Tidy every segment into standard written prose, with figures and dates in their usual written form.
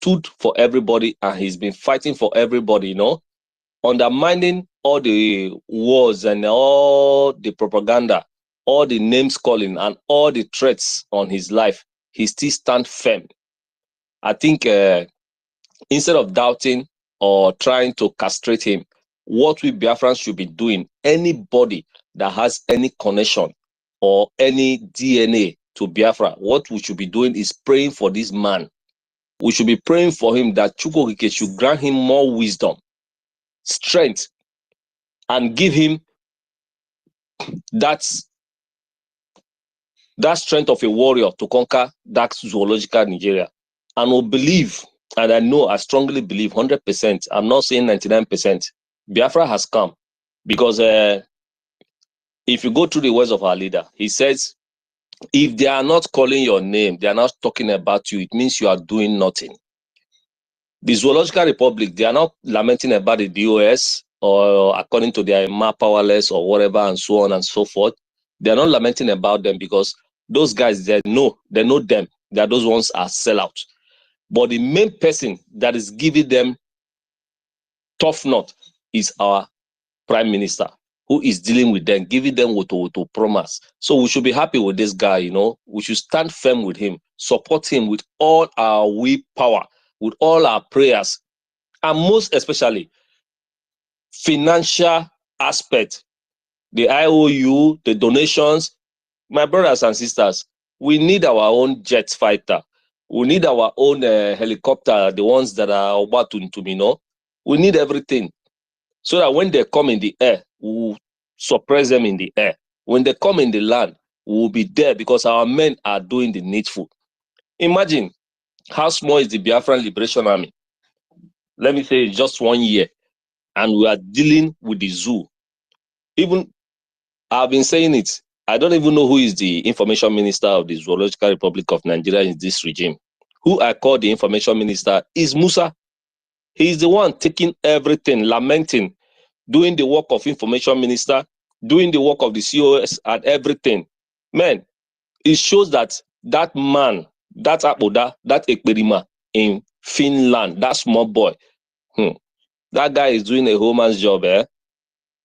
stood for everybody and he's been fighting for everybody, you know, undermining all the wars and all the propaganda, all the names calling and all the threats on his life. He still stands firm. I think instead of doubting or trying to castrate him, what we Biafrans should be doing, anybody that has any connection or any DNA to Biafra, what we should be doing is praying for this man. We should be praying for him that Chukwokike should grant him more wisdom, strength, and give him that strength of a warrior to conquer that zoological Nigeria. And we believe, and I know, I strongly believe 100%, I'm not saying 99%, Biafra has come. Because if you go through the words of our leader, he says, if they are not calling your name, they are not talking about you, it means you are doing nothing. The Zoological Republic, they are not lamenting about the DOS or according to their powerless or whatever and so on and so forth. They are not lamenting about them because those guys, they know them, that those ones are sellouts. But the main person that is giving them tough nut is our prime minister, who is dealing with them, giving them WOTOWOTO promise. So we should be happy with this guy, you know. We should stand firm with him, support him with all our willpower, with all our prayers, and most especially financial aspect, the IOU, the donations. My brothers and sisters, we need our own jet fighter. We need our own helicopter, the ones that are about to you know. We need everything so that when they come in the air, we'll suppress them in the air. When they come in the land, we'll be there because our men are doing the needful. Imagine how small is the Biafran Liberation Army. Let me say just 1 year, and we are dealing with the zoo. Even, I've been saying it, I don't even know who is the information minister of the Zoological Republic of Nigeria in this regime. Who I call the information minister is Musa. He is the one taking everything, lamenting, doing the work of information minister, doing the work of the COS and everything. Man, it shows that that man, that Apoda, that Ekperima in Finland, that small boy, that guy is doing a whole man's job.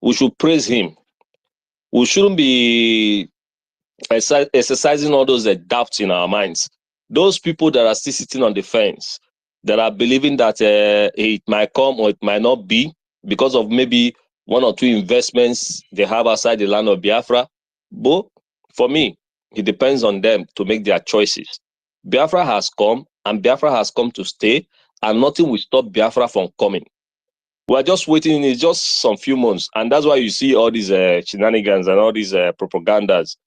We should praise him. We shouldn't be exercising all those doubts in our minds. Those people that are still sitting on the fence, that are believing that it might come or it might not be because of maybe 1 or 2 investments they have outside the land of Biafra. But for me, it depends on them to make their choices. Biafra has come, and Biafra has come to stay, and nothing will stop Biafra from coming. We're just waiting. It's just some few months, and that's why you see all these shenanigans and all these propagandas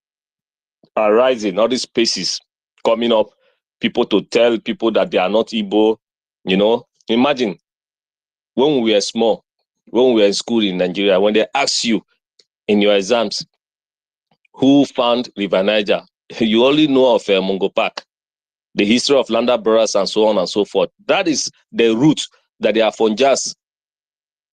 are rising, all these spaces coming up, people to tell people that they are not Igbo. You know, imagine when we were small, when we were in school in Nigeria, when they ask you in your exams who found River Niger, you only know of Mungo Park, the history of Landa Brothers and so on and so forth. That is the route that the Afonjas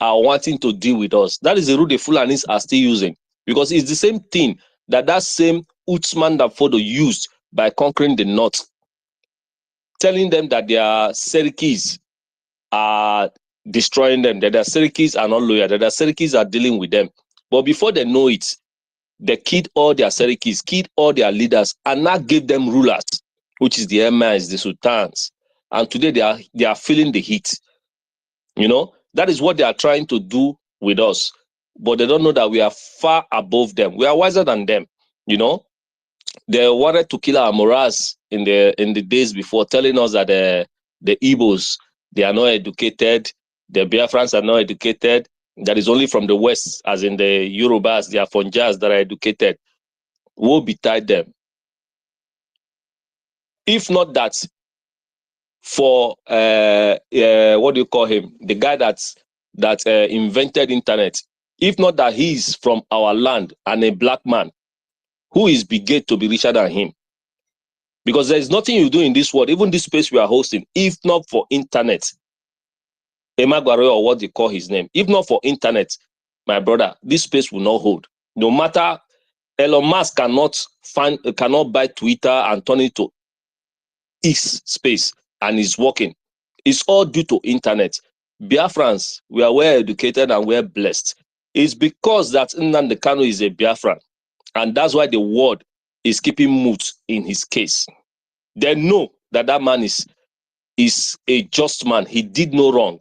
are wanting to deal with us. That is the route the Fulanis are still using, because it's the same thing that same Utsman Dafodo used by conquering the north, telling them that their Serikis are destroying them, that their Serikis are not loyal, that their Serikis are dealing with them. But before they know it, they killed all their Serikis, killed all their leaders, and now gave them rulers, which is the emirs, the sultans. And today they are feeling the heat. You know, that is what they are trying to do with us. But they don't know that we are far above them. We are wiser than them. You know, they wanted to kill our morals in the days before, telling us that the Igbos, they are not educated, the Biafrans are not educated, that is only from the West, as in the Yorubas, the Afonjas that are educated. Woe betide them. If not that, for what do you call him, the guy that invented internet, if not that he's from our land and a black man, who is beget to be richer than him? Because there is nothing you do in this world, even this space we are hosting, if not for internet. Emagware, or what they call his name, if not for internet, my brother, this space will not hold. No matter, Elon Musk cannot buy Twitter and turn it to X space, and it's working. It's all due to internet. Biafrans, we are well educated and we're blessed. It's because that Nnamdi Kanu is a Biafran, and that's why the world is keeping mute in his case. They know that that man is a just man. He did no wrong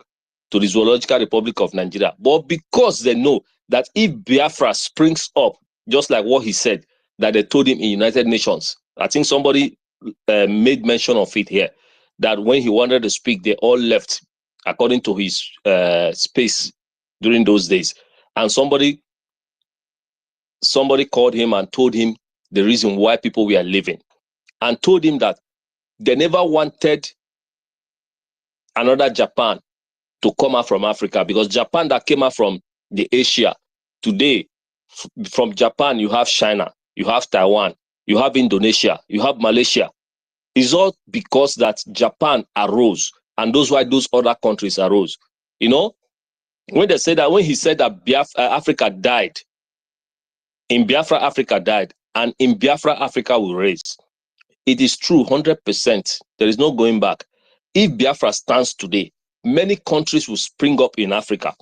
to the Zoological Republic of Nigeria. But because they know that if Biafra springs up, just like what he said, that they told him in United Nations, I think somebody made mention of it here, that when he wanted to speak, they all left according to his space during those days. And somebody called him and told him the reason why people were leaving, and told him that they never wanted another Japan to come out from Africa, because Japan that came out from the Asia today, from Japan, you have China, you have Taiwan, you have Indonesia, you have Malaysia. It's all because that Japan arose, and those why those other countries arose. You know, when they say that, when he said that Africa died, in Biafra, Africa died, and in Biafra, Africa will raise. It is true, 100%. There is no going back. If Biafra stands today, many countries will spring up in Africa,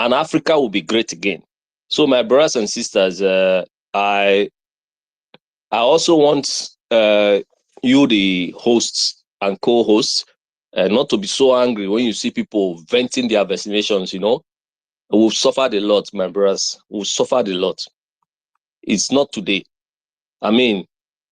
and Africa will be great again. So, my brothers and sisters, I also want you, the hosts and co-hosts, not to be so angry when you see people venting their vaccinations. You know, we've suffered a lot, my brothers. We've suffered a lot. It's not today. I mean,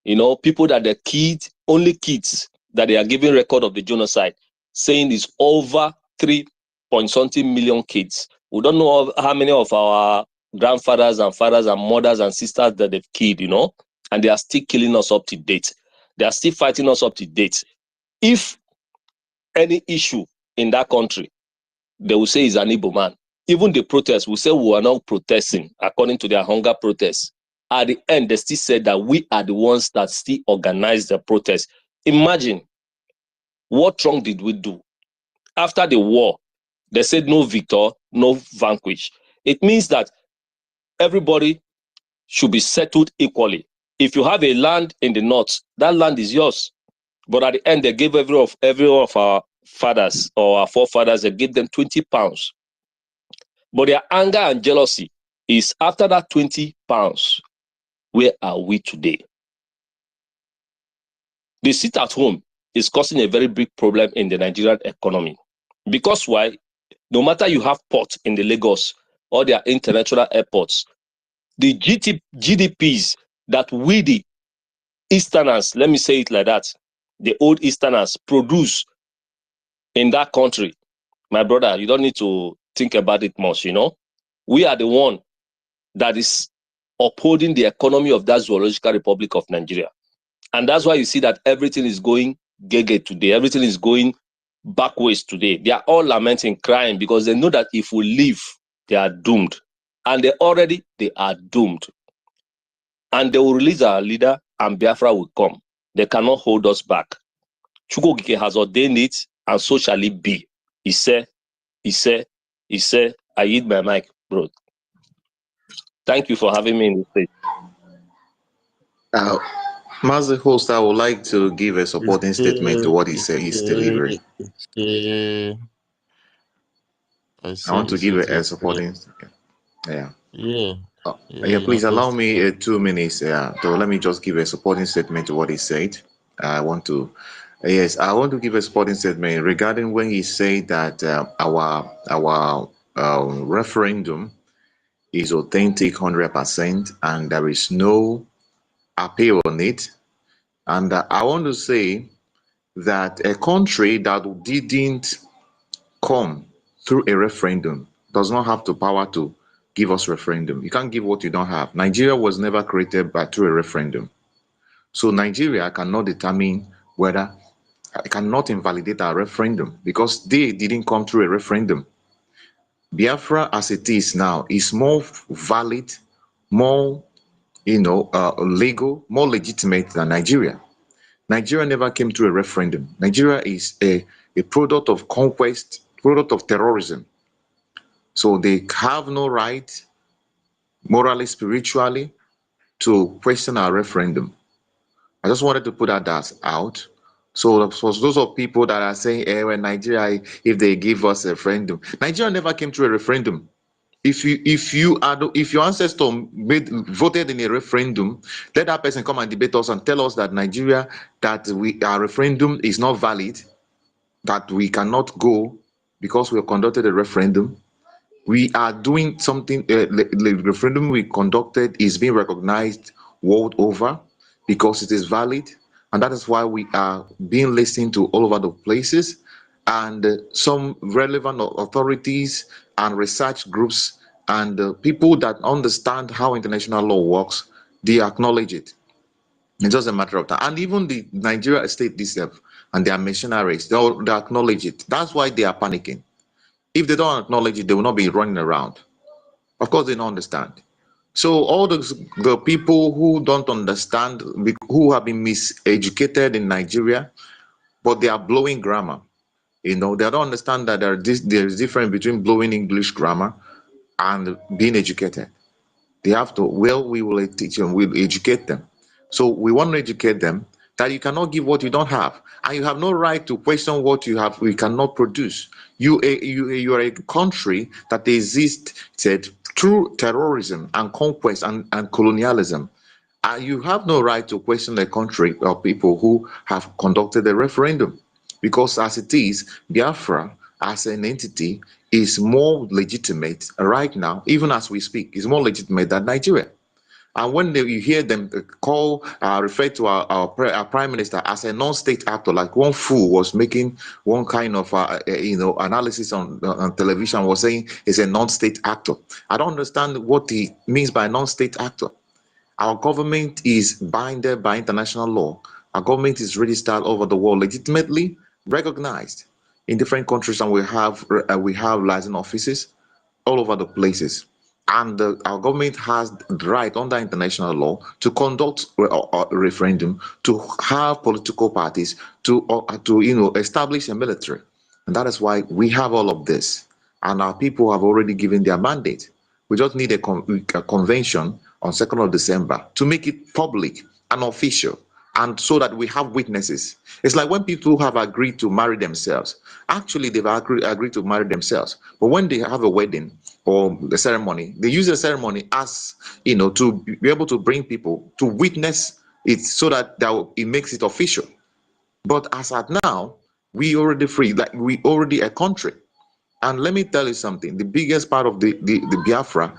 you know, people that the kids, only kids that they are giving record of the genocide, saying is over 3-point-something million kids. We don't know how many of our grandfathers and fathers and mothers and sisters that they've killed, you know, and they are still killing us up to date. They are still fighting us up to date. If any issue in that country, they will say is an Igbo man. Even the protests will say we are not protesting according to their hunger protests. At the end, they still said that we are the ones that still organize the protest. Imagine, what wrong did we do? After the war, they said no victor, no vanquish. It means that everybody should be settled equally. If you have a land in the north, that land is yours. But at the end, they gave every one of our fathers or our forefathers, they gave them 20 pounds. But their anger and jealousy is after that 20 pounds. Where are we today? The sit at home is causing a very big problem in the Nigerian economy. Because why? No matter you have ports in the Lagos or their international airports, the GDPs that we, the Easterners, let me say it like that, the old Easterners produce in that country, my brother, you don't need to think about it much, you know. We are the one that is upholding the economy of that Zoological Republic of Nigeria. And that's why you see that everything is going gege today. Everything is going backwards today. They are all lamenting, crying, because they know that if we leave, they are doomed. And they are doomed. And they will release our leader, and Biafra will come. They cannot hold us back. Chukwukike has ordained it, and so shall it be. He said, I yield my mic, bro. Thank you for having me in the state. Master host, I would like to give a supporting statement to what he said he's delivering. I want to give a supporting. Please allow me 2 minutes. So let me just give a supporting statement to what he said. I want to give a supporting statement regarding when he said that our referendum is authentic 100% and there is no appeal on it. And I want to say that a country that didn't come through a referendum does not have the power to give us referendum. You can't give what you don't have. Nigeria was never created through a referendum. So Nigeria cannot determine whether, cannot invalidate our referendum because they didn't come through a referendum. Biafra as it is now is more valid, more legal, more legitimate than Nigeria. Nigeria never came through a referendum. Nigeria is a product of conquest, product of terrorism. So they have no right, morally, spiritually, to question our referendum. I just wanted to put that out. So for those of people that are saying, well, Nigeria, if they give us a referendum, Nigeria never came through a referendum. If your ancestor voted in a referendum, let that person come and debate us and tell us that Nigeria, that our referendum is not valid, that we cannot go because we have conducted a referendum. We are doing something. The referendum we conducted is being recognized world over because it is valid, and that is why we are being listened to all over the places. And some relevant authorities and research groups and people that understand how international law works, they acknowledge it. It's just a matter of time. And even the Nigeria state itself and their missionaries, they acknowledge it. That's why they are panicking. If they don't acknowledge it, they will not be running around. Of course, they don't understand. So all the people who don't understand, who have been miseducated in Nigeria, but they are blowing grammar. They don't understand that there is difference between blowing English grammar and being educated. They have to, well, we will teach them, we'll educate them. So we want to educate them that you cannot give what you don't have, and you have no right to question what you have, we cannot produce. You are a country that existed through terrorism and conquest and colonialism. And you have no right to question a country or people who have conducted a referendum, because as it is, Biafra as an entity is more legitimate right now, even as we speak, is more legitimate than Nigeria. And when you hear them refer to our prime minister as a non-state actor, like one fool was making one kind of analysis on television, was saying he's a non-state actor. I don't understand what he means by non-state actor. Our government is binded by international law. Our government is registered over the world, legitimately recognized in different countries, and we have license offices all over the places. And our government has the right under international law to conduct a referendum, to have political parties, to establish a military. And that is why we have all of this. And our people have already given their mandate. We just need a convention on 2nd of December to make it public and official, and so that we have witnesses. It's like when people have agreed to marry themselves. Actually, they've agreed to marry themselves. But when they have a wedding or a ceremony, they use the ceremony as, to be able to bring people to witness it, so that it makes it official. But as at now, we already free, like we already a country. And let me tell you something, the biggest part of the Biafra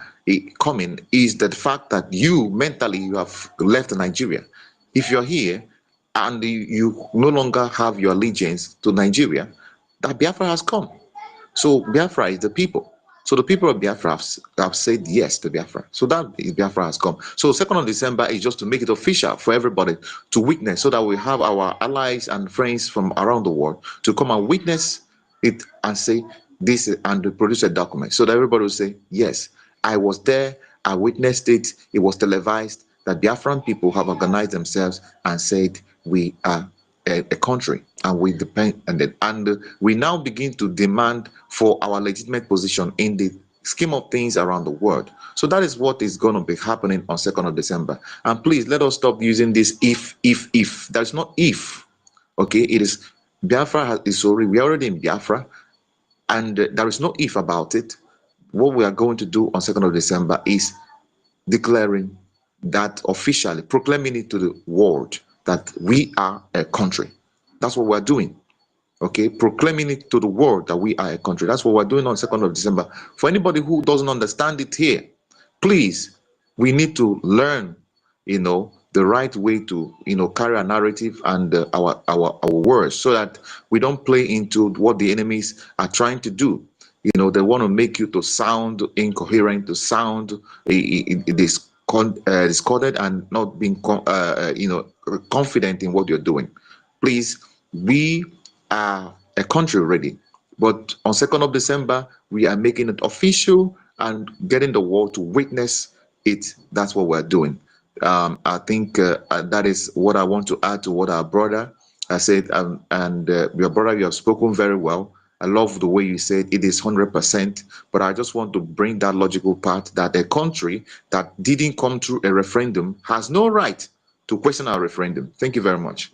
coming is the fact that you mentally, you have left Nigeria. If you're here and you no longer have your allegiance to Nigeria, that Biafra has come. So Biafra is the people. So the people of Biafra have said yes to Biafra. So that is, Biafra has come. So 2nd of December is just to make it official for everybody to witness, so that we have our allies and friends from around the world to come and witness it and say this, and produce a document, so that everybody will say, yes, I was there, I witnessed it, it was televised, that Biafran people have organized themselves and said we are a country, and we depend on it. And we now begin to demand for our legitimate position in the scheme of things around the world. So that is what is going to be happening on 2nd of December. And please let us stop using this if. There's no if. Okay, it is Biafra is sorry. We are already in Biafra, and there is no if about it. What we are going to do on 2nd of December is declaring that officially, proclaiming it to the world that we are a country. That's what we're doing. Okay, proclaiming it to the world that we are a country. That's what we're doing on 2nd of December. For anybody who doesn't understand it here, please, we need to learn, the right way to, carry a narrative and our words, so that we don't play into what the enemies are trying to do. They want to make you to sound incoherent, to sound discorded, and not being confident in what you're doing. Please, we are a country already, but on 2nd of December we are making it official and getting the world to witness it. That's what we're doing. I think that is what I want to add to what our brother has said. And your brother, you have spoken very well. I love the way you said it is 100%, but I just want to bring that logical part, that a country that didn't come through a referendum has no right to question our referendum. Thank you very much.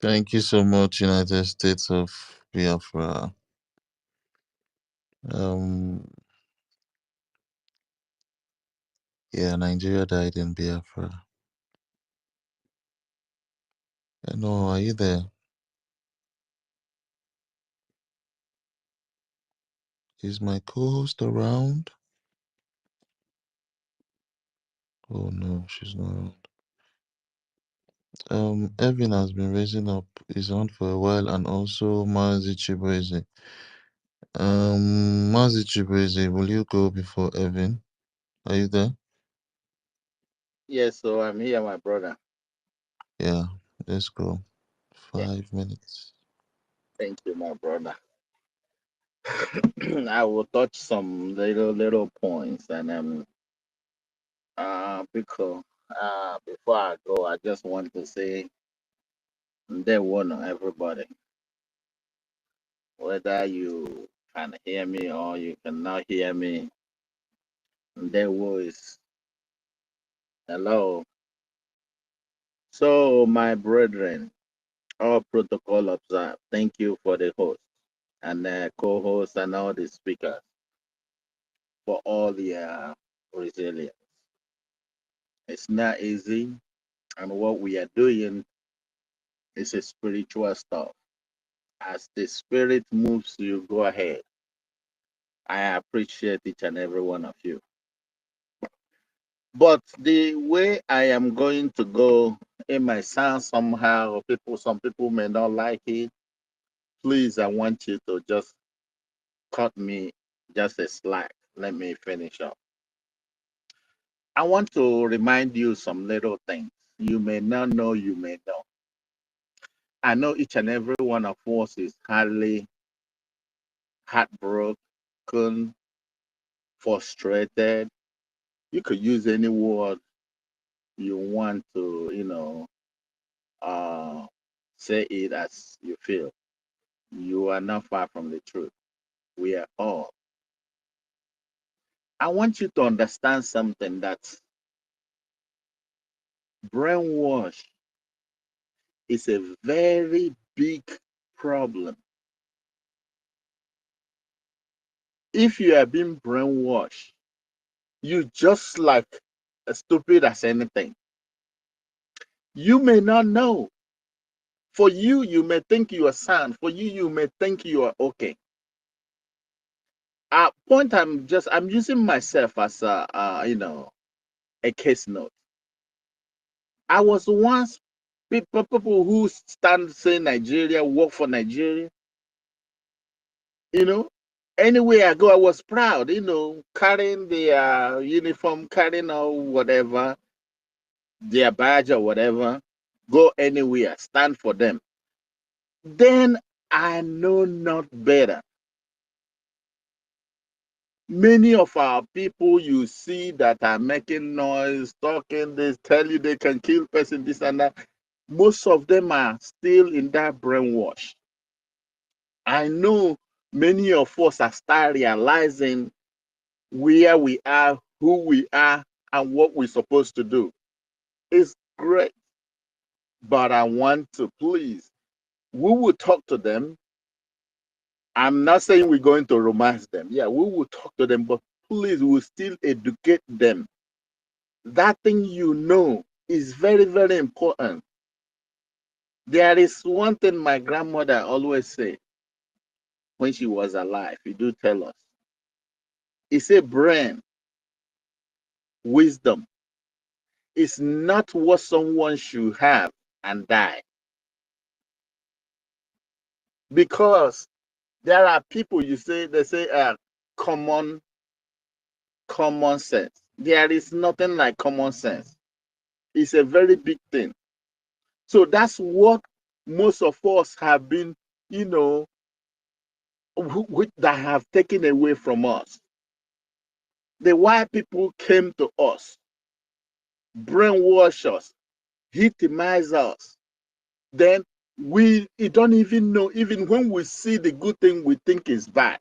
Thank you so much, United States of Biafra. Yeah, Nigeria died in Biafra. No, are you there? Is my co-host around? Oh no, she's not around. Evan has been raising up his hand for a while, and also Mazi Chibueze. Mazi Chibueze, will you go before Evan? Are you there? Yes, so I'm here, my brother. Yeah, let's go. Yeah, 5 minutes. thank you, my brother. I will touch some little points, and because before I go, I just want to say there one everybody, whether you can hear me or you cannot hear me. There was hello. So, my brethren, all protocol observed. Thank you for the host and co-host and all the speakers for all the resilience. It's not easy, and what we are doing is a spiritual stuff. As the spirit moves you, go ahead. I appreciate each and every one of you. But the way I am going to go, it might sound somehow, some people may not like it. Please, I want you to just cut me just a slack. Let me finish up. I want to remind you some little things. You may not know, you may know. I know each and every one of us is highly heartbroken, frustrated. You could use any word you want to, say it as you feel. You are not far from the truth. We are all. I want you to understand something that brainwash is a very big problem. If you are being brainwashed, you just like as stupid as anything. You may not know. For you, you may think you are sound. For you, you may think you are okay. At point, I'm using myself as a case note. I was once people who stand say Nigeria, work for Nigeria. You know, anywhere I go, I was proud. Carrying their uniform, carrying or whatever, their badge or whatever. Go anywhere, stand for them. Then I know not better. Many of our people you see that are making noise, talking, they tell you they can kill person, this and that. Most of them are still in that brainwash. I know many of us are start realizing where we are, who we are, and what we're supposed to do. It's great. But I want to please, we will talk to them. I'm not saying we're going to romance them. Yeah, we will talk to them, but please, we'll still educate them. That thing is very, very important. There is one thing my grandmother always said when she was alive. She do tell us. He said, brain, wisdom is not what someone should have and die. Because there are people they say common sense. There is nothing like common sense. It's a very big thing. So that's what most of us have been, that have taken away from us. The white people came to us, brainwash us, victimize us. Then we don't even know, even when we see the good thing we think is bad.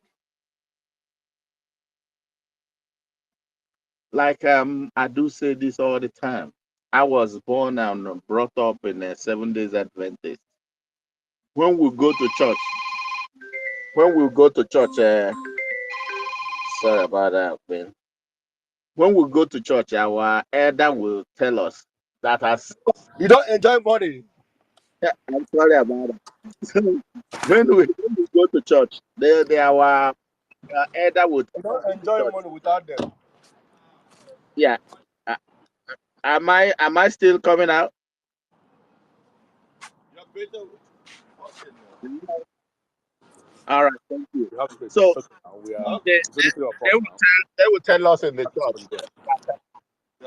Like I do say this all the time. I was born and brought up in a 7 Days Adventist. when we go to church, sorry about that, man. When we go to church, our elder will tell us that as You don't enjoy money. I'm sorry about that. when we go to church, our elder will You tell us don't enjoy money without them. yeah. Am I still coming out? All right, thank you. So they will tell us in the church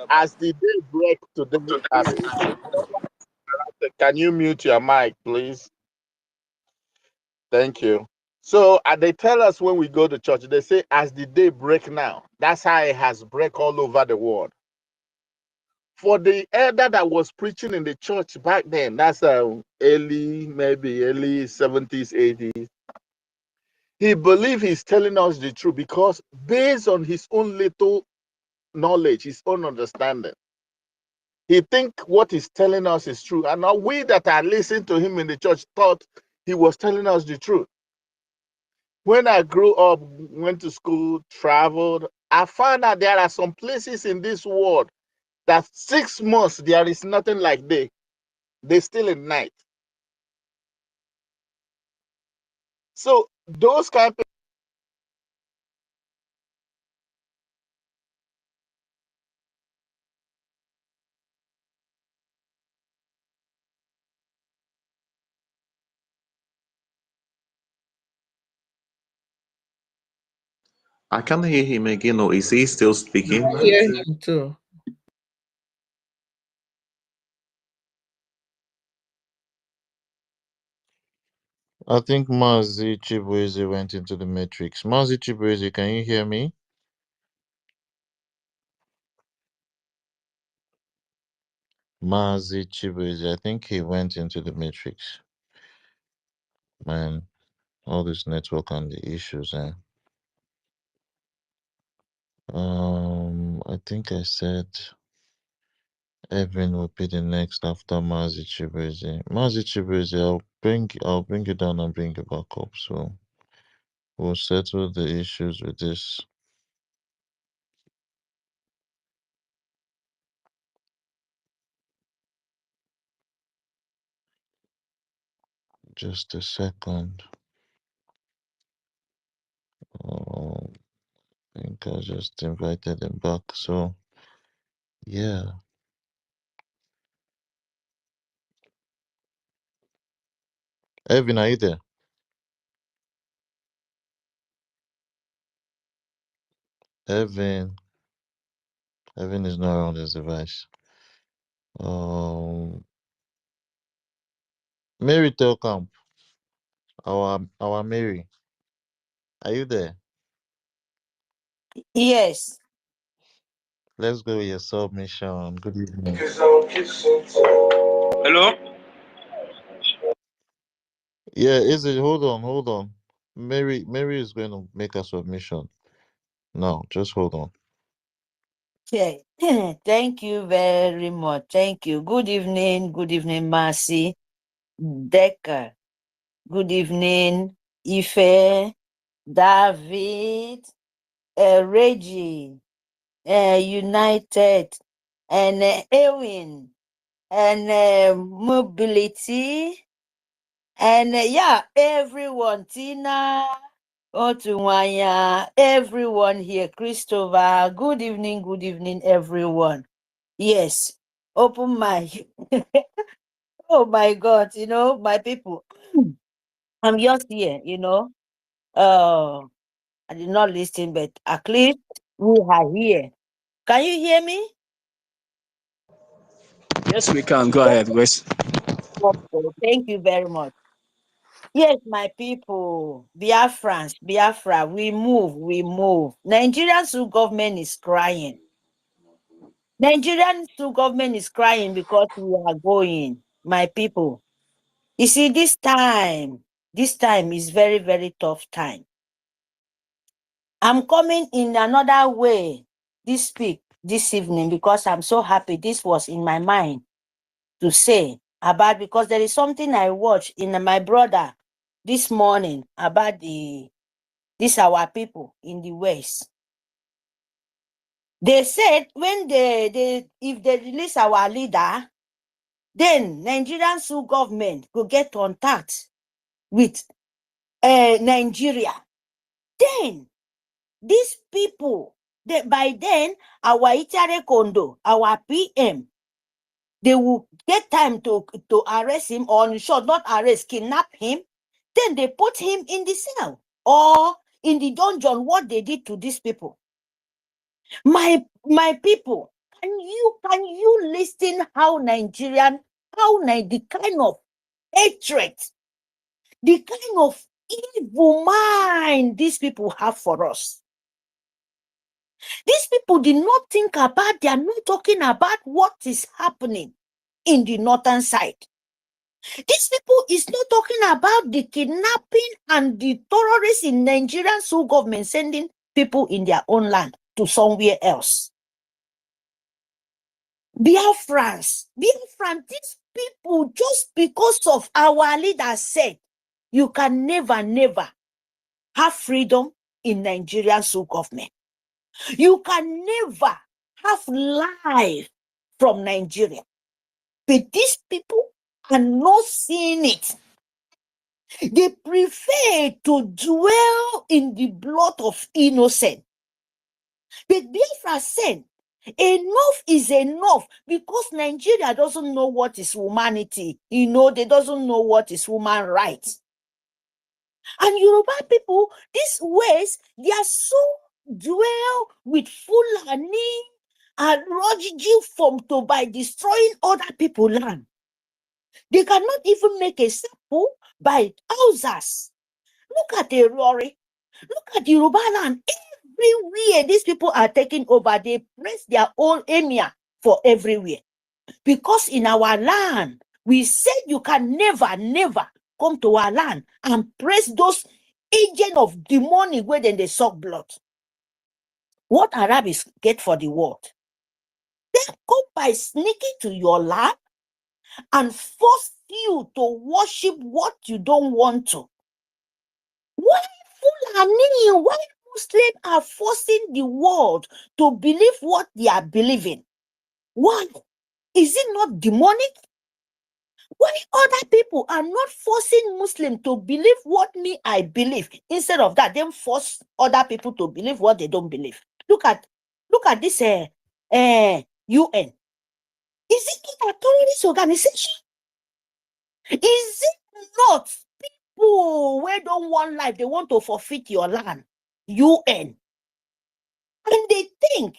as the day break today. Can you mute your mic, please? Thank you. So they tell us when we go to church, they say as the day break now. That's how it has break all over the world. For the elder that was preaching in the church back then, that's early 70s, 80s. He believes he's telling us the truth because based on his own little knowledge, his own understanding, he think what he's telling us is true. And now we that are listening to him in the church thought he was telling us the truth. When I grew up, went to school, traveled, I found out there are some places in this world that 6 months there is nothing like day. They still in night. So those kind of I can't hear him again. Or is he still speaking? I hear him too. I think Mazi Chibueze went into the matrix. Mazi Chibueze, can you hear me? Mazi Chibueze, I think he went into the matrix. Man, all this network and the issues, eh? I think I said Evan will be the next after Mazi Chibueze. Mazi Chibueze, I'll bring you down and bring you back up. So we'll settle the issues with this. Just a second. I think I just invited him back. So yeah. Evan, are you there? Evan is not on this device. Mary Telkamp, our Mary, are you there? Yes. Let's go with your submission. Good evening. Hello? Yeah, is it? Hold on. Mary is going to make a submission. No, just hold on. Okay. Thank you very much. Thank you. Good evening, Mercy. Decker. Good evening, Ife, David, Reggie, United, and Ewin, and Mobility, and yeah, everyone, Tina, Otunwanya, everyone here, Christopher. Good evening, everyone. Yes, open my. Oh my God, my people. I'm just here, I did not listen, but at least we are here. Can you hear me? Yes, we can. Go ahead, Wes. Okay, thank you very much. Yes, my people, Biafra, we move. Nigerian State government is crying. Nigerian State government is crying because we are going, my people. You see, this time is very, very tough time. I'm coming in another way this evening because I'm so happy. This was in my mind to say about, because there is something I watched in my brother this morning about this our people in the West. They said when if they release our leader, then Nigerian Sul government will get contact with Nigeria. Then these people, by then our Itare Kondo, our PM, they will get time to arrest him, or in short, not arrest, kidnap him. Then they put him in the cell or in the dungeon. What they did to these people, my people, can you listen how the kind of hatred, the kind of evil mind these people have for us? These people did not think about, they are not talking about what is happening in the northern side. These people is not talking about the kidnapping and the terrorists in Nigerian Sul government sending people in their own land to somewhere else. Biafrans, these people, just because of our leaders said, you can never have freedom in Nigerian Sul government. You can never have life from Nigeria. But these people are not seeing it. They prefer to dwell in the blood of innocent. But Biafra said, enough is enough, because Nigeria doesn't know what is humanity. They doesn't know what is human rights. And Yoruba people, these ways, they are so dwell with Fulani and Rojiji by destroying other people's land. They cannot even make a sample by houses. Look at the Rory. Look at Yoruba land. Everywhere these people are taking over, they press their own emir for everywhere. Because in our land, we said you can never come to our land and press those agents of demonic where then they suck blood. What Arabs get for the world? They come by sneaking to your land and force you to worship what you don't want to. Why Fulani, why Muslims are forcing the world to believe what they are believing? Why? Is it not demonic? Why other people are not forcing Muslims to believe what I believe? Instead of that, then force other people to believe what they don't believe. Look at this UN. Is it not a terrorist organization? Is it not people who don't want life, they want to forfeit your land? UN. And they think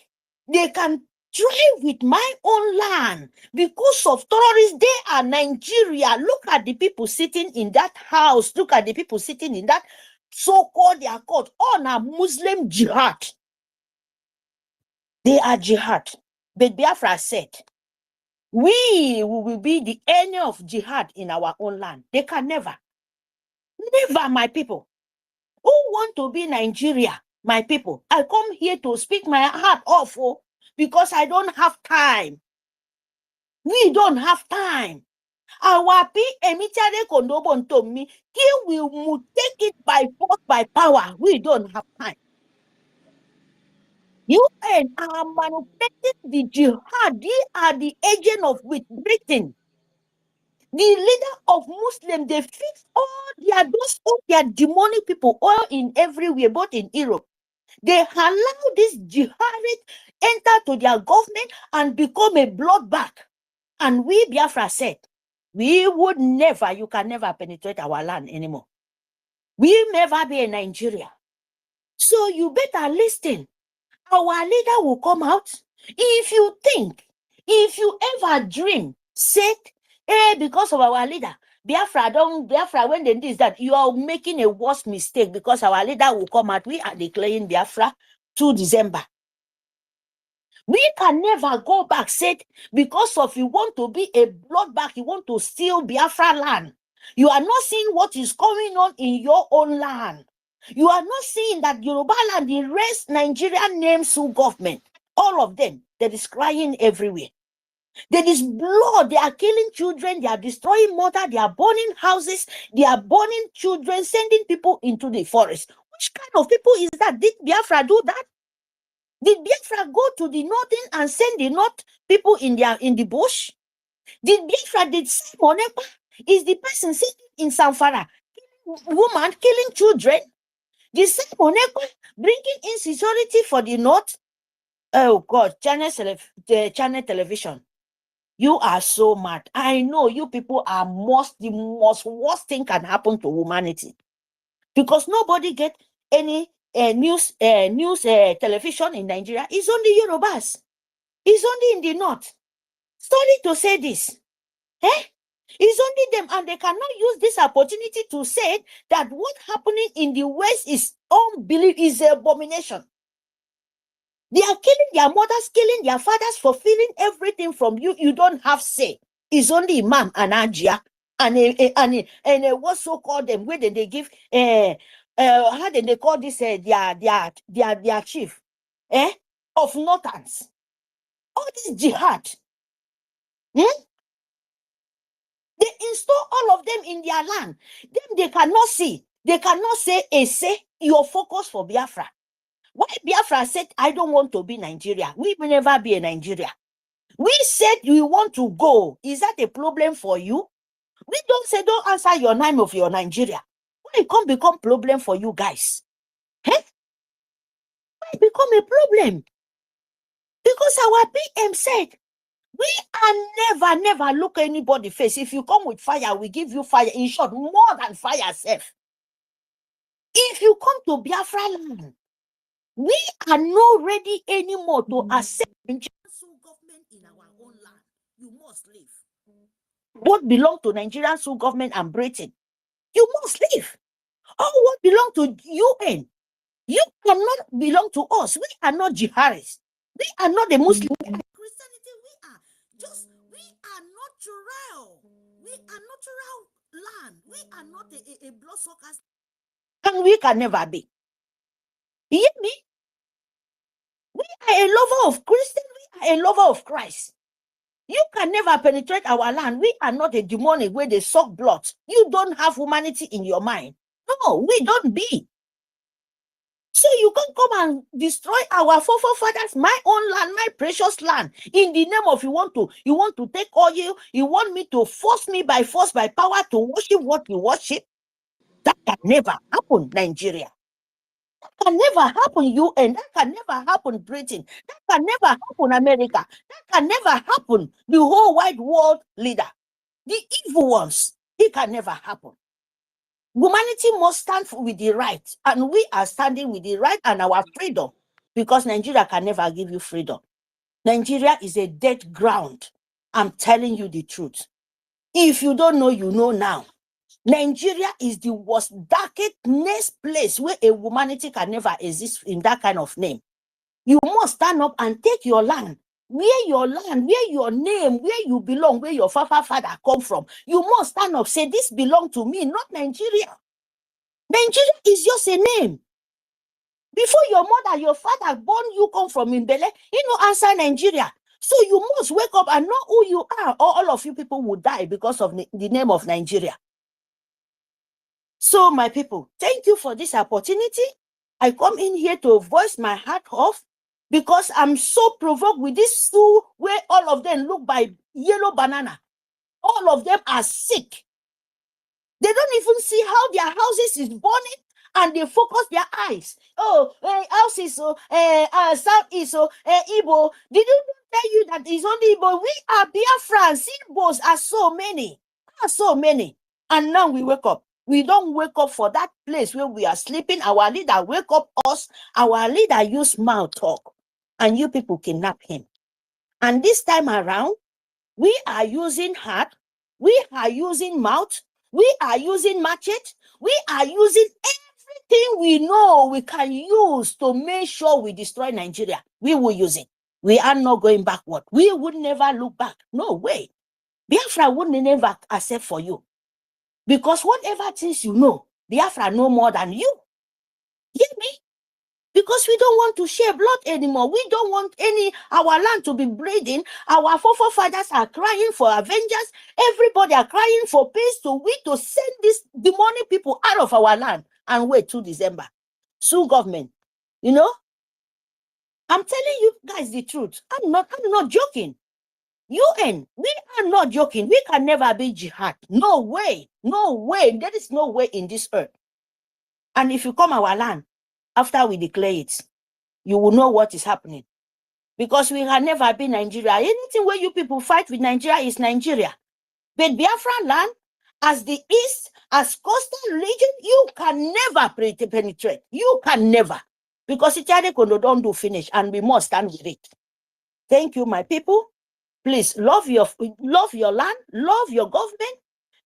they can try with my own land because of terrorists. They are Nigeria. Look at the people sitting in that house. Look at the people sitting in that so-called their court on a Muslim jihad. They are jihad. But Biafra said, we will be the enemy of jihad in our own land. They can never, my people. Who want to be Nigeria, my people? I come here to speak my heart off, because I don't have time. We don't have time. Our PM Kondobon told me, he will take it by force, by power. We don't have time. UN are manipulating the jihad. They are the agent of with Britain. The leader of Muslims, they fix all their demonic people all in everywhere, both in Europe. They allow this jihadist enter to their government and become a bloodbath. And we, Biafra, said, we would never, you can never penetrate our land anymore. We'll never be in Nigeria. So you better listen. Our leader will come out. If you ever dream, said, because of our leader, Biafra, when they do that, you are making a worse mistake, because our leader will come out. We are declaring Biafra 2 December. We can never go back, said, because of you want to be a bloodbath, you want to steal Biafra land. You are not seeing what is going on in your own land. You are not seeing that Yoruba land, the rest Nigerian names Sul government, all of them, that is crying everywhere. There is blood. They are killing children. They are destroying mother. They are burning houses. They are burning children, sending people into the forest. Which kind of people is that? Did Biafra do that? Did Biafra go to the northern and send the north people in the bush? Did Biafra, did Simon Ekpa is the person sitting in Samfara, killing woman, killing children? Did Simon Ekpa bringing insecurity for the north? Oh God, channel television. You are so mad. I know you people are the most worst thing can happen to humanity. Because nobody get any news television in Nigeria. It's only Yorubas. It's only in the north. Sorry to say this. It's only them, and they cannot use this opportunity to say that what happening in the West is unbelievable, is an abomination. They are killing their mothers, killing their fathers, fulfilling everything from you. You don't have say. It's only Imam and Ajia and what so called them, where they give how did they call this their chief of Northans. All this jihad. They install all of them in their land. Then they cannot see. They cannot say your focus for Biafra. Why Biafra said, I don't want to be Nigeria. We will never be a Nigeria. We said we want to go. Is that a problem for you? We don't say don't answer your name of your Nigeria. Why it can't become problem for you guys? Why it become a problem? Because our PM said, we are never look anybody face. If you come with fire, we give you fire. In short, more than fire self. If you come to Biafra land, we are not ready anymore to accept Nigerian government in our own land. You must leave. What belong to Nigerian government and Britain? You must leave. All what belong to UN? You cannot belong to us. We are not jihadists. We are not the Muslim. Christianity, we are natural. We are natural land. We are not a bloodsuckers. And we can never be. You hear me? We are a lover of Christian. We are a lover of Christ. You can never penetrate our land. We are not a demonic where they suck blood. You don't have humanity in your mind. No, we don't be. So you can come and destroy our forefathers, my own land, my precious land, in the name of you want to take oil, you want me to force me by force, by power to worship what you worship. That can never happen, Nigeria. That can never happen, UN. That can never happen, Britain. That can never happen, America. That can never happen, the whole wide world leader. The evil ones, it can never happen. Humanity must stand with the right, and we are standing with the right and our freedom, because Nigeria can never give you freedom. Nigeria is a dead ground. I'm telling you the truth. If you don't know, you know now. Nigeria is the worst, darkest place where a humanity can never exist in that kind of name. You must stand up and take your land. Where your land, where your name, where you belong, where your father come from. You must stand up, say, this belongs to me, not Nigeria. Nigeria is just a name. Before your mother, your father born you come from Mbele, answer Nigeria. So you must wake up and know who you are, or all of you people will die because of the name of Nigeria. So my people, thank you for this opportunity. I come in here to voice my heart off, because I'm so provoked with this two where all of them look by yellow banana. All of them are sick. They don't even see how their houses is burning, and they focus their eyes. Oh, house is so, South is so, Igbo. Did you tell you that it's only Igbo? We are Biafrans. Igbos are so many. And now we wake up. We don't wake up for that place where we are sleeping. Our leader wake up us. Our leader use mouth talk. And you people kidnap him. And this time around, we are using heart. We are using mouth. We are using machete. We are using everything we know we can use to make sure we destroy Nigeria. We will use it. We are not going backward. We would never look back. No way. Biafra would never accept for you. Because whatever things you know, Biafra know more than you. Hear me? because we don't want to share blood anymore. We don't want our land to be bleeding. Our forefathers are crying for avengers. Everybody are crying for peace. We to send these demonic people out of our land and wait till December. Sue government. You know, I'm telling you guys the truth. I'm not joking. UN, we are not joking. We can never be jihad. No way. No way. There is no way in this earth. And if you come our land, after we declare it, you will know what is happening. Because we can never be Nigeria. Anything where you people fight with Nigeria is Nigeria. But Biafra land, as the East, as coastal region, you can never penetrate. You can never. Because Italian don't do finish, and we must stand with it. Thank you, my people. Please love your land, love your government.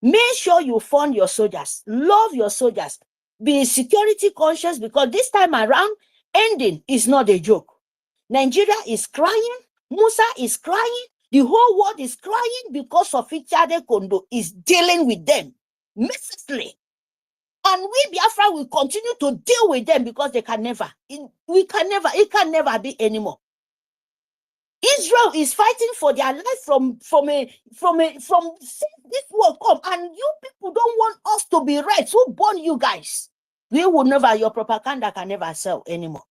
Make sure you fund your soldiers. Love your soldiers. Be security conscious, because this time around, ending is not a joke. Nigeria is crying. Musa is crying. The whole world is crying because of Ichade Kondo is dealing with them mercilessly. And we Biafra will continue to deal with them because they can never. It can never be anymore. Israel is fighting for their life from this war come, and you people don't want us to be right. Who born you guys? We will never, your propaganda can never sell anymore.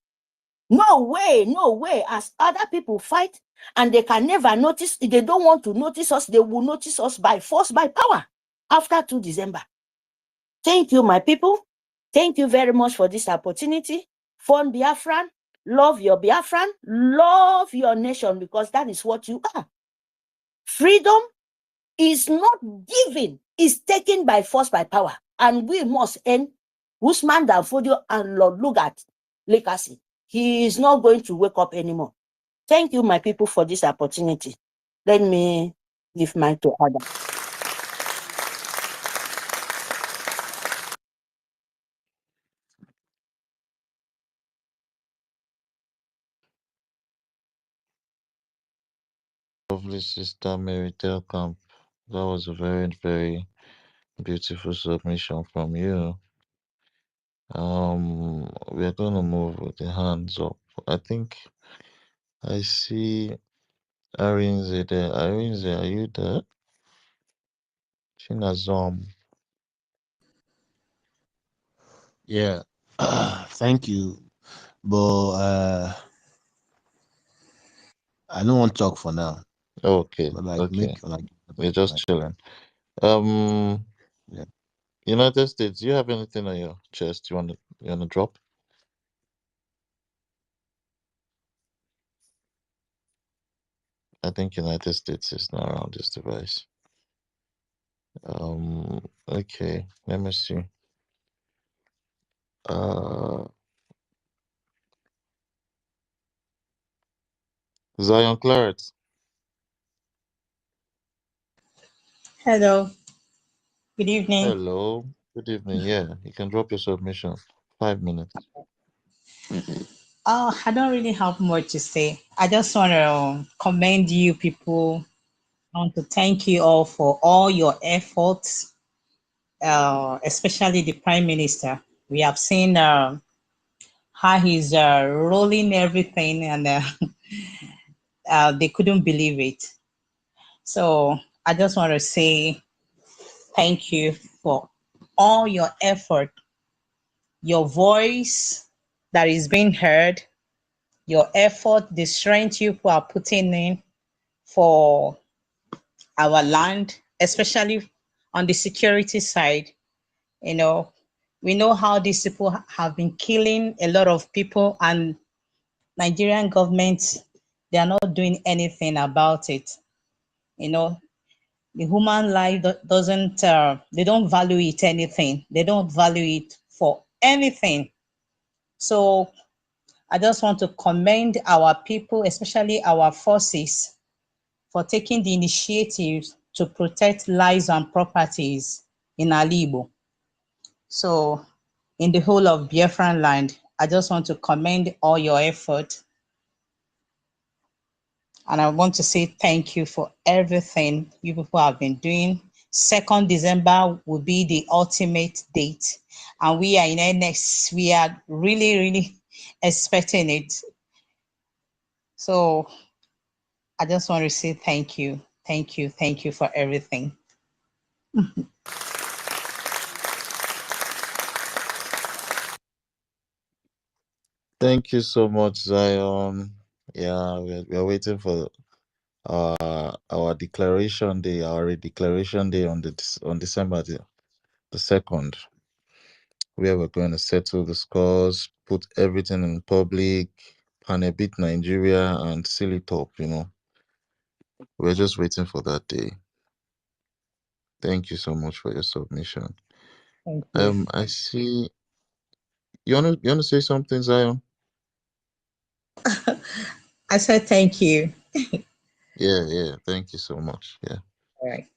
No way, no way. As other people fight and they can never notice, if they don't want to notice us, they will notice us by force, by power after 2 December. Thank you, my people. Thank you very much for this opportunity. Fund Biafran. Love your Biafran, love your nation, because that is what you are. Freedom is not given, it's taken by force, by power. And we must end Usman Danfodio and Lord Lugat legacy. He is not going to wake up anymore. Thank you, my people, for this opportunity. Let me give mine to others. Lovely sister Mary Telkamp. That was a very, very beautiful submission from you. We are going to move with the hands up. I think I see Arinze there. Arinze, are you there? Shinazom. Yeah, thank you. But I don't want to talk for now. Okay, But like, okay. like We're just chilling. Yeah. United States, do you have anything on your chest you wanna drop? I think United States is not around this device. Okay, let me see. Zion Claret. Hello. Good evening. Hello. Good evening. Yeah, you can drop your submission. 5 minutes. I don't really have much to say. I just want to commend you people. I want to thank you all for all your efforts, especially the Prime Minister. We have seen how he's rolling everything, and they couldn't believe it. So I just want to say thank you for all your effort, your voice that is being heard, your effort, the strength you are putting in for our land, especially on the security side. You know, we know how these people have been killing a lot of people, and Nigerian government, they are not doing anything about it. You know, the human life doesn't, they don't value it anything. They don't value it for anything. So I just want to commend our people, especially our forces, for taking the initiative to protect lives and properties in Alibo. So in the whole of Biafran land, I just want to commend all your effort. And I want to say thank you for everything you people have been doing. 2nd December will be the ultimate date. And we are in NX. We are really, really expecting it. So I just want to say thank you. Thank you. Thank you for everything. Thank you so much, Zion. Yeah, we're waiting for our declaration day, our redeclaration day on December the 2nd, where we're going to settle the scores, put everything in public, and a bit Nigeria and seal it up, you know. We're just waiting for that day. Thank you so much for your submission. Thank you. I see you wanna say something, Zion? I said thank you. Yeah, thank you so much. Yeah. All right.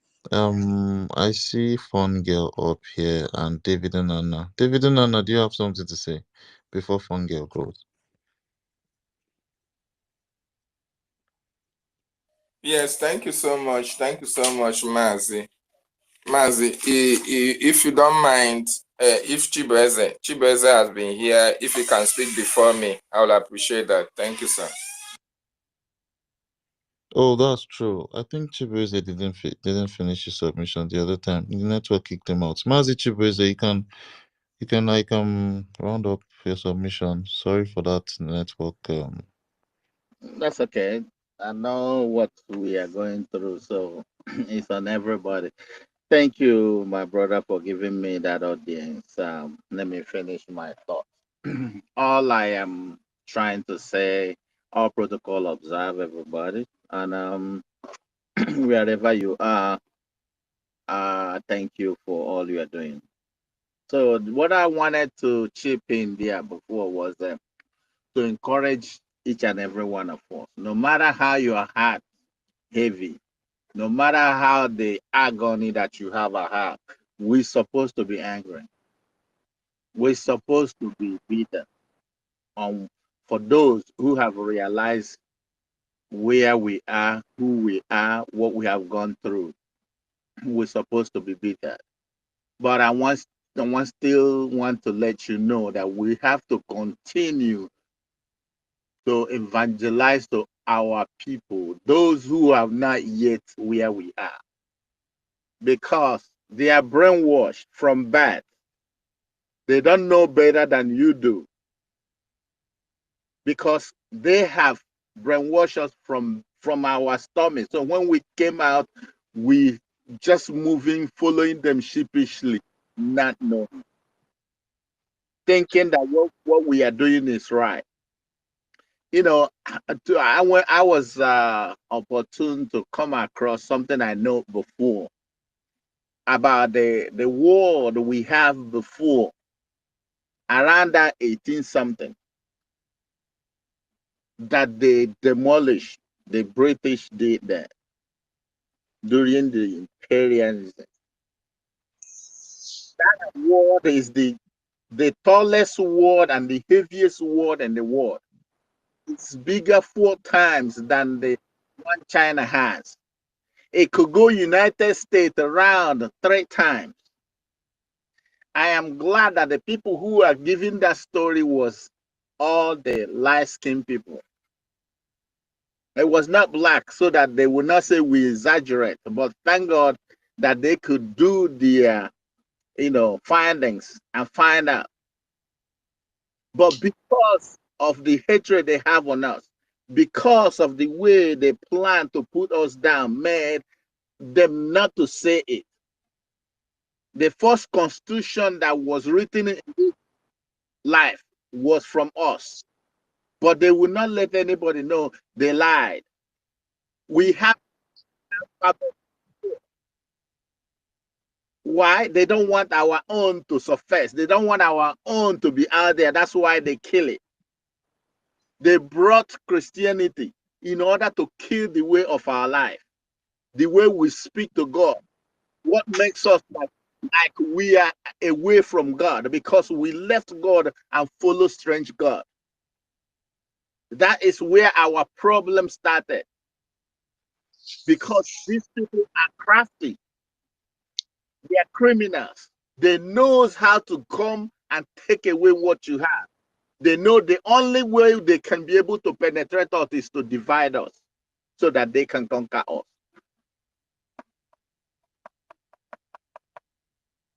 I see Fun Girl up here and David and Anna. David and Anna, do you have something to say before Fun Girl goes? Yes, thank you so much. Thank you so much, Mazi. Mazi, if you don't mind, if Chibeze has been here, if he can speak before me, I will appreciate that. Thank you, sir. Oh, that's true. I think Chibueze didn't finish his submission the other time. The network kicked him out. Mazi Chibueze, you can like round up your submission. Sorry for that network. That's okay. I know what we are going through, so it's on everybody. Thank you, my brother, for giving me that audience. Let me finish my thoughts. All I am trying to say, all protocol observe, everybody, and wherever you are, thank you for all you are doing. So what I wanted to chip in there before was to encourage each and every one of us, no matter how your heart heavy, no matter how the agony that you have at heart, we're supposed to be angry. We're supposed to be bitter. For those who have realized where we are, who we are, what we have gone through, we're supposed to be bitter. But I still want to let you know that we have to continue to evangelize to our people, those who have not yet where we are, because they are brainwashed from birth. They don't know better than you do, because they have brainwashed us from our stomach. So when we came out, we just moving, following them sheepishly, not knowing, thinking that what we are doing is right. You know, I was opportune to come across something I know before about the war that we have before, around that 18 something, that they demolished, the British did that during the imperialism. That war is the tallest war and the heaviest war in the world. It's bigger 4 times than the one China has. It could go United States around 3 times. I am glad that the people who are giving that story was all the light-skinned people. It was not black, so that they would not say we exaggerate. But thank God that they could do their, findings and find out. But because of the hatred they have on us, because of the way they plan to put us down, made them not to say it. The first constitution that was written in this life was from us, but they will not let anybody know they lied. We have. Why? They don't want our own to surface. They don't want our own to be out there. That's why they kill it. They brought Christianity in order to kill the way of our life, the way we speak to God. What makes us like we are away from God, because we left God and follow strange God. That is where our problem started, because these people are crafty. They are criminals. They knows how to come and take away what you have. They know the only way they can be able to penetrate us is to divide us so that they can conquer us.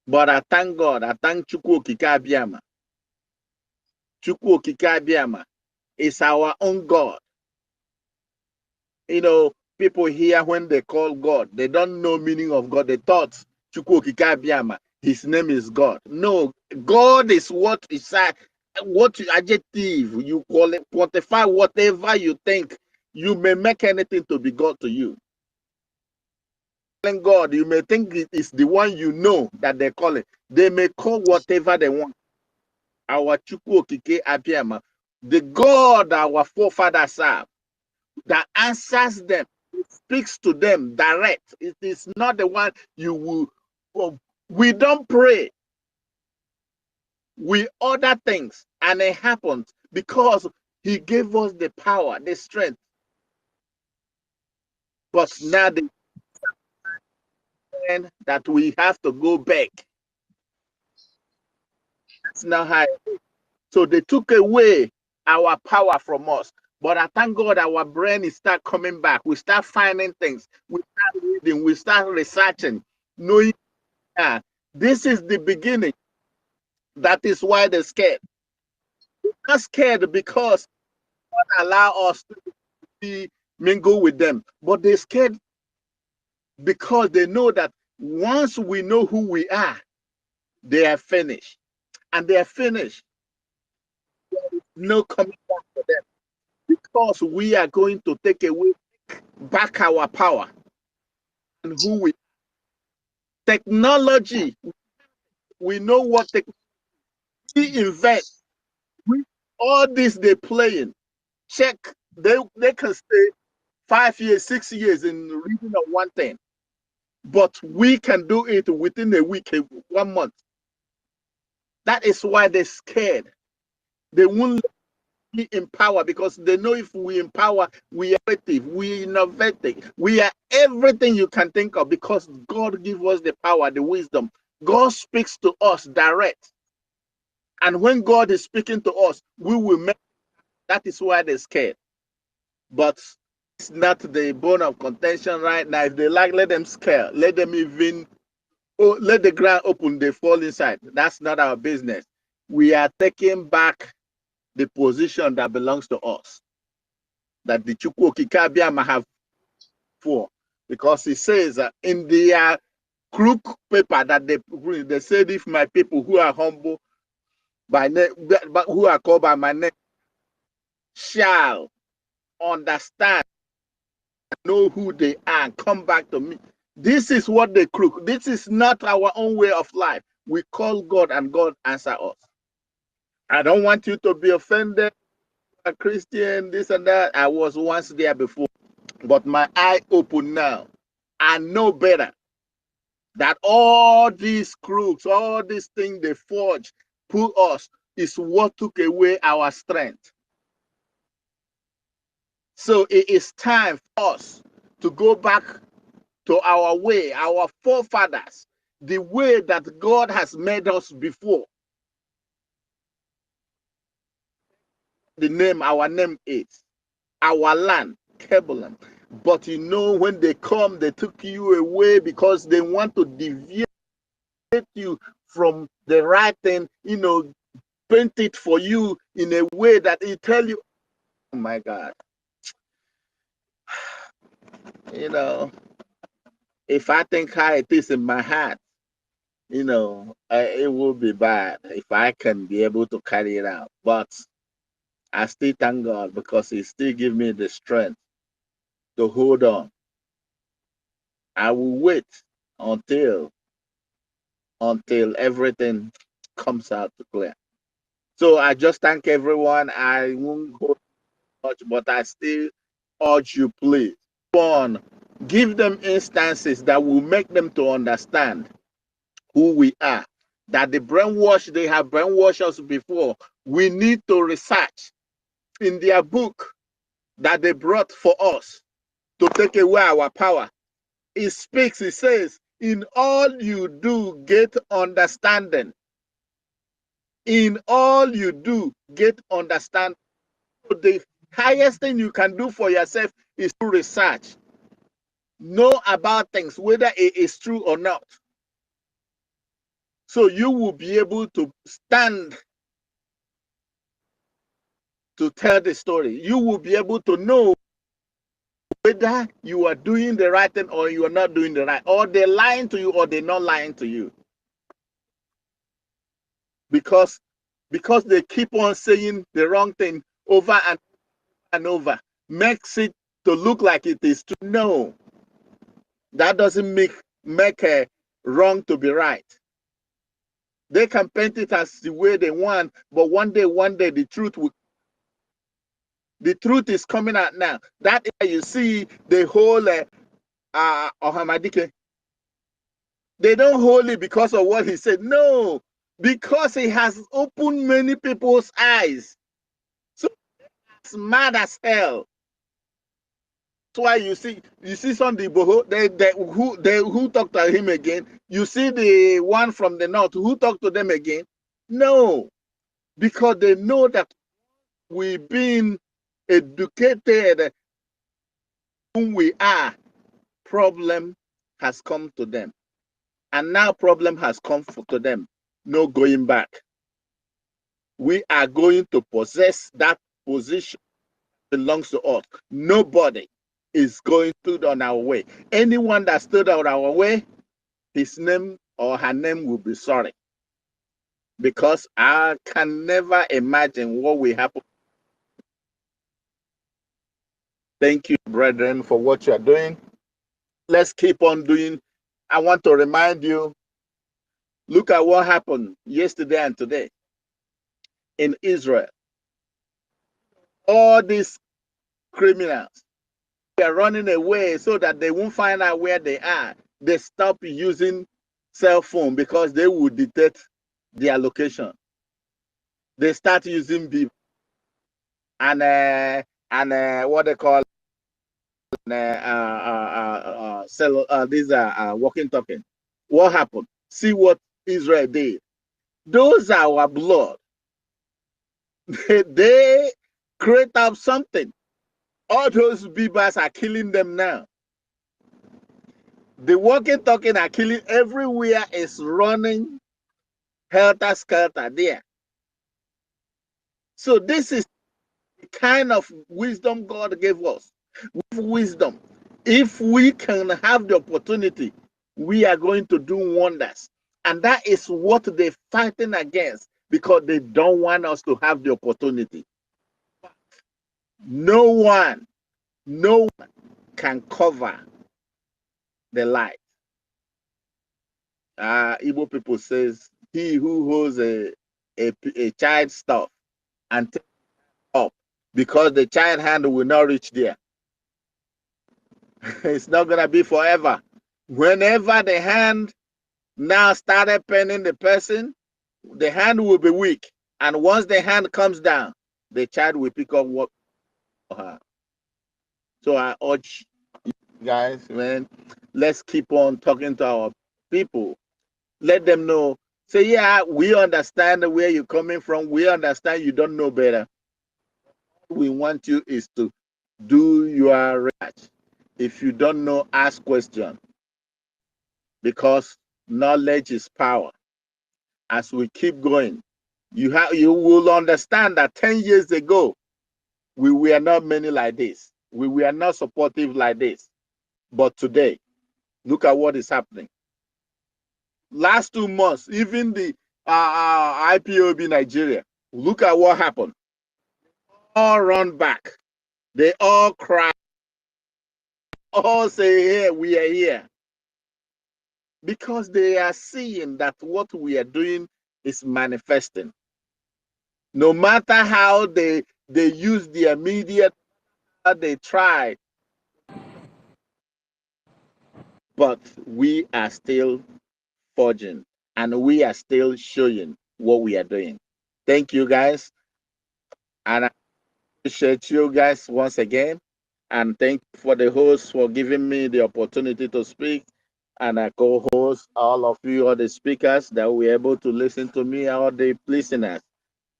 But I thank God, I thank Chukwu Okike Abiyama. Chukwu Okike Abiyama is our own God. You know, people here, when they call God, they don't know meaning of God. They thought Chukwu Okike Abiyama, his name is God. No, God is what is what adjective you call it, quantify whatever you think. You may make anything to be God to you. God, you may think it is the one you know that they call it. They may call whatever they want. Our Chukwu Okike Abiyama, the God our forefathers serve, that answers them, speaks to them direct. It is not the one you will. We don't pray. We order things, and it happens because he gave us the power, the strength. But now that we have to go back. That's not how. So they took away our power from us. But I thank God our brain is start coming back. We start finding things. We start reading. We start researching. Knowing this is the beginning. That is why they're scared. They're not scared because God allow us to mingle with them. But they're scared because they know that once we know who we are, they are finished. And they are finished. There is no coming back for them. Because we are going to take away back our power and who we technology. We know what we invest. All this they playing. Check. They can stay 5 years, 6 years in reading of one thing. But we can do it within a week, 1 month. That is why they're scared. They won't be empowered because they know if we empower, we are creative, we innovative, we are everything you can think of because God gives us the power, the wisdom. God speaks to us direct. And when God is speaking to us, we will make. That is why they're scared. But it's not the bone of contention right now. If they like, let them scare. Let them even, let the ground open, they fall inside. That's not our business. We are taking back the position that belongs to us, that the Chukwu Okike Abiyama have for, because he says in the crook paper that they said, if my people who are humble by name, who are called by my name, shall understand, know who they are, and come back to me. This is what they crook. This is not our own way of life. We call God and God answer us. I don't want you to be offended, a Christian, this and that. I was once there before, but my eye open now. I know better that all these crooks, all these things they forge, put us, is what took away our strength. So it is time for us to go back to our way, our forefathers, the way that God has made us before. Our name is, our land, Kebulan. But you know, when they come, they took you away because they want to deviate you from the right thing, you know, paint it for you in a way that it tell you, oh my God, you know, if I think how it is in my heart, you know, it will be bad if I can be able to carry it out. But I still thank God because he still give me the strength to hold on. I will wait until everything comes out to clear. So I just thank everyone. I won't go much, but I still urge you, please, one, give them instances that will make them to understand who we are. That the brainwash, they have brainwashed us before. We need to research in their book that they brought for us to take away our power. It speaks, it says, in all you do, get understanding. In all you do, get understand. The highest thing you can do for yourself is to research. Know about things, whether it is true or not. So you will be able to stand to tell the story. You will be able to know whether you are doing the right thing or you are not doing the right, or they're lying to you or they're not lying to you. Because they keep on saying the wrong thing over and over, makes it to look like it is true. No, that doesn't make a wrong to be right. They can paint it as the way they want, but one day the truth is coming out now. That you see the whole Ohamadike. They don't hold it because of what he said. No, because he has opened many people's eyes. So it's mad as hell. That's why you see Sunday Boho, who talked to him again. You see the one from the north who talked to them again. No, because they know that we've been educated who we are. Problem has come to them. And now problem has come to them. No going back. We are going to possess that position that belongs to us. Nobody is going to stand on our way. Anyone that stood on our way, his name or her name will be sorry. Because I can never imagine what will happen. Thank you, brethren, for what you are doing. Let's keep on doing. I want to remind you, look at what happened yesterday and today in Israel. All these criminals, they are running away so that they won't find out where they are. They stop using cell phone because they will detect their location. They start using beep and what they call these are walking talking. What happened? See what Israel did. Those are our blood. They create up something. All those beavers are killing them now. The walking talking are killing everywhere, is running helter skelter there. So this is the kind of wisdom God gave us. With wisdom, if we can have the opportunity, we are going to do wonders. And that is what they're fighting against, because they don't want us to have the opportunity. No one can cover the light. Igbo people says, he who holds a child's stuff and takes it up, because the child hand will not reach there. It's not going to be forever. Whenever the hand now started penning the person, the hand will be weak. And once the hand comes down, the child will pick up what for her. So I urge you guys, man, let's keep on talking to our people. Let them know. Say, yeah, we understand where you're coming from. We understand you don't know better. What we want you is to do your research. If you don't know, ask questions. Because knowledge is power. As we keep going, you will understand that 10 years ago, we were not many like this. We were not supportive like this. But today, look at what is happening. Last 2 months, even the IPOB Nigeria, look at what happened. All run back. They all cry. All say, hey, we are here. Because they are seeing that what we are doing is manifesting. No matter how they use their media, they try, but we are still forging and we are still showing what we are doing. Thank you guys, and I appreciate you guys once again, and thank you for the host for giving me the opportunity to speak. and our co-hosts, all of you, all the speakers that were able to listen to me, all the listeners.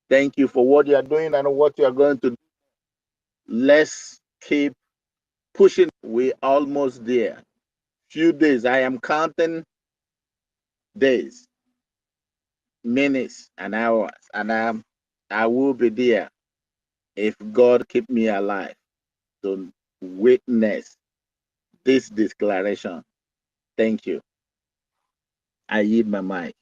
Thank you for what you are doing and what you are going to do. Let's keep pushing. We're almost there. Few days. I am counting days, minutes, and hours, and I will be there if God keep me alive to witness this declaration. Thank you. I yield my mic.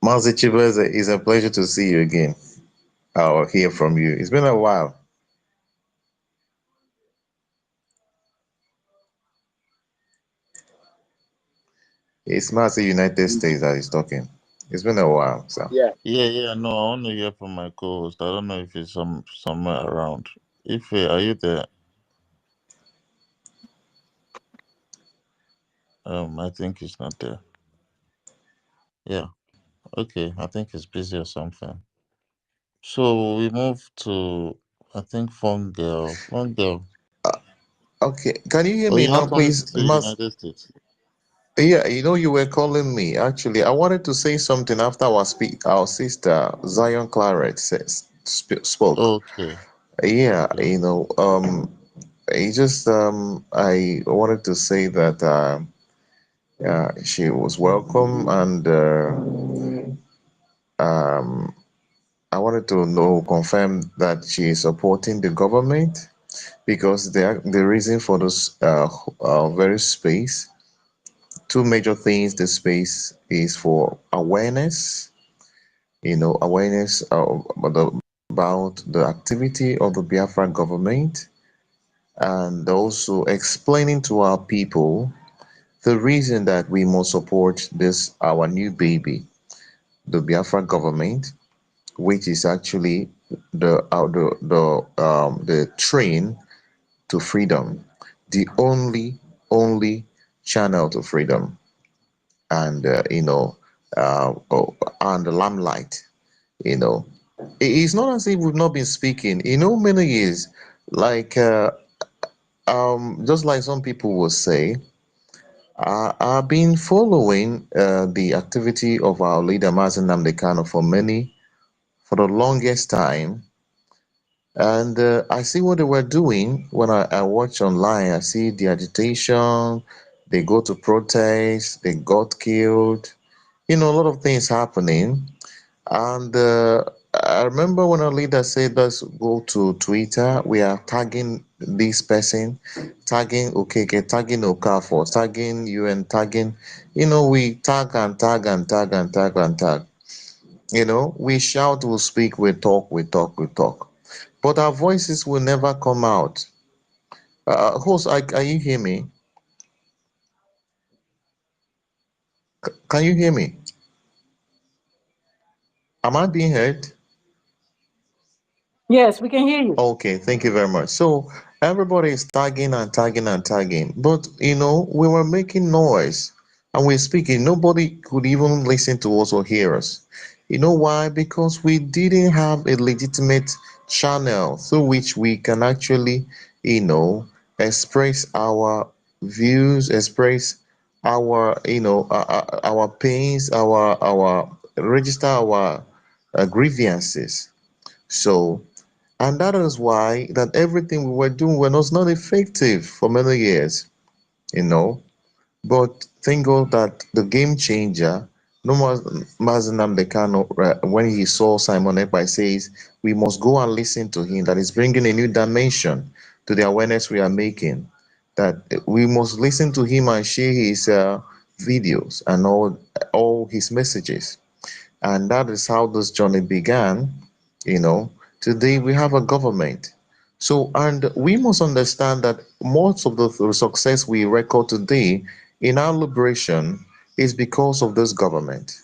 Mazi Chibeze, it's a pleasure to see you again. I'll hear from you. It's been a while. It's Mazi United States that is talking. It's been a while, so. Yeah. Yeah. No, I want to hear from my co-host. I don't know if he's somewhere around. If are you there? I think he's not there. Yeah. Okay. I think he's busy or something. So we move to, I think, Fun Girl. Fun Girl. Okay, can you hear Oh, me you now, have something to please? say, United States. Yeah, you were calling me. Actually, I wanted to say something after our sister Zion Claret spoke. Okay. Yeah, Okay. it just I wanted to say that she was welcome, and I wanted to confirm that she is supporting the government, because the reason for this very space, two major things. The space is for awareness, awareness about the activity of the Biafra government, and also explaining to our people the reason that we must support this, our new baby, the Biafra government, which is actually the train to freedom, the only channel to freedom, and and the limelight. You know, it's not as if we've not been speaking. Many years, like just like some people will say. I've been following the activity of our leader Mazen Namdekano for the longest time, and I see what they were doing when I watch online. I see the agitation, they go to protest, they got killed. A lot of things happening. And I remember when our leader said, let's go to Twitter, we are tagging this person, tagging Okeke, tagging Okafor, tagging UN, tagging, we tag and tag and tag and tag and tag. We shout, we speak, we talk, we talk, we talk. But our voices will never come out. Host, can you hear me? Can you hear me? Am I being heard? Yes, we can hear you. Okay, thank you very much. So everybody is tagging and tagging and tagging, but we were making noise and we're speaking. Nobody could even listen to us or hear us. You know why? Because we didn't have a legitimate channel through which we can actually, express our views, express our, our pains, our register our grievances. So. And that is why that everything we were doing was not effective for many years, you know. But thank God that the game changer, no Mazinam Dekano, when he saw Simon Ekpa, says we must go and listen to him. That is bringing a new dimension to the awareness we are making. That we must listen to him and share his videos and all his messages. And that is how this journey began. you know Today we have a government. So, and we must understand that most of the success we record today in our liberation is because of this government.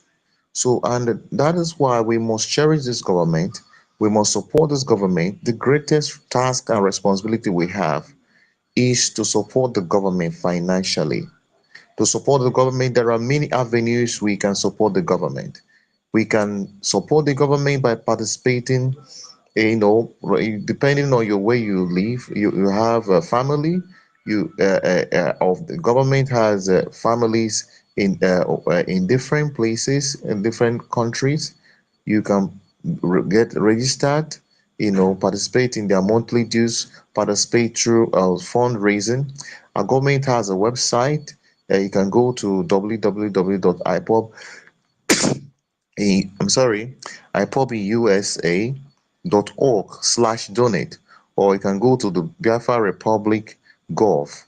So, and that is why we must cherish this government. We must support this government. The greatest task and responsibility we have is to support the government financially. To support the government, there are many avenues we can support the government. We can support the government by participating, depending on your where you live. You have a family. Of the government has families in different places in different countries. You can get registered, participate in their monthly dues, participate through fundraising. Our government has a website. You can go to www.ipob, I'm sorry, ipobusa.org/donate, or you can go to the Biafra Republic Gov.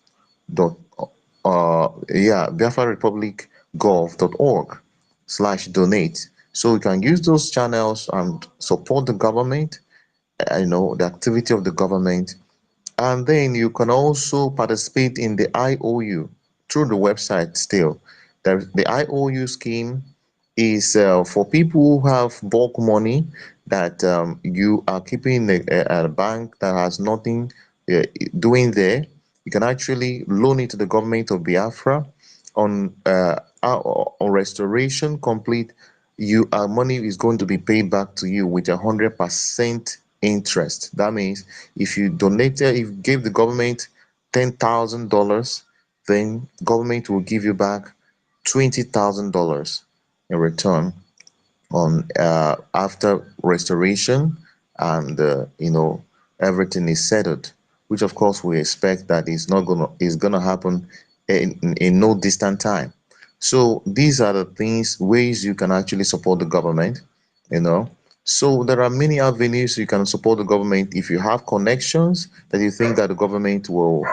Biafra Republic Gov.org/donate. So you can use those channels and support the government, the activity of the government. And then you can also participate in the IOU through the website still. The IOU scheme is for people who have bulk money that you are keeping at a bank that has nothing doing there. You can actually loan it to the government of Biafra on restoration complete. Money is going to be paid back to you with 100% interest. That means if you gave the government $10,000, then government will give you back $20,000 in return on after restoration, and everything is settled, which of course we expect that is gonna happen in no distant time. So these are the ways you can actually support the government. you know so there are many avenues you can support the government. If you have connections that you think that the government will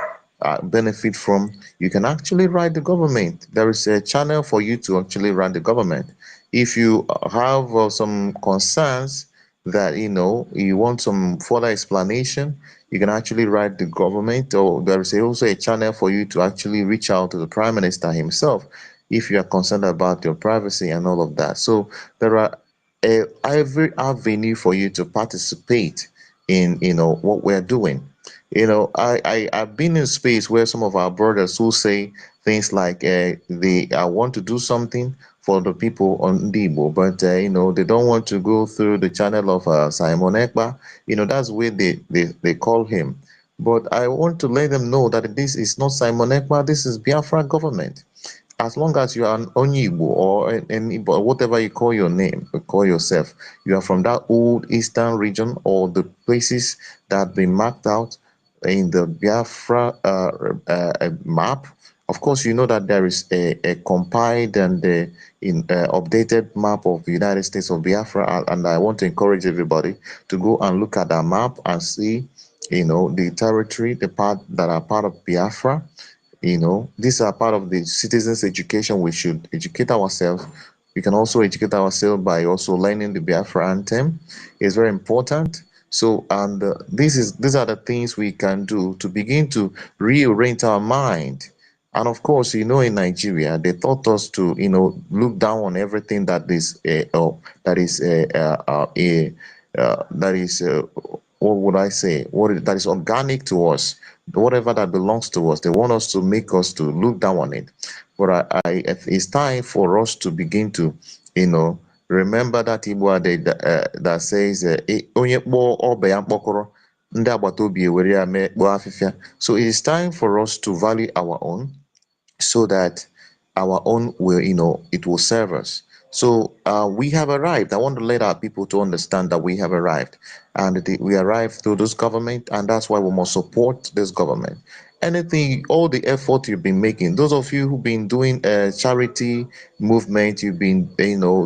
benefit from, you can actually write the government. There is a channel for you to actually write the government. If you have some concerns that you want some further explanation, you can actually write the government, or there is also a channel for you to actually reach out to the Prime Minister himself if you are concerned about your privacy and all of that. So there are every avenue for you to participate in what we're doing. I've been in space where some of our brothers who say things like they want to do something for the people on Debo, but they don't want to go through the channel of Simon Ekpa. That's where they call him. But I want to let them know that this is not Simon Ekpa, this is Biafra government. As long as you are an Onyibo or any, whatever you call your name, call yourself, you are from that old eastern region or the places that have been marked out in the Biafra map. Of course, you know that there is a compiled and updated map of the United States of Biafra, and I want to encourage everybody to go and look at that map and see, the territory, the part that are part of Biafra. These are part of the citizens' education. We should educate ourselves. We can also educate ourselves by also learning the Biafra anthem. It's very important. So, and these are the things we can do to begin to reorient our mind. And of course, in Nigeria, they taught us to, look down on everything that is what would I say? That is organic to us, whatever that belongs to us. They want us to make us to look down on it. But it's time for us to begin to, remember that Igbo that says, "Onye kpọọ ọbẹ ya mkpọkọrọ, ndị agbata obi ewere ya mee kpọọ afịfịa." So it is time for us to value our own, so that our own will, it will serve us. So we have arrived. I want to let our people to understand that we have arrived, and we arrived through this government, and that's why we must support this government. Anything, all the effort you've been making, those of you who've been doing charity movement, you've been,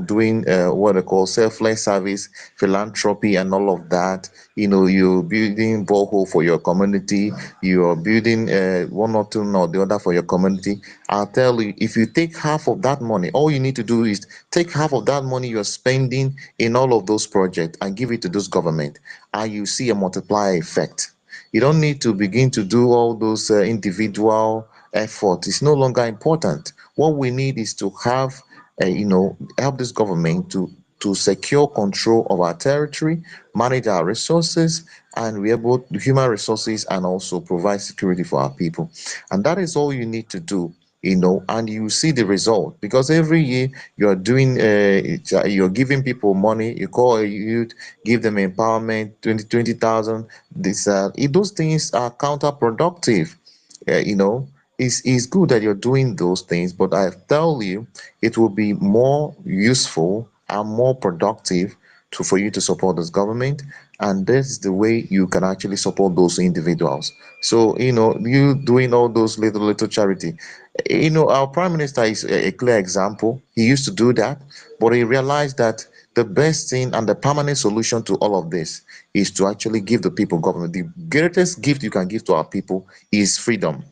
doing what they call selfless service, philanthropy, and all of that. You're building borehole for your community. You're building one or two or the other for your community. I'll tell you, if you take half of that money, all you need to do is take half of that money you're spending in all of those projects and give it to this government, and you see a multiplier effect. You don't need to begin to do all those individual efforts. It's no longer important. What we need is to have, help this government to secure control of our territory, manage our resources, and be able to human resources, and also provide security for our people. And that is all you need to do and you see the result, because every year you're doing you're giving people money, you call a youth, give them empowerment, 20,000. This those things are counterproductive. It's good that you're doing those things, but I tell you, it will be more useful and more productive for you to support this government, and this is the way you can actually support those individuals. So you doing all those little charity. Our prime minister is a clear example. He used to do that, but he realized that the best thing and the permanent solution to all of this is to actually give the people government. The greatest gift you can give to our people is freedom.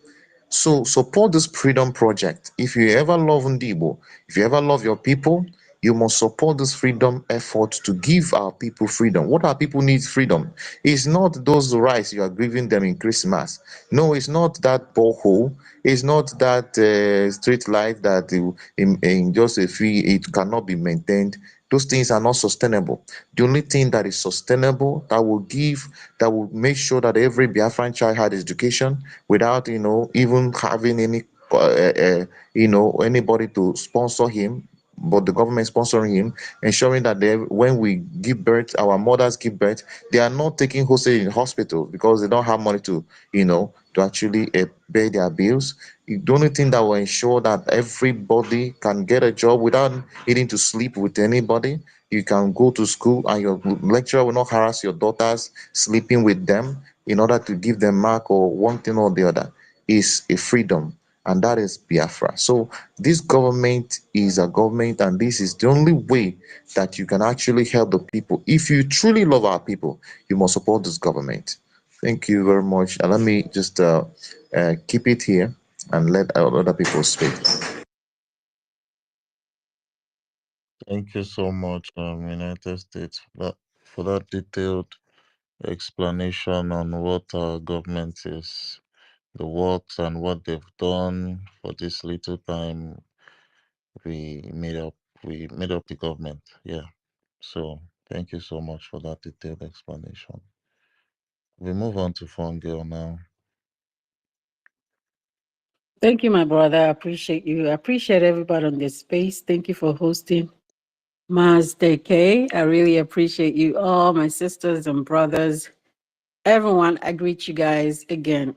So support this freedom project. If you ever love Ndibo, if you ever love your people, you must support this freedom effort to give our people freedom. What our people need freedom. It's not those rights you are giving them in Christmas. No, it's not that borehole. It's not that street light that in just a fee it cannot be maintained. Those things are not sustainable. The only thing that is sustainable, that will make sure that every Biafran child had education without, even having any, anybody to sponsor him, but the government sponsoring him, ensuring that when we give birth, our mothers give birth, they are not taking hostage in hospital because they don't have money to actually pay their bills. The only thing that will ensure that everybody can get a job without needing to sleep with anybody. You can go to school and your lecturer will not harass your daughters sleeping with them in order to give them mark or one thing or the other, is a freedom, and that is Biafra. So this government is a government, and this is the only way that you can actually help the people. If you truly love our people, you must support this government. Thank you very much. And let me just keep it here and let other people speak. Thank you so much, United States, for that detailed explanation on what our government is, the works, and what they've done for this little time we made up the government. Yeah. So thank you so much for that detailed explanation. We move on to Phone Girl now. Thank you, my brother. I appreciate you. I appreciate everybody on this space. Thank you for hosting Mars Day K. I really appreciate you all, my sisters and brothers. Everyone, I greet you guys again.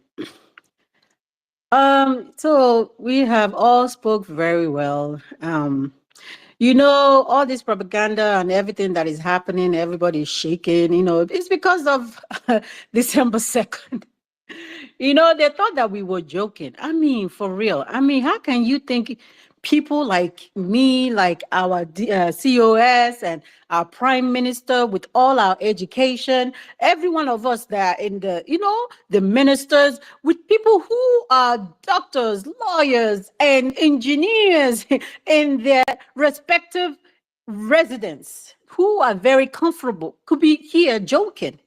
So we have all spoke very well. All this propaganda and everything that is happening, everybody's shaking, it's because of December 2nd. They thought that we were joking. I mean, for real. I mean, how can you think people like me, like our COS and our prime minister with all our education, every one of us that are in the ministers, with people who are doctors, lawyers, and engineers in their respective residence, who are very comfortable, could be here joking.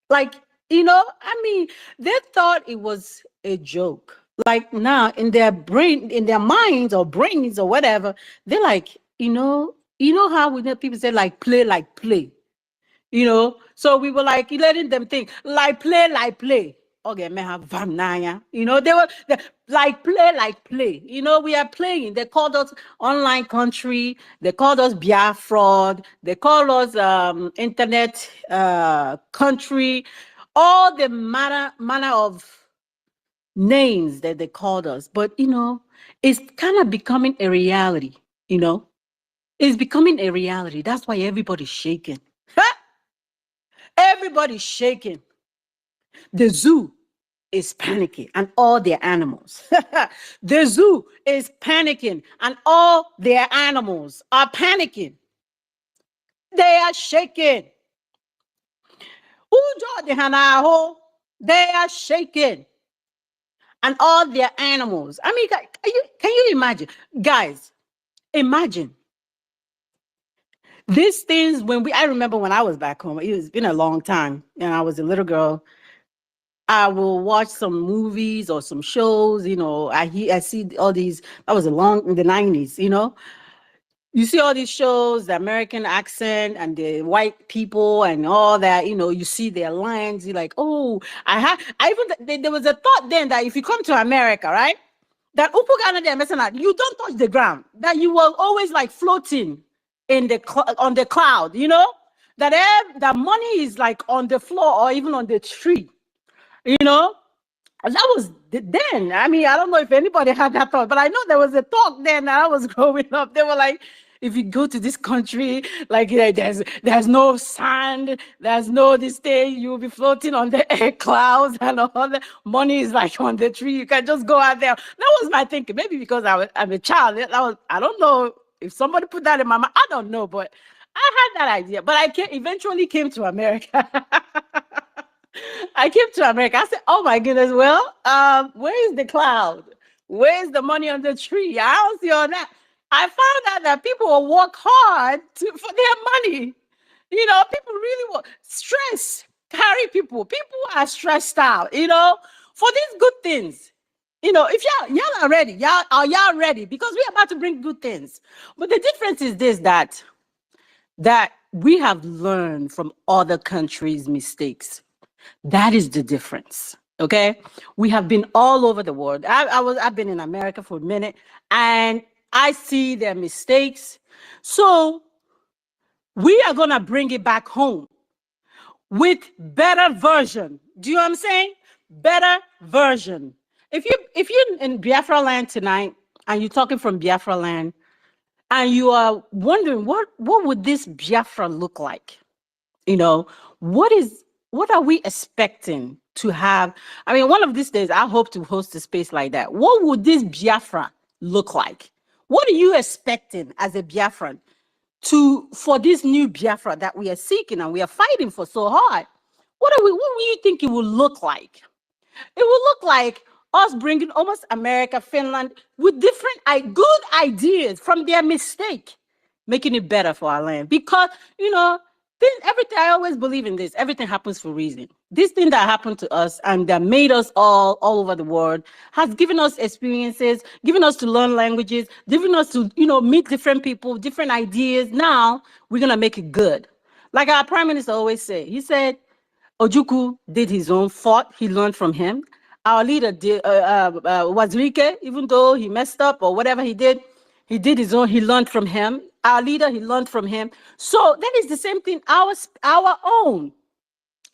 Like, I mean, they thought it was a joke. Like now in their brain, in their minds or brains or whatever, they're like, how we know people say like play. So we were like letting them think like play. Okay, may have Vanaya. They were like play. We are playing. They called us online country. They called us Biafra. They called us internet country. All the manner of names that they called us. But it's kind of becoming a reality. It's becoming a reality. That's why everybody's shaking. Everybody's shaking. The zoo is panicking and all their animals. The zoo is panicking and all their animals are panicking. They are shaking. They are shaking. And all their animals. I mean, can you imagine? Guys, imagine. These things, I remember when I was back home, it's been a long time, and I was a little girl. I will watch some movies or some shows, I see all these, that was in the 90s, You see all these shows, the American accent and the white people and all that, you see their lines, you're like, oh, there was a thought then that if you come to America, right? that you don't touch the ground, that you will always like floating in the on the cloud, you know, that that money is like on the floor or even on the tree, you know. And that was then. I mean, I don't know if anybody had that thought, but I know there was a talk then that I was growing up. They were like, if you go to this country, like there's no sand, there's no this thing, you'll be floating on the air clouds, and all the money is like on the tree. You can just go out there. That was my thinking. Maybe because I'm a child. I don't know if somebody put that in my mind. I don't know, but I had that idea. But I eventually came to America. I came to America. I said, oh my goodness, well, where is the cloud? Where's the money on the tree? I don't see all that. I found out that people will work hard for their money. You know, people really work. Stress carry people. People are stressed out, you know, for these good things. You know, if y'all are ready, y'all ready? Because we're about to bring good things. But the difference is this, that we have learned from other countries' mistakes. That is the difference. Okay, we have been all over the world. I've been in America for a minute, and I see their mistakes. So we are gonna bring it back home with better version. Do you know what I'm saying? Better version. If you're in Biafra land tonight and you're talking from Biafra land, and you are wondering what would this Biafra look like? You know, what are we expecting to have? I mean, one of these days, I hope to host a space like that. What would this Biafra look like? What are you expecting as a Biafran for this new Biafra that we are seeking and we are fighting for so hard? What do you think it will look like? It will look like us bringing almost America, Finland, with different good ideas from their mistake, making it better for our land. Because, you know, everything, I always believe in this, everything happens for a reason. This thing that happened to us and that made us all over the world has given us experiences, given us to learn languages, given us to, you know, meet different people, different ideas. Now we're going to make it good. Like our prime minister always said, he said, Ojukwu did his own fault. He learned from him. Our leader did, Wazirike, even though he messed up or whatever he did his own. He learned from him. Our leader, he learned from him. So that is the same thing, our own.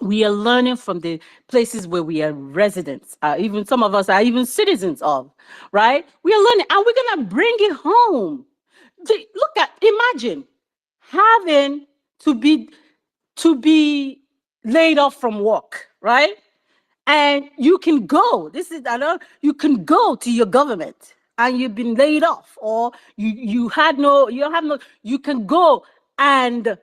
We are learning from the places where we are residents. Even some of us are even citizens of, right? We are learning, and we're gonna bring it home. Imagine having to be laid off from work, right? And you can go, you can go to your government and you've been laid off, or you can go and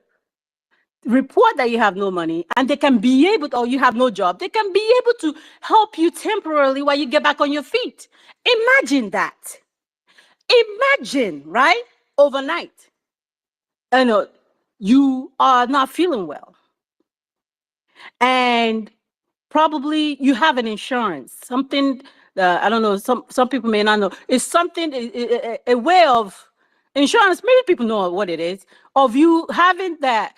report that you have no money, and they can be able to, or you have no job, they can be able to help you temporarily while you get back on your feet. Imagine that. Imagine, right? Overnight, you are not feeling well, and probably you have an insurance, something, I don't know, some people may not know. It's something, a way of insurance, many people know what it is, of you having the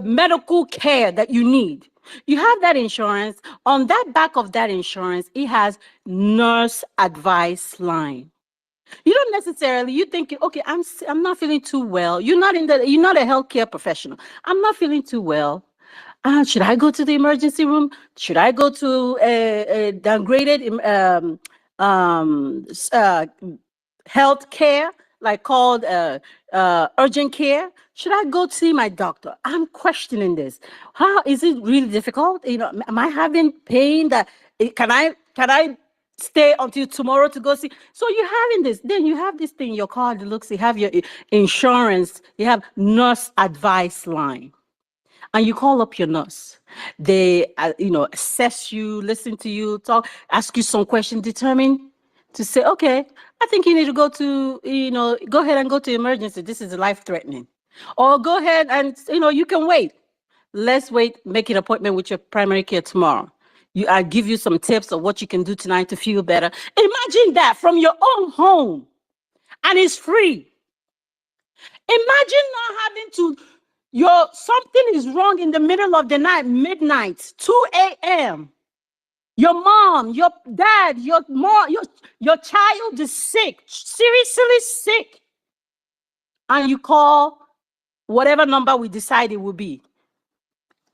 medical care that you need. You have that insurance. On that back of that insurance, it has nurse advice line. You don't necessarily, you think, okay, I'm not feeling too well. You're not a healthcare professional. I'm not feeling too well. Should I go to the emergency room? Should I go to a downgraded health care, like called urgent care? Should I go see my doctor? I'm questioning this. How is it really difficult? You know, am I having pain that can I stay until tomorrow to go see? So you're having this. Then you have this thing in your card. You have your insurance. You have nurse advice line. And you call up your nurse. They, assess you, listen to you, talk, ask you some questions, determine to say, okay, I think you need to go ahead and go to emergency. This is life-threatening. Or go ahead and, you can wait. Let's wait, make an appointment with your primary care tomorrow. I give you some tips of what you can do tonight to feel better. Imagine that from your own home, and it's free. Imagine not having to, something is wrong in the middle of the night, midnight, 2 a.m. Your mom, your dad, your mom, your child is sick, seriously sick. And you call whatever number we decide it will be.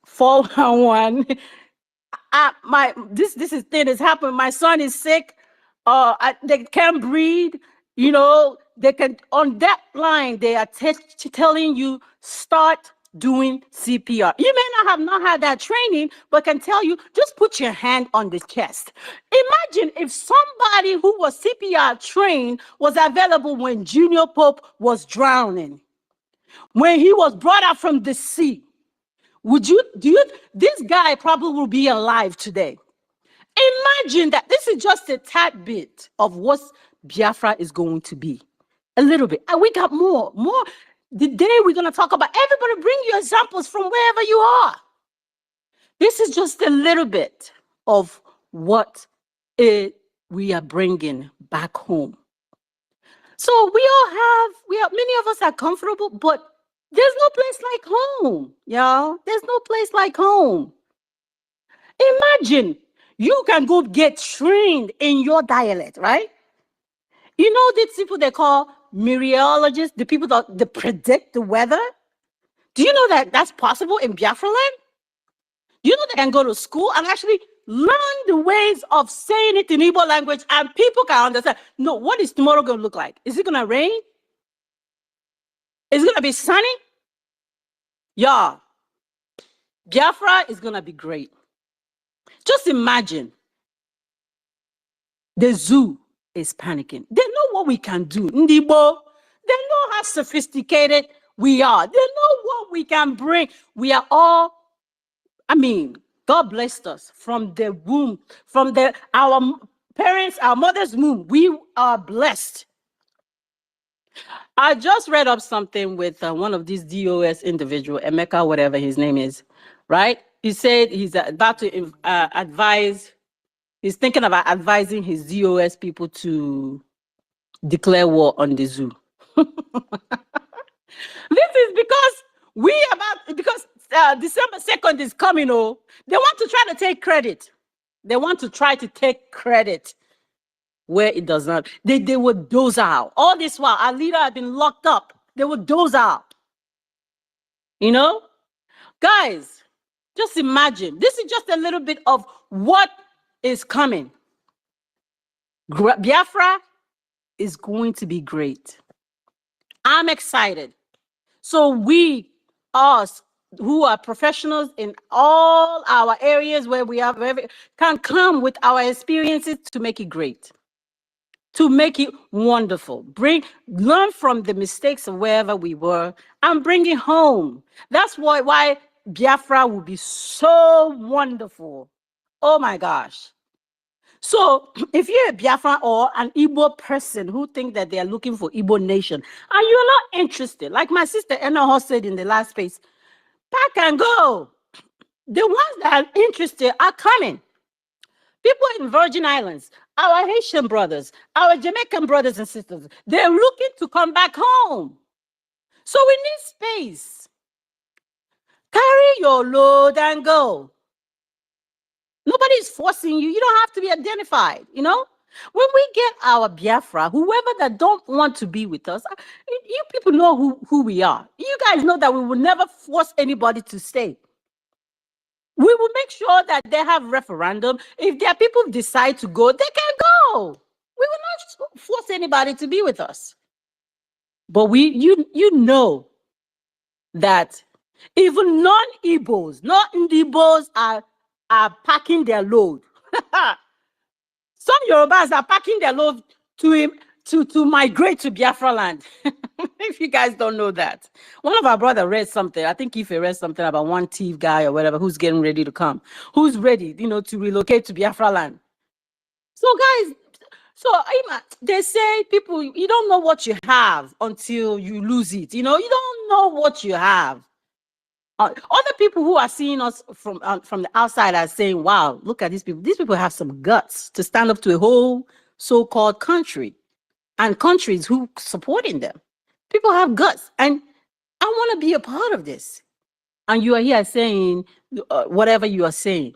411. This is thing has happened. My son is sick. They can't breathe. You know, they can on that line. They are telling you start doing CPR. You may not had that training, but can tell you just put your hand on the chest. Imagine if somebody who was CPR trained was available when Junior Pope was drowning, when he was brought out from the sea. This guy probably will be alive today. Imagine that. This is just a tad bit of what Biafra is going to be. A little bit. And we got more. The day we're going to talk about, everybody bring you examples from wherever you are. This is just a little bit of what we are bringing back home. So many of us are comfortable, but there's no place like home, y'all. There's no place like home. Imagine you can go get trained in your dialect, right? You know these people they call meteorologists, the people that predict the weather? Do you know that that's possible in Biafra land? You know they can go to school and actually learn the ways of saying it in Igbo language and people can understand. No, what is tomorrow going to look like? Is it going to rain? Is it going to be sunny? Y'all, Biafra is going to be great. Just imagine the zoo is panicking. They know what we can do. Ndibo, they know how sophisticated we are. They know what we can bring. We are all, God blessed us from the womb, from our parents, our mother's womb. We are blessed. I just read up something with one of these DOS individual, Emeka, whatever his name is, right? He said he's about to advise, he's thinking about advising his DOS people to declare war on the zoo. This is because December 2nd is coming. Oh, they want to try to take credit. They want to try to take credit where it does not. They would doze out. All this while, our leader had been locked up. They would doze out. You know? Guys, just imagine. This is just a little bit of what is coming. Biafra is going to be great. I'm excited. So us who are professionals in all our areas where we have can come with our experiences to make it great, to make it wonderful. Learn from the mistakes of wherever we were and bring it home. That's why Biafra will be so wonderful. Oh my gosh. So if you're a Biafra or an Igbo person who think that they are looking for Igbo nation and you're not interested, like my sister Enna said in the last space, pack and go. The ones that are interested are coming. People in Virgin Islands, our Haitian brothers, our Jamaican brothers and sisters, they're looking to come back home. So we need space. Carry your load and go. Nobody's forcing you. You don't have to be identified, you know? When we get our Biafra, whoever that don't want to be with us, you people know who we are. You guys know that we will never force anybody to stay. We will make sure that they have referendum. If their people decide to go, they can go. We will not force anybody to be with us. But you know that even non-Igbos, non-Igbos are packing their load. Some Yorubas are packing their load to migrate to Biafra land. If you guys don't know that. One of our brothers read something. I think if he read something about one thief guy or whatever who's getting ready to come, who's ready, to relocate to Biafra land. So guys, they say people, you don't know what you have until you lose it. You don't know what you have. Other people who are seeing us from the outside are saying, wow, look at these people. These people have some guts to stand up to a whole so-called country and countries who supporting them. People have guts, and I want to be a part of this. And you are here saying whatever you are saying.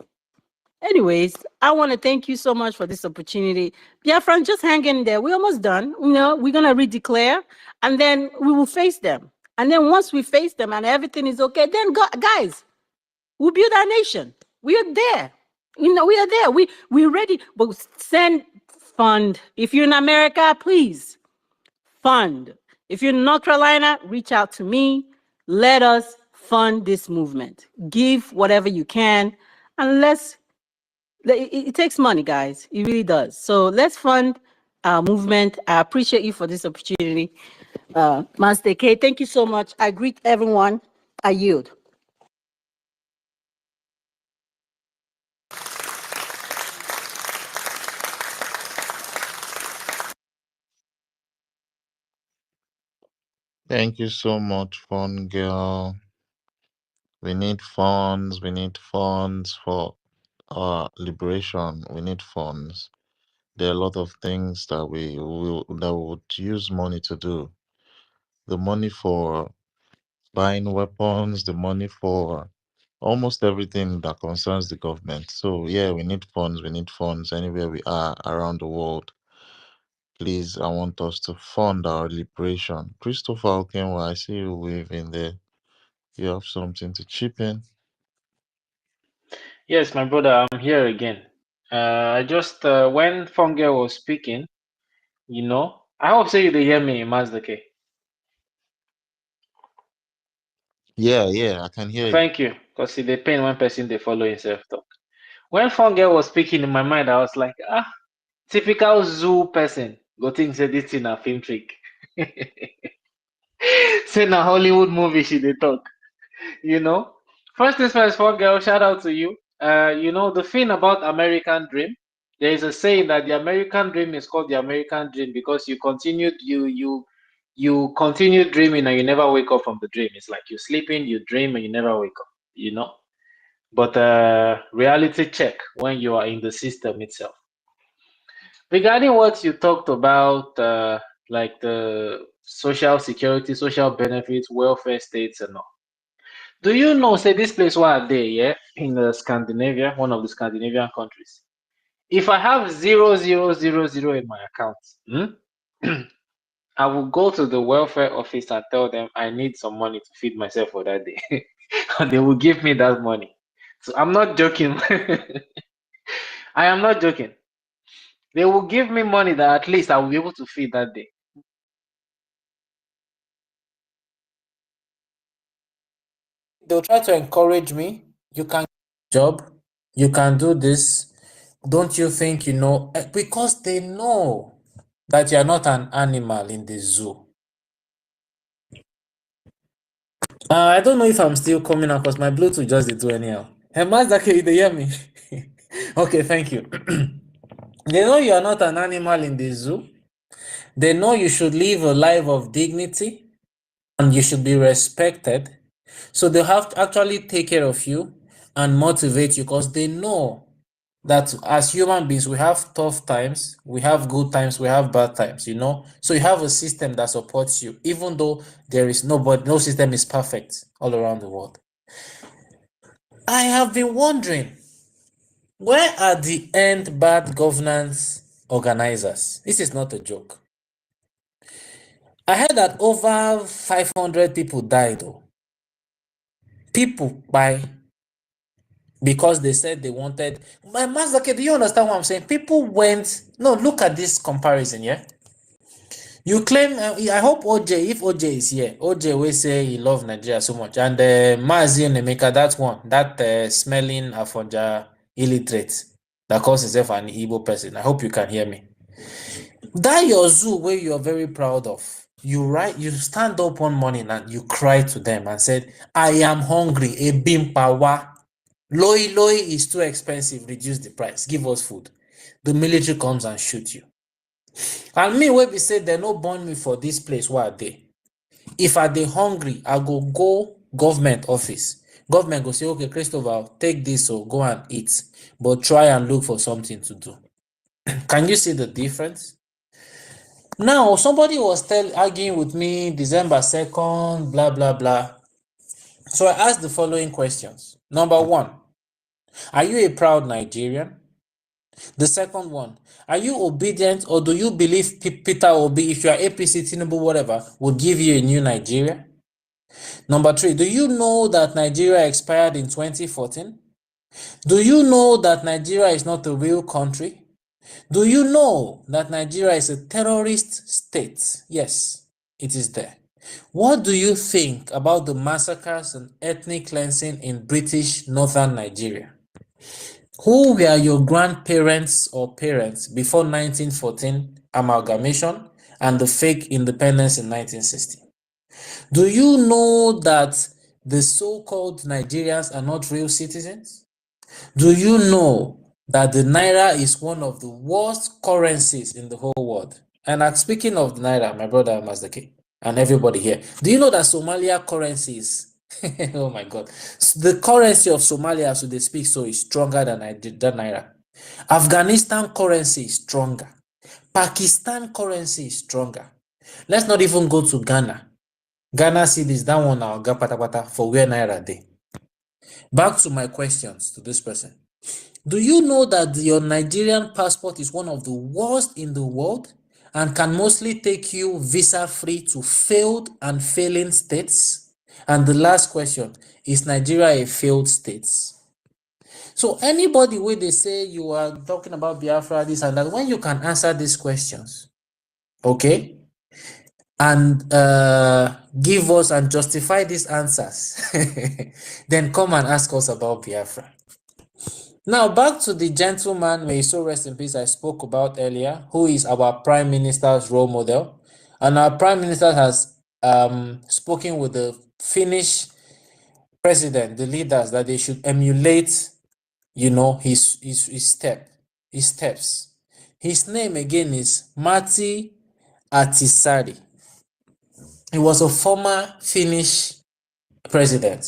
Anyways, I want to thank you so much for this opportunity. Biafran, just hang in there. We're almost done. You know, we're going to redeclare and then we will face them. And then once we face them and everything is okay, then guys, we'll build our nation. We are there. You know, we are there. We're ready. But send fund. If you're in America, please fund. If you're in North Carolina, reach out to me. Let us fund this movement. Give whatever you can. And it takes money, guys. It really does. So let's fund our movement. I appreciate you for this opportunity. Master K, thank you so much. I greet everyone. I yield. Thank you so much, fun girl. We need funds. We need funds for our liberation. We need funds. There are a lot of things that we would use money to do. The money for buying weapons, the money for almost everything that concerns the government. So yeah, we need funds. We need funds anywhere we are around the world. Please, I want us to fund our liberation. Christopher Okenwa, I see you waving there. You have something to chip in? Yes, my brother, I'm here again. I just when Funge was speaking, you know, I hope say you dey hear me, Mazdake. Yeah, I can hear you. Thank you, because it dey pain when person they follow himself talk. When Funge was speaking in my mind, I was like, typical zoo person. Go think say this thing a film trick. Say na Hollywood movie she dey talk. You know, first things first, Funge, shout out to you. You know the thing about American dream. There is a saying that the American dream is called the American dream because you continue dreaming and you never wake up from the dream. It's like you're sleeping, you dream, and you never wake up. You know, but reality check when you are in the system itself. Regarding what you talked about, like the social security, social benefits, welfare states, and all. Do you know, say this place where I dey, yeah, in Scandinavia, one of the Scandinavian countries. If I have 0,000 in my account, I will go to the welfare office and tell them I need some money to feed myself for that day. And they will give me that money. So I'm not joking. I am not joking. They will give me money that at least I will be able to feed that day. They'll try to encourage me. You can job, you can do this. Don't you think you know? Because they know that you're not an animal in the zoo. I don't know if I'm still coming out because my Bluetooth just did do anyhow. Hey, Mazdake, you hear me? Okay, thank you. They know you are not an animal in the zoo. They know you should live a life of dignity and you should be respected. So they have to actually take care of you and motivate you because they know that as human beings, we have tough times, we have good times, we have bad times, you know. So you have a system that supports you, even though there is no system is perfect all around the world. I have been wondering, where are the end bad governance organizers? This is not a joke. I heard that over 500 people died, though. People by because they said they wanted. My master, do you understand what I'm saying? People went. No, look at this comparison, yeah. You claim. I hope OJ, if OJ is here, OJ will say he loves Nigeria so much, and Mazi Nemeka, that one, that smelling Afonja illiterate that calls himself an Igbo person. I hope you can hear me. That your zoo where you are very proud of. You stand up one morning and you cry to them and said, I am hungry, a bimpawa. Loi is too expensive, reduce the price, give us food. The military comes and shoot you. And me, where we say they no born me for this place, where they? If I dey hungry, I go government office. Government go say, okay, Christopher, take this or go and eat. But try and look for something to do. Can you see the difference? Now, somebody was arguing with me December 2nd, blah, blah, blah. So I asked the following questions. Number one, Are you a proud Nigerian? The second one, are you obedient, or do you believe Peter Obi, if you are APC, Tinubu, whatever, will give you a new Nigeria? Number three, do you know that Nigeria expired in 2014? Do you know that Nigeria is not a real country? Do you know that Nigeria is a terrorist state? Yes, it is there. What do you think about the massacres and ethnic cleansing in British northern Nigeria? Who were your grandparents or parents before 1914 amalgamation and the fake independence in 1960? Do you know that the so-called Nigerians are not real citizens? Do you know that the Naira is one of the worst currencies in the whole world? And speaking of the Naira, my brother Mazdake and everybody here, do you know that Somalia currency is oh my God. The currency of Somalia, as they speak, so is stronger than Naira. Afghanistan currency is stronger. Pakistan currency is stronger. Let's not even go to Ghana. Ghana cedis, that one now, pata for where Naira dey. Back to my questions to this person. Do you know that your Nigerian passport is one of the worst in the world and can mostly take you visa-free to failed and failing states? And the last question, is Nigeria a failed state? So anybody where they say you are talking about Biafra, this and that, when you can answer these questions, okay, and give us and justify these answers, then come and ask us about Biafra. Now, back to the gentleman, may he so rest in peace, I spoke about earlier, who is our Prime Minister's role model. And our Prime Minister has spoken with the Finnish president, the leaders, that they should emulate, you know, his steps. His name again is Matti Ahtisaari. He was a former Finnish president.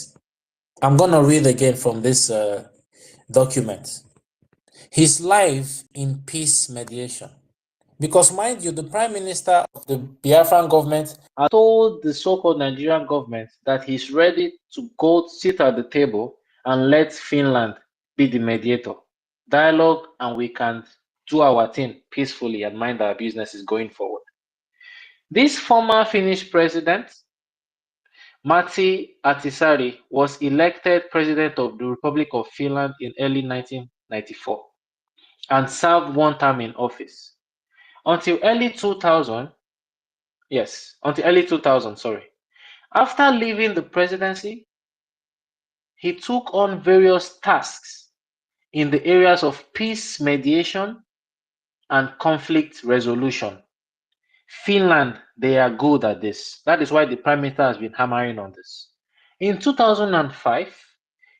I'm going to read again from this document. His life in peace mediation. Because mind you, the Prime Minister of the Biafran government has told the so-called Nigerian government that he's ready to go sit at the table and let Finland be the mediator. Dialogue, and we can do our thing peacefully and mind our businesses going forward. This former Finnish president, Matti Ahtisaari, was elected president of the Republic of Finland in early 1994 and served one term in office. Until early 2000, sorry. After leaving the presidency, he took on various tasks in the areas of peace mediation and conflict resolution. Finland, they are good at this. That is why the Prime Minister has been hammering on this. In 2005,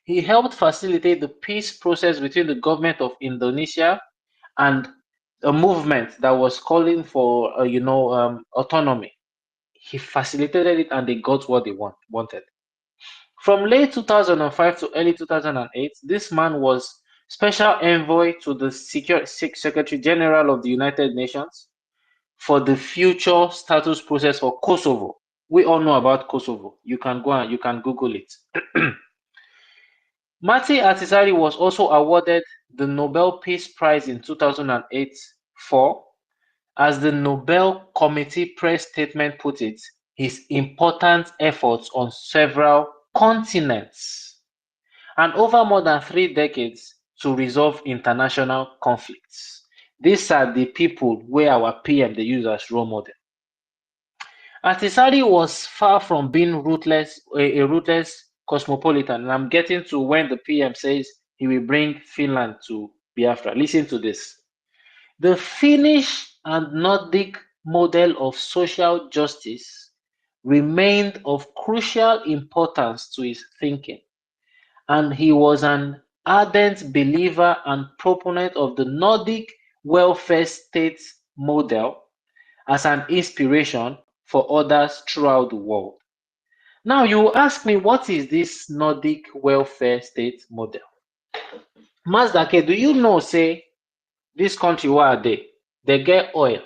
he helped facilitate the peace process between the government of Indonesia and a movement that was calling for, autonomy. He facilitated it, and they got what they wanted. From late 2005 to early 2008, this man was special envoy to the Secretary General of the United Nations for the future status process for Kosovo. We all know about Kosovo. You can go and you can Google it. Matti Ahtisaari was also awarded the Nobel Peace Prize in 2008 for, as the Nobel Committee press statement put it, his important efforts on several continents and over more than 3 decades to resolve international conflicts. These are the people where our PM they use as role model. Ahtisaari was far from being a ruthless cosmopolitan, and I'm getting to when the PM says he will bring Finland to Biafra. Listen to this. The Finnish and Nordic model of social justice remained of crucial importance to his thinking, and he was an ardent believer and proponent of the Nordic welfare state model as an inspiration for others throughout the world. Now, you ask me, what is this Nordic welfare state model? Mazdake, do you know, say, this country where they get oil?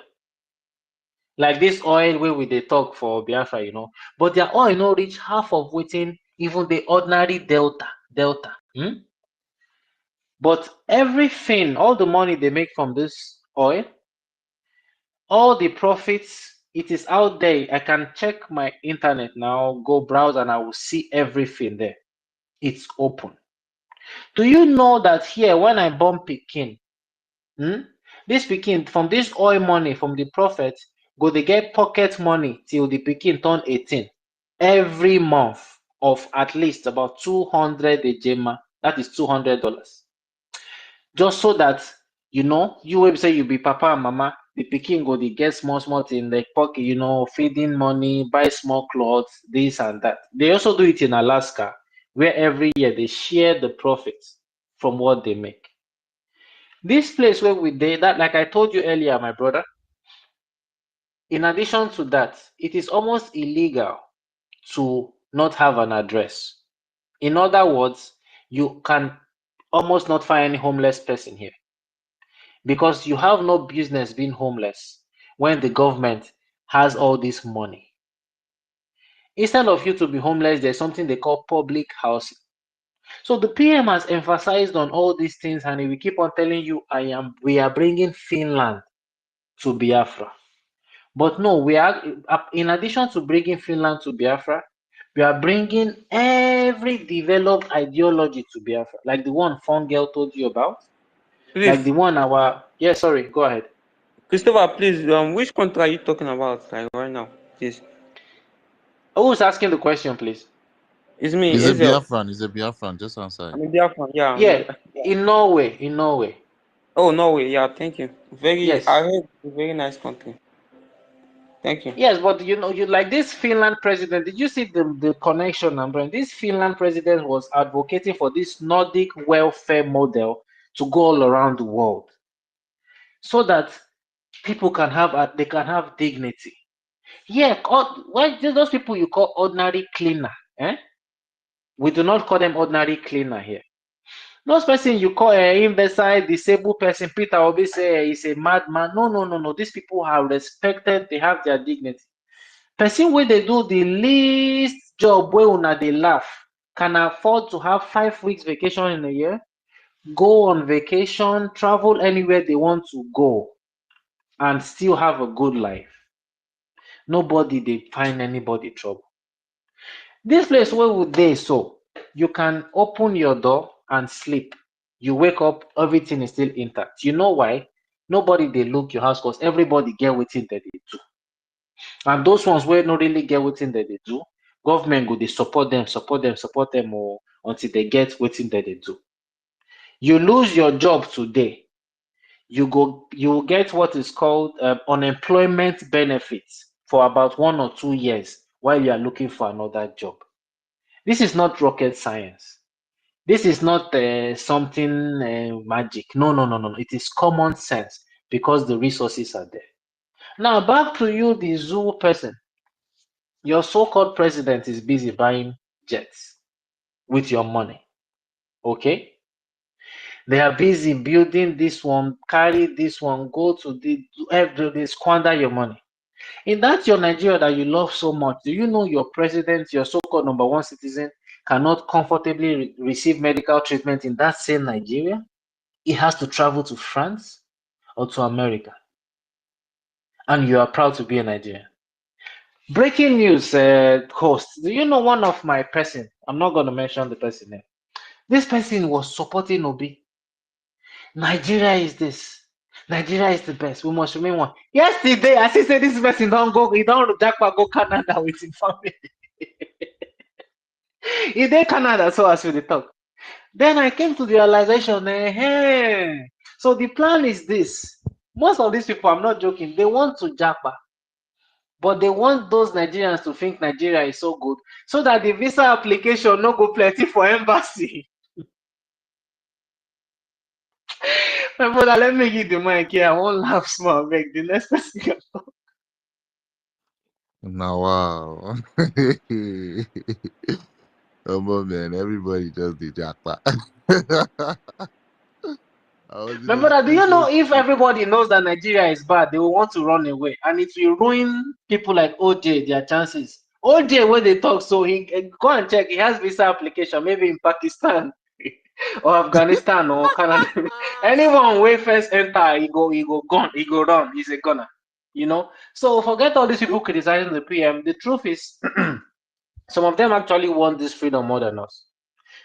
Like this oil where we they talk for Biafra, you know, but their oil no reach half of waiting even the ordinary delta. But everything, all the money they make from this oil, all the profits, it is out there. I can check my internet now, go browse, and I will see everything there. It's open. Do you know that here, when I born Pekin, this Pekin, from this oil money, from the profit, go they get pocket money till the Pekin turn 18 every month of at least about 200 ejema. That is $200. Just so that you will say you be papa and mama, the Pekin go they get small in the pocket, feeding money, buy small clothes, this and that. They also do it in Alaska, where every year they share the profits from what they make. This place where we did that, like I told you earlier, my brother, in addition to that, it is almost illegal to not have an address. In other words, you can almost not find any homeless person here because you have no business being homeless when the government has all this money. Instead of you to be homeless, there's something they call public housing. So the PM has emphasized on all these things, and he will keep on telling you, we are bringing Finland to Biafra. But no, we are, in addition to bringing Finland to Biafra, we are bringing every developed ideology to Biafra, like the one Fongel told you about, like the one sorry, go ahead. Christopher, please, which country are you talking about right now, please? Who's asking the question, please? It's me. He's a Biafran. He's a Biafran. Just answer. I'm a Biafran. Yeah. Yeah, in Norway. In Norway. Oh, Norway. Yeah, thank you. Yes. I heard it's a very nice country. Thank you. Yes, but you like this Finland president. Did you see the connection number? This Finland president was advocating for this Nordic welfare model to go all around the world, so that people can have dignity. Yeah, why those people you call ordinary cleaner? We do not call them ordinary cleaner here. Those person you call imbecile, disabled person, Peter Obi say he's a madman. No. These people are respected. They have their dignity. Person where they do the least job where una they laugh can afford to have 5 weeks vacation in a year, go on vacation, travel anywhere they want to go, and still have a good life. Nobody they find anybody trouble. This place where would they so you can open your door and sleep. You wake up, everything is still intact. You know why? Nobody they look your house because everybody get within that they do. And those ones where not really get within that they do, government go they support them until they get within that they do. You lose your job today, you will get what is called unemployment benefits for about 1 or 2 years while you are looking for another job. This is not rocket science. This is not something magic. No. It is common sense because the resources are there. Now, back to you, the zoo person. Your so-called president is busy buying jets with your money. Okay? They are busy building this one, carry this one, go to they squander your money. In that your Nigeria that you love so much, do you know your president, your so-called number one citizen, cannot comfortably receive medical treatment in that same Nigeria? He has to travel to France or to America. And you are proud to be a Nigerian. Breaking news, host. Do you know one of my person? I'm not going to mention the person name. This person was supporting Obi. Nigeria is this. Nigeria is the best. We must remain one. Yesterday, I see say this person don't go. He don't jackpot go Canada with his family. He did Canada, so as we talk. Then I came to the realization, so the plan is this. Most of these people, I'm not joking, they want to jackpot. But they want those Nigerians to think Nigeria is so good, so that the visa application no go plenty for embassy. My brother, let me give the mic here. I won't laugh small. Make the next person can talk. Now, wow. Oh, man, everybody does the jackpot. My brother, do you know if everybody knows that Nigeria is bad, they will want to run away, and it will ruin people like OJ their chances. OJ, when they talk, so he go and check. He has visa application, maybe in Pakistan. or Afghanistan or Canada. Anyone way first enter, he go gun, he go run. He's a gunner. You know. So forget all these people criticizing the PM. The truth is, some of them actually want this freedom more than us.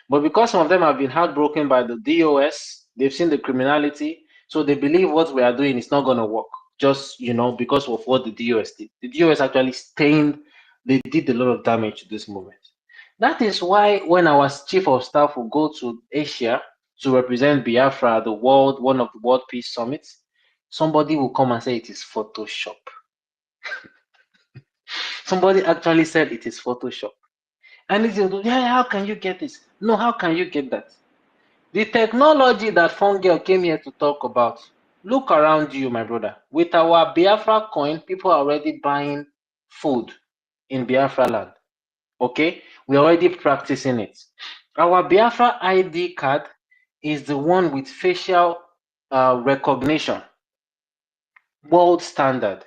But because some of them have been heartbroken by the DOS, they've seen the criminality, so they believe what we are doing is not going to work. Just because of what the DOS did. The DOS actually stained. They did a lot of damage to this movement. That is why when our chief of staff will go to Asia to represent Biafra at one of the World Peace Summits, somebody will come and say it is Photoshop. Somebody actually said it is Photoshop. And it's, yeah, how can you get this? No, how can you get that? The technology that Fungel came here to talk about, look around you, my brother. With our Biafra coin, people are already buying food in Biafra land. Okay? We're already practicing it. Our Biafra ID card is the one with facial recognition, world standard.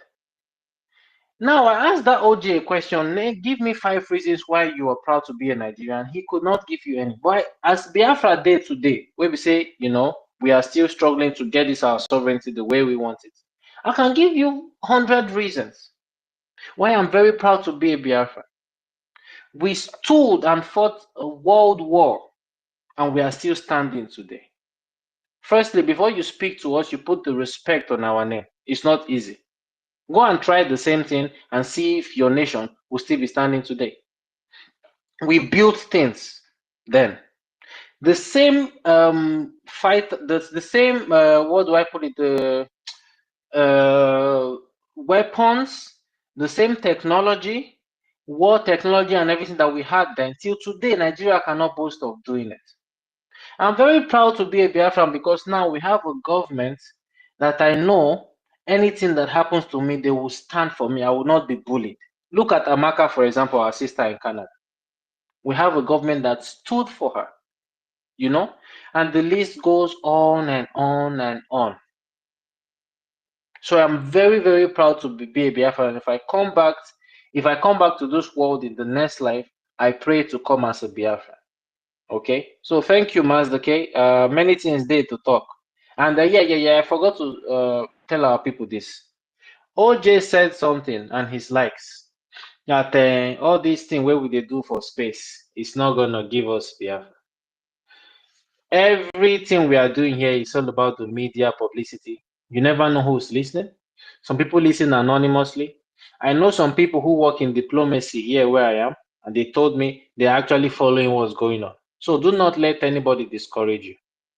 Now, I asked that OJ a question. Give me 5 reasons why you are proud to be a Nigerian. He could not give you any. Why, as Biafra Day today, where we say, we are still struggling to get this our sovereignty the way we want it. I can give you 100 reasons why I'm very proud to be a Biafra. We stood and fought a world war, and we are still standing today. Firstly, before you speak to us, you put the respect on our name. It's not easy. Go and try the same thing and see if your nation will still be standing today. We built things then. The same fight, the same, what do I put it, weapons, the same technology, war technology and everything that we had then, till today, Nigeria cannot boast of doing it. I'm very proud to be a Biafran because now we have a government that I know anything that happens to me, they will stand for me. I will not be bullied. Look at Amaka, for example, our sister in Canada. We have a government that stood for her, and the list goes on and on and on. So I'm very, very proud to be a Biafran. And if I come back to this world in the next life, I pray to come as a Biafran. Okay, so thank you, Mazda K. Many things there to talk. And I forgot to tell our people this. OJ said something and his likes that all these things where we they do for space is not gonna give us Biafra. Everything we are doing here is all about the media publicity. You never know who's listening. Some people listen anonymously. I know some people who work in diplomacy here where I am, and they told me they're actually following what's going on. So do not let anybody discourage you.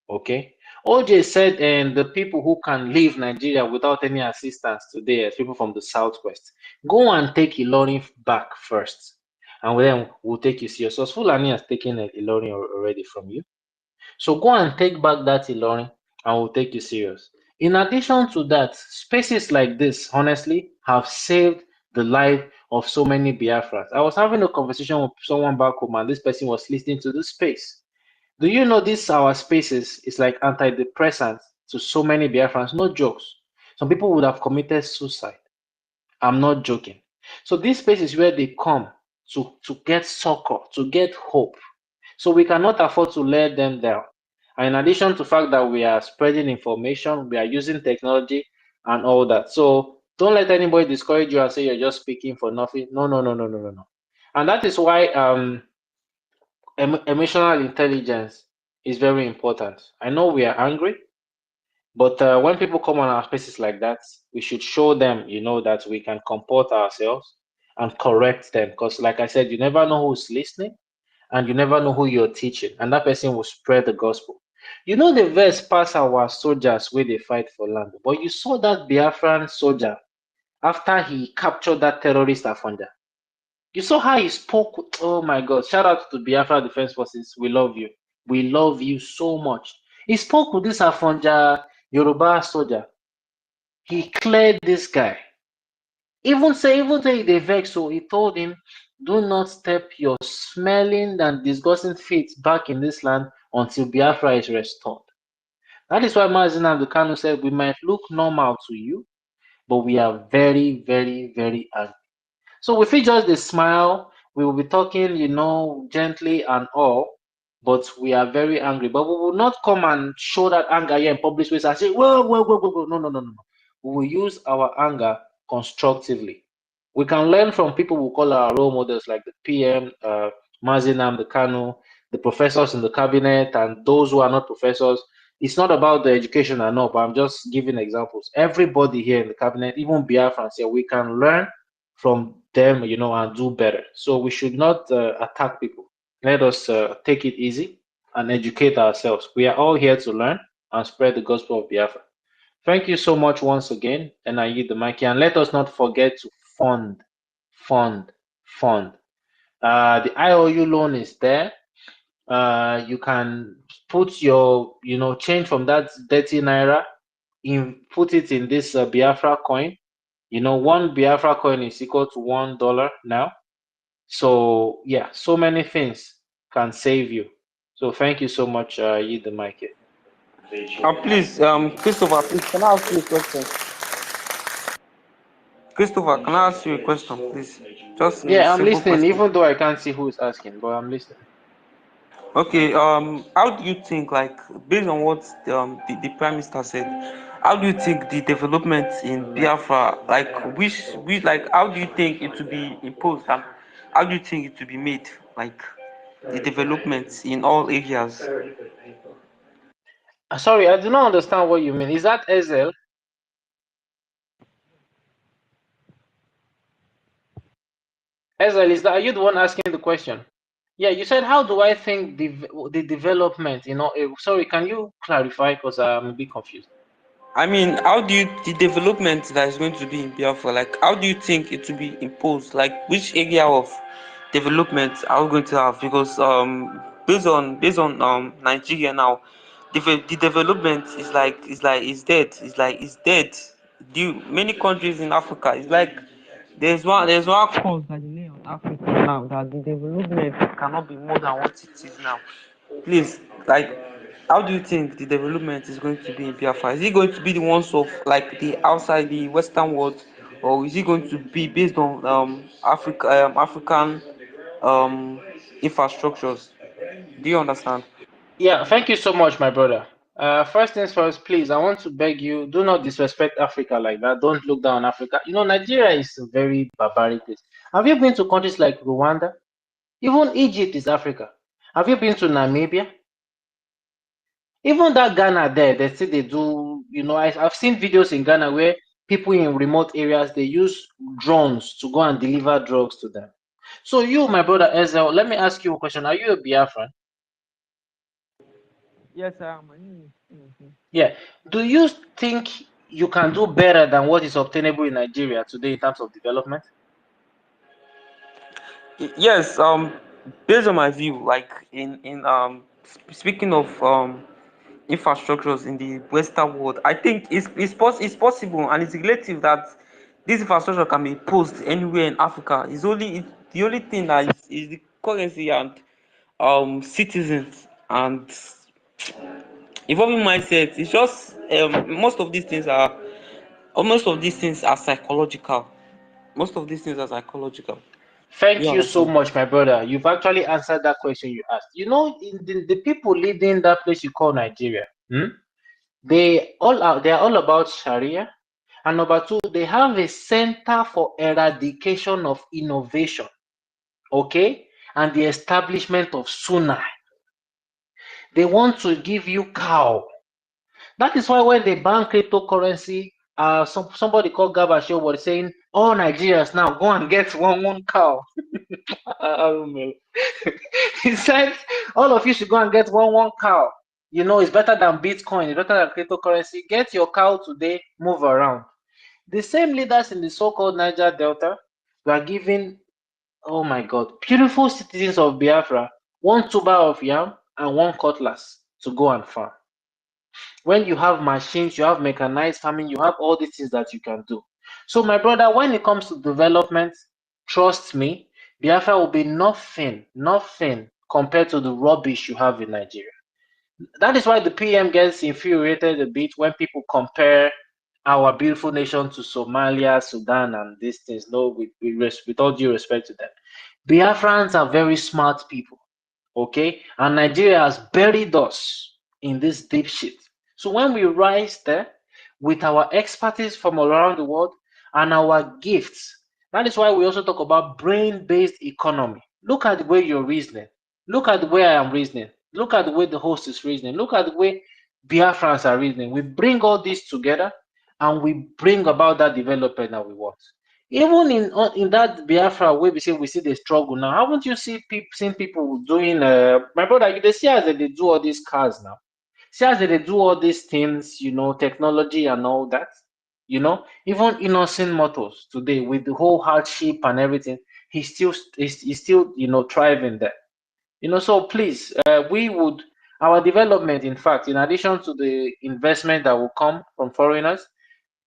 Okay? OJ said, and the people who can leave Nigeria without any assistance today are people from the Southwest. Go and take Ilorin back first, and then we'll take you serious. So Fulani has taken Ilorin already from you. So go and take back that Ilorin, and we'll take you serious. In addition to that, spaces like this, honestly, have saved the life of so many Biafrans. I was having a conversation with someone back home, and this person was listening to this space. Do you know this our spaces is like antidepressants to so many Biafrans? No jokes. Some people would have committed suicide. I'm not joking. So this space is where they come to get succor, to get hope. So we cannot afford to let them down. And in addition to the fact that we are spreading information, we are using technology and all that. So don't let anybody discourage you and say you're just speaking for nothing. No. And that is why emotional intelligence is very important. I know we are angry, but when people come on our spaces like that, we should show them, that we can comport ourselves and correct them. Because like I said, you never know who's listening, and you never know who you're teaching, and that person will spread the gospel. The verse pass our soldiers where they fight for land, but you saw that Biafran soldier after he captured that terrorist Afonja. You saw how he spoke. Oh my God! Shout out to Biafra Defense Forces. We love you. We love you so much. He spoke with this Afonja Yoruba soldier. He cleared this guy. Even say they vex, so he told him, do not step your smelling and disgusting feet back in this land until Biafra is restored. That is why Mazi Nnamdi Kanu said, we might look normal to you, but we are very, very, very angry. So if we just smile, we will be talking, gently and all. but we are very angry. But we will not come and show that anger here in public space and say, whoa, whoa, whoa, whoa, whoa. No, no, no, no. We will use our anger constructively. We can learn from people we call our role models, like the PM, Mazinam, the Kanu, the professors in the cabinet, and those who are not professors. It's not about the education I know, but I'm just giving examples. Everybody here in the cabinet, even Biafrans here, we can learn from them, you know, and do better. So we should not attack people. Let us take it easy and educate ourselves. We are all here to learn and spread the gospel of Biafra. Thank you so much once again, and I yield the mic here. And let us not forget to fund. The IOU loan is there. You can put your, you know, change from that 30 naira, put it in this Biafra coin. You know, one Biafra coin is equal to $1 now. So yeah, so many things can save you. So thank you so much. Yield the mic here. Please, Christopher, please, can I ask you a question? Christopher, can I ask you a question, please? Just a Yeah, I'm simple listening, question. even though I can't see who is asking, but I'm listening. Okay, how do you think, like, based on what the Prime Minister said, how do you think the development in Biafra, like, like, how do you think it to be imposed, and how do you think it to be made, like, the development in all areas? Sorry, I do not understand what you mean. Is that Ezel? Ezel, are you the one asking the question? Yeah, you said, how do I think the development, you know, sorry, can you clarify, because I'm a bit confused. I mean, how do you, the development that is going to be in Biafra, like, how do you think it will be imposed? Like, which area of development are we going to have? Because based on Nigeria now, the development is dead. It's dead. Many countries in Africa, it's like there's one cause that they lay on Africa now, that the development cannot be more than what it is now. Please, like, how do you think the development is going to be in Biafra? Is it going to be the ones of, like, the outside the Western world, or is it going to be based on African infrastructures? Do you understand? Yeah, thank you so much, my brother. First things first, please, I want to beg you, do not disrespect Africa like that. Don't look down on Africa. You know, Nigeria is a very barbaric place. Have you been to countries like Rwanda? Even Egypt is Africa. Have you been to Namibia? Even that Ghana there, they say they do, you know, I've seen videos in Ghana where people in remote areas, they use drones to go and deliver drugs to them. So you, my brother Ezel, let me ask you a question. Are you a Biafran? Yes, I am. Yeah. Do you think you can do better than what is obtainable in Nigeria today in terms of development? Yes, based on my view, like, speaking of infrastructures in the Western world, I think it's possible, and it's relative that this infrastructure can be posed anywhere in Africa. The only thing that is the currency and citizens and evolving mindset. It's just most of these things are psychological. Most of these things are psychological. You Thank you so understand? much, my brother. You've actually answered that question you asked. You know, in the people living in that place you call Nigeria, they are all about Sharia. And number two, they have a center for eradication of innovation, okay, and the establishment of Sunnah. They want to give you cow. That is why when they ban cryptocurrency, somebody called Gabashew was saying, all Nigerians now go and get one cow. He said, all of you should go and get one cow. You know, it's better than Bitcoin, it's better than cryptocurrency. Get your cow today, move around. The same leaders in the so-called Niger Delta were giving, oh my God, beautiful citizens of Biafra one tuber of yam and one cutlass to go and farm. When you have machines, you have mechanized farming, you have all these things that you can do. So my brother, when it comes to development, trust me, Biafra will be nothing compared to the rubbish you have in Nigeria. That is why the PM gets infuriated a bit when people compare our beautiful nation to Somalia, Sudan, and these things. No, with all due respect to them. Biafrans are very smart people, okay? And Nigeria has buried us in this deep shit. So when we rise there with our expertise from around the world and our gifts, that is why we also talk about brain-based economy. Look at the way you're reasoning. Look at the way I am reasoning. Look at the way the host is reasoning. Look at the way Biafrans are reasoning. We bring all this together and we bring about that development that we want. Even in that Biafra where we see the struggle now, haven't you seen people doing my brother, you see as they do all these cars now. See as they do all these things, you know, technology and all that. You know, even innocent motors today with the whole hardship and everything, he's still you know thriving there. You know, so please, we would our development, in fact, in addition to the investment that will come from foreigners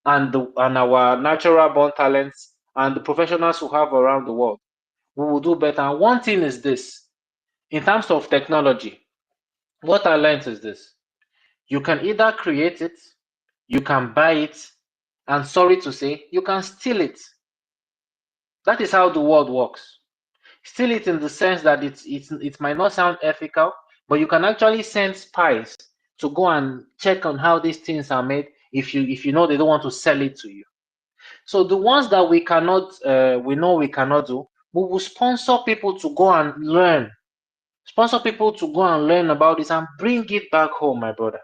and our natural born talents and the professionals who have around the world, we will do better. And one thing is this: in terms of technology, what I learned is this: you can either create it, you can buy it, and sorry to say, you can steal it. That is how the world works. Steal it in the sense that it might not sound ethical, but you can actually send spies to go and check on how these things are made if you know they don't want to sell it to you. So the ones that we cannot, we know we cannot do, we will sponsor people to go and learn. Sponsor people to go and learn about this and bring it back home, my brother.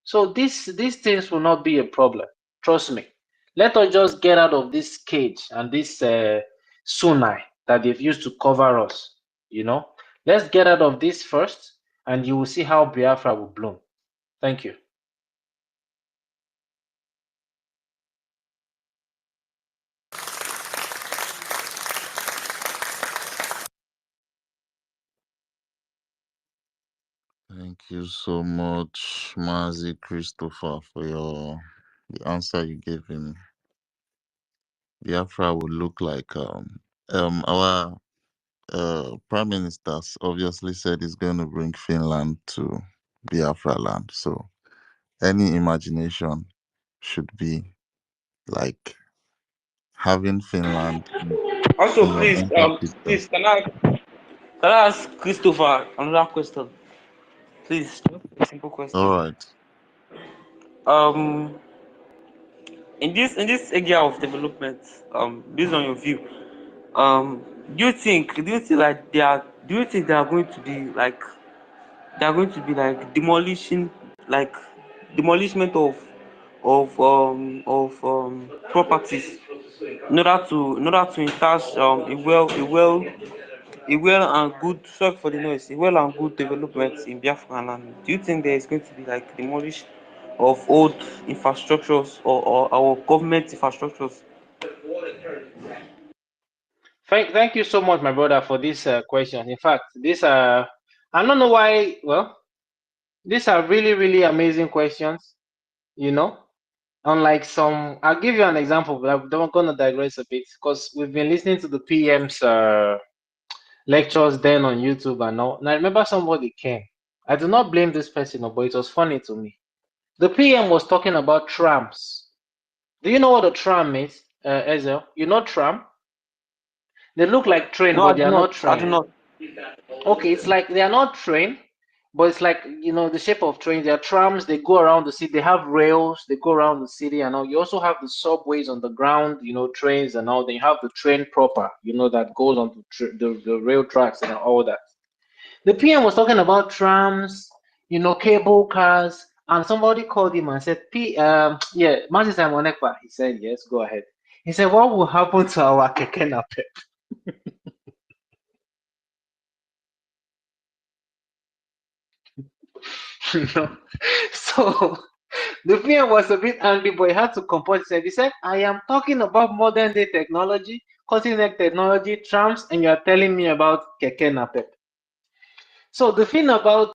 So these things will not be a problem. Trust me. Let us just get out of this cage and this tsunami that they've used to cover us. You know, let's get out of this first, and you will see how Biafra will bloom. Thank you. Thank you so much, Mazi Christopher, for the answer you gave him. Biafra would look like our Prime Minister obviously said he's going to bring Finland to Biafra land. So any imagination should be like having Finland Also, in your please, mental system. please, can I ask Christopher another question? Please, just a simple question. All right. Um, in this area of development, based on your view, do you think they are going to be like demolishing, like demolishment of properties in order to encourage a well and good, sorry for the noise, a well and good development in Biafra land? Do you think there is going to be like demolish of old infrastructures or our government infrastructures? Thank you so much, my brother, for this question. In fact, this I don't know why. Well, these are really, really amazing questions. You know, unlike some, I'll give you an example, but I'm going to digress a bit because we've been listening to the PM's lectures then on YouTube and all. And I remember somebody came. I do not blame this person, but it was funny to me. The PM was talking about trams. Do you know what a tram is, Ezel? You know tram? They look like train, No, I but they do are not. not I do train. not. Okay, it's like they are not train, but it's like, you know, the shape of trains. They are trams. They go around the city. They have rails. They go around the city and all. You also have the subways on the ground, you know, trains and all. Then you have the train proper, you know, that goes on the rail tracks and all that. The PM was talking about trams, you know, cable cars, and somebody called him and said, yeah, Moses Monekwa." He said, "Yes, go ahead." He said, "What will happen to our keke napep?" You know, so the PM was a bit angry, but he had to compose himself. He said, "I am talking about modern day technology, cutting edge technology, trams, and you are telling me about keke napep." So the thing about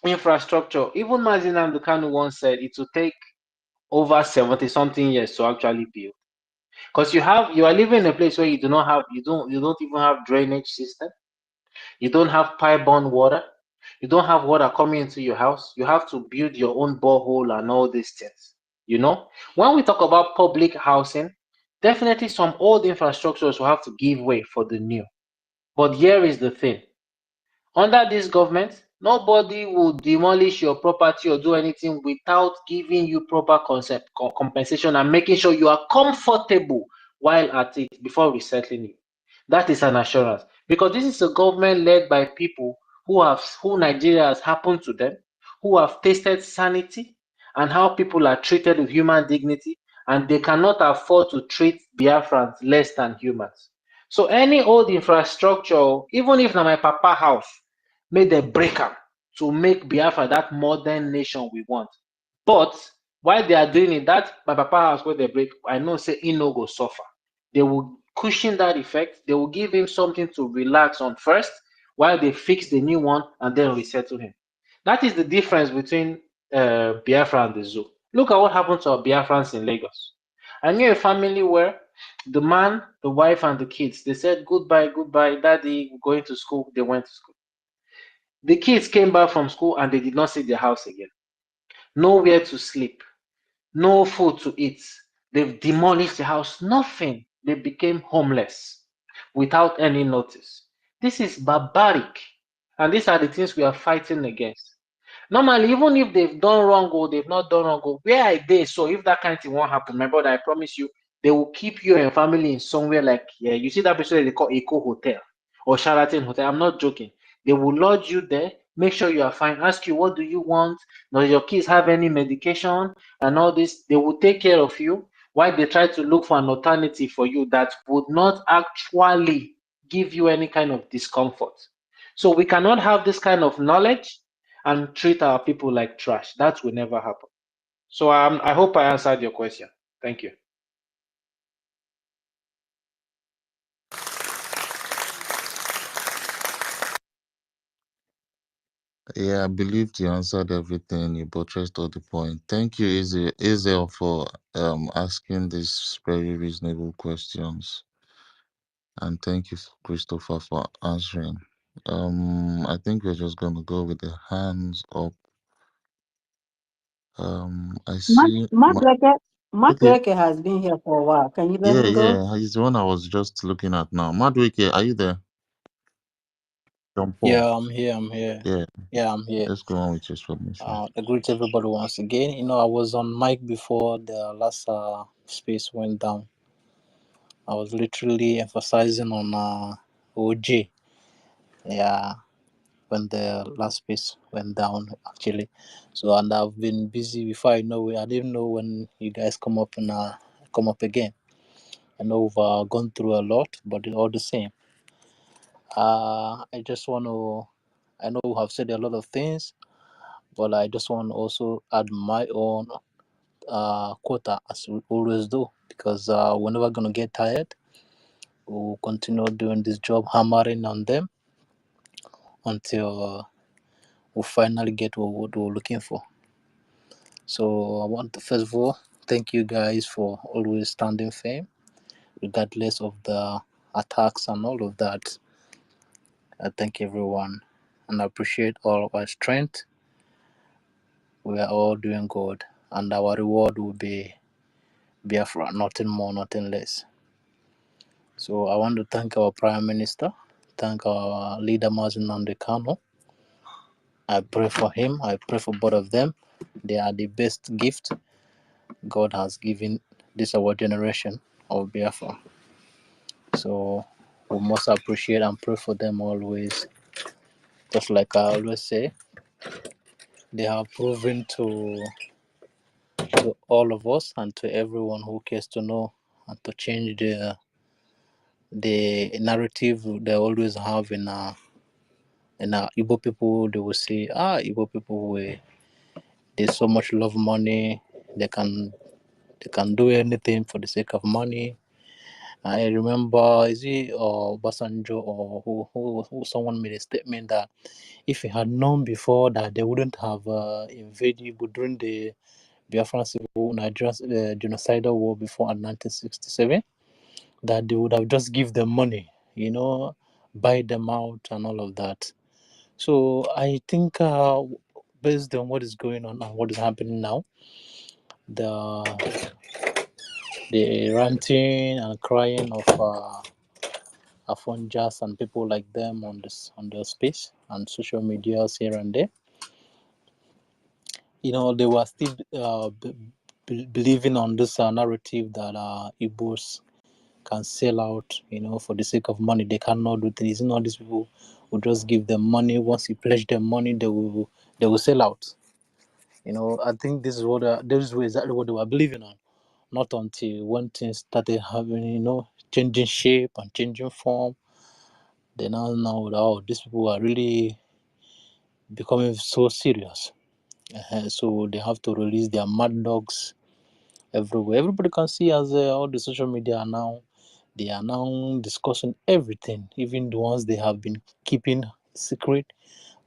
infrastructure, even Mazin Amdekanu once said it will take over 70 something years to actually build, because you are living in a place where you don't even have drainage system, you don't have pipe-borne water, you don't have water coming into your house, you have to build your own borehole and all these things. You know, when we talk about public housing, definitely some old infrastructures will have to give way for the new. But here is the thing: Under this government, nobody will demolish your property or do anything without giving you proper compensation and making sure you are comfortable while at it before resettling you. That is an assurance, because this is a government led by people who Nigeria has happened to them, who have tasted sanity and how people are treated with human dignity, and they cannot afford to treat Biafrans less than humans. So any old infrastructure, even if na my papa house, make them break am to make Biafra that modern nation we want. But while they are doing it, that my papa house where they break, I know say he no go suffer. They will cushion that effect. They will give him something to relax on first while they fix the new one and then resettle him. That is the difference between Biafra and the zoo. Look at what happened to our Biafrans in Lagos. I knew a family where the man, the wife, and the kids, they said goodbye, goodbye, daddy, going to school. They went to school. The kids came back from school and they did not see their house again. Nowhere to sleep, no food to eat. They've demolished the house, nothing. They became homeless without any notice. This is barbaric. And these are the things we are fighting against. Normally, even if they've done wrong or they've not done wrong, where are they? So if that kind of thing won't happen, my brother, I promise you, they will keep you and your family in somewhere like, yeah, you see that place they call Eco Hotel or Sheraton Hotel. I'm not joking. They will lodge you there, make sure you are fine, ask you, what do you want? Does your kids have any medication and all this? They will take care of you while they try to look for an alternative for you that would not actually give you any kind of discomfort. So we cannot have this kind of knowledge and treat our people like trash. That will never happen. So I hope I answered your question. Thank you. Yeah, I believe you answered everything. You buttressed all the point. Thank you, Israel, for asking these very reasonable questions, and thank you, Christopher, for answering. I think we're just gonna go with the hands up. I see. Okay. Madueke has been here for a while. Can you let Yeah, him go? yeah. He's the one I was just looking at now. Madwike, are you there? John Paul. Yeah, I'm here. I'm here. Yeah. Yeah, I'm here. Let's go on with your submission. I greet everybody once again. You know, I was on mic before the last space went down. I was literally emphasizing on OJ. Yeah, when the last space went down, actually. So, and I've been busy before I know it. I didn't know when you guys come up and come up again. I know we've gone through a lot, but it's all the same. I just want to. I know we have said a lot of things, but I just want to also add my own quota, as we always do, because we're never going to get tired. We'll continue doing this job, hammering on them until we finally get what we're looking for. So I want to first of all thank you guys for always standing firm, regardless of the attacks and all of that. I thank everyone and I appreciate all of our strength. We are all doing good, and our reward will be Biafra, nothing more, nothing less. So I want to thank our Prime Minister, thank our leader Mazen Kano. I pray for him, I pray for both of them. They are the best gift God has given this our generation of Biafra. So we must appreciate and pray for them always. Just like I always say, they have proven to all of us and to everyone who cares to know and to change the narrative they always have in Igbo people. They will say, Igbo people, there's so much love money, they can do anything for the sake of money. I remember, is it Basanjo or who someone made a statement that if he had known before that they wouldn't have invaded during the Biafran Civil Nigerian genocidal war before 1967, that they would have just give them money, buy them out and all of that. So I think based on what is going on and what is happening now, the ranting and crying of Afonjas and people like them on the space, and social medias here and there, they were still believing on this narrative that Igbos can sell out, for the sake of money. They cannot do things. These people will just give them money. Once you pledge them money, they will sell out. I think this is exactly what they were believing on. Not until when things started having, changing shape and changing form, they now know that these people are really becoming so serious. So they have to release their mad dogs everywhere. Everybody can see as all the social media are now, they are now discussing everything, even the ones they have been keeping secret.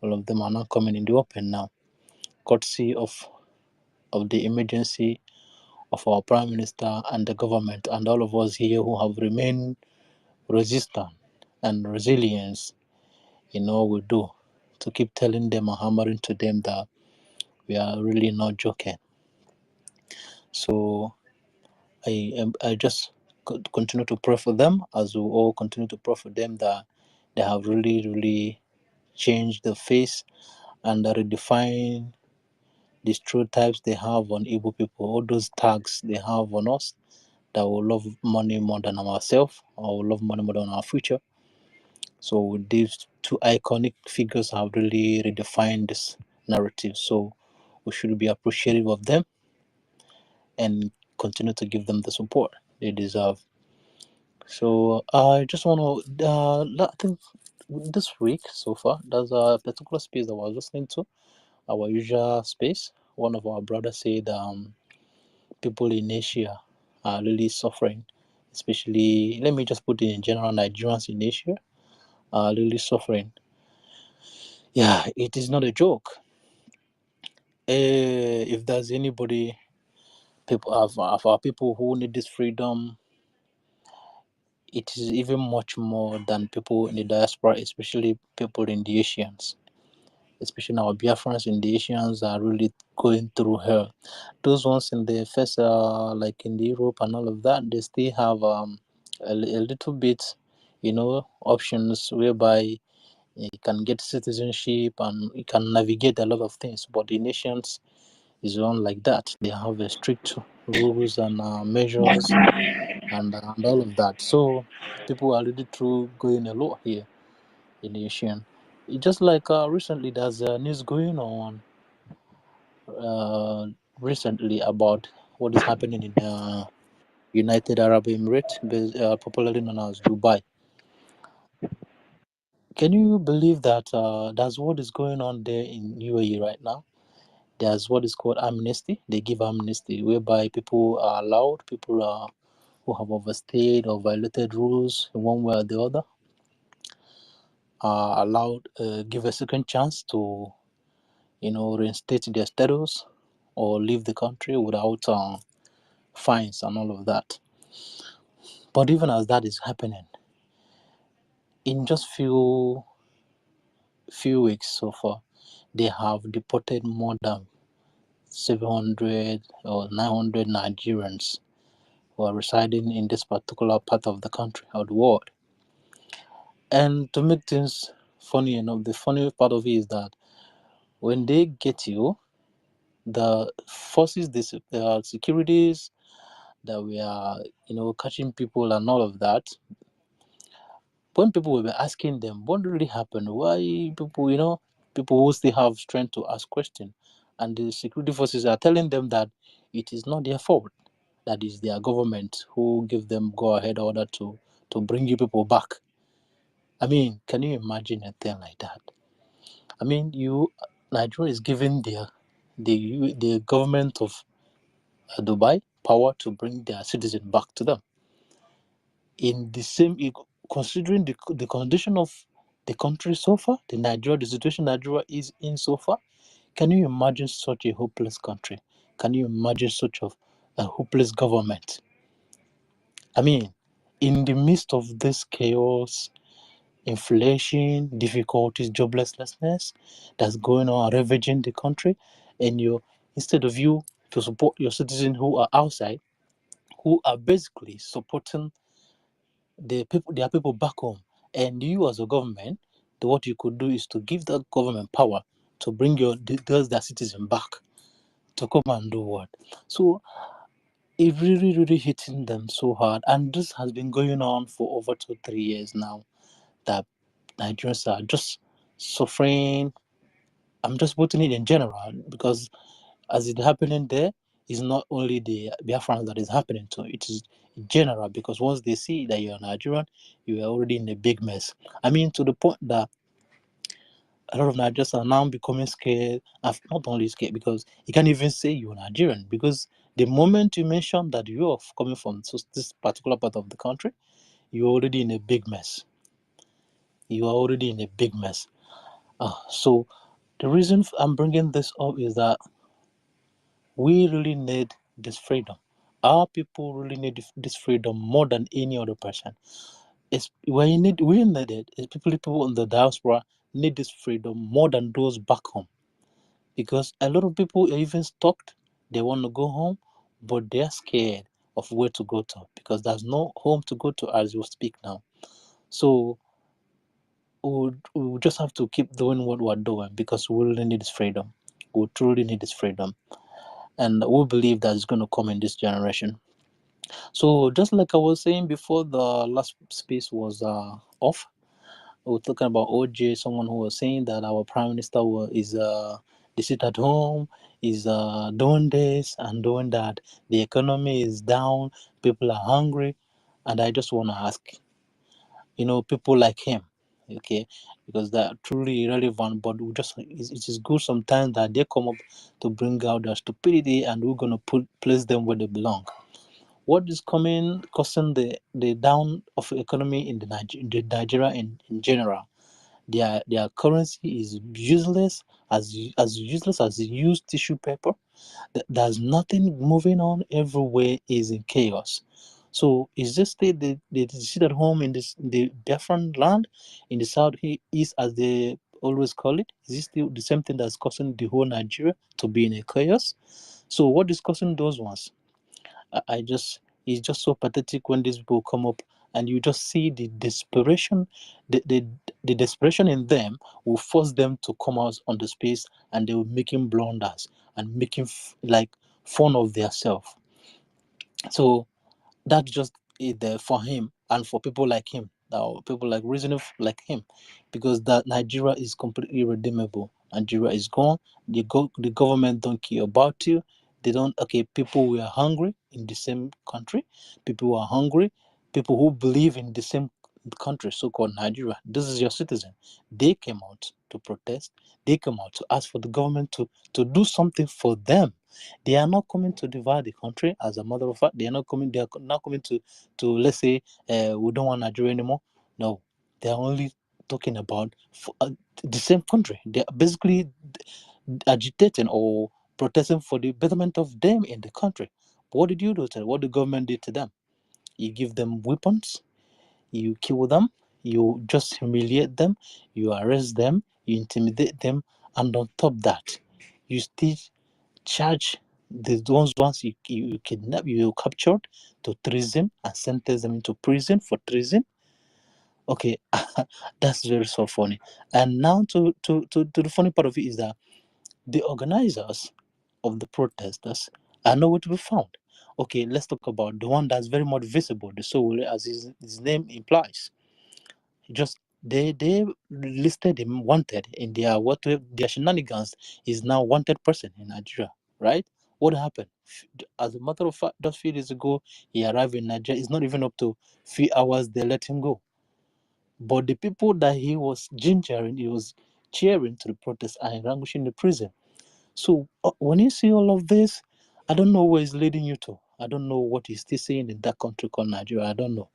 All of them are now coming in the open now, courtesy of the emergency of our Prime Minister and the government and all of us here who have remained resistant and resilience in all we do, to keep telling them and hammering to them that we are really not joking. So I just continue to pray for them, as we all continue to pray for them, that they have really, really changed the face and redefine the stereotypes they have on Igbo people, all those tags they have on us, that will love money more than ourselves, or will love money more than our future. So these two iconic figures have really redefined this narrative. So we should be appreciative of them and continue to give them the support they deserve. So I just want to, I think this week so far, there's a particular space that I was listening to, our usual space. One of our brothers said people in Asia are really suffering, especially, let me just put it in general, Nigerians in Asia are really suffering. Yeah, it is not a joke. If there's anybody, people of our people who need this freedom, it is even much more than people in the diaspora, especially people in the Asians. Especially our Biafrans in the Asians are really going through hell. Those ones in the first, like in the Europe and all of that, they still have a little bit, options whereby you can get citizenship and you can navigate a lot of things. But the nations is not like that. They have a strict rules and measures and all of that. So people are really through going a lot here in the Asian. It's just like recently there's news going on recently about what is happening in United Arab Emirates, popularly known as Dubai. Can you believe that that's what is going on there in UAE right now? There's what is called amnesty. They give amnesty, whereby people are allowed, who have overstayed or violated rules in one way or the other, are allowed, give a second chance to, reinstate their status or leave the country without fines and all of that. But even as that is happening, in just few weeks so far, they have deported more than 700 or 900 Nigerians who are residing in this particular part of the country or the world. And to make things funny enough, the funny part of it is that when they get you, the forces, the securities that we are, catching people and all of that, when people will be asking them what really happened, why people, people who still have strength to ask questions, and the security forces are telling them that it is not their fault, that is their government who give them go-ahead order to bring you people back. I mean, can you imagine a thing like that? I mean, Nigeria is giving the government of Dubai power to bring their citizens back to them. In the same, considering the condition of the country so far, the situation Nigeria is in so far, can you imagine such a hopeless country? Can you imagine such a hopeless government? I mean, in the midst of this chaos, inflation, difficulties, joblessness that's going on, ravaging the country, and instead of you to support your citizens who are outside, who are basically supporting their people back home, and you as a government what you could do is to give that government power to bring their citizen back to come and do what. So it really hitting them so hard, and this has been going on for over 2-3 years now, that Nigerians are just suffering. I'm just putting it in general, because as it's happening there, it's not only the Biafrans that is happening to, it is general, because once they see that you're Nigerian, you are already in a big mess. I mean, to the point that a lot of Nigerians are now becoming scared, and not only scared, because you can't even say you're Nigerian, because the moment you mention that you're coming from this particular part of the country, you're already in a big mess. You are already in a big mess. So the reason I'm bringing this up is that we really need this freedom. Our people really need this freedom more than any other person. We need it. People in the diaspora need this freedom more than those back home, because a lot of people are even stuck. They want to go home, but they're scared of where to go to, because there's no home to go to as we speak now. So we just have to keep doing what we're doing, because we really need this freedom. We truly need this freedom, and we believe that it's going to come in this generation. So just like I was saying before the last space was off, we were talking about OJ, someone who was saying that our prime minister is they sit at home, is doing this and doing that. The economy is down, people are hungry, and I just want to ask, people like him, okay, because they're truly irrelevant, but it is good sometimes that they come up to bring out their stupidity, and we're going to place them where they belong. What is causing the down of economy in the Nigeria in general? Their currency is useless, as useless as used tissue paper. There's nothing moving on. Everywhere is in chaos. So is this they sit at home in the Biafran land, in the southeast, as they always call it? Is this the same thing that's causing the whole Nigeria to be in a chaos? So what is causing those ones? It's just so pathetic when these people come up, and you just see the desperation. The desperation in them will force them to come out on the space, and they will making blunders and making fun of themselves. So that's just it there for him and for people like him, people like reasoning like him, because that Nigeria is completely irredeemable. Nigeria is gone. The government don't care about you. They don't. Okay, people were hungry in the same country. People are hungry. People who believe in the same country, so-called Nigeria. This is your citizen. They came out to protest. They came out to ask for the government to do something for them. They are not coming to divide the country. As a matter of fact, they are not coming to let's say we don't want Nigeria anymore. No, they are only talking about the same country. They are basically agitating or protesting for the betterment of them in the country. But what did you do to them? What the government did to them? You give them weapons, you kill them, you just humiliate them, you arrest them, you intimidate them, and on top of that, you still charge the ones you kidnap, you captured, to treason and sentence them into prison for treason. Okay, that's very so funny. And now to the funny part of it is that the organizers of the protesters are nowhere to be found. Okay, let's talk about the one that's very much visible, the soul, as his name implies. Just they listed him wanted in their shenanigans. Is now wanted person in Nigeria, right? What happened? As a matter of fact, just few days ago, he arrived in Nigeria. It's not even up to few hours they let him go. But the people that he was gingering, he was cheering to the protest, are languishing in the prison. So when you see all of this, I don't know where it's leading you to. I don't know what he's still saying in that country called Nigeria. I don't know.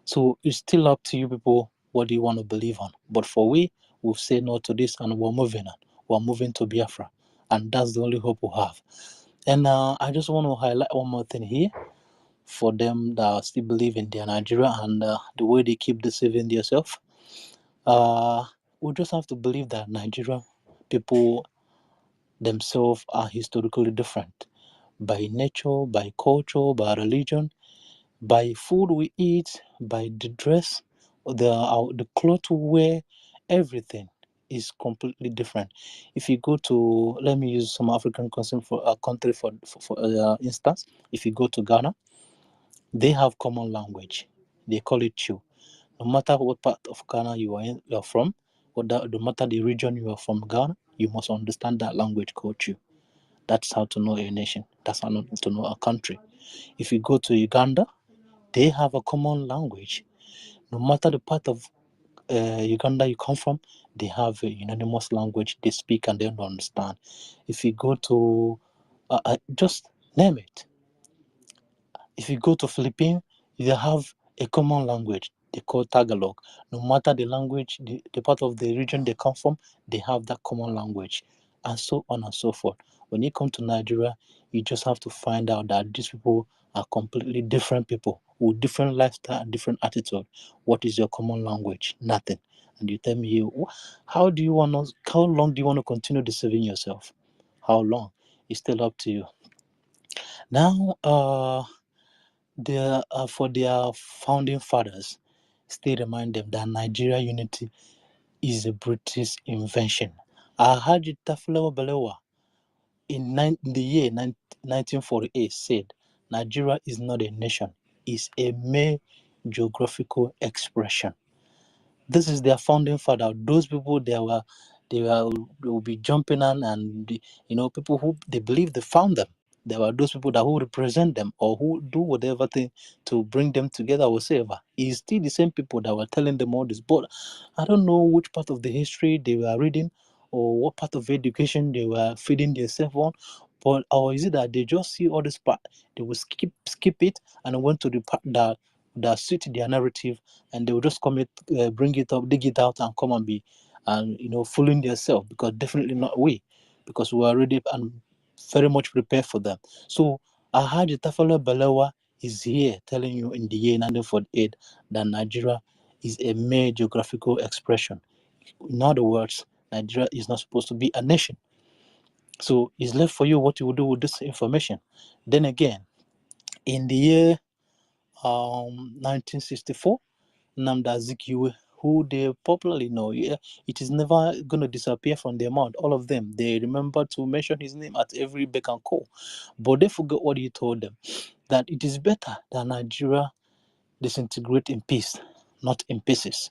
So it's still up to you people. What do you want to believe on? But for we've said no to this, and we're moving on. We're moving to Biafra, and that's the only hope we have. And I just want to highlight one more thing here for them that still believe in their Nigeria and the way they keep deceiving themselves. We just have to believe that Nigeria people themselves are historically different by nature, by culture, by religion, by food we eat, by the dress. the cloth we wear, everything is completely different. If you go to, let me use some African country for instance. If you go to Ghana, they have common language. They call it Chu. No matter what part of Ghana you are from, or no matter the region you are from Ghana, you must understand that language called Chu. That's how to know a nation. That's how to know a country. If you go to Uganda, they have a common language. No matter the part of Uganda you come from, they have a unanimous language they speak and they don't understand. If you go to, just name it. If you go to Philippines, they have a common language they call Tagalog. No matter the language, the part of the region they come from, they have that common language, and so on and so forth. When you come to Nigeria, you just have to find out that these people are completely different people with different lifestyle and different attitude. What is your common language? Nothing. And you tell me, how long do you want to continue deceiving yourself? How long? It's still up to you. Now, for their founding fathers, still remind them that Nigeria unity is a British invention. Alhaji Tafawa Balewa in the year 1948 said, Nigeria is not a nation, it's a mere geographical expression. This is their founding father. Those people they will be jumping on, and people who they believe they found them. There were those people that who represent them or who do whatever thing to bring them together or whatever. It's still the same people that were telling them all this. But I don't know which part of the history they were reading or what part of education they were feeding themselves on. But or is it that they just see all this part, they will skip it and went to the part that suit their narrative, and they will just bring it up, dig it out, and come and be, fooling themselves, because definitely not we, because we are already and very much prepared for them. So Alhaji Tafawa Balewa is here telling you in the year 1948 that Nigeria is a mere geographical expression. In other words, Nigeria is not supposed to be a nation. So it's left for you what you will do with this information. Then again, in the year 1964, Nnamdi Azikiwe, who they popularly know, it is never going to disappear from their mouth. All of them, they remember to mention his name at every beck and call. But they forgot what he told them, that it is better that Nigeria disintegrate in peace, not in pieces.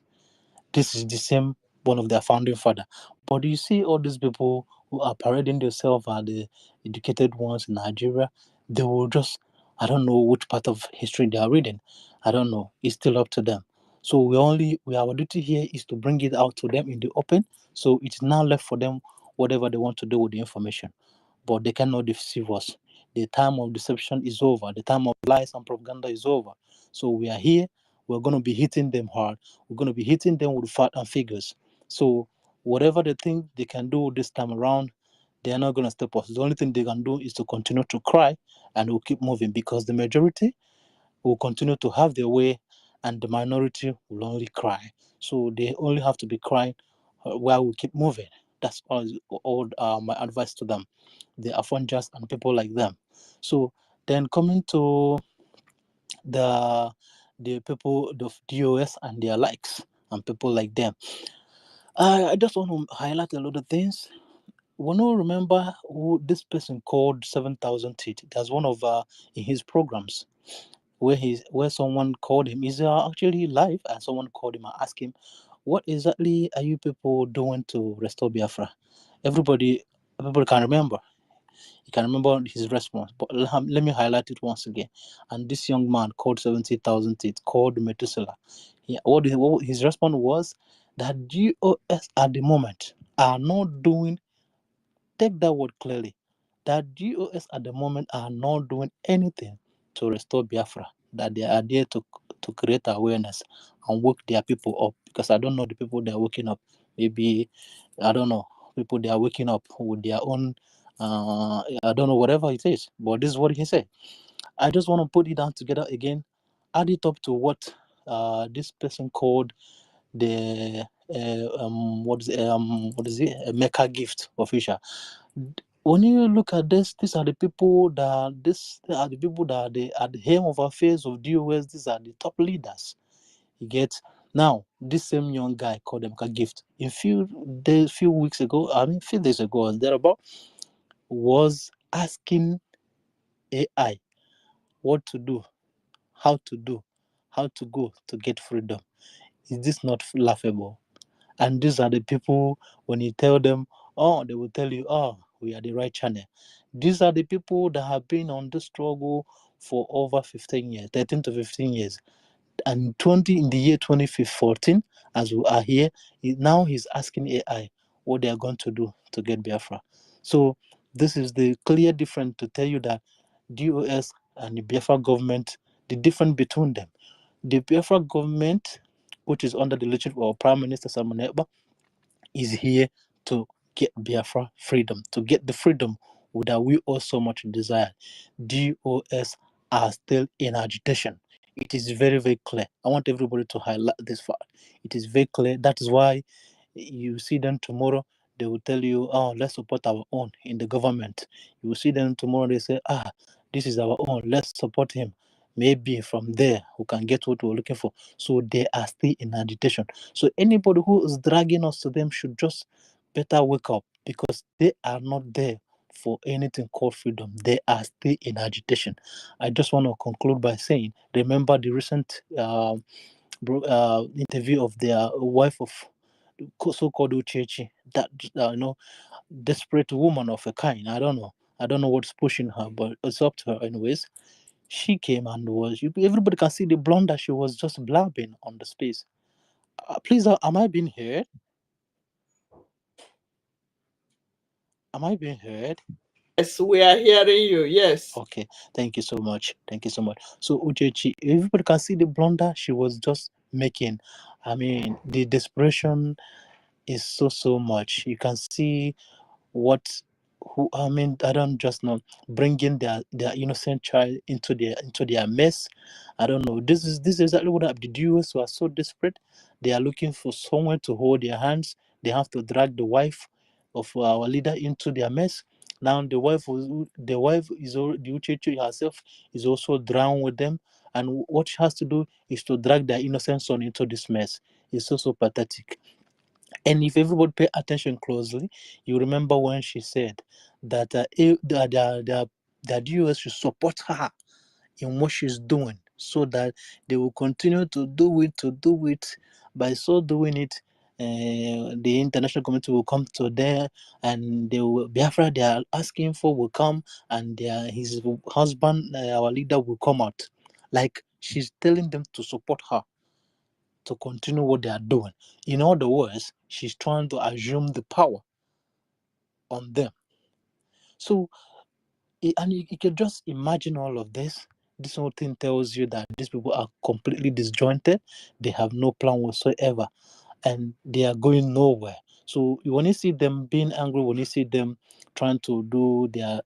This is the same one of their founding father. But you see all these people who are parading themselves as the educated ones in Nigeria, they will just, I don't know which part of history they are reading. I don't know. It's still up to them. So our duty here is to bring it out to them in the open. So it's now left for them whatever they want to do with the information. But they cannot deceive us. The time of deception is over. The time of lies and propaganda is over. So we are here. We're going to be hitting them hard. We're going to be hitting them with fact and figures. So whatever they think they can do this time around, they are not going to stop us. The only thing they can do is to continue to cry, and we'll keep moving, because the majority will continue to have their way and the minority will only cry. So they only have to be crying while we keep moving. That's all my advice to them. They are just and people like them. So then coming to the people, the DOS and their likes and people like them, I just want to highlight a lot of things. When you remember who this person called 7,000 Teeth, that's one of in his programs where someone called him. He's actually live, and someone called him and asked him, "What exactly are you people doing to restore Biafra?" Everybody can remember. You can remember his response, but let me highlight it once again. And this young man called 70,000 Teeth, called Methuselah. What his response was that GOS at the moment are not doing. Take that word clearly. That GOS at the moment are not doing anything to restore Biafra. That they are there to create awareness and wake their people up. Because I don't know the people they are waking up. Maybe, I don't know, people they are waking up with their own, I don't know, whatever it is. But this is what he said. I just want to put it down together again, add it up to what this person called the what is it, a Mecca gift official. When you look at this, these are the people that at the helm of affairs of DOS. These are the top leaders. You get, Now, this same young guy called Emeka Gift, a few weeks ago, few days ago, and thereabout, was asking AI what to do, how to go to get freedom. Is this not laughable? And these are the people, when you tell them, they will tell you, we are the right channel. These are the people that have been on the struggle for over 15 years, 13 to 15 years. And in the year 2014, as we are here, now he's asking AI what they are going to do to get Biafra. So this is the clear difference to tell you that DOS and the Biafra government, the difference between them. The Biafra government, which is under the leadership of our Prime Minister Simon Ekpa, is here to get Biafra freedom, to get the freedom that we all so much desire. DOS are still in agitation. It is very, very clear. I want everybody to highlight this fact. It is very clear. That is why you see them tomorrow, they will tell you, let's support our own in the government. You will see them tomorrow, they say, this is our own, let's support him. Maybe from there, we can get what we're looking for. So they are still in agitation. So anybody who is dragging us to them should just better wake up, because they are not there for anything called freedom. They are still in agitation. I just want to conclude by saying, remember the recent interview of their wife of so-called Uchechi, that desperate woman of a kind. I don't know what's pushing her, but it's up to her anyways. She came and everybody can see the blunder. She was just blabbing on the space. Please, am I being heard? Am I being heard? Yes, we are hearing you. Yes. Okay, thank you so much. So Uchechi, everybody can see the blunder she was just making. The desperation is so much. You can see I don't just know, bringing their innocent child into their mess. I don't know. This is exactly what happened. The Jews who are so desperate, they are looking for someone to hold their hands. They have to drag the wife of our leader into their mess. Now the wife is already, the Uchechi herself is also drowned with them, and what she has to do is to drag their innocent son into this mess. It's so pathetic. And if everybody pay attention closely, you remember when she said that the US should support her in what she's doing, so that they will continue to do it. By so doing it, the international community will come to there, and Biafra they are asking for will come, and his husband, our leader, will come out. Like, she's telling them to support her to continue what they are doing. In other words, she's trying to assume the power on them. So, and you can just imagine all of this. This whole thing tells you that these people are completely disjointed. They have no plan whatsoever, and they are going nowhere. So when you see them being angry, when you see them trying to do their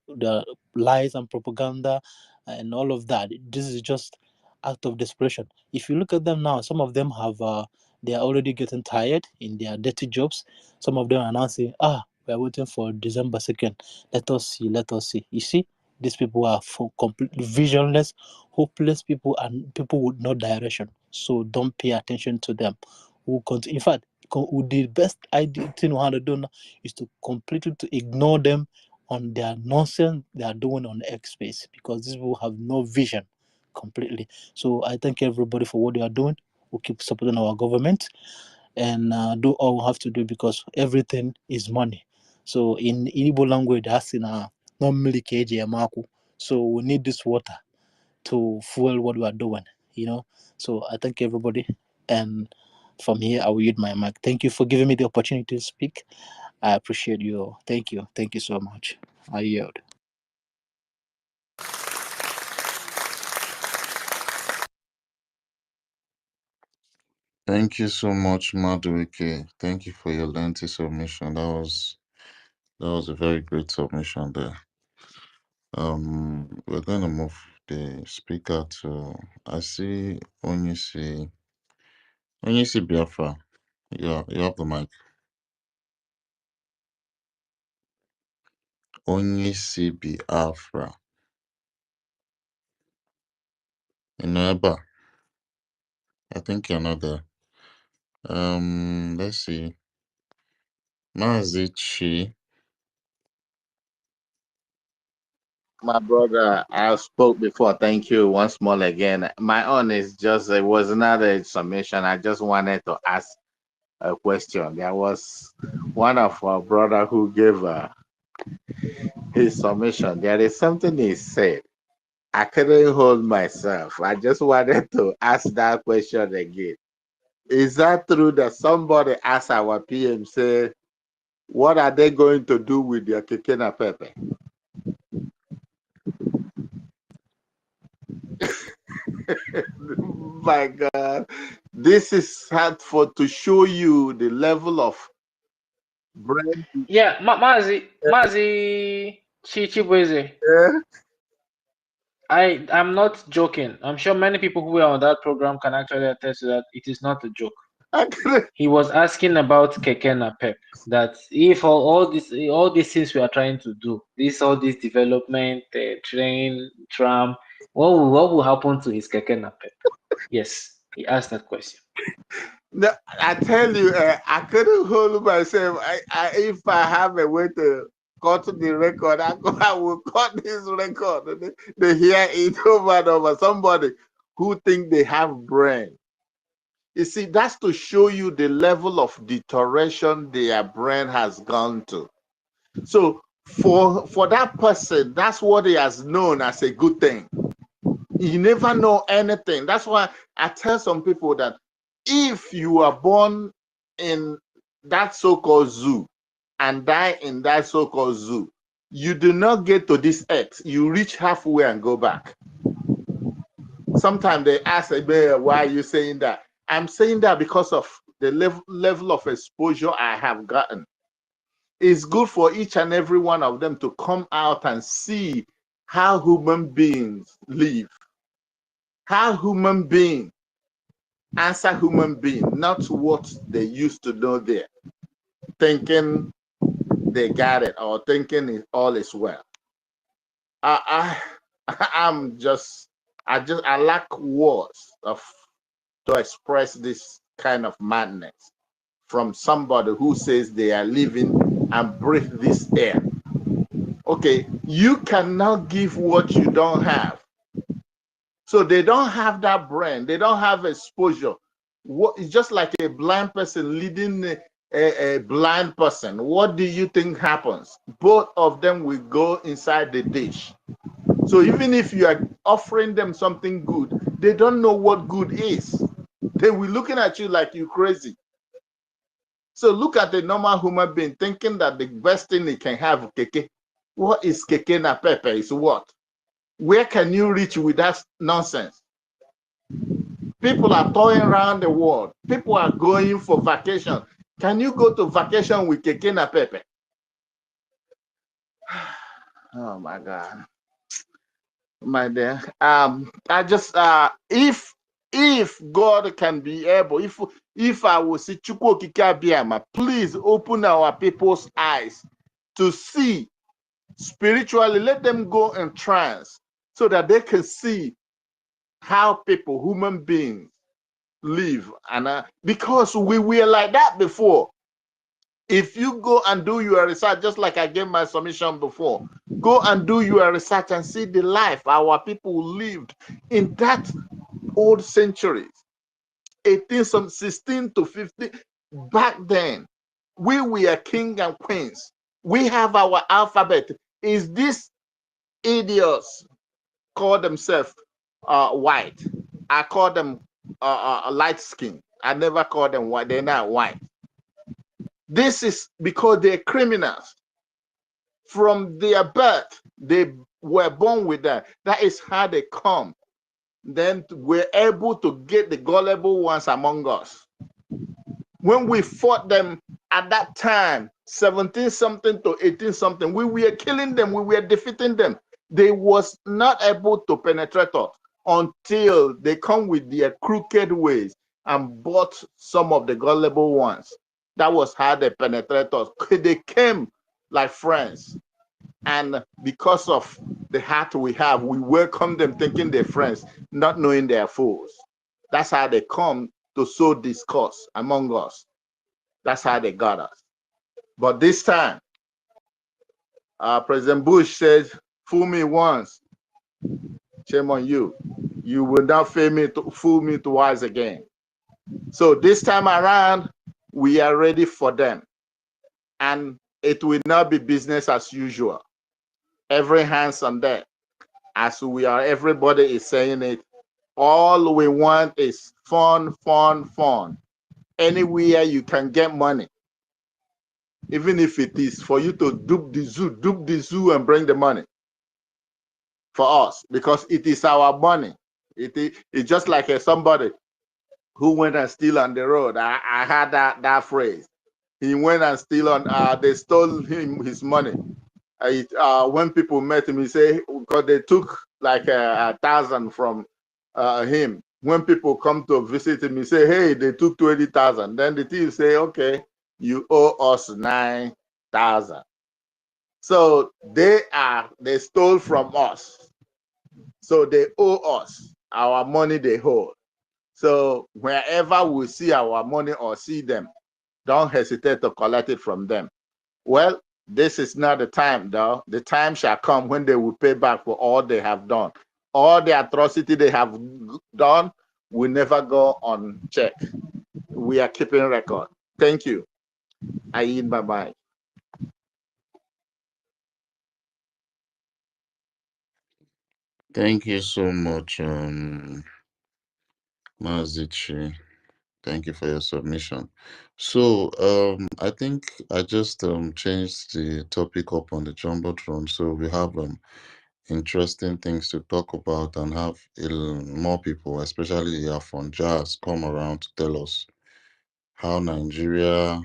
lies and propaganda and all of that, this is just out of desperation. If you look at them now, some of them have they are already getting tired in their dirty jobs. Some of them are now saying, we are waiting for December 2nd. Let us see. You see, these people are completely visionless, hopeless people, and people with no direction. So don't pay attention to them. In fact, the best thing we have to do now is to completely ignore them on their nonsense they are doing on X space, because these people have no vision completely. So I thank everybody for what they are doing. We'll keep supporting our government and do all we have to do, because everything is money. So in Igbo language, that's in a no milk maku. So we need this water to fuel what we are doing, So I thank everybody, and from here I will yield my mic. Thank you for giving me the opportunity to speak. I appreciate you all. Thank you so much. I yield. Thank you so much, Maduike. Thank you for your lengthy submission. That was a very great submission there. We're gonna move the speaker to, I see Onyisi Biafra. You have the mic. Onyisi Biafra. Ineba. I think you're not there. Let's see. Mazichi. My brother, I spoke before. Thank you once more again. My own is just, it was not a summation. I just wanted to ask a question. There was one of our brother who gave his summation. There is something he said. I couldn't hold myself. I just wanted to ask that question again. Is that true that somebody asked our PM, say, what are they going to do with their kekena pepper? My God, this is hard for to show you the level of brain. Yeah, Mazi Chichibueze. Yeah. I'm not joking. I'm sure many people who were on that program can actually attest to that. It is not a joke. He was asking about Keke Napep, that if all these things we are trying to do, all this development, train, tram, what will happen to his Keke Napep? Yes, he asked that question. No, I tell you, I couldn't hold myself. If I have a way to cut the record, I will cut this record. They hear it over and over. Somebody who think they have brain. You see, that's to show you the level of deterioration their brain has gone to. So for that person, that's what he has known as a good thing. You never know anything. That's why I tell some people that if you are born in that so-called zoo and die in that so-called zoo, you do not get to this earth. You reach halfway and go back. Sometimes they ask, why are you saying that? I'm saying that because of the level of exposure I have gotten. It's good for each and every one of them to come out and see how human beings live, how human beings answer human being, not what they used to know there, thinking they got it or thinking all is well. I lack words to express this kind of madness from somebody who says they are living and breathe this air. Okay, you cannot give what you don't have. So they don't have that brain. They don't have exposure. It's just like a blind person leading a blind person. What do you think happens? Both of them will go inside the dish. So even if you are offering them something good, they don't know what good is. They will be looking at you like you're crazy. So look at the normal human being thinking that the best thing he can have is keke. What is keke na pepe? Is what? Where can you reach with that nonsense? People are touring around the world. People are going for vacation. Can you go to vacation with keke na pepe? Oh my God, my dear. I just if God can be able, if I will see Chukwu Okike Abiyama, please open our people's eyes to see spiritually. Let them go in trance so that they can see how people, human beings, live. And because we were like that before. If you go and do your research, just like I gave my submission before, go and do your research and see the life our people lived in that old centuries, 16 to 15. Back then, we were king and queens. We have our alphabet. Is this idiots call themselves white? I call them light skin. I never call them white. They're not white. This is because they're criminals. From their birth, they were born with that. That is how they come. Then we're able to get the gullible ones among us. When we fought them at that time, 17-something to 18-something, we were killing them, we were defeating them. They was not able to penetrate us until they come with their crooked ways and bought some of the gullible ones. That was how they penetrate us. They came like friends. And because of the heart we have, we welcome them thinking they're friends, not knowing they're fools. That's how they come to sow discourse among us. That's how they got us. But this time, President Bush said, fool me once, shame on you. You will not fool me twice again. So this time around, we are ready for them. And it will not be business as usual. Every hands on deck. As we are, everybody is saying it. All we want is fun, fun, fun. Anywhere you can get money, even if it is for you to dupe the zoo and bring the money for us, because it is our money. It's just like somebody who went and steal on the road. I had that phrase. He went and steal on. They stole him his money. When people met him, he say because they took like 1,000 from him. When people come to visit him, he say, "Hey, they took 20,000." Then the thief say, "Okay, you owe us 9,000." So they stole from us. So they owe us our money they hold. So wherever we see our money or see them, don't hesitate to collect it from them. Well, this is not the time, though. The time shall come when they will pay back for all they have done. All the atrocity they have done will never go unchecked. We are keeping record. Thank you. I yield my mic. Thank you so much, Mazichi. Thank you for your submission. So, I think I just changed the topic up on the jumbotron, so we have interesting things to talk about and have more people, especially from Jazz, come around to tell us how Nigeria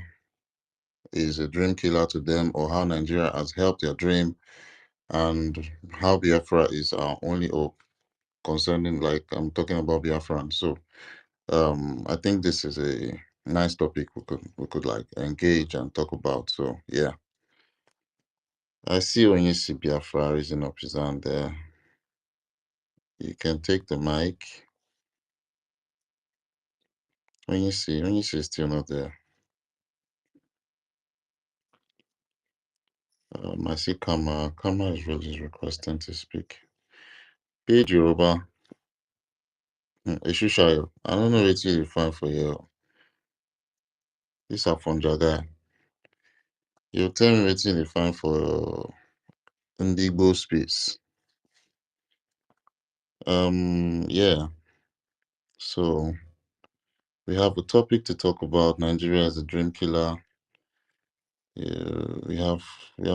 is a dream killer to them, or how Nigeria has helped their dream, and how Biafra is our only hope concerning, like, I'm talking about Biafran. So I think this is a nice topic we could like engage and talk about. So yeah, I see when you see Biafra raising up his hand there. You can take the mic. When you see it's still not there. I see Kama. Kama is really requesting to speak. Page Yoruba. Ishushayo. I don't know what you find for you. This are from Jaga. You tell me what you find for Indigo space. Yeah. So we have a topic to talk about. Nigeria as a dream killer. Yeah, we have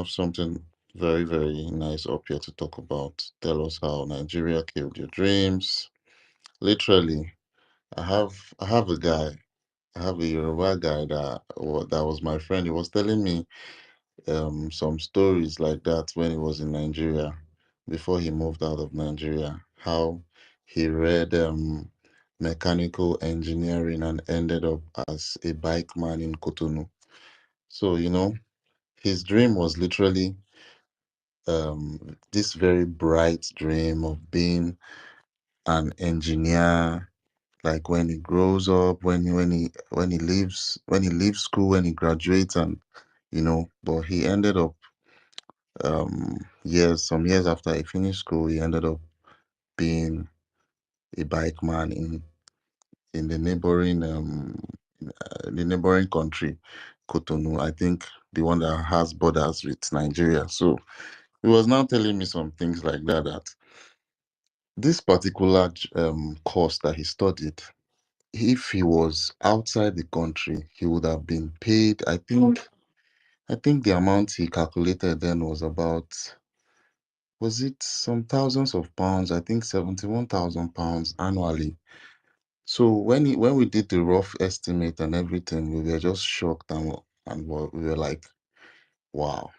something very, very nice up here to talk about. Tell us how Nigeria killed your dreams. Literally, I have a guy. I have a Yoruba guy that was my friend. He was telling me some stories like that when he was in Nigeria before he moved out of Nigeria. How he read mechanical engineering and ended up as a bike man in Cotonou. So his dream was literally this very bright dream of being an engineer. Like when he grows up, when he leaves school, when he graduates, and but he ended up some years after he finished school, he ended up being a bike man in the neighboring country, Cotonou. I think the one that has borders with Nigeria. So he was now telling me some things like that this particular course that he studied, if he was outside the country, he would have been paid. I think the amount he calculated then was about, was it some thousands of pounds? I think 71,000 pounds annually. So when we did the rough estimate and everything, we were just shocked we were like, wow.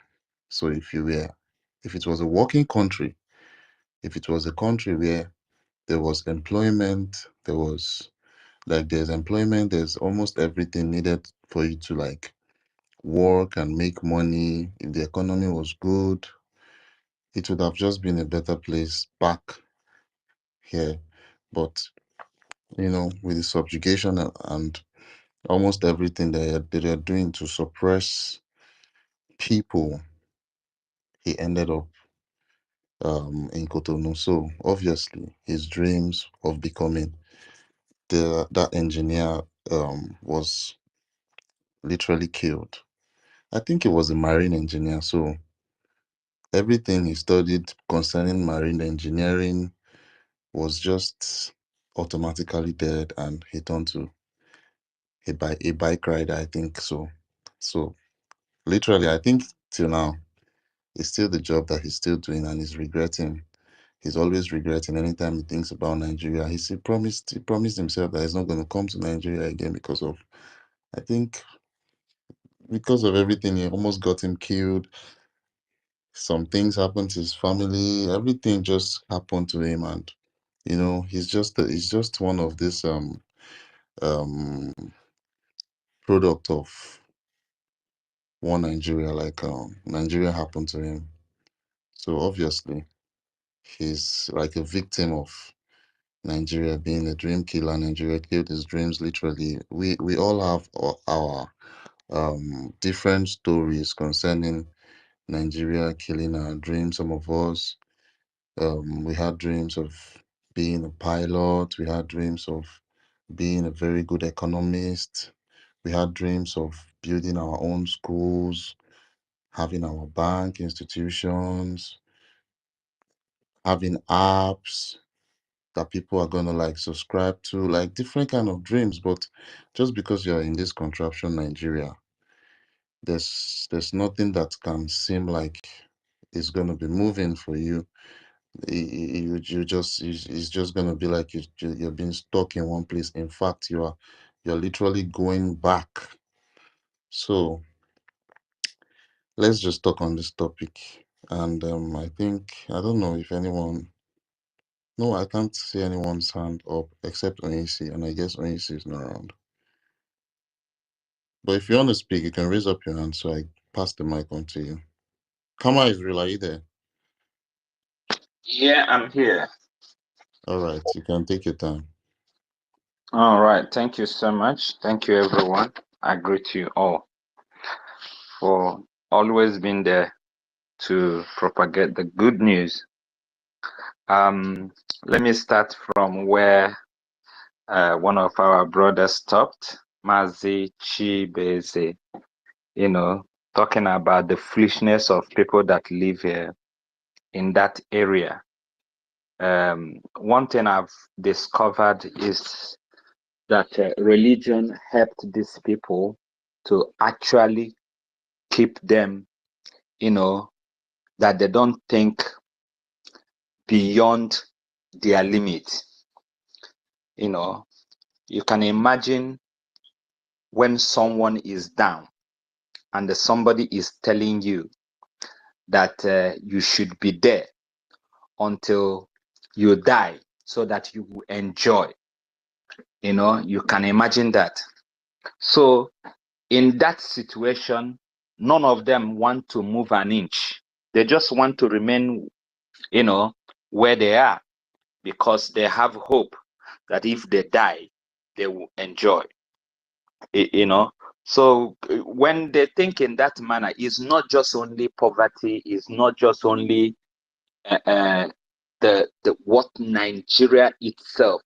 So if it was a working country, if it was a country where there was employment, there's employment, there's almost everything needed for you to like work and make money. If the economy was good, it would have just been a better place back here. But you know, with the subjugation and almost everything they are doing to suppress people, he ended up in Cotonou. So obviously, his dreams of becoming that engineer was literally killed. I think he was a marine engineer, so everything he studied concerning marine engineering was just automatically dead, and he turned to a bike rider, I think so. So literally, I think till now, it's still the job that he's still doing, and he's regretting. He's always regretting anytime he thinks about Nigeria. He promised himself that he's not going to come to Nigeria again because of, I think, because of everything. He almost got him killed. Some things happened to his family. Everything just happened to him, and you know, he's just one of this um product of one Nigeria. Like Nigeria happened to him, so obviously he's like a victim of Nigeria being a dream killer. Nigeria killed his dreams literally. We all have our different stories concerning Nigeria killing our dreams. Some of us we had dreams of being a pilot. We had dreams of being a very good economist. We had dreams of building our own schools, having our bank institutions, having apps that people are gonna like subscribe to, like different kind of dreams. But just because you're in this contraption Nigeria, there's nothing that can seem like it's gonna be moving for you. It's just gonna be like you're being stuck in one place. In fact, you're literally going back. So let's just talk on this topic. And I think, I don't know if anyone, no, I can't see anyone's hand up except Onyisi, and I guess Onyisi is not around. But if you want to speak, you can raise up your hand so I pass the mic on to you. Kama Israel, are you there? Yeah, I'm here. All right, you can take your time. All right. Thank you so much. Thank you, everyone. I greet you all for always being there to propagate the good news. Let me start from where one of our brothers stopped, Mazi Chibeze, talking about the foolishness of people that live here in that area. One thing I've discovered is that religion helped these people to actually keep them, that they don't think beyond their limits. You can imagine when someone is down and somebody is telling you that you should be there until you die so that you will enjoy. You can imagine that. So in that situation, none of them want to move an inch. They just want to remain, where they are, because they have hope that if they die, they will enjoy. So when they think in that manner, it's not just only poverty, it's not just only the what Nigeria itself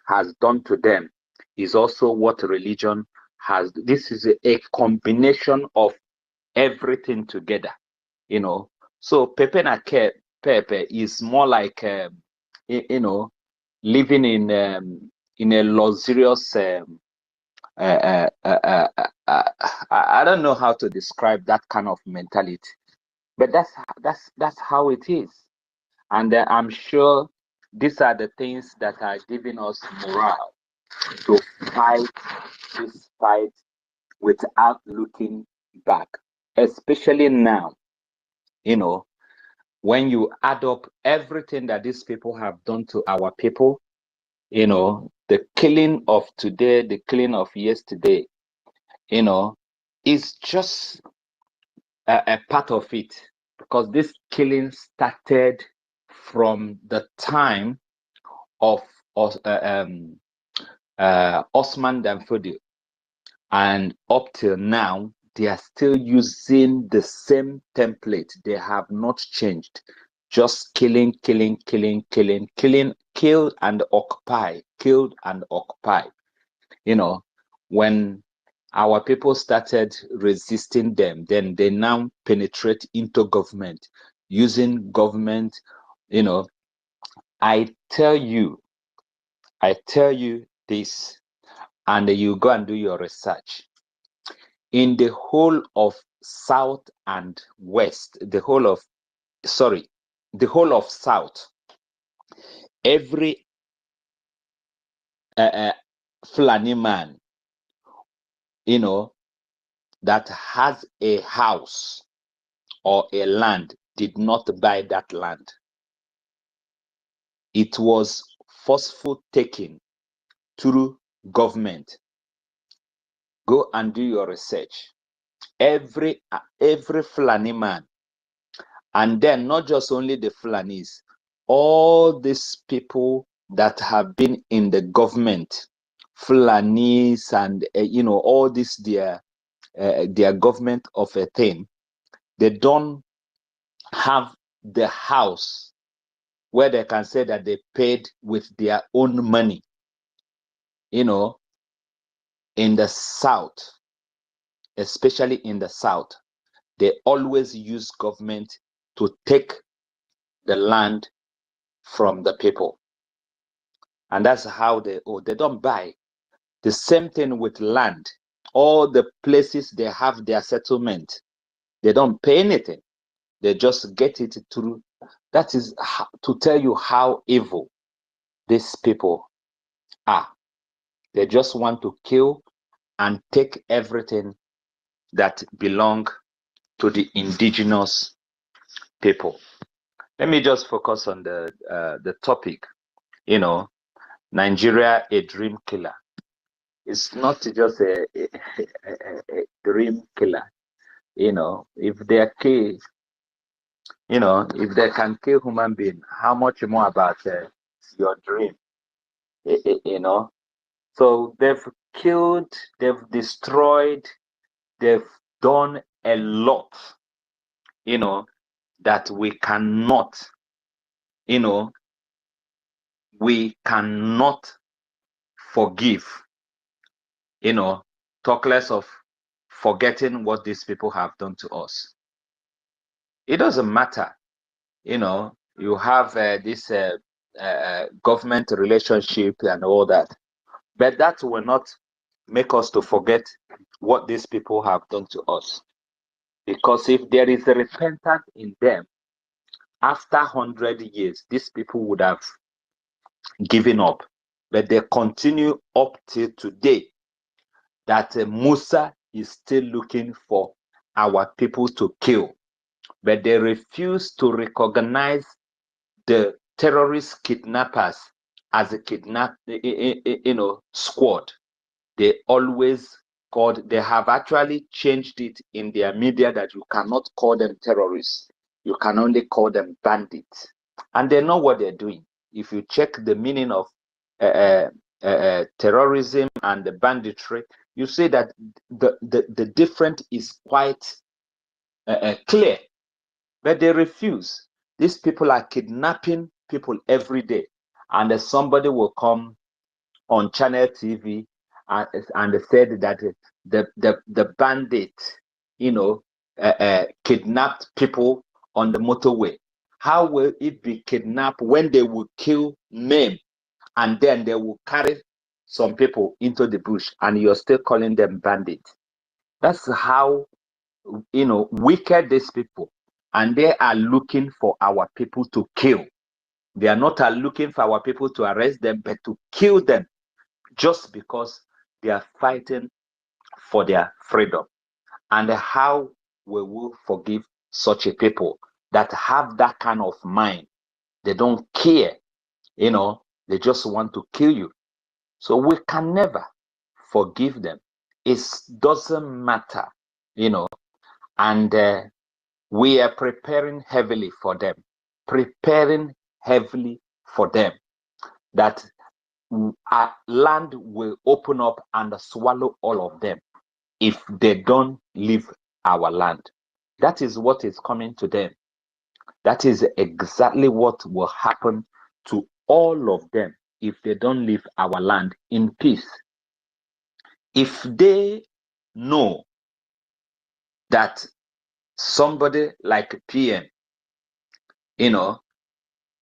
has done to them, is also what religion has. This is a combination of everything together. So Pepe na Pepe is more like living in a luxurious I don't know how to describe that kind of mentality, but that's how it is. And I'm sure these are the things that are giving us morale to fight this fight without looking back, especially now. When you add up everything that these people have done to our people, the killing of today, the killing of yesterday, is just a part of it, because this killing started from the time of Osman Danfodio, and up till now, they are still using the same template. They have not changed. Just killing, kill and occupy, killed and occupy. You know, when our people started resisting them, then they now penetrate into government, using government, you know. I tell you this, and you go and do your research. In the whole of South and West, the whole of South, every Fulani man, you know, that has a house or a land did not buy that land. It was forceful taking through government. Go and do your research. Every Fulani man, and then not just only the Fulanis, all these people that have been in the government, Fulanis and you know, all this their government of a thing, they don't have the house where they can say that they paid with their own money. You know, in the South, especially in the South, they always use government to take the land from the people. And that's how they don't buy. The same thing with land. All the places they have their settlement, they don't pay anything. They just get it through. That is to tell you how evil these people are. They just want to kill and take everything that belong to the indigenous people. Let me just focus on the topic. You know, Nigeria, a dream killer. It's not just a dream killer. You know, if they kill, you know, if they can kill human being, how much more about your dream? You know, so they've killed, they've destroyed, they've done a lot, you know, that we cannot, you know, we cannot forgive, you know, talk less of forgetting what these people have done to us. It doesn't matter, you know, you have this government relationship and all that, but that will not make us to forget what these people have done to us. Because if there is a repentance in them, after 100 years, these people would have given up. But they continue up till today, that Musa is still looking for our people to kill. But they refuse to recognize the terrorist kidnappers as a squad. They always called, they have actually changed it in their media that you cannot call them terrorists. You can only call them bandits. And they know what they're doing. If you check the meaning of terrorism and the banditry, you see that the difference is quite clear. But they refuse. These people are kidnapping people every day. And somebody will come on Channel TV and said that the bandit, you know, kidnapped people on the motorway. How will it be kidnapped when they will kill, maim, and then they will carry some people into the bush, and you're still calling them bandits? That's how, you know, wicked these people, and they are looking for our people to kill. They are not looking for our people to arrest them, but to kill them, just because they are fighting for their freedom. And how we will forgive such a people that have that kind of mind? They don't care, you know, they just want to kill you. So we can never forgive them. It doesn't matter, you know, and we are preparing heavily for them, that land will open up and swallow all of them if they don't leave our land. That is what is coming to them. That is exactly what will happen to all of them if they don't leave our land in peace. If they know that somebody like PM,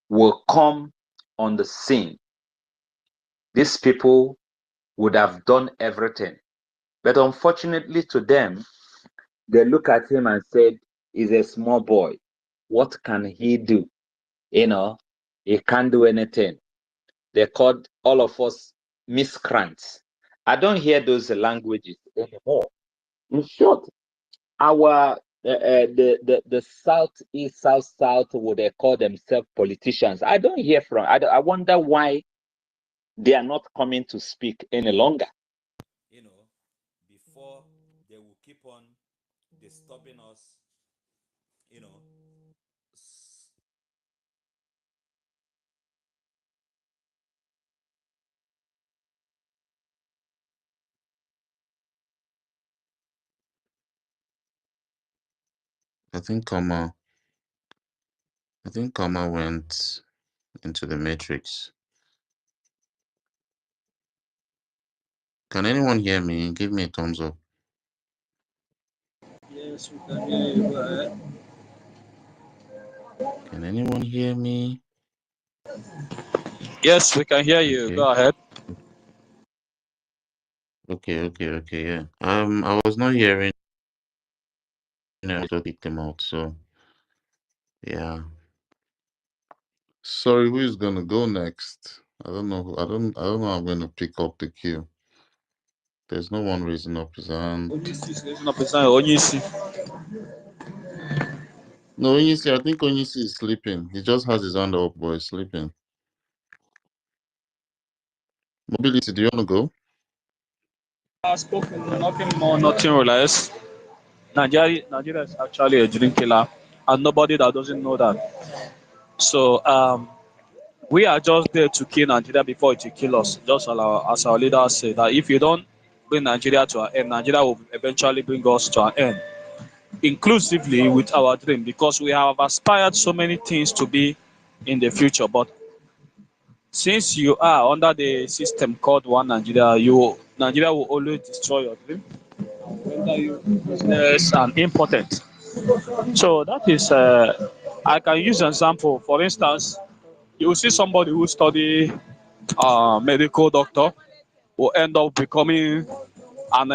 will come on the scene, these people would have done everything. But unfortunately to them, they look at him and said, he's a small boy. What can he do? He can't do anything. They called all of us miscreants. I don't hear those languages anymore. In short, our the southeast, south, would they call themselves politicians? I don't hear from. I wonder why they are not coming to speak any longer. Before they will keep on disturbing us, I think Kama went into the matrix. Can anyone hear me? Give me a thumbs up. Yes, we can hear you. Go ahead. Can anyone hear me? Yes, we can hear you. Okay. Go ahead. Okay, yeah. I was not hearing. I just kicked them out. So, yeah. Sorry, who is gonna go next? I don't know. I don't know. How I'm gonna pick up the queue. There's no one raising up his hand. No, Onyisi, I think Onyisi is sleeping. He just has his hand up, but he's sleeping. Mobility, do you want to go? I've spoken, nothing more, nothing less. Nigeria is actually a dream killer, and nobody that doesn't know that. So we are just there to kill Nigeria before it will kill us. Just as our leaders say that if you don't bring Nigeria to an end, Nigeria will eventually bring us to an end, inclusively with our dream, because we have aspired so many things to be in the future. But since you are under the system called One Nigeria, Nigeria will always destroy your dream, render you business and important. So that is, I can use an example. For instance, you will see somebody who study medical doctor will end up becoming what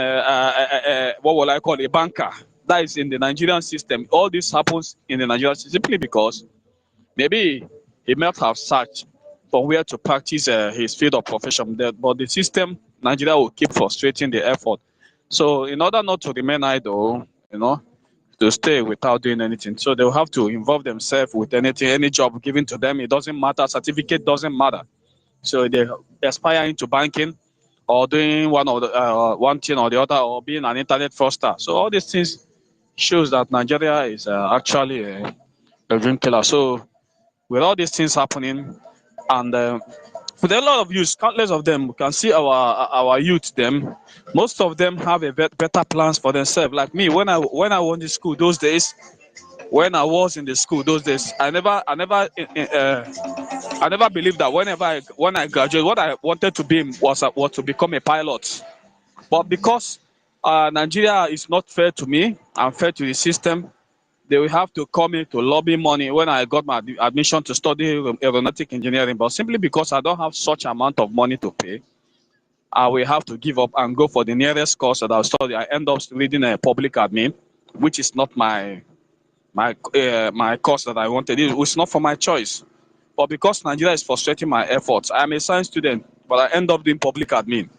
will I call a banker. That is in the Nigerian system. All this happens in the Nigerian system simply because maybe he might have searched for where to practice his field of profession, but the system, Nigeria, will keep frustrating the effort. So in order not to remain idle, to stay without doing anything, so they'll have to involve themselves with anything, any job given to them. It doesn't matter, certificate doesn't matter. So they aspire into banking or doing one thing or the other, or being an internet fraudster. So all these things shows that Nigeria is actually a dream killer. So with all these things happening, and with a lot of youth, countless of them, we can see our youth. Them, most of them have a better plans for themselves. Like me, when I went to school those days, when I was in the school those days, I never believed that when I graduated, what I wanted to be was to become a pilot. But because Nigeria is not fair to me and fair to the system, they will have to call me to lobby money when I got my admission to study aeronautic engineering. But simply because I don't have such amount of money to pay, I will have to give up and go for the nearest course that I'll study. I end up reading a public admin, which is not my course that I wanted. It was not for my choice. But because Nigeria is frustrating my efforts, I am a science student, but I end up doing public admin.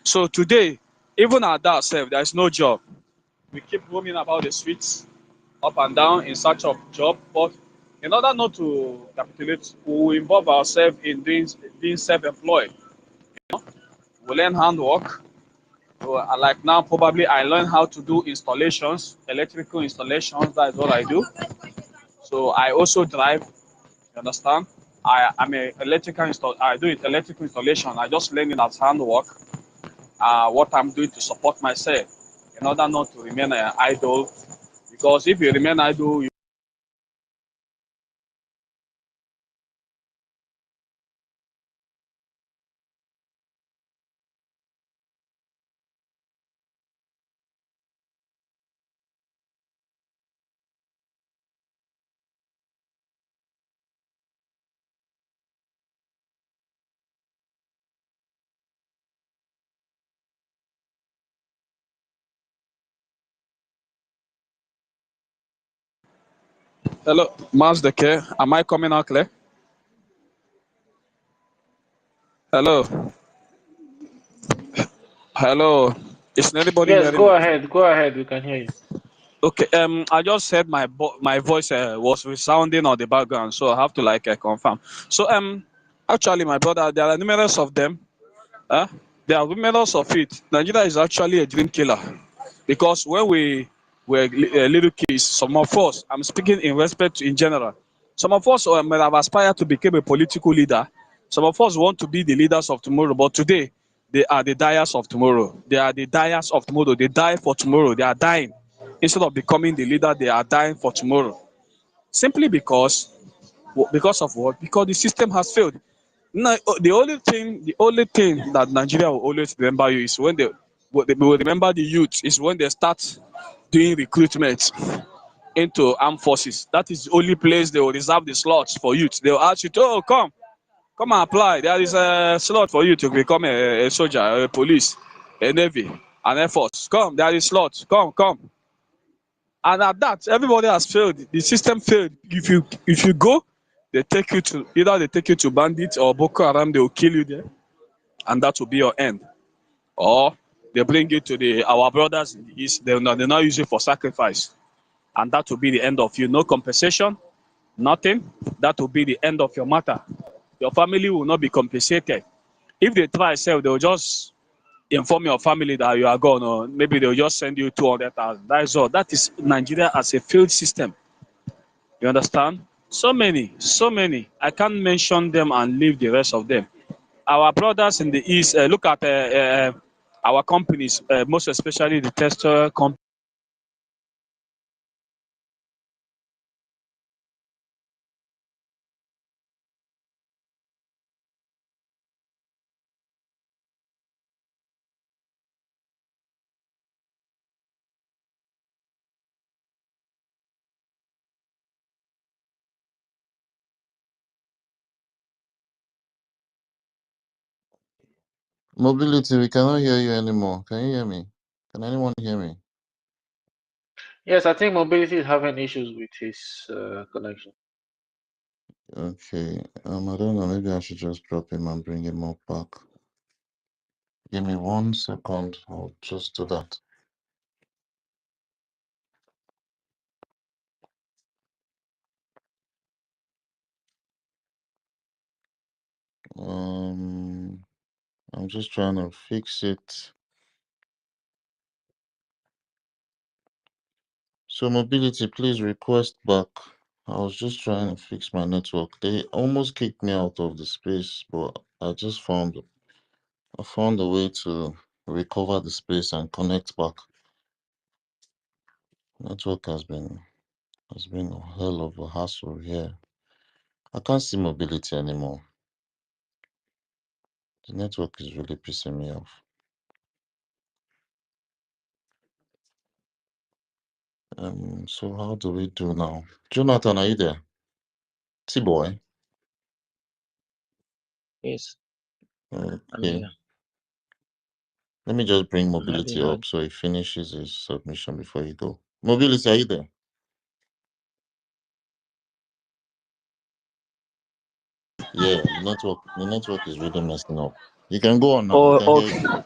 So today, even at that self, there is no job. We keep roaming about the streets, up and down in search of job. But in order not to capitulate, we will involve ourselves in being self-employed. We learn handwork. Like now, probably I learn how to do installations, electrical installations. That is what I do. So I also drive. You understand? I'm a electrical install. I do electrical installation. I just learning as handwork. What I'm doing to support myself in order not to remain idle. Because if you remain idle, you hello, Master K. Am I coming out clear? Hello, hello. Is anybody Yes, hearing go me? ahead. Go ahead. We can hear you. Okay. I just said my voice was resounding on the background, so I have to like confirm. So actually, my brother, there are numerous of them. Huh? There are numerous of it. Nigeria is actually a dream killer because when we were little kids, some of us, I'm speaking in respect in general, some of us may have aspired to become a political leader. Some of us want to be the leaders of tomorrow, but today they are the dyers of tomorrow. They are the dyers of tomorrow. They die for tomorrow. They are dying. Instead of becoming the leader, they are dying for tomorrow. Simply because of what? Because the system has failed. Now, the only thing that Nigeria will always remember you is when what they will remember the youth is when they start doing recruitment into armed forces. That is the only place they will reserve the slots for youth. They will ask you to, oh, come and apply. There is a slot for you to become a soldier, a police, a navy, an air force. Come, there is slot. Come. And at that, everybody has failed. The system failed. If you go, they take you to bandits or Boko Haram. They will kill you there, and that will be your end. Or they bring you to our brothers in the east. They now use it for sacrifice, and that will be the end of you. No compensation, nothing. That will be the end of your matter. Your family will not be compensated. If they try sell, they will just inform your family that you are gone, or maybe they'll just send you 200,000. That is all. That is Nigeria as a failed system. You understand? So many. I can't mention them and leave the rest of them. Our brothers in the east, look at our companies, most especially the textile company. Mobility, we cannot hear you anymore. Can you hear me? Can anyone hear me? Yes, I think Mobility is having issues with his connection. Okay. I don't know. Maybe I should just drop him and bring him up back. Give me 1 second. I'll just do that. I'm just trying to fix it. So Mobility, please request back. I was just trying to fix my network. They almost kicked me out of the space, but I found a way to recover the space and connect back. Network has been a hell of a hassle here. I can't see Mobility anymore. The network is really pissing me off. So how do we do now? Jonathan, are you there? T-boy. Yes, I'm Okay. here. Let me just bring Can I be Mobility heard? up so he finishes his submission before you go. Mobility, are you there? Yeah, the network is really messing up. You can go on now. We Oh, can hear you. okay.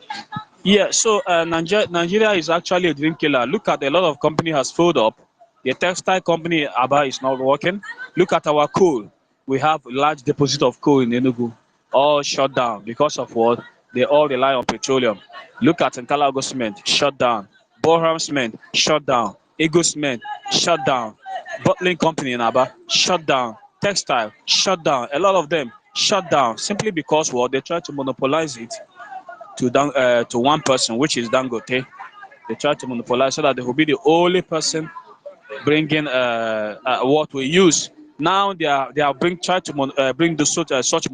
Yeah, so Nigeria is actually a dream killer. Look at a lot of company has filled up. The textile company Aba is not working. Look at our coal. We have a large deposit of coal in Enugu, all shut down because of what? They all rely on petroleum. Look at Nkalago Cement, shut down. Boreham Cement, shut down. Ego Cement, shut down. Bottling company in Aba, shut down. textile shut down. A lot of them shut down simply because they try to monopolize it to one person, which is Dangote. They try to monopolize so that they will be the only person bringing what we use. Now they are try to bring the such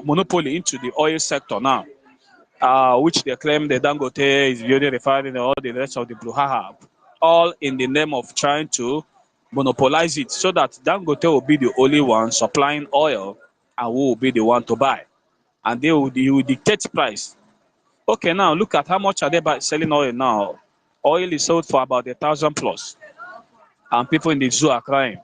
monopoly into the oil sector now, which they claim the Dangote is building refining and all the rest of the brouhaha, all in the name of trying to monopolize it so that Dangote will be the only one supplying oil and we will be the one to buy, and they will dictate price. Okay, now look at how much are they selling oil now. Oil is sold for about 1,000 plus, and people in the zoo are crying.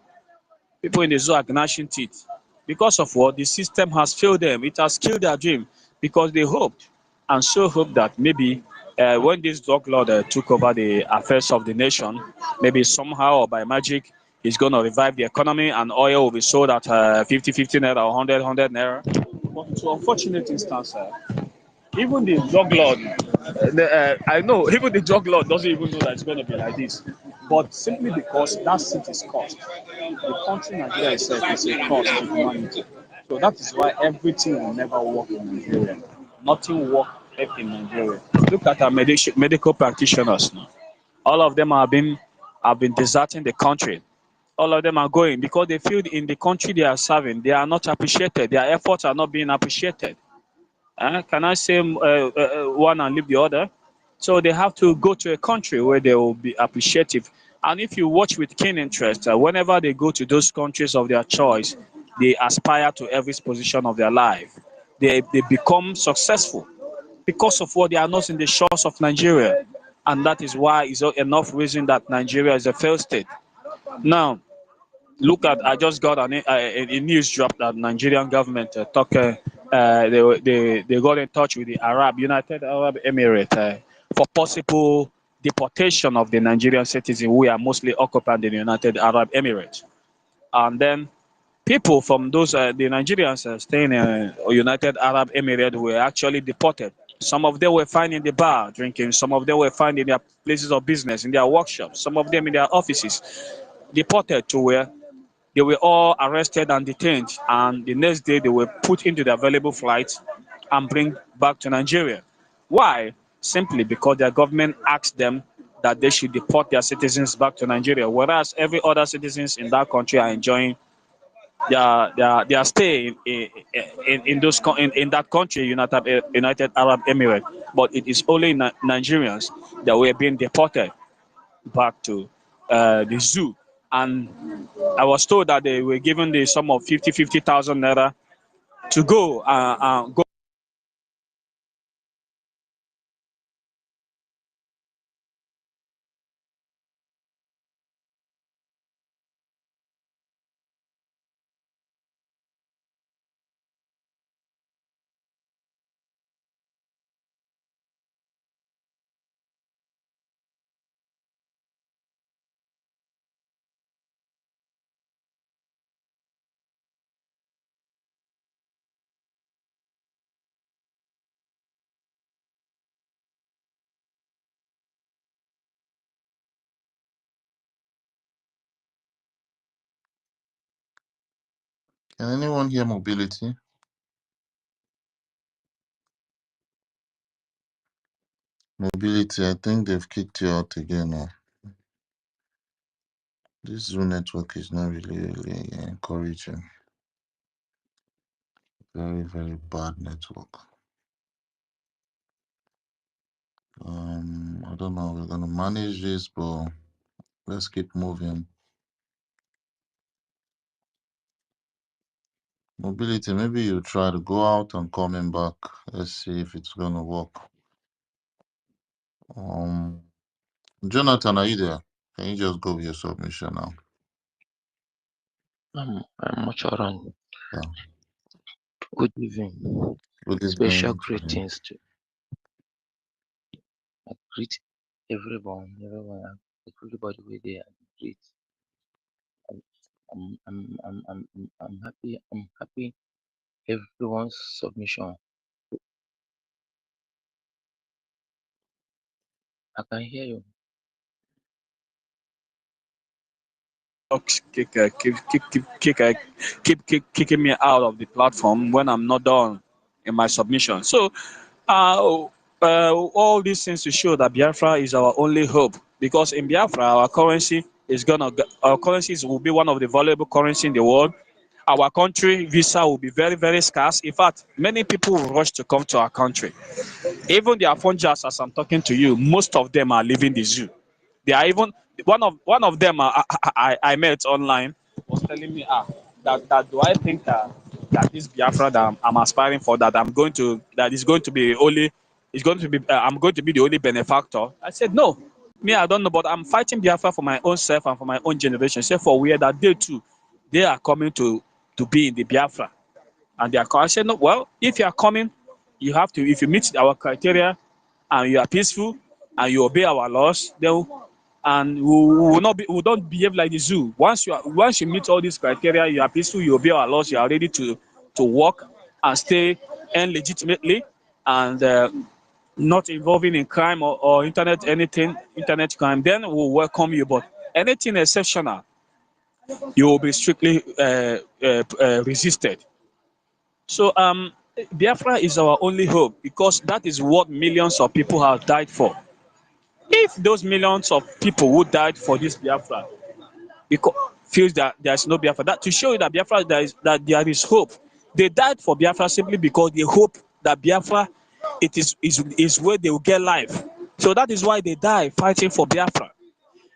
People in the zoo are gnashing teeth because of what the system has failed them. It has killed their dream because they hoped and so hoped that maybe when this drug lord took over the affairs of the nation, maybe somehow or by magic, he's going to revive the economy and oil will be sold at 50 naira or 100 naira. But to unfortunate instance, even the drug lord, I know, even the drug lord doesn't even know that it's going to be like this. But simply because that seat is cost. The country Nigeria itself is a cost to humanity. So that is why everything will never work in Nigeria. Nothing works in Nigeria. Look at our medical practitioners now. All of them have been deserting the country. All of them are going because they feel in the country they are serving, they are not appreciated. Their efforts are not being appreciated. Can I say one and leave the other? So they have to go to a country where they will be appreciative. And if you watch with keen interest, whenever they go to those countries of their choice, they aspire to every position of their life. They become successful because of what they are not in the shores of Nigeria. And that is why it's enough reason that Nigeria is a failed state. Now, look at, I just got a news drop that Nigerian government they got in touch with the United Arab Emirates for possible deportation of the Nigerian citizens who are mostly occupied in the United Arab Emirates. And then people from those the Nigerians staying in United Arab Emirates were actually deported. Some of them were found in the bar drinking. Some of them were found in their places of business, in their workshops. Some of them in their offices, deported to where they were all arrested and detained, and the next day they were put into the available flights and bring back to Nigeria. Why? Simply because their government asked them that they should deport their citizens back to Nigeria, whereas every other citizens in that country are enjoying their stay in that country, United Arab Emirates. But it is only Nigerians that were being deported back to the zoo. And I was told that they were given the sum of 50,000 naira to go. Can anyone hear mobility? Mobility, I think they've kicked you out again now. This Zoom network is not really encouraging. Very, very bad network. I don't know. We're gonna manage this, but let's keep moving. Mobility, maybe you try to go out and coming back. Let's see if it's gonna work. Jonathan, are you there? Can you just go with your submission now? I'm much around. Yeah. Good evening. Good Special evening. greetings to I greet everyone, everybody where they are great. I'm happy. I'm happy. Everyone's submission. I can hear you. keep kicking me out of the platform when I'm not done in my submission. So, all these things to show that Biafra is our only hope, because in Biafra our currency will be one of the valuable currency in the world. Our country visa will be very, very scarce. In fact, many people will rush to come to our country. Even the Afonjas, as I'm talking to you, most of them are leaving the zoo. They are even one of them I met online was telling me that do I think that this Biafra that I'm aspiring for, that is going to be only is going to be I'm going to be the only benefactor. I said no, me I don't know, but I'm fighting Biafra for my own self and for my own generation. Say for where that they too they are coming to be in the Biafra, and they are coming. I said no, well, if you are coming, you have to, if you meet our criteria and you are peaceful and you obey our laws, then and we will not be, we don't behave like the zoo. Once you meet all these criteria, you are peaceful, you obey our laws, you are ready to work and stay and legitimately and not involving in crime or internet crime, then we'll welcome you. But anything exceptional, you will be strictly resisted. So Biafra is our only hope, because that is what millions of people have died for. If those millions of people who died for this Biafra because feels that there is no Biafra, that to show you that Biafra there is hope. They died for Biafra simply because they hope that Biafra is where they will get life. So that is why they die fighting for Biafra.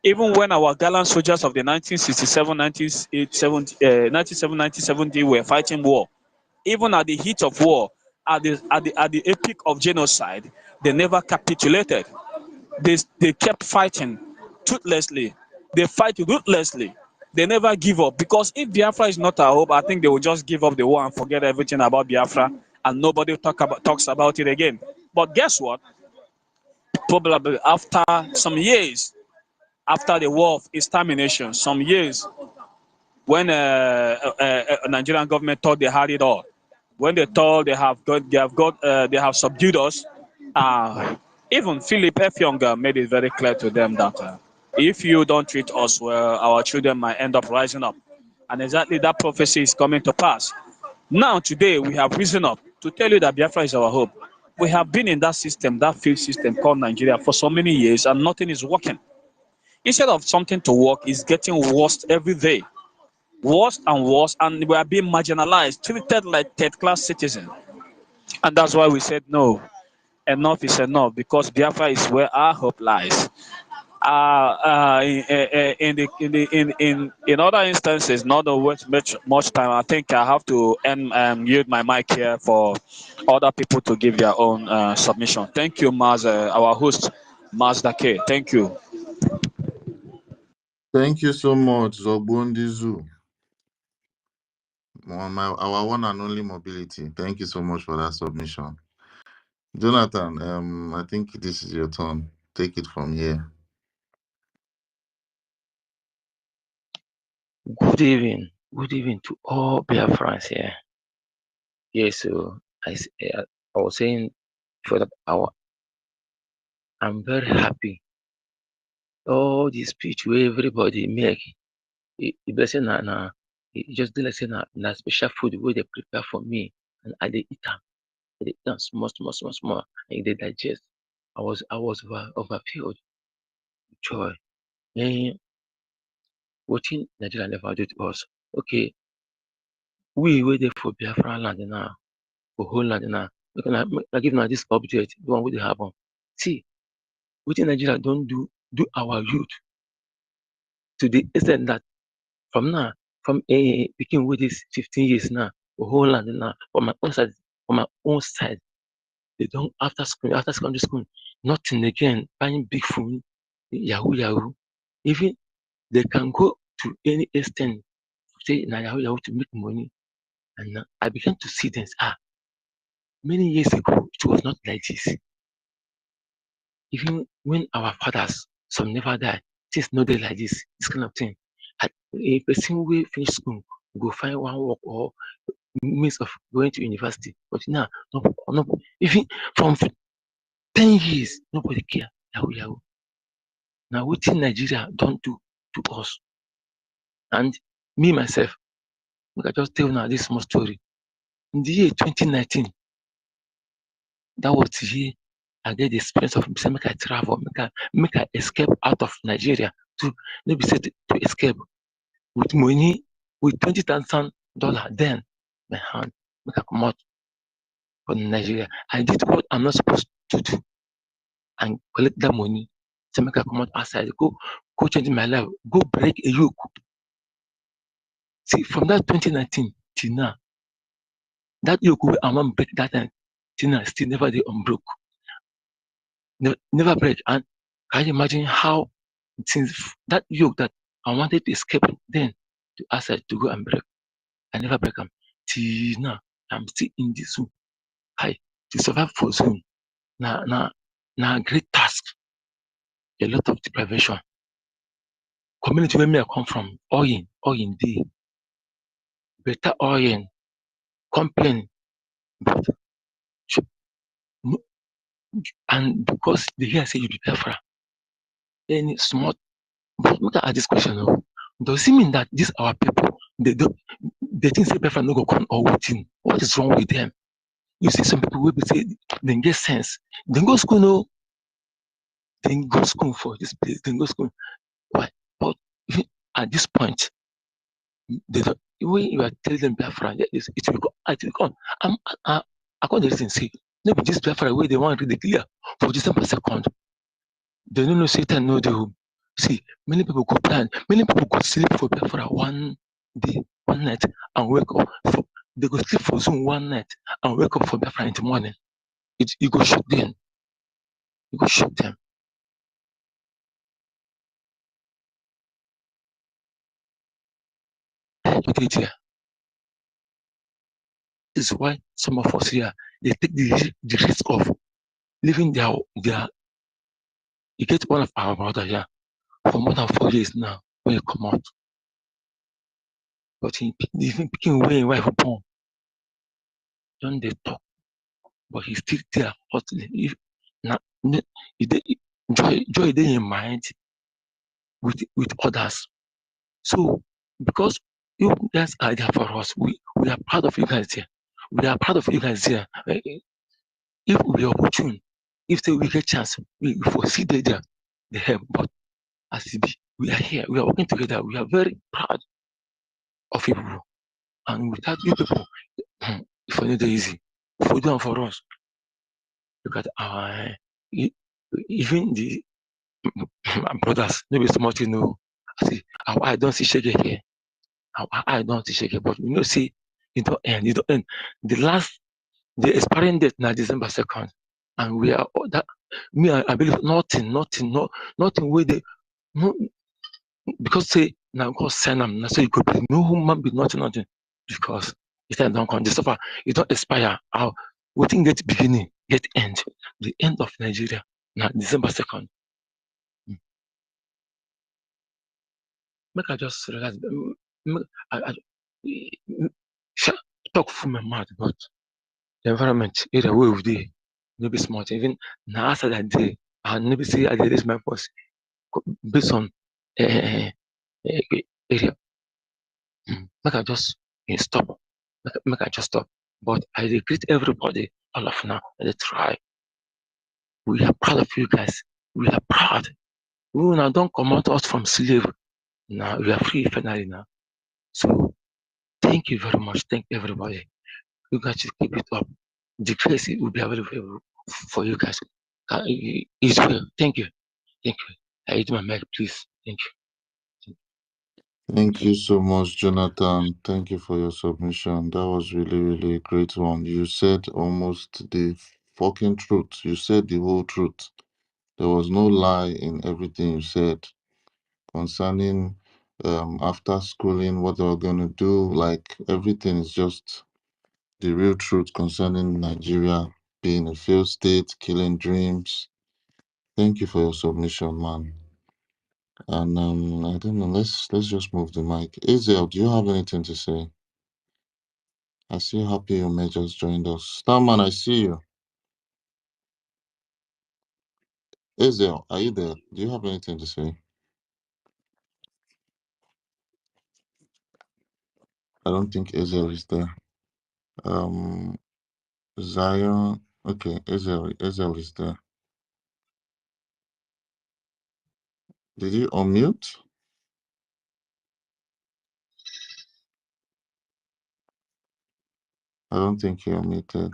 Even when our gallant soldiers of the 1967, 1970 were fighting war, even at the heat of war, at the epic of genocide, they never capitulated. They kept fighting toothlessly. They fight ruthlessly. They never give up, because if Biafra is not our hope, I think they will just give up the war and forget everything about Biafra, and nobody talks about it again. But guess what? Probably after some years, after the war of extermination, some years, when Nigerian government thought they had it all, when they thought they have subdued us, even Philip Efyonga made it very clear to them that if you don't treat us well, our children might end up rising up. And exactly that prophecy is coming to pass. Now, today, we have risen up to tell you that Biafra is our hope. We have been in that system, that failed system called Nigeria, for so many years, and nothing is working. Instead of something to work, it's getting worse every day. Worse and worse, and we are being marginalized, treated like third-class citizens. And that's why we said no, enough is enough, because Biafra is where our hope lies. In other instances, not to waste much time, I think I have to yield my mic here for other people to give their own submission. Thank you, Maz, our host, Maz Dake. Thank you. Thank you so much, Zobundi Zoo. Our one and only mobility. Thank you so much for that submission. Jonathan, I think this is your turn. Take it from here. Good evening. Good evening to all Biafrans here. Yes, so I was saying for that hour, I'm very happy. All the speech where everybody make, it blessing na it just do like say na special food where they prepare for me, and I dey eat am. I dey eat am small, and they digest. I was overfilled with joy. Wetin Nigeria never do to us. Okay, we wey dey for Biafra land now, for whole land now, make I give una this update, the one wey dey happen. See, wetin Nigeria don do our youth to the extent that from now, from pikin wey dey 15 years now, for whole land now, from my own side, they don after secondary school, nothing again, buying big phone, yahoo. Even they can go to any extent, say na yahoo to make money. And now I began to see this. Many years ago, it was not like this. Even when our fathers, some never die, things no dey like this kind of thing. A person wey finish school go find one work or means of going to university. But now, no, even from 10 years, nobody care. Yahoo. Now, wetin Nigeria don do to us? And me myself, make I just tell now this small story. In the year 2019, that was the year I get the experience of say make I travel, make I escape out of Nigeria to maybe say to escape with money with $20,000 then my hand make I come out from Nigeria. I did what I'm not supposed to do and collect that money. So make I come out outside, go change my life, go break a yoke. See, from that 2019 till now, that yoke wey I wan break that time till now still never dey unbroke. Never break. And can you imagine how since that yoke that I wanted to escape then to outside to go and break, I never break am. Till now, I'm still in this zone. Hi, to survive for zone na great task. A lot of deprivation. Community where me I come from, oil dey. Better oil, complain, but and because they hear say you be Biafra, any small. But look at this question now. Does it mean that these our people they think say Biafra no go come or wetin? What is wrong with them? You see some people will be say they get sense. They go school no. They go school for this place. They go school. Why? But even at this point, they don't. When you are telling them Biafra, it will come. I can't listen. See, maybe this Biafra way they want to read clear for December 2nd. They don't know Satan know the see. Many people go plan. Many people go sleep for Biafra one day, one night, and wake up. They go sleep for Zoom one night and wake up for Biafra in the morning. You go shoot them. You go shoot them. This is why some of us here they take the risk of living their. You get one of our brother here for more than 4 years now when you come out. But he even picking away wife born. Don't they talk? But he's still there hustling. If now joy dey in mind with others. So because you guys are there for us, we are proud of you guys here. We are proud of you guys here. If we are opportune, if we get chance, we foresee there the help. But as it be, we are here, we are working together, we are very proud of you people. And without you people, if only dey easy. For do and for us. Look at our even the brothers, maybe small thing no. See, our eye don't see shege here. Our eye don't see shege, but we know see it don't end. It don't end. The expiring date now December 2nd. And we are that me, I believe nothing where they no because say now God send them, now so you could be no human be nothing. Because it don't come. The suffer, it don't expire. Our waiting get beginning, get end. The end of Nigeria now December 2nd. Make I just relax. I talk from my mouth, but the environment area where we dey, no be smart. Even now after that day, I never see I did this my boss based on area. Make I just stop. Make I just stop. But I dey greet everybody, all of now. They try. We are proud of you guys. We are proud. We now don't come out us from slave. Now we are free finally now. So thank you very much. Thank everybody. You guys should keep it up. The grace will be available for you guys. It's well. Thank you. Thank you. I hit my mic, please. Thank you. Thank you so much, Jonathan. Thank you for your submission. That was really a great one. You said almost the fucking truth. You said the whole truth. There was no lie in everything you said concerning after schooling, what they were going to do. Like everything is just the real truth concerning Nigeria being a failed state, killing dreams. Thank you for your submission, man. And I don't know. Let's just move the mic. Azel, do you have anything to say? I see Happy you may just joined us. Starman, I see you. Azel, are you there? Do you have anything to say? I don't think Ezel is there. Zion. Okay, Ezel is there. Did you unmute? I don't think you're unmuted.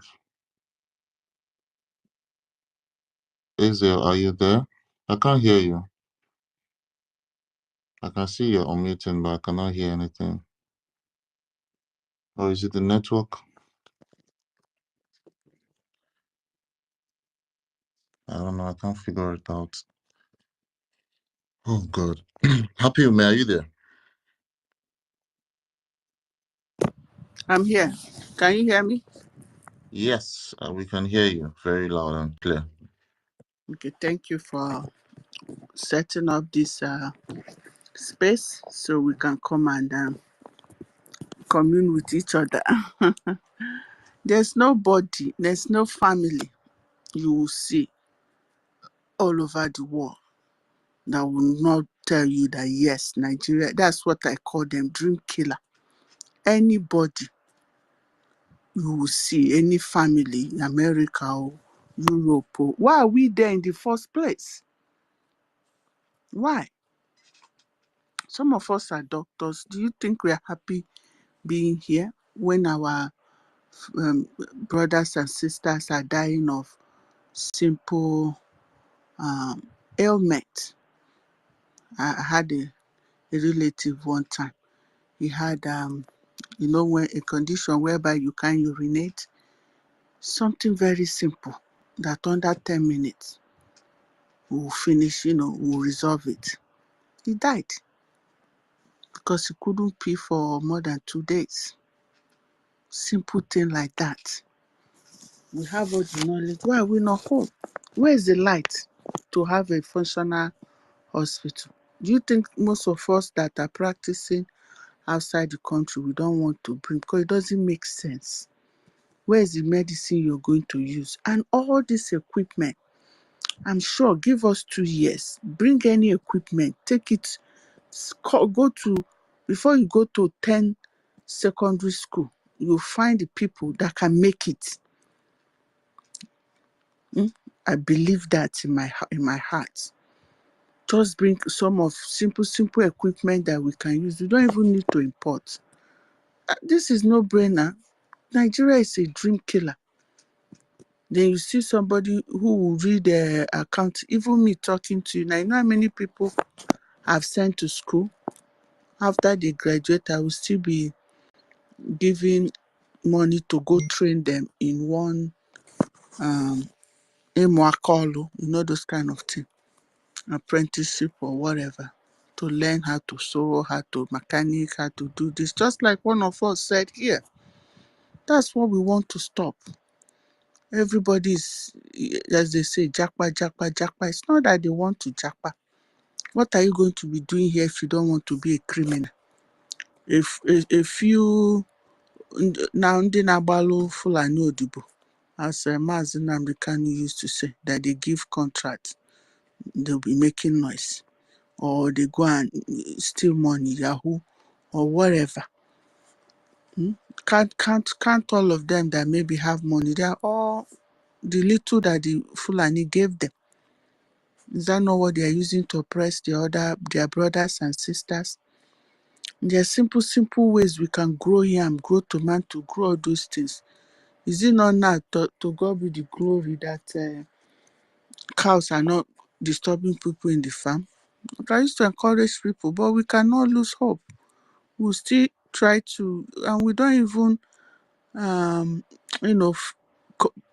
Ezel, are you there? I can't hear you. I can see you're unmuting, but I cannot hear anything. Or is it the network? I don't know. I can't figure it out. Oh, God. Happy Ume, are you there? I'm here. Can you hear me? Yes, we can hear you very loud and clear. Okay, thank you for setting up this space so we can come and commune with each other. There's nobody, there's no family you will see all over the world that will not tell you that yes, Nigeria, that's what I call them, dream killer. Anybody you will see, any family in America or Europe, or, why are we there in the first place? Why? Some of us are doctors. Do you think we are happy being here when our brothers and sisters are dying of simple ailment? I had a relative one time. He had, when a condition whereby you can't urinate, something very simple that under 10 minutes will finish, will resolve it. He died because he couldn't pee for more than 2 days. Simple thing like that. We have all the knowledge. Why are we not home? Where is the light to have a functional hospital? Do you think most of us that are practicing outside the country, we don't want to bring, because it doesn't make sense? Where is the medicine you're going to use? And all this equipment, I'm sure, give us 2 years. Bring any equipment, take it, go to, before you go to 10 secondary school, you'll find the people that can make it. I believe that in my heart. Just bring some of simple equipment that we can use. We don't even need to import. This is no brainer. Nigeria is a dream killer. Then you see somebody who will read the account, even me talking to you. Now, you know how many people I've sent to school? After they graduate, I will still be giving money to go train them in one Emwakolo, those kind of thing, apprenticeship or whatever, to learn how to sew, how to mechanic, how to do this. Just like one of us said here, that's what we want to stop. Everybody's, as they say, jackpa, jackpa, jackpa. It's not that they want to jackpa. What are you going to be doing here if you don't want to be a criminal? If a few now ndị na-agbalụ Fulani Odibo, as Mazi Nnamdi Kanu used to say, that they give contract, they'll be making noise, or they go and steal money, Yahoo, or whatever. Can't all of them that maybe have money, they are all the little that the Fulani gave them. Is that not what they are using to oppress their brothers and sisters? There are simple ways we can grow yam, grow tomato, grow all those things. Is it not now to God be the glory that cows are not disturbing people in the farm? I used to encourage people, but we cannot lose hope. We'll still try to, and we don't even,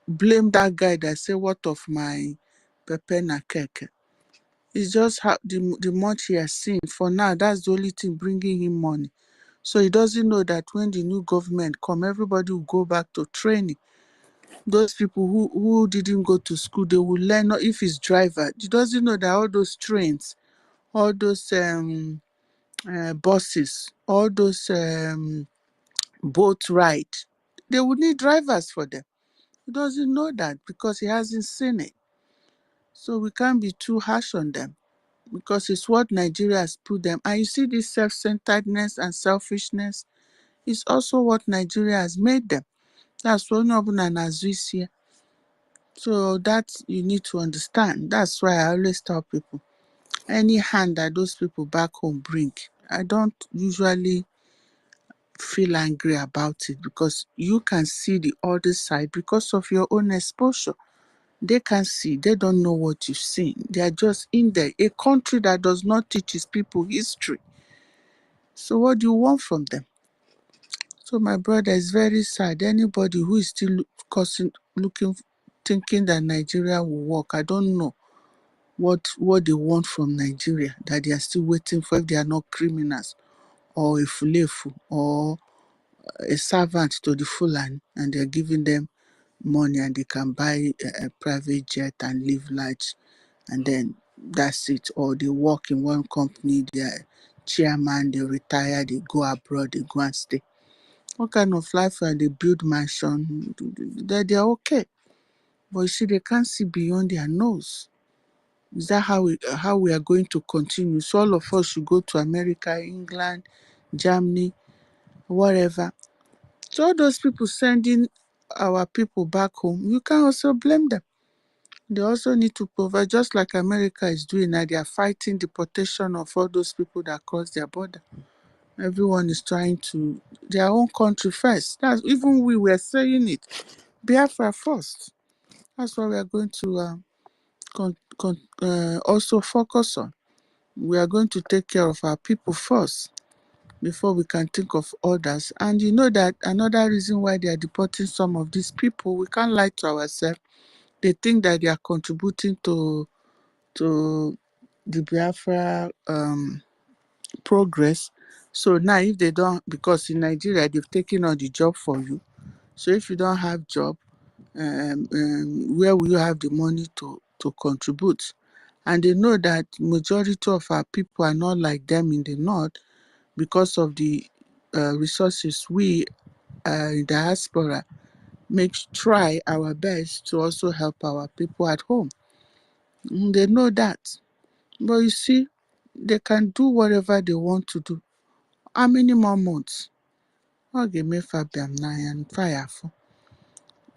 blame that guy that say, what of my pepe na keke? It's just how the much he has seen. For now, that's the only thing bringing him money. So he doesn't know that when the new government come, everybody will go back to training. Those people who didn't go to school, they will learn. If it's driver, he doesn't know that all those trains, all those buses, all those boat ride, they will need drivers for them. He doesn't know that because he hasn't seen it. So we can't be too harsh on them, because it's what Nigeria has put them. And you see this self-centeredness and selfishness It's also what Nigeria has made them. That's what is here. So that you need to understand. That's why I always tell people, any hand that those people back home bring, I don't usually feel angry about it, because you can see the other side because of your own exposure. They can see, they don't know what you've seen. They are just in there. A country that does not teach its people history. So what do you want from them? So my brother, is very sad. Anybody who is still thinking that Nigeria will work, I don't know what they want from Nigeria, that they are still waiting for, if they are not criminals or a fulefu or a servant to the Fulani, and they're giving them money and they can buy a private jet and live large, and then that's it. Or they work in one company, they're chairman, they retire, they go abroad, they go and stay. What kind of life are they build mansion? They're okay. But you see, they can't see beyond their nose. Is that how we are going to continue? So all of us should go to America, England, Germany, whatever. So all those people sending our people back home, you can also blame them. They also need to provide, just like America is doing now. They are fighting deportation of all those people that cross their border. Everyone is trying to their own country first. That's even we were saying it. Biafra first. That's what we are going to also focus on. We are going to take care of our people first before we can think of others. And you know that another reason why they are deporting some of these people, we can't lie to ourselves. They think that they are contributing to the Biafra progress. So now if they don't, because in Nigeria they've taken on the job for you. So if you don't have job, where will you have the money to contribute? And they know that majority of our people are not like them in the north, because of the resources we in diaspora try our best to also help our people at home. They know that. But you see, they can do whatever they want to do. How many more months? Okay, Fabian and fire for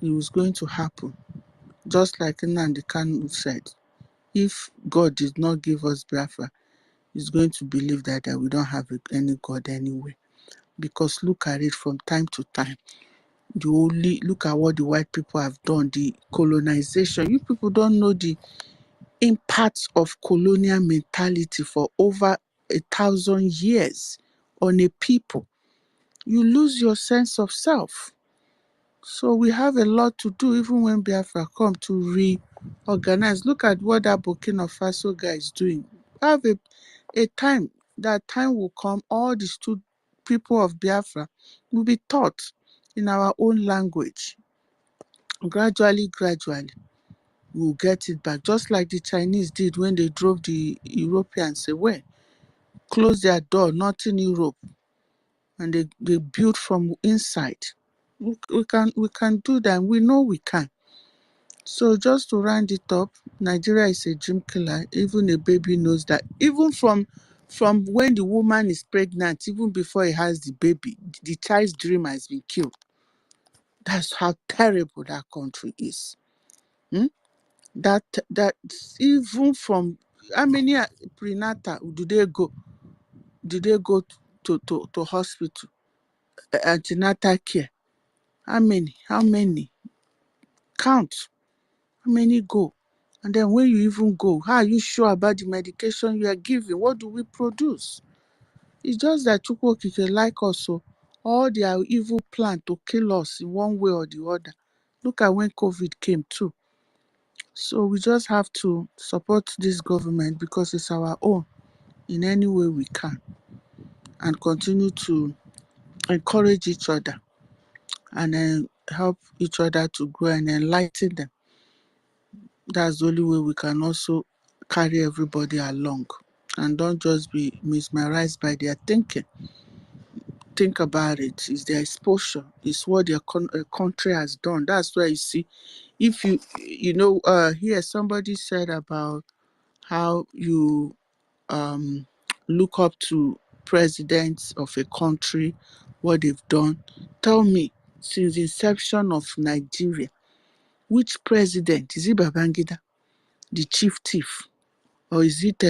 it was going to happen. Just like Nnamdi Kanu said, if God did not give us Biafra, he's going to believe that we don't have any God anyway. Because look at it from time to time. Look at what the white people have done, the colonization. You people don't know the impact of colonial mentality for over 1,000 years on a people. You lose your sense of self. So we have a lot to do, even when Biafra come, to reorganize. Look at what that Burkina Faso guy is doing. Have a time. That time will come, all these people of Biafra will be taught in our own language. Gradually, we'll get it back. Just like the Chinese did when they drove the Europeans away. Close their door, not in Europe. And they built from inside. We can do that. We know we can. So just to round it up, Nigeria is a dream killer. Even a baby knows that. Even from when the woman is pregnant, even before he has the baby, the child's dream has been killed. That's how terrible that country is. That even from how many prenatal do they go? Do they go to hospital? Antenatal care? How many? Count. How many go? And then when you even go, how are you sure about the medication you are giving? What do we produce? It's just that Chukwokike like us, so all their evil plan to kill us in one way or the other. Look at when COVID came too. So we just have to support this government because it's our own in any way we can, and continue to encourage each other and then help each other to grow and enlighten them. That's the only way we can also carry everybody along, and don't just be mesmerized by their thinking. Think about it. It's their exposure. It's what their country has done. That's why you see, if here somebody said about how you look up to presidents of a country what they've done. Tell me, since the inception of Nigeria, which president, is it Babangida, the chief thief? Or is it,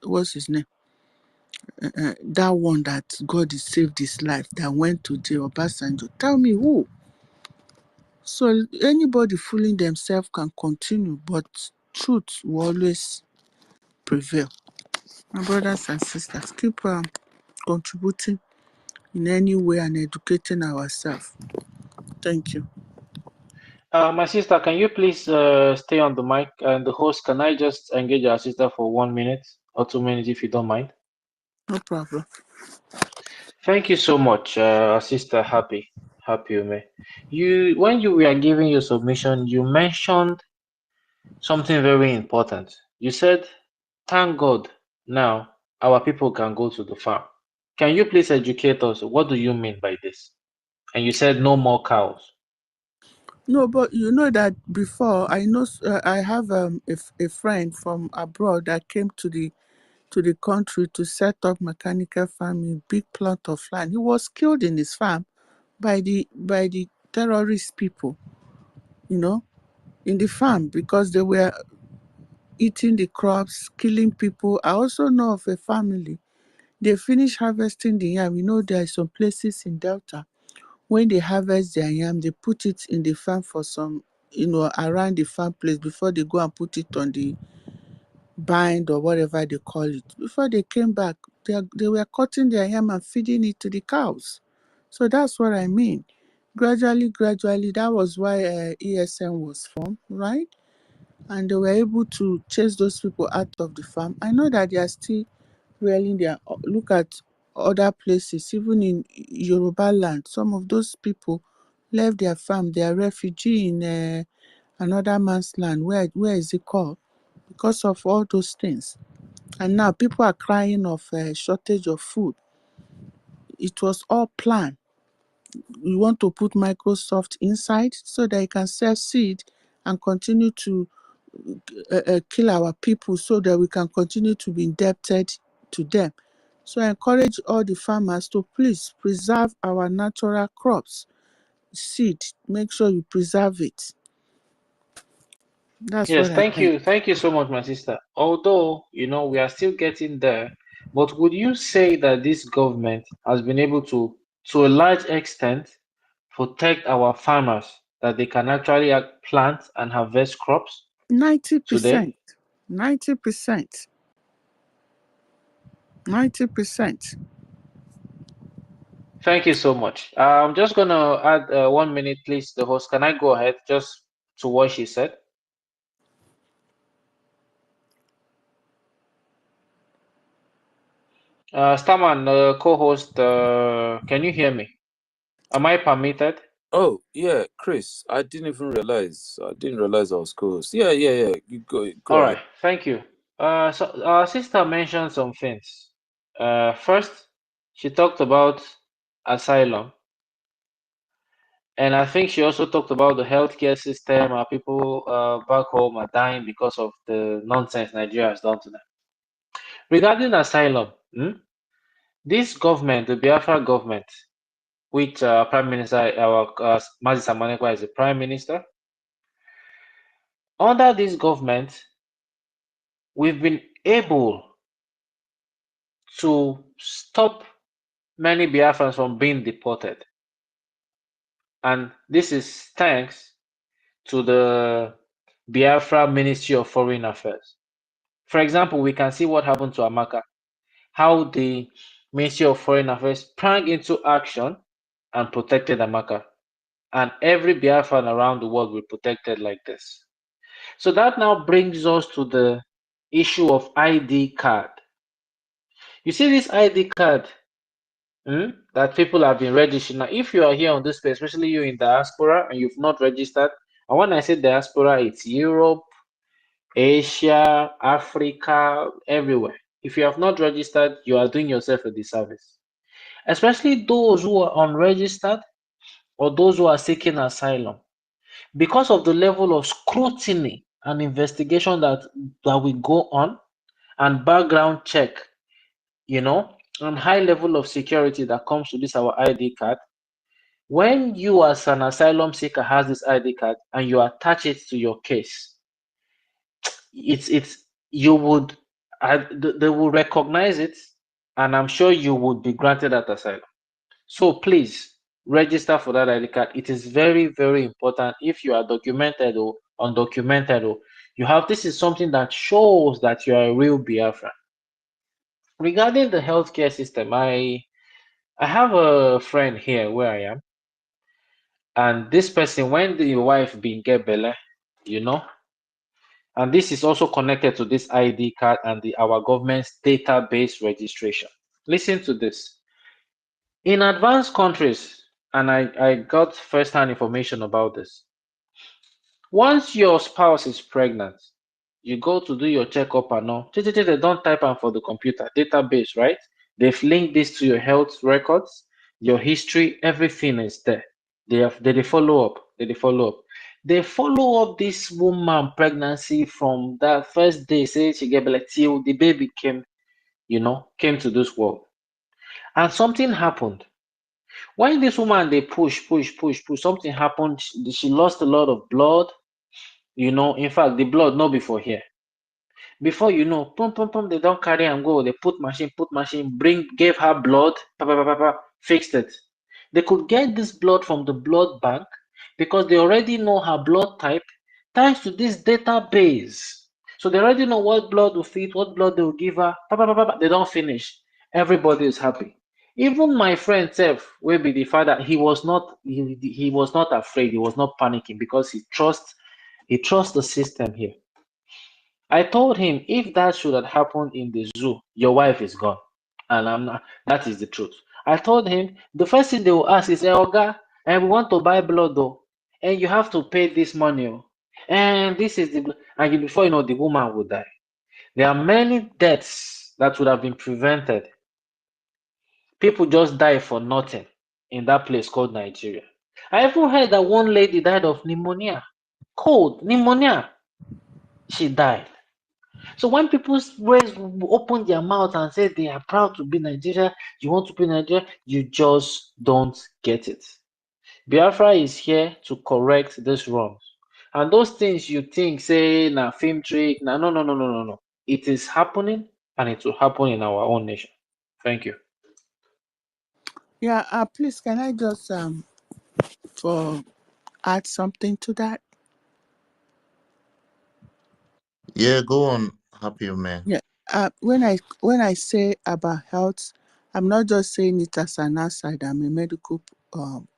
what's his name? That one that God has saved his life, that went to jail, Obasanjo? Tell me who? So anybody fooling themselves can continue, but truth will always prevail. My brothers and sisters, keep contributing in any way and educating ourselves. Thank you. My sister, can you please stay on the mic? And the host, can I just engage our sister for 1 minute or 2 minutes if you don't mind? No problem. Thank you so much, Sister Happy Ume. When you were giving your submission, you mentioned something very important. You said, "Thank God, now our people can go to the farm." Can you please educate us? What do you mean by this? And you said no more cows. No, but you know that before, I know I have a friend from abroad that came to the country to set up mechanical farming, big plot of land. He was killed in his farm by the terrorist people, you know, in the farm, because they were eating the crops, killing people. I also know of a family. They finish harvesting the yam. You know, there are some places in Delta, when they harvest their yam, they put it in the farm for some, around the farm place before they go and put it on the bind or whatever they call it. Before they came back, they were cutting their yam and feeding it to the cows. So that's what I mean. Gradually, that was why ESN was formed, right? And they were able to chase those people out of the farm. I know that they are still reeling their, look at other places, even in Yoruba land. Some of those people left their farm. They are refugee in another man's land. Where is it called? Because of all those things. And now people are crying of a shortage of food. It was all planned. We want to put Microsoft inside so that it can sell seed and continue to kill our people so that we can continue to be indebted to them. So I encourage all the farmers to please preserve our natural crops. Seed, make sure you preserve it. That's Yes, what I thank think. you. Thank you so much, my sister. Although, we are still getting there, but would you say that this government has been able to a large extent, protect our farmers, that they can actually plant and harvest crops 90%. today? 90%. 90%. Thank you so much. I'm just going to add 1 minute, please, the host. Can I go ahead just to what she said? Starman, co-host, can you hear me? Am I permitted? Oh, yeah, Chris, I didn't even realize. I didn't realize I was close. Yeah. You go All ahead. right, thank you. So our sister mentioned some things. First, she talked about asylum, and I think she also talked about the healthcare system. Our people back home are dying because of the nonsense Nigeria has done to them. Regarding asylum, this government, the Biafra government, which Prime Minister, our Mazi Samanekwa is the Prime Minister, under this government, we've been able to stop many Biafrans from being deported. And this is thanks to the Biafra Ministry of Foreign Affairs. For example, we can see what happened to Amaka, how the Ministry of Foreign Affairs sprang into action and protected Amaka. And every Biafran around the world will be protected like this. So that now brings us to the issue of ID card. You see this ID card that people have been registering. Now, if you are here on this space, especially you in diaspora and you've not registered, and when I say diaspora, it's Europe, Asia, Africa, everywhere. If you have not registered, you are doing yourself a disservice. Especially those who are unregistered or those who are seeking asylum. Because of the level of scrutiny and investigation that will go on and background check, and high level of security that comes to this our ID card. When you as an asylum seeker has this ID card and you attach it to your case, it's you would they will recognize it, and I'm sure you would be granted that asylum. So please register for that ID card. It is very, very important. If you are documented or undocumented, or you have, this is something that shows that you are a real Biafran. Regarding the healthcare system, I have a friend here where I am, and this person, when the wife been get belle, you know, and this is also connected to this ID card and our government's database registration. Listen to this. In advanced countries, and I got first-hand information about this. Once your spouse is pregnant, you go to do your checkup and all. They don't type am for the computer database, right? They've linked this to your health records, your history, everything is there. They follow up. They follow up. They follow up this woman pregnancy from that first day, say she get belle till the baby came to this world. And something happened. When this woman they push, something happened. She lost a lot of blood. In fact, the blood not before here. Before you know, they don't carry and go. They put machine, gave her blood, fixed it. They could get this blood from the blood bank because they already know her blood type thanks to this database. So they already know what blood will fit, what blood they will give her. They don't finish. Everybody is happy. Even my friend Seth, will be the father, he was not afraid, he was not panicking because he trusts the system here. I told him if that should have happened in the zoo, your wife is gone. And I'm not, that is the truth. I told him the first thing they will ask is, Oga, and we want to buy blood though. And you have to pay this money. And this is before you know, the woman will die. There are many deaths that would have been prevented. People just die for nothing in that place called Nigeria. I even heard that one lady died of pneumonia. Cold pneumonia. She died. So when people open their mouth and say they are proud to be Nigeria, you want to be Nigeria, you just don't get it. Biafra is here to correct this wrongs. And those things you think, say, na film trick, no. It is happening, and it will happen in our own nation. Thank you. Yeah, please, can I just for add something to that? Yeah, go on, happy man. Yeah. When I say about health, I'm not just saying it as an aside. I'm a medical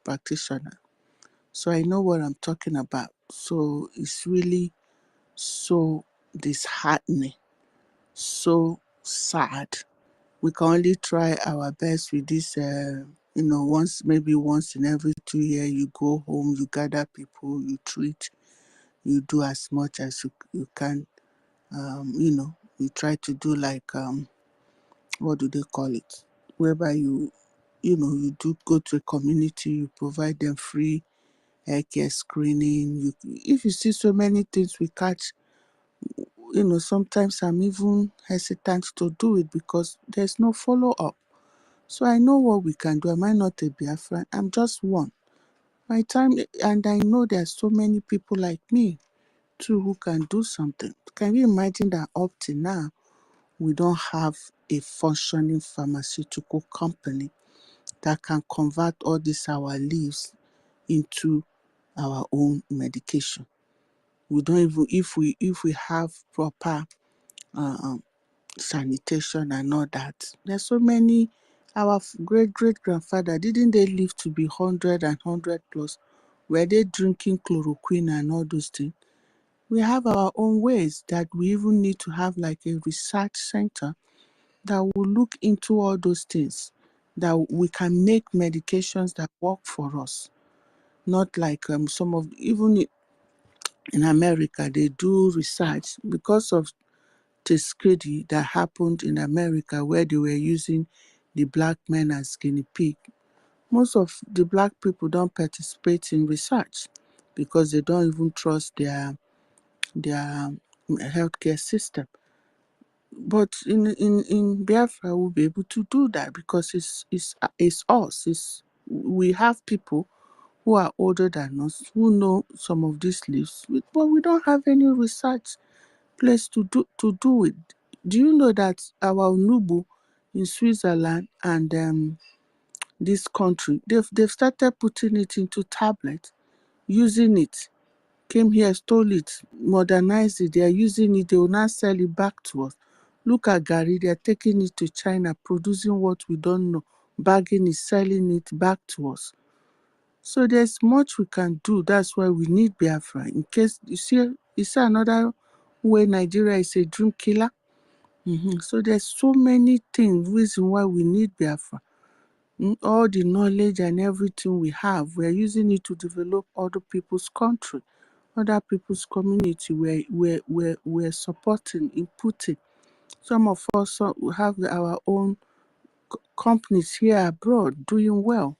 practitioner, so I know what I'm talking about. So it's really so disheartening, so sad. We can only try our best with this. Maybe once in every 2 years, you go home, you gather people, you treat, you do as much as you can. You try to do like what do they call it? Whereby you do go to a community, you provide them free haircare screening. If you see so many things we catch, sometimes I'm even hesitant to do it because there's no follow up. So I know what we can do. Am I not a Biafran? I'm just one. My time, and I know there's so many people like me too who can do something. Can you imagine that up to now we don't have a functioning pharmaceutical company that can convert all these our leaves into our own medication? We don't even, if we have proper sanitation and all that. There's so many. Our great grandfather, didn't they live to be 100 plus? Were they drinking chloroquine and all those things? We have our own ways that we even need to have like a research center that will look into all those things, that we can make medications that work for us. Not like some of, even in America, they do research because of Tuskegee that happened in America where they were using the black men as guinea pig. Most of the black people don't participate in research because they don't even trust their healthcare system. But in Biafra, we'll be able to do that because it's us. We have people who are older than us who know some of these lists, but we don't have any research place to do it. Do you know that our Nubu in Switzerland and this country, they've started putting it into tablets, using it, came here, stole it, modernized it, they are using it, they will now sell it back to us. Look at Gary, they are taking it to China, producing what we don't know, bagging it, selling it back to us. So there's much we can do. That's why we need Biafra. In case you see another way Nigeria is a dream killer. So there's so many things, reason why we need Biafra. All the knowledge and everything we have, we're using it to develop other people's country, other people's community. We're supporting, inputting. Some of us have our own companies here abroad doing well.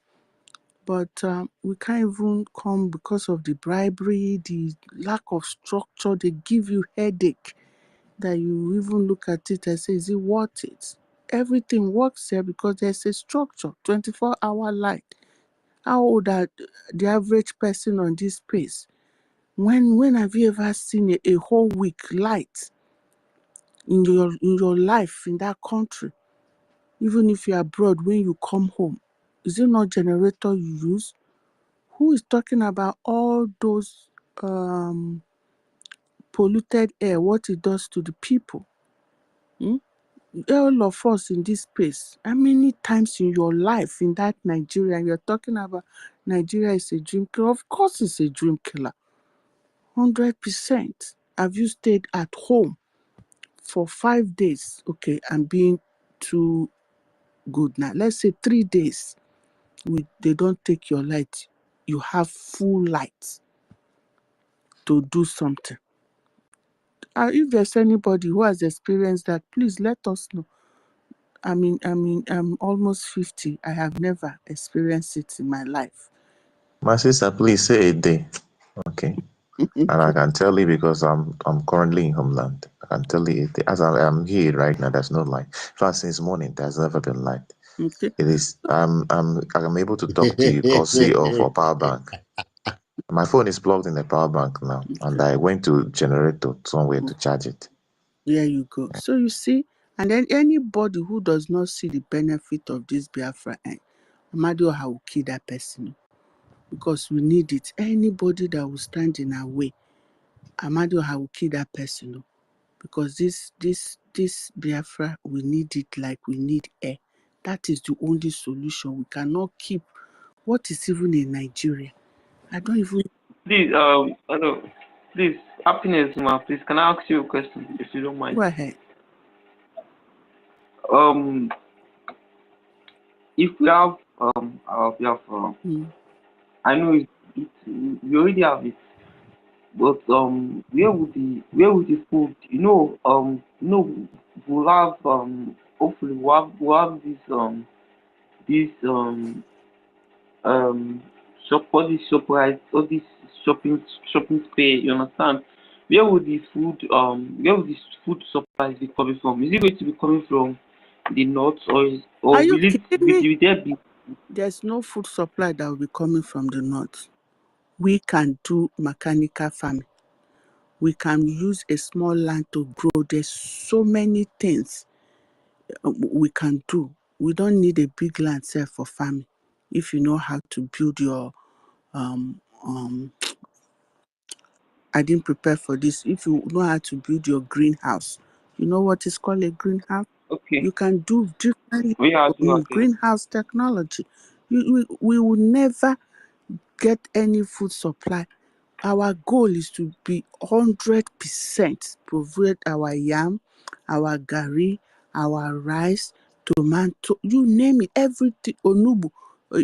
But we can't even come because of the bribery, the lack of structure. They give you headache that you even look at it and say, is it worth it? Everything works here because there's a structure, 24-hour light. How old are the average person on this space? When have you ever seen a whole week light in your life in that country? Even if you're abroad, when you come home, is it not generator you use? Who is talking about all those polluted air, what it does to the people? All of us in this space, how many times in your life in that Nigeria, you're talking about Nigeria is a dream killer? Of course it's a dream killer. 100%. Have you stayed at home for 5 days? Okay, I'm being too good now. Let's say 3 days. They don't take your light. You have full light to do something. If there's anybody who has experienced that, please let us know. I'm almost 50. I have never experienced it in my life. My sister, please say a day. Okay. And I can tell you because I'm currently in homeland. I can tell you a day. As I'm here right now, there's no light. In fact, since morning, there's never been light. Okay. It is I'm able to talk to you courtesy of a power bank. My phone is plugged in the power bank now, and I went to generator somewhere to charge it. There you go. So you see, and then anybody who does not see the benefit of this Biafra, Amadioha will kill that person because we need it. Anybody that will stand in our way, Amadioha will kill that person because this Biafra, we need it like we need air. That is the only solution. We cannot keep what is even in Nigeria. I don't even. Please, hello. Please, happiness, ma. Please, can I ask you a question, if you don't mind? Go ahead. If we have our Biafra, I know we already have it, but where would the food? We'll have hopefully we'll have this all these shop rights, all this shopping space. You understand? Where would this food supplies be coming from? Is it going to be coming from the north, Are or you will kidding me? there be? There's no food supply that will be coming from the north. We can do mechanical farming. We can use a small land to grow. There's so many things we can do. We don't need a big land set for farming. If you know how to build your I didn't prepare for this. If you know how to build your greenhouse, you know what is called a greenhouse? Okay. You can do different We are doing greenhouse technology. We will never get any food supply. Our goal is to be 100% provide our yam, our gari, our rice, tomato, you name it, everything. Onubu.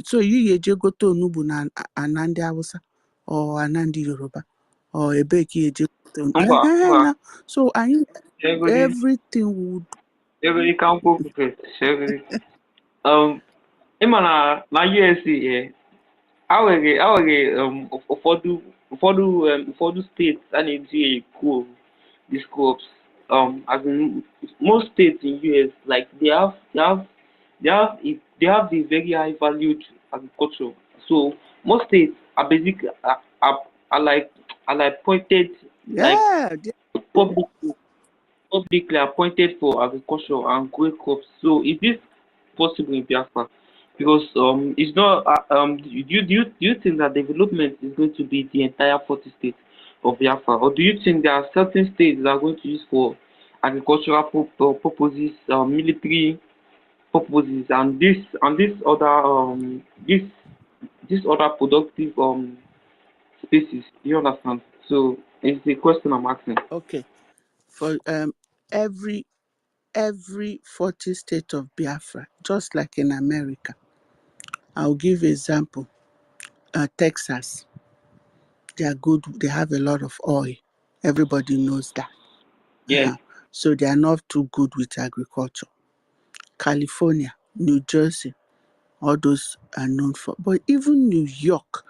So you go to Onubu na Anandi Hausa or Anandi Yoruba or Ebeki yeje. So everything would. na USA enwere ụfọdụ steeti a na-eji ekwu these crops. as in most states in US, like they have the very high valued agriculture. So most states are basically are like pointed like Yeah, public publicly appointed for agriculture and growing crops. So is this possible in Biafra? Because it's not. Do you think that development is going to be the entire 40 states of Biafra, or do you think there are certain states that are going to use for agricultural purposes, military purposes, and this other productive spaces? Do you understand? So it's the question I'm asking. okay. For every 40 state of Biafra, just like in America. I'll give example. Texas, they are good. They have a lot of oil. Everybody knows that. Yes. So they are not too good with agriculture. California, New Jersey, all those are known for. But even New York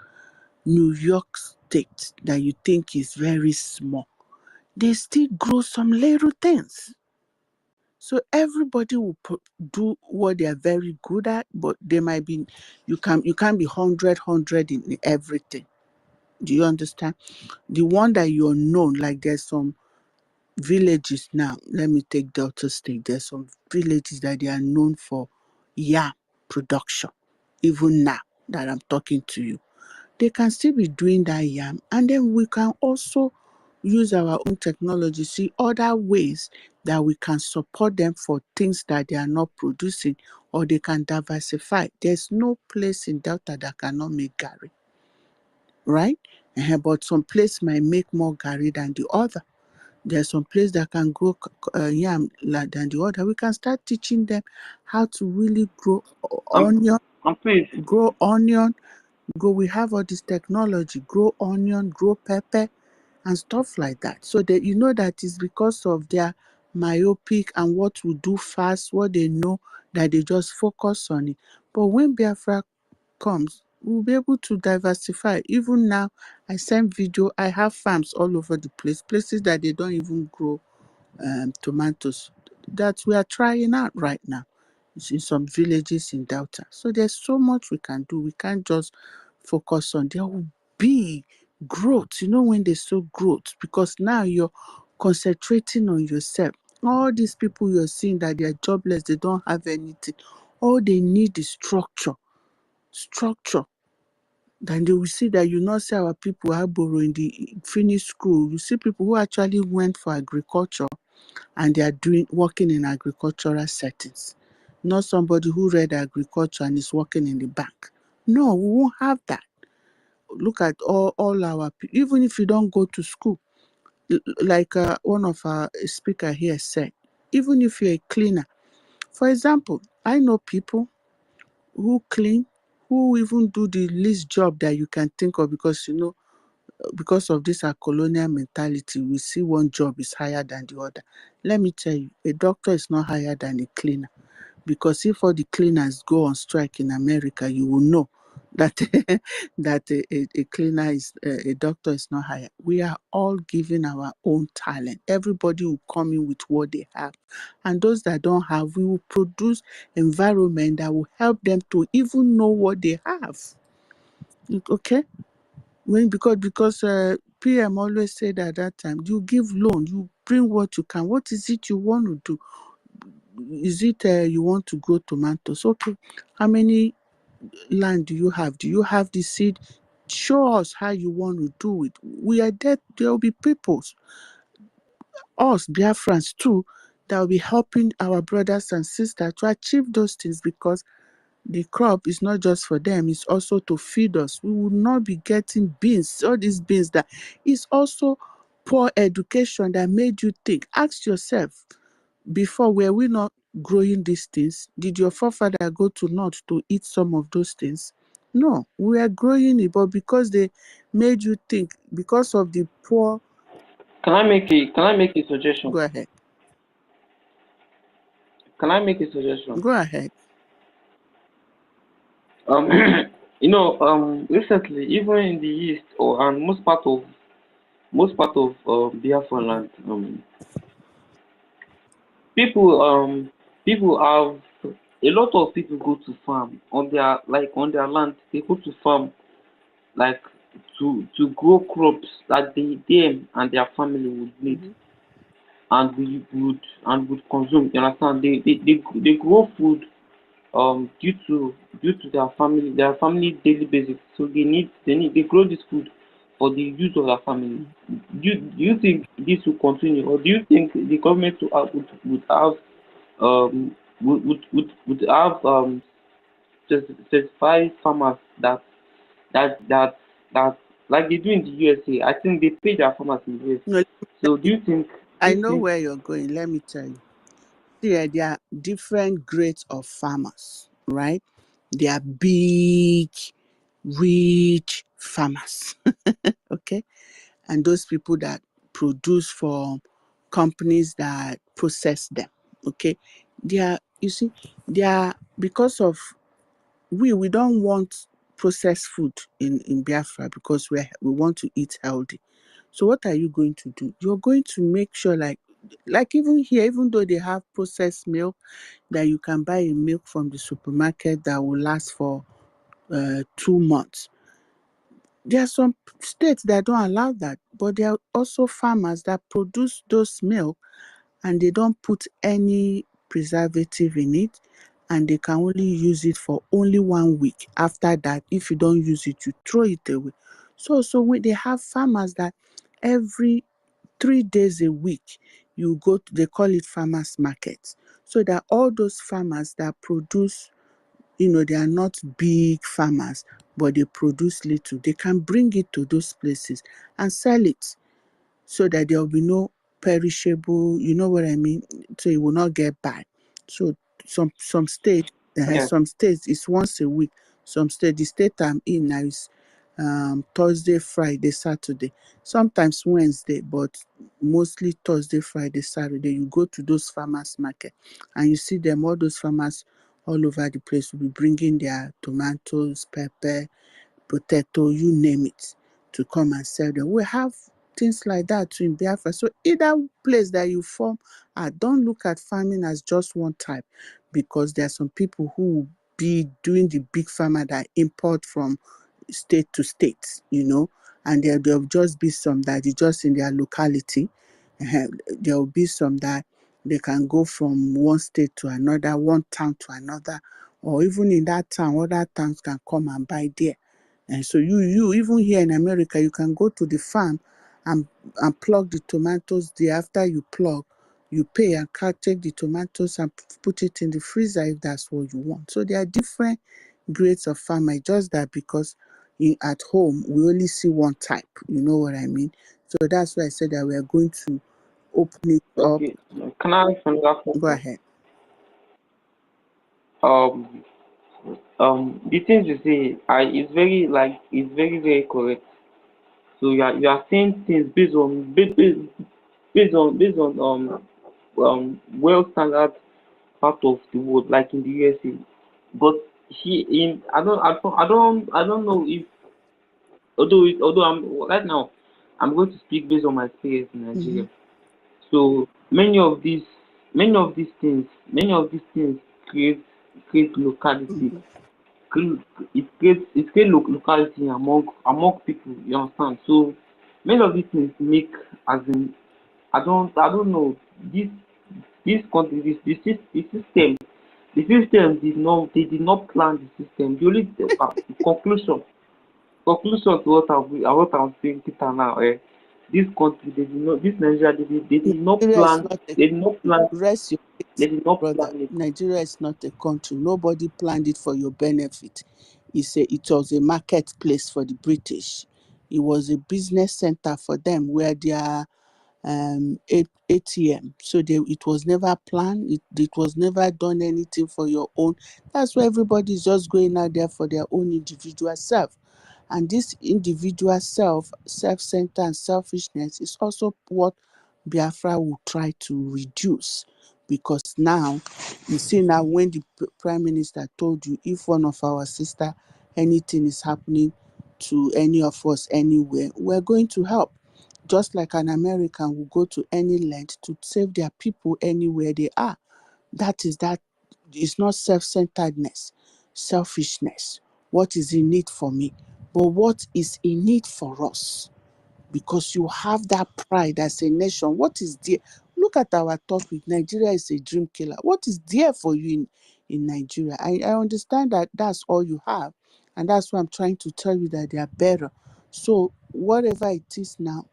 State, that you think is very small, they still grow some little things. So everybody will do what they are very good at, but they might be, you can't be 100 in everything. Do you understand? The one that you're known, like there's some villages now. Let me take Delta State. There's some villages that they are known for yam production. Even now that I'm talking to you, they can still be doing that yam, and then we can also use our own technology, see other ways that we can support them for things that they are not producing, or they can diversify. There's no place in Delta that cannot make Gary, right? But some place might make more Gary than the other. There's some place that can grow yam than the other. We can start teaching them how to really grow onion, we have all this technology, grow onion, grow pepper, and stuff like that. So that you know that it's because of their myopic and what we do fast, what they know, that they just focus on it. But when Biafra comes, we'll be able to diversify. Even now, I send video, I have farms all over the place, places that they don't even grow tomatoes, that we are trying out right now. It's in some villages in Delta. So there's so much we can do. We can't just focus on, there will be growth, when there's so growth, because now you're concentrating on yourself. All these people you're seeing that they are jobless, they don't have anything. All they need is structure. Then they will see that you not see our people are borrowing the finished school. You see people who actually went for agriculture and they are working in agricultural settings. Not somebody who read agriculture and is working in the bank. No, we won't have that. Look at all our people, even if you don't go to school, like one of our speaker here said, even if you're a cleaner. For example, I know people who clean, who even do the least job that you can think of, because because of this our colonial mentality, we see one job is higher than the other. Let me tell you, a doctor is not higher than a cleaner, because if all the cleaners go on strike in America, you will know that that a cleaner is a doctor is not higher. We are all giving our own talent. Everybody will come in with what they have, and those that don't have, we will produce environment that will help them to even know what they have. Okay. Because PM always said at that time, you give loan, you bring what you can. What is it you want to do? Is it you want to grow tomatoes? Okay. How many land do you have? Do you have the seed? Show us how you want to do it. We are there. There will be people, us Biafrans too, that will be helping our brothers and sisters to achieve those things, because the crop is not just for them, it's also to feed us. We will not be getting beans, all these beans that is also poor education that made you think. Ask yourself, before, were we not growing these things? Did your forefather go to north to eat some of those things? No, we are growing it, but because they made you think, because of the poor. Can I make a suggestion? Go ahead. Can I make a suggestion? Go ahead. Recently, even in the east and most part of Biafra land, people people have a lot of people go to farm on their on their land. They go to farm like to grow crops that them and their family would need Mhm. and would consume. You understand? They grow food due to their family daily basics. So they grow this food for the use of their family. Mhm. Do you think this will continue, or do you think the government would have would have certified farmers that that like they do in the USA? I think they pay their farmers in the US. No, So do you think I know where you're going. Let me tell you. See, there are different grades of farmers, right? They are big, rich farmers, okay? And those people that produce for companies that process them, okay? They are, you see, they are, because of, we don't want processed food in Biafra because we want to eat healthy. So what are you going to do? You're going to make sure like even here, even though they have processed milk, that you can buy a milk from the supermarket that will last for 2 months. There are some states that don't allow that, but there are also farmers that produce those milk and they don't put any preservative in it, and they can only use it for only 1 week. After that, if you don't use it, you throw it away. So when they have farmers that every 3 days a week you go to, they call it farmers markets, so that all those farmers that produce, they are not big farmers, but they produce little, they can bring it to those places and sell it, so that there will be no perishable, you know what I mean? So it will not get bad. So some states, yeah. some states it's once a week. Some states, the state I'm in now is Thursday, Friday, Saturday, sometimes Wednesday, but mostly Thursday, Friday, Saturday. You go to those farmers market and you see them, all those farmers all over the place will be bringing their tomatoes, pepper, potato, you name it, to come and sell them. We have things like that too in Biafra. So either place that you form, don't look at farming as just one type, because there are some people who will be doing the big farmer that import from state to state, and there'll just be some that is just in their locality. There will be some that they can go from one state to another, one town to another, or even in that town, other towns can come and buy there. And so you even here in America, you can go to the farm and pluck the tomatoes there. After you pluck, you pay and take the tomatoes and put it in the freezer if that's what you want. So there are different grades of farmer. Just that because at home we only see one type. You know what I mean? So that's why I said that we are going to open it up. Okay. Can I ask another Go question? ahead. Um, the things you say, it's very very correct. So you are saying things based on well standard part of the world, like in the USA. But I don't know if although I'm right now I'm going to speak based on my experience in Mm-hmm. Nigeria. So many of these things create locality. Mm-hmm. It creates locality among people. You understand? So many of these things make, as in, I don't know, this country, the system did not plan the system. The only conclusion to what I'm saying, Peter, now, this country, this Nigeria, Nigeria is not a they did not country. plan Rest your they case, did not brother. plan it. Nigeria is not a country. Nobody planned it for your benefit. It was a marketplace for the British. It was a business center for them where their ATM. So it was never planned. It was never done anything for your own. That's why everybody is just going out there for their own individual self. And this individual self-centered and selfishness is also what Biafra will try to reduce. Because now, you see now when the Prime Minister told you, if one of our sister, anything is happening to any of us anywhere, we're going to help. just like an American will go to any length to save their people anywhere they are. That is not self-centeredness, selfishness. What is in it for me? But what is in it for us? Because you have that pride as a nation. What is there? Look at our topic. Nigeria is a dream killer. What is there for you in Nigeria? I understand that that's all you have. And that's why I'm trying to tell you that they are better. So whatever it is now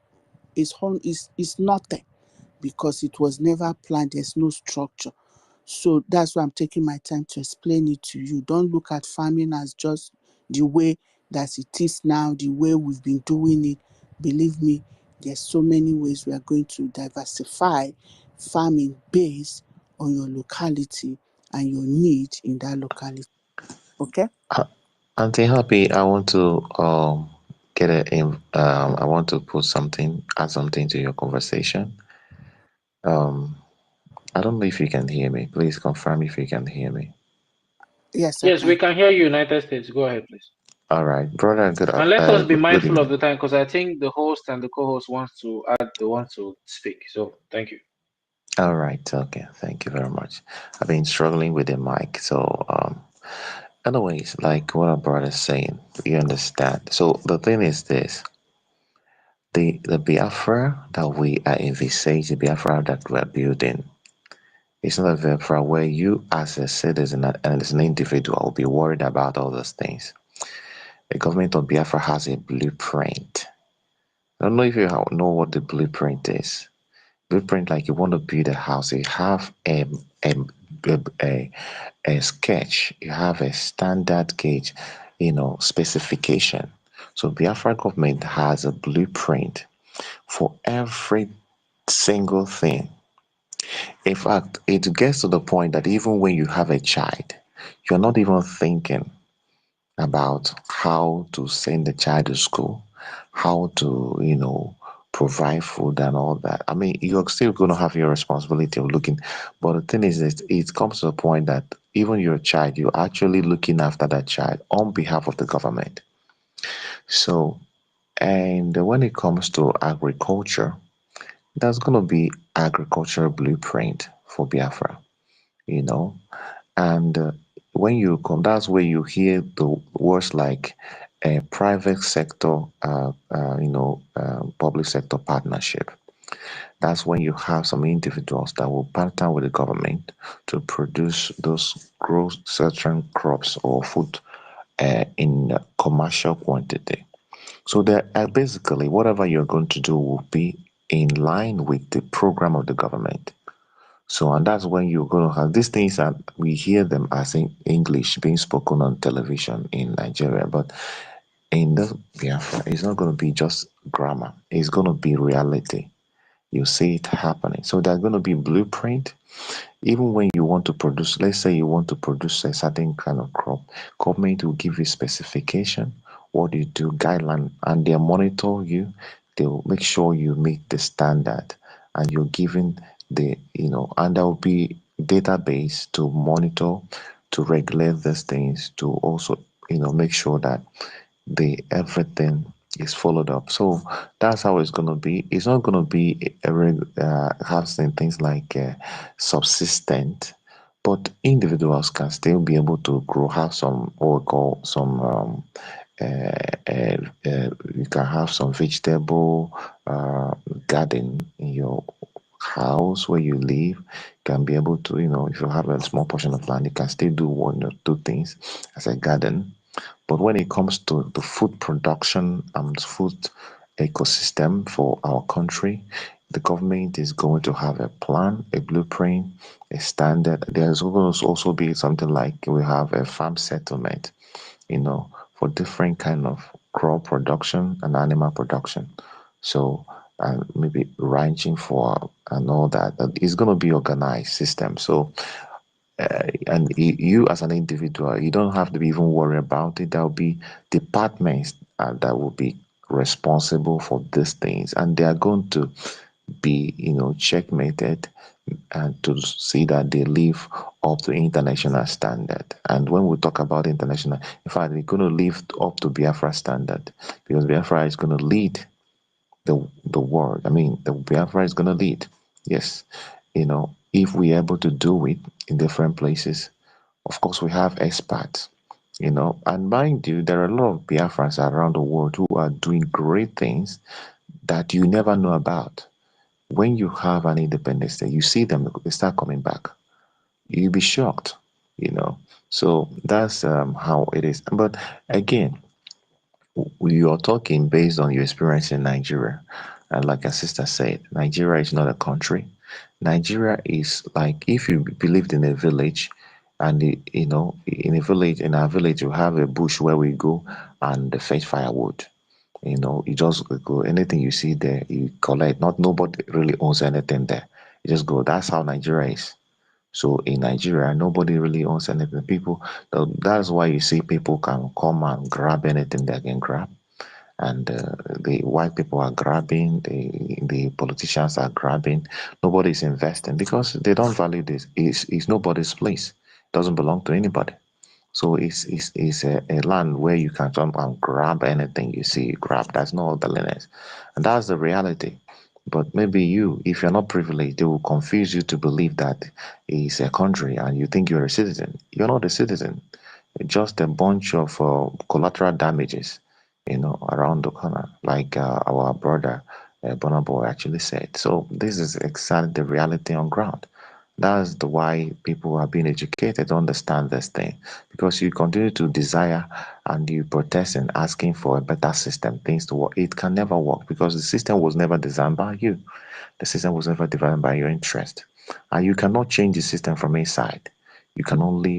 is nothing because it was never planned. There's no structure. So that's why I'm taking my time to explain it to you. Don't look at farming as just the way that it is now, the way we've been doing it. Believe me, there's so many ways we are going to diversify farming based on your locality and your need in that locality. Okay? Auntie Happy, I want to I want to add something to your conversation. I don't know if you can hear me. Please confirm if you can hear me. Yes, I Yes, we can. can hear you, United States. Go ahead, please. All right, brother. And let us be Good mindful of evening. the time because I think the host and the co-host wants to add, they want to speak. So thank you. All right. Okay. Thank you very much. I've been struggling with the mic, so anyways, like what our brother is saying, you understand. So the thing is this: the Biafra that we are envisaging, the Biafra that we are building, it's not a Biafra where you, as a citizen and as an individual, will be worried about all those things. The government of Biafra has a blueprint. I don't know if you know what the blueprint is. Blueprint, like you want to build a house, you have a, a, a sketch, you have a standard gauge, specification. So Biafra government has a blueprint for every single thing. In fact, it gets to the point that even when you have a child, you're not even thinking about how to send the child to school, how to, provide food and all that. I mean, you're still going to have your responsibility of looking, but the thing is that it comes to a point that even your child, you're actually looking after that child on behalf of the government. So, and when it comes to agriculture, there's going to be agricultural blueprint for Biafra, you know, and when you come, that's where you hear the words like private sector, public sector partnership. That's when you have some individuals that will partner with the government to produce grow certain crops or food in commercial quantity. So that basically whatever you're going to do will be in line with the program of the government. So, and that's when you're going to have these things that we hear them as in English being spoken on television in Nigeria, but in the Biafra, it's not going to be just grammar. It's going to be reality. You see it happening. So there's going to be blueprint. Even when you want to produce, let's say you want to produce a certain kind of crop, government will give you specification, what you do, guideline, and they'll monitor you. They'll make sure you meet the standard, and you're given and there will be database to monitor, to regulate these things, to also, make sure that everything is followed up. So that's how it's going to be. It's not going to be having things like subsistent, but individuals can still be able to grow, have some what we call some you can have some vegetable garden in your house where you live. You can be able to, if you have a small portion of land, you can still do one or two things as a garden. But when it comes to the food production and food ecosystem for our country, the government is going to have a plan, a blueprint, a standard. There's going to also be something like we have a farm settlement, for different kind of crop production and animal production. So maybe ranching for and all that. It's going to be organized system. So and you as an individual, you don't have to be even worry about it. There will be departments that will be responsible for these things, and they are going to be, checkmated and to see that they live up to international standard. And when we talk about international, in fact, they're going to live up to Biafra standard because Biafra is going to lead the world. I mean, the Biafra is going to lead. Yes, if we're able to do it in different places, of course, we have experts. And mind you, there are a lot of Biafrans around the world who are doing great things that you never know about. When you have an independence day, you see them, they start coming back. You'll be shocked, you know. So that's how it is. But again, we are talking based on your experience in Nigeria. And like our sister said, Nigeria is not a country. Nigeria is like if you believed in a village, and in our village, you have a bush where we go and fetch firewood. You just go, anything you see there, you collect. Not nobody really owns anything there. You just go. That's how Nigeria is. So in Nigeria, nobody really owns anything. That's why you see people can come and grab anything they can grab, and the white people are grabbing, the politicians are grabbing. Nobody's investing because they don't value this. It's nobody's place. It doesn't belong to anybody. So it's a land where you can jump and grab anything you see, you grab. That's not orderliness. And that's the reality. But maybe if you're not privileged, they will confuse you to believe that it's a country and you think you're a citizen. You're not a citizen. Just a bunch of collateral damages, around the corner, like our brother Bonobo actually said. So this is exactly the reality on ground. That's the why people are being educated to understand this thing. Because you continue to desire and you protest and asking for a better system, things to work. It can never work because the system was never designed by you. The system was never designed by your interest. And you cannot change the system from inside.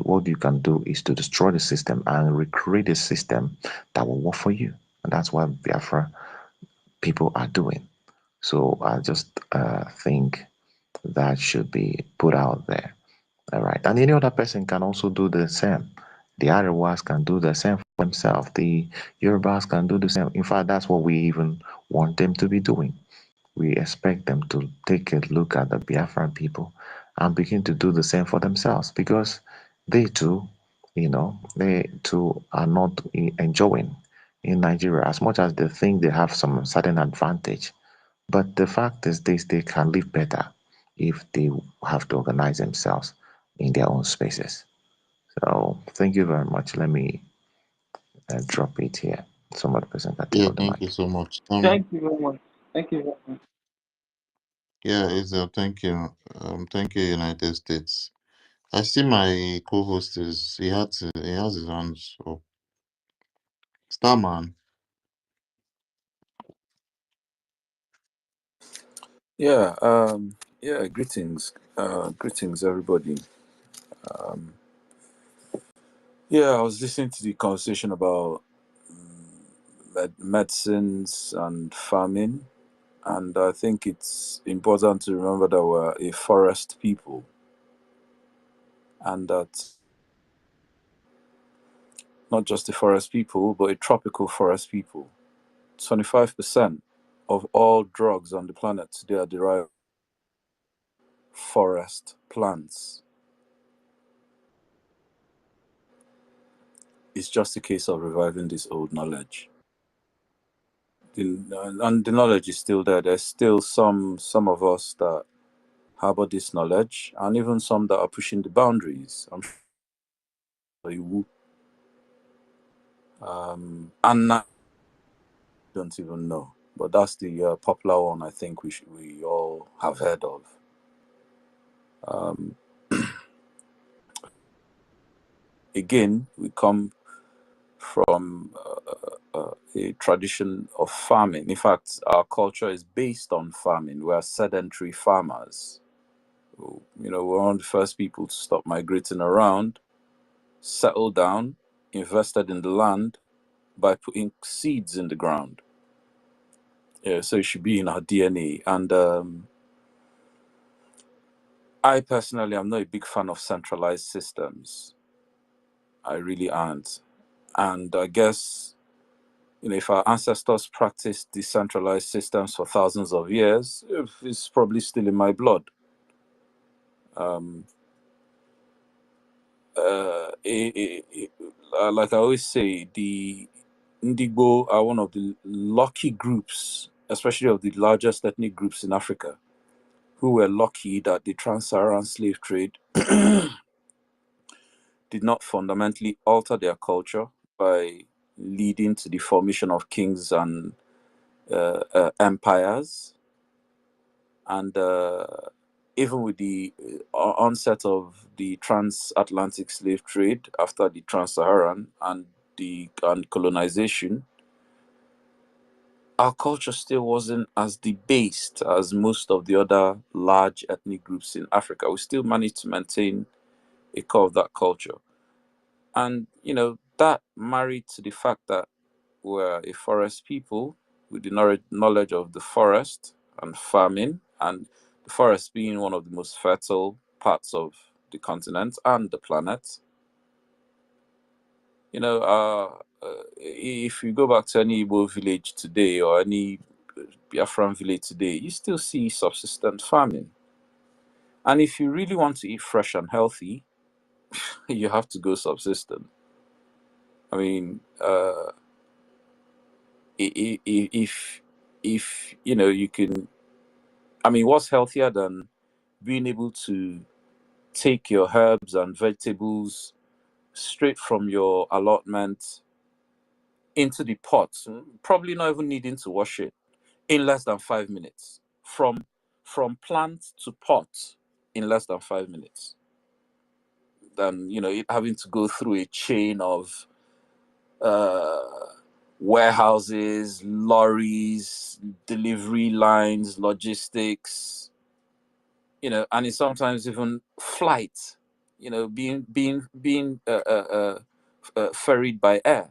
What you can do is to destroy the system and recreate a system that will work for you. And that's what Biafra people are doing. So I just think that should be put out there. All right. And any other person can also do the same. The Arewas can do the same for themselves. The Yorubas can do the same. In fact, that's what we even want them to be doing. We expect them to take a look at the Biafran people and begin to do the same for themselves because they too, they too are not enjoying in Nigeria as much as they think they have some certain advantage. But the fact is this, they can live better if they have to organize themselves in their own spaces. So thank you very much. Let me drop it here. Some other person can take Yeah, up the thank you mic. so much. Thank you very much. Thank you very much. Yeah, Israel, thank you. Thank you, United States. I see my co-host he has his hands up. Starman. Yeah, yeah, greetings. Greetings everybody. Yeah, I was listening to the conversation about medicines and farming, and I think it's important to remember that we're a forest people, and that not just a forest people, but a tropical forest people. 25% of all drugs on the planet today are derived from forest plants. It's just a case of reviving this old knowledge. And the knowledge is still there. There's still some of us that harbor this knowledge, and even some that are pushing the boundaries. I'm sure you ANNANG, don't even know, but that's the popular one. I think we all have heard of. Um, again, we come from a tradition of farming. In fact, our culture is based on farming. We are sedentary farmers. We're one of the first people to stop migrating around, settle down, invested in the land by putting seeds in the ground. Yeah, so it should be in our DNA. And I personally am not a big fan of centralized systems. I really aren't. And I guess, if our ancestors practiced decentralized systems for thousands of years, it's probably still in my blood. Um, like I always say, the Ndigbo are one of the lucky groups especially of the largest ethnic groups in Africa, who were lucky that the trans-Saharan slave trade did not fundamentally alter their culture by leading to the formation of kings and empires. And even with the onset of the transatlantic slave trade after the trans-Saharan and colonization, our culture still wasn't as debased as most of the other large ethnic groups in Africa. We still managed to maintain a core of that culture. And, that married to the fact that we're a forest people with the knowledge of the forest and farming, and the forest being one of the most fertile parts of the continent and the planet. If you go back to any Igbo village today or any Biafran village today, you still see subsistent farming. And if you really want to eat fresh and healthy, you have to go subsistent. I mean, if you can, I mean, what's healthier than being able to take your herbs and vegetables straight from your allotment into the pot, probably not even needing to wash it, in less than 5 minutes, from plant to pot in less than 5 minutes, than it having to go through a chain of warehouses, lorries, delivery lines, logistics, and it's sometimes even flight, being ferried by air.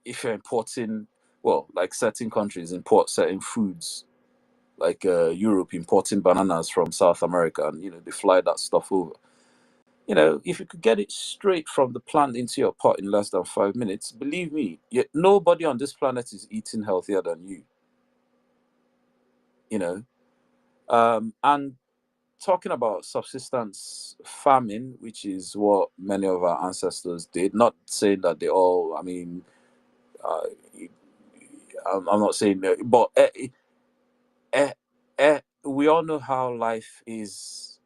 If you're importing, well, like certain countries import certain foods, like Europe importing bananas from South America, and they fly that stuff over. If you could get it straight from the plant into your pot in less than 5 minutes, believe me, nobody on this planet is eating healthier than you. And talking about subsistence farming, which is what many of our ancestors did, not saying that they all, I mean, I'm not saying that, but we all know how life is,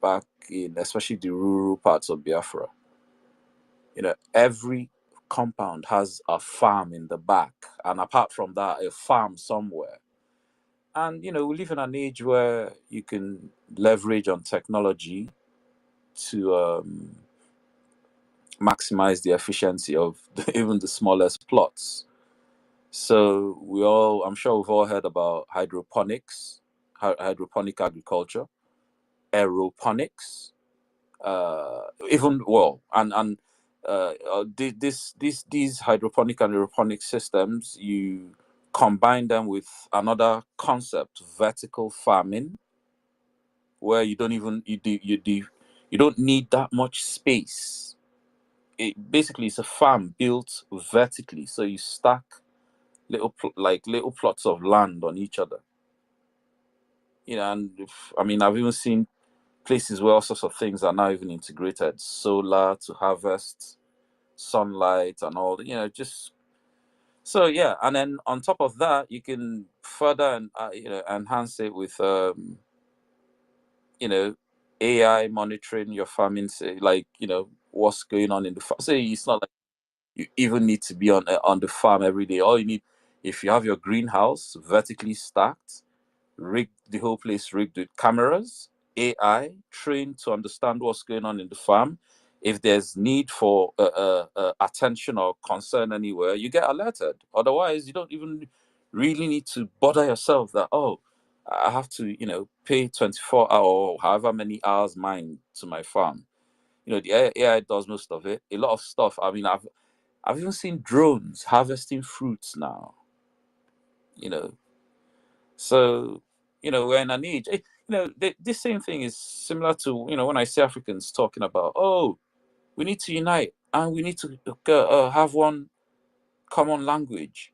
back in especially the rural parts of Biafra. Every compound has a farm in the back, and apart from that, a farm somewhere. And we live in an age where you can leverage on technology to maximize the efficiency of even the smallest plots. So I'm sure we've all heard about hydroponics, hydroponic agriculture, aeroponics, these hydroponic and aeroponic systems, you combine them with another concept, vertical farming, where you don't need that much space. Basically it's a farm built vertically, so you stack little plots of land on each other. And I've even seen places where all sorts of things are now even integrated, solar to harvest sunlight and all, just so, yeah. And then on top of that, you can further and enhance it with AI monitoring your farming, say, like what's going on in the farm. Say it's not like you even need to be on the farm every day. All you need, if you have your greenhouse vertically stacked, the whole place rigged with cameras, AI trained to understand what's going on in the farm. If there's need for attention or concern anywhere, you get alerted. Otherwise, you don't even really need to bother yourself that, oh, I have to, pay 24 hours or however many hours mine to my farm. The AI does most of it. A lot of stuff. I've even seen drones harvesting fruits now. So, we're in an age. This same thing is similar to, when I see Africans talking about, oh, we need to unite and we need to have one common language.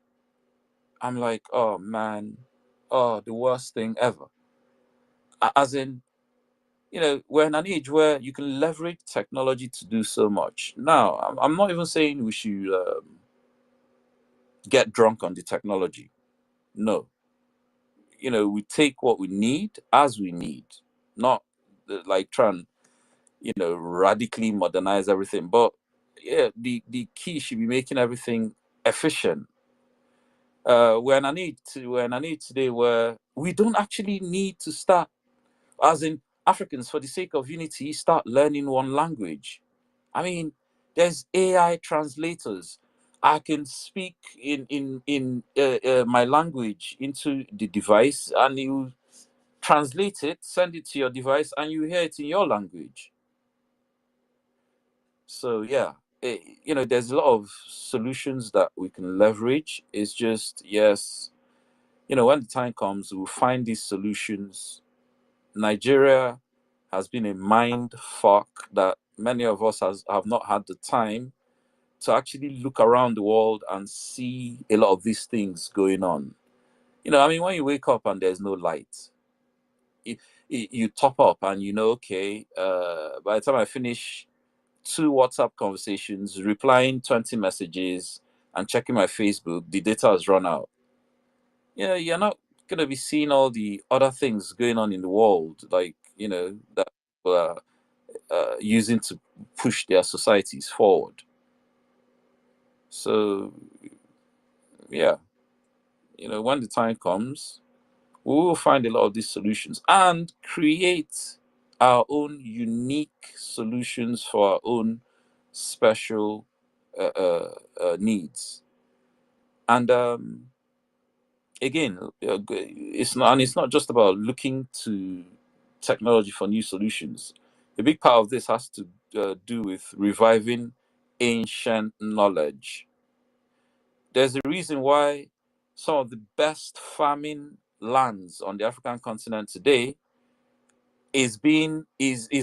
I'm like, oh man, oh, the worst thing ever. As in, we're in an age where you can leverage technology to do so much. Now, I'm not even saying we should get drunk on the technology. No. We take what we need as we need, not like trying, radically modernize everything. But yeah, the key should be making everything efficient. We're in a need today where we don't actually need to start, as in Africans, for the sake of unity, start learning one language. I mean, there's AI translators. I can speak in my language into the device, and you translate it, send it to your device, and you hear it in your language. So yeah, there's a lot of solutions that we can leverage. It's just, yes, when the time comes, we'll find these solutions. Nigeria has been a mind fuck that many of us have not had the time to actually look around the world and see a lot of these things going on. When you wake up and there's no light, you top up and okay, by the time I finish 2 WhatsApp conversations, replying 20 messages, and checking my Facebook, the data has run out. You're not going to be seeing all the other things going on in the world, like, that people are using to push their societies forward. So, yeah, when the time comes, we will find a lot of these solutions and create our own unique solutions for our own special needs. And again, it's not just about looking to technology for new solutions. A big part of this has to do with reviving ancient knowledge. There's a reason why some of the best farming lands on the African continent today is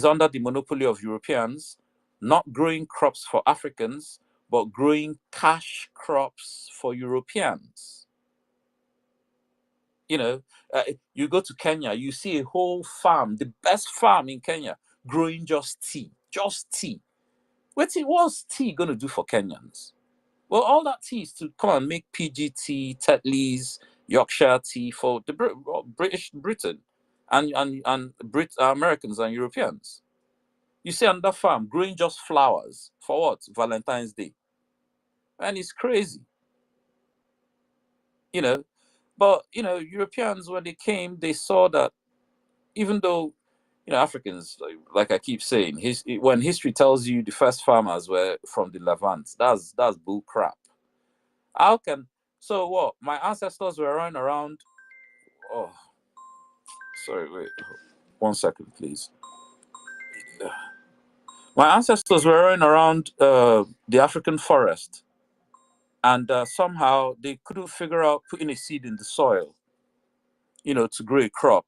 under the monopoly of Europeans, not growing crops for Africans, but growing cash crops for Europeans. You go to Kenya, you see a whole farm, the best farm in Kenya, growing just tea. What's tea going to do for Kenyans? Well, all that tea is to come and make PGT, Tetley's, Yorkshire tea for the Britain and Americans and Europeans. You see another farm growing just flowers for what? Valentine's Day. And it's crazy. But Europeans, when they came, they saw that even though Africans, like I keep saying, when history tells you the first farmers were from the Levant, that's bull crap. So what? My ancestors were running around. Oh, sorry, wait, 1 second, please. My ancestors were running around the African forest, and somehow they couldn't figure out putting a seed in the soil, to grow a crop,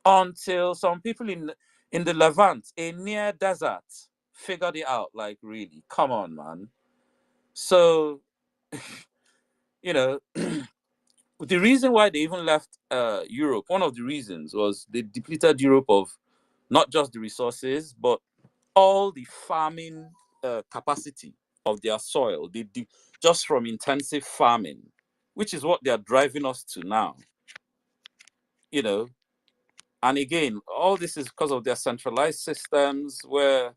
until some people in the Levant, a near desert, figured it out. Like, really, come on, man. So, the reason why they even left Europe, one of the reasons was they depleted Europe of not just the resources, but all the farming capacity of their soil. Just from intensive farming, which is what they are driving us to now. And again, all this is because of their centralized systems where,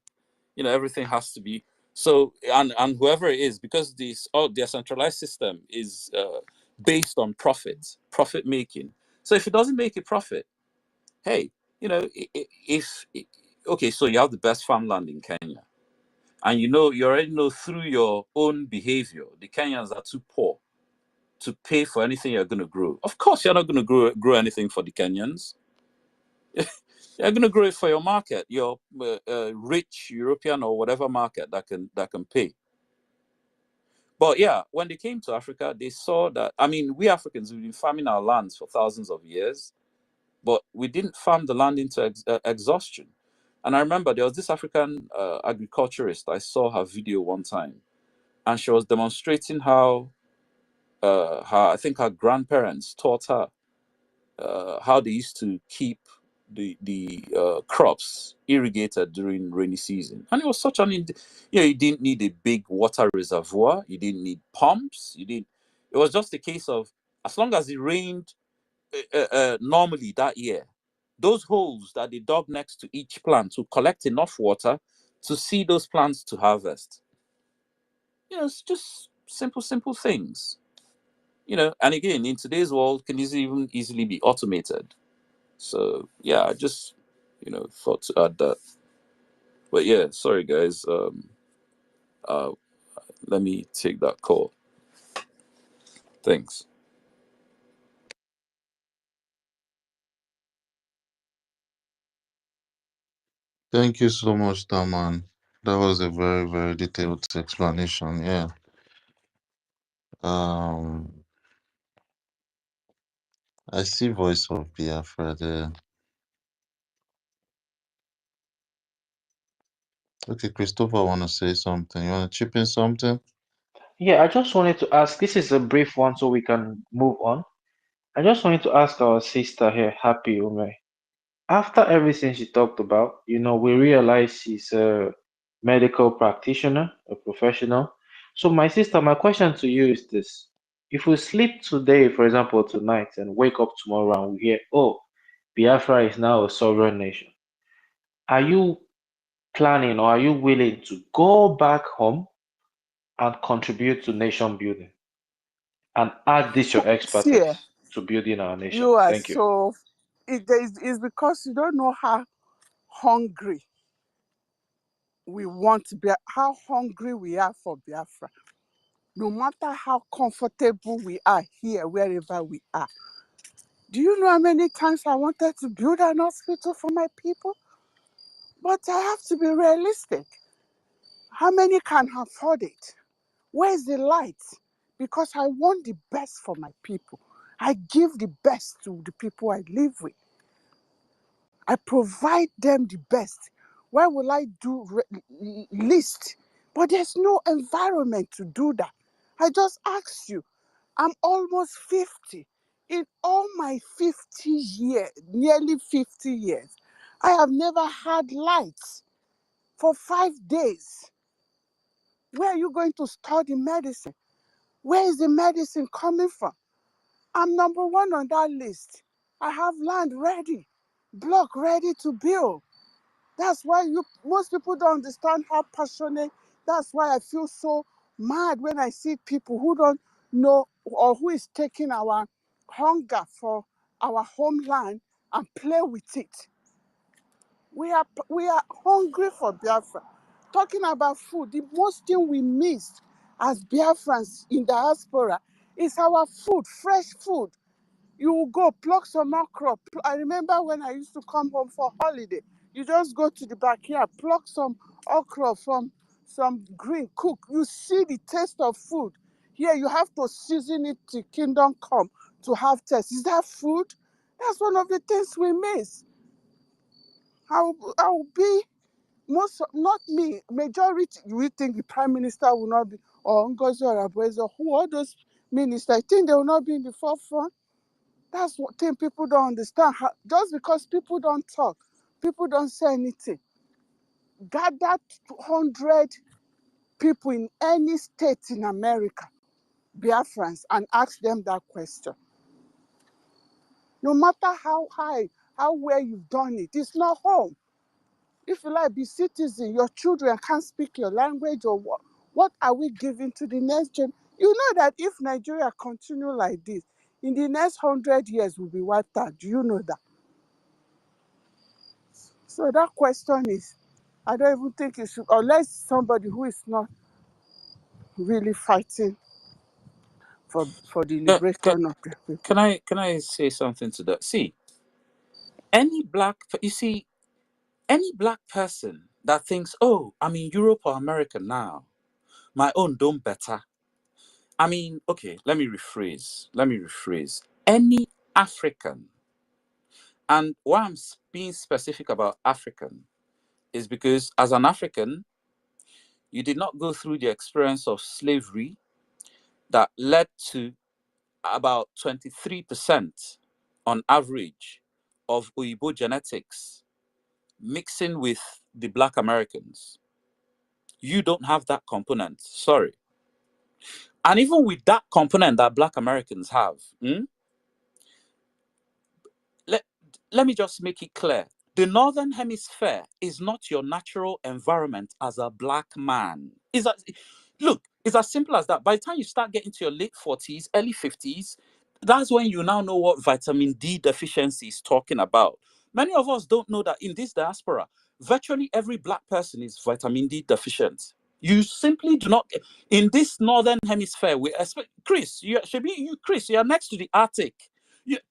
everything has to be. So, and whoever it is, because their centralized system is based on profit making. So if it doesn't make a profit, hey, okay, so you have the best farmland in Kenya, and you already know through your own behavior, the Kenyans are too poor to pay for anything you're going to grow. Of course, you're not going to grow anything for the Kenyans. You're going to grow it for your market, your rich European or whatever market that can pay. But yeah, when they came to Africa, they saw that, we Africans, we've been farming our lands for thousands of years, but we didn't farm the land into exhaustion. And I remember there was this African agriculturist, I saw her video one time, and she was demonstrating how I think her grandparents taught her how they used to keep the crops irrigated during rainy season. And it was such you didn't need a big water reservoir, you didn't need pumps, it was just a case of as long as it rained normally that year, those holes that they dug next to each plant to collect enough water to see those plants to harvest. It's just simple things. And again, in today's world, can this even easily be automated? So yeah, I just thought to add that. But yeah, sorry guys. Let me take that call. Thanks. Thank you so much, Taman. That was a very, very detailed explanation. Yeah. I see voice of Biafra there. Okay, Christopher, want to say something? You want to chip in something? Yeah, I just wanted to ask, this is a brief one so we can move on. I just wanted to ask our sister here, Happy Ume. After everything she talked about, we realize she's a medical practitioner, a professional. So, my sister, my question to you is this. If we sleep today, for example, tonight, and wake up tomorrow and we hear, oh, Biafra is now a sovereign nation, are you planning or are you willing to go back home and contribute to nation building and add this your See, expertise to building our nation? you are Thank you. so. It's because you don't know how hungry we want to be, how hungry we are for Biafra. No matter how comfortable we are here, wherever we are. Do you know how many times I wanted to build an hospital for my people? But I have to be realistic. How many can afford it? Where's the light? Because I want the best for my people. I give the best to the people I live with. I provide them the best. Why will I do least? But there's no environment to do that. I just asked you, I'm almost 50. In all my 50 years, nearly 50 years, I have never had lights for 5 days. Where are you going to study medicine? Where is the medicine coming from? I'm number one on that list. I have land ready, block ready to build. That's why most people don't understand how passionate. That's why I feel so mad when I see people who don't know or who is taking our hunger for our homeland and play with it. We are hungry for Biafra. Talking about food, the most thing we missed as Biafrans in diaspora is our food, fresh food. You will go pluck some okra. I remember when I used to come home for holiday. You just go to the backyard, pluck some okra from some green, cook. You see the taste of food. Here you have to season it to kingdom come to have taste. Is that food? That's one of the things we miss. I will be not me, majority. We think the prime minister will not be, or Ngozi or Abuezo, who all those ministers, I think they will not be in the forefront. That's what thing people don't understand. Just because people don't talk, people don't say anything. Gather 200 people in any state in America, Biafrans, and ask them that question. No matter how high, how well you've done it, it's not home. If you like, be citizen, your children can't speak your language or what are we giving to the next gen? You know that if Nigeria continue like this, in the next 100 years we'll be wiped out. Do you know that? So that question is, I don't even think it should, unless somebody who is not really fighting for the liberation of the people. Can I say something to that? See, any black person that thinks, oh, I'm in Europe or America now, my own don't better. I mean, okay, let me rephrase. Any African, and why I'm being specific about African is because as an African, you did not go through the experience of slavery that led to about 23% on average of Oyibo genetics mixing with the Black Americans. You don't have that component. Sorry. And even with that component that Black Americans have, let me just make it clear. The Northern Hemisphere is not your natural environment as a Black man. Look, it's as simple as that. By the time you start getting to your late 40s, early 50s, that's when you now know what vitamin D deficiency is talking about. Many of us don't know that in this diaspora, virtually every Black person is vitamin D deficient. You simply do not. In this Northern Hemisphere, we expect Chris. Chris, you are next to the Arctic.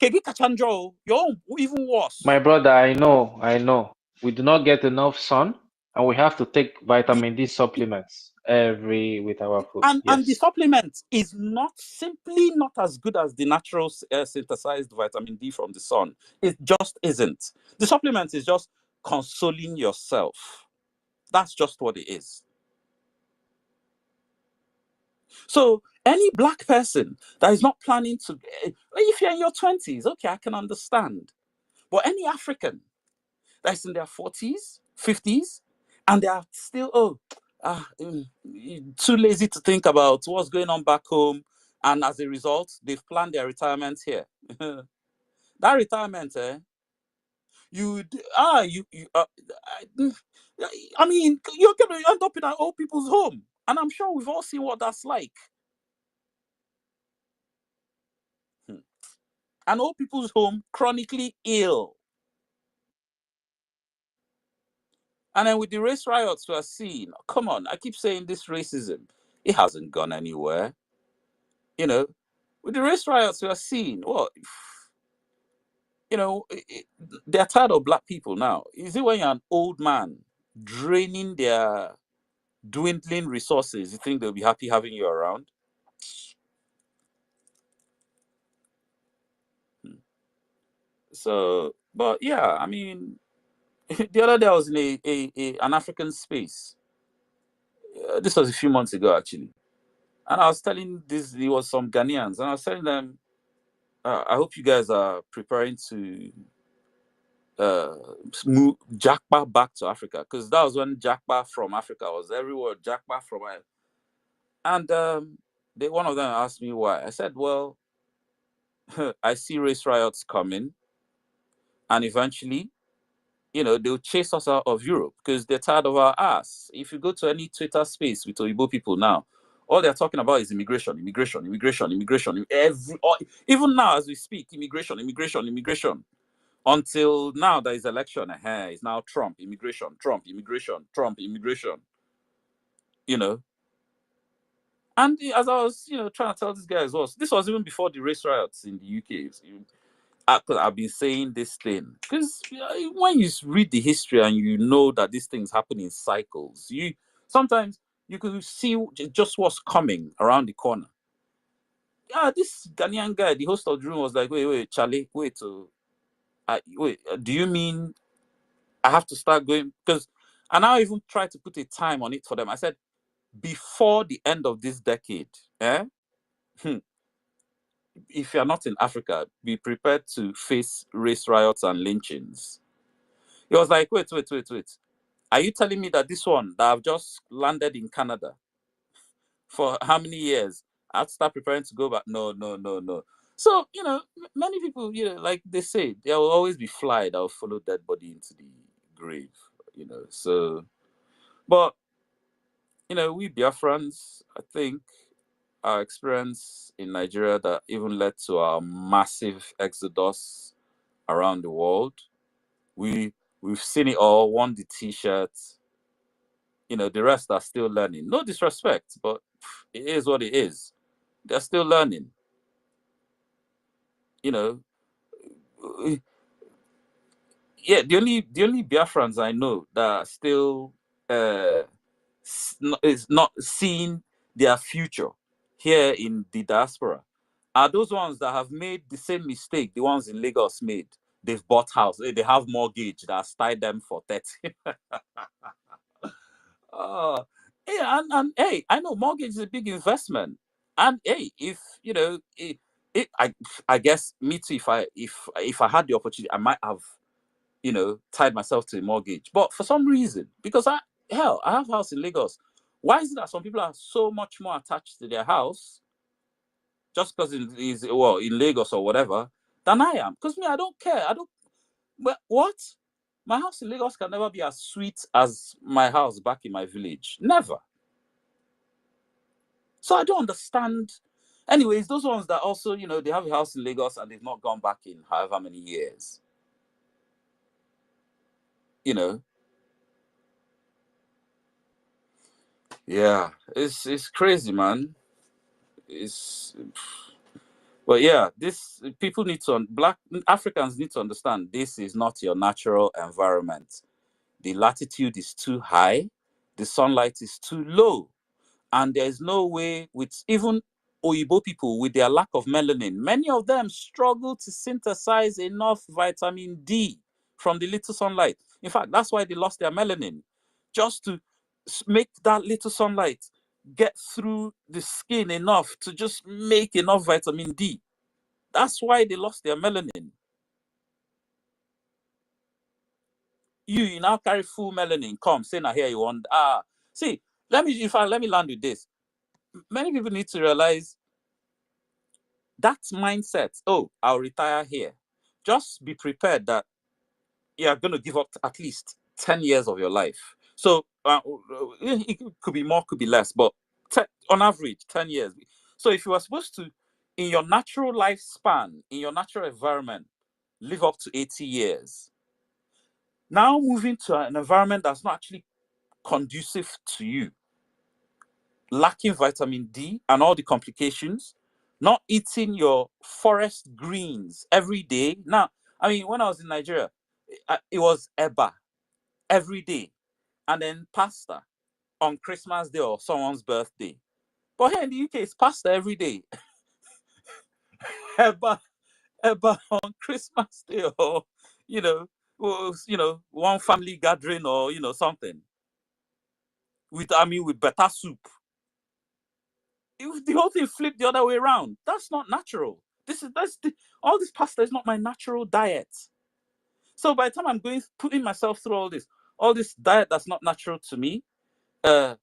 Kegi Kachanjo, your own even worse. My brother, I know. We do not get enough sun, and we have to take vitamin D supplements with our food. And the Yes. supplement is simply not as good as the natural synthesized vitamin D from the sun. It just isn't. The supplement is just consoling yourself. That's just what it is. So any Black person that is not planning to, if you're in your 20s, okay, I can understand. But any African that's in their 40s, 50s, and they are still, too lazy to think about what's going on back home. And as a result, they've planned their retirement here. That retirement, you're going to end up in an old people's home. And I'm sure we've all seen what that's like. An old people's home, chronically ill. And then with the race riots we're seeing, come on, I keep saying this racism, it hasn't gone anywhere. With the race riots we're seeing, they're tired of Black people now. Is it when you're an old man draining their dwindling resources, you think they'll be happy having you around? So, but yeah, I mean, the other day I was in an African space. This was a few months ago, actually. And I was telling there was some Ghanaians, and I was telling them, I hope you guys are preparing to move Jackpa back to Africa, because that was when Jackpa from Africa was everywhere. Jackpa from, and one of them asked me why. I said, well, I see race riots coming, and eventually, they'll chase us out of Europe because they're tired of our ass. If you go to any Twitter space with Oyibo people now, all they're talking about is immigration. Even now as we speak, immigration. Until now, there is election. It's now Trump, immigration. And as I was, trying to tell this guy as well, this was even before the race riots in the UK. I've been saying this thing because when you read the history and you know that these things happen in cycles, sometimes you could see just what's coming around the corner. Yeah, this Ghanaian guy, the host of the room, was like, wait, Charlie, wait, do you mean I have to start going? And I even tried to put a time on it for them. I said, before the end of this decade, if you're not in Africa, be prepared to face race riots and lynchings. He was like, wait. Are you telling me that this one that I've just landed in Canada for how many years, I have to start preparing to go back? No. So, many people, like they say, there will always be fly that will follow dead body into the grave, So, but, we Biafrans, I think, our experience in Nigeria that even led to our massive exodus around the world. We've seen it all, won the t-shirts. The rest are still learning. No disrespect, but it is what it is. They're still learning. Yeah, the only Biafrans I know that are still is not seeing their future here in the diaspora are those ones that have made the same mistake the ones in Lagos made. They've bought house. They have mortgage that's tied them for 30. Yeah, and hey, I know mortgage is a big investment. And hey, if I guess me too, if I had the opportunity, I might have, tied myself to a mortgage. But for some reason, because I have a house in Lagos, Why is it that some people are so much more attached to their house just because it is, well, in Lagos or whatever, than I am? Because me, I don't care. I don't. But what? My house in Lagos can never be as sweet as my house back in my village. Never. So I don't understand. Anyways, those ones that also, you know, they have a house in Lagos and they've not gone back in however many years. You know. Yeah, it's crazy, man. It's But yeah, this people need to Black Africans need to understand this is not your natural environment. The latitude is too high, the sunlight is too low, and there is no way with even Oyibo people with their lack of melanin. Many of them struggle to synthesize enough vitamin D from the little sunlight. In fact, that's why they lost their melanin, just to make that little sunlight get through the skin enough to just make enough vitamin D. That's why they lost their melanin. You now carry full melanin, come, say now here you want. See, let me land with this. Many people need to realize that mindset, oh, I'll retire here. Just be prepared that you're going to give up at least 10 years of your life. So it could be more, could be less, but on average, 10 years. So if you are supposed to, in your natural lifespan, in your natural environment, live up to 80 years, now moving to an environment that's not actually conducive to you, lacking vitamin D and all the complications, not eating your forest greens every day. Now, I mean, when I was in Nigeria, it was eba every day, and then pasta on Christmas Day or someone's birthday. But here in the UK, it's pasta every day. eba on Christmas Day, or one family gathering, or something with better soup. If the whole thing flipped the other way around, that's not natural. All this pasta is not my natural diet. So by the time I'm putting myself through all this diet that's not natural to me, an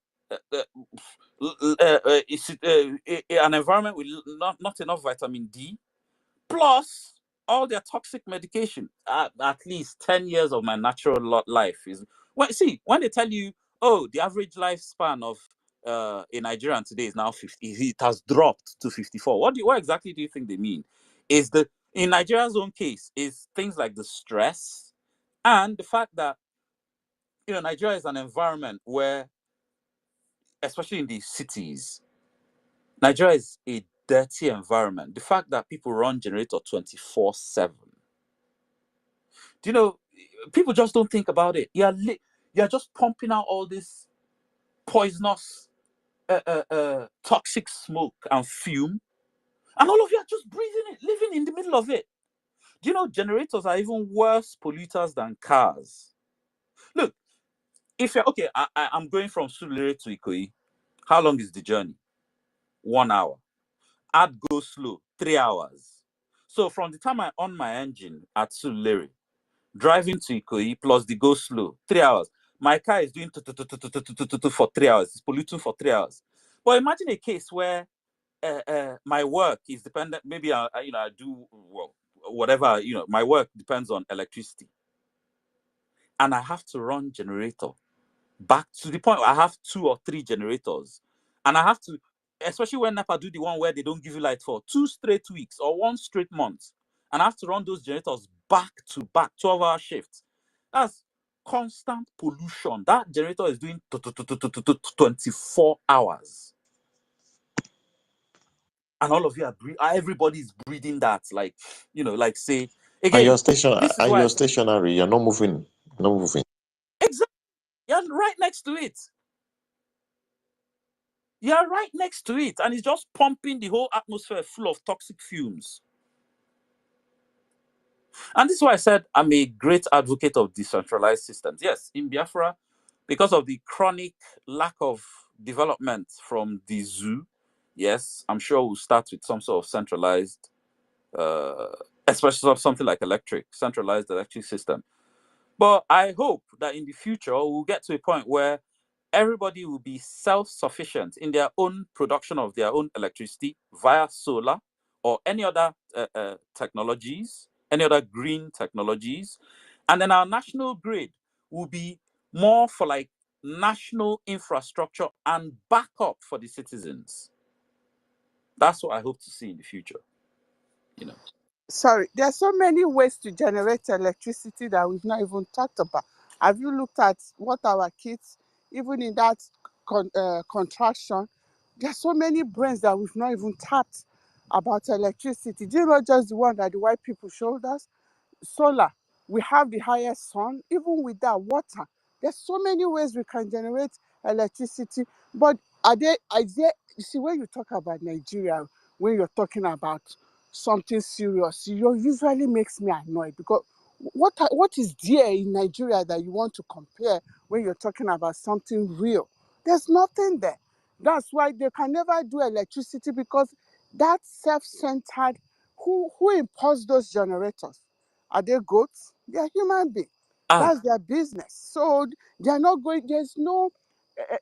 environment with not enough vitamin D, plus all their toxic medication, at least 10 years of my natural life is. When they tell you, oh, the average lifespan of a Nigerian today is now 50, it has dropped to 54. What exactly do you think they mean? In Nigeria's own case, is things like the stress and the fact that Nigeria is an environment where, especially in the cities, Nigeria is a dirty environment. The fact that people run generator 24/7. Do you know, people just don't think about it. You're just pumping out all this poisonous, toxic smoke and fume, and all of you are just breathing it, living in the middle of it. Do you know generators are even worse polluters than cars? Look, if you're okay, I'm going from Surulere to Ikoyi. How long is the journey? 1 hour. Add go slow, 3 hours. So from the time I on my engine at Surulere, driving to Ikoyi plus the go slow, 3 hours. My car is doing for 3 hours. It's polluting for 3 hours. But imagine a case where my work is dependent. Maybe I do whatever. My work depends on electricity, and I have to run generator back to the point where I have 2 or 3 generators, and I have to, especially when NEPA do the one where they don't give you light for 2 straight weeks or 1 straight month, and I have to run those generators back to back, 12-hour shifts. That's constant pollution. That generator is doing 24 hours. And all of you everybody's breathing that, like say again. And you're Why stationary. You're not moving. No moving. Exactly. You're right next to it. You're right next to it, and it's just pumping the whole atmosphere full of toxic fumes. And this is why I said I'm a great advocate of decentralized systems. Yes, in Biafra, because of the chronic lack of development from the zoo, yes, I'm sure we'll start with some sort of centralized, especially something like centralized electric system. But I hope that in the future, we'll get to a point where everybody will be self-sufficient in their own production of their own electricity via solar or any other technologies, any other green technologies. And then our national grid will be more for like national infrastructure and backup for the citizens. That's what I hope to see in the future, you know. Sorry, there are so many ways to generate electricity that we've not even talked about. Have you looked at what our kids, even in that contraction, there are so many brains that we've not even tapped about electricity. Do you know just the one that the white people showed us? Solar. We have the highest sun, even with that water. There's so many ways we can generate electricity. But you see, when you talk about Nigeria, when you're talking about something serious, it usually makes me annoyed because what is there in Nigeria that you want to compare when you're talking about something real? There's nothing there. That's why they can never do electricity because that self-centered, who imposed those generators? Are they goats? They are human beings. That's their business. So they are not going, there's no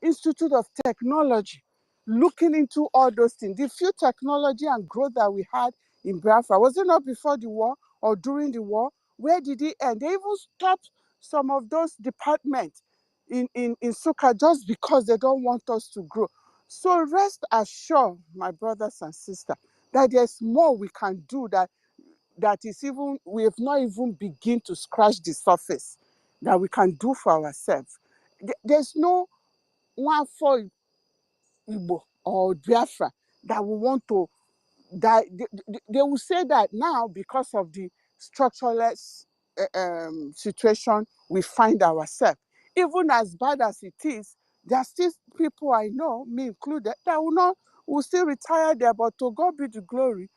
Institute of Technology looking into all those things. The few technology and growth that we had in Biafra, was it not before the war or during the war? Where did it end? They even stopped some of those departments in Suka just because they don't want us to grow. So rest assured, my brothers and sisters, that there's more we can do that is even, we have not even begin to scratch the surface that we can do for ourselves. There's no one for Igbo or Biafra that we want to, that they will say that now because of the structureless situation we find ourselves. Even as bad as it is, there are still people I know, me included, that will still retire there, but to God be the glory.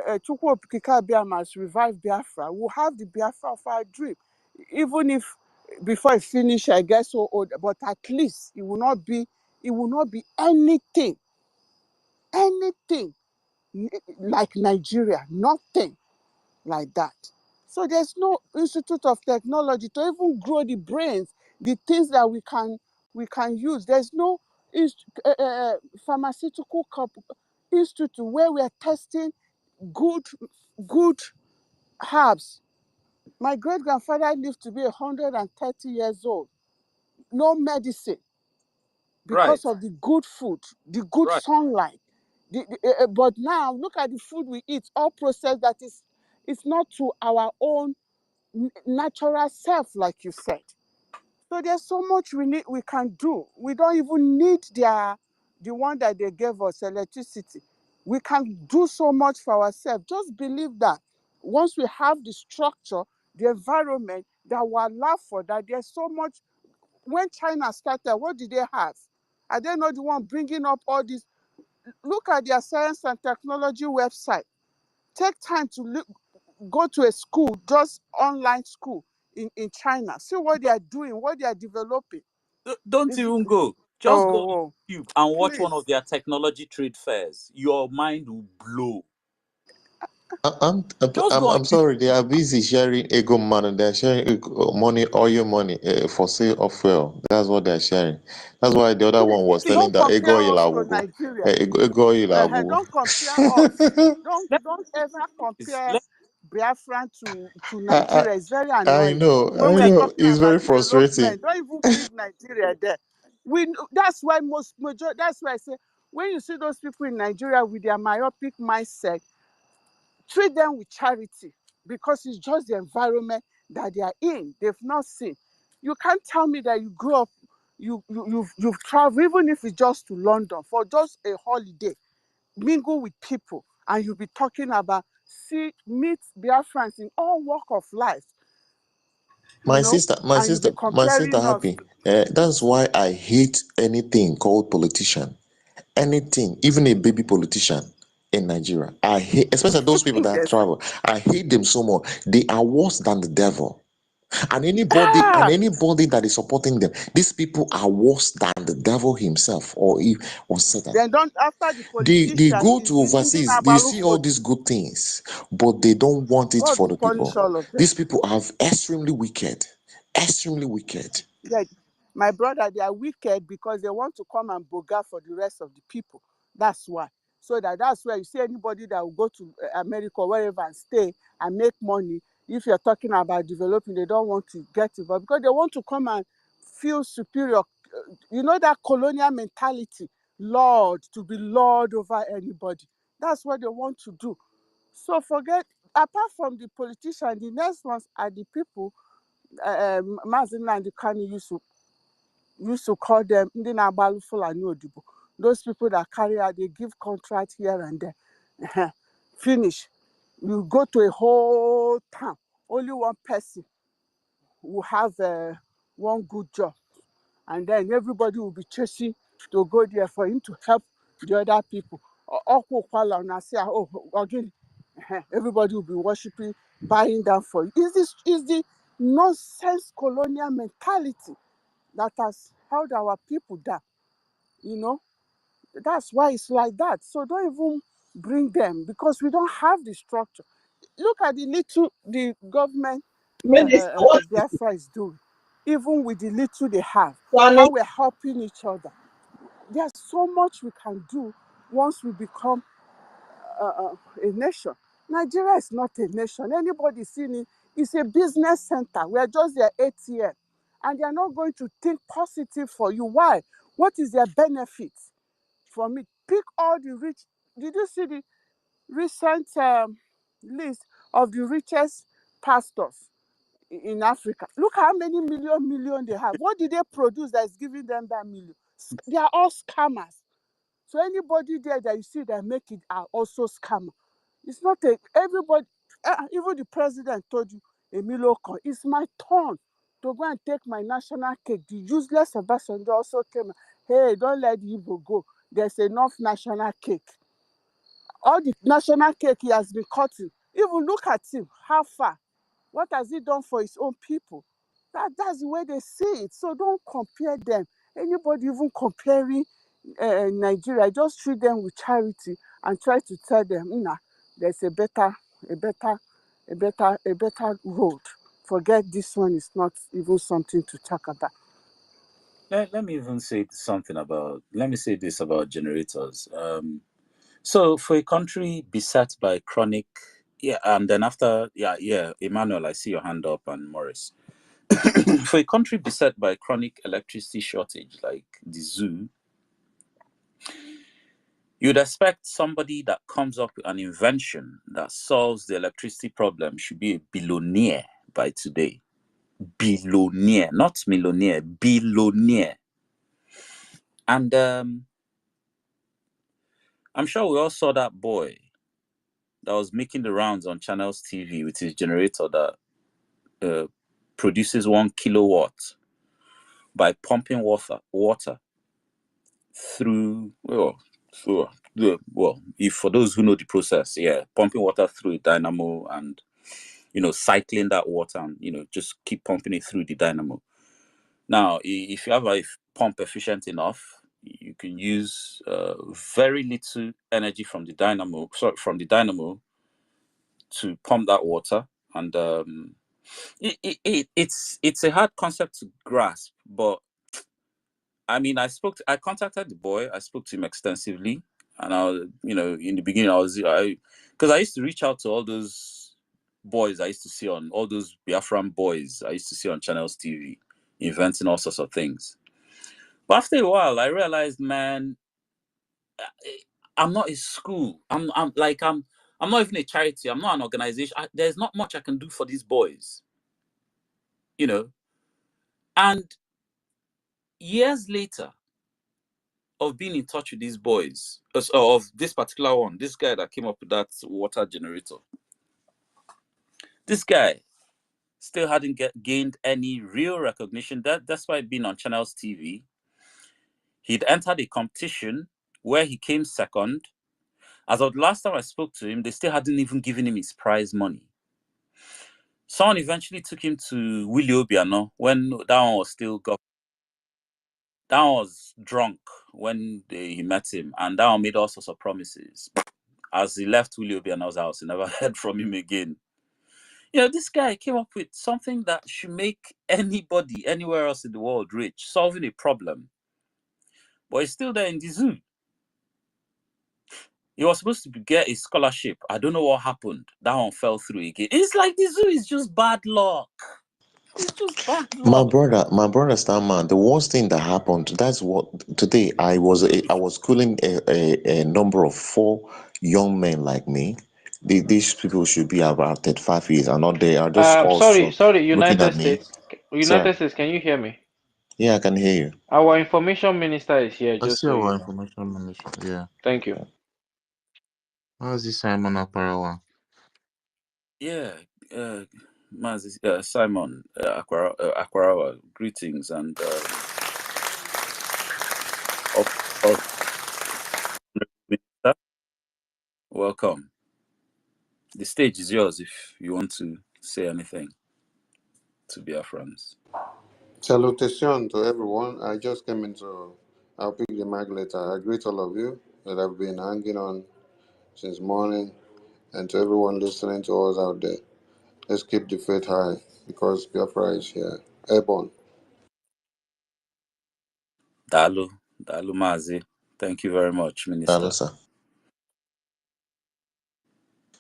Chukwu Okike Abịama has revived Biafra. We'll have the Biafra of our dream. Even if before it finish, I guess so old, but at least it will not be anything like Nigeria, nothing like that. So there's no Institute of Technology to even grow the brains, the things that we can use. There's no pharmaceutical institute where we are testing good herbs. My great-grandfather lived to be 130 years old. No medicine because of the good food, the good sunlight. But now look at the food we eat, all processed, that is, it's not to our own natural self, like you said. So there's so much we can do. We don't even need the one that they gave us, electricity. We can do so much for ourselves. Just believe that once we have the structure, the environment that will allow for that, there's so much. When China started, what did they have? Are they not the one bringing up all this? Look at their science and technology website. Take time to go to a school, just online school in China. See what they are doing, what they are developing. Don't even go. Just go on Oh, YouTube and watch one please. of their technology trade fairs. Your mind will blow. Just go on I'm sorry, they are busy sharing ego money. They're sharing money, oil money for sale of fuel. That's what they're sharing. That's why the other one was telling Don't that ego compare oil us to agugo. Nigeria. Ego oil agugo. Don't compare us. Let, Don't ever compare let, Biafran to I, Nigeria. It's very I annoying. know, When I we are know. talking It's about very frustrating. development, don't even bring Nigeria there. That's why that's why I say when you see those people in Nigeria with their myopic mindset, treat them with charity because it's just the environment that they are in. They've not seen. You can't tell me that you grew up, you've traveled, even if it's just to London for just a holiday, mingle with people, and you'll be talking about meet Biafrans in all walk of life, My and you'll be sister, comparing us. happy. That's why I hate anything called politician. Anything, even a baby politician in Nigeria. I hate, especially those people that Yes. travel. I hate them so much. They are worse than the devil. And Ah, anybody that is supporting them, these people are worse than the devil himself or Satan. then don't, after the They politicians, go is to the Indian overseas, they see all Abalufo. these good things, but they don't want it God for will the punish people. all of them. These people are extremely wicked. Extremely wicked. Yeah, My brother, they are wicked because they want to come and boga for the rest of the people. That's why. So that's where you see anybody that will go to America or wherever and stay and make money. If you're talking about developing, they don't want to get involved because they want to come and feel superior. You know that colonial mentality, Lord, to be Lord over anybody. That's what they want to do. So forget, apart from the politician, the next ones are the people. Mazina and the Kani used to call them ndị na-agbalụ Fulani Odibo. Those people that carry out, they give contract here and there. Finish. You go to a whole town, only one person will have one good job. And then everybody will be chasing to go there for him to help the other people. Again, everybody will be worshiping, buying down for you. Is the nonsense colonial mentality that has held our people down? You know, that's why it's like that. So don't even bring them because we don't have the structure. Look at the government Biafra is doing, even with the little they have, how we're helping each other. There's so much we can do once we become a nation. Nigeria is not a nation. Anybody seeing it, it's a business center. We're just their ATM. And they're not going to think positive for you. Why? What is their benefit from it? Pick all the rich. Did you see the recent list of the richest pastors in Africa? Look how many million they have. What did they produce that is giving them that million? They are all scammers. So anybody there that you see that make it are also scammer. It's not everybody. Even the president told you, Emilio, it's my turn to go and take my national cake. The useless ambassador also came. Hey, don't let the Igbo go. There's enough national cake. All the national cake he has been cutting. Even look at him. How far? What has he done for his own people? That's the way they see it. So don't compare them. Anybody even comparing Nigeria, just treat them with charity and try to tell them, nah, there's a better road. Forget this one is not even something to talk about. Let me even say something let me say this about generators. So for a country beset by chronic, and then after, Emmanuel, I see your hand up, and Morris. For a country beset by chronic electricity shortage like the zoo, you'd expect somebody that comes up with an invention that solves the electricity problem should be a billionaire by today. Billionaire, not millionaire, billionaire. And I'm sure we all saw that boy that was making the rounds on Channels TV with his generator that produces 1 kilowatt by pumping water through, if for those who know the process, pumping water through a dynamo and, cycling that water and, just keep pumping it through the dynamo. Now, if you have a pump efficient enough, you can use very little energy from the dynamo, to pump that water. And it's a hard concept to grasp, but I mean, I contacted the boy. I spoke to him extensively, and I was, in the beginning, because I used to reach out to all those boys I used to see on all those Biafran boys I used to see on Channels TV, inventing all sorts of things. But after a while, I realized, man, I'm not a school. I'm not even a charity. I'm not an organization. There's not much I can do for these boys, And years later, of being in touch with these boys, of this particular one, this guy that came up with that water generator, this guy still hadn't gained any real recognition. That's why being on Channels TV, he'd entered a competition where he came second. As of the last time I spoke to him, they still hadn't even given him his prize money. Someone eventually took him to Willie Obiano when that one was still that one was drunk when he met him, and that one made all sorts of promises. As he left Willie Obiano's house, he never heard from him again. You know, this guy came up with something that should make anybody anywhere else in the world rich, solving a problem. But he's still there in the zoo. He was supposed to get a scholarship. I don't know what happened. That one fell through again. It's like the zoo is just bad luck. It's just bad luck. My brother Starman, the worst thing that happened, that's what today I was schooling a number of 4 young men like me. These people should be about 35 years and not they are just Sorry, also looking United at me. States. Sir, United States, can you hear me? yeah, I can hear you. Our information minister is here, I just see so our you know. information minister. Yeah. Thank you. How's this Simon Aparawa? Yeah, Simon Aquarawa, greetings and Minister, welcome. The stage is yours if you want to say anything to Biafrans. Salutation to everyone. I just came into, I'll pick the mic later. I greet all of you that have been hanging on since morning, and to everyone listening to us out there. Let's keep the faith high because Biafra is here. Airborne. Dalu Mazi. Thank you very much, Minister. Hello, sir.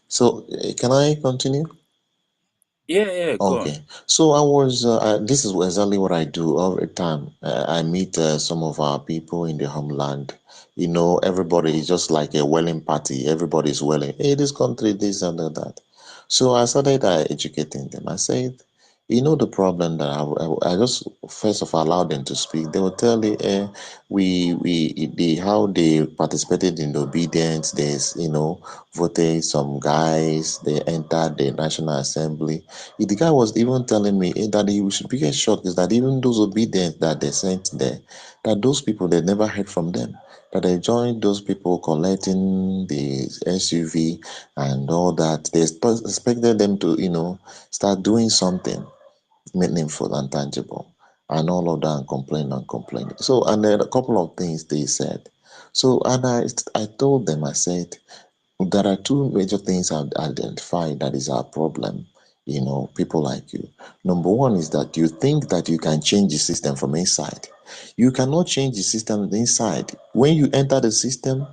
So, can I continue? Yeah, go on. Okay. So I was, this is exactly what I do all the time. I meet some of our people in the homeland. You know, everybody is just like a welling party. Everybody's welling. Hey, this country, this and that. So I started educating them. I said, you know, the problem that I just first of all allowed them to speak. They will tell you, how they participated in the obedience. There's, voted some guys. They entered the National Assembly. The guy was even telling me that he should be shocked is that even those obedient that they sent there, that those people they never heard from them, that they joined those people collecting the SUV and all that. They expected them to, start doing something meaningful and tangible, and all of that, and complain. So, and then a couple of things they said. So, and I told them, I said, there are 2 major things I've identified that is our problem, people like you. Number one is that you think that you can change the system from inside. You cannot change the system inside. When you enter the system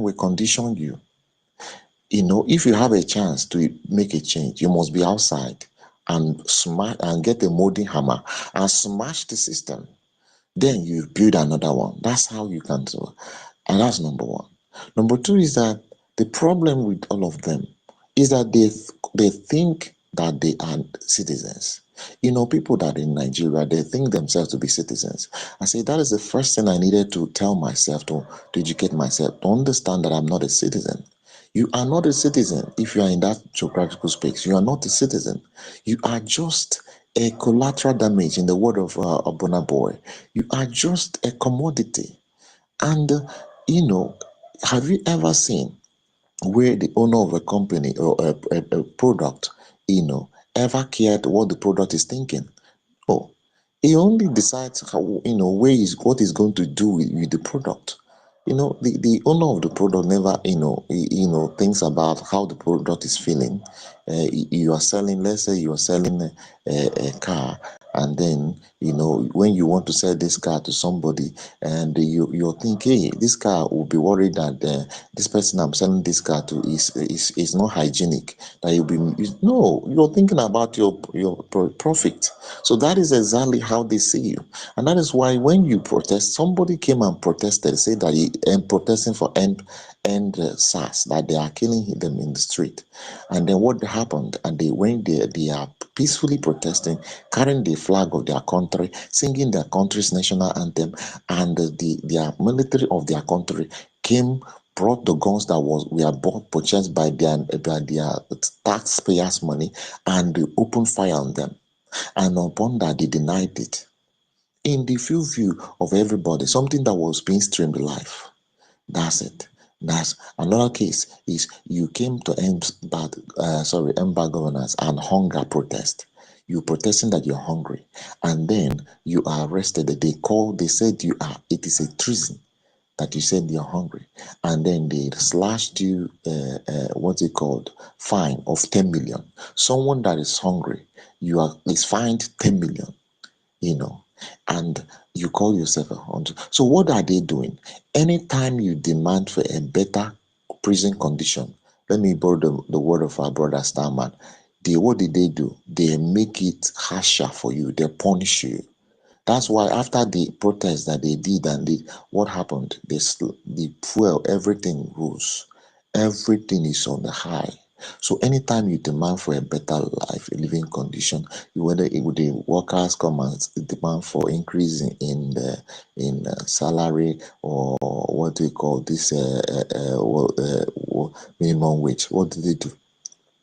will condition you. If you have a chance to make a change, you must be outside and smash and get a molding hammer and smash the system. Then you build another one. That's how you can do. And that's number one. Number two is that the problem with all of them is that they think that they are citizens. People that in Nigeria, they think themselves to be citizens. I say that is the first thing I needed to tell myself, to educate myself, to understand that I'm not a citizen. You are not a citizen if you are in that geographical space. You are not a citizen. You are just a collateral damage, in the word of Abuna Boy. You are just a commodity. And, have you ever seen where the owner of a company or a product, ever cared what the product is thinking? Oh, he only decides how, what he's going to do with the product. The owner of the product never, thinks about how the product is feeling. You are selling, let's say you are selling a car, and then, when you want to sell this car to somebody, and you're thinking, hey, this car will be worried that this person I'm selling this car to is not hygienic. That you'll be no, you're thinking about your profit. So that is exactly how they see you, and that is why when you protest, somebody came and protested, said that he protesting for end SARS, that they are killing them in the street. And then what happened? And they are peacefully protesting, carrying the flag of their country, singing their country's national anthem, and their military of their country came, brought the guns that were bought, purchased by their taxpayers' money, and they opened fire on them. And upon that, they denied it. In the view of everybody, something that was being streamed live. That's it. That's another case. Is you came to embargo governance and hunger protest. You protesting that you're hungry, and then you are arrested. They said it is a treason. that you said you're hungry, and then they slashed you what's it called, fine of 10 million. Someone that is hungry, is fined 10 million, you know, and you call yourself a hunter. So what are they doing? Anytime you demand for a better prison condition, let me borrow the word of our brother Starman. What did they do? They make it harsher for you. They punish you. That's why after the protest that they did what happened? The fuel, everything rose. Everything is on the high. So anytime you demand for a better life, a living condition, whether the workers come and demand for increase in salary, or what do you call this minimum wage, what do?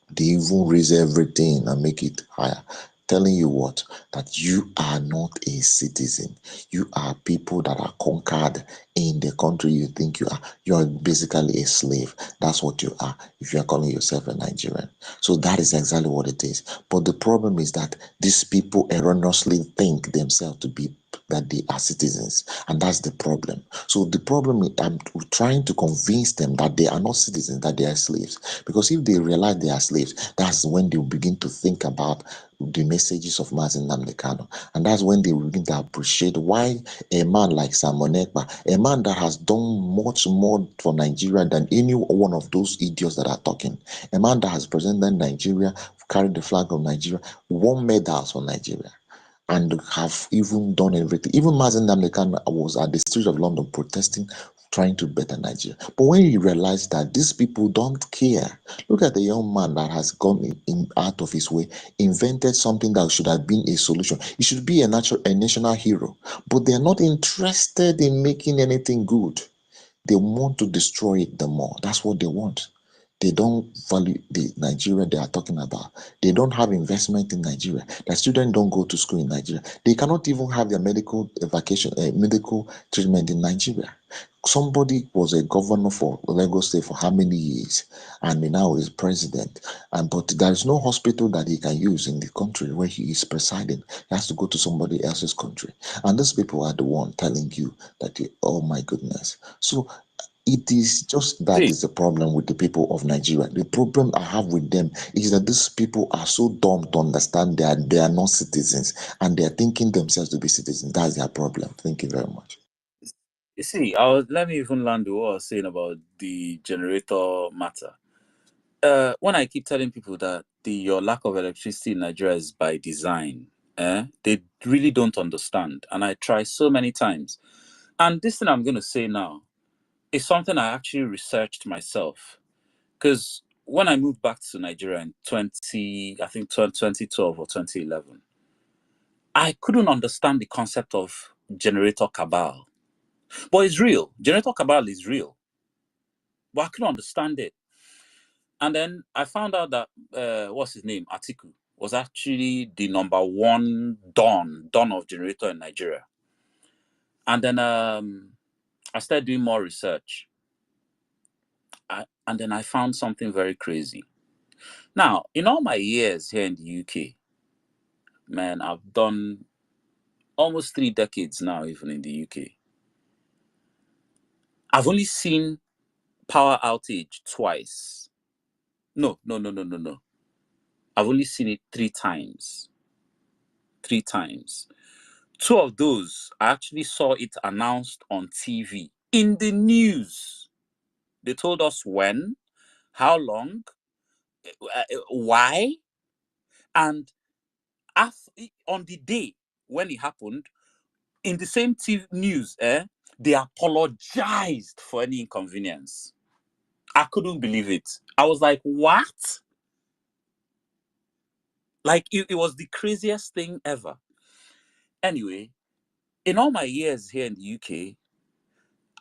They even raise everything and make it higher. Telling you what? That you are not a citizen. You are people that are conquered in the country you think you are. You are basically a slave. That's what you are if you are calling yourself a Nigerian. So that is exactly what it is. But the problem is that these people erroneously think themselves to be that they are citizens, and that's the problem. So the problem is I'm trying to convince them that they are not citizens, that they are slaves. Because if they realize they are slaves, that's when they will begin to think about the messages of Mazi Nnamdi Kanu, and that's when they will begin to appreciate why a man like Simon Ekpa, a man that has done much more for Nigeria than any one of those idiots that are talking, a man that has presented Nigeria, carried the flag of Nigeria, won medals for Nigeria, and have even done everything. Even Mazi Nnamdi Kanu was at the streets of London protesting, trying to better Nigeria. But when you realize that these people don't care, look at the young man that has gone out of his way, invented something that should have been a solution. He should be a national hero, but they're not interested in making anything good. They want to destroy it the more. That's what they want. They don't value the Nigeria they are talking about. They don't have investment in Nigeria. Their students don't go to school in Nigeria. They cannot even have their medical medical treatment in Nigeria. Somebody was a governor for Lagos State for how many years, and now is president. But there is no hospital that he can use in the country where he is presiding. He has to go to somebody else's country, and these people are the one telling you that, oh my goodness. So it is just that See, is the problem with the people of Nigeria. The problem I have with them is that these people are so dumb to understand that they are not citizens, and they are thinking themselves to be citizens. That's their problem. Thank you very much. you see, let me even land what I was saying about the generator matter. When I keep telling people that your lack of electricity in Nigeria is by design, they really don't understand. And I try so many times. And this thing I'm going to say now is something I actually researched myself. Because when I moved back to Nigeria in 2012 or 2011, I couldn't understand the concept of generator cabal. But it's real. Generator cabal is real. But I couldn't understand it. And then I found out that, what's his name? Atiku was actually the #1 don of generator in Nigeria. And then I started doing more research. And then I found something very crazy. Now, in all my years here in the UK, man, I've done almost 3 decades now, even in the UK. I've only seen power outage twice. No. I've only seen it 3 times. 3 times. 2 of those, I actually saw it announced on TV, in the news. They told us when, how long, why, and on the day when it happened, in the same TV news, they apologized for any inconvenience. I couldn't believe it. I was like, what? Like, it was the craziest thing ever. Anyway, in all my years here in the UK,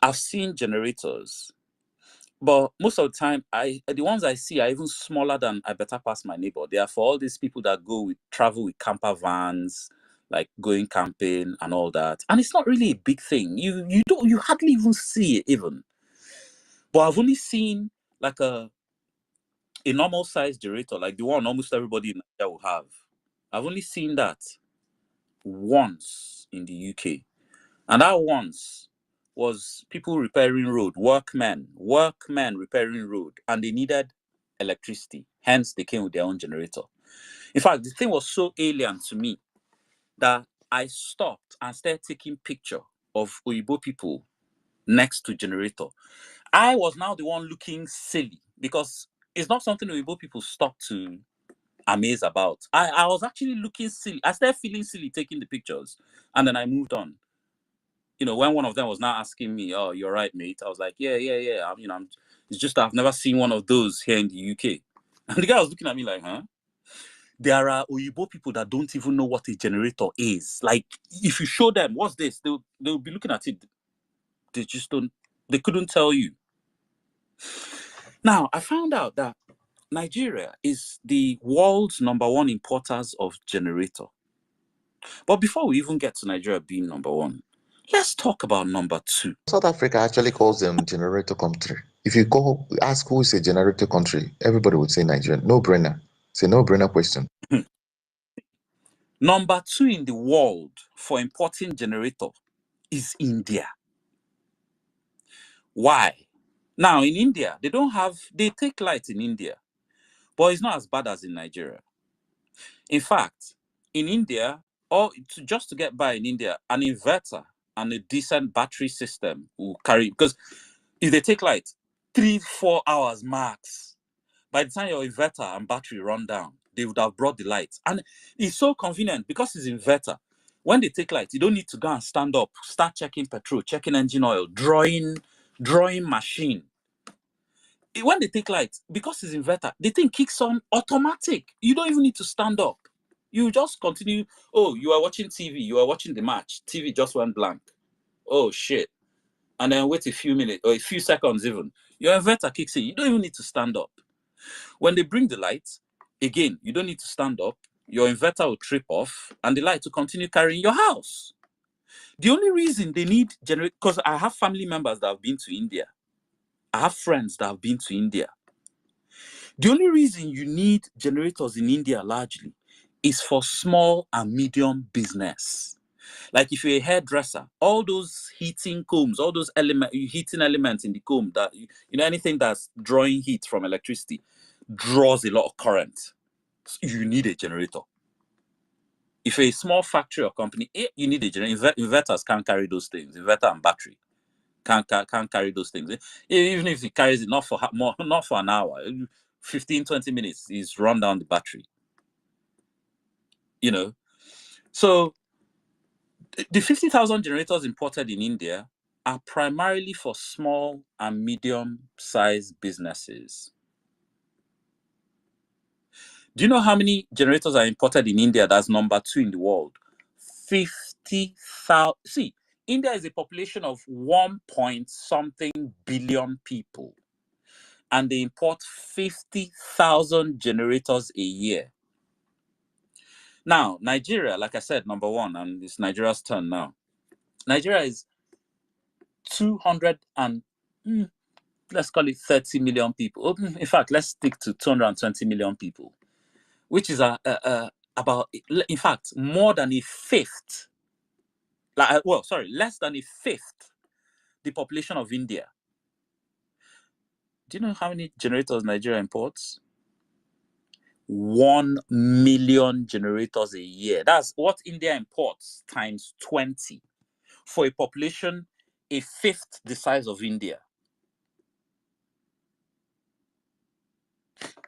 I've seen generators, but most of the time, the ones I see are even smaller than I better pass my neighbor. They are for all these people that travel with camper vans, like going camping and all that. And it's not really a big thing. You hardly even see it even. But I've only seen like a normal size generator, like the one almost everybody in Nigeria will have. I've only seen that once in the UK. And that once was people repairing road, workmen repairing road, and they needed electricity. Hence, they came with their own generator. In fact, the thing was so alien to me that I stopped and started taking picture of Oyibo people next to generator. I was now the one looking silly because it's not something Oyibo people stop to amaze about. I was actually looking silly. I started feeling silly taking the pictures, and then I moved on. You know, when one of them was now asking me, "Oh, you're right, mate," I was like, "Yeah. It's just I've never seen one of those here in the UK." And the guy was looking at me like, "Huh?" There are Oyibo people that don't even know what a generator is. Like, if you show them what's this, they'll be looking at it. They just don't. They couldn't tell you. Now, I found out that Nigeria is the world's #1 importers of generator. But before we even get to Nigeria being #1, let's talk about #2. South Africa actually calls them generator country. If you ask who is a generator country, everybody would say Nigeria. No brainer. It's a no-brainer question. #2 in the world for importing generator is India. Why? Now, in India, they take light in India, but it's not as bad as in Nigeria. In fact, in India, just to get by in India, an inverter and a decent battery system will carry, because if they take light, 3-4 hours max. By the time your inverter and battery run down, they would have brought the light. And it's so convenient because it's inverter. When they take light, you don't need to go and stand up, start checking petrol, checking engine oil, drawing machine. When they take light, because it's inverter, the thing kicks on automatic. You don't even need to stand up. You just continue. Oh, you are watching TV, you are watching the match. TV just went blank. Oh, shit. And then wait a few minutes or a few seconds even. Your inverter kicks in. You don't even need to stand up. When they bring the light, again, you don't need to stand up. Your inverter will trip off and the light will continue carrying your house. The only reason they need generator, because I have family members that have been to India. I have friends that have been to India. The only reason you need generators in India largely is for small and medium business. Like if you're a hairdresser, all those heating combs, all those heating elements in the comb, that anything that's drawing heat from electricity draws a lot of current. So you need a generator. If you're a small factory or company, you need a generator. Inverters can't carry those things. Inverter and battery can't carry those things. Even if it carries it not for an hour, 15-20 minutes is run down the battery. So the 50,000 generators imported in India are primarily for small and medium-sized businesses. Do you know how many generators are imported in India? That's #2 in the world. 50,000. See, India is a population of 1-point-something billion people, and they import 50,000 generators a year. Now, Nigeria, like I said, #1, and it's Nigeria's turn now. Nigeria is 200 and let's call it 30 million people. In fact, let's stick to 220 million people, which is about, in fact, more than a fifth. Less than a fifth the population of India. Do you know how many generators Nigeria imports? 1 million generators a year. That's what India imports times 20 for a population a fifth the size of India.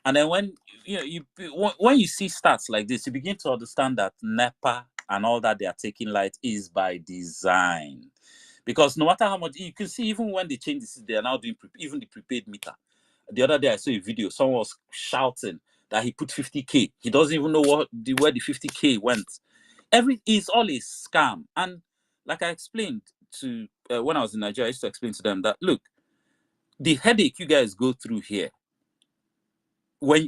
And then when you see stats like this, you begin to understand that NEPA and all that they are taking light is by design. Because no matter how much, you can see even when they change this, they are now doing even the prepaid meter. The other day I saw a video, someone was shouting that he put 50K. He doesn't even know where the 50K went. It's all a scam. And like I explained to when I was in Nigeria, I used to explain to them that, look, the headache you guys go through here,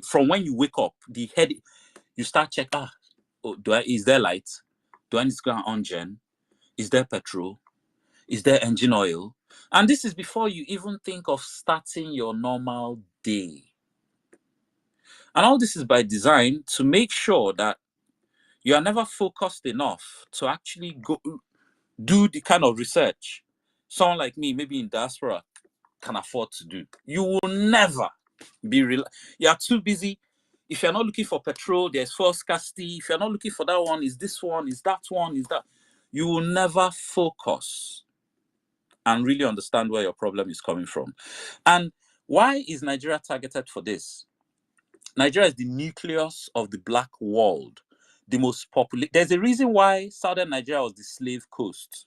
from when you wake up, the headache, you start checking, is there light? Do I need to go on gen? Is there petrol? Is there engine oil? And this is before you even think of starting your normal day. And all this is by design to make sure that you are never focused enough to actually go do the kind of research someone like me, maybe in diaspora, can afford to do. You will never be you are too busy. If you're not looking for petrol, there's fuel scarcity. If you're not looking for that one, is this one, is that one, is that. You will never focus and really understand where your problem is coming from. And why is Nigeria targeted for this? Nigeria is the nucleus of the Black world, the most populated. There's a reason why southern Nigeria was the slave coast.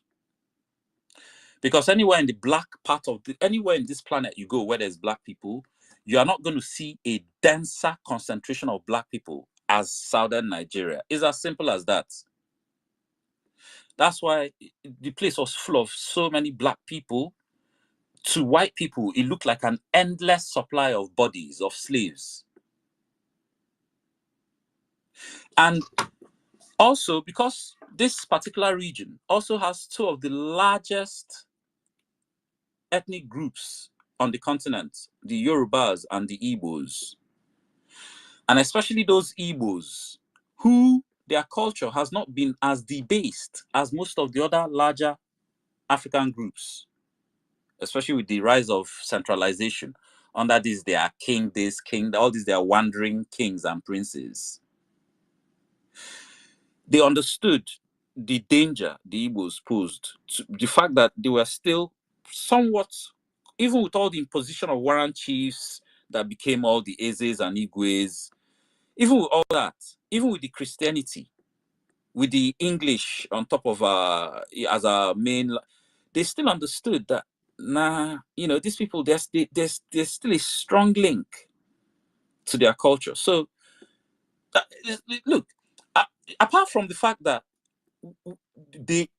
Because anywhere in the black part of anywhere in this planet you go where there's Black people, you are not going to see a denser concentration of Black people as southern Nigeria. It's as simple as that. That's why the place was full of so many Black people. To white people, it looked like an endless supply of bodies, of slaves. And also because this particular region also has two of the largest ethnic groups on the continent, the Yorubas and the Igbos. And especially those Igbos who their culture has not been as debased as most of the other larger African groups, especially with the rise of centralization. Under this, they are king, all these, they are wandering kings and princes. They understood the danger the Igbos posed, the fact that they were still somewhat, even with all the imposition of warrant chiefs that became all the Ezes and Igwes, even with all that, even with the Christianity, with the English on top of as a main, they still understood that, nah, you know, these people, there's still a strong link to their culture. So, look, apart from the fact that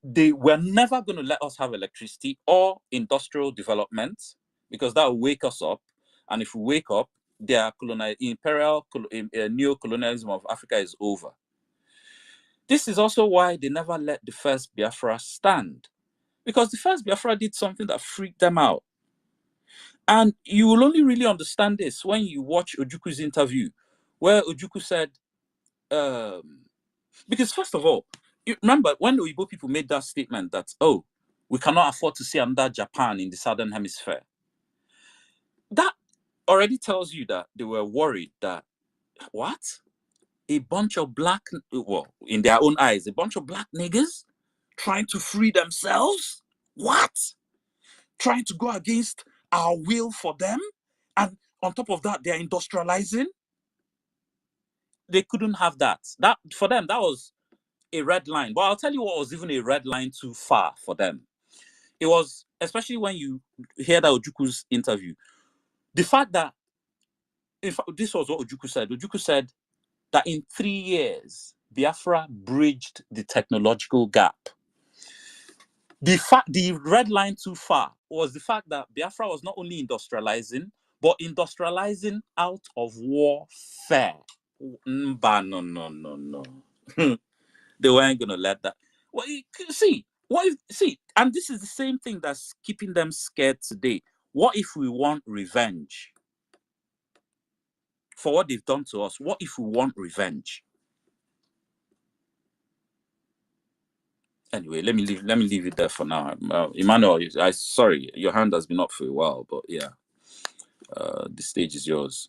they were never going to let us have electricity or industrial development, because that will wake us up. And if we wake up, their imperial neo-colonialism of Africa is over. This is also why they never let the first Biafra stand, because the first Biafra did something that freaked them out. And you will only really understand this when you watch Ojuku's interview, where Ojuku said, because first of all, you remember when the Igbo people made that statement that, oh, we cannot afford to see another Japan in the Southern Hemisphere. That already tells you that they were worried that, what? A bunch of black, well, in their own eyes, a bunch of black niggas trying to free themselves? What? Trying to go against our will for them? And on top of that, they're industrializing? They couldn't have that. That, for them, that was a red line. But I'll tell you what was even a red line too far for them. It was, especially when you hear that Ojuku's interview, the fact that, in fact, this was what Ojuku said. Ojuku said that in 3 years, Biafra bridged the technological gap. The red line too far was the fact that Biafra was not only industrializing, but industrializing out of warfare. No. They weren't going to let that. Well, and this is the same thing that's keeping them scared today. What if we want revenge for what they've done to us? What if we want revenge? Anyway, let me leave it there for now. Emmanuel, sorry, your hand has been up for a while, but yeah, the stage is yours.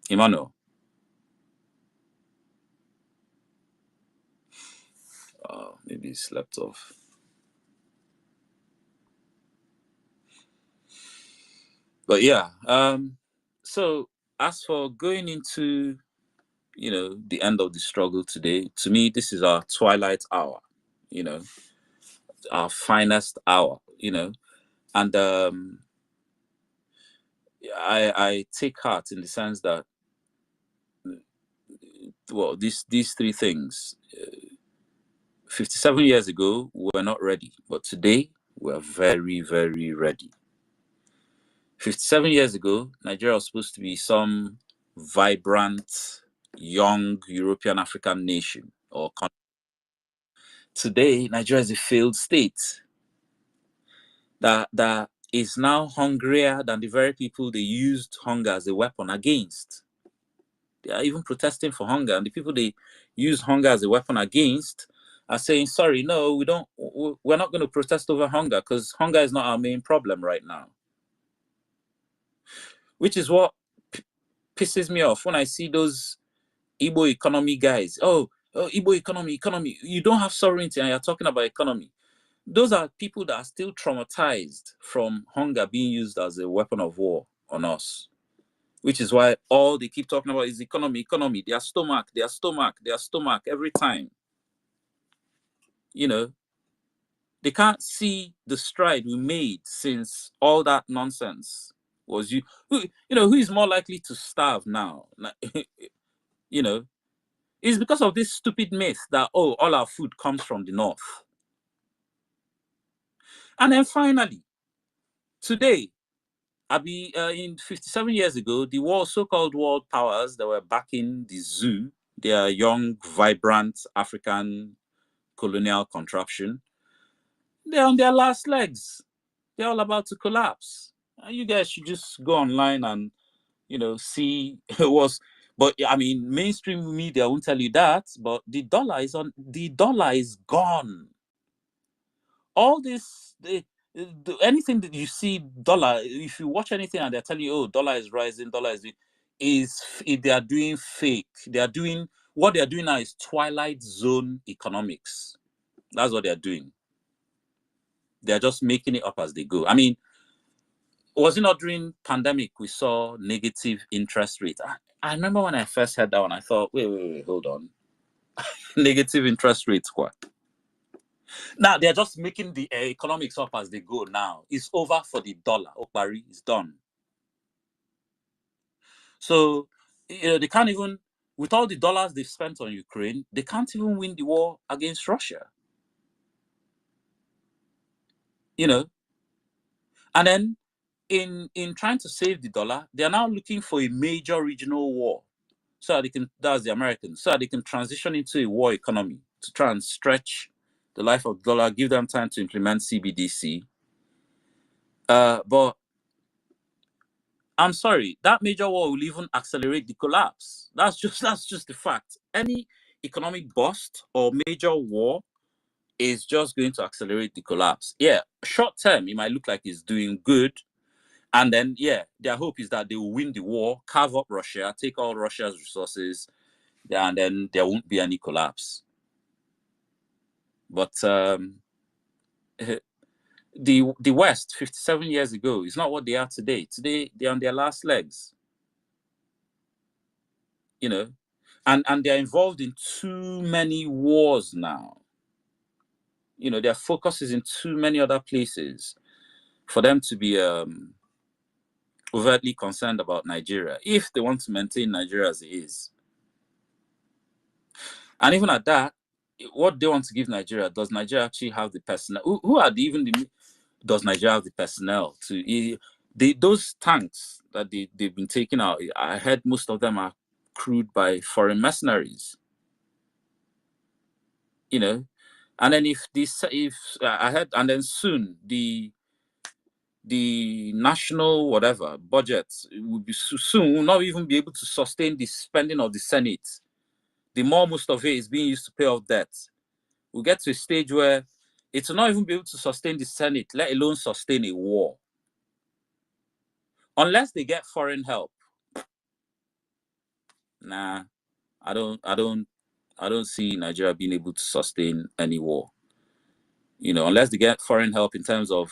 Emmanuel. Maybe he slept off. But yeah, so as for going into, you know, the end of the struggle today, to me, this is our twilight hour, you know, our finest hour, you know, and I take heart in the sense that, well, these three things, 57 years ago, we were not ready, but today we're very, very ready. 57 years ago, Nigeria was supposed to be some vibrant, young European African nation or country. Today, Nigeria is a failed state that is now hungrier than the very people they used hunger as a weapon against. They are even protesting for hunger, and the people they use hunger as a weapon against are saying, sorry, no, we're not going to protest over hunger because hunger is not our main problem right now. Which is what pisses me off when I see those Igbo economy guys. Oh, Igbo economy. You don't have sovereignty and you're talking about economy. Those are people that are still traumatized from hunger being used as a weapon of war on us. Which is why all they keep talking about is economy, their stomach every time. You know, they can't see the stride we made since all that nonsense was you. Who is more likely to starve now? You know, it's because of this stupid myth that, oh, all our food comes from the north. And then finally, today, in 57 years ago, the so-called world powers that were backing the zoo, their young, vibrant African colonial contraption, they're on their last legs. They're all about to collapse. You guys should just go online and, see what's. But I mean, mainstream media won't tell you that. But the dollar is gone. All this, anything that you see dollar, if you watch anything and they're telling you, oh, dollar is rising, they are doing fake. What they are doing now is Twilight Zone economics. That's what they are doing. They are just making it up as they go. I mean, was it not during pandemic we saw negative interest rate? I remember when I first heard that one, I thought, wait, hold on. Negative interest rates, what? Now they're just making the economics up as they go now. It's over for the dollar. Okbari is done. So, they can't even, with all the dollars they've spent on Ukraine, they can't even win the war against Russia. And then in trying to save the dollar, they are now looking for a major regional war. So that that's the Americans, so that they can transition into a war economy to try and stretch the life of the dollar, give them time to implement CBDC. But I'm sorry, that major war will even accelerate the collapse. That's just the fact. Any economic bust or major war is just going to accelerate the collapse. Yeah, short term, it might look like it's doing good. And then, their hope is that they will win the war, carve up Russia, take all Russia's resources, and then there won't be any collapse. But the West 57 years ago is not what they are today. Today they're on their last legs. And they're involved in too many wars now. Their focus is in too many other places for them to be overtly concerned about Nigeria, if they want to maintain Nigeria as it is. And even at that, what they want to give Nigeria, does Nigeria actually have the personnel? Does Nigeria have the personnel to... those tanks that they've been taking out, I heard most of them are crewed by foreign mercenaries. And then I heard, and then soon the national whatever budget will be soon will not even be able to sustain the spending of the Senate. The more most of it is being used to pay off debt, we'll get to a stage where it will not even be able to sustain the Senate, let alone sustain a war. Unless they get foreign help. Nah, I don't see Nigeria being able to sustain any war. Unless they get foreign help in terms of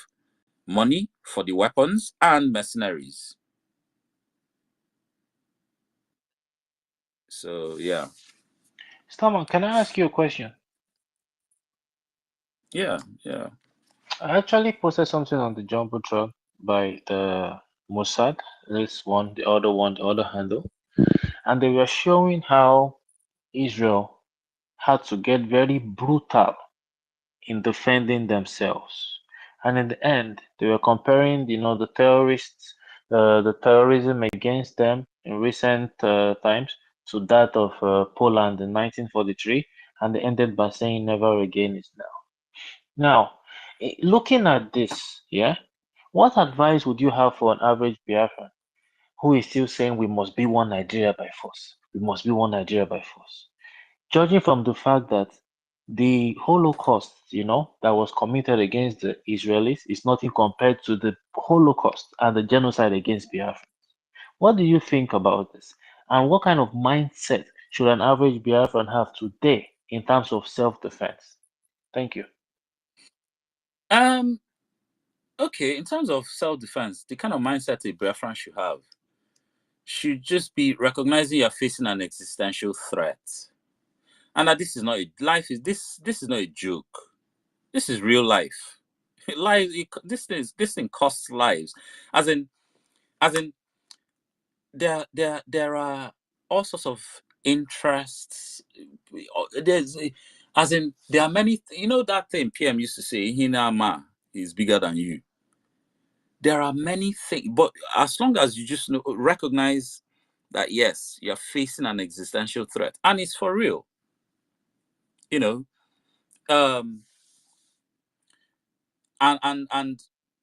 money for the weapons and mercenaries. So yeah. Starman, can I ask you a question? Yeah. I actually posted something on the Jumbotron by the Mossad. This one, the other handle. And they were showing how Israel had to get very brutal in defending themselves. And in the end, they were comparing, the terrorists, the terrorism against them in recent times to that of Poland in 1943. And they ended by saying never again is now. Now, looking at this, what advice would you have for an average Biafran who is still saying we must be one Nigeria by force? We must be one Nigeria by force. judging from the fact that the Holocaust, that was committed against the Israelis is nothing compared to the Holocaust and the genocide against Biafra. What do you think about this? And what kind of mindset should an average Biafran have today in terms of self-defense? Thank you. Okay, in terms of self-defense, the kind of mindset a Biafran should have should just be recognizing you're facing an existential threat. And that this is not this is not a joke. This is real life. This thing costs lives. As in there are all sorts of interests. There are many, that thing PM used to say, Hinama is bigger than you. There are many things, but as long as you just recognize that, yes, you're facing an existential threat and it's for real, and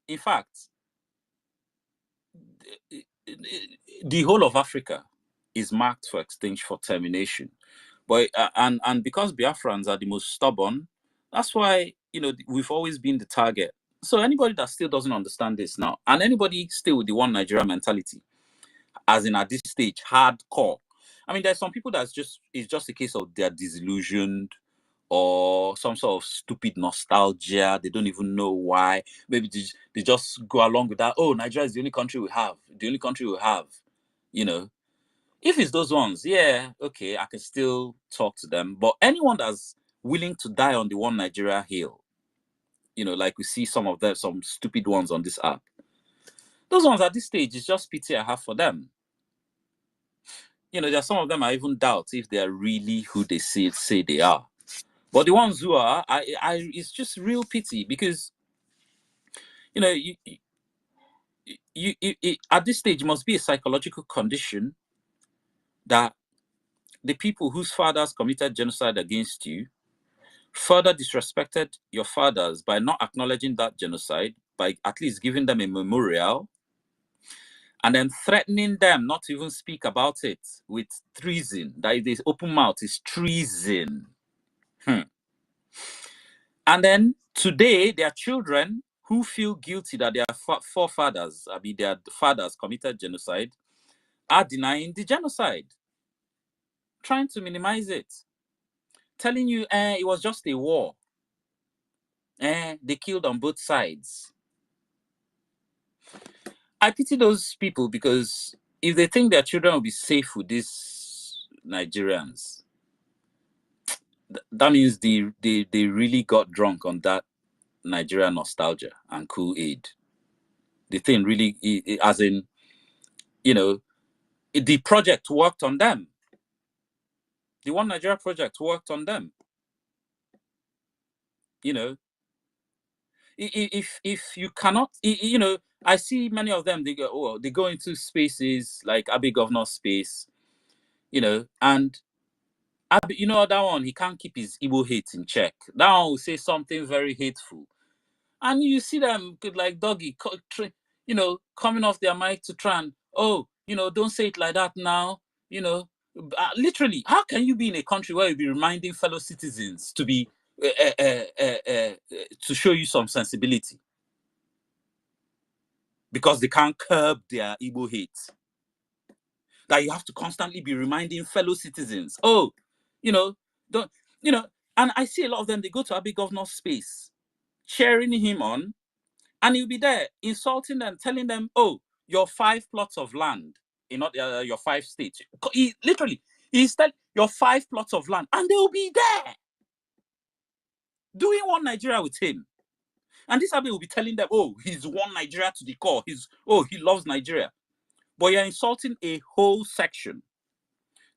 in fact, the whole of Africa is marked for extinction, for termination. But and because Biafrans are the most stubborn, that's why we've always been the target. So anybody that still doesn't understand this now, and anybody still with the one Nigeria mentality, as in at this stage, hardcore. I mean, there's some people it's just a case of they're disillusioned or some sort of stupid nostalgia. They don't even know why. Maybe they just go along with that. Oh, Nigeria is the only country we have. The only country we have. If it's those ones, yeah, okay, I can still talk to them. But anyone that's willing to die on the one Nigeria hill, like we see some stupid ones on this app, those ones at this stage is just pity I have for them. There are some of them I even doubt if they are really who they say they are. But the ones who are, it's just real pity because, you at this stage, it must be a psychological condition that the people whose fathers committed genocide against you further disrespected your fathers by not acknowledging that genocide, by at least giving them a memorial, and then threatening them not to even speak about it with treason. That is, open mouth is treason. And then today, their children who feel guilty that their forefathers, their fathers committed genocide, are denying the genocide, trying to minimize it, telling you, it was just a war. They killed on both sides. I pity those people because if they think their children will be safe with these Nigerians, that means they really got drunk on that Nigeria nostalgia and cool aid. The thing really, as in, the project worked on them. The One Nigeria project worked on them. If you cannot, I see many of them, they go into spaces like Abbey Governor space, and that one, he can't keep his Igbo hate in check. That one will say something very hateful. And you see them like doggy, coming off their mic to try and, don't say it like that now. Literally, how can you be in a country where you'll be reminding fellow citizens to be, to show you some sensibility? Because they can't curb their Igbo hate. That you have to constantly be reminding fellow citizens, don't, and I see a lot of them, they go to Abbey Governor's space, cheering him on, and he'll be there insulting them, telling them, oh, your 5 plots of land in your 5 states. He's telling your 5 plots of land, and they'll be there doing one Nigeria with him. And this Abbey will be telling them, oh, he's one Nigeria to the core. He loves Nigeria. But you're insulting a whole section.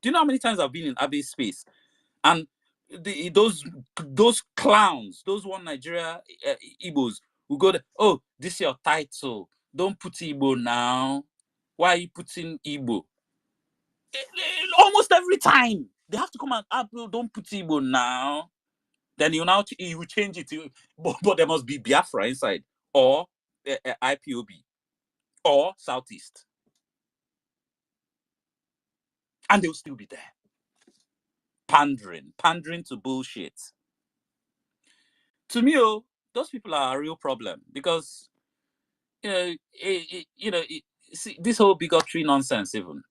Do you know how many times I've been in Abbey's space? And those clowns, those one Nigeria Igbos will go there, oh, this is your title. Don't put Igbo now. Why are you putting Igbo? Almost every time. They have to come and don't put Igbo now. Then you will change it to, but there must be Biafra inside, or IPOB, or Southeast. And they'll still be there. pandering to bullshit. To me, those people are a real problem because see, this whole bigotry nonsense. Even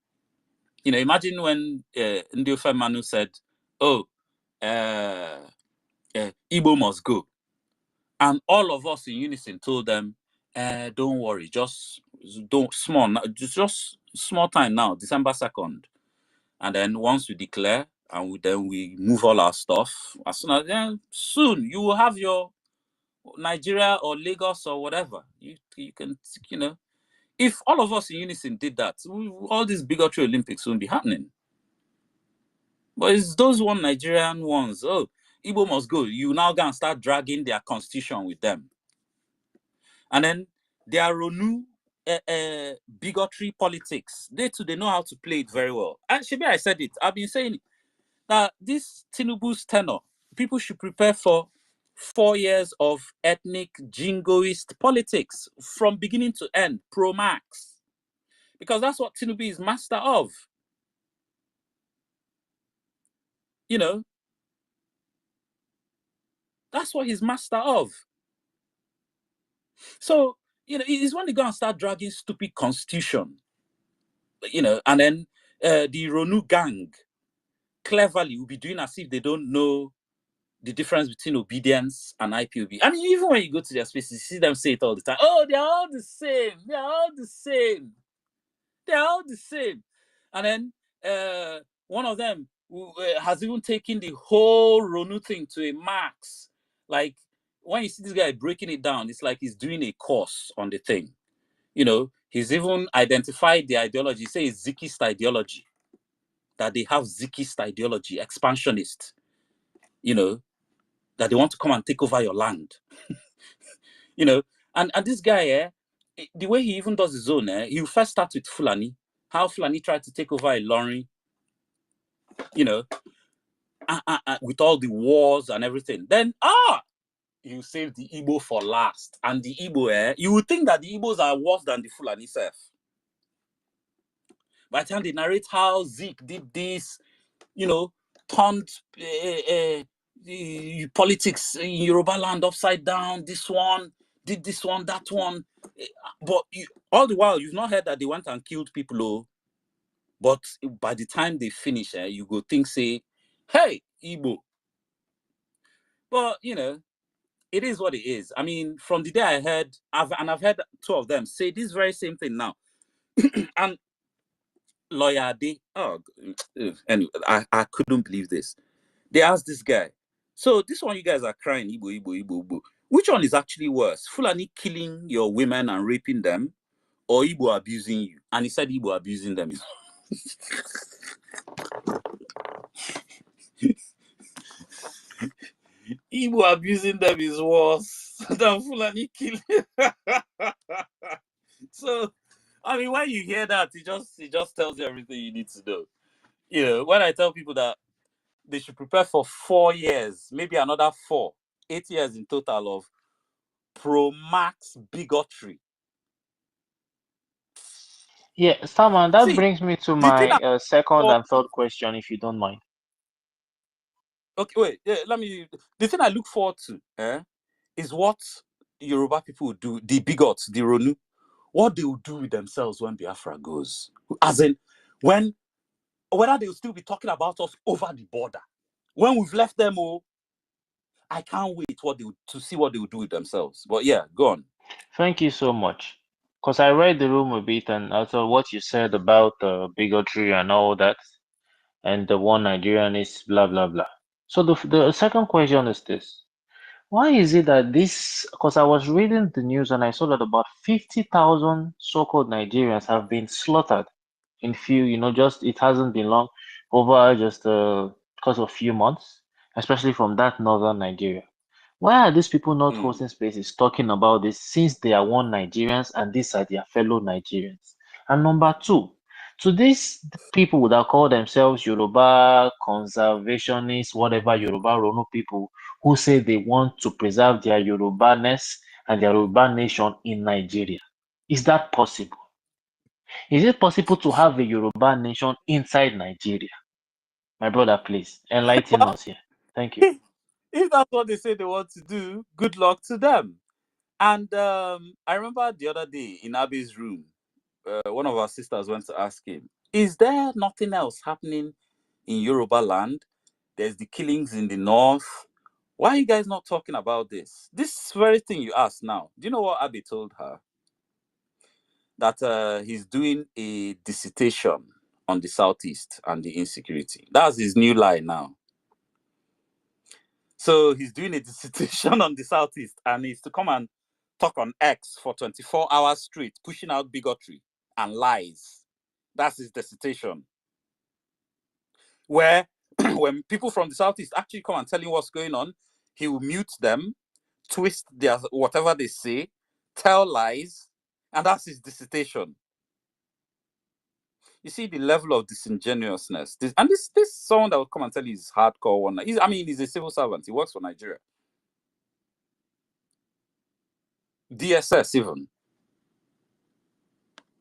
imagine when Ndiofe Manu said, "Oh, Igbo must go," and all of us in unison told them, "Don't worry, just small time now, December 2nd, and then once we declare and then we move all our stuff, as soon as soon you will have your Nigeria or Lagos or whatever. You can if all of us in unison did that, all these bigotry Olympics won't be happening. But it's those one Nigerian ones. Oh, Igbo must go. You now go and start dragging their constitution with them. And then their Ronu bigotry politics. They too, they know how to play it very well. And Shibi, I said it. I've been saying it. Now, this Tinubu's tenure, people should prepare for 4 years of ethnic jingoist politics from beginning to end, pro-max. Because that's what Tinubu is master of. That's what he's master of. So, he's when they go and start dragging stupid constitution, and then the Ronu gang cleverly will be doing as if they don't know the difference between obedience and IPOB. I mean, even when you go to their spaces, you see them say it all the time. Oh, they're all the same. They're all the same. They're all the same. And then one of them has even taken the whole Ronu thing to a max. Like, when you see this guy breaking it down, it's like he's doing a course on the thing. He's even identified the ideology. Say it's Zikist ideology. That they have Zikist ideology, expansionist. That they want to come and take over your land. And this guy, the way he even does his own, he will first start with Fulani. How Fulani tried to take over Ilorin, with all the wars and everything. Then, you save the Igbo for last. And the Igbo, you would think that the Igbos are worse than the Fulani self. By the time they narrate how Zeke did this, turned the politics in Yoruba land upside down, this one, did this one, that one. But all the while, you've not heard that they went and killed people, but by the time they finish, you go think, say, hey, Igbo. But, it is what it is. I mean, from the day I heard, I've heard two of them say this very same thing now. And Lawyer Ade, anyway, I couldn't believe this. They asked this guy, so this one you guys are crying, Igbo, Igbo, Igbo, Igbo. Which one is actually worse? Fulani killing your women and raping them, or Igbo abusing you? And he said Igbo abusing them. Igbo abusing them is worse than Fulani killing. So, I mean, when you hear that, it just tells you everything you need to know. When I tell people that they should prepare for 4 years, maybe another 4, 8 years in total of pro-max bigotry. Yeah, Starman, that brings me to my second and third question, if you don't mind. Okay, wait. Yeah, the thing I look forward to is what Yoruba people will do, the bigots, the Ronu, what they will do with themselves when Biafra goes. As in, whether they will still be talking about us over the border. When we've left them, I can't wait to see what they will do with themselves. But yeah, go on. Thank you so much. Because I read the room a bit and also what you said about bigotry and all that, and the one Nigerian is blah, blah, blah. So the second question is this. Why is it that because I was reading the news and I saw that about 50,000 so-called Nigerians have been slaughtered in it hasn't been long, over just because of a few months, especially from that northern Nigeria. Why are these people not hosting spaces talking about this, since they are one Nigerians and these are their fellow Nigerians? And number two, to these people that call themselves Yoruba conservationists, whatever, Yoruba Rono people, who say they want to preserve their Yoruba-ness and their Yoruba nation in Nigeria, is that possible? Is it possible to have a Yoruba nation inside Nigeria? My brother, please enlighten us here. Thank you. If that's what they say they want to do, good luck to them. And I remember the other day in Abby's room, one of our sisters went to ask him, is there nothing else happening in Yoruba land? There's the killings in the north. Why are you guys not talking about this? This very thing you asked now. Do you know what Abby told her? That he's doing a dissertation on the Southeast and the insecurity. That's his new lie now. So he's doing a dissertation on the Southeast and he's to come and talk on X for 24 hours straight, pushing out bigotry and lies. That's his dissertation. Where when people from the Southeast actually come and tell him what's going on, he will mute them, twist their whatever they say, tell lies, and that's his dissertation. You see the level of disingenuousness. This someone that will come and tell you he's hardcore one. He's a civil servant. He works for Nigeria. DSS even.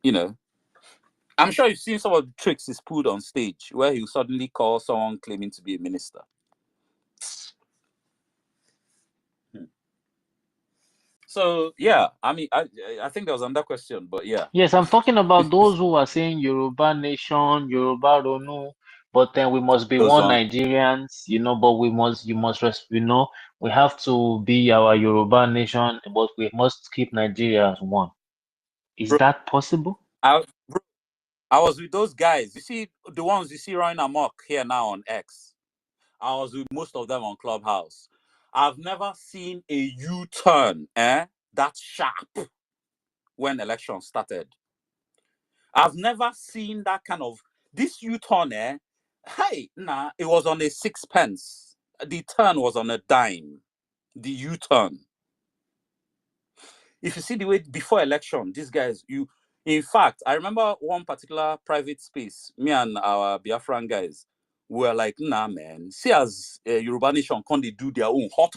You know, I'm sure you've seen some of the tricks he's pulled on stage where he'll suddenly call someone claiming to be a minister. So yeah, I mean, I think there was another question, but yeah. Yes, I'm talking about those who are saying Yoruba nation, Yoruba Ronu, but then we must be one Nigerians, you know, but we have to be our Yoruba nation, but we must keep Nigeria as one. Is that possible? I was with those guys. You see, the ones you see running amok here now on X. I was with most of them on Clubhouse. I've never seen a U-turn that sharp when election started. I've never seen that kind of this U-turn. Hey, nah, it was on a 6 pence. The turn was on a dime. The U-turn. If you see the way before election, these guys, in fact, I remember one particular private space, me and our Biafran guys were like, nah, man, see as Yoruba Nation, can they do their own hot.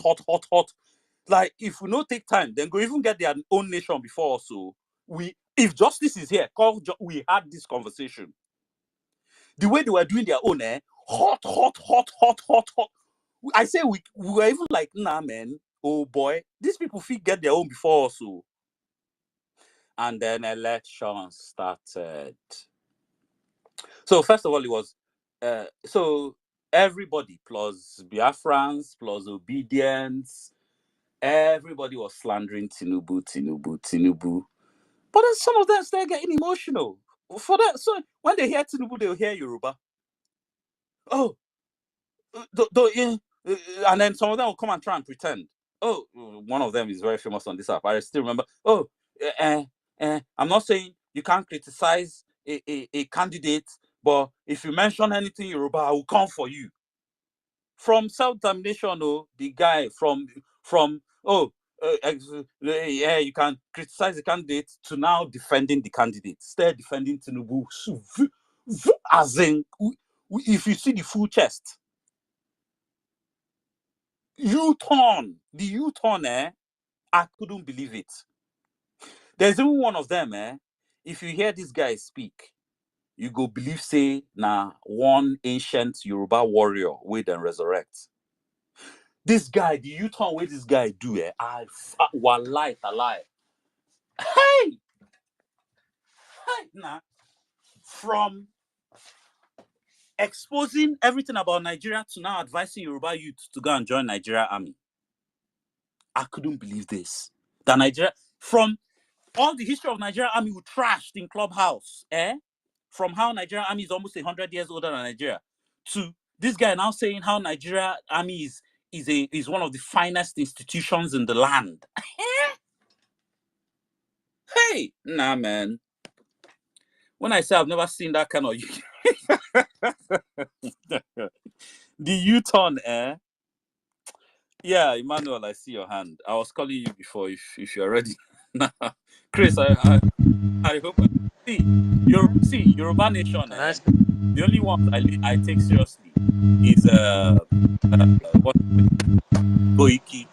Like, if we not take time, then go even get their own nation before us. So if justice is here, we had this conversation. The way they were doing their own, hot. I say we were even like, nah, man, oh boy, these people feel get their own before us. So. And then election started. So first of all, it was so everybody plus Biafrans plus obedience, everybody was slandering Tinubu. But then some of them started getting emotional. For that, so when they hear Tinubu, they'll hear Yoruba. Oh, and then some of them will come and try and pretend. Oh, one of them is very famous on this app. I still remember. Oh, I'm not saying you can't criticize a candidate, but if you mention anything Yoruba, I will come for you. From self-determination, the guy yeah, you can criticize the candidate to now defending the candidate. Start defending Tinubu. As in, if you see the full chest. U-turn. The U-turn, I couldn't believe it. There's even one of them, if you hear this guy speak, you go believe, say, one ancient Yoruba warrior will then resurrect. This guy, the U-turn where this guy do, wallahi talai. Hey, from exposing everything about Nigeria to now advising Yoruba youth to go and join Nigeria army. I couldn't believe this. That Nigeria, from all the history of Nigeria army we trashed in Clubhouse, from how Nigeria army is almost 100 years older than Nigeria, to this guy now saying how Nigeria army is one of the finest institutions in the land. Hey, nah, man. When I say I've never seen that kind of the U-turn, Yeah, Emmanuel, I see your hand. I was calling you before if you're ready. Chris, I hope see Yoruba Nation. The only ones I take seriously is what Koiki.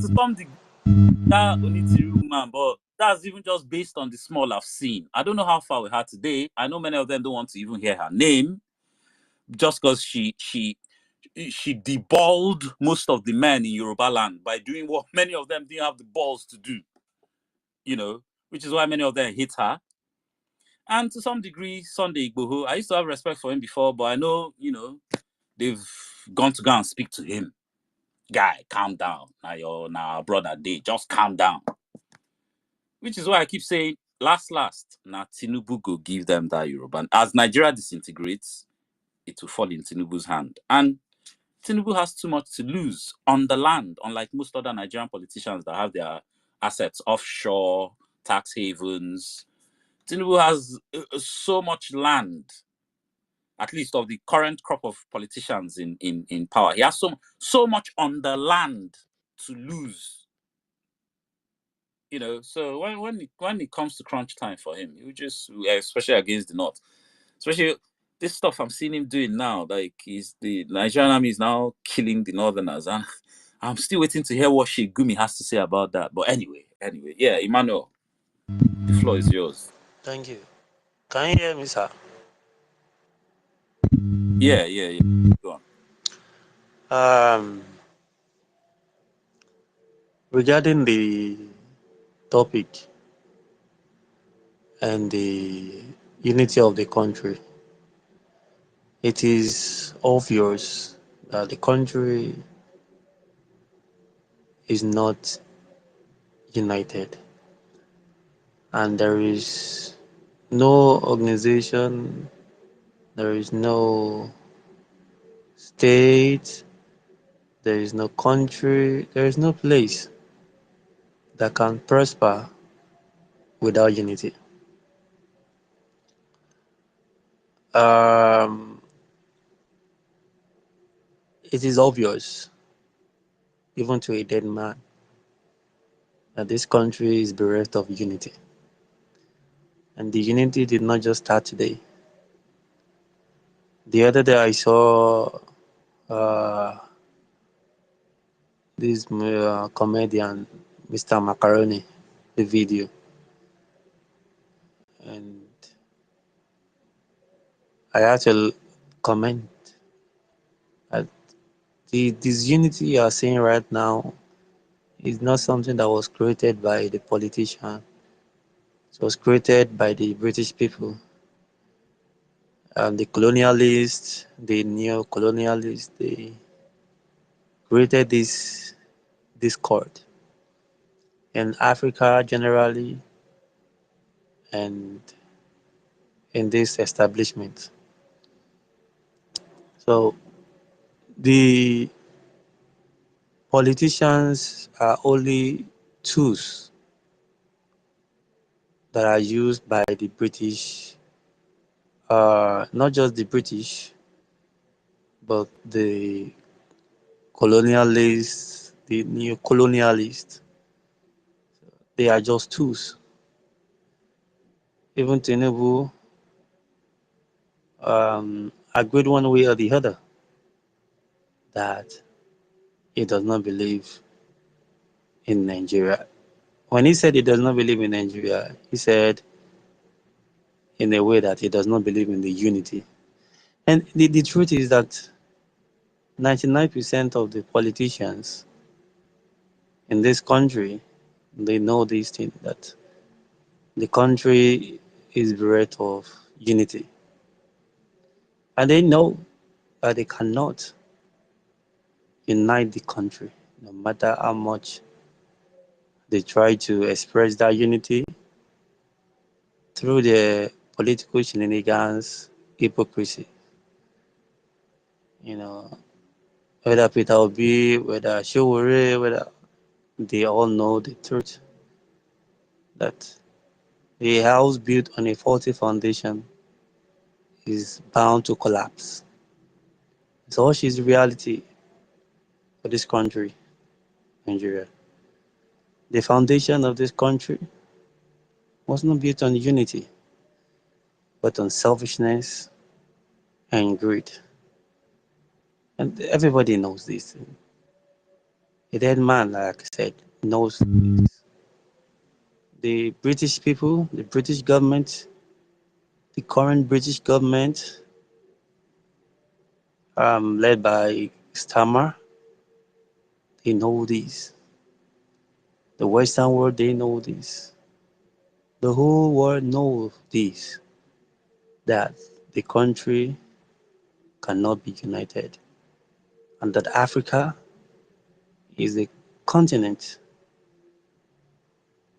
To some degree, that Onitiru man, but That's even just based on the small I've seen. I don't know how far we are today. I know many of them don't want to even hear her name, just because she deballed most of the men in Yoruba land by doing what many of them didn't have the balls to do. Which is why many of them hate her. And to some degree, Sunday Igboho, I used to have respect for him before, but I know, they've gone to go and speak to him. Guy, calm down. Now your brother day, just calm down. Which is why I keep saying, last, now Tinubu go give them that Yoruba. As Nigeria disintegrates, it will fall in Tinubu's hand. And Tinubu has too much to lose on the land, unlike most other Nigerian politicians that have their assets offshore, tax havens. Tinubu has so much land, at least of the current crop of politicians in power. He has so much on the land to lose. So when it comes to crunch time for him, he would just, especially against the North, especially this stuff I'm seeing him doing now, like the Nigerian army is now killing the Northerners, and I'm still waiting to hear what Sheikh Gumi has to say about that. But anyway, yeah, Emmanuel, the floor is yours. Thank you. Can you hear me, sir? Yeah. Go on. Regarding the topic and the unity of the country, it is obvious that the country is not united, and there is no organization, there is no state, there is no country, there is no place that can prosper without unity. It is obvious, even to a dead man, that this country is bereft of unity. And the unity did not just start today. The other day I saw this comedian, Mr. Macaroni, the video. And I had to comment that this unity you are seeing right now is not something that was created by the politician. It was created by the British people. The colonialists, the neo-colonialists, they created this discord in Africa generally and in this establishment. So the politicians are only tools that are used by the British, not just the British, but the colonialists, the neo-colonialists. They are just tools. Even Tinubu agreed one way or the other that he does not believe in Nigeria. When he said he does not believe in Nigeria, he said in a way that he does not believe in the unity. And the truth is that 99% of the politicians in this country, they know this thing, that the country is bereft of unity. And they know that they cannot unite the country, no matter how much they try to express that unity through their political shenanigans, hypocrisy. Whether Peter Obi, whether Showore, whether they all know the truth that a house built on a faulty foundation is bound to collapse. Such is the reality for this country, Nigeria. The foundation of this country was not built on unity, but on selfishness and greed. And everybody knows this. A dead man, like I said, knows this. the British people, the British government, the current British government, led by Stammer, they know this. The Western world, they know this. The whole world knows this, that the country cannot be united, and that Africa is a continent,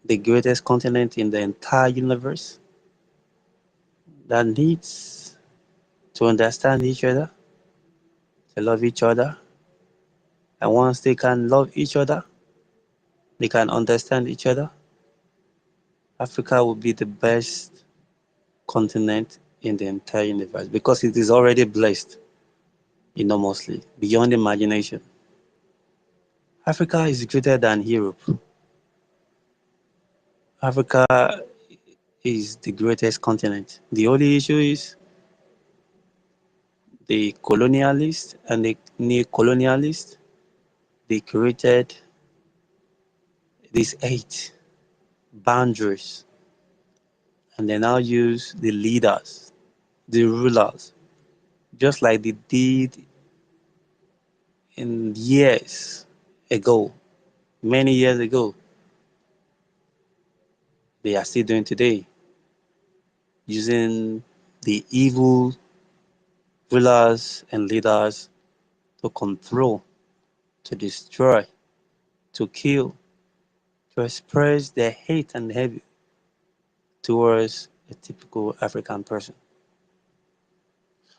the greatest continent in the entire universe, that needs to understand each other, to love each other, and once they can love each other, they can understand each other, Africa will be the best continent in the entire universe because it is already blessed enormously, beyond imagination. Africa is greater than Europe. Africa is the greatest continent. The only issue is the colonialists and the neo-colonialists, they created these 8 boundaries and they now use the leaders, the rulers, just like they did in years ago, many years ago, they are still doing today, using the evil rulers and leaders to control, to destroy, to kill, to express their hate and hatred towards a typical African person.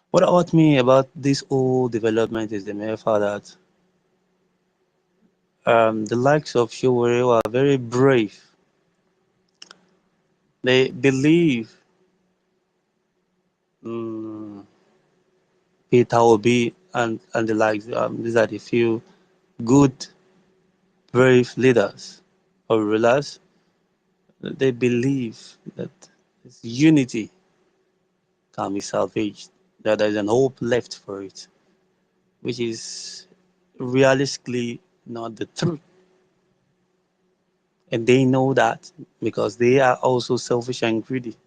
What hurt me about this whole development is the mere fact that the likes of Showore were very brave. They believe um, Peter Obi and the likes. These are the few good, brave leaders or rulers. They believe that this unity can be salvaged, that there is an hope left for it, which is realistically not the truth. And they know that because they are also selfish and greedy.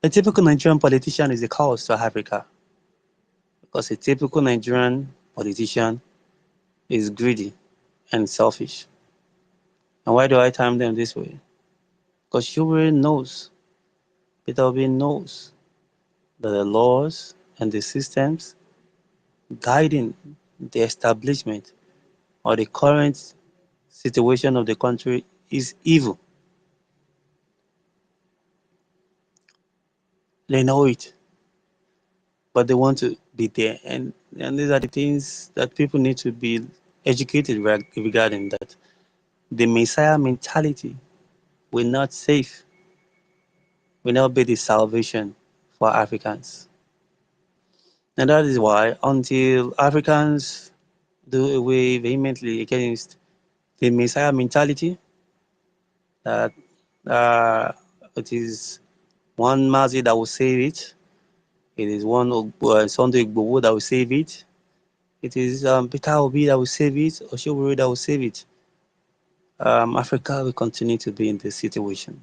A typical Nigerian politician is a cause to Africa because a typical Nigerian politician is greedy and selfish. And why do I term them this way? Because Shubiri knows, Peter Obi knows that the laws and the systems guiding the establishment or the current situation of the country is evil. They know it, but they want to be there. And these are the things that people need to be educated regarding that. The Messiah mentality will not save, will not be the salvation for Africans. And that is why until Africans do away vehemently against the Messiah mentality, that it is one Mazi that will save it, it is one Sunday Igboho that will save it, it is Peter Obi that will save it, or Shoburu that will save it. Africa will continue to be in this situation.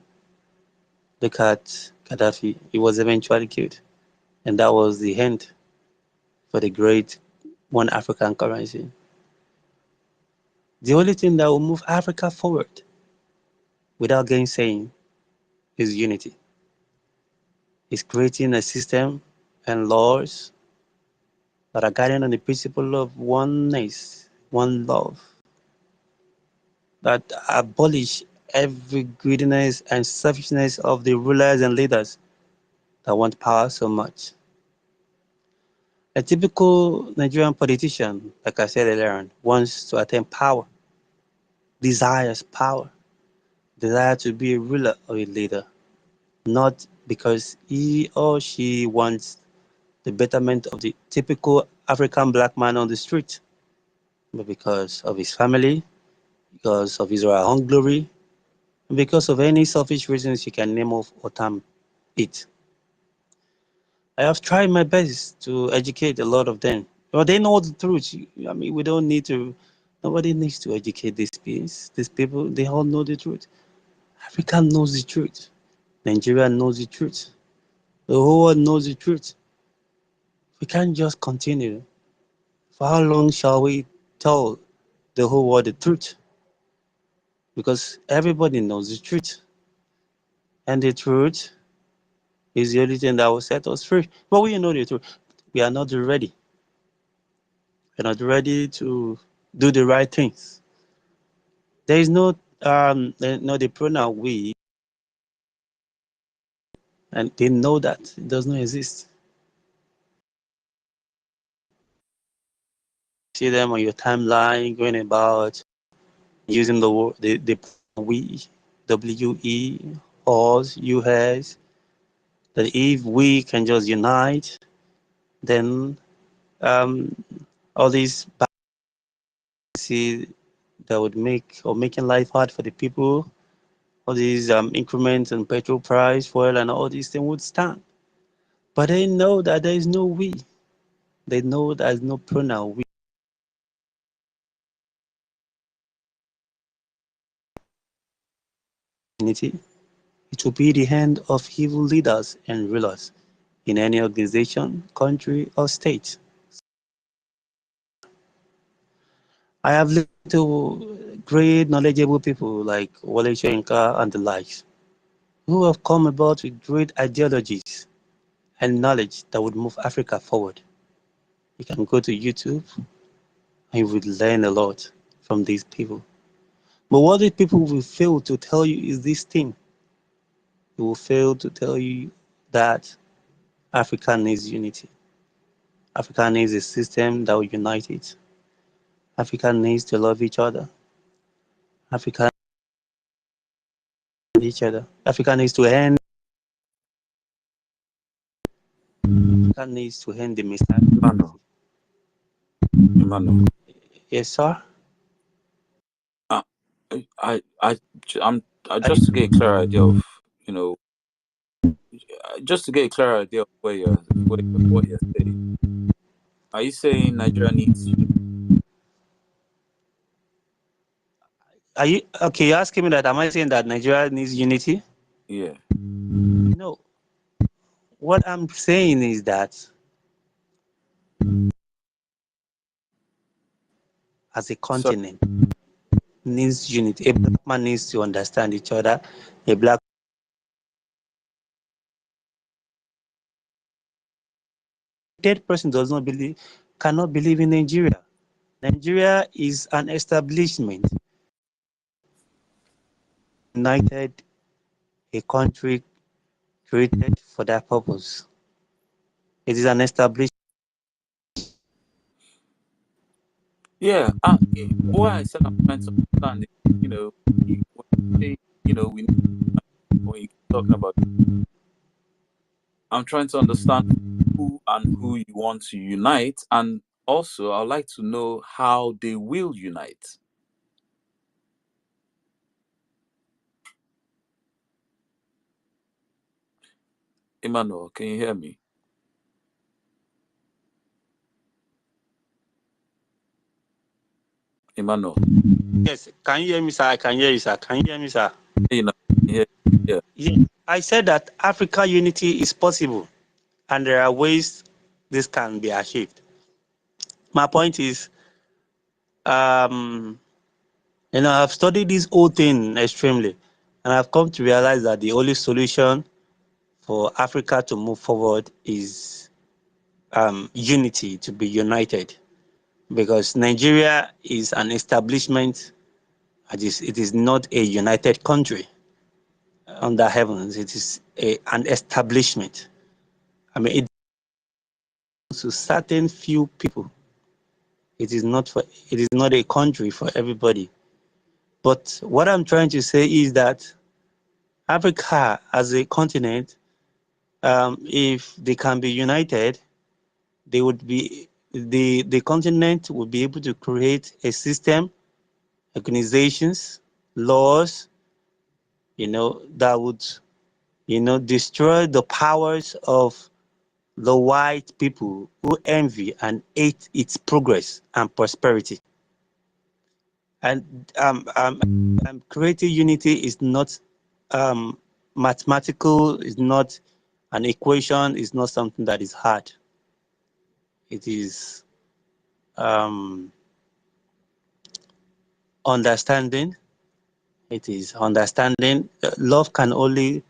Look at Gaddafi, he was eventually killed, and that was the end for the great one African currency. The only thing that will move Africa forward without gainsaying is unity. Is creating a system and laws that are guided on the principle of oneness, one love, that abolish every greediness and selfishness of the rulers and leaders that want power so much. A typical Nigerian politician, like I said earlier on, wants to attain power, desires power, desire to be a ruler or a leader, not because he or she wants the betterment of the typical African black man on the street, but because of his family, because of his or her own glory, and because of any selfish reasons you can name off or term it. I have tried my best to educate a lot of them. Well, they know the truth. I mean, we don't need to, nobody needs to educate these people. They all know the truth. Africa knows the truth. Nigeria knows the truth. The whole world knows the truth. We can't just continue. For how long shall we tell the whole world the truth? Because everybody knows the truth. And the truth is the only thing that will set us free. But we know the truth. We are not ready. We're not ready to do the right things. There is no the pronoun we, and they know that it does not exist. See them on your timeline going about using the word the we, we, us, us. That if we can just unite, then um, all these policies that would make or making life hard for the people, all these increments in petrol price, fuel, and all these things would stand. But they know that there is no we. They know there is no pronoun we. Unity. It will be the hand of evil leaders and rulers in any organization, country, or state. I have listened to great knowledgeable people like Wale Soyinka and the likes, who have come about with great ideologies and knowledge that would move Africa forward. You can go to YouTube and you would learn a lot from these people. But what these people will fail to tell you is this thing. They will fail to tell you that Africa needs unity. Africa needs a system that will unite it. Africa needs to love each other. Africa needs each other. Africa needs to end. Africa needs to end the Emmanuel, mistrust. Emmanuel. Yes, sir. Uh, I, I'm Are you, just to get a clear idea of, you know, just to get a clear idea of what you're saying. Are you saying Nigeria needs unity? are you okay? You're asking me that. Am I saying that Nigeria needs unity? Yeah. No. What I'm saying is that as a So continent needs unity. A black man needs to understand each other. A black dead person does not believe, cannot believe in Nigeria. Nigeria is an establishment, united, a country created for that purpose. It is an established. yeah, what I said I'm trying to understand is, you know, when you say, you know, we need, when you keep talking about, I'm trying to understand who and who you want to unite, and also I'd like to know how they will unite. Emmanuel, can you hear me? Emmanuel, Yes, can you hear me, sir? I can hear you, sir. Can you hear me, sir? you know, yeah, yeah. Yeah, I said that Africa unity is possible, and there are ways this can be achieved. My point is, um, I've studied this whole thing extremely, and I've come to realize that the only solution for Africa to move forward is unity, to be united, because Nigeria is an establishment. It is not a united country under heavens. It is an establishment. I mean, it belongs to certain few people. It is not for. It is not a country for everybody. But what I'm trying to say is that Africa as a continent, if they can be united, they would be the continent would be able to create a system, organizations, laws, that would, destroy the powers of the white people who envy and hate its progress and prosperity. And creating unity is not mathematical is not an equation, is not something that is hard. It is understanding. It is understanding. Love can only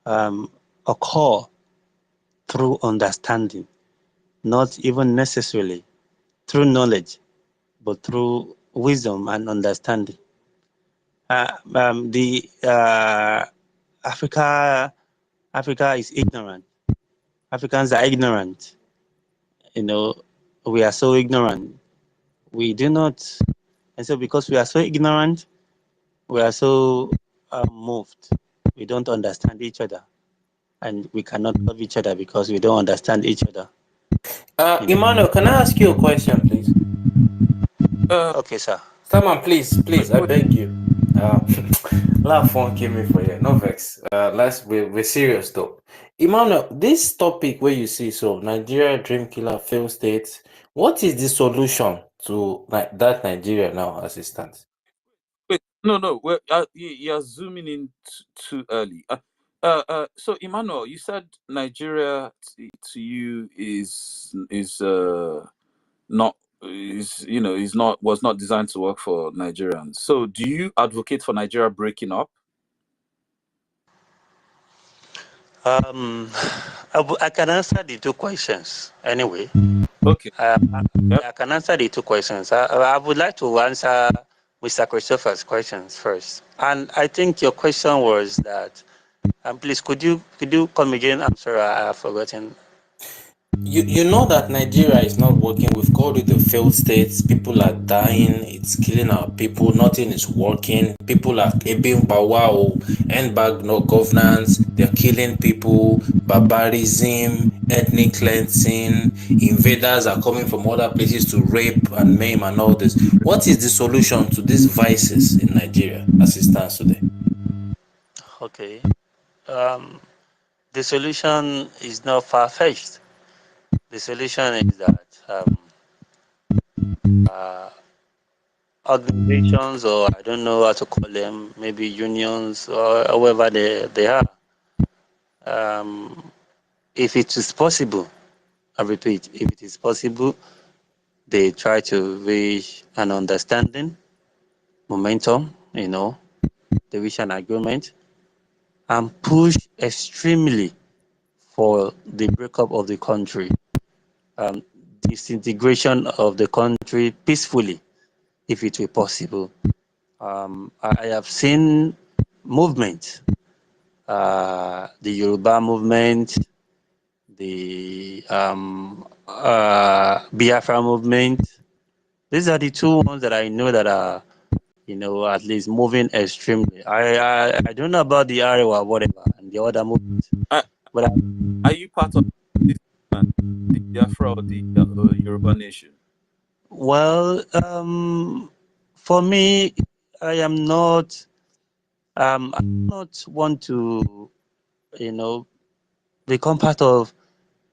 occur through understanding, not even necessarily through knowledge, but through wisdom and understanding. The Africa is ignorant. Africans are ignorant. You know, we are so ignorant. We do not, and so because we are so ignorant, we are so moved. We don't understand each other, and we cannot love each other because we don't understand each other. You know? Emmanuel, can I ask you a question, please? Okay, sir. Someone, please, I beg you. Laugh won't kill me for you. No vex. We're serious though. Emmanuel, this topic where you see so Nigeria dream killer failed states. What is the solution to that Nigeria now as it stands? Wait, no. Well, you're zooming in too early. So Emmanuel, you said Nigeria to you is not was not designed to work for Nigerians. So do you advocate for Nigeria breaking up? I can answer the two questions anyway. Okay. I can answer the two questions. I would like to answer Mr. Christopher's questions first. And I think your question was that, please, could you come again? I'm sorry, I have forgotten. You know that Nigeria is not working. We've called it the failed states. People are dying. It's killing our people. Nothing is working. People are being wow, end bag no governance. They're killing people. Barbarism, ethnic cleansing. Invaders are coming from other places to rape and maim and all this. What is the solution to these vices in Nigeria as it stands today? Okay. The solution is not far-fetched. The solution is that organizations, or I don't know how to call them, maybe unions or however they are, if it is possible, I repeat, if it is possible, they try to reach an understanding, momentum, they reach an agreement, and push extremely for the breakup of the country, disintegration of the country peacefully, if it were possible. I have seen movement, the Yoruba movement, the Biafra movement. These are the two ones that I know that are, at least moving extremely. I don't know about the Arewa or whatever and the other movements, but Are you part of this the Biafra or the Yoruba nation? well, for me, I am not. I do not want to, become part of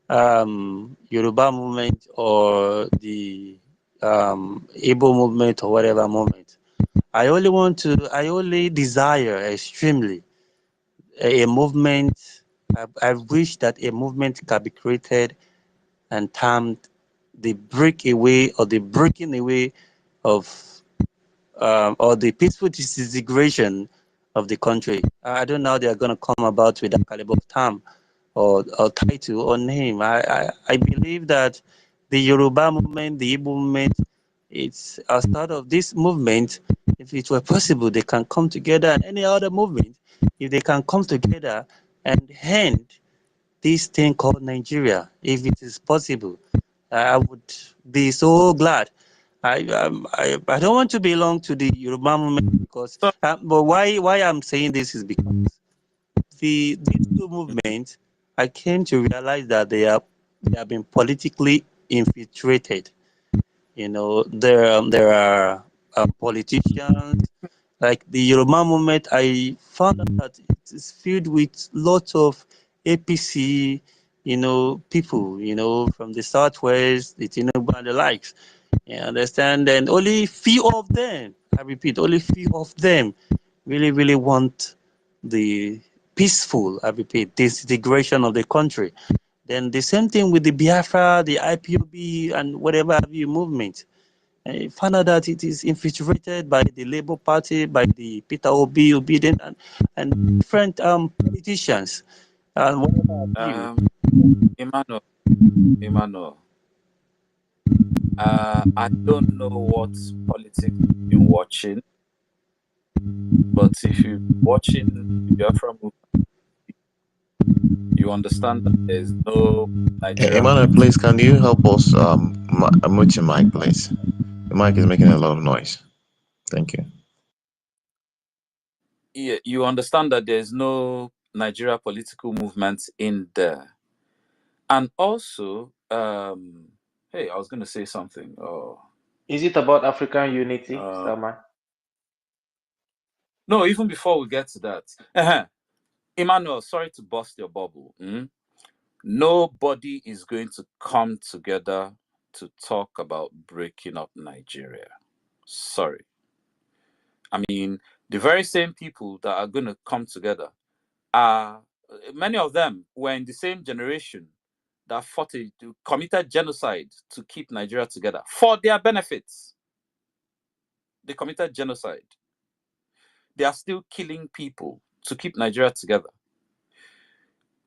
Yoruba movement or the Igbo movement or whatever movement. I only desire extremely a movement. I wish that a movement can be created and termed the breakaway or the breaking away of or the peaceful disintegration of the country. I don't know how they are going to come about with that caliber of term or title or name. I believe that the Yoruba movement, the Igbo movement, it's a start of this movement. If it were possible, they can come together, and any other movement, if they can come together and end this thing called Nigeria, if it is possible, I would be so glad. I don't want to belong to the Yoruba movement because, but why I'm saying this is because these two movements, I came to realize that they have been politically infiltrated. There are politicians like the Yoruba movement. I found out that it is filled with lots of APC, people, from the southwest, the Tinubu and the likes. You understand? And only few of them, I repeat, only few of them really, really want the peaceful, I repeat, disintegration of the country. Then the same thing with the Biafra, the IPOB, and whatever have you movement. I found out that it is infiltrated by the Labour Party, by the Peter Obi, Obedient, and different politicians. And whatever have you. Emmanuel, Emmanuel, I don't know what politics you've been watching, but if you're watching the Biafra movement, you understand that there's no Nigeria Emmanuel, political. please, can you help us mute your mic, please? The mic is making a lot of noise. Thank you. Yeah, you understand that there's no Nigeria political movement in there. And also, hey, I was going to say something. Oh, Is it about African unity, Salman? no, even before we get to that, Emmanuel, sorry to bust your bubble. Nobody is going to come together to talk about breaking up Nigeria. Sorry. I mean, the very same people that are going to come together are, many of them were in the same generation that committed genocide to keep Nigeria together for their benefits. They committed genocide. They are still killing people to keep Nigeria together.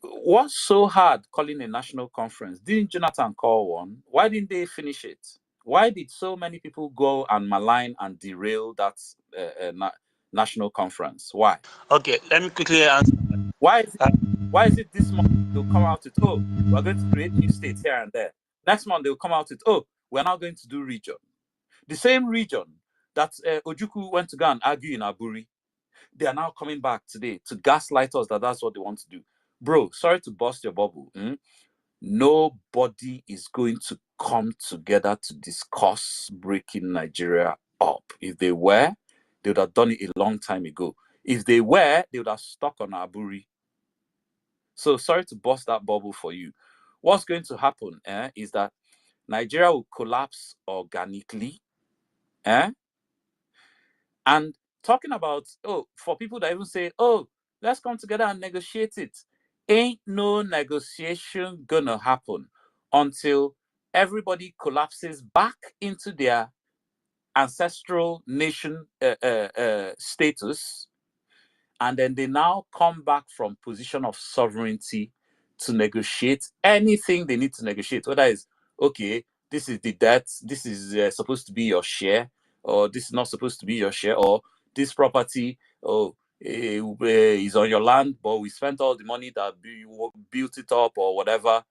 What's so hard calling a national conference? Didn't Jonathan call one? Why didn't they finish it? Why did so many people go and malign and derail that national conference? Why? Okay, let me quickly answer. Why is it this month they'll come out with, oh, we're going to create new states here and there. Next month they'll come out with, oh, we're now going to do region. The same region that Ojukwu went to go and argue in Aburi, they are now coming back today to gaslight us that that's what they want to do. Bro, sorry to bust your bubble. Nobody is going to come together to discuss breaking Nigeria up. If they were, they would have done it a long time ago. If they were, they would have stuck on Aburi. So sorry to bust that bubble for you. What's going to happen is that Nigeria will collapse organically. And talking about, for people that even say, let's come together and negotiate it. Ain't no negotiation gonna happen until everybody collapses back into their ancestral nation status, and then they now come back from position of sovereignty to negotiate anything they need to negotiate, whether it's, okay, this is the debt, this is supposed to be your share, or this is not supposed to be your share, or this property is on your land, but we spent all the money that built it up or whatever.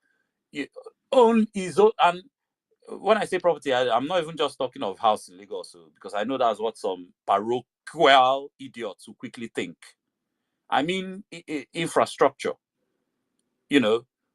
And when I say property, I'm not even just talking of house in Lagos, because I know that's what some parochial idiots will quickly think. I mean, infrastructure,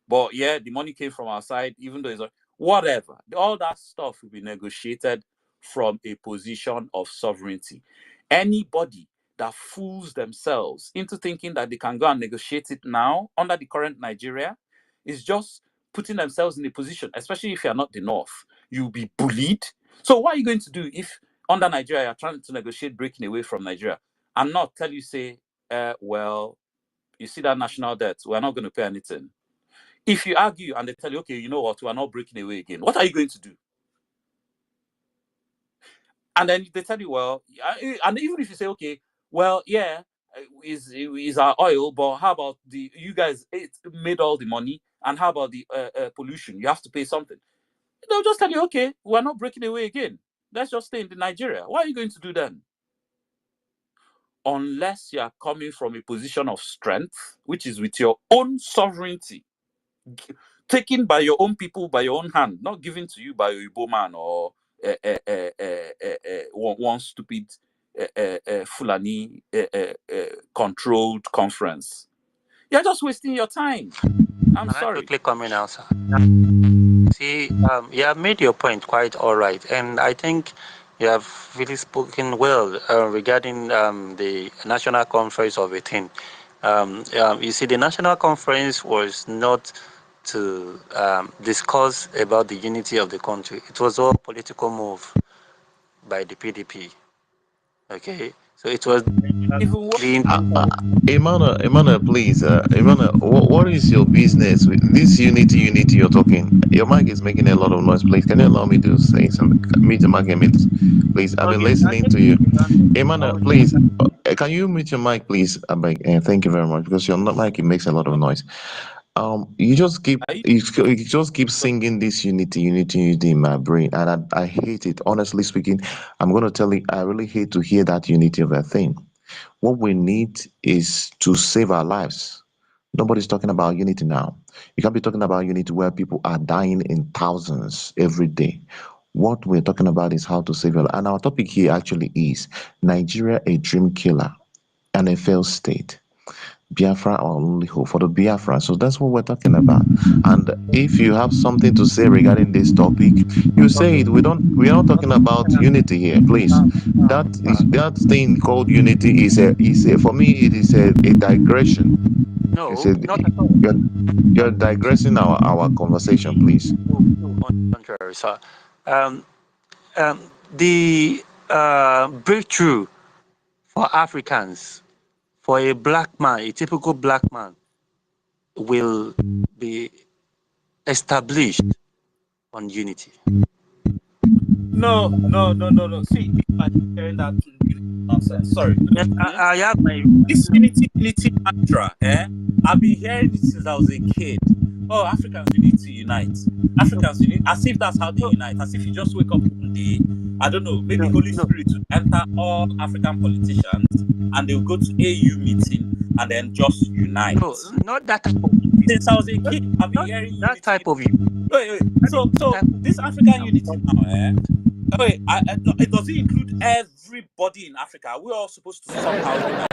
but yeah, the money came from our side, even though it's whatever. All that stuff will be negotiated from a position of sovereignty. Anybody that fools themselves into thinking that they can go and negotiate it now under the current Nigeria is just putting themselves in a position, especially if you're not the North, you'll be bullied. So what are you going to do if under Nigeria you're trying to negotiate breaking away from Nigeria and not tell you, say, well, you see that national debt, we're not going to pay anything. If you argue and they tell you, okay, you know what, we're not breaking away again, what are you going to do? And then they tell you, well, and even if you say, okay, well, yeah, is our oil, but how about you guys made all the money, and how about the pollution? You have to pay something. They'll just tell you, okay, we're not breaking away again. Let's just stay in the Nigeria. What are you going to do then? Unless you are coming from a position of strength, which is with your own sovereignty, taken by your own people, by your own hand, not given to you by a Igbo man or one stupid Fulani controlled conference. You're just wasting your time. I'm Can I sorry. quickly comment now, sir? See, you have made your point quite all right, and I think you have really spoken well regarding the national conference of 18. You see, the national conference was not to discuss about the unity of the country. It was all political move by the PDP. Okay, so it was Even clean. Emmanuel, please, Emmanuel, what is your business with this unity you're talking? Your mic is making a lot of noise. Please, can you allow me to say something? Meet the mic, please. I've been Okay, I listening think to you. I Emmanuel, was please, can you mute your mic, please? I beg, thank you very much, because your mic, it makes a lot of noise. You just keep are you you just keep singing this unity in my brain, and I hate it. Honestly speaking, I'm gonna tell you, I really hate to hear that unity of a thing. What we need is to save our lives. Nobody's talking about unity now. You can't be talking about unity where people are dying in thousands every day. What we're talking about is how to save your life. And our topic here actually is Nigeria, a dream killer and a failed state. Biafra our only hope for the Biafra. So that's what we're talking about. And if you have something to say regarding this topic, you say it. We are not talking about unity here, please. That thing called unity is a for me it is a digression. It's no, a not at all. you're, you're digressing our conversation, please. No, on the contrary, sir. Um, the breakthrough for Africans, for a black man, a typical black man, will be established on unity. No. See, people are hearing that nonsense. Sorry. Yes, I have my. This unity mantra, I've been hearing it since I was a kid. Oh, Africans, we need to unite. Africans, we need, as if that's how they unite. As if you just wake up one day, I don't know, maybe Holy Spirit will enter all African politicians and they'll go to AU meeting and then just unite. No, not that type of. Since I was a kid, I've been hearing that unity. type of. Wait. So this African unity now, wait, does it include everybody in Africa? We're all supposed to somehow unite.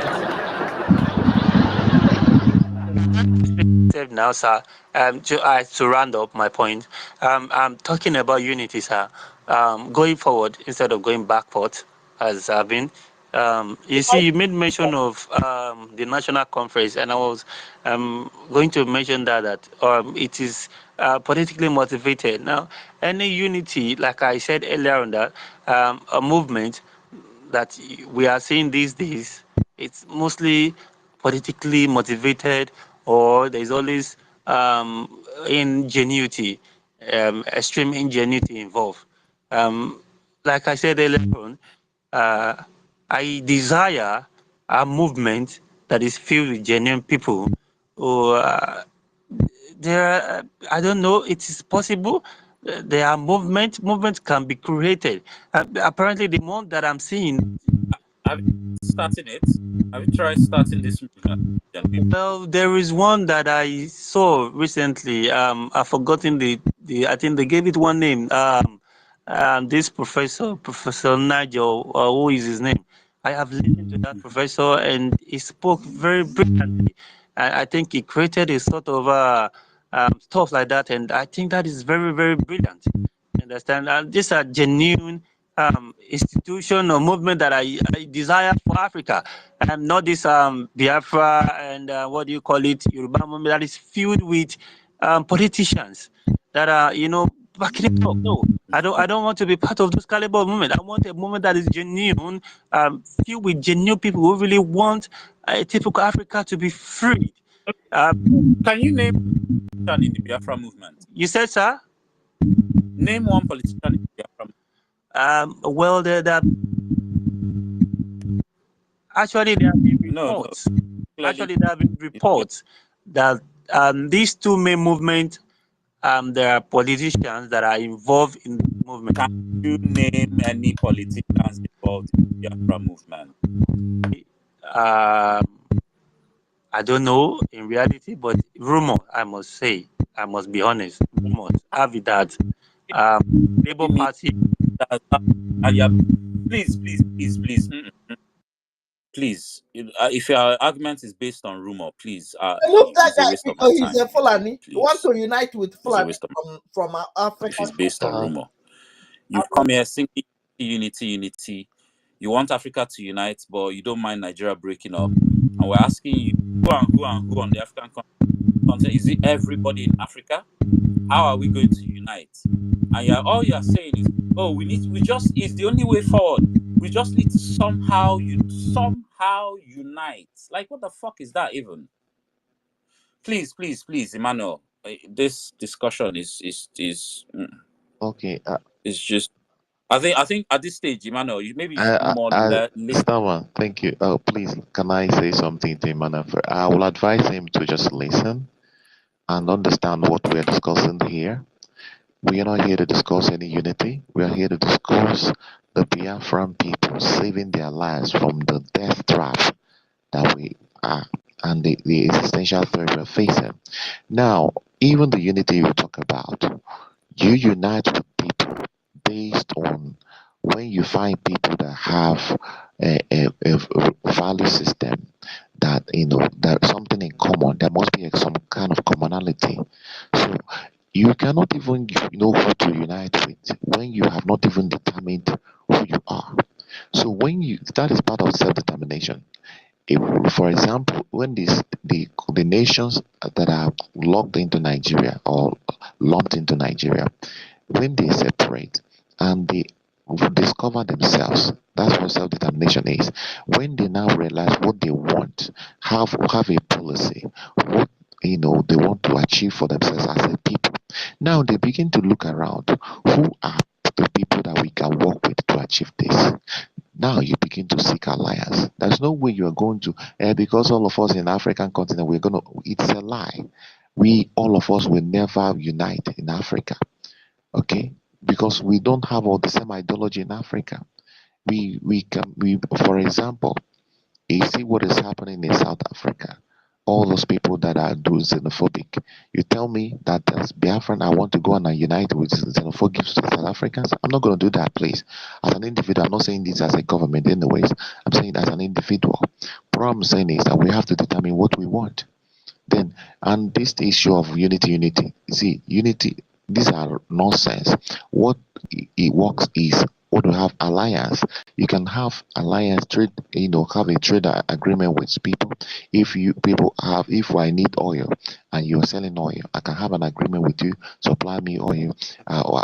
Now, sir, to round up my point, I'm talking about unity, sir. Going forward instead of going backward, as I've been. You see, you made mention of the national conference, and I was going to mention that it is politically motivated. Now, any unity, like I said earlier on that, a movement that we are seeing these days, it's mostly politically motivated, or there's always ingenuity, extreme ingenuity involved. Like I said earlier on, I desire a movement that is filled with genuine people who there. I don't know. It is possible. There are movements can be created. Apparently, the one that I'm seeing. Have you started it? Have you tried starting this movement? Well, there is one that I saw recently. I've forgotten the. I think they gave it one name. This Professor Nigel, who is his name? I have listened to that professor, and he spoke very brilliantly. I think he created a sort of stuff like that, and I think that is very, very brilliant. Understand? And these are genuine institution or movement that I desire for Africa, and not this Biafra and what do you call it, Yoruba movement that is filled with politicians that are backing it up. No, I don't want to be part of those caliber of movement. I want a movement that is genuine, filled with genuine people who really want a typical Africa to be free. Can you name in the Biafra movement? You said, sir? Name one politician in the Biafra movement. Well, actually there have been reports. No. Actually, there have been reports that these two main movements, there are politicians that are involved in the movement. Can you name any politicians involved in the Biafra movement? I don't know in reality, but rumor, I must say, I must be honest, rumors have it that Labour Party. Please. Please, if your argument is based on rumor, please. Look that it's a guy waste of because my he's time. a Fulani. Please. You want to unite with Fulani from Africa. If it's based on rumor, you've come here singing unity. You want Africa to unite, but you don't mind Nigeria breaking up. And we're asking you, who on the African continent? Is it everybody in Africa? How are we going to unite? And all you're saying is, it's the only way forward. We just need to somehow how unite? Like, what the fuck is that even? Please, please, please, Emmanuel. This discussion Okay. is just. I think at this stage, Emmanuel, maybe you should be more late. Stammer, thank you. Please, can I say something to Emmanuel? I will advise him to just listen and understand what we are discussing here. We are not here to discuss any unity. We are here to discuss the Biafran people saving their lives from the death trap that we are and the existential threat we're facing. Now, even the unity you talk about, you unite with people based on when you find people that have a value system that there's something in common. There must be some kind of commonality. So you cannot even know who to unite with when you have not even determined who you are. So that is part of self-determination. For example, when the nations that are locked into Nigeria or lumped into Nigeria, when they separate and they discover themselves, that's what self-determination is. When they now realize what they want, have a policy, what they want to achieve for themselves as a people. Now they begin to look around. Who are the people that we can work with to achieve this? Now you begin to seek alliance. There's no way you are going to, because all of us in the African continent, it's a lie. All of us will never unite in Africa. Okay? Because we don't have all the same ideology in Africa. For example, you see what is happening in South Africa. All those people that are doing xenophobic. You tell me that as Biafran, I want to go and unite with xenophobic South Africans. I'm not going to do that, please. As an individual, I'm not saying this as a government anyways. I'm saying as an individual. What I'm saying is that we have to determine what we want. Then, and this issue of unity, see, unity, these are nonsense. What it works is when you have alliance, you can have alliance trade, have a trade agreement with people. If I need oil and you're selling oil, I can have an agreement with you, supply me oil, or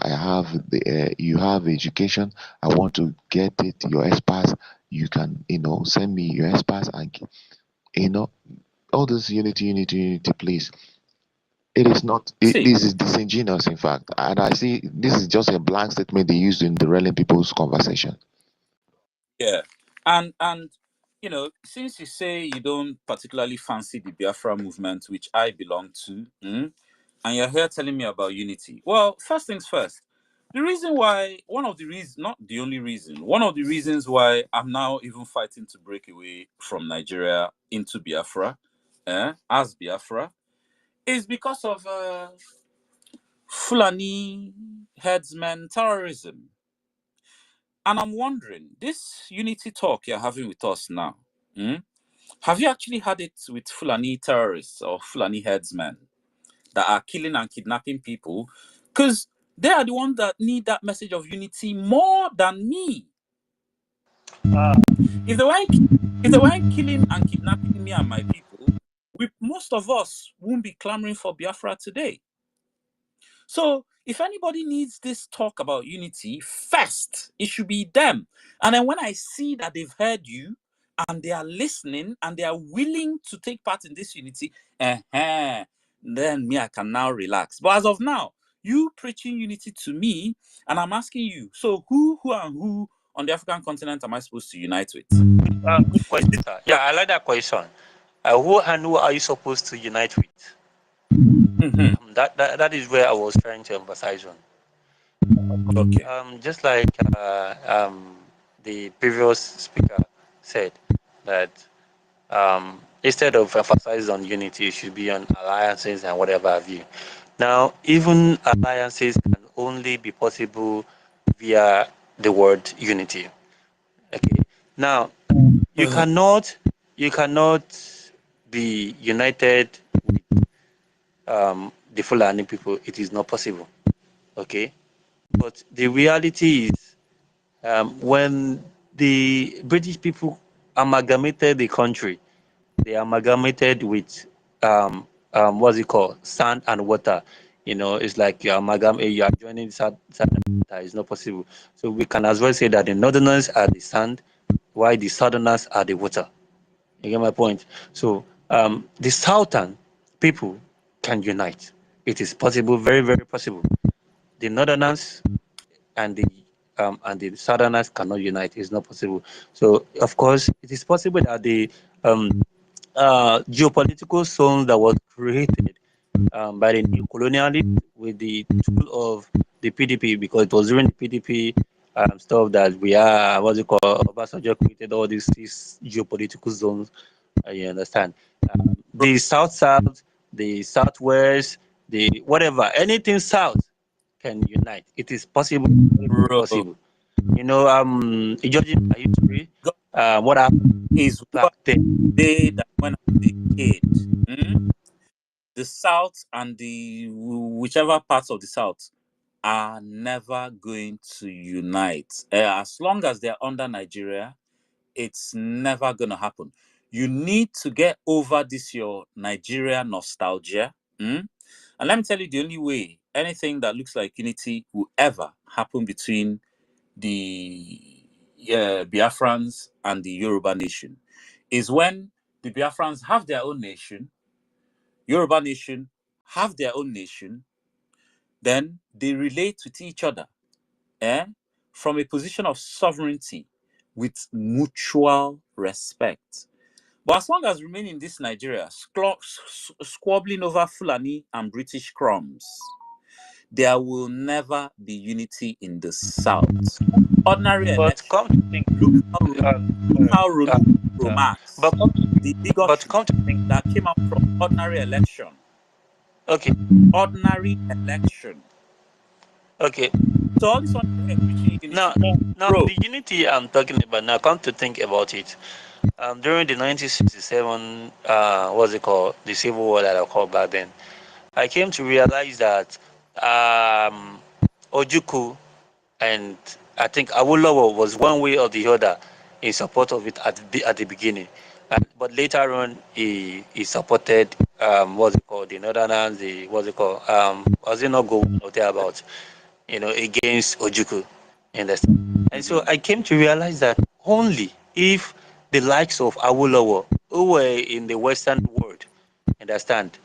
you have education, I want to get it, your experts, you can, send me your experts and, all this unity, please. It is not. See, This is disingenuous, in fact, and I see this is just a blank statement they used in derailing people's conversation. yeah, and since you say you don't particularly fancy the Biafra movement, which I belong to, and you're here telling me about unity. Well, first things first. The reason why, one of the reasons, not the only reason, one of the reasons why I'm now even fighting to break away from Nigeria into Biafra, as Biafra, is because of Fulani headsmen terrorism. And I'm wondering, this unity talk you're having with us now, have you actually had it with Fulani terrorists or Fulani headsmen that are killing and kidnapping people? Because they are the ones that need that message of unity more than me. If they weren't killing and kidnapping me and my people, most of us won't be clamoring for Biafra today. So if anybody needs this talk about unity, first, it should be them. And then when I see that they've heard you and they are listening and they are willing to take part in this unity, then me, I can now relax. But as of now, you preaching unity to me, and I'm asking you, so who on the African continent am I supposed to unite with? Good question, sir. Yeah, I like that question. Who are you supposed to unite with? That is where I was trying to emphasize on. Okay. Just like the previous speaker said, that instead of emphasizing on unity, it should be on alliances and whatever have you. Now, even alliances can only be possible via the word unity. Okay. Now, you cannot be united with the Fulani people. It is not possible. Okay. But the reality is, when the British people amalgamated the country, they amalgamated with what's it called, sand and water. It's like you are joining sand and water. It's not possible. So we can as well say that the northerners are the sand, while the southerners are the water. You get my point? So the southern people can unite. It is possible, very, very possible. The northerners and the southerners cannot unite. It's not possible. So of course, it is possible that the geopolitical zone that was created by the new colonialists with the tool of the PDP, because it was during the PDP stuff that we are, what's it called, Obasanjo created all these geopolitical zones. You understand? The south, the southwest, the whatever, anything south can unite. It is possible, very, very Bro, possible. You know, judging by history, God what happened is back what then. day that when I was a kid, the South and the whichever parts of the South are never going to unite. As long as they're under Nigeria, it's never going to happen. You need to get over this your Nigeria nostalgia. And let me tell you, the only way anything that looks like unity will ever happen between the Biafrans and the Yoruba nation is when the Biafrans have their own nation, Yoruba nation have their own nation, then they relate with each other from a position of sovereignty with mutual respect. But as long as remain in this Nigeria, squabbling over Fulani and British crumbs, there will never be unity in the South. Ordinary But election. come to think, Look how Romax, but come to, the bigotry come to think, that came out from ordinary election. okay, Ordinary election. okay. So all this one is preaching Now, unity. now Bro, the unity I'm talking about now. Come to think about it, during the 1967, what's it called, the Civil War that I called back then, I came to realize that Ojuku and I think Awolowo was one way or the other in support of it at the beginning. But later on, he supported what's it called, the Northerners, the what's it called, was it not go or thereabouts, against Ojuku. You understand? And so I came to realize that only if the likes of Awolowo, who were in the Western world, understand,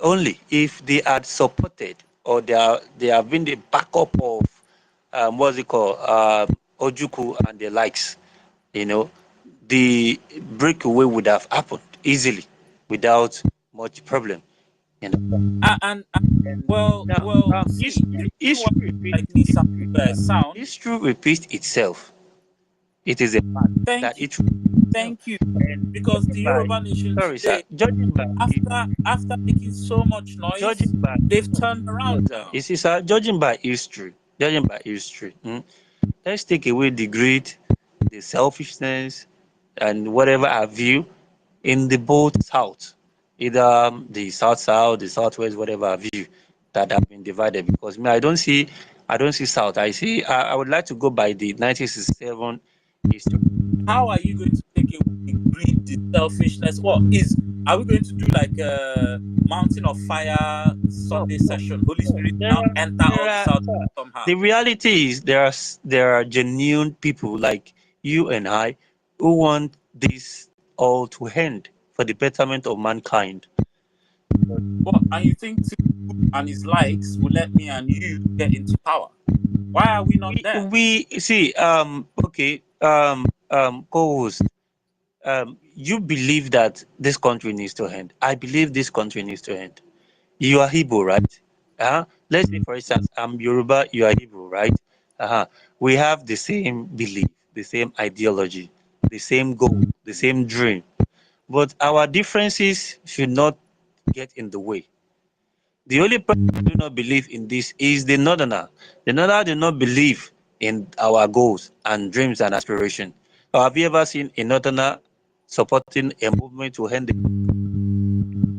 only if they had supported or they have been the backup of what's it called, Ojuku and the likes, you know, the breakaway would have happened easily without much problem. You know. and Now, see, the reason why likely sound. history repeats itself. It is a fact Thank that you, it repeats itself. thank you, And because the Yoruba nation sorry, sir, today, after making so much noise, judging by they've turned around now. you see, sir, judging by history, let's take away the greed, the selfishness, and whatever have you in the both south, either the south, the southwest, whatever have you, that have been divided. Because me, I don't see south. I would like to go by the 1967 history. How are you going to take away the greed, the selfishness? Are we going to do like a Mountain of Fire Sunday session? Holy Spirit now enter all the south somehow. The reality is there are genuine people like you and I who want this all to end for the betterment of mankind. What? And you think Tinubu and his likes will let me and you get into power? Why are we not there? We see, okay, co-host, you believe that this country needs to end. I believe this country needs to end. You are Igbo, right? Let's say, for instance, I'm Yoruba, you are Igbo, right? We have the same belief, the same ideology, the same goal, the same dream. But our differences should not get in the way. The only person who do not believe in this is the Northerner. The Northerner do not believe in our goals and dreams and aspirations. Have you ever seen a Northerner supporting a movement to end the...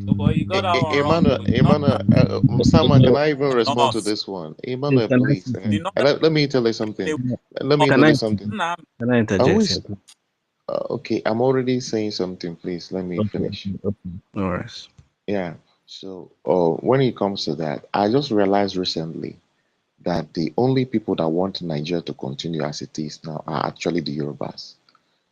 Oh boy, you got that one wrong. Emmanuel, Sama, can I even respond to this one? Emmanuel, Can I please. say something? Let me tell you something. Let me Can tell I you something. can I interject Always, here? okay, I'm already saying something. Please let me Okay, finish. okay. No worries. Yeah. So, when it comes to that, I just realized recently that the only people that want Nigeria to continue as it is now are actually the Yorubas.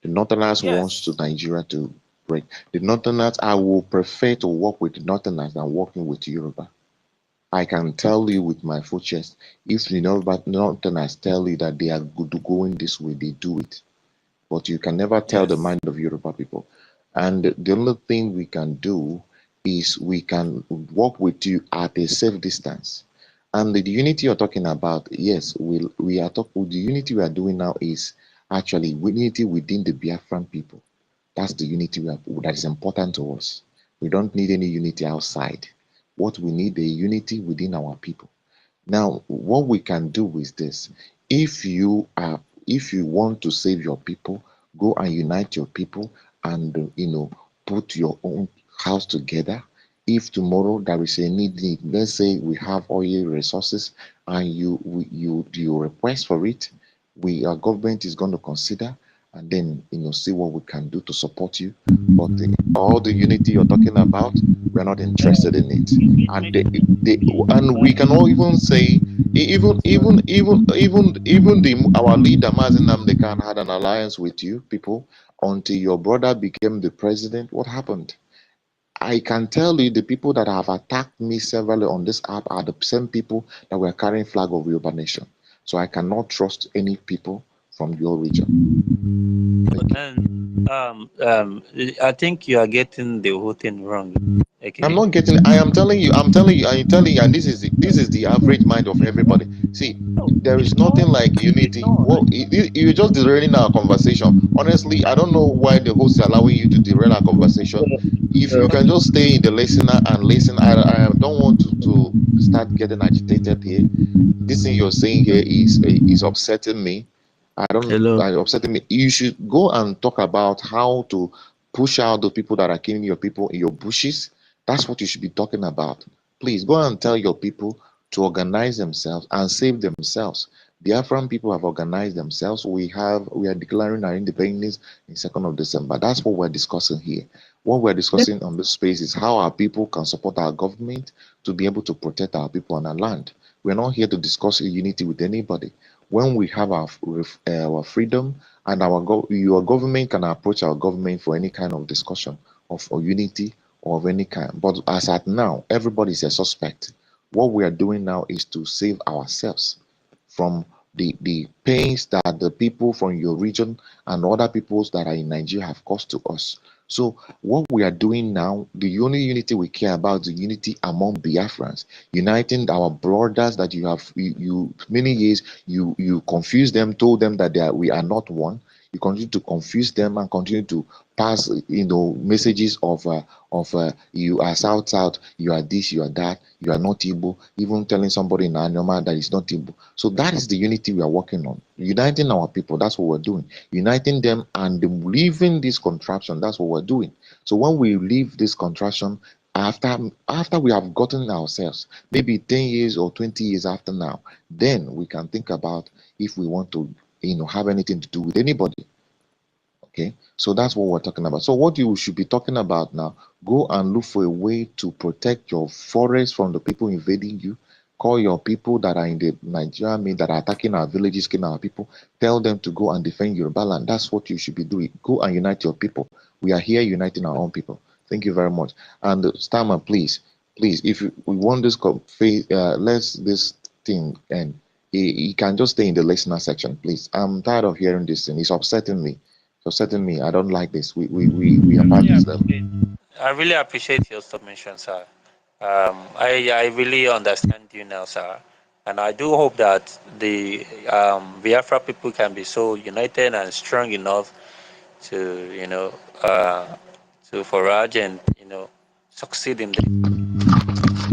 The Northerners wants Yes. to Nigeria to separate. The Northerners, I will prefer to work with the Northerners than working with Yoruba. I can tell you with my full chest, if the Northerners tell you that they are good going this way, they do it. But you can never tell the mind of Yoruba people. And the only thing we can do is we can work with you at a safe distance. And the unity you're talking about, yes, we are talking. The unity we are doing now is actually unity within the Biafran people. That's the unity that is important to us. We don't need any unity outside. What we need is unity within our people. Now, what we can do is this: if you want to save your people, go and unite your people, and put your own house together. If tomorrow there is a need, let's say we have oil resources, and you request for it, our government is going to consider, and then see what we can do to support you. But all the unity you're talking about, we're not interested in it. And and we can all even say, even our leader Mazen Namdekan had an alliance with you people until your brother became the president. What happened? I can tell you the people that have attacked me severally on this app are the same people that were carrying flag of Yoruba Nation. So I cannot trust any people from your region. And I think you are getting the whole thing wrong. Okay. I'm not getting. I am telling you. And this is the average mind of everybody. See, there is nothing like unity. Well, you're just derailing our conversation. Honestly, I don't know why the host is allowing you to derail our conversation. If you can just stay in the listener and listen, I don't want to start getting agitated here. This thing you're saying here is upsetting me. Upsetting me. You should go and talk about how to push out the people that are killing your people in your bushes. That's what you should be talking about. Please go and tell your people to organize themselves and save themselves. The Afghan people have organized themselves. We are declaring our independence in 2nd of December. That's what we're discussing here. What we're discussing on this space is how our people can support our government to be able to protect our people and our land. We're not here to discuss unity with anybody. When we have our freedom and your government can approach our government for any kind of discussion or unity or of any kind. But as at now, everybody is a suspect. What we are doing now is to save ourselves from the pains that the people from your region and other peoples that are in Nigeria have caused to us. So what we are doing now, the only unity we care about is the unity among Biafrans, uniting our brothers that you many years you confused them, told them that we are not one. You continue to confuse them and continue to pass messages of you are south, you are this, you are that, you are not Igbo, even telling somebody in Anyama that is not Igbo. So that is the unity we are working on, uniting our people. That's what we're doing, uniting them and leaving this contraption. That's what we're doing. So when we leave this contraption, after we have gotten ourselves, maybe 10 years or 20 years after now, then we can think about if we want to have anything to do with anybody. Okay, so that's what we're talking about. So what you should be talking about now, go and look for a way to protect your forest from the people invading you. Call your people that are in the Nigeria that are attacking our villages, killing our people. Tell them to go and defend your land. That's what you should be doing. Go and unite your people. We are here uniting our own people. Thank you very much. And Stammer, please, if we want this, let's this thing end. You can just stay in the listener section, please. I'm tired of hearing this thing. It's upsetting me. I don't like this. We are past this level. I really appreciate your submission, sir. I really understand you now, sir. And I do hope that the Biafra people can be so united and strong enough to, to forage and, succeed in the.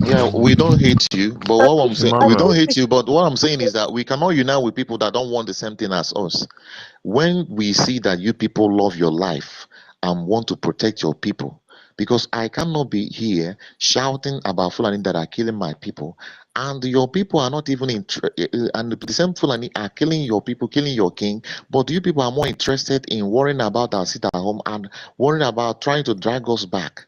Yeah, we don't hate you, but what I'm saying, we don't hate you, but what I'm saying is that we cannot unite with people that don't want the same thing as us. When we see that you people love your life and want to protect your people, because I cannot be here shouting about Fulani that are killing my people, and your people are not even and the same Fulani are killing your people, killing your king, but you people are more interested in worrying about our sit at home and worrying about trying to drag us back.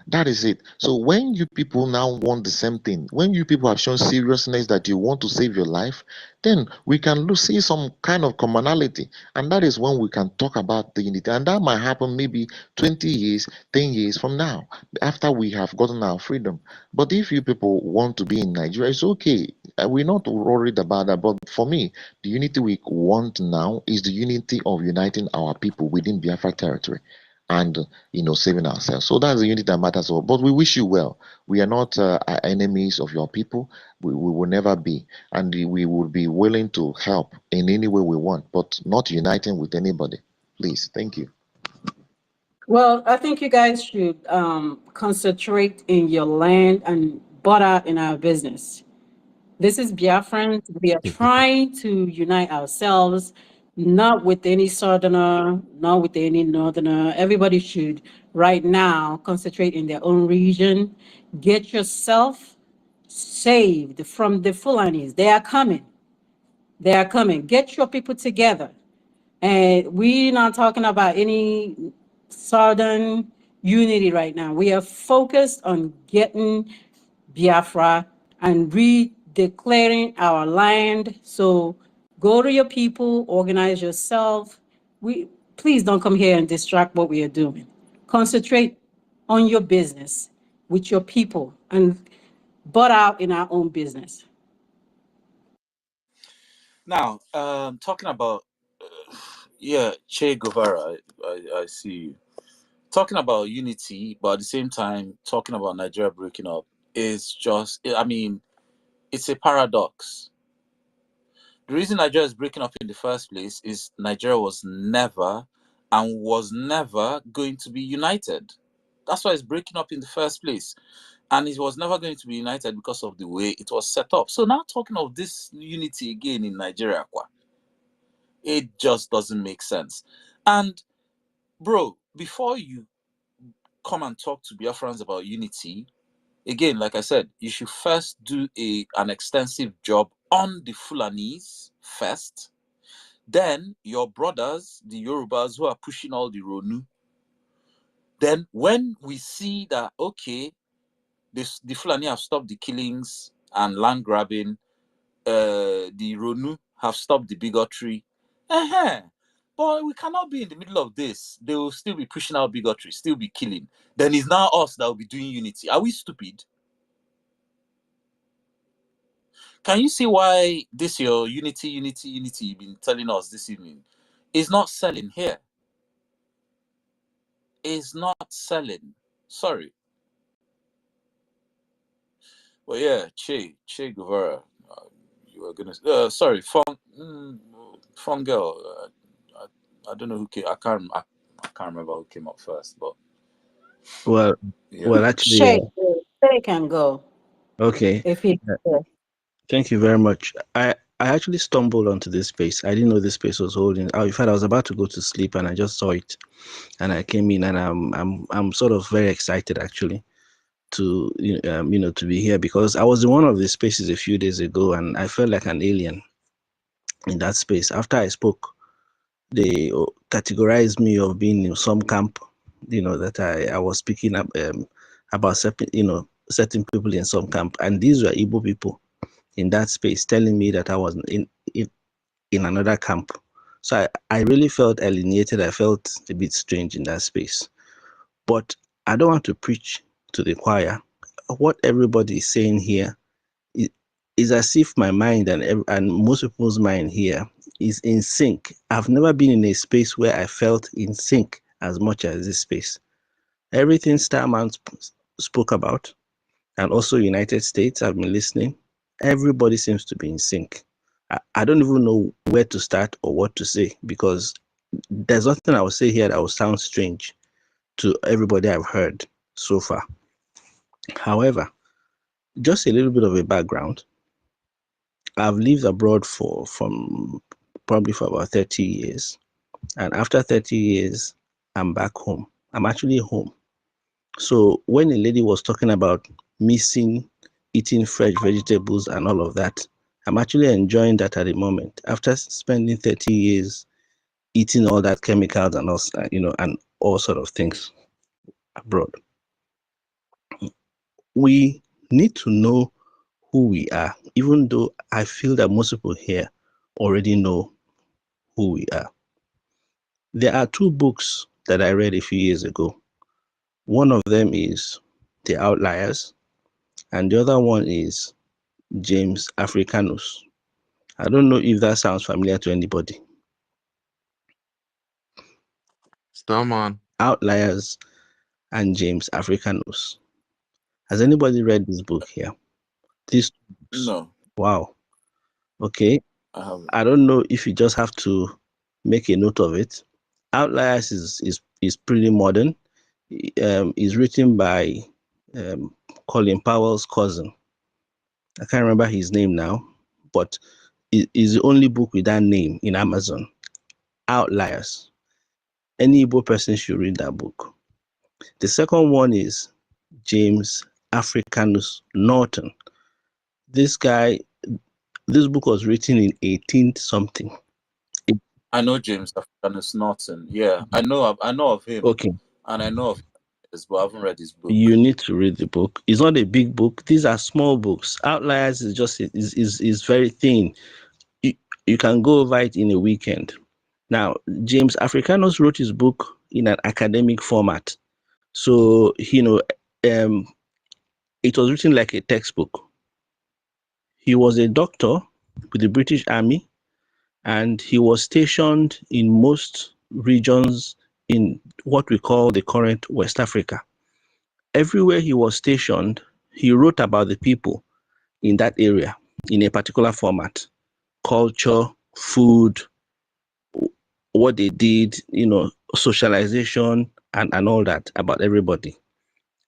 That is it. So when you people now want the same thing, when you people have shown seriousness that you want to save your life, then we can see some kind of commonality. And that is when we can talk about the unity. And that might happen maybe 20 years, 10 years from now, after we have gotten our freedom. But if you people want to be in Nigeria, it's okay. We're not worried about that. But for me, the unity we want now is the unity of uniting our people within Biafra territory and saving ourselves. So that's the unity that matters all. But we wish you well. We are not enemies of your people. We will never be, and we will be willing to help in any way we want, but not uniting with anybody. Please, thank you. Well, I think you guys should concentrate in your land and butter in our business. This is Biafran. We are trying to unite ourselves, not with any southerner, not with any northerner. Everybody should right now concentrate in their own region. Get yourself saved from the Fulanis. They are coming. They are coming. Get your people together. And we're not talking about any southern unity right now. We are focused on getting Biafra and redeclaring our land. So go to your people, organize yourself. Please don't come here and distract what we are doing. Concentrate on your business with your people and butt out in our own business. Now, talking about Che Guevara, I see you. Talking about unity, but at the same time, talking about Nigeria breaking up is just, it's a paradox. The reason Nigeria is breaking up in the first place is Nigeria was never going to be united. That's why it's breaking up in the first place. And it was never going to be united because of the way it was set up. So now talking of this unity again in Nigeria, it just doesn't make sense. And bro, before you come and talk to Biafrans about unity, again, like I said, you should first do an extensive job on the Fulanis first. Then your brothers, the Yorubas who are pushing all the Ronu. Then when we see that, okay, the Fulani have stopped the killings and land grabbing, the Ronu have stopped the bigotry. But we cannot be in the middle of this. They will still be pushing out bigotry, still be killing. Then it's now us that will be doing unity. Are we stupid? Can you see why this your unity you've been telling us this evening is not selling here? Is not selling. Sorry. Well, yeah, Che Guevara. You were gonna. Sorry, Fun Girl. I don't know who came. I can't remember who came up first, but Well, yeah. well, actually, Shay can go okay. if he. Thank you very much. I actually stumbled onto this space. I didn't know this space was holding. In fact, I was about to go to sleep and I just saw it, and I came in, and I'm sort of very excited actually to to be here, because I was in one of the spaces a few days ago and I felt like an alien in that space. After I spoke, they categorized me of being in some camp, that I was speaking up about certain people in some camp, and these were Igbo people in that space telling me that I was in another camp. So I really felt alienated. I felt a bit strange in that space. But I don't want to preach to the choir. What everybody is saying here is as if my mind and most people's mind here is in sync. I've never been in a space where I felt in sync as much as this space. Everything Starman spoke about, and also United States, I've been listening. Everybody seems to be in sync. I don't even know where to start or what to say, because there's nothing I will say here that will sound strange to everybody I've heard so far. However, just a little bit of a background. I've lived abroad probably for about 30 years. And after 30 years, I'm back home. I'm actually home. So when a lady was talking about missing eating fresh vegetables and all of that, I'm actually enjoying that at the moment. After spending 30 years eating all that chemicals and all, and all sort of things abroad. we need to know who we are, even though I feel that most people here already know who we are. There are two books that I read a few years ago. One of them is The Outliers, and the other one is James Africanus. I don't know if that sounds familiar to anybody. Starman. Outliers and James Africanus. Has anybody read this book here? These books. No, Wow. Okay. I haven't. I don't know if you just have to make a note of it. Outliers is pretty modern. Is written by Colin Powell's cousin. I can't remember his name now, but it is the only book with that name in Amazon. Outliers. Any Igbo person should read that book. The second one is James Africanus Norton. This book was written in 18th something. I know James Africanus Norton. Yeah, I know of him. Okay. And I know of his, but I haven't read his book. You need to read the book. It's not a big book. These are small books. Outliers is just is very thin. You can go over it in a weekend. Now, James Africanus wrote his book in an academic format. So, it was written like a textbook. He was a doctor with the British Army, and he was stationed in most regions in what we call the current West Africa. Everywhere he was stationed, he wrote about the people in that area in a particular format: culture, food, what they did, socialization, and all that about everybody.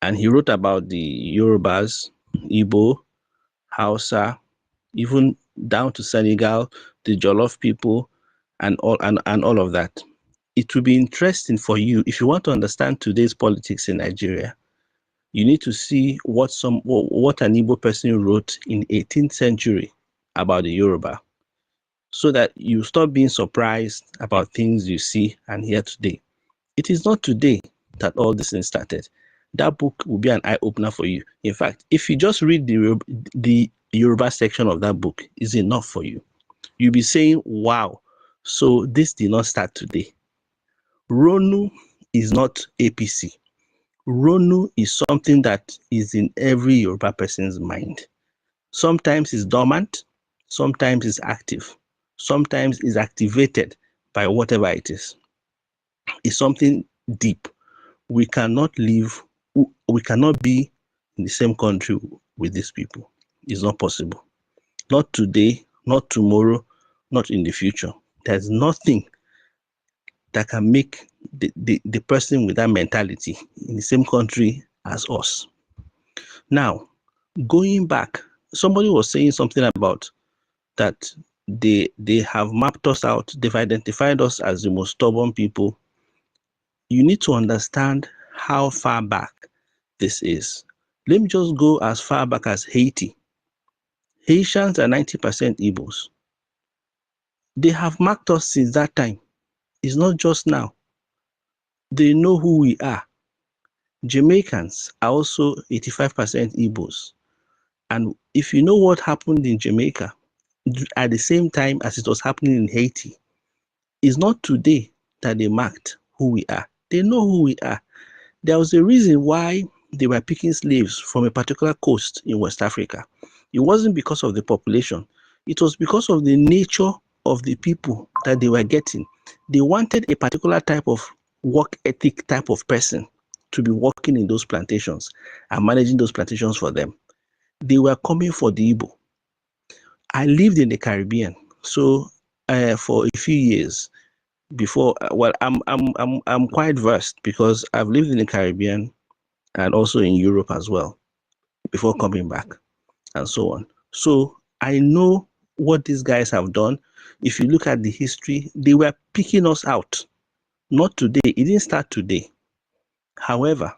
And he wrote about the Yorubas, Igbo, Hausa, even down to Senegal, the Jollof people, and all of that. It will be interesting for you if you want to understand today's politics in Nigeria. You need to see what an Igbo person wrote in 18th century about the Yoruba, so that you stop being surprised about things you see and hear today. It is not today that all this thing started. That book will be an eye-opener for you. In fact, if you just read the Yoruba section of that book, is enough for you. You'll be saying, wow, so this did not start today. Ronu is not APC. Ronu is something that is in every Yoruba person's mind. Sometimes it's dormant, sometimes it's active, sometimes it's activated by whatever it is. It's something deep. We cannot be in the same country with these people. It's not possible. Not today, not tomorrow, not in the future. There's nothing that can make the person with that mentality in the same country as us. Now, going back, somebody was saying something about that they have mapped us out, they've identified us as the most stubborn people. You need to understand how far back this is. Let me just go as far back as Haiti. Haitians are 90% Igbos. They have marked us since that time. It's not just now. They know who we are. Jamaicans are also 85% Igbos. And if you know what happened in Jamaica at the same time as it was happening in Haiti, it's not today that they marked who we are. They know who we are. There was a reason why they were picking slaves from a particular coast in West Africa. It wasn't because of the population. It was because of the nature of the people that they were getting. They wanted a particular type of work ethic type of person to be working in those plantations and managing those plantations for them. They were coming for the Igbo. I lived in the Caribbean, so for a few years before. Well, I'm quite versed because I've lived in the Caribbean and also in Europe as well before coming back and so on. So I know what these guys have done. If you look at the history, they were picking us out. Not today. It didn't start today. However,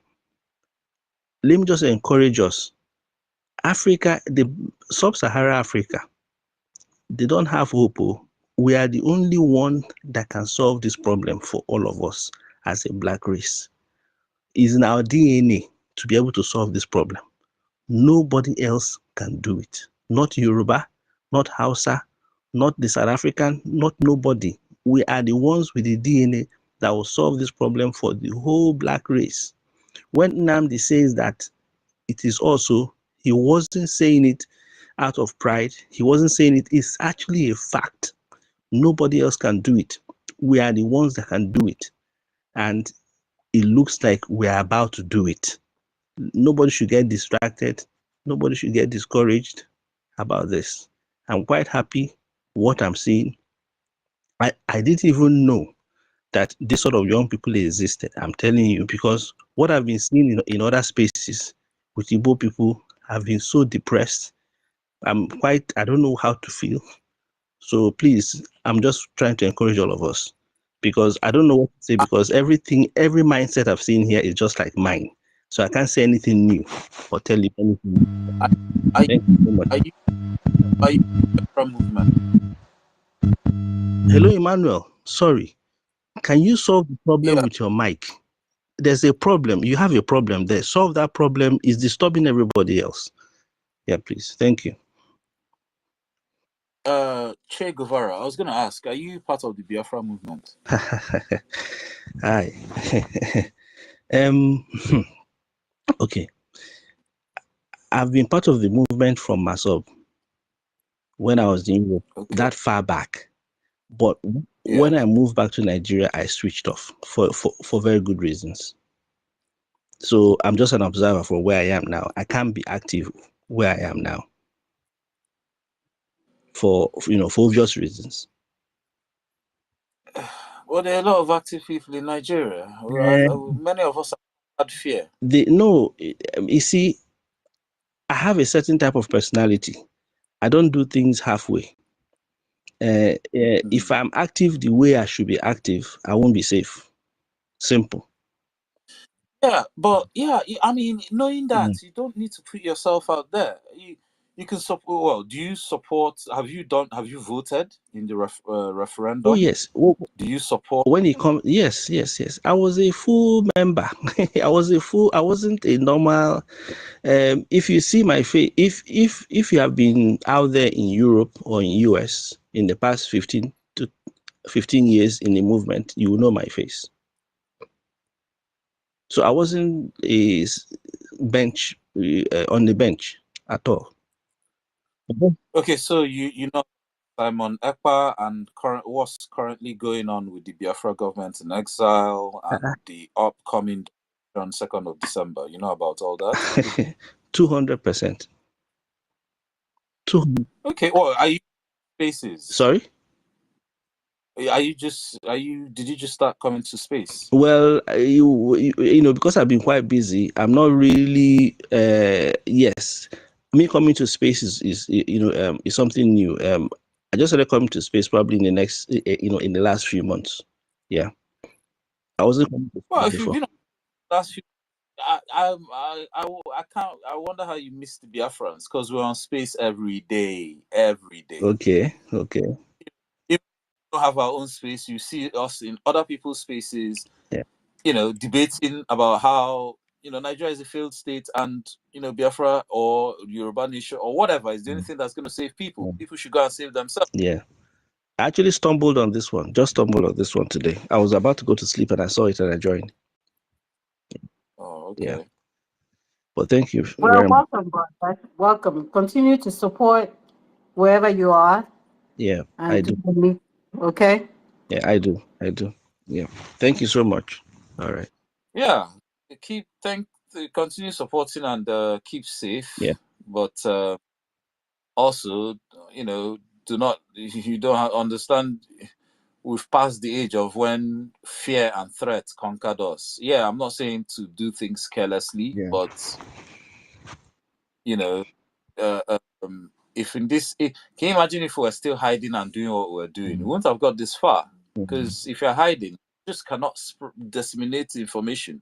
let me just encourage us. Africa, the sub-Saharan Africa, they don't have hope. We are the only one that can solve this problem for all of us as a black race. It's in our DNA to be able to solve this problem. Nobody else can do it. Not Yoruba, not Hausa, not the South African, not nobody. We are the ones with the DNA that will solve this problem for the whole black race. When Nnamdi says that it is also, he wasn't saying it out of pride. He wasn't saying it. It's actually a fact. Nobody else can do it. We are the ones that can do it. And it looks like we are about to do it. Nobody should get distracted. Nobody should get discouraged about this. I'm quite happy what I'm seeing. I didn't even know that this sort of young people existed. I'm telling you, because what I've been seeing in other spaces with Igbo people have been so depressed. I don't know how to feel. So please, I'm just trying to encourage all of us, because I don't know what to say, because every mindset I've seen here is just like mine. So I can't say anything new or tell you anything. Thank you so much. Are you Biafra movement? Hello, Emmanuel. Sorry. Can you solve the problem Yeah. with your mic? There's a problem. You have a problem there. Solve that problem. Is disturbing everybody else. Yeah, please. Thank you. Che Guevara, I was going to ask, are you part of the Biafra movement? Hi. Okay. I've been part of the movement from Masob when I was in Europe, that far back. But when I moved back to Nigeria, I switched off for very good reasons. So I'm just an observer for where I am now. I can't be active where I am now for obvious reasons. Well, there are a lot of active people in Nigeria. Many of us had fear. You see, I have a certain type of personality. I don't do things halfway. If I'm active the way I should be active, I won't be safe. Simple. Yeah, but I mean, knowing that you don't need to put yourself out there. You can support. Well, do you support? Have you voted in the referendum? Oh yes. Do you support? When it comes, yes. I was a full member. I wasn't a normal. If you see my face, if you have been out there in Europe or in US in the past 15 years in the movement, you will know my face. So I wasn't a bench on the bench at all. Okay, so you know Simon Ekpa and what's currently going on with the Biafra government in exile and the upcoming on 2nd of December. You know about all that? 200%. Okay, well, are you spaces? Sorry? Did you just start coming to space? Well, because I've been quite busy, I'm not really, yes. Me coming to space is something new. I just started coming to space probably in the next, in the last few months. Yeah. I wasn't coming to Well, space if before. you've been on last few, I can't. I wonder how you missed the Biafrans, because we're on space every day. Okay. If we don't have our own space, you see us in other people's spaces. Yeah. Debating about how Nigeria is a failed state, and Biafra or Yoruba nation or whatever is the only thing that's going to save people. People should go and save themselves. Yeah. I actually stumbled on this one. Just stumbled on this one today. I was about to go to sleep and I saw it and I joined. Oh, okay. Yeah. But thank you Well, very much. welcome, brother. Welcome. Continue to support wherever you are. Yeah, And I do. Okay. Yeah, I do. Yeah. Thank you so much. All right. Yeah. Continue supporting and keep safe. Yeah. But also, do not. You don't understand. We've passed the age of when fear and threat conquered us. Yeah, I'm not saying to do things carelessly, but if in this, can you imagine if we were still hiding and doing what we're doing? We wouldn't have got this far. Because if you're hiding, you just cannot disseminate information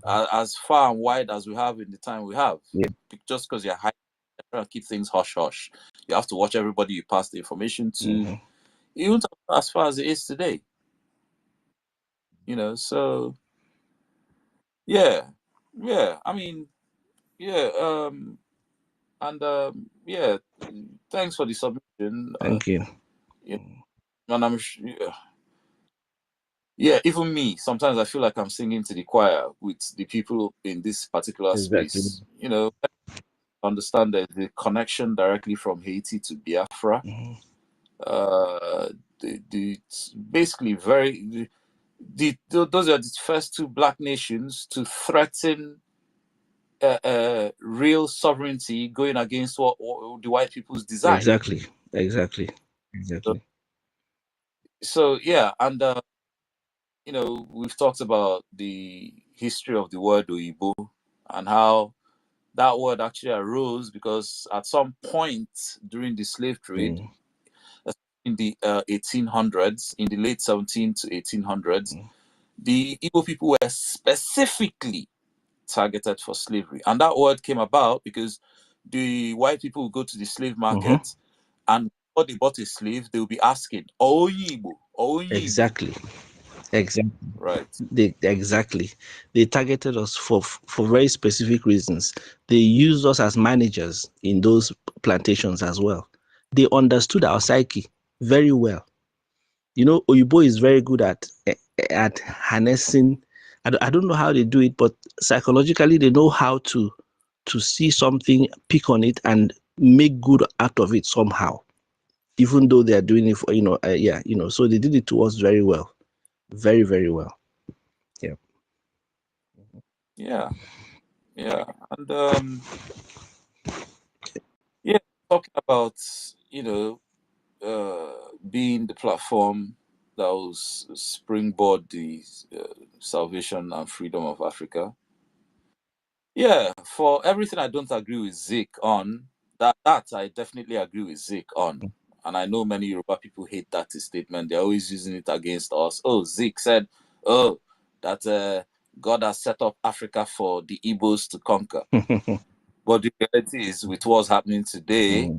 as far and wide as we have in the time we have. Yeah. Just because you're hiding, you're trying to keep things hush hush. You have to watch everybody you pass the information to. You won't have as far as it is today. So yeah. I mean, yeah. And yeah, thanks for the submission. Thank you. And yeah, even me, sometimes I feel like I'm singing to the choir with the people in this particular Exactly. space. You know, understand that the connection directly from Haiti to Biafra. It's basically those are the first two black nations to threaten real sovereignty going against what the white people's design. Exactly. So yeah, and you know, we've talked about the history of the word Oyibo and how that word actually arose because at some point during the slave trade, in the 1800s, in the late 17 to 1800s, the Igbo people were specifically targeted for slavery. And that word came about because the white people would go to the slave market and before they bought a slave, they would be asking, "Oh, Igbo, oh, Igbo." Exactly. Right. They targeted us for very specific reasons. They used us as managers in those plantations as well. They understood our psyche very well. You know, Oyibo is very good at harnessing. I don't know how they do it, but psychologically they know how to see something, pick on it, and make good out of it somehow. Even though they are doing it for so they did it to us very well, very, very well. Yeah, and yeah, talking about being the platform that will springboard the salvation and freedom of Africa. Yeah, for everything I don't agree with Zik on, that I definitely agree with Zik on. And I know many Yoruba people hate that statement. They're always using it against us. Oh, Zik said, oh, that God has set up Africa for the Igbos to conquer. But the reality is, with what's happening today,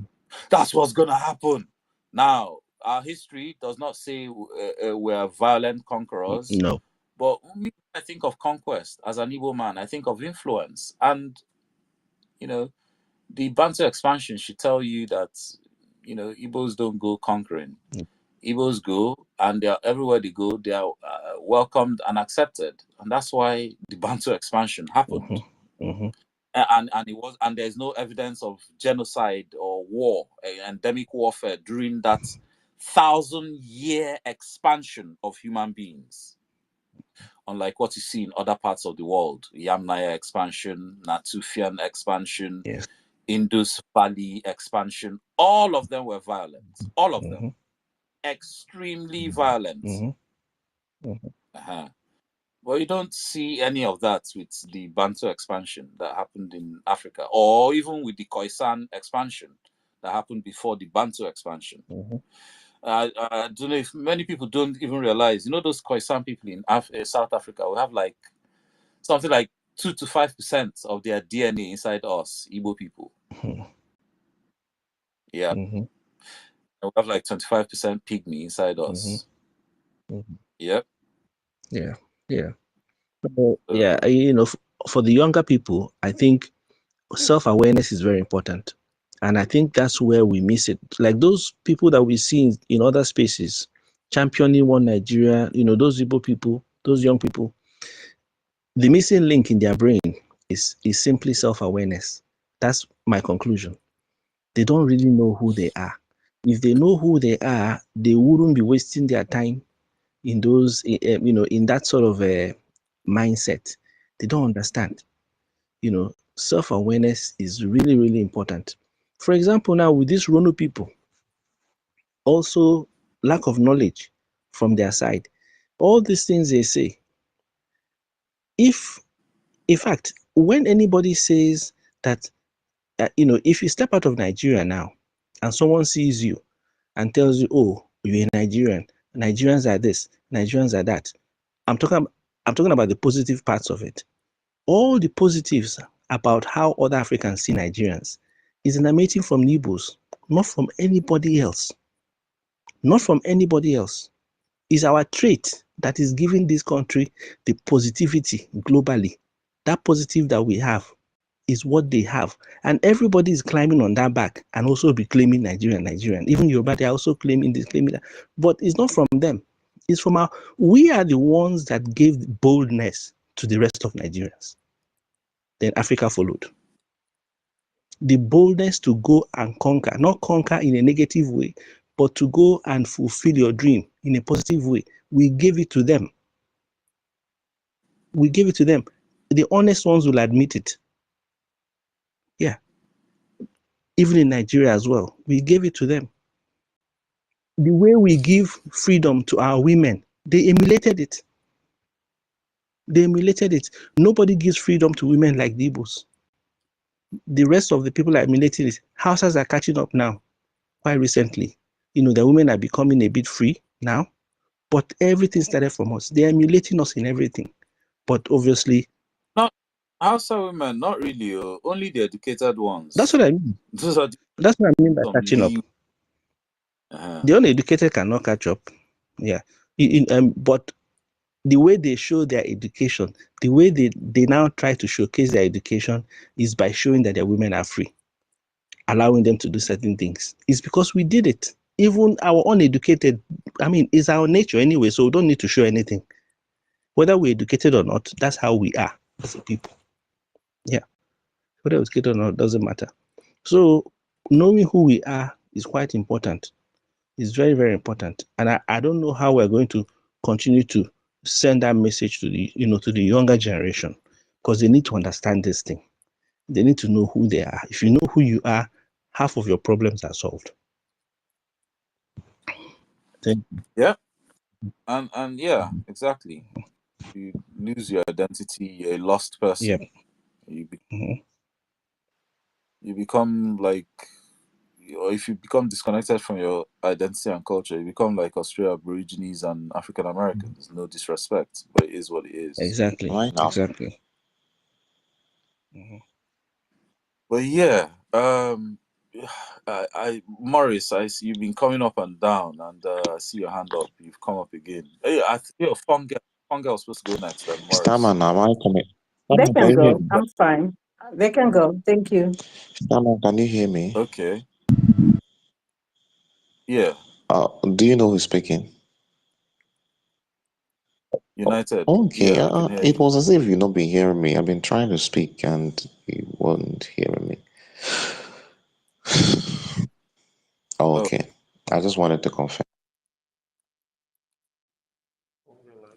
that's what's going to happen. Now, our history does not say we're violent conquerors. No. But when I think of conquest as an Igbo man, I think of influence. And, the Bantu expansion should tell you that, Igbos don't go conquering. Igbos go, and everywhere they go, they are welcomed and accepted. And that's why the Bantu expansion happened. And there's no evidence of genocide or war, endemic warfare during that 1,000-year expansion of human beings. Unlike what you see in other parts of the world, Yamnaya expansion, Natufian expansion, Indus Valley expansion, all of them were violent. All of them. Extremely violent. Well, you don't see any of that with the Bantu expansion that happened in Africa, or even with the Khoisan expansion that happened before the Bantu expansion. I don't know if many people don't even realize, those Khoisan people in South Africa will have like something like 2 to 5% of their DNA inside us, Igbo people. Yeah. And we have like 25% pygmy inside us. Yep. Yeah. For the younger people, I think self-awareness is very important. And I think that's where we miss it. Like those people that we see in other spaces, championing one Nigeria, those Igbo people, those young people, the missing link in their brain is simply self-awareness. That's my conclusion. They don't really know who they are. If they know who they are, they wouldn't be wasting their time in those, in that sort of mindset. They don't understand. Self-awareness is really, really important. For example, now with these Rono people, also lack of knowledge from their side. All these things they say, in fact, when anybody says that, if you step out of Nigeria now and someone sees you and tells you, oh, you're a Nigerian, Nigerians are this, Nigerians are that. I'm talking about the positive parts of it. All the positives about how other Africans see Nigerians is emanating from Igbos, not from anybody else. Not from anybody else. It's our trait that is giving this country the positivity globally. That positive that we have is what they have. And everybody is climbing on that back and also be claiming Nigerian. Even Yoruba, they are also claiming this, claiming that. But it's not from them. It's from we are the ones that gave boldness to the rest of Nigerians. Then Africa followed. The boldness to go and conquer, not conquer in a negative way, but to go and fulfill your dream in a positive way. We gave it to them. We gave it to them. The honest ones will admit it. Yeah. Even in Nigeria as well, we gave it to them. The way we give freedom to our women, they emulated it. They emulated it. Nobody gives freedom to women like the Igbos. The rest of the people are emulating it. Houses are catching up now, quite recently. The women are becoming a bit free now, but everything started from us. They're emulating us in everything. But obviously, not Hausa women, not really. Only the educated ones. That's what I mean. Those are that's what I mean by catching up. The uneducated cannot catch up. Yeah. But the way they show their education, the way they now try to showcase their education is by showing that their women are free, allowing them to do certain things. It's because we did it. Even our uneducated, it's our nature anyway, so we don't need to show anything. Whether we're educated or not, that's how we are as a people. Yeah. Whether we're educated or not, doesn't matter. So knowing who we are is quite important. It's very, very important. And I don't know how we're going to continue to send that message to the younger generation, because they need to understand this thing. They need to know who they are. If you know who you are, half of your problems are solved. Yeah. And yeah, exactly. You lose your identity, you're a lost person. Yep. You become like, or if you become disconnected from your identity and culture, you become like Australia Aborigines and African Americans. No disrespect, but it is what it is. Exactly. Right now. Exactly. But yeah, Morris, you've been coming up and down, and I see your hand up. You've come up again. Hey, Funga was supposed to go next. Then Morris. Starman, am I coming? They Starman, can can you hear go. me? I'm fine. They can go. Thank you. Starman, can you hear me? Okay. Yeah. Do you know who's speaking? United. Okay. Yeah, we can hear It you. was as if you've not been hearing me. I've been trying to speak and you weren't hearing me. Okay. I just wanted to confirm.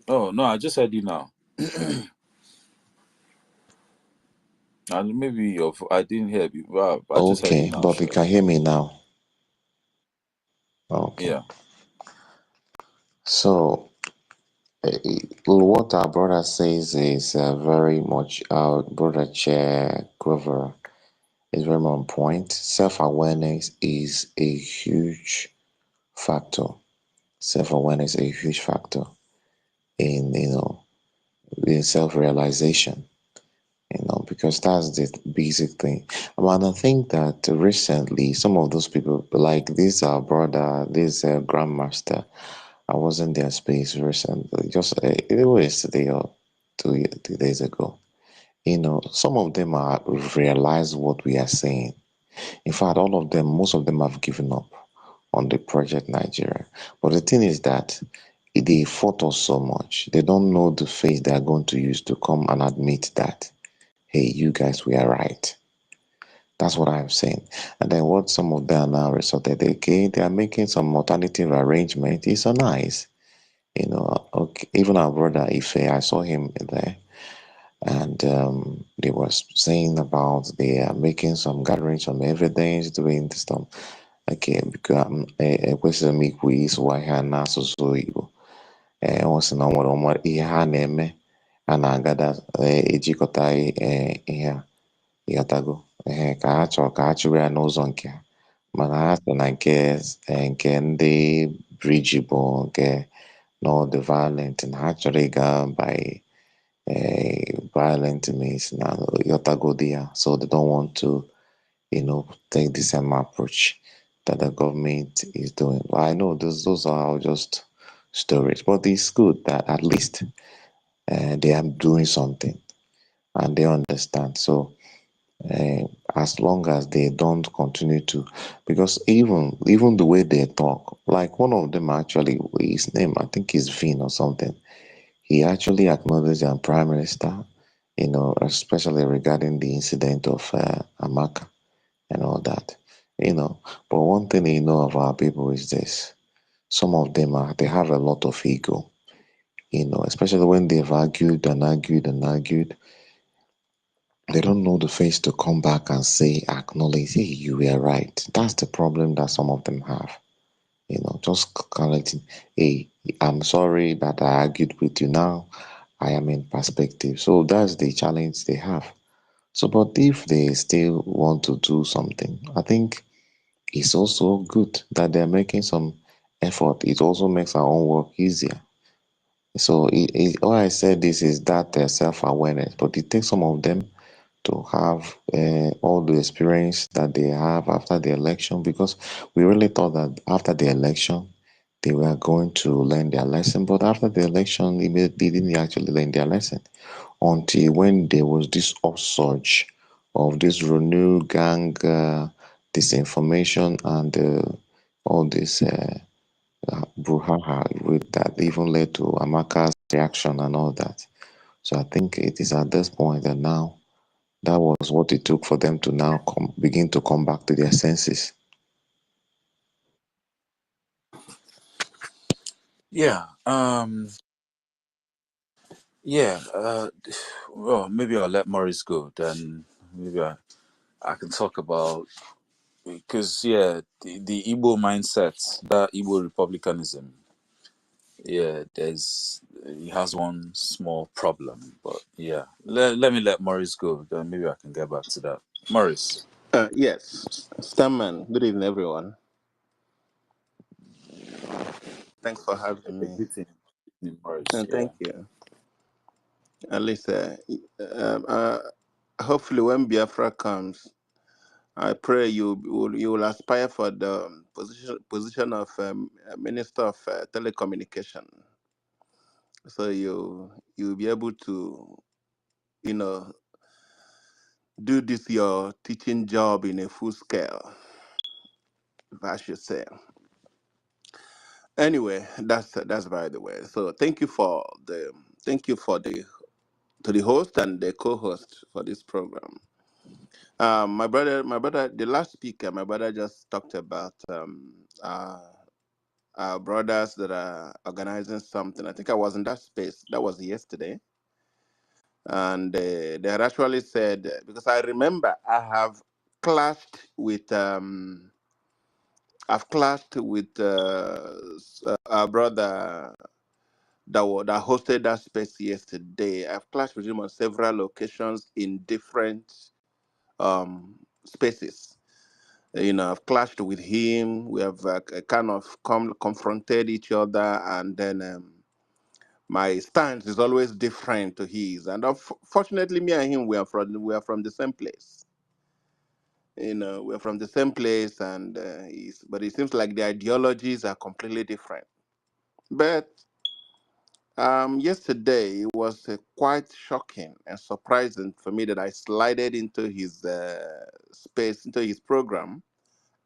Oh no, I just heard you now. And maybe I didn't hear you. Well, I just heard you now. But you can hear me now. Okay. Yeah. So, what our brother says is very much, our brother Chair Grover is very much on point. Self-awareness is a huge factor. Self-awareness is a huge factor in, in self-realization. Because that's the basic thing. And I think that recently, some of those people, like this brother, this grandmaster, I was in their space recently, just it was yesterday or 2 days ago. Some of them are realize what we are saying. In fact, most of them have given up on the project Nigeria. But the thing is that they fought us so much. They don't know the face they are going to use to come and admit that, hey, you guys, we are right. That's what I'm saying. And then what some of them now resorted again, they are making some alternative arrangement. It's so nice. Okay, even our brother Ife, I saw him there. And they was saying about they are making some gatherings, some evidence, doing this stuff. Okay, because a question me quiz why ha so Igbo. Ọ sị na ọ nwere ihe ha na-eme a na-agada ejikọta ihe a ịghọtago ka ha chọrọ ka ha chụrụ ya n'ụzọ nke ha mana ha sị na nke ndị BRGIE bụ nke no the violent na ha chọrọ ịga by violent means na ịghọtago ya, so they don't want to take the same approach that the government is doing. Well, I know those are just stories, but it's good that at least they are doing something and they understand. So as long as they don't continue to, because even the way they talk, like one of them actually, his name I think is Vin or something, he actually acknowledged the prime minister, especially regarding the incident of Amaka and all that, but one thing of our people is this: some of them they have a lot of ego, especially when they've argued and argued and argued. They don't know the face to come back and say, acknowledge, hey, you were right. That's the problem that some of them have. Just collecting, hey, I'm sorry that I argued with you now. I am in perspective. So that's the challenge they have. So, but if they still want to do something, I think it's also good that they're making some effort. It also makes our own work easier. So, why I said this is that self awareness, but it takes some of them to have all the experience that they have after the election, because we really thought that after the election they were going to learn their lesson, but after the election they didn't actually learn their lesson until when there was this upsurge of this renewed gang disinformation and all this brouhaha with that even led to Amaka's reaction and all that. So I think it is at this point that now that was what it took for them to now begin to come back to their senses. Yeah. Yeah. Well, maybe I'll let Maurice go. Then maybe I can talk about, because the Igbo mindset, that Igbo republicanism. Yeah, he has one small problem, but yeah. Let me let Maurice go. Then maybe I can get back to that. Maurice. Yes, Stamman. Good evening, everyone. Thanks for having me. Greeting, Maurice. And Yeah. thank you. At least, hopefully, when Biafra comes, I pray you will aspire for the position of Minister of Telecommunication, so you'll be able to, you know, do this your teaching job in a full scale, if I should say. Anyway, that's by the way. So thank you for the to the host and the co-host for this program. My brother, the last speaker, my brother just talked about our brothers that are organizing something. I think I was in that space. That was yesterday, and they had actually said, because I remember clashed with I've clashed with our brother that hosted that space yesterday. I've clashed with him on several occasions in different spaces. I've clashed with him. We have kind of confronted each other, and then my stance is always different to his. And unfortunately, me and him, we are from the same place. We're from the same place, and but it seems like the ideologies are completely different. But yesterday it was quite shocking and surprising for me that I slided into his space, into his program,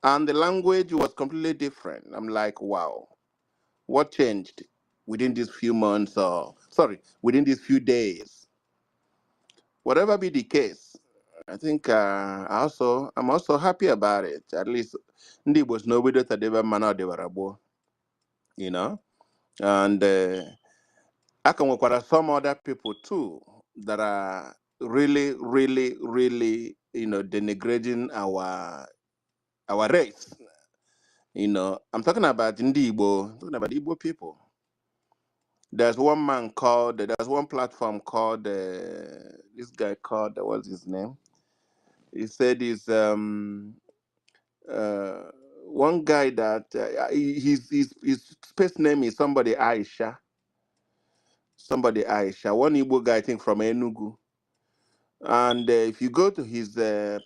and the language was completely different. I'm like, wow, what changed within these few months, or sorry, within these few days? Whatever be the case, I think I'm also happy about it. At least Ndi was nobody that ever man de warabo, and I can work with some other people too that are really, really, really, denigrating our race. I'm talking about Igbo, talking about Igbo people. There's one platform called, this guy called, what's his name? He said he's one guy that his space name is somebody Aisha. Somebody Aisha, one Igbo guy, I think from Enugu. And if you go to his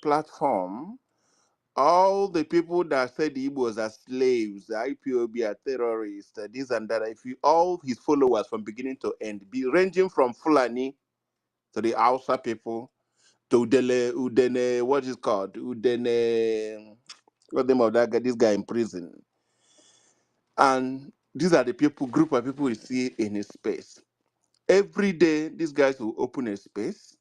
platform, all the people that said the Igbos are slaves, the IPOB are terrorists, this and that, if you all his followers from beginning to end, be ranging from Fulani to the Hausa people, to Udene, what is called? Udene, what's the name of that guy? This guy in prison. And these are the group of people we see in his space. Every day, these guys will open a space.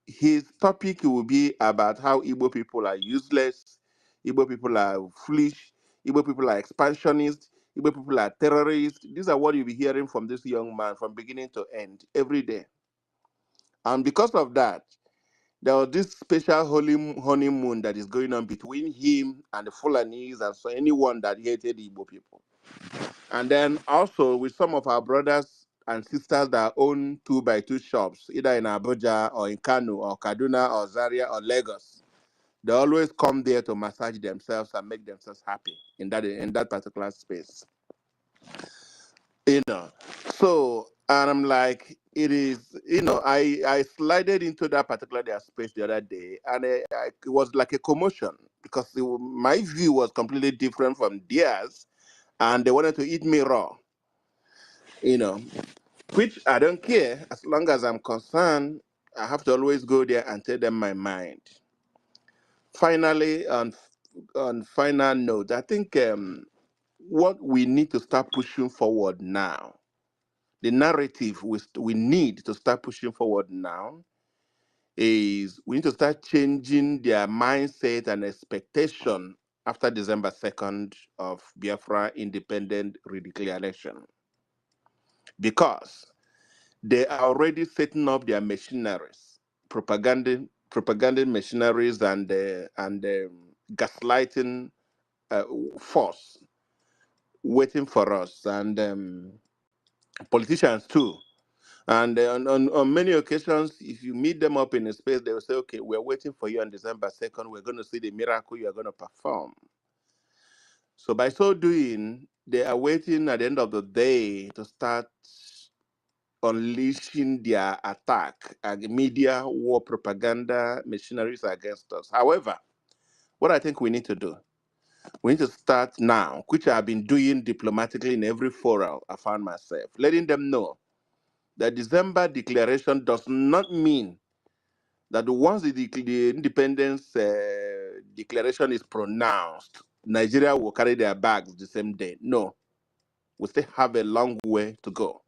His topic will be about how Igbo people are useless, Igbo people are foolish, Igbo people are expansionists, Igbo people are terrorists. These are what you'll be hearing from this young man from beginning to end every day. And because of that, there was this special honeymoon that is going on between him and the Fulanese and so anyone that hated Igbo people. And then also with some of our brothers and sisters that own 2x2 shops, either in Abuja or in Kano or Kaduna or Zaria or Lagos. They always come there to massage themselves and make themselves happy in that particular space. So, and I'm like, it is, I slided into that particular space the other day, and it was like a commotion because my view was completely different from theirs, and they wanted to eat me raw, which I don't care. As long as I'm concerned, I have to always go there and tell them my mind. Finally, on final note, I think what we need to start pushing forward now, the narrative we need to start pushing forward now is we need to start changing their mindset and expectation after December 2nd of Biafra independent redeclaration. Because they are already setting up their machineries, propaganda machineries and gaslighting force waiting for us, and politicians too. And on many occasions, if you meet them up in a space, they will say, okay, we're waiting for you on December 2nd. We're going to see the miracle you are going to perform. So by so doing, they are waiting at the end of the day to start unleashing their attack and media war propaganda machineries against us. However, what I think we need to do, we need to start now, which I've been doing diplomatically in every forum I found myself, letting them know that December declaration does not mean that once the independence declaration is pronounced, Nigeria will carry their bags the same day. No, we still have a long way to go.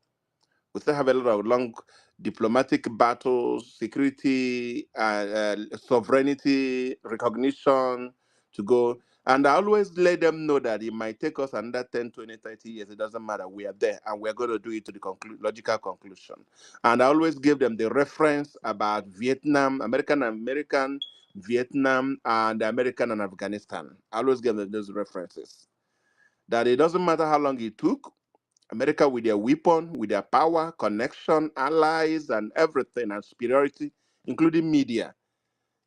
We still have a lot of long diplomatic battles, security, sovereignty, recognition to go. And I always let them know that it might take us another 10, 20, 30 years. It doesn't matter. We are there, and we're going to do it to the logical conclusion. And I always give them the reference about Vietnam, American, Vietnam, and American and Afghanistan. I always give them those references. That it doesn't matter how long it took, America with their weapon, with their power, connection, allies, and everything, and superiority, including media.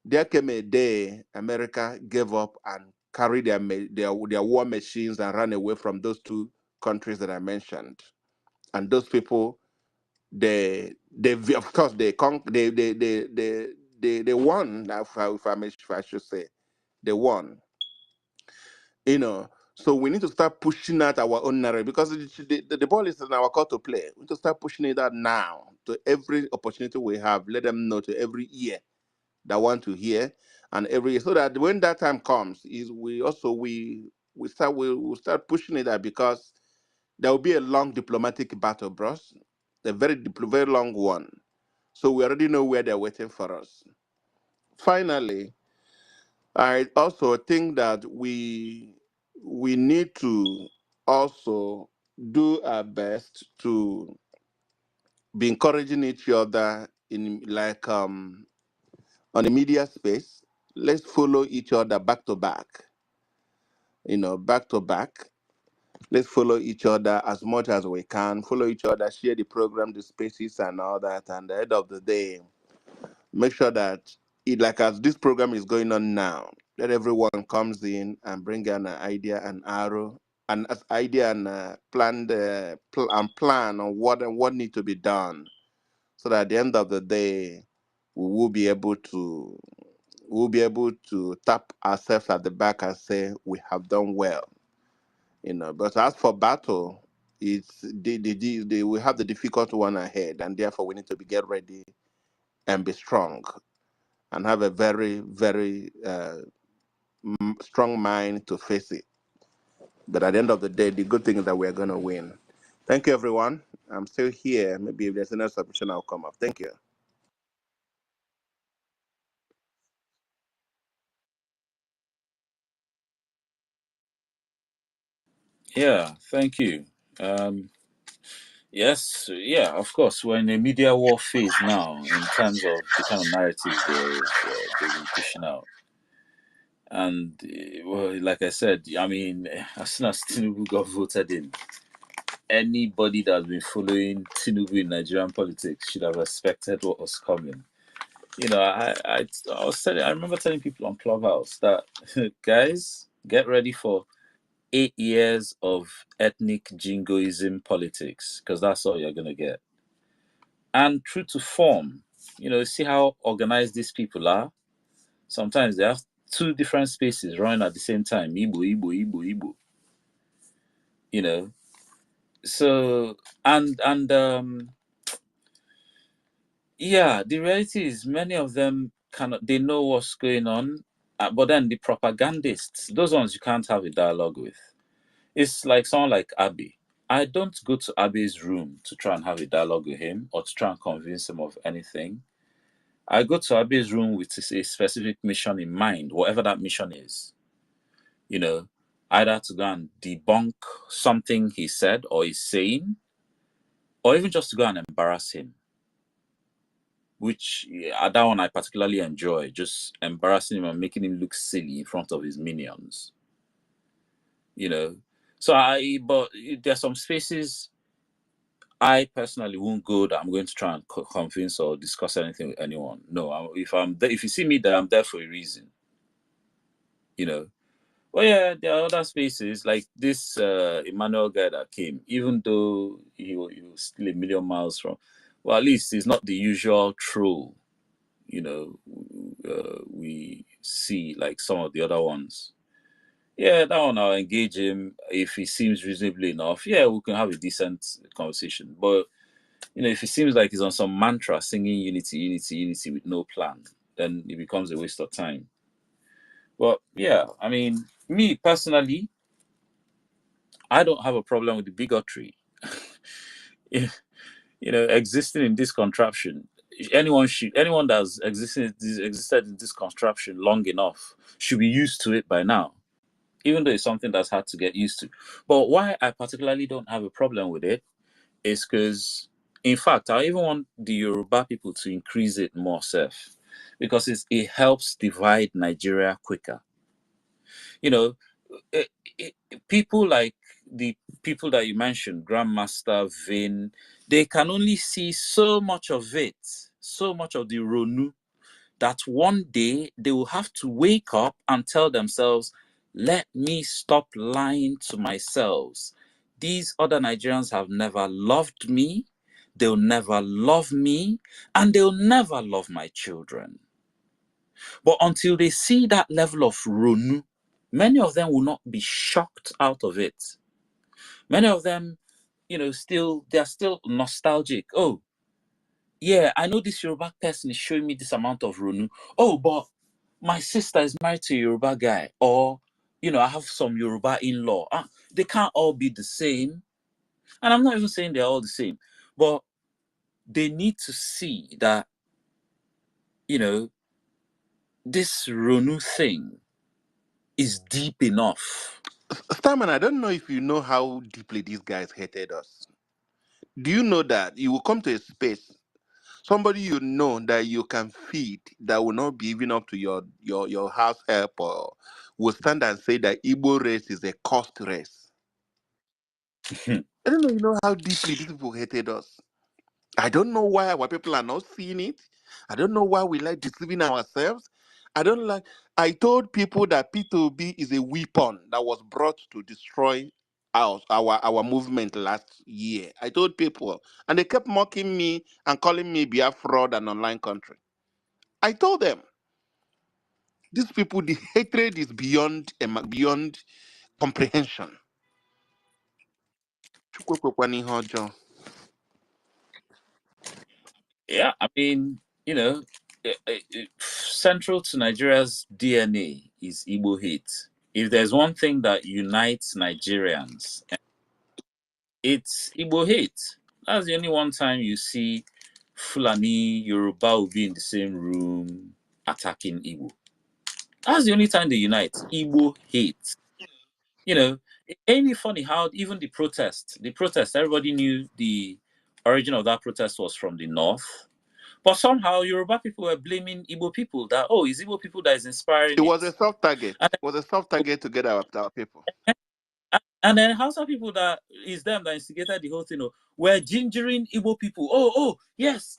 There came a day America gave up and carried their war machines and ran away from those two countries that I mentioned. And those people, they of course they won. If I should say, they won. So we need to start pushing out our own narrative because the ball is in our court to play. We need to start pushing it out now to every opportunity we have. Let them know to every ear that want to hear, and every so that when that time comes, we'll start pushing it out because there will be a long diplomatic battle, bros, a very long one. So we already know where they're waiting for us. Finally, I also think that we need to also do our best to be encouraging each other in on the media space. Let's follow each other back to back. Back to back. Let's follow each other as much as we can. Follow each other, share the program, the spaces, and all that. And at the end of the day, make sure that as this program is going on now, that everyone comes in and bring an idea and arrow and as idea and plan on what need to be done, so that at the end of the day we will be able to tap ourselves at the back and say we have done well. But as for battle, it's we have the difficult one ahead, and therefore we need to get ready and be strong. and have a very, very strong mind to face it. But at the end of the day, the good thing is that we're going to win. Thank you, everyone. I'm still here. Maybe if there's another submission, I'll come up. Thank you. Yeah, thank you. Yes, yeah, of course. We're in a media war phase now in terms of the kind of narratives they've been pushing out. And well, like I said, I mean, as soon as Tinubu got voted in, anybody that's been following Tinubu in Nigerian politics should have expected what was coming. You know, I remember telling people on Clubhouse that guys, get ready for 8 years of ethnic jingoism politics, because that's all you're gonna get. And true to form, you know, see how organized these people are. Sometimes they have two different spaces running at the same time. Igbo, Igbo, Igbo, Igbo. You know, so and yeah, the reality is many of them they know what's going on, but then the propagandists, those ones you can't have a dialogue with. It's like someone like Abiy. I don't go to Abiy's room to try and have a dialogue with him or to try and convince him of anything. I go to Abiy's room with a specific mission in mind, whatever that mission is. You know, either to go and debunk something he said or is saying, or even just to go and embarrass him. Which that one I particularly enjoy, just embarrassing him and making him look silly in front of his minions. You know, but there's some spaces I personally won't go that I'm going to try and convince or discuss anything with anyone. No, if I'm there, if you see me there, I'm there for a reason. You know, well, yeah, there are other spaces like this Emmanuel guy that came, even though he was still a million miles from. Well, at least he's not the usual troll. You know, we see like some of the other ones. Yeah, that one I'll engage him if he seems reasonably enough. Yeah, we can have a decent conversation. But you know, if it seems like he's on some mantra singing unity, unity, unity with no plan, then it becomes a waste of time. But yeah, I mean, me personally, I don't have a problem with the bigotry. You know, existing in this contraption, anyone that's existed in this contraption long enough should be used to it by now, even though it's something that's hard to get used to. But why I particularly don't have a problem with it is because, in fact, I even want the Yoruba people to increase it more, self, because it helps divide Nigeria quicker. You know, it, people like the people that you mentioned, Grandmaster, Vin, they can only see so much of it, so much of the Ronu, that one day they will have to wake up and tell themselves, let me stop lying to myself. These other Nigerians have never loved me, they'll never love me, and they'll never love my children. But until they see that level of Ronu, many of them will not be shocked out of it. Many of them, you know, they're still nostalgic. Oh, yeah, I know this Yoruba person is showing me this amount of Ronu. Oh, but my sister is married to a Yoruba guy. Or, you know, I have some Yoruba in-law. They can't all be the same. And I'm not even saying they're all the same. But they need to see that, you know, this Ronu thing is deep enough. Stamina, I don't know if you know how deeply these guys hated us. Do you know that you will come to a space, somebody you know that you can feed that will not be even up to your house help, or will stand and say that Igbo race is a cost race? I don't know, you know how deeply these people hated us. I don't know why our people are not seeing it. I don't know why we like deceiving ourselves. I told people that P2B is a weapon that was brought to destroy our movement last year. I told people, and they kept mocking me and calling me Biafra an online country. I told them, these people, the hatred is beyond comprehension. Yeah, I mean, you know, central to Nigeria's DNA is Igbo hate. If there's one thing that unites Nigerians, it's Igbo hate. That's the only one time you see Fulani, Yoruba will be in the same room attacking Igbo. That's the only time they unite. Igbo hate. You know, ain't it funny how even the protest, everybody knew the origin of that protest was from the north. But somehow Yoruba people were blaming Igbo people that, oh, it's Igbo people that is inspiring It it. was a soft target. And It was a soft target to get our people. And then Hausa people that is them that instigated the whole thing, were gingering Igbo people. Oh, yes,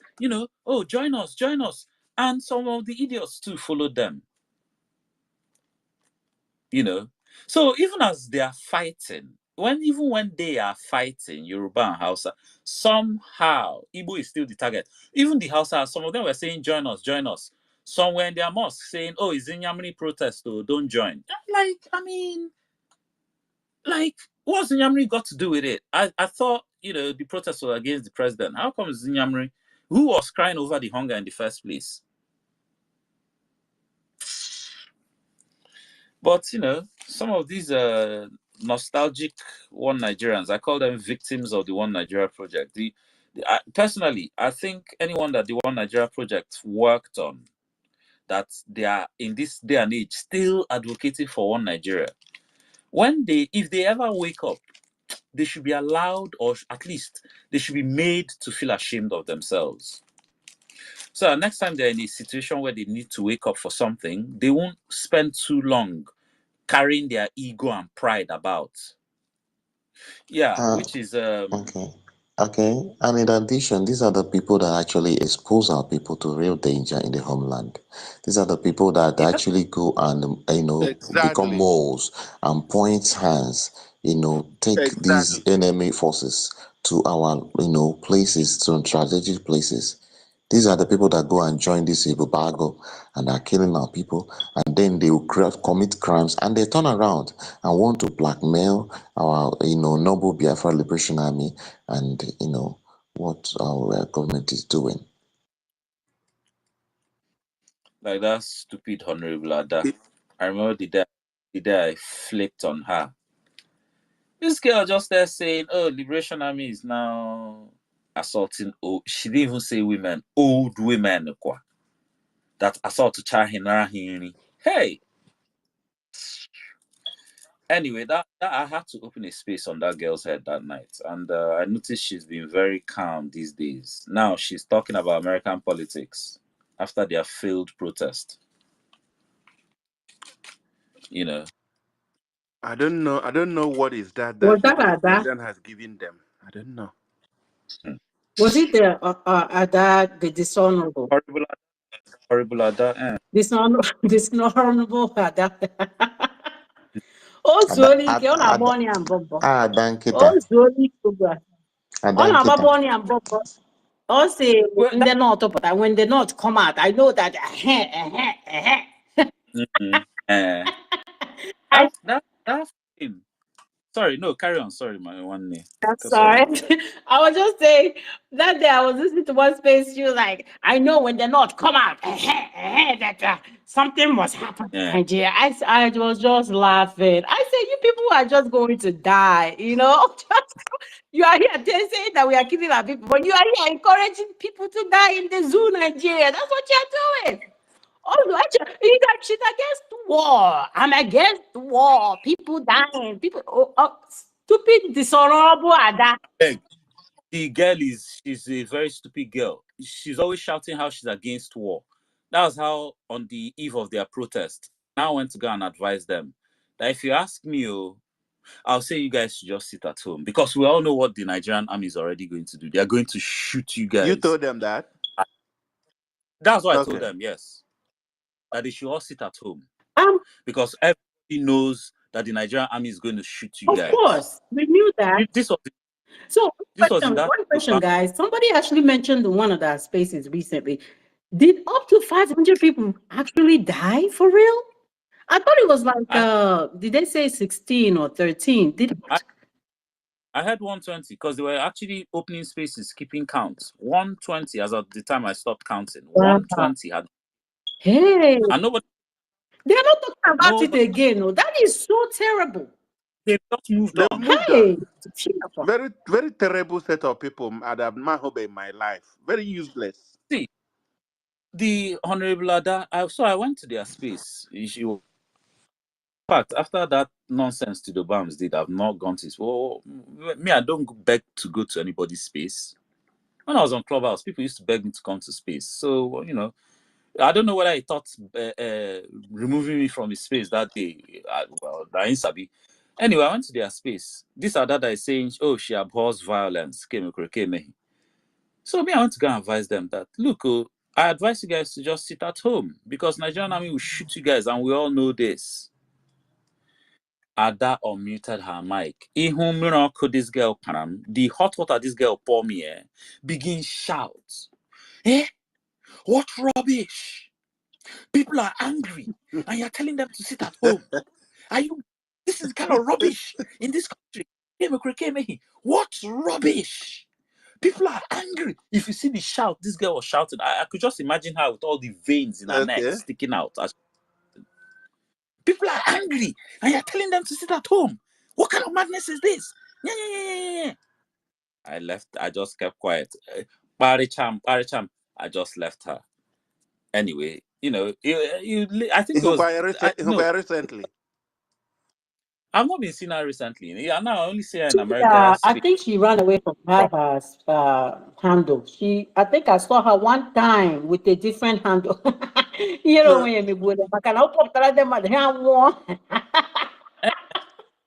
join us. And some of the idiots too followed them. So even as they are fighting, even when they are fighting, Yoruba and Hausa, somehow Igbo is still the target. Even the Hausa, some of them were saying, join us. Somewhere in their mosque saying, oh, it's in Yamani protest, don't join. What's Zinyamri got to do with it? I thought, the protest was against the president. How come Zinyamri, who was crying over the hunger in the first place? But, some of these nostalgic One Nigerians, I call them victims of the One Nigeria project. Personally, I think anyone that the One Nigeria project worked on, that they are in this day and age still advocating for One Nigeria, if they ever wake up, they should be allowed, or at least they should be made to feel ashamed of themselves. So next time they're in a situation where they need to wake up for something, they won't spend too long carrying their ego and pride about. Which is Okay. And in addition, these are the people that actually expose our people to real danger in the homeland. These are the people that actually go and become Exactly. moles and point hands, take these enemy forces to our places, to strategic places. These are the people that go and join this Ibubago and are killing our people, and then they will commit crimes, and they turn around and want to blackmail our, noble Biafra Liberation Army, and what our government is doing. like that stupid Honorable Ada. I remember the day I flipped on her. This girl just there saying, "Oh, Liberation Army is now assaulting." Oh, she didn't even say women, old women, that assault to Chahinarahini. Hey. Anyway, that I had to open a space on that girl's head that night, and I noticed she's been very calm these days. Now she's talking about American politics after their failed protest. I don't know what is that Was the that Ada? president has given them. I don't know. Was it the Ada, the dishonorable? Horrible Ada. Dishonorable Ada. Oh, sorry, ke ona boni and bobo. Oh, sorry, sugar. Ona boni and bobo. Oh, say in the north, but when the north come out, I know that. That's him. Sorry, no, carry on. Sorry, my one name. That's sorry. I was just saying that day I was listening to one space. She was like, I know when the north come out, that something was happening in Nigeria. I was just laughing. I said, you people are just going to die, you are here saying that we are killing our people, but you are here encouraging people to die in the zoo, Nigeria. That's what you're doing. Oh, she's against war. I'm against war. People dying. People, stupid, dishonorable Ada. The girl she's a very stupid girl. She's always shouting how she's against war. That was how on the eve of their protest, I went to go and advise them that if you ask me, I'll say you guys should just sit at home, because we all know what the Nigerian army is already going to do. They are going to shoot you guys. You told them that? That's what I told them, yes. That they should all sit at home. Because everybody knows that the Nigerian army is going to shoot you guys. Of course, we knew that. One question, guys. Somebody actually mentioned one of the spaces recently. Did up to 500 people actually die for real? I thought it was like, did they say 16 or 13? I had 120 because they were actually opening spaces, keeping count. 120 as of the time I stopped counting. 120 had. Hey, And nobody, they're not talking about it nobody, again. No, that is so terrible. they just moved They've on. moved Hey, on. Very, very terrible set of people that I've not hope in my life. Very useless. See, the Honorable Ada, so I went to their space. In fact, after that nonsense to the Bams did, I've not gone to his. Well, me, I don't beg to go to anybody's space. When I was on Clubhouse, people used to beg me to come to space. So, I don't know whether he thought removing me from his space that day. Well, I ain't sabi. Anyway, I went to their space. This Adada is saying, oh, she abhors violence. So me, I want to go and advise them that, look, I advise you guys to just sit at home because Nigerian army will shoot you guys, and we all know this. Ada unmuted her mic. Ihun miracle this girl param. The hot water this girl pour me, begin shout. What rubbish! People are angry, and you're telling them to sit at home. This is the kind of rubbish in this country. What rubbish! People are angry. If you see the shout, this girl was shouting. I could just imagine her with all the veins in her neck sticking out. People are angry, and you're telling them to sit at home. What kind of madness is this? Yeah. I left. I just kept quiet. Paricham. I just left her. Anyway, I think it was. Recently. I've not been seeing her recently. Yeah, now I only see her in America. I think she ran away from her handle. I think I saw her one time with a different handle. You know when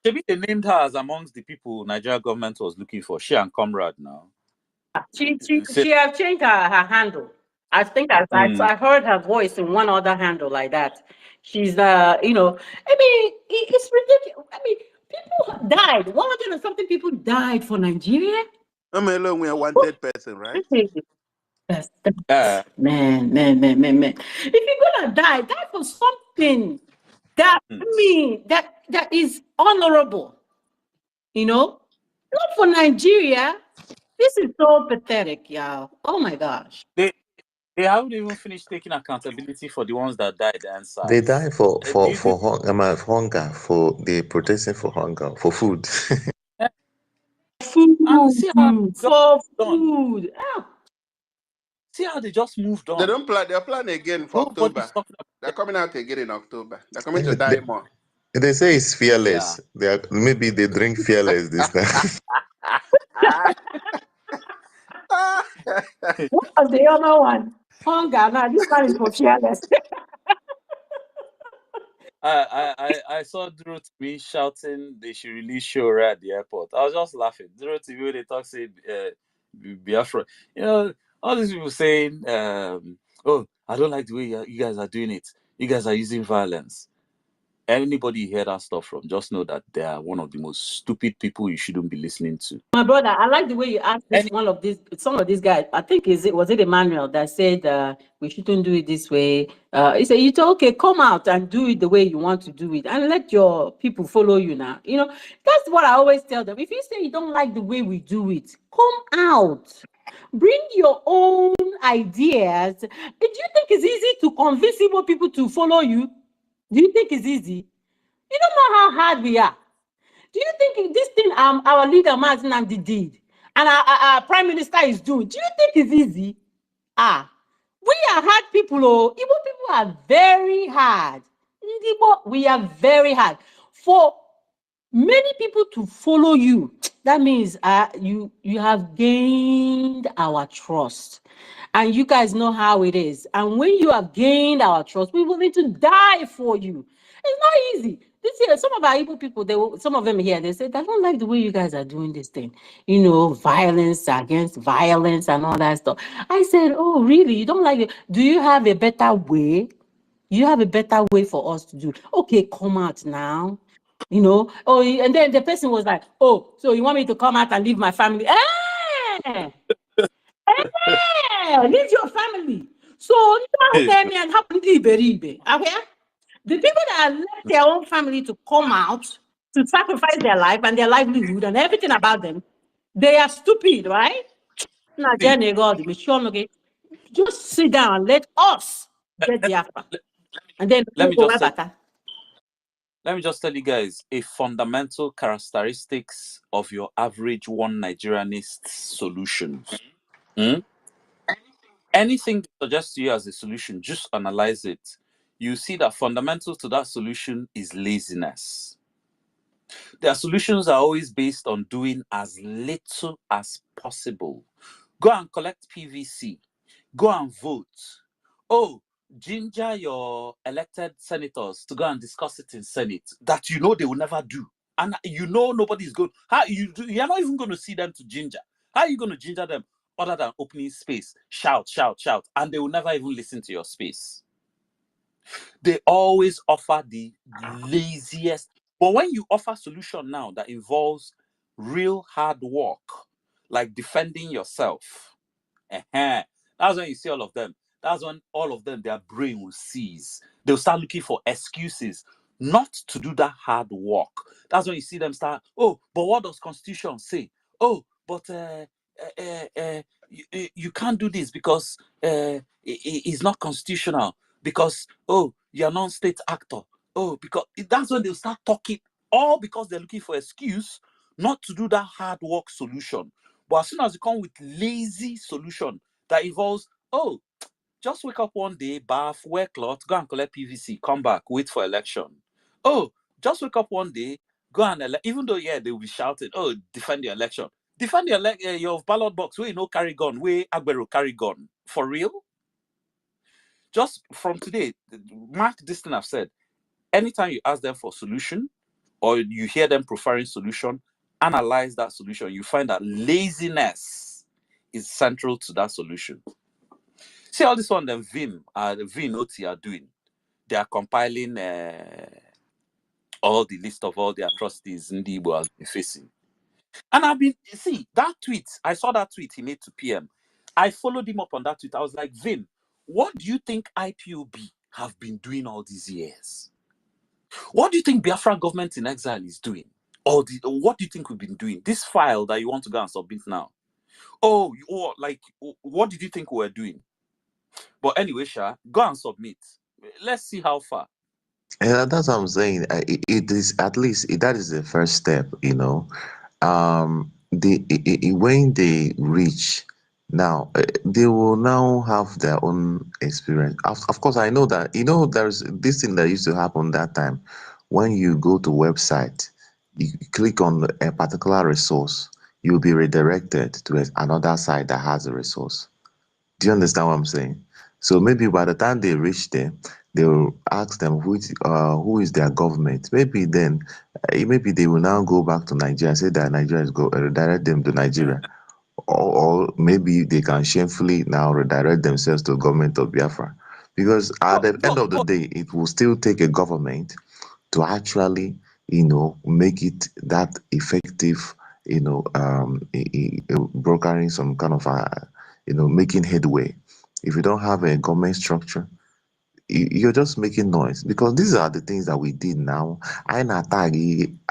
Maybe they named her as amongst the people Nigeria government was looking for. She and Comrade now. She have changed her handle. I think I heard her voice in one other handle like that. She's I mean, it's ridiculous. I mean, people died. 100 and something people died for Nigeria. I'm alone with a wanted person, right? Man. If you're gonna die for something that that is honorable, not for Nigeria. This is so pathetic, y'all. Oh my gosh. They haven't even finished taking accountability for the ones that died and SARS. They die for hunger, for the protesting for hunger, for food. Food. See how they just moved on. They don't plan. They're planning again for October. They're coming out again in October. They're coming to die more. They say it's fearless. Yeah. Maybe they drink fearless this time. What was the other one? Hunger. Now this one is for fearless. I saw Duro TV shouting they should release Shora at the airport. I was just laughing. Duro TV when they talk say Biafra. All these people saying, oh, I don't like the way you guys are doing it. You guys are using violence. Anybody hear that stuff from, just know that they are one of the most stupid people you shouldn't be listening to. My brother, I like the way you asked some of these guys. I think was it Emmanuel that said we shouldn't do it this way. He said, you told okay, come out and do it the way you want to do it, and let your people follow you now. That's what I always tell them. If you say you don't like the way we do it, come out. Bring your own ideas. Do you think it's easy to convince Igbo people to follow you? Do you think it's easy? You don't know how hard we are. Do you think this thing our leader Mazi Nnamdi did and our prime minister is doing, do you think it's easy? We are hard people. Igbo people are very hard. We are very hard. For many people to follow you, that means you have gained our trust. And you guys know how it is. And when you have gained our trust, we will need to die for you. It's not easy. This year, some of our Igbo people, some of them here, they said, I don't like the way you guys are doing this thing. Violence against violence and all that stuff. I said, oh, really? You don't like it? Do you have a better way? You have a better way for us to do? Okay, come out now. And then the person was like, oh, so you want me to come out and leave my family? Leave your family. So okay? The people that left their own family to come out to sacrifice their life and their livelihood and everything about them, they are stupid, right? Just sit down and let us get Biafra. And then let me just tell Bata. let me just tell you guys a fundamental characteristics of your average one Nigerianist solutions. Anything they suggest to you as a solution, just analyze it. You see that fundamental to that solution is laziness. Their solutions are always based on doing as little as possible. Go and collect PVC. Go and vote. Oh, ginger your elected senators to go and discuss it in Senate that you know they will never do. And you know nobody's good. You're not even going to see them to ginger. How are you going to ginger them other than opening space? Shout, shout, shout. And they will never even listen to your space. They always offer the laziest. But when you offer solution now that involves real hard work, like defending yourself, that's when you see all of them. That's when all of them, their brain will seize. They'll start looking for excuses not to do that hard work. That's when you see them start, oh, but what does Constitution say? Oh, but you can't do this because it's not constitutional. Because, oh, you're a non-state actor. Oh, because that's when they'll start talking, all because they're looking for excuse not to do that hard work solution. But as soon as you come with lazy solution that involves, oh, just wake up one day, bath, wear cloth, go and collect PVC, come back, wait for election. Oh, just wake up one day, go and elect, even though, yeah, they will be shouting, oh, defend the election. Defend your ballot box, where you know carry gun, where Agbero carry gun. For real? Just from today, mark this thing I've said. Anytime you ask them for solution, or you hear them preferring solution, analyze that solution. You find that laziness is central to that solution. See all this one, the Vim OT are doing. They are compiling all the list of all the atrocities Ndibo has been facing. And see, that tweet, I saw that tweet he made to PM. I followed him up on that tweet. I was like, Vim, what do you think IPOB have been doing all these years? What do you think Biafra government in exile is doing? Or what do you think we've been doing? This file that you want to go and submit now. Oh, what did you think we were doing? But anyway, Sha, go and submit. Let's see how far. Yeah, that's what I'm saying. It is at least that is the first step, you know. When they reach now, they will now have their own experience. Of course, I know that there's this thing that used to happen that time when you go to website, you click on a particular resource, you'll be redirected to another site that has a resource. Do you understand what I'm saying? So maybe by the time they reach there, they will ask them who is their government. Maybe then, maybe they will now go back to Nigeria and say that Nigeria is redirect them to Nigeria, or maybe they can shamefully now redirect themselves to the government of Biafra, because at the end of the day, it will still take a government to actually, make it that effective, brokering some kind of making headway. If you don't have a government structure, you're just making noise, because these are the things that we did now. I na tag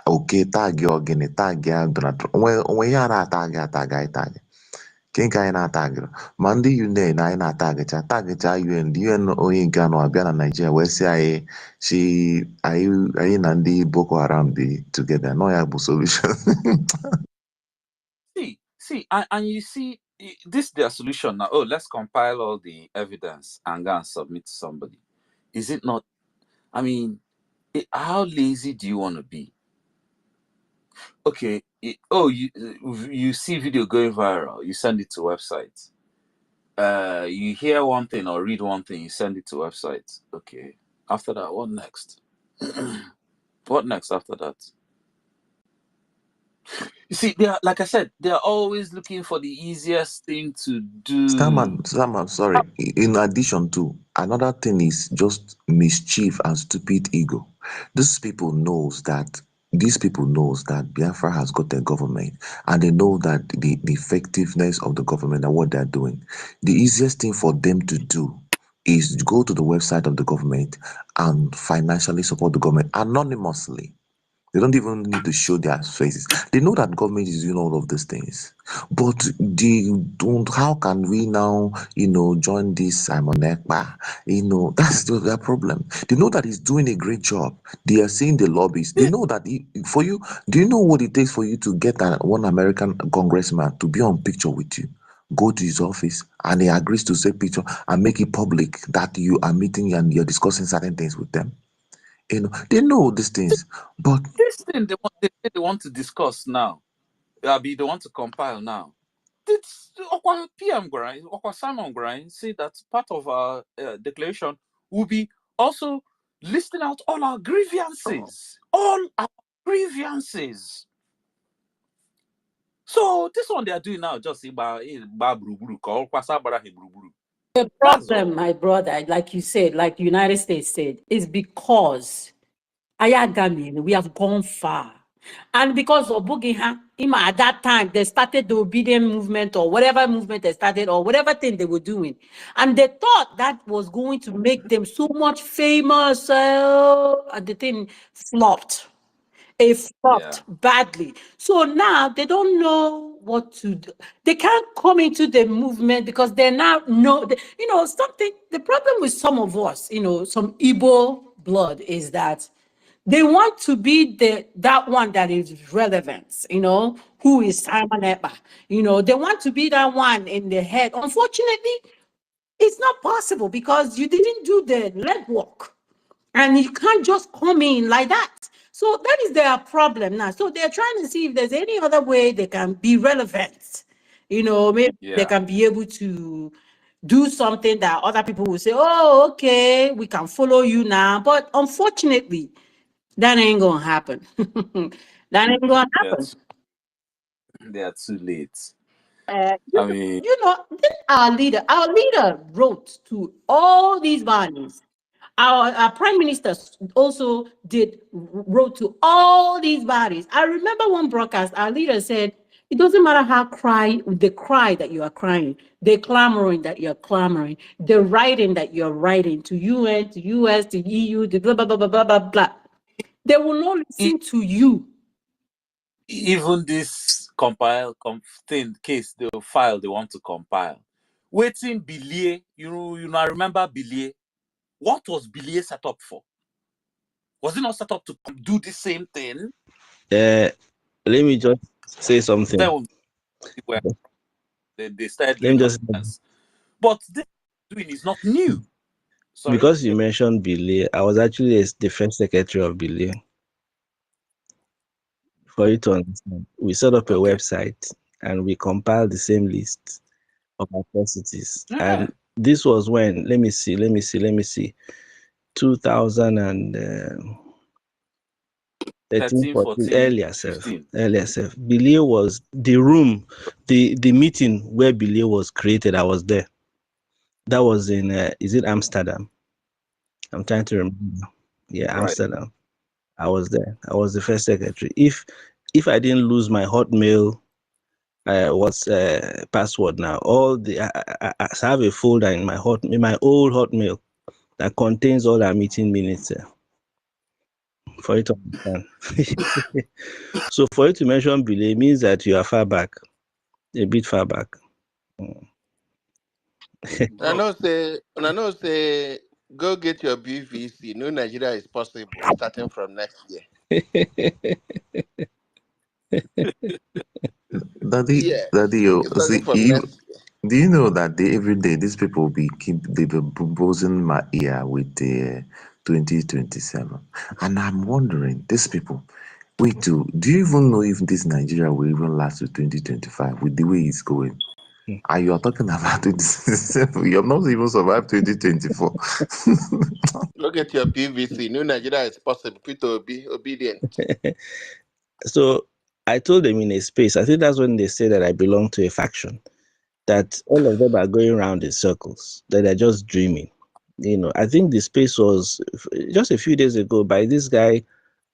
okay, tag your gene, tag ya Donald Trump. When you are tag. Ken ka anyị na-atagịrị ma ndị UN anyị na-atagịcha UN onye nke anọ abịa na Nigeria wee sị anyị na ndị Boko Haram dị together. No, ya bụ solution. See, and you see this their solution now. Oh, let's compile all the evidence and go and submit to somebody. Is it not? I mean, how lazy do you want to be? Okay, you see video going viral, you send it to website. You hear one thing or read one thing, you send it to website. Okay, after that, what next? What next after that? You see, like I said, they're always looking for the easiest thing to do. Starman, sorry. In addition to, another thing is just mischief and stupid ego. These people knows that Biafra has got a government, and they know that the effectiveness of the government and what they're doing. The easiest thing for them to do is go to the website of the government and financially support the government anonymously. They don't even need to show their faces. They know that government is doing all of these things, but they don't. How can we now, join this Simon Ekpa? That's their problem. They know that he's doing a great job. They are seeing the lobbies. They know that for you. Do you know what it takes for you to get one American congressman to be on picture with you? Go to his office and he agrees to take picture and make it public that you are meeting and you're discussing certain things with them. They know these things, but This thing they want to discuss now, they want to compile now. This PM Grind, Simon Grind, say that part of our declaration will be also listing out all our grievances. All our grievances. So this one they are doing now, just The problem, my brother, like you said, like the United States said, is because Ayagami, we have gone far. And because of Bugiha, at that time, they started the obedient movement or whatever movement they started or whatever thing they were doing. And they thought that was going to make them so much famous. And the thing flopped. It flopped badly. So now they don't know what to do. They can't come into the movement because they now know, something. The problem with some of us, some Igbo blood is that they want to be that one that is relevant, who is Simon Ekpa. They want to be that one in the head. Unfortunately, it's not possible because you didn't do the legwork. And you can't just come in like that. So that is their problem now. So they're trying to see if there's any other way they can be relevant. Maybe they can be able to do something that other people will say, oh, okay, we can follow you now. But unfortunately, that ain't gonna happen. That ain't gonna happen. They are too late. Then our leader wrote to all these bodies. Our prime minister also wrote to all these bodies. I remember one broadcast, our leader said, it doesn't matter how the cry that you are crying, the clamoring that you're clamoring, the writing that you're writing to UN, to US, to EU, to blah, blah, blah, blah, blah, blah, blah. They will not listen to you. Even this case they want to compile. Waiting BLA, remember BLA? What was BLA set up for? Was it not set up to do the same thing? Let me just say something. They started doing nonsense. But this doing is not new. Sorry? Because you mentioned BLA, I was actually the first secretary of BLA. For you to understand, we set up a website and we compiled the same list of atrocities. And this was when, let me see, 2013, 14, earlier self. BLA was the room, the meeting where BLA was created. I was there. That was in, is it Amsterdam? I'm trying to remember. Yeah, Amsterdam. I was there. I was the first secretary. If I didn't lose my Hotmail, password now? I have a folder in my old Hotmail that contains all our meeting minutes for you to understand. So for you to mention BLA means that you are far back, a bit far back. I know say go get your BVC. No Nigeria is possible starting from next year. Daddy, do you know that every day these people be buzzing my ear with the 2027, and I'm wondering, these people, wait, do you even know if this Nigeria will even last to 2025 with the way it's going? And you are talking about 2027, you have not even survived 2024. Look at your PVC. No Nigeria is possible. People be obedient. So I told them in a space, I think that's when they say that I belong to a faction, that all of them are going around in circles, that they're just dreaming. I think the space was just a few days ago by this guy.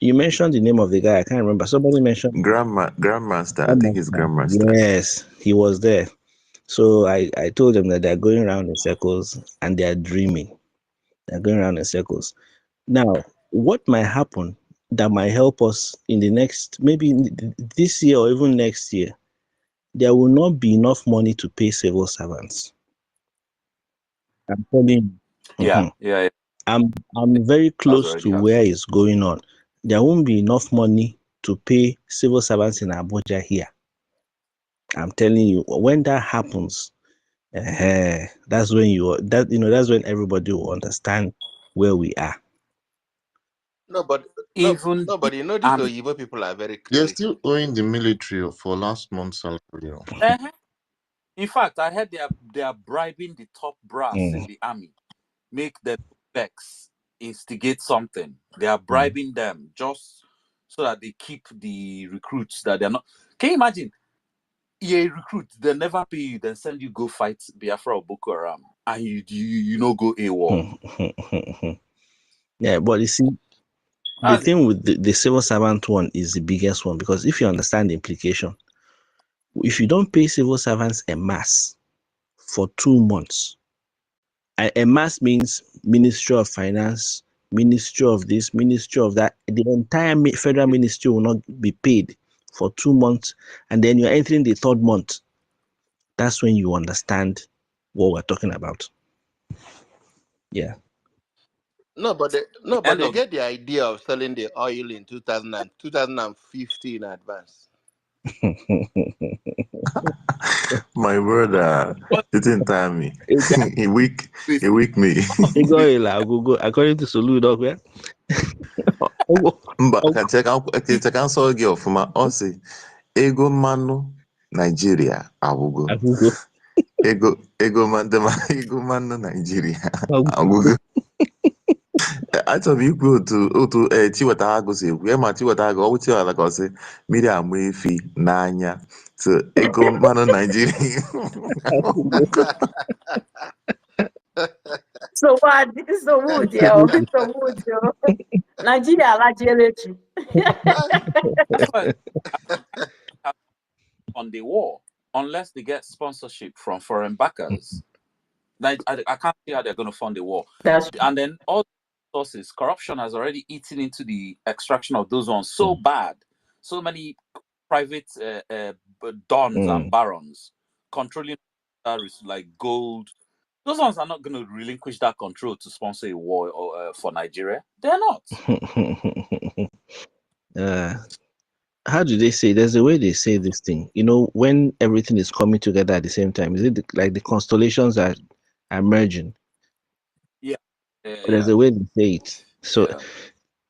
You mentioned the name of the guy. I can't remember. Somebody mentioned Grandmaster. I think it's Grandmaster. Yes, he was there. So I told them that they're going around in circles and they're dreaming. They're going around in circles. Now, what might happen that might help us in the next, maybe this year or even next year. There will not be enough money to pay civil servants. I'm telling you. Yeah, yeah, I'm very that's close to already where happening. it's going on. There won't be enough money to pay civil servants in Abuja here. I'm telling you, when that happens, that's when that's when everybody will understand where we are. No, but Even no, the but you know these army. Oyibo people are very They're creative. still owing the military for last month's salary. Uh-huh. In fact, I heard they are bribing the top brass in the army, make them vex, instigate something. They are bribing them just so that they keep the recruits that they're not. Can you imagine? You're a recruit, they never pay you, then send you go fight Biafra or Boko Haram, and you know go AWOL. Yeah, but you see, the thing with the civil servant one is the biggest one, because if you understand the implication, if you don't pay civil servants a mass for 2 months, a mass means Ministry of Finance, Ministry of this, Ministry of that, the entire federal ministry will not be paid for 2 months, and then you're entering the 3rd month. That's when you understand what we're talking about. Yeah. No, but End they of get the idea of selling the oil in 2050 in advance. My brother, you didn't tell me. a week me. According to Solu Dogwe. Mba ka cancel gị ọfụma. Ọ sị ego mmanụ Nigeria agwụgo. Ego mmanụ Nigeria agwụgo. Achọrọ m ikwu otu Chiweta Agụ si ekwu. Ya ma Chiweta Agụ ọ wụchi ala ka ọ sị mmiri ama efi n'anya. So ego mmanụ Nigeria. So what? This is a wood, yo. It's a wood, yo. Nigeria, Nigeria. on the war, unless they get sponsorship from foreign backers. I can't see how they're going to fund the war. And then all the sources, corruption has already eaten into the extraction of those ones so bad. So many private dons and barons controlling like gold. Those ones are not going to relinquish that control to sponsor a war for Nigeria. They're not. How do they say? There's a way they say this thing. When everything is coming together at the same time, is it like the constellations are merging? Yeah. There's a way they say it. So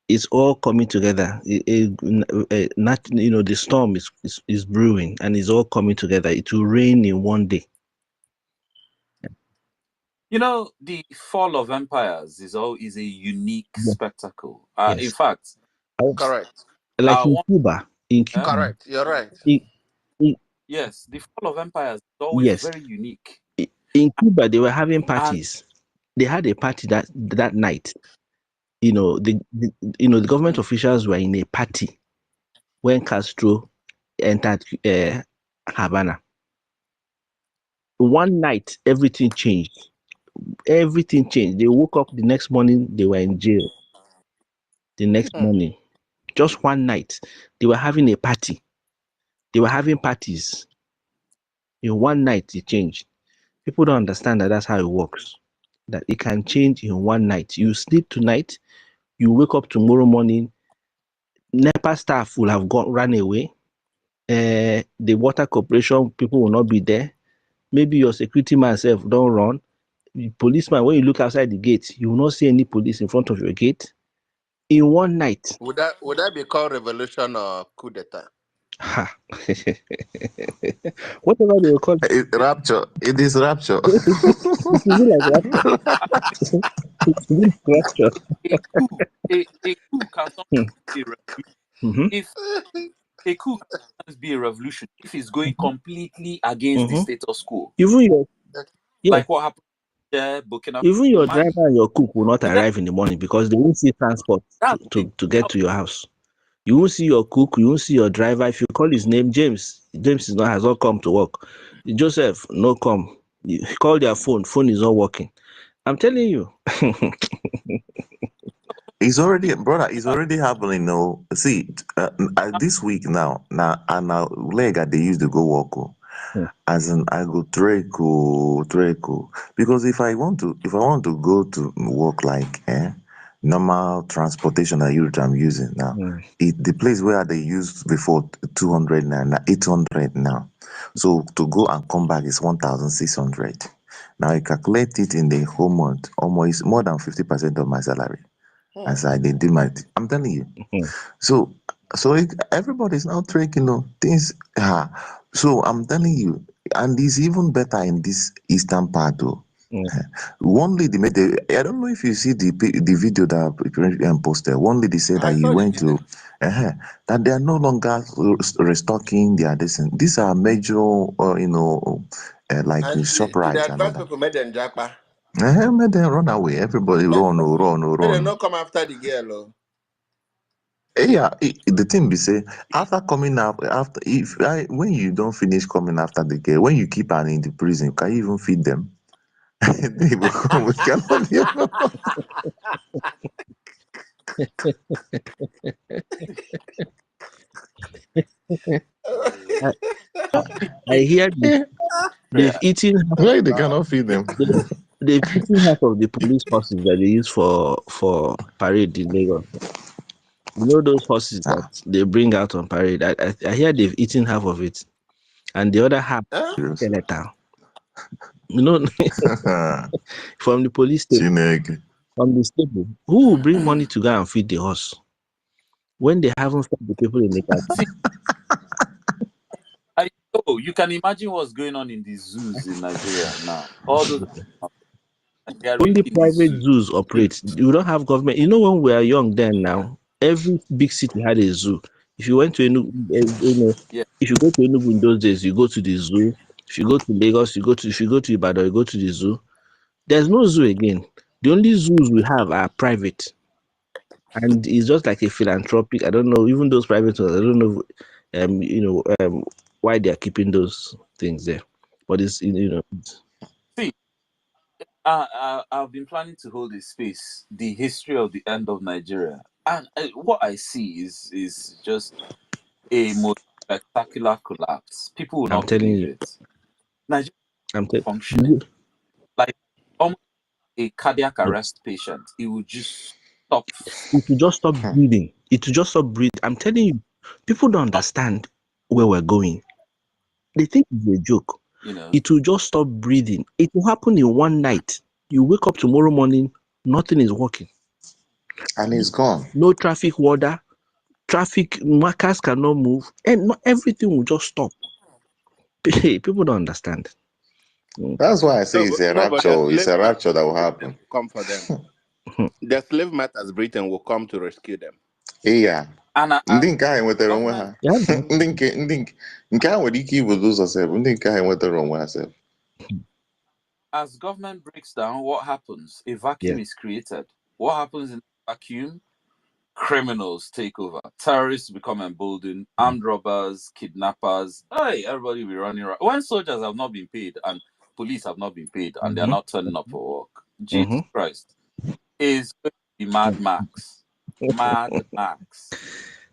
it's all coming together. The storm is brewing and it's all coming together. It will rain in one day. The fall of empires is a unique spectacle. Yes. In fact, correct. Like in Cuba. Correct. You're right. Yes, the fall of empires is always very unique. In Cuba, they were having parties. They had a party that night. The government officials were in a party when Castro entered Havana. One night, everything changed. Everything changed. They woke up the next morning, they were in jail. The next morning, just one night, they were having a party. They were having parties. In one night, it changed. People don't understand that that's how it works. That it can change in one night. You sleep tonight, you wake up tomorrow morning, NEPA staff will have run away. The water corporation people will not be there. Maybe your security man self don't run. The policeman, when you look outside the gate, you will not see any police in front of your gate. In one night. Would that be called revolution or coup d'etat? Whatever they will call it. Rapture. It is rapture. It will be like rapture. It will be rapture. A coup can sometimes be a revolution. If a coup can sometimes be a revolution, if it's going completely against the status quo. Even like what happened there, Burkina. Even your driver and your cook will not arrive in the morning because they won't see transport to get to your house. You won't see your cook, you won't see your driver. If you call his name, James has not come to work. Joseph, no come. You call their phone is not working. I'm telling you. It's already, brother. It's already happening. No, see, this week now, leg they used to go walk. As in, I go Treco, because if I want to go to work like normal transportation I'm using now, the place where they used before 200 now 800 now, so to go and come back is 1,600. Now you calculate it in the whole month, almost more than 50% of my salary. As I did do I'm telling you. So everybody's now tracking things. So I'm telling you, and it's even better in this eastern part though. One lady made I don't know if you see the video that posted. One lady said that I he saw the went video. to that they are no longer restocking their this. These are major, like And the Shoprite and all advance that. people made them japa. Made them run away. Everybody run, oh, run, oh, They run. not come after the girl. Oh. Yeah, the thing be say after coming out after if when you don't finish coming after the girl, when you keep her in the prison, can you even feed them? They will come. We cannot be. I, I hear they've eaten half, Why they cannot feed them? they've eaten half of the police horses that they use for parade in Lagos. You know those horses that they bring out on parade. I hear they've eaten half of it, and the other half skeleton. You know, from the police stable, Chineke. from the stable, who will bring money to go and feed the horse when they haven't fed the people in the car? See, you can imagine what's going on in the zoos in Nigeria now. All those they are really Only in the private zoo. zoos operate. You don't have government. You know, when we are young then now, every big city had a zoo. If you went to Enugu, Yeah. if you go to Enugu in those days, you go to the zoo. If you go to Lagos, if you go to Ibadan, you go to the zoo. There's no zoo again. The only zoos we have are private. And it's just like a philanthropic. I don't know, even those private ones, I don't know why they are keeping those things there. But it's See, I've been planning to hold a space, the history of the end of Nigeria, and what I see is just a most spectacular collapse. People will I'm not telling believe you. it. Nigeria I'm is telling functioning like almost a cardiac arrest patient. It will just stop. It will just stop breathing. It will just stop breathing. I'm telling you, people don't understand where we're going. They think it's a joke. It will just stop breathing. It will happen in one night. You wake up tomorrow morning, nothing is working. And it's gone. No traffic warder. Traffic markers cannot move. And not everything will just stop. People don't understand. That's why I say it's a No, but the rapture. It's slave a rapture masters that of will Britain happen. will come for them. The slave masters Britain will come to rescue them. Yeah. And Ndị nke ahụ nwetara onwe government, ha. Ndị nke ahụ nwere ike ibudo ụzọ sef. Ndị nke ahụ nwetara onwe ha sef. as government breaks down, what happens? A vacuum is created. What happens in the vacuum? Criminals take over. Terrorists become emboldened. Armed robbers, kidnappers. Hey, everybody will be running around. When soldiers have not been paid and police have not been paid and they're not turning up for work, Jesus Christ, is going to be Mad Max. Mad Max.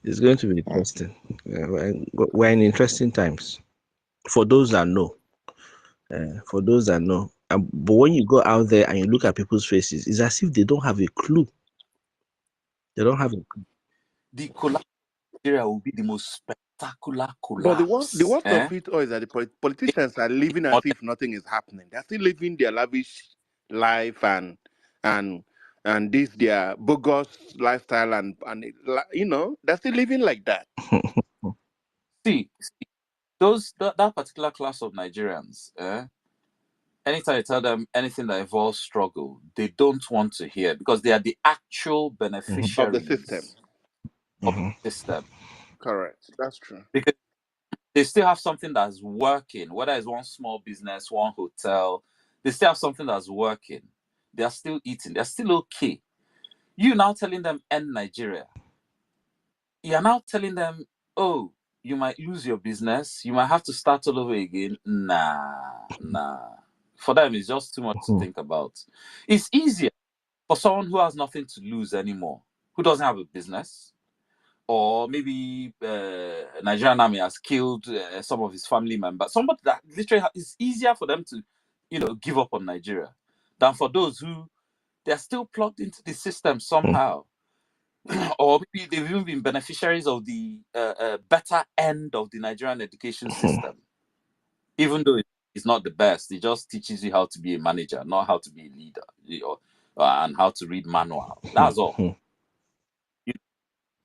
It's going to be interesting. We're in interesting times. For those that know. But when you go out there and you look at people's faces, it's as if they don't have a clue. They don't have a clue. The collapse of Nigeria will be the most spectacular But the collapse. worst of it all is that the politicians are living as if nothing is happening. They're still living their lavish life and this their bogus lifestyle and they're still living like that. See, that particular class of Nigerians, anytime you tell them anything that involves struggle, they don't want to hear because they are the actual Of the system. beneficiaries of the system. Correct. That's true. Because they still have something that's working, whether it's one small business, one hotel, they still have something that's working. They are still eating, they're still okay. You now telling them end Nigeria. You're now telling them, oh, you might lose your business, you might have to start all over again. Nah. For them, it's just too much to think about. It's easier for someone who has nothing to lose anymore who doesn't have a business, or maybe Nigerian army has killed some of his family members. Somebody that literally is easier for them to, give up on Nigeria than for those who they're still plugged into the system somehow. Or maybe they've even been beneficiaries of the better end of the Nigerian education system. Even though it's not the best, it just teaches you how to be a manager, not how to be a leader, and how to read manual. That's all.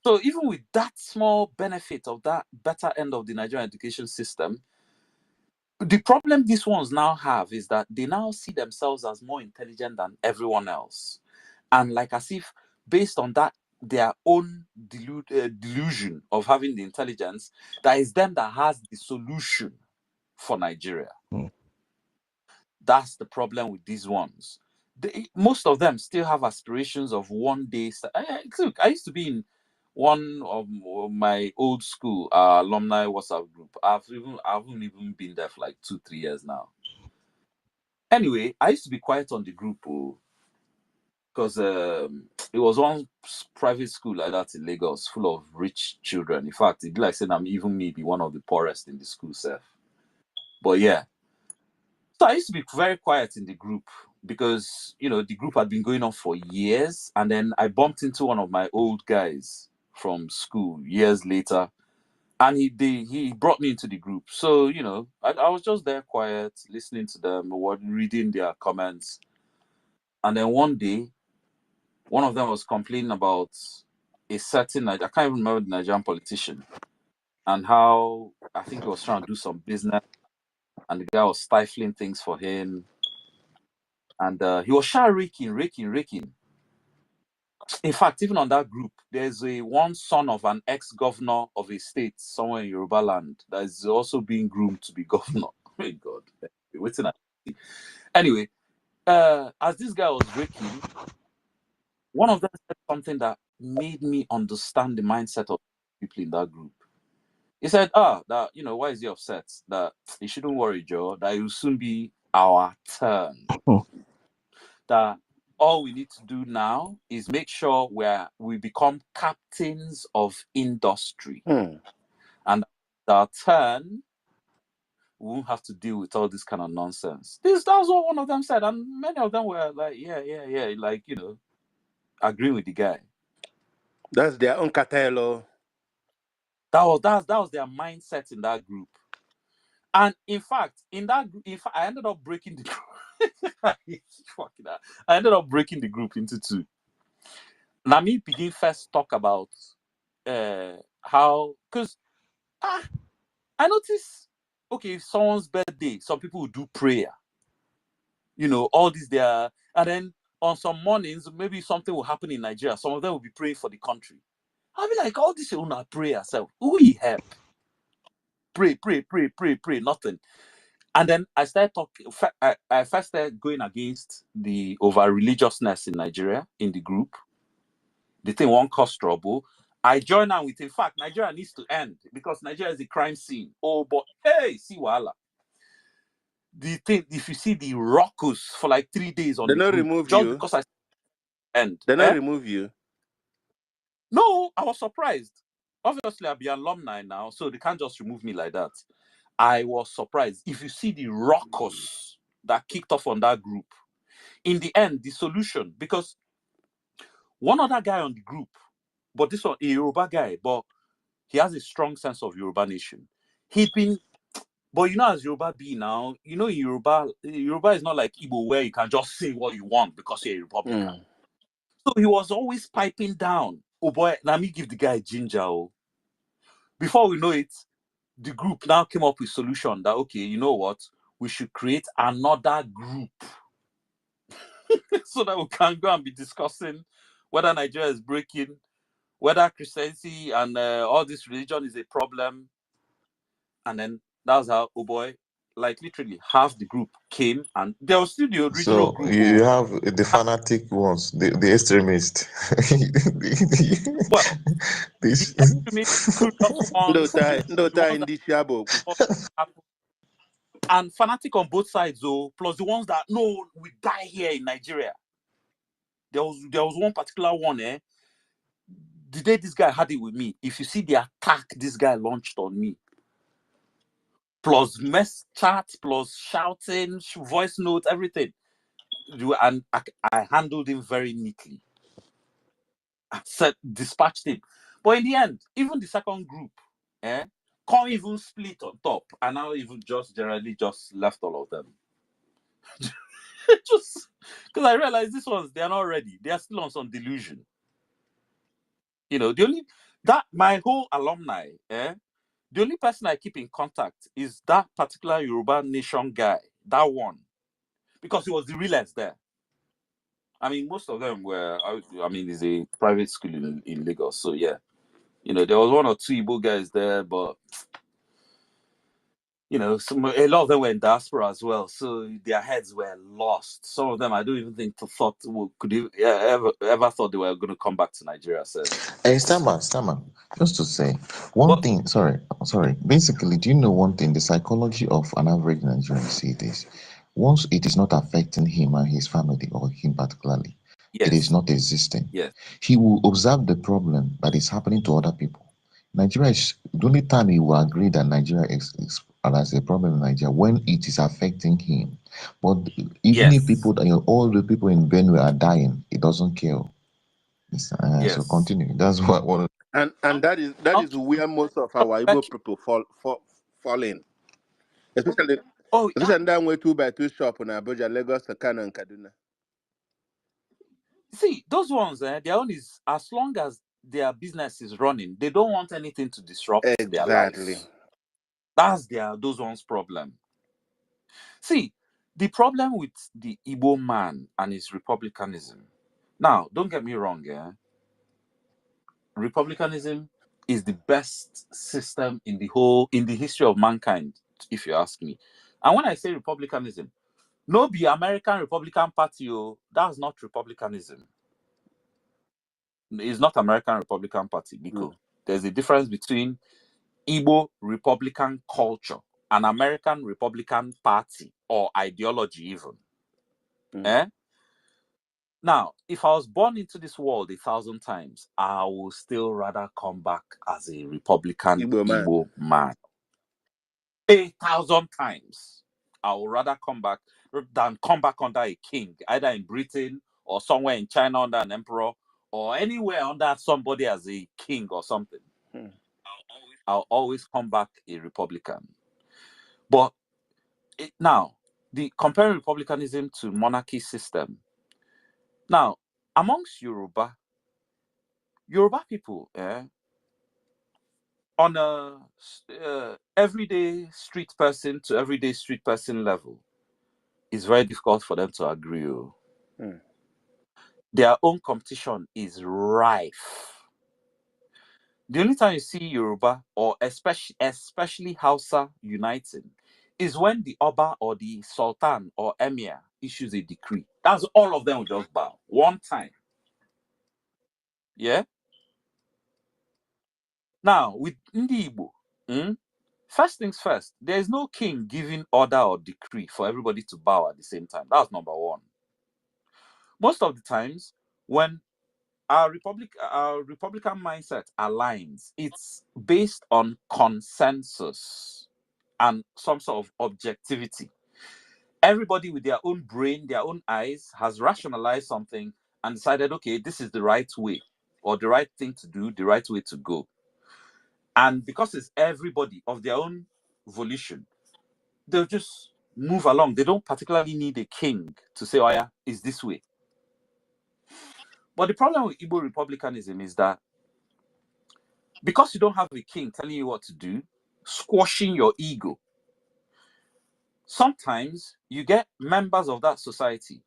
So even with that small benefit of that better end of the Nigerian education system, the problem these ones now have is that they now see themselves as more intelligent than everyone else. And like as if based on that, their own delusion of having the intelligence, that is them that has the solution for Nigeria. That's the problem with these ones. Most of them still have aspirations of one day. Look, I used to be in one of my old school alumni WhatsApp group. I haven't even been there for like 2-3 years now. Anyway, I used to be quiet on the group because it was one private school like that in Lagos, full of rich children. In fact, it'd be like saying I'm even maybe one of the poorest in the school self. But yeah. So I used to be very quiet in the group because, the group had been going on for years. And then I bumped into one of my old guys from school years later. And he brought me into the group. So, I was just there quiet, listening to them, reading their comments. And then one day, one of them was complaining about a certain, I can't even remember the Nigerian politician, and how I think he was trying to do some business. And the guy was stifling things for him. And he was raking. In fact, even on that group, there's one son of an ex-governor of a state somewhere in Yoruba land that is also being groomed to be governor. Oh my God. Anyway, as this guy was raking, one of them said something that made me understand the mindset of people in that group. He said, that, why is he upset? That he shouldn't worry, Joe, that it will soon be our turn. That all we need to do now is make sure we become captains of industry. And our turn, we won't have to deal with all this kind of nonsense. That's what one of them said. And many of them were like, yeah, like, agreeing with the guy. That's their own cartel. That was their mindset in that group. And in fact, I ended up breaking the group. I ended up breaking the group into two. Now me begin first talk about how, because I notice, okay, someone's birthday, some people will do prayer, all these there, and then on some mornings maybe something will happen in Nigeria, some of them will be praying for the country. I'll be like, all this will not pray yourself, who will help? Pray, nothing. And then I started talking. I first started going against the over religiousness in Nigeria in the group. The thing won't cause trouble. I join on with, in fact, Nigeria needs to end because Nigeria is a crime scene. Oh, but hey, see wahala. The thing, if you see the ruckus for like 3 days on They the not group, remove just you. because I end. They not remove you. No, I was surprised. Obviously, I'll be alumni now, so they can't just remove me like that. I was surprised. If you see the ruckus that kicked off on that group, in the end, the solution, because one other guy on the group, but this one, a Yoruba guy, but he has a strong sense of Yoruba nation. He'd been, but as Yoruba be now, in Yoruba is not like Igbo where you can just say what you want because you're a Republican. So he was always piping down. Oh boy, let me give the guy ginger. Oh. Before we know it, the group now came up with solution that, okay, you know what? We should create another group so that we can go and be discussing whether Nigeria is breaking, whether Christianity and all this religion is a problem. And then that's how, oh boy, like literally half the group came, and there was still the original So group. you have the fanatic ones, the extremists. Well, This. the extremist curious ones, and fanatic on both sides, though, plus the ones that no, we die here in Nigeria. There was one particular one, the day this guy had it with me, if you see the attack this guy launched on me, plus mess chat, plus shouting, voice notes, everything, and I handled him very neatly. I said, dispatched him. But in the end, even the second group, can't even split on top, and now even just generally just left all of them. Just because I realized these ones, they are not ready. They are still on some delusion. You know, the only that my whole alumni, the only person I keep in contact is that particular Yoruba Nation guy, that one, because he was the realest there. I mean, most of them were. I mean, it's a private school in Lagos, so yeah. You know, there was one or two Igbo guys there, but you know, a lot of them were in diaspora as well, so their heads were lost. Some of them, I don't even think ever thought they were going to come back to Nigeria. So, Hey, Stammer, just to say one thing. Sorry. Basically, do you know one thing? The psychology of an average Nigerian see this. Once it is not affecting him and his family, or him particularly, it is not existing. Yes. He will observe the problem that is happening to other people. Nigeria is the only time he will agree that Nigeria is as a problem in Nigeria when it is affecting him. But even if people, all the people in Benue are dying, he doesn't care. So continue. That's what. And that is where most of our Igbo people fall in, especially that way 2x2 shop in Abuja, Lagos, Kano, and Kaduna. See, those ones, their own is as long as their business is running, they don't want anything to disrupt their life. That's those ones' problem. See, the problem with the Igbo man and his republicanism. Now, don't get me wrong, republicanism is the best system in the history of mankind, if you ask me. And when I say republicanism, no be American Republican Party, that's not republicanism. It's not American Republican Party, because there's a difference between Igbo Republican culture and American Republican Party or ideology even. Now, if I was born into this world 1,000 times, I will still rather come back as a Republican Igbo man. 1,000 times. I would rather come back than come back under a king, either in Britain or somewhere in China under an emperor, or anywhere under somebody as a king or something. I'll always come back a Republican. But now, comparing republicanism to monarchy system. Now, amongst Yoruba people, on a everyday street person to everyday street person level, it's very difficult for them to agree. Their own competition is rife. The only time you see Yoruba, or especially Hausa, uniting is when the Oba or the Sultan or Emir issues a decree. That's all of them will just bow one time. Yeah? Now, with Ndi Igbo, first things first, there is no king giving order or decree for everybody to bow at the same time. That's number one. Most of the times, when our Republican mindset aligns, it's based on consensus and some sort of objectivity. Everybody with their own brain, their own eyes, has rationalized something and decided, okay, this is the right way, or the right thing to do, the right way to go. And because it's everybody of their own volition, they'll just move along. They don't particularly need a king to say, oh yeah, it's this way. But the problem with Igbo republicanism is that because you don't have a king telling you what to do, squashing your ego, sometimes you get members of that society,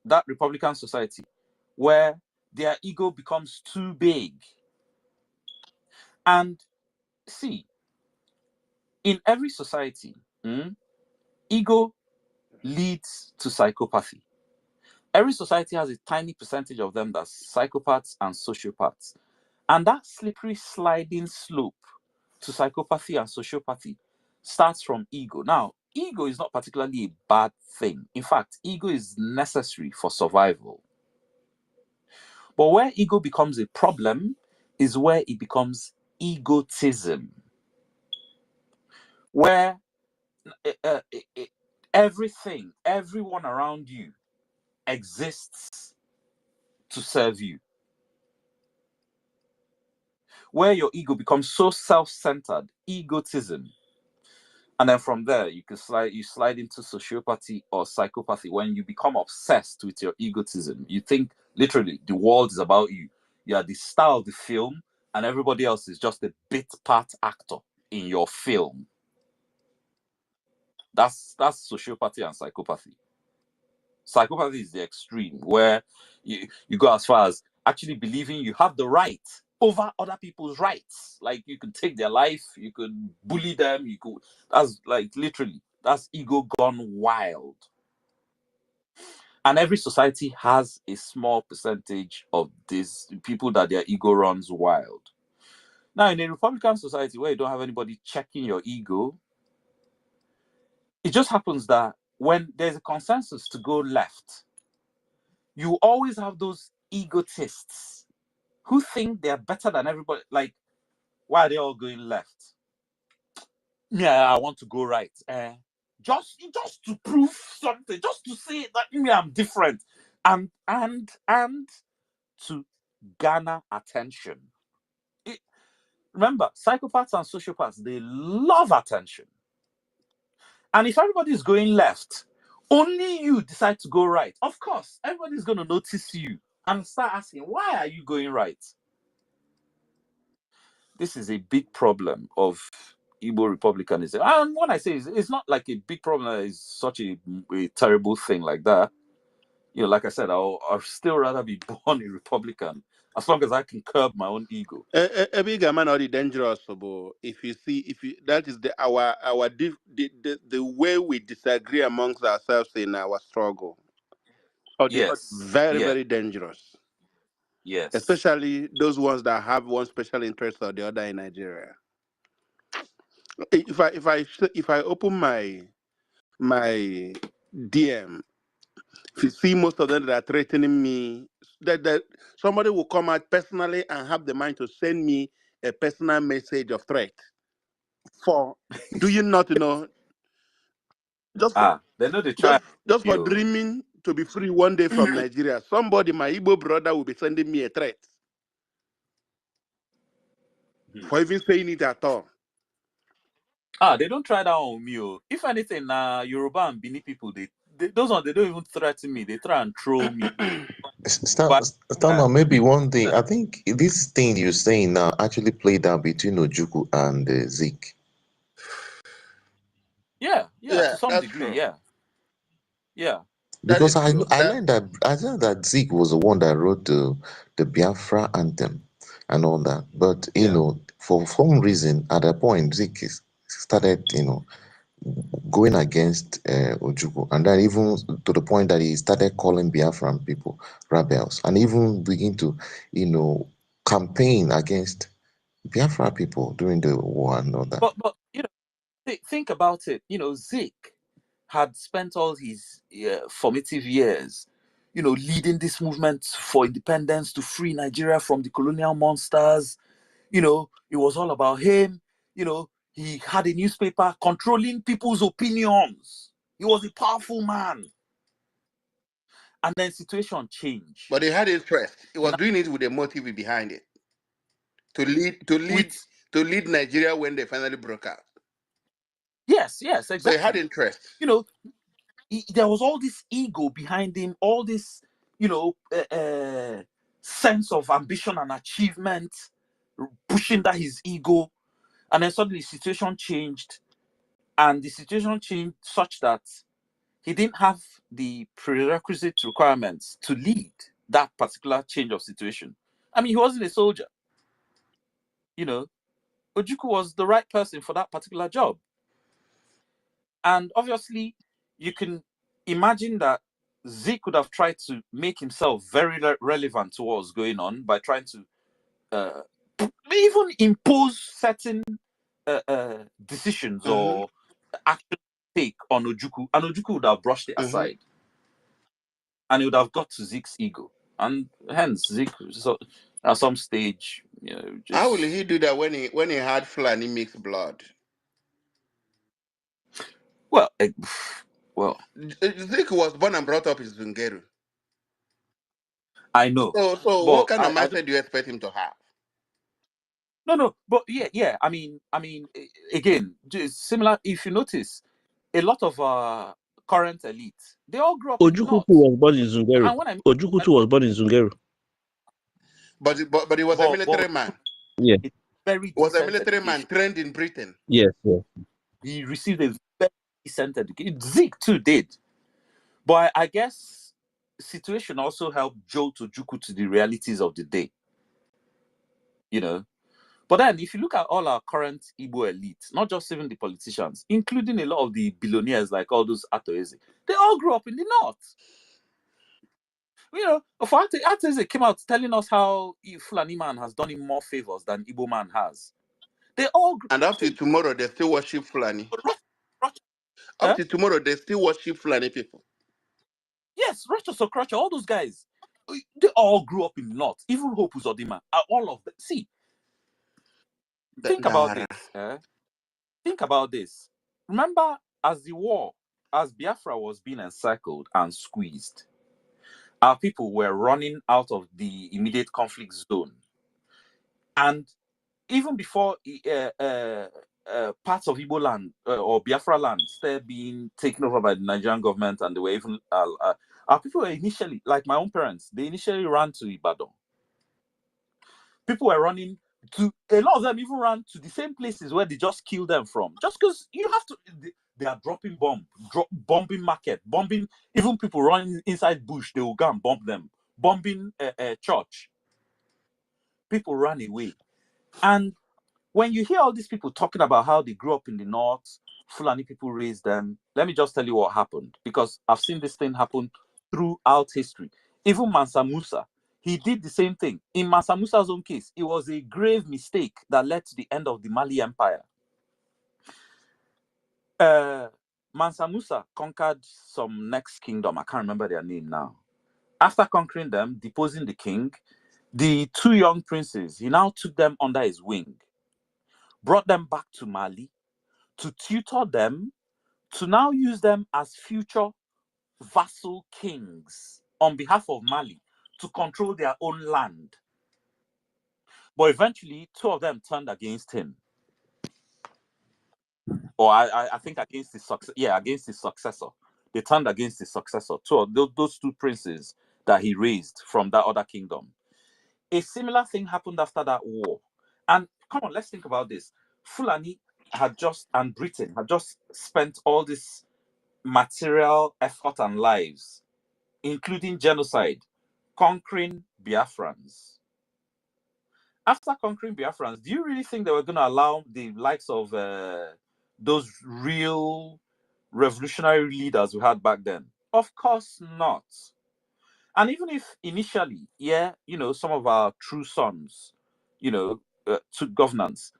that Republican society, where their ego becomes too big. And see, in every society, ego leads to psychopathy. Every society has a tiny percentage of them that's psychopaths and sociopaths. And that slippery sliding slope to psychopathy and sociopathy starts from ego. Now, ego is not particularly a bad thing. In fact, ego is necessary for survival. But where ego becomes a problem is where it becomes egotism, where everything, everyone around you exists to serve you, where your ego becomes so self-centered, egotism. And then from there, you slide into sociopathy or psychopathy when you become obsessed with your egotism. You think literally the world is about you. You are the star of the film, and everybody else is just a bit part actor in your film. That's sociopathy and psychopathy. Psychopathy is the extreme where you go as far as actually believing you have the right over other people's rights. Like you could take their life, you could bully them, that's like literally, that's ego gone wild. And every society has a small percentage of these people that their ego runs wild. Now, in a Republican society where you don't have anybody checking your ego, it just happens that when there's a consensus to go left, you always have those egotists who think they're better than everybody. Like, why are they all going left? Yeah, I want to go right. Just to prove something, just to say that I'm different, and to garner attention. Remember, psychopaths and sociopaths, they love attention. And if everybody is going left, only you decide to go right. Of course, everybody's going to notice you and start asking, why are you going right? This is a big problem of Igbo republicanism. And when I say it's not like a big problem that is such a terrible thing like that. Like I said, I'll still rather be born a Republican as long as I can curb my own ego. A big man already dangerous, but if you that is the way we disagree amongst ourselves in our struggle. Yes. Very, very dangerous. Yes. Especially those ones that have one special interest or the other in Nigeria. If I open my DM, if you see most of them that are threatening me, that somebody will come out personally and have the mind to send me a personal message of threat. Do you not know? They know they try. Just for dreaming to be free one day from Nigeria. Somebody, my Igbo brother, will be sending me a threat for even saying it at all. They don't try that on me. If anything, Yoruba and Bini people, those ones, they don't even threaten me. They try and troll me. Stama, maybe one thing. I think this thing you're saying now actually played out between Ojukwu and Zeke. Yeah, to some degree, true. Yeah. Because I learned that Zeke was the one that wrote the Biafra anthem and all that. But for some reason at that point Zeke started going against Ojukwu, and then even to the point that he started calling Biafran people rebels, and even begin to campaign against Biafra people during the war and all that. But think about it. Zeke had spent all his formative years, leading this movement for independence to free Nigeria from the colonial monsters. It was all about him. He had a newspaper controlling people's opinions. He was a powerful man. And then situation changed. But he had interest. He was doing it with a motive behind it. To lead Nigeria when they finally broke out. Yes, exactly. So he had interest. There was all this ego behind him, all this, sense of ambition and achievement, pushing that his ego. And then suddenly the situation changed. And the situation changed such that he didn't have the prerequisite requirements to lead that particular change of situation. I mean, he wasn't a soldier. Ojukwu was the right person for that particular job. And obviously, you can imagine that Zeke could have tried to make himself very relevant to what was going on by trying to even impose certain decisions or action take on Ojukwu, and Ojukwu would have brushed it aside. And it would have got to Zeke's ego. and hence Zeke, so at some stage, How will just he do that when he had Fulani mixed blood? well, well, Zeke was born and brought up in Zungeru. I know, So but what kind of I don't. mindset do you expect him to have? No, but yeah. I mean, again, just similar. If you notice, a lot of current elites, they all grew up in the Ojukutu north. was born in Zungeru. And when I mean, Ojukutu was born in Zungeru. But he was a military but man. Yeah. a very He was a decent military man education. trained in Britain. Yes. Yes. He received a very decent education. Zeke too did, but I guess situation also helped Joe Tojuku to the realities of the day. But then, if you look at all our current Igbo elites, not just even the politicians, including a lot of the billionaires like all those Atoeze, they all grew up in the north. For Atoeze came out telling us how Fulani man has done him more favors than Igbo man has. They all grew And up to tomorrow, they still worship Fulani. Up to tomorrow, they still worship Fulani people. Yes, Rochas Okrocha, all those guys, they all grew up in the north. Even Hope Uzodimma, all of them. See, think about this. Think about this. Remember, as Biafra was being encircled and squeezed, our people were running out of the immediate conflict zone. And even before parts of Igbo land or Biafra land started being taken over by the Nigerian government, and they were even our people were initially, like my own parents, they initially ran to Ibadan. People were running to, a lot of them even ran to the same places where they just killed them from. Just because you have to, they are dropping bombing market, bombing even people running inside bush, they will go and bomb them, bombing church. People ran away. And when you hear all these people talking about how they grew up in the north, Fulani people raised them, let me just tell you what happened, because I've seen this thing happen throughout history. Even Mansa Musa, he did the same thing. In Mansa Musa's own case, it was a grave mistake that led to the end of the Mali Empire. Mansa Musa conquered some next kingdom. I can't remember their name now. After conquering them, deposing the king, the two young princes, he now took them under his wing, brought them back to Mali to tutor them, to now use them as future vassal kings on behalf of Mali to control their own land. But eventually, two of them turned against him. Or I think against his successor. Yeah, against his successor. They turned against his successor. Two of those two princes that he raised from that other kingdom. A similar thing happened after that war. And come on, let's think about this. Fulani and Britain had just spent all this material effort and lives, including genocide, conquering Biafrans. After conquering Biafrans, do you really think they were going to allow the likes of those real revolutionary leaders we had back then? Of course not. And even if initially, some of our true sons, took governance,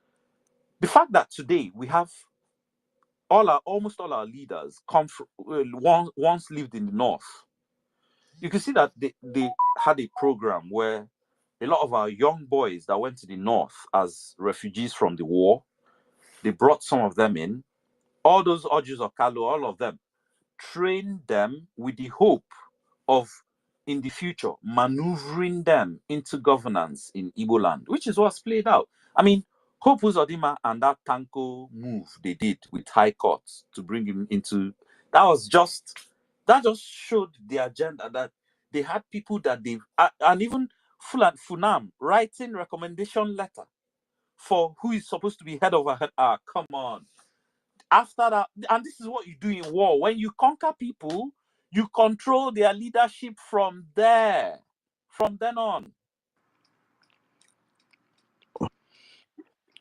the fact that today we have almost all our leaders come from once lived in the north. You can see that they had a program where a lot of our young boys that went to the north as refugees from the war, they brought some of them in. All those Ojus of Kalu, all of them, trained them with the hope of, in the future, maneuvering them into governance in Igbo land, which is what's played out. I mean, Hope Uzodimma and that Tanko move they did with High Court to bring him into, that just showed the agenda that they had people that they've, and even Funam writing recommendation letter for who is supposed to be head of a head. Come on. After that, and this is what you do in war. When you conquer people, you control their leadership from there. From then on.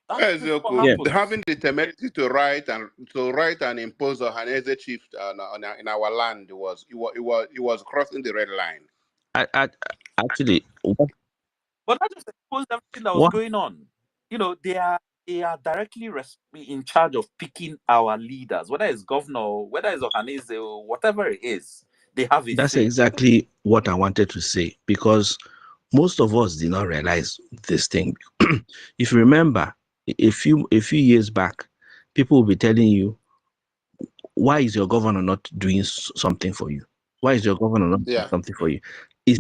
That's just what happens. Having the temerity to write and impose a Hanese chief in our land was crossing the red line. Actually, but that just exposed everything that was going on. They are directly in charge of picking our leaders, whether it's governor, whether it's Ohanese, or whatever it is. They have a That's say. exactly what I wanted to say, because most of us did not realize this thing. If you remember, a few years back, people will be telling you, why is your governor not doing something for you? Why is your governor not doing Yeah. something for you? Is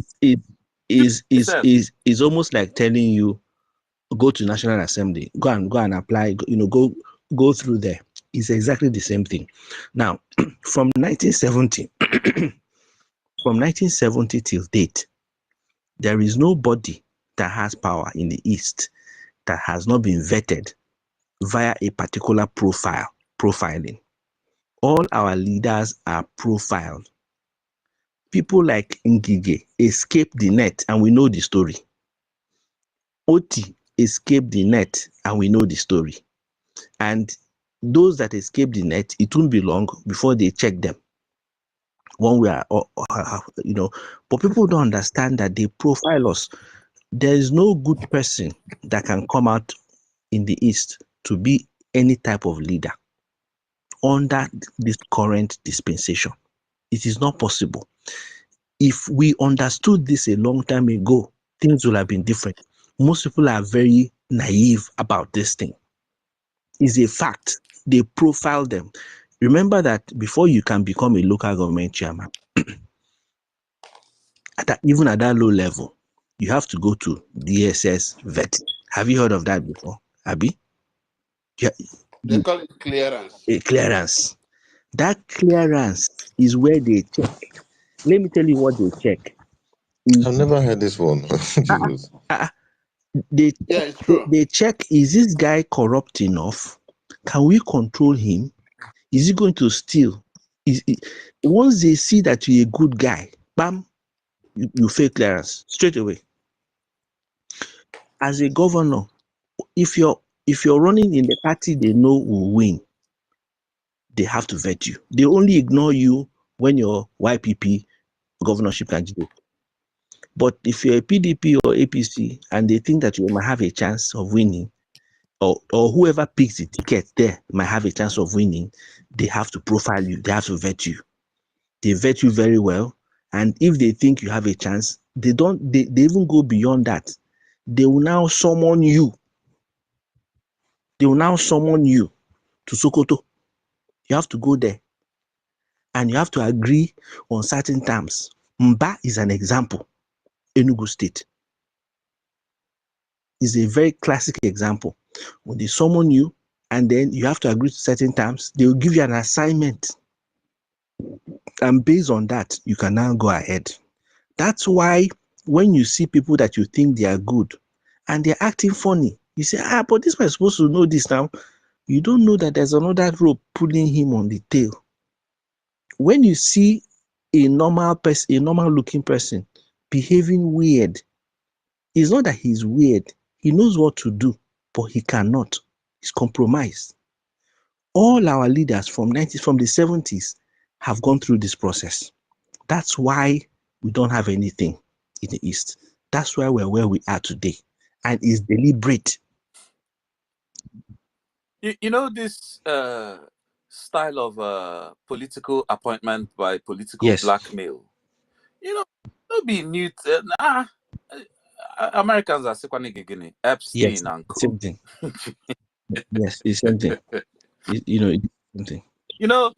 almost like telling you, go to National Assembly, go and apply, go through there. It's exactly the same thing. Now, from 1970, from 1970 till date, there is nobody that has power in the East that has not been vetted via a particular profiling. All our leaders are profiled. People like Ngige escaped the net, and we know the story. Oti escaped the net, and we know the story. And those that escaped the net, it won't be long before they check them. One way or but people don't understand that they profile us. There is no good person that can come out in the East to be any type of leader under this current dispensation. It is not possible. If we understood this a long time ago, things would have been different. Most people are very naive about this thing. It's a fact. They profile them. Remember that before you can become a local government chairman, even at that low level, you have to go to DSS vetting. Have you heard of that before, Abi? Yeah, They call it clearance. a clearance. That clearance is where they check. Let me tell you what they check. I've never heard this one. Jesus. They Yeah, it's true. they check, is this guy corrupt enough? Can we control him? Is he going to steal? Once they see that you're a good guy, bam, you fail clearance straight away. As a governor, if you're running in the party they know will win, they have to vet you. They only ignore you when you're YPP governorship candidate. But if you're a PDP or APC and they think that you might have a chance of winning, or whoever picks the ticket there might have a chance of winning, they have to profile you, they have to vet you. They vet you very well. And if they think you have a chance, they even go beyond that. They will now summon you. They will now summon you to Sokoto. You have to go there. And you have to agree on certain terms. Mba is an example. Enugu State is a very classic example. When they summon you, and then you have to agree to certain terms, they will give you an assignment. And based on that, you can now go ahead. That's why when you see people that you think they are good and they're acting funny, you say, but this man is supposed to know this now. You don't know that there's another rope pulling him on the tail. When you see a normal person, a normal looking person behaving weird, it's not that he's weird. He knows what to do, but he cannot. He's compromised. All our leaders from the 70s have gone through this process. That's why we don't have anything in the East. That's why we're where we are today. And it's deliberate. You know this style of political appointment by political Yes. blackmail. You know, no be new. Americans are Sekwanigigini, Epstein Yes. and co. Same thing. Yes, it's same thing. It's same thing. You know,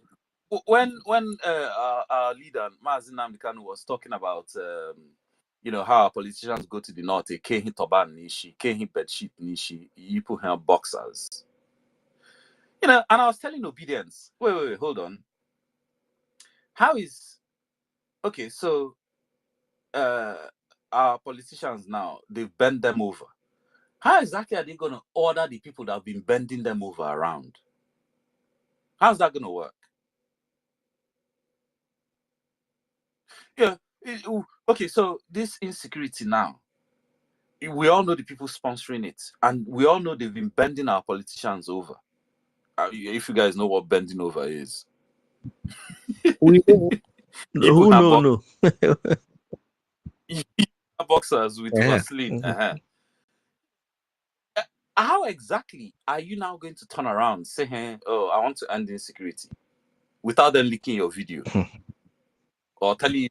when our leader Mazi Nnamdi Kanu was talking about how our politicians go to the north, they can't turban nishi, can't bedsheet nishi, you put her boxers. And I was telling Obedience, wait, hold on. How is okay? So our politicians now, they've bent them over. How exactly are they going to order the people that have been bending them over around? How's that going to work? Yeah. Okay, so this insecurity now, we all know the people sponsoring it, and we all know they've been bending our politicians over. If you guys know what bending over is, We know. you Who have no. boxers with Vaseline. Mhm. How exactly are you now going to turn around, say, hey, oh, I want to end insecurity, without them leaking your video? or telling you,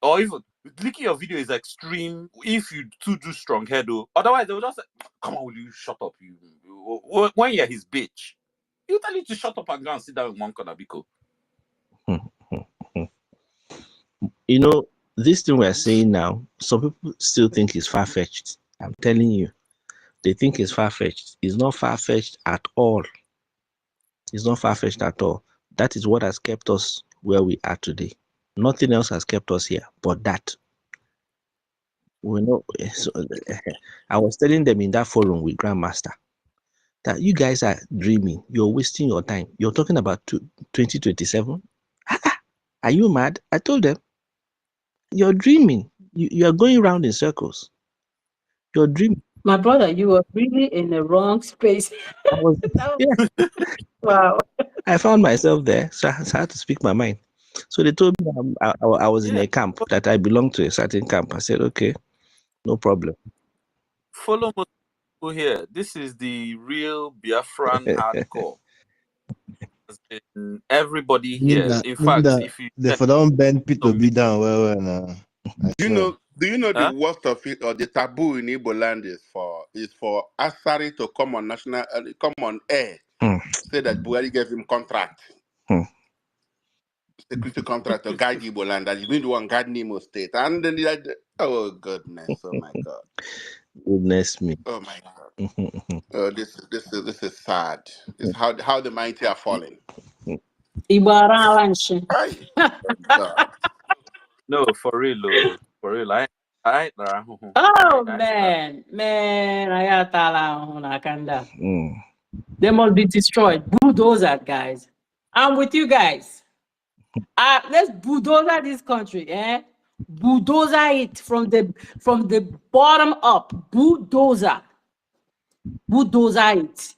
or even leaking your video is extreme if you too do strong head. Otherwise, they will just say, "Come on, will you shut up? You when you're his bitch, you tell you to shut up and go and sit down in one corner, Biko." You know, this thing we're saying now, some people still think it's far-fetched. I'm telling you, they think it's far-fetched. It's not far-fetched at all. It's not far-fetched at all. That is what has kept us where we are today. Nothing else has kept us here but that. We know. So, I was telling them in that forum with Grandmaster that you guys are dreaming. You're wasting your time. You're talking about 2027. Are you mad? I told them, you're dreaming. You are going around in circles. You're dreaming. My brother, you were really in the wrong space. I was, yeah. Wow. I found myself there, so I had to speak my mind. So they told me I was in a camp, that I belonged to a certain camp. I said, okay, no problem. Follow most people here. This is the real Biafran hardcore. Everybody here. In fact, if you the for don't bend Peter be down well now. Do you know the worst of it, or the taboo in Igbo land is for Asari to come on come on air, say that Buhari gave him contract, security contract to guide Igbo land, that he's going to one guide Nemo State, and then oh goodness, oh my God, goodness me, oh my God, oh this is sad. This is how the mighty are falling. God. No, for real, for real. Oh man, they must be destroyed. Bulldozer, guys. I'm with you guys. Let's bulldozer this country, bulldozer it from the bottom up. Bulldozer it.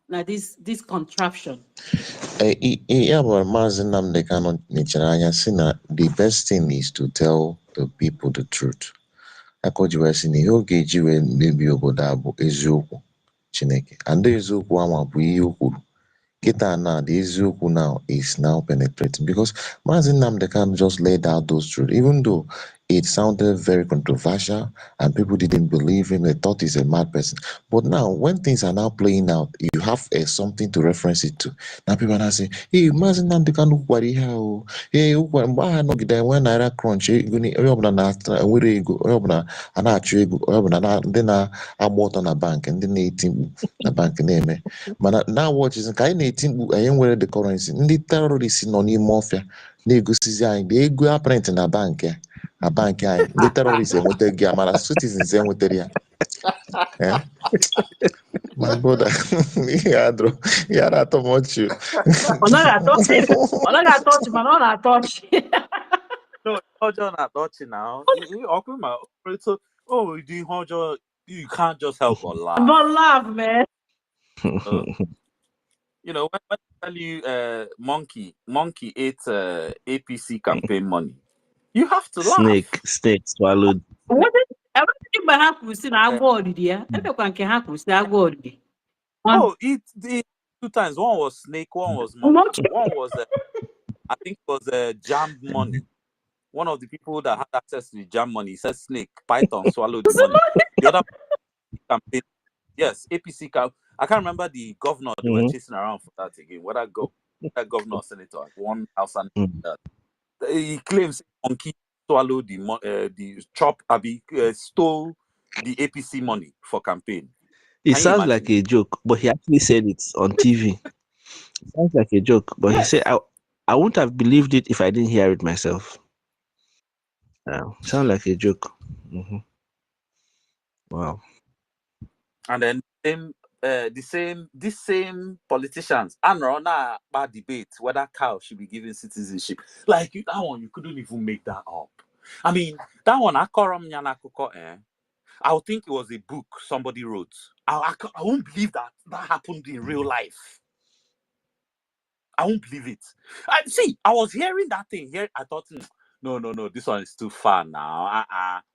Now this contraption. Yeah, but Maazị Nnamdi Kanu mechara anya sị na the best thing is to tell the people the truth. Aka o ji wee sị na ihe ọ ga-eji wee mebie obodo a bụ eziokwu Chineke. And eziokwu anwa bụ ihe o kwuru. Kita now, the eziokwu now is now penetrating because Maazị Nnamdi Kanu just laid out those truths, even though it sounded very controversial and people didn't believe him. They thought he's a mad person. But now, when things are now playing out, you have something to reference it to. Now people are now saying, hey, Maazị Nnamdi Kanu kwari ha o. Hey, mgbe aha nọgide enwe naira crunch, onye ọbụla na-enwere ego, onye ọbụla a na-achụ ego, onye ọbụla ndị na-agba ọtọ na bank, ndị na-eti mkpu na bank na-eme. Mana now watch is ka anyị na-eti mkpu anyị nwere the currency. Ndị terrorists nọ n'ime ọfịa na-egosizi anyị the ego apparent na bank ya. A bank anyị ndị terrorists enweta gị mana citizens enwetara ya. My brother, he had a too much. No, Ojo not touching now. Oh, you can't just help but laugh. But laugh, man. You know, when I tell you monkey ate APC campaign money, you have to laugh. Snake swallowed. Oh, it 2 times. One was snake, one was monkey. One was I think it was jam money. One of the people that had access to the jam money said snake, python swallowed the money. The other campaign, yes, APC. I can't remember the governor they were chasing around for that again. Whether that governor or senator, like one house and that. He claims monkey swallowed the chop stole the APC money for campaign. It sounds like a joke, but he actually said it on TV. It sounds like a joke, but he said, I wouldn't have believed it if I didn't hear it myself. Sound like a joke. Wow. And then the same politicians and run a bad debate whether cow should be given citizenship. Like that one, you couldn't even make that up. I mean, that one I would think it was a book somebody wrote. I won't believe that happened in real life. I won't believe it. I was hearing that thing here. I thought, no, this one is too far now.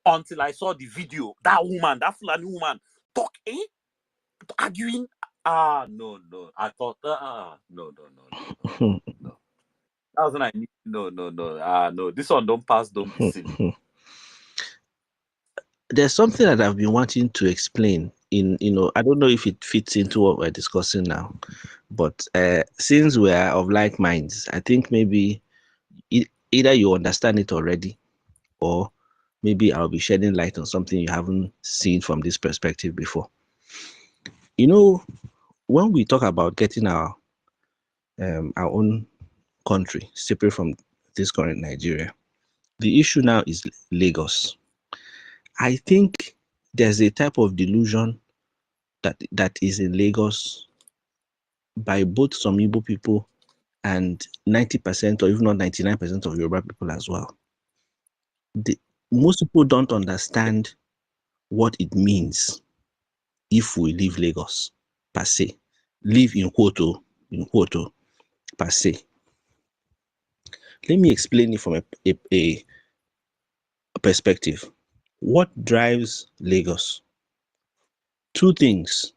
Until I saw the video, that Fulani woman talk, arguing. No. I thought, no. 1,000 I need. No. No. This one don't pass, don't be silly. There's something that I've been wanting to explain in, I don't know if it fits into what we're discussing now, but since we are of like minds, I think maybe either you understand it already, or maybe I'll be shedding light on something you haven't seen from this perspective before. When we talk about getting our own country separate from this current Nigeria, the issue now is Lagos. I think there's a type of delusion that is in Lagos by both some Igbo people and 90% or even not 99% of Yoruba people as well. Most people don't understand what it means if we leave Lagos per se. Live in quoto per se. Let me explain it from a perspective. What drives Lagos? Two things.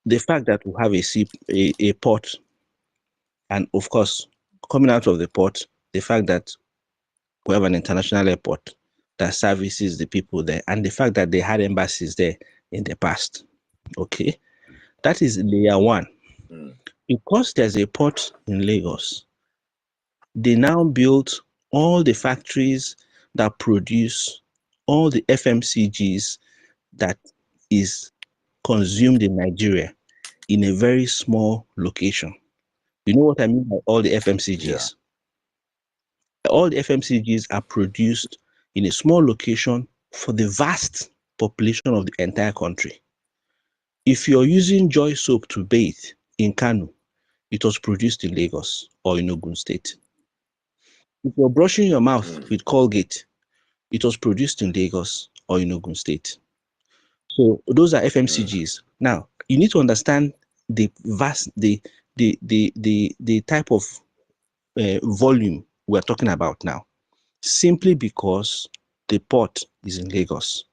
The fact that we have a port, and of course, coming out of the port, the fact that we have an international airport that services the people there, and the fact that they had embassies there in the past. Okay, that is layer one. Because there's a port in Lagos, they now built all the factories that produce all the FMCGs that is consumed in Nigeria in a very small location. You know what I mean by all the FMCGs? Yeah. All the FMCGs are produced in a small location for the vast population of the entire country. If you're using Joy soap to bathe in Kano, it was produced in Lagos or in Ogun State. If you're brushing your mouth with Colgate, it was produced in Lagos or in Ogun State. So those are FMCGs. Now, you need to understand the type of volume we're talking about now, simply because the port is in Lagos.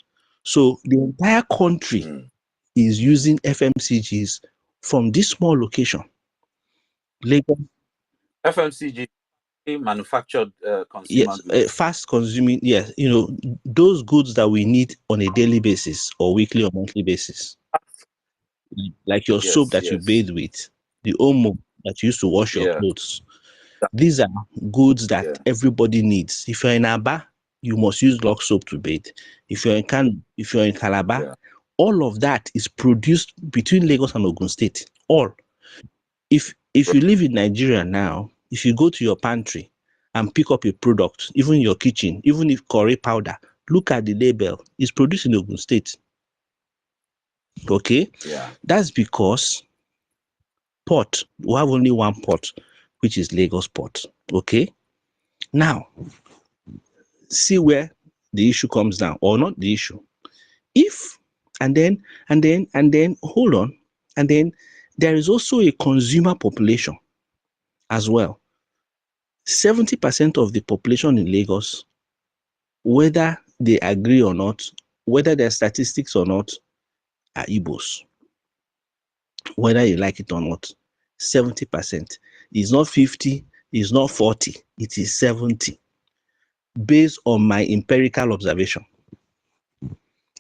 So the entire country is using FMCGs from this small location. Lagos. FMCG, manufactured consumer goods. Fast consuming, yes, those goods that we need on a daily basis or weekly or monthly basis. Like your soap that you bathe with, the Omo that you use to wash your clothes. These are goods that everybody needs. If you're in Aba, you must use Lux soap to bathe. If you're in Kano, if you're in Calabar, all of that is produced between Lagos and Ogun State. All. If you live in Nigeria now, if you go to your pantry and pick up a product, even your kitchen, even if curry powder, look at the label. It's produced in Ogun State. Okay? Yeah. That's because port, we have only one port, which is Lagos Port. Okay? Now, see where the issue comes down, or not the issue. And then, hold on. And then there is also a consumer population as well. 70% of the population in Lagos, whether they agree or not, whether there's statistics or not, are Igbos. Whether you like it or not, 70%. It's not 50, it's not 40, it is 70. Based on my empirical observation.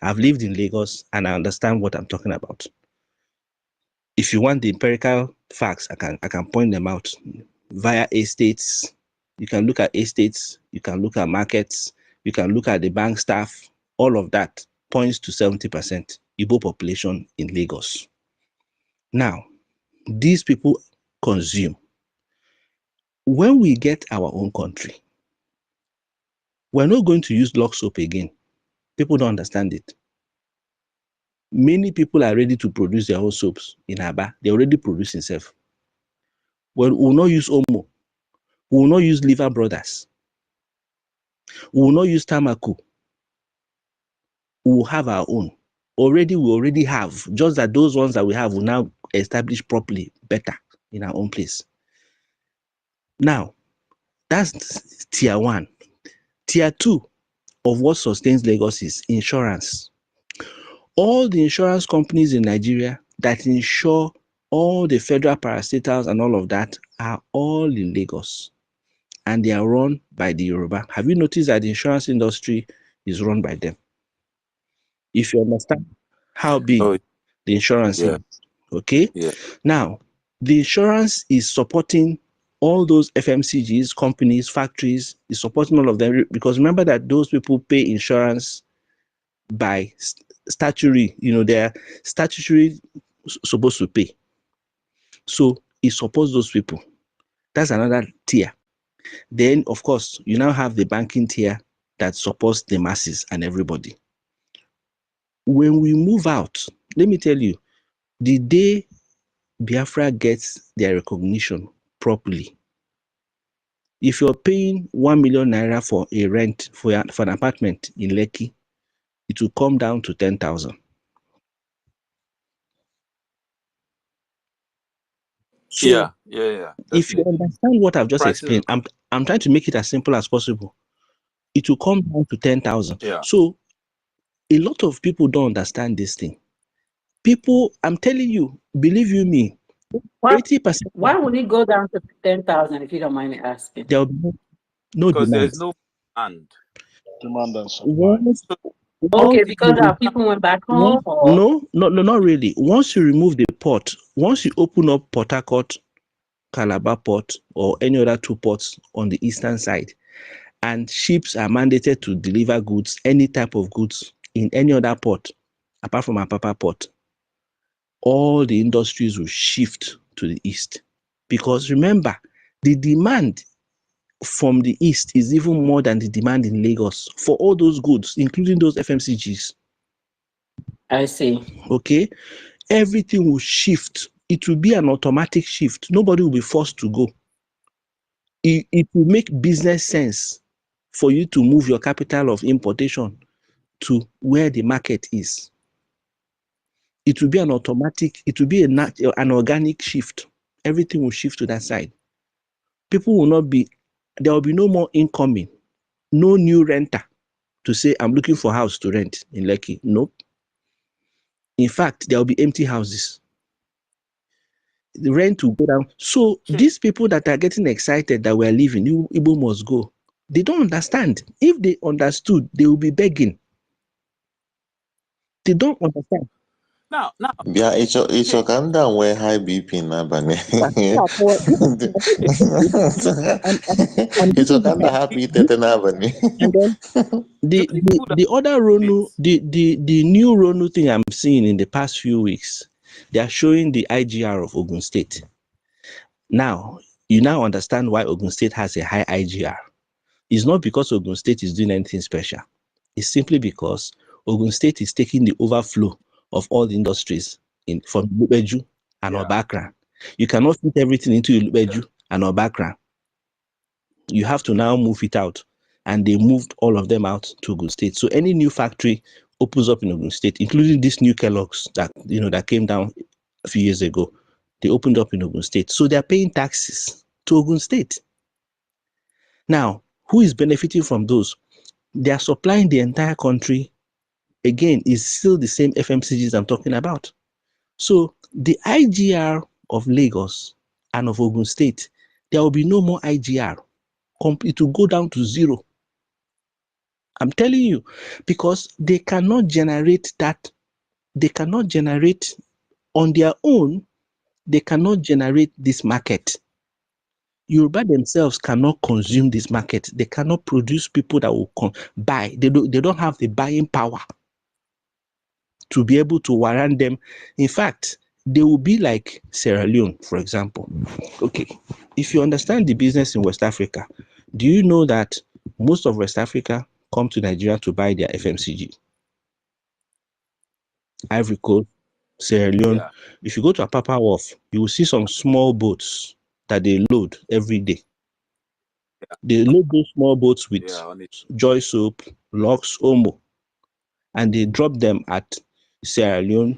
I've lived in Lagos and I understand what I'm talking about. If you want the empirical facts, I can point them out via estates. You can look at estates, you can look at markets, you can look at the bank staff. All of that points to 70% Igbo population in Lagos. Now, these people consume. When we get our own country, we're not going to use Lux soap again. People don't understand it. Many people are ready to produce their own soaps in Aba. They already produce themselves. Well, we will not use Omo. We will not use Liver Brothers. We will not use Tamaku. We will have our own. We already have. Just that those ones that we have will now establish properly, better in our own place. Now, that's tier one. Tier two of what sustains Lagos is insurance. All the insurance companies in Nigeria that insure all the federal parastatals and all of that are all in Lagos, and they are run by the Yoruba. Have you noticed that the insurance industry is run by them? If you understand how big the insurance is, okay? Now, the insurance is supporting all those FMCGs, companies, factories, is supporting all of them, because remember that those people pay insurance by statutory, they're statutory supposed to pay. So it supports those people. That's another tier. Then, of course, you now have the banking tier that supports the masses and everybody. When we move out, let me tell you, the day Biafra gets their recognition properly, if you're paying 1 million naira for a rent for an apartment in Lekki, it will come down to 10,000. So Yeah. if you understand what I've just explained, I'm trying to make it as simple as possible. It will come down to 10,000. Yeah. So a lot of people don't understand this thing. People, I'm telling you, believe you me, 80%. Why would it go down to 10,000 if you don't mind me asking? There will be no Because demand. there's no demand. Demand and supply. Okay, because our people went back home? Or? No, not really. Once you remove the port, once you open up Port Harcourt, Calabar port, or any other two ports on the eastern side, and ships are mandated to deliver goods, any type of goods, in any other port, apart from Apapa port, all the industries will shift to the east. Because remember, the demand from the east is even more than the demand in Lagos for all those goods, including those FMCGs. I see. Okay, everything will shift. It will be an automatic shift. Nobody will be forced to go. It will make business sense for you to move your capital of importation to where the market is. It will be an automatic, it will be an organic shift. Everything will shift to that side. People will not be, there will be no more incoming, no new renter to say, I'm looking for a house to rent in Lekki. Nope. In fact, there will be empty houses. The rent will go down. So these people that are getting excited that we're leaving, Igbo must go, they don't understand. If they understood, they will be begging. They don't understand. Now. Yeah, it's your calm down where high BP n'abalị. It's your kind of happy tete n'abalị. And then the other Ronu, the new Ronu thing I'm seeing in the past few weeks, they are showing the IGR of Ogun State. Now, you now understand why Ogun State has a high IGR. It's not because Ogun State is doing anything special. It's simply because Ogun State is taking the overflow of all the industries from Lubeju and Obakran. You cannot fit everything into Lubeju and Obakran. You have to now move it out. And they moved all of them out to Ogun State. So any new factory opens up in Ogun State, including this new Kellogg's that came down a few years ago. They opened up in Ogun State. So they're paying taxes to Ogun State. Now, who is benefiting from those? They are supplying the entire country. Again, is still the same FMCGs I'm talking about. So the IGR of Lagos and of Ogun State, there will be no more IGR. It will go down to zero. I'm telling you, because they cannot generate that. They cannot generate on their own. They cannot generate this market. Yoruba themselves cannot consume this market. They cannot produce people that will buy. They don't have the buying power to be able to warrant them. In fact, they will be like Sierra Leone, for example. Okay, if you understand the business in West Africa, do you know that most of West Africa come to Nigeria to buy their FMCG? Ivory Coast, Sierra Leone. Yeah. If you go to Apapa Wharf, you will see some small boats that they load every day. They load those small boats with Joy Soap, Lux, Omo, and they drop them at Sierra Leone.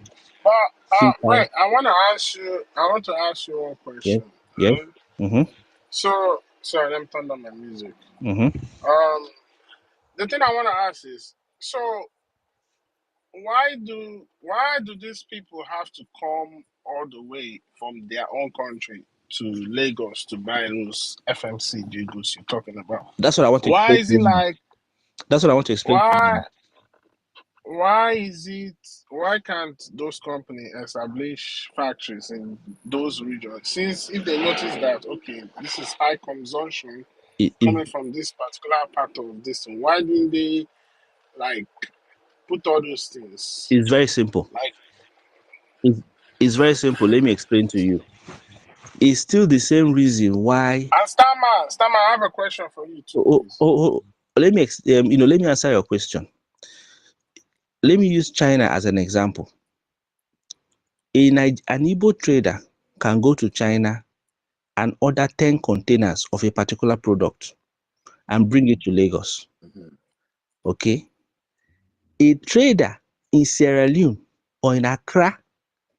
Right, I want to ask you one question. Yes. Right? Mm-hmm. So, sorry, let me turn down my music. Mm-hmm. The thing I want to ask is, so why do these people have to come all the way from their own country to Lagos to buy those FMCG goods you're talking about? That's what I want to Why explain is to it you. like, That's what I want to explain to you. why can't those companies establish factories in those regions? Since if they notice that, okay, this is high consumption coming from this particular part of this, why didn't they like put all those things? It's very simple. It's very simple. Let me explain to you. It's still the same reason why. And Stammer, I have a question for you too, please. Let me let me answer your question. Let me use China as an example. An Igbo trader can go to China and order 10 containers of a particular product and bring it to Lagos. Okay? A trader in Sierra Leone or in Accra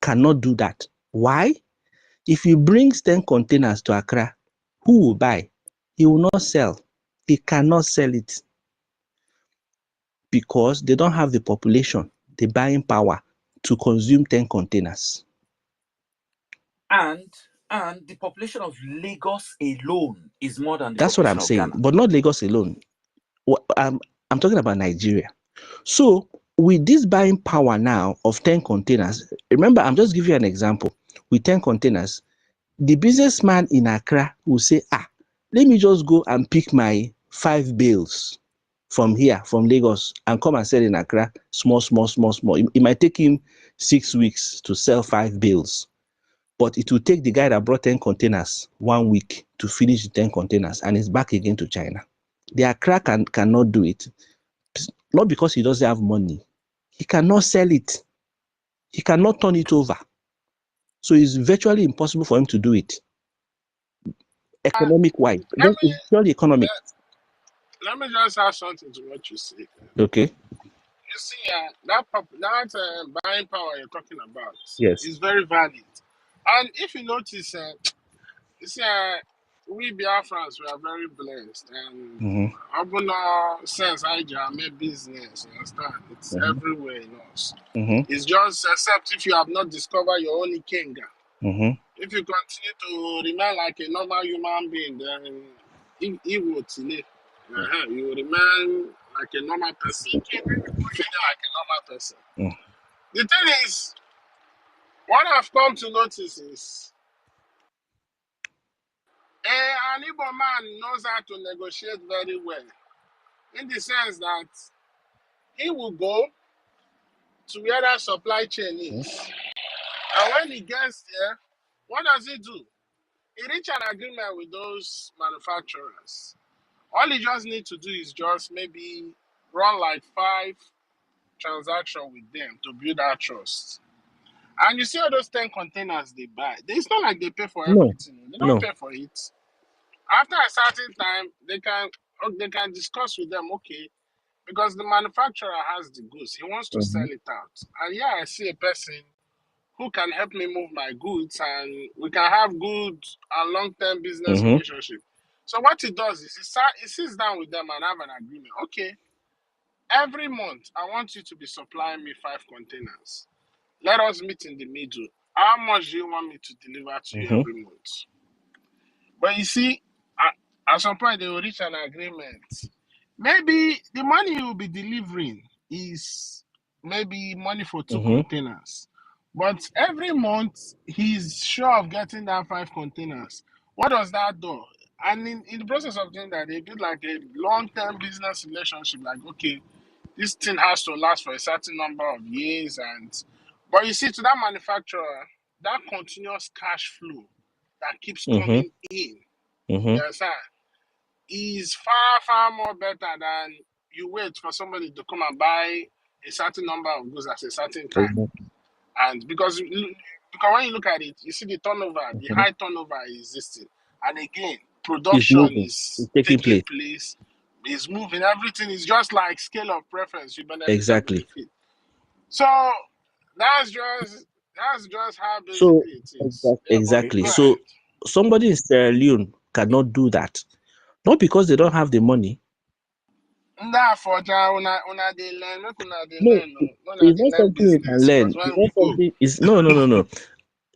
cannot do that. Why? If he brings 10 containers to Accra, who will buy? He will not sell. He cannot sell it because they don't have the population, the buying power to consume 10 containers. And the population of Lagos alone is more than the That's what I'm population of saying, Ghana. but not Lagos alone. I'm talking about Nigeria. So with this buying power now of 10 containers, remember, I'm just giving you an example. With 10 containers, the businessman in Accra will say, let me just go and pick my 5 bales from here, from Lagos, and come and sell in Accra, small. It might take him 6 weeks to sell 5 bales, but it will take the guy that brought 10 containers 1 week to finish the 10 containers, and it's back again to China. The Accra cannot do it, not because he doesn't have money. He cannot sell it. He cannot turn it over. So it's virtually impossible for him to do it. Economic wise, it's purely economic. Let me just add something to what you say. Okay. You see, that buying power you're talking about Yes. is very valid. And if you notice, you see, we Biafrans, we are very blessed. And Abuna sense I make business, you understand? It's everywhere in us. It's just, except if you have not discovered your own Ikenga. If you continue to remain like a normal human being, then it will delay. You will remain like a normal person, feeling like a normal person. The thing is, what I've come to notice is an Igbo man knows how to negotiate very well, in the sense that he will go to where that supply chain is. And when he gets there, what does he do? He reach an agreement with those manufacturers. All he just needs to do is just maybe run like 5 transactions with them to build that trust. And you see all those 10 containers they buy. It's not like they pay for everything. They don't pay for it. After a certain time, they can discuss with them, okay, because the manufacturer has the goods. He wants to sell it out. And I see a person who can help me move my goods, and we can have good and long-term business relationship. So what he does is he sits down with them and have an agreement. Okay, every month I want you to be supplying me 5 containers. Let us meet in the middle. How much do you want me to deliver to you every month? But you see, at some point they will reach an agreement. Maybe the money you will be delivering is maybe money for 2 containers. But every month he's sure of getting that 5 containers. What does that do? And in the process of doing that, they build like a long-term business relationship. Like, okay, this thing has to last for a certain number of years. But you see, to that manufacturer, that continuous cash flow that keeps coming in, you understand, is far more better than you wait for somebody to come and buy a certain number of goods at a certain time. And because when you look at it, you see the turnover, the high turnover is existing. And again, production is taking place, is moving, everything is just like scale of preference. You benefit. So that's just how basically it is. Exactly. So somebody in Sierra Leone cannot do that. Not because they don't have the money. No, it's not something you can learn. No.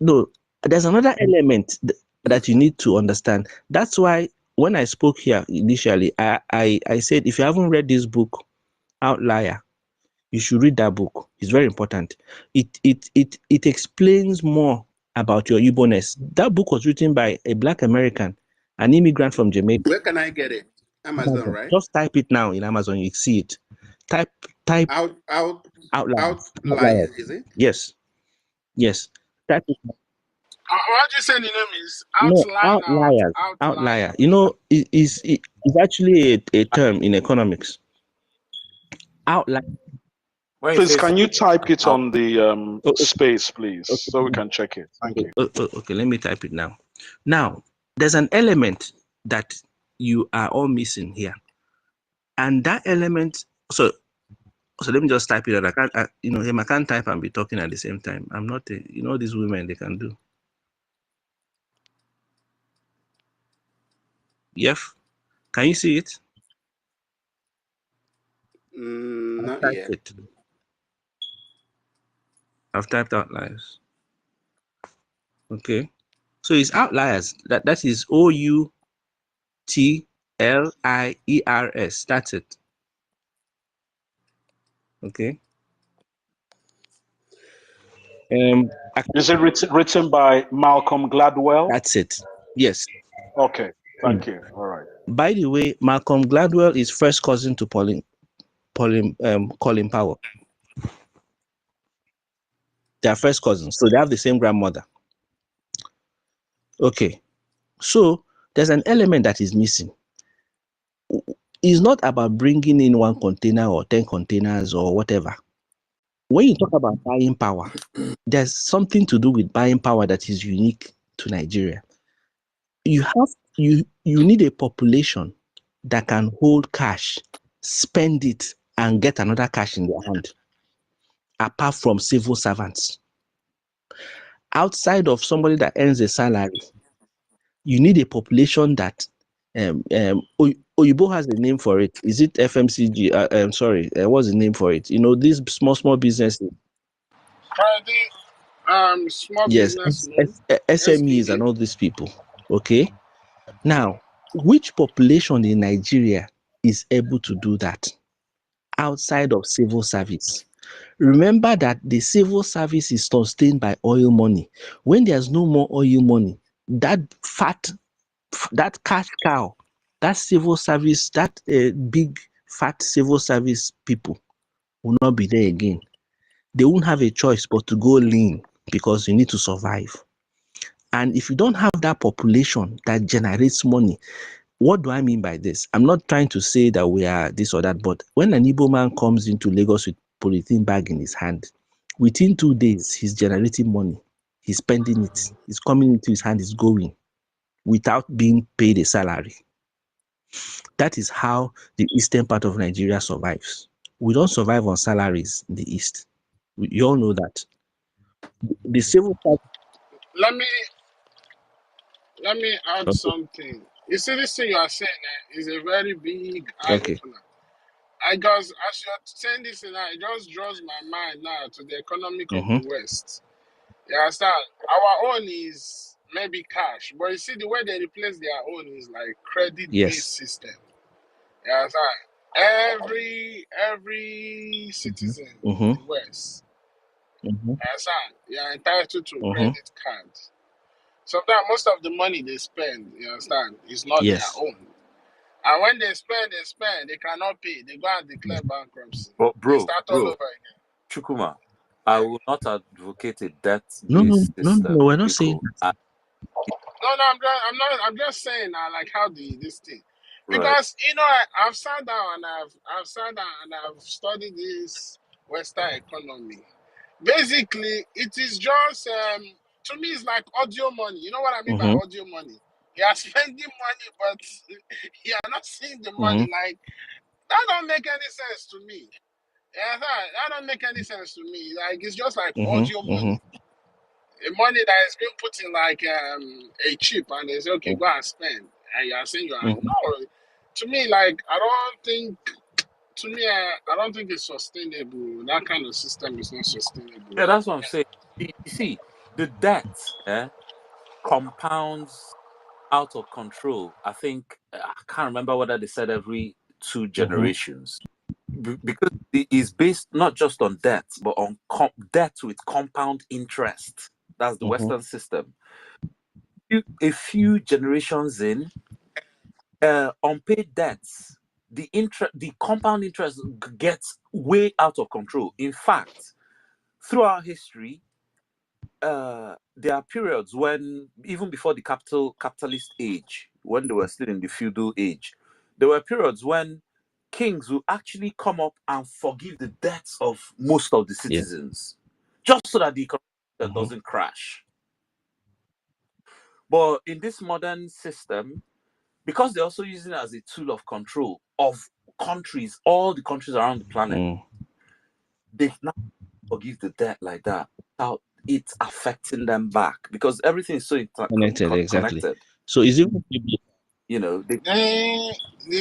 no, there's another element that you need to understand. That's why when I spoke here initially, I said if you haven't read this book, Outlier, you should read that book. It's very important. It explains more about your Igbo-ness. That book was written by a Black American, an immigrant from Jamaica. Where can I get it? Amazon, right? Just type it now in Amazon, you see it. Type Outliers. Outliers, is it? Yes. Type it. What you say the name is? No, Outline outliers. out. Outlier. You know, it's actually a term in economics. Outlier. Please, can you type it on the space, please, so we can check it? Thank you. Okay, let me type it now. Now, there's an element that you are all missing here, and that element. So let me just type it out. I can't, I can't type and be talking at the same time. I'm not, these women, they can do. Yes. Can you see it? Not Type yet. it. I've typed outliers. Okay. So it's outliers. That is OUTLIERS. That's it. Okay. Is it written by Malcolm Gladwell? That's it. Yes. Okay. Thank you. All right. By the way, Malcolm Gladwell is first cousin to Colin Powell. They are first cousins, so they have the same grandmother. Okay. So there's an element that is missing. It's not about bringing in one container or 10 containers or whatever. When you talk about buying power, there's something to do with buying power that is unique to Nigeria. You need a population that can hold cash, spend it, and get another cash in their hand, apart from civil servants. Outside of somebody that earns a salary, you need a population that Oyibo has a name for it. Is it FMCG? What's the name for it? These small businesses. Credit, small Yes, business loan, SMEs SBA. and all these people. Okay. Now, which population in Nigeria is able to do that outside of civil service? Remember that the civil service is sustained by oil money. When there's no more oil money, that cash cow, that civil service, that big fat civil service people will not be there again. They won't have a choice but to go lean because you need to survive. And if you don't have that population that generates money, what do I mean by this? I'm not trying to say that we are this or that, but when an Igbo man comes into Lagos with polythene bag in his hand, within 2 days, he's generating money. He's spending it. It's coming into his hand, it's going without being paid a salary. That is how the eastern part of Nigeria survives. We don't survive on salaries in the east. You all know that. The civil part. Let me add something. You see, this thing you are saying is a very big eye opener. As you're saying this, it just draws my mind now to the economic of the West. You understand? Our own is maybe cash, but you see the way they replace their own is like credit-based system. You understand? Every citizen in the West, you understand? You are entitled to a credit card. Sometimes most of the money they spend, you understand, is not their own. And when they spend, they cannot pay. They go and declare bankruptcy. They start all over again. Chukuma, I will not advocate a debt-based No, system. we're not saying that. I'm just saying like how this thing. Right. Because I've sat down and I've studied this Western economy. Basically, it is just to me it's like audio money. You know what I mean by audio money? You are spending money, but you are not seeing the money. Like that don't make any sense to me. Yeah, that don't make any sense to me. Like it's just like audio money. A money that is being put in like a chip and they say, okay, go and spend. And you are saying you are no. To me, like I don't think it's sustainable. That kind of system is not sustainable. Yeah, that's what I'm saying. You see, the debt compounds out of control. I think I can't remember whether they said every 2 generations. Because it is based not just on debt, but on debt with compound interest. That's the Western system. A few generations in, unpaid debts, the compound interest gets way out of control. In fact, throughout history, there are periods when, even before the capitalist age, when they were still in the feudal age, there were periods when kings will actually come up and forgive the debts of most of the citizens, just so that the economy doesn't crash. But in this modern system, because they're also using it as a tool of control of countries, all the countries around the planet, they now forgive the debt like that without it affecting them back, because everything is so Connected, exactly. connected. So is it, you know, The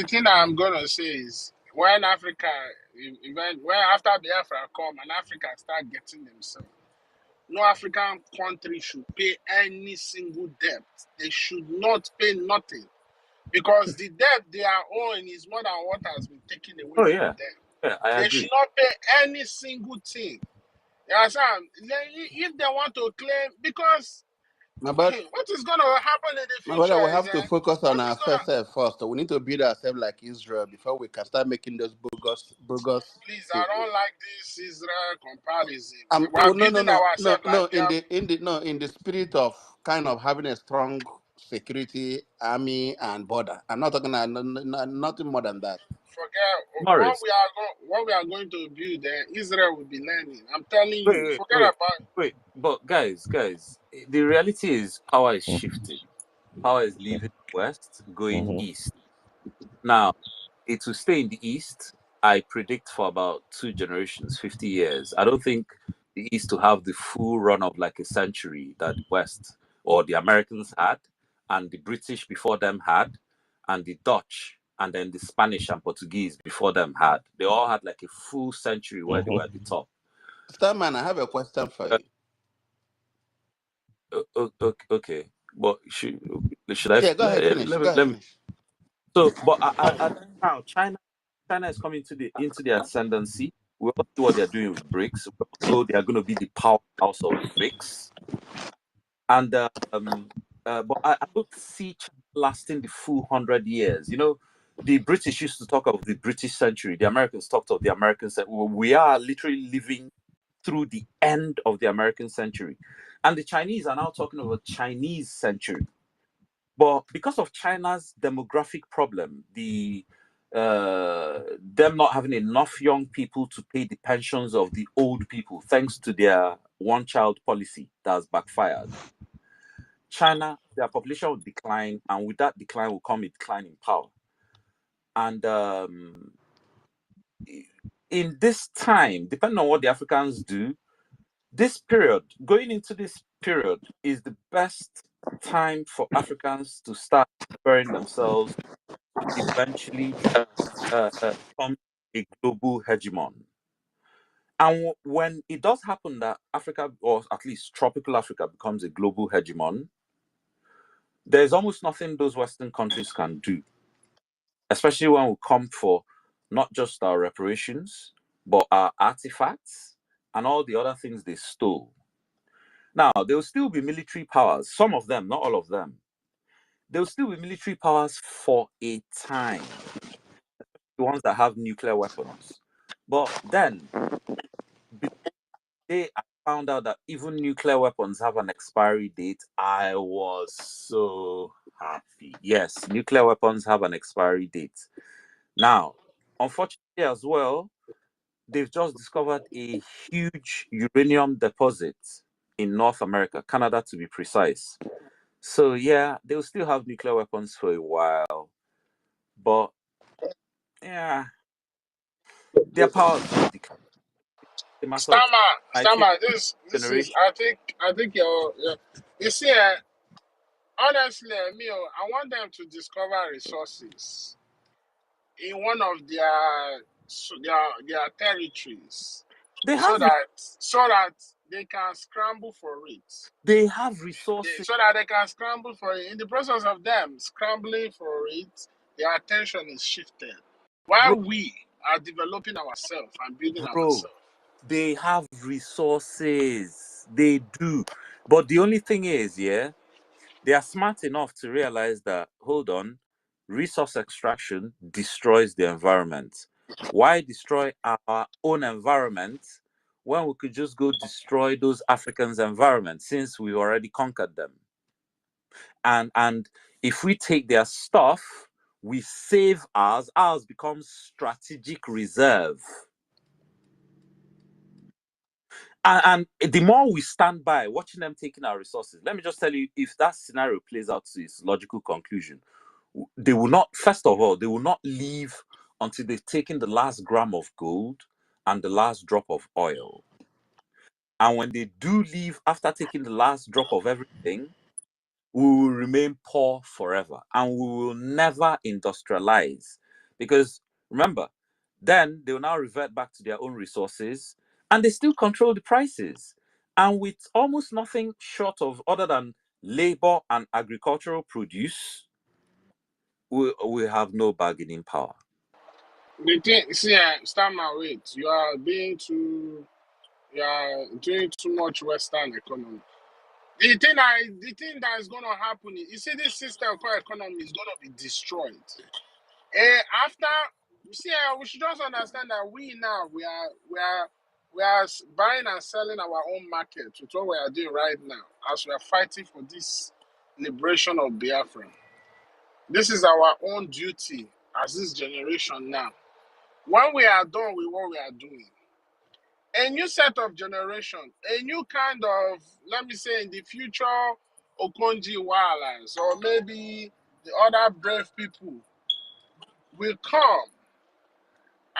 thing that I'm gonna say is when Africa, when after Biafra come and Africa start getting themselves, no African country should pay any single debt. They should not pay nothing, because the debt they are owing is more than what has been taken away from them. Yeah, I They agree. should not pay any single thing. You understand? If they want to claim, because But what is going to happen in the my brother, future we is have to focus on what is going to, ourselves first. We need to build ourselves like Israel before we can start making those bogus please, I statements. don't like this Israel comparison. We are Oh, building ourselves like in the spirit of kind of having a strong security army and border. I'm not talking nothing more than that. forget Morris, what we are going to build. Israel will be learning. I'm telling you, forget about. wait. But guys, the reality is power is shifting. Power is leaving west, going east. Now, it will stay in the east. I predict for about 2 generations, 50 years. I don't think the east will have the full run of like a century that the west or the Americans had, and the British before them had, and the Dutch, and then the Spanish and Portuguese before them had. They all had like a full century where they were at the top. Starman, I have a question for you. Okay, but should I? Yeah, go ahead, finish. Go ahead, Let me. finish. So, but now China is coming into the ascendancy. We all see what they're doing with BRICS. We also they are going to be the powerhouse of BRICS, and but I don't see China lasting the full 100 years. You know, the British used to talk of the British century. The Americans talked of the American century. We are literally living through the end of the American century, and the Chinese are now talking of a Chinese century. But because of China's demographic problem, them not having enough young people to pay the pensions of the old people, thanks to their one-child policy that has backfired, China, their population will decline, and with that decline will come a decline in power. And in this time, depending on what the Africans do, going into this period is the best time for Africans to start preparing themselves eventually become a global hegemon. And when it does happen that Africa, or at least tropical Africa, becomes a global hegemon, there's almost nothing those Western countries can do, especially when we come for not just our reparations, but our artifacts and all the other things they stole. Now, there will still be military powers, some of them, not all of them. There will still be military powers for a time, the ones that have nuclear weapons. But then, I found out that even nuclear weapons have an expiry date. I was so happy. Yes, nuclear weapons have an expiry date. Now, unfortunately as well, they've just discovered a huge uranium deposit in North America, Canada to be precise. So yeah, they'll still have nuclear weapons for a while. But yeah, their powers will decline. It's a matter of time. I think This is generation. I think you see honestly, I want them to discover resources in one of their territories, They so have that they can scramble for it. They have resources. So that they can scramble for it. In the process of them scrambling for it, their attention is shifted. Bro, While we are developing ourselves and building bro, ourselves. they have resources. They do. But the only thing is, yeah, they are smart enough to realize that, hold on, resource extraction destroys the environment. Why destroy our own environment when we could just go destroy those Africans' environment since we already conquered them? And if we take their stuff, we save ours. Ours becomes strategic reserve. And the more we stand by watching them taking our resources, let me just tell you, if that scenario plays out to its logical conclusion, they will not, first of all, they will not leave until they've taken the last gram of gold and the last drop of oil. And when they do leave after taking the last drop of everything, we will remain poor forever and we will never industrialize. Because remember, then they will now revert back to their own resources and they still control the prices. And with almost nothing short of other than labor and agricultural produce, we have no bargaining power. The thing, see, stand my wait. You are doing too much Western economy. The thing that is gonna happen is, you see, this system called economy is gonna be destroyed. After, see, we should just understand that we are buying and selling our own market with what we are doing right now as we are fighting for this liberation of Biafra. This is our own duty as this generation now. When we are done with what we are doing, a new set of generation, a new kind of, let me say, in the future, Okonji Wildlands, or maybe the other brave people will come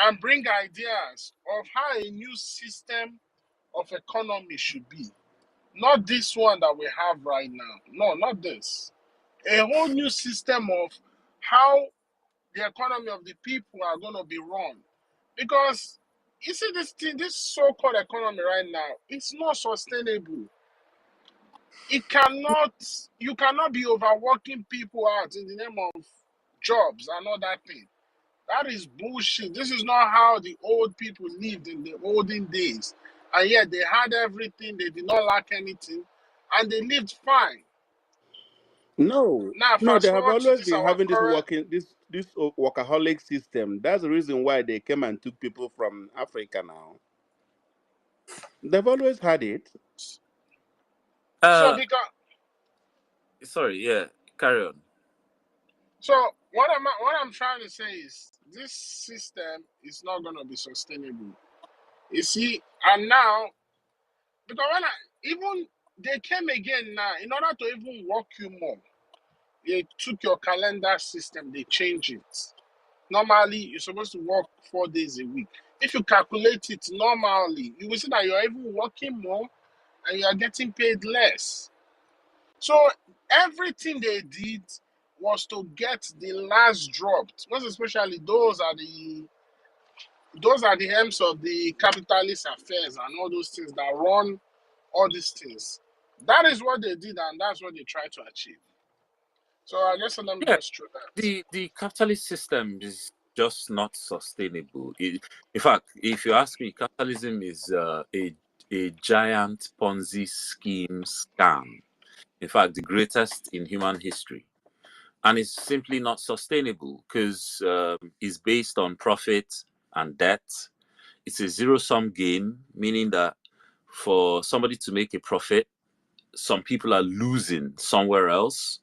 and bring ideas of how a new system of economy should be. Not this one that we have right now. No, not this. A whole new system of how the economy of the people are going to be run. Because you see, this thing, this so-called economy right now, it's not sustainable. You cannot be overworking people out in the name of jobs and all that thing. That is bullshit. This is not how the old people lived in the olden days. And yet they had everything, they did not lack anything, and they lived fine. No, Now no, they fast have forward to always this been our having current. this workaholic system. That's the reason why they came and took people from Africa now. They've always had it. So because Sorry, yeah, carry on. so what I'm trying to say is this system is not gonna be sustainable. You see, and now because even they came again now in order to even work you more, they took your calendar system, they changed it. Normally, you're supposed to work 4 days a week. If you calculate it normally, you will see that you're even working more and you are getting paid less. So everything they did was to get the last dropped. Most especially those are the helms of the capitalist affairs and all those things that run all these things. That is what they did, and that's what they try to achieve. So I guess let me Yeah, just throw that. the capitalist system is just not sustainable. In fact, if you ask me, capitalism is a giant Ponzi scheme scam. In fact, the greatest in human history, and it's simply not sustainable because it's based on profit and debt. It's a zero-sum game, meaning that for somebody to make a profit, some people are losing somewhere else,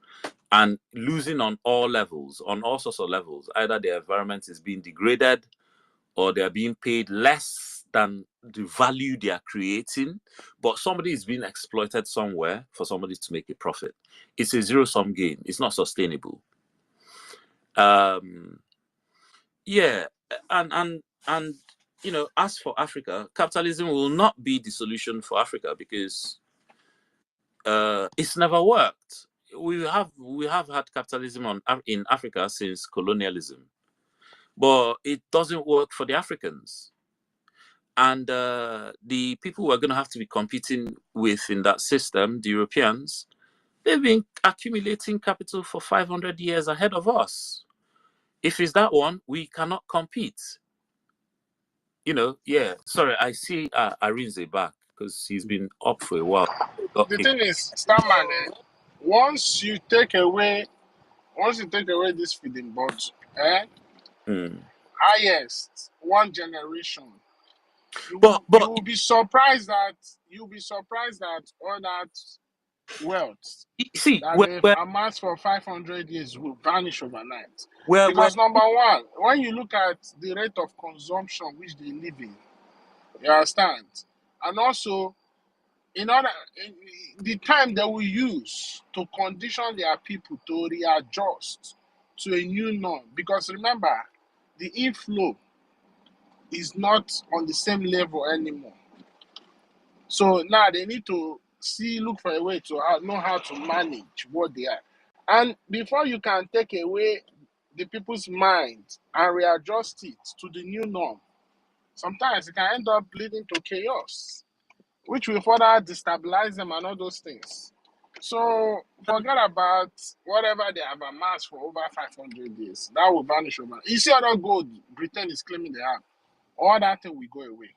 and losing on all levels, on all sorts of levels. Either the environment is being degraded or they're being paid less than the value they are creating, but somebody is being exploited somewhere for somebody to make a profit. It's a zero-sum game. It's not sustainable. Yeah, and you know, as for Africa, capitalism will not be the solution for Africa because it's never worked. We have had capitalism in Africa since colonialism, but it doesn't work for the Africans. And the people we're going to have to be competing with in that system, the Europeans, they've been accumulating capital for 500 years ahead of us. If it's that one, we cannot compete. You know, yeah. Sorry, I see Arinze back because he's been up for a while. The thing is, Starman, once you take away this feeding bottle, highest one generation, you will be surprised that all that wealth that they've amassed for 500 years will vanish overnight. Because number one, when you look at the rate of consumption which they live in, you understand, and also the time they will use to condition their people to readjust to a new norm. Because remember, the inflow is not on the same level anymore. So now they need to look for a way to know how to manage what they are. And before you can take away the people's mind and readjust it to the new norm, sometimes it can end up leading to chaos, which will further destabilize them and all those things. So forget about whatever they have amassed for over 500 years. That will vanish over. You see other gold Britain is claiming they have. All that thing will go away.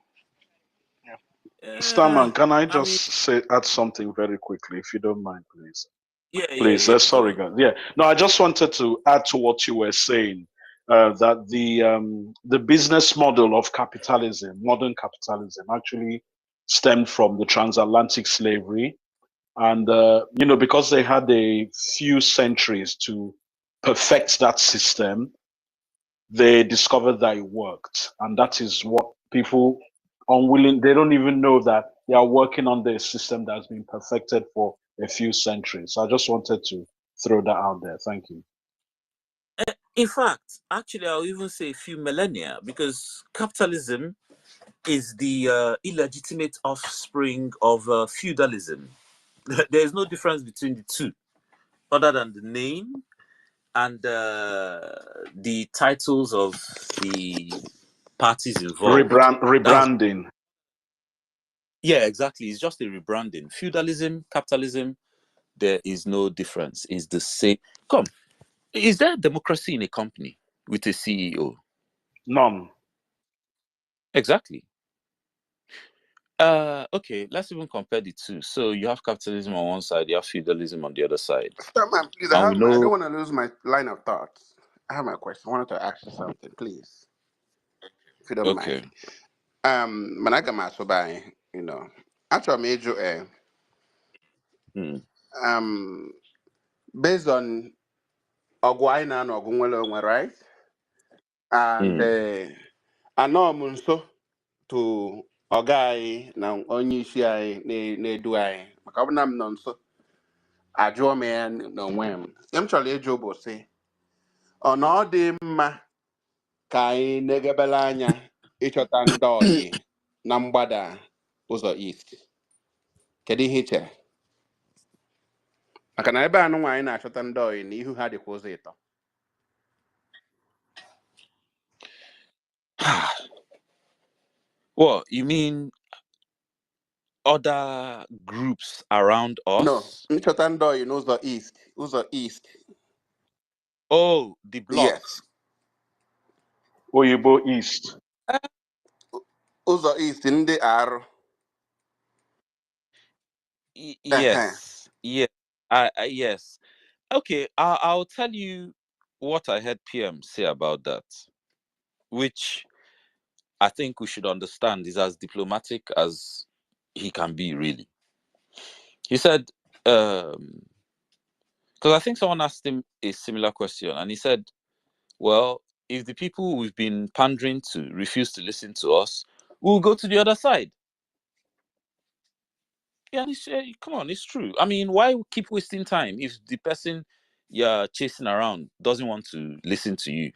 Yeah. Starman, can I just add something very quickly, if you don't mind, please? Please, sorry, guys. Yeah, no, I just wanted to add to what you were saying, that the business model of capitalism, modern capitalism, actually stemmed from the transatlantic slavery, and you know, because they had a few centuries to perfect that system, they discovered that it worked, and that is what people unwilling, they don't even know that they are working on the system that's been perfected for a few centuries. So I just wanted to throw that out there. Thank you. In fact, actually, I'll even say a few millennia, because capitalism is the illegitimate offspring of feudalism. There's no difference between the two, other than the name and the titles of the parties involved. Rebranding. Yeah, exactly. It's just a rebranding. Feudalism, capitalism, there is no difference. It's the same. Come, is there democracy in a company with a CEO? None. Exactly. Okay, let's even compare the two. So you have capitalism on one side, you have feudalism on the other side. Starman, please, I don't want to lose my line of thoughts. I have my question. I wanted to ask you something, please, if you don't mind. Managama Sobai, you know, after a major based on Ogwaina and Ogumwelo, right? And I know Munso to Ogai now only she ne do I Macabnam nonso. I draw man no whim. Actually, Jobo say, on all the ma kai negabelanya, Ichotandoi, Nambada, Uzo East. Kedi Hitcher. I can never know why I shot and doy, and who had a causator. Well, you mean other groups around us? No, Chotando knows the East. Who's the East? Oh, the blocks. Yes. Oyibo East. Who's the East in the R? Yes. Yeah. Yes. Okay, I'll tell you what I heard PM say about that, which I think we should understand is as diplomatic as he can be, really. He said, because I think someone asked him a similar question, and he said, well, if the people we've been pandering to refuse to listen to us, we'll go to the other side. Yeah, and come on, it's true. I mean, why keep wasting time if the person you're chasing around doesn't want to listen to you?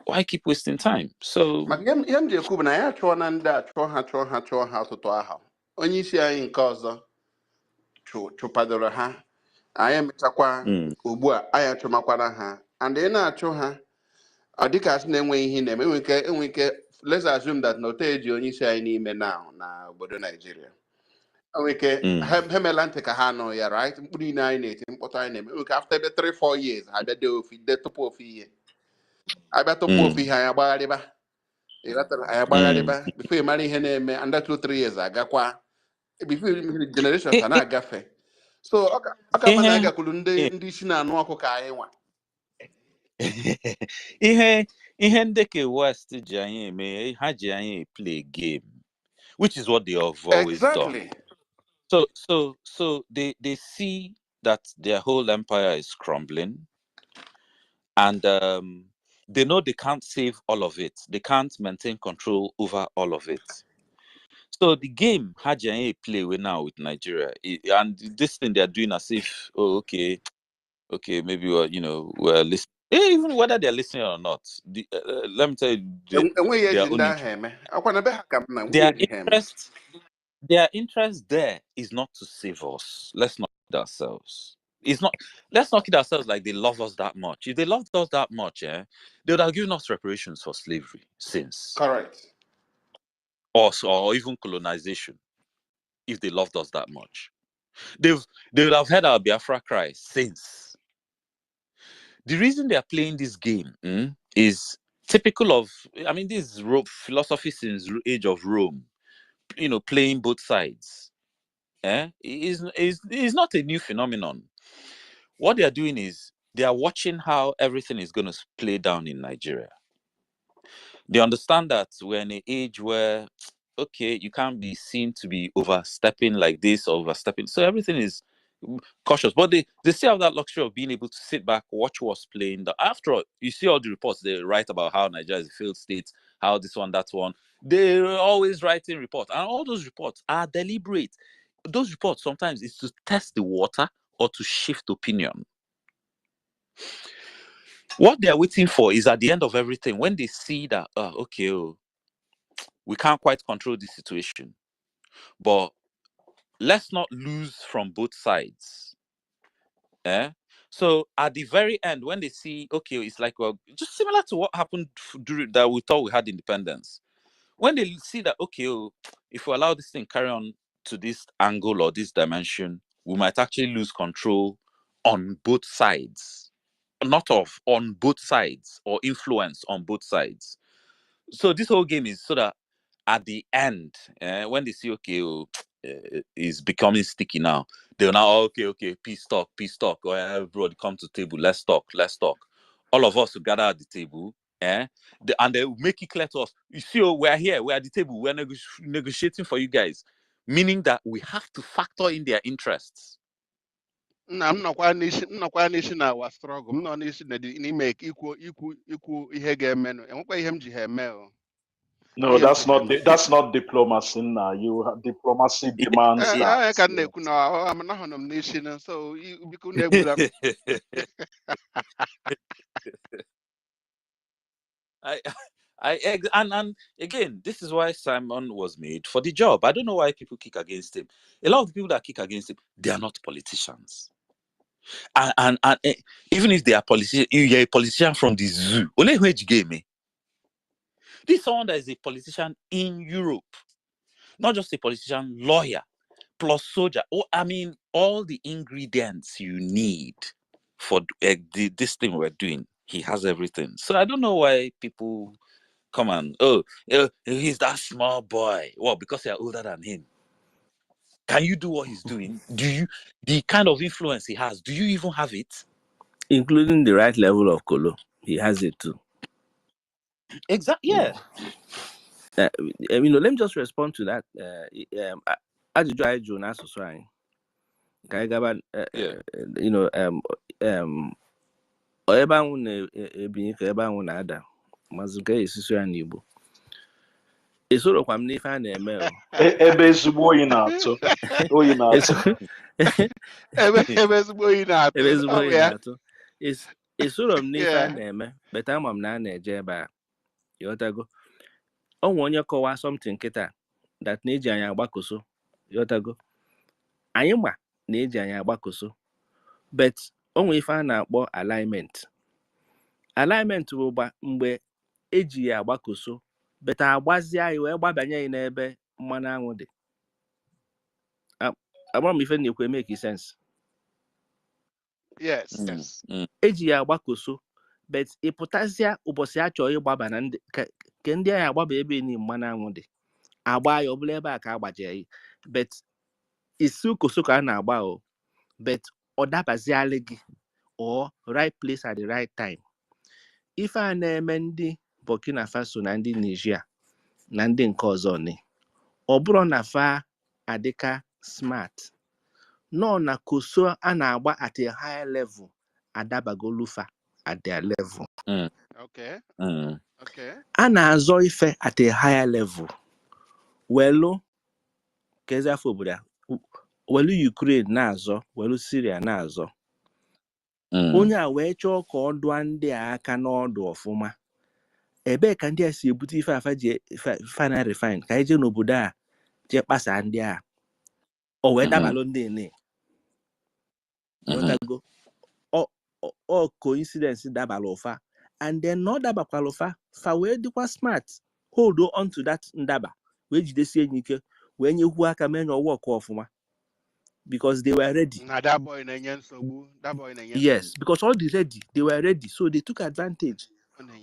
Why keep wasting time? So Yam Jacob and I and that how to how. Only see I in cause to Padora. I am Chakwa Ubua, I am and then I show her. I think I name way in them, and we let's assume that no teji onye isi anyị n'ime now na obodo Nigeria. Okay, Hemelante Kahano, yeah, right? Mkpụrụ niile anyị na-eti mkpọtụ anyị na-eme. Okay, after the 3-4 years, ha bịa de tupu ofu ihe. Abịa tupu ofu ihe anyị agbagharịba. Anyị agbagharịba. Before ị mara ihe na-eme, under 2-3 years agakwa. Before generations a na-agafe. So, ọka ma na agakwuru ndị isi na-anụ ọkụ ka anyị nwa. ihe ndeke West ji anyị eme, ha ji anyị play game, which is what they have always done. So they see that their whole empire is crumbling, and they know they can't save all of it. They can't maintain control over all of it. So the game Haji play with now with Nigeria, and this thing they're doing as if, oh, okay, maybe we're listening. Even whether they're listening or not, let me tell you, their interest there is not to save us. Let's not kid ourselves. Let's not kid ourselves like they love us that much. If they loved us that much, they would have given us reparations for slavery since. Correct. Or even colonization, if they loved us that much. They would have heard our Biafra cry since. The reason they are playing this game is typical of, this is philosophy since age of Rome, playing both sides. Is not a new phenomenon. What they are doing is they are watching how everything is going to play down in Nigeria. They understand that we're in an age where, okay, you can't be seen to be overstepping like this or overstepping. So everything is cautious. But they still have that luxury of being able to sit back, watch what's playing. After all, you see all the reports they write about how Nigeria is a failed state, how this one, that one. They're always writing reports. And all those reports are deliberate. Those reports sometimes is to test the water or to shift opinion. What they're waiting for is at the end of everything, when they see that, we can't quite control the situation, but let's not lose from both sides. So at the very end, when they see, okay, it's like, well, just similar to what happened during that we thought we had independence. When they see that, okay, if we allow this thing carry on to this angle or this dimension, we might actually lose control on both sides. On both sides, or influence on both sides. So this whole game is so that at the end, when they see, okay, it's becoming sticky now, they'll now, okay, peace talk, or everybody come to the table, let's talk. All of us will gather at the table, and they will make it clear to us, you see, we're here, we're at the table, we're negotiating for you guys, meaning that we have to factor in their interests. I'm not quite nation our struggle. I'm not nation make equal ihe ga-eme and what him GML. No, that's not diplomacy now. You diplomacy demands that. I can I'm not on nation, so you become and again, this is why Simon was made for the job. I don't know why people kick against him. A lot of the people that kick against him, they are not politicians. And even if they are politicians, you're a politician from the zoo. Only which game, this is someone that is a politician in Europe, not just a politician, lawyer, plus soldier. All the ingredients you need for this thing we're doing. He has everything. So I don't know why people come and he's that small boy. Well, because you're older than him. Can you do what he's doing? The kind of influence he has, do you even have it? Including the right level of color. He has it too. Exactly. Yeah. Let me just respond to that. Esorokwa m n'ife a na-eme ebe ezigbo oyi na-atụ esoro m n'ife a na-eme beta ama m na a na-eje ebe a yotago onwe onye kọwaa something nkịta that na-eji anyị agbakoso yotago anyị ma na-eji anyị agbakoso but onwe ife a na-akpọ alignment bụ mgbe eji ya agbakoso but agbazie anyị wee gbabanye anyị n'ebe mmanụ aṅụ dị. Agbara m ife na-ekwe make sense. Yes, yes. Eji ya agbakoso, but ịpụtazịa ụbọchị a chọrọ ịgbaba na ndị ke ndị anyị agbaba ebe ni mmanụ aṅụ dị. Agba ya ọ bụla ebe a ka agbaje, but isi ụkoso ka a na-agba o, but ọ dabazialị gị or right place at the right time. Ife a na-eme ndị Burkina Faso na ndị Nigeria na ndị nke ọzọ ni ọ bụrụ na fa adịka smart nọ na koso a na-agba at a higher level adabagolufa at their level. Okay. Okay. A na-azọ ife at a higher level. Welu kezi afọ obodo welu Ukraine na-azọ, welu Syria na-azọ. Onye a wee chọọ ka ọ dụọ ndị a aka n'ọdụ ọfụma. Ebe ka ndị a si ebute ife afa ji final refine ka eje n'obodo a je kpasa ndị a. O wee dabalụ ndị ne. Yotago. O coincidence dabalụ ụfa. And then no dabakwalụ fa. Fa wee dịkwa smart. Hold on to that ndaba. Wee jidesie enyi ike. Wee nyekwu aka mee na work ọfụma. Because they were ready. Now that boy in that boy in yes, because all the ready, they were ready, so they took advantage.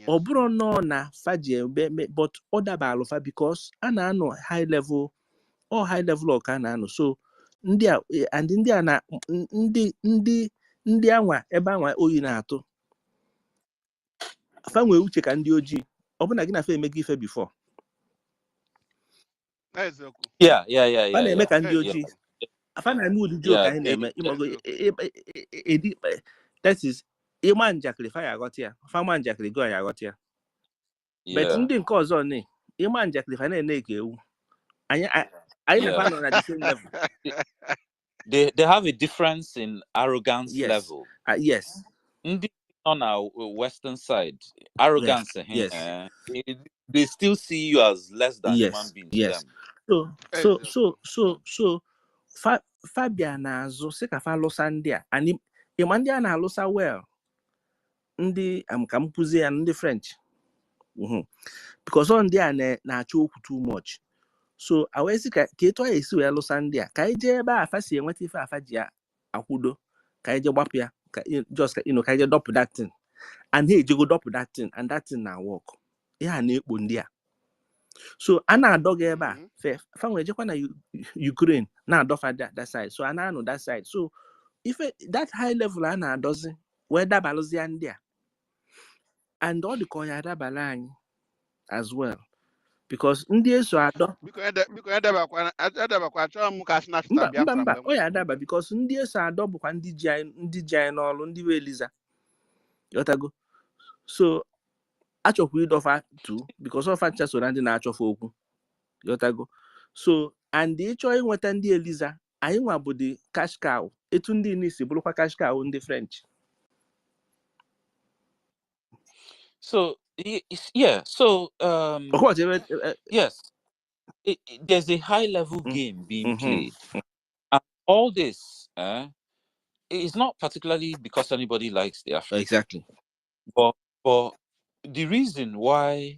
Obro no na faje but other balofa because anano high level or high level or kanano. So India and India na ndi anwa ebe anwa oyi na ato. Fanwe uche ka ndi oji. Obuna gina fe emegi ife before. Yeah. Fana eme ka ndi oji. Afana eme udi joke anyị na-eme imogo that is ịma njakịrị fa ya aghọta ya fama njakịrị go ya aghọta ya but ndị nke ọzọ ne ịma njakịrị fa na-ene ka ewu anyị na fa nọ na the same level. They have a difference in arrogance level. Yes. Ndị on our western side, arrogance they still see you as less than human beings to them. So Fabian na-azụ sị ka fa lụsa ndị a and ịma ndị a na-alụsa well ndị ka m kwuzie ya ndị French because on ndị a na-achọ okwu too much. So awezi ka etu a esi wee lụsa ndị a ka anyị jee ebe afa si enweta ife afa ji akwụdo ka anyị jee gbapụ ya ka anyị jee dọpụ that thing and ha ejego dọpụ that thing and that thing na work ya na-ekpo ndị a. So a na-adọga ebe a fa nwere jekwa na Ukraine na-adọfa that side, so a na-anọ that side. So ife that high level a na-adọzi wee dabalụzie ndị a and ọ dị ka ọ ya adabala anyị as well because ndị eso adọ mba ọ ya adaba because ndị eso adọ bụkwa ndị ji anyị n'ọrụ ndị wee eliza yotago. So achọkwa ịdọfa too because ọfa ncha so na ndị na-achọfa okwu yotago. So and ịchọ inweta ndị eliza anyị nwa bụ the cash cow etu ndị n'isi bụrụkwa cash cow ndị French. So yes, there's a high level game being played, and all this is not particularly because anybody likes the Africa. Exactly. But the reason why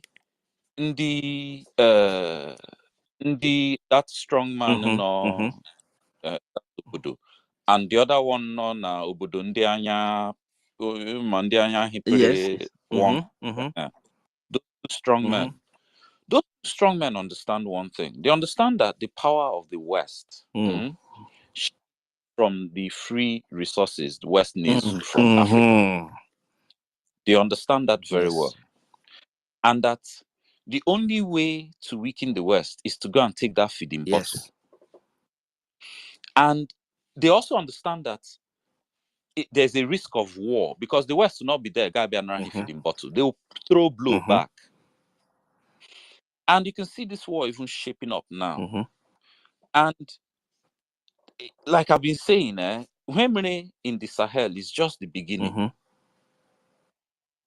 that strong man obodo and the other one no na obodo ndị anya hipere one those strong men. Those strong men understand one thing. They understand that the power of the West from the free resources the West needs from Africa. They understand that very well. And that the only way to weaken the West is to go and take that feeding bottle. And they also understand that there's a risk of war because the West will not be there, feeding bottle. They will throw blow back. And you can see this war even shaping up now. And like I've been saying, Women in the Sahel is just the beginning.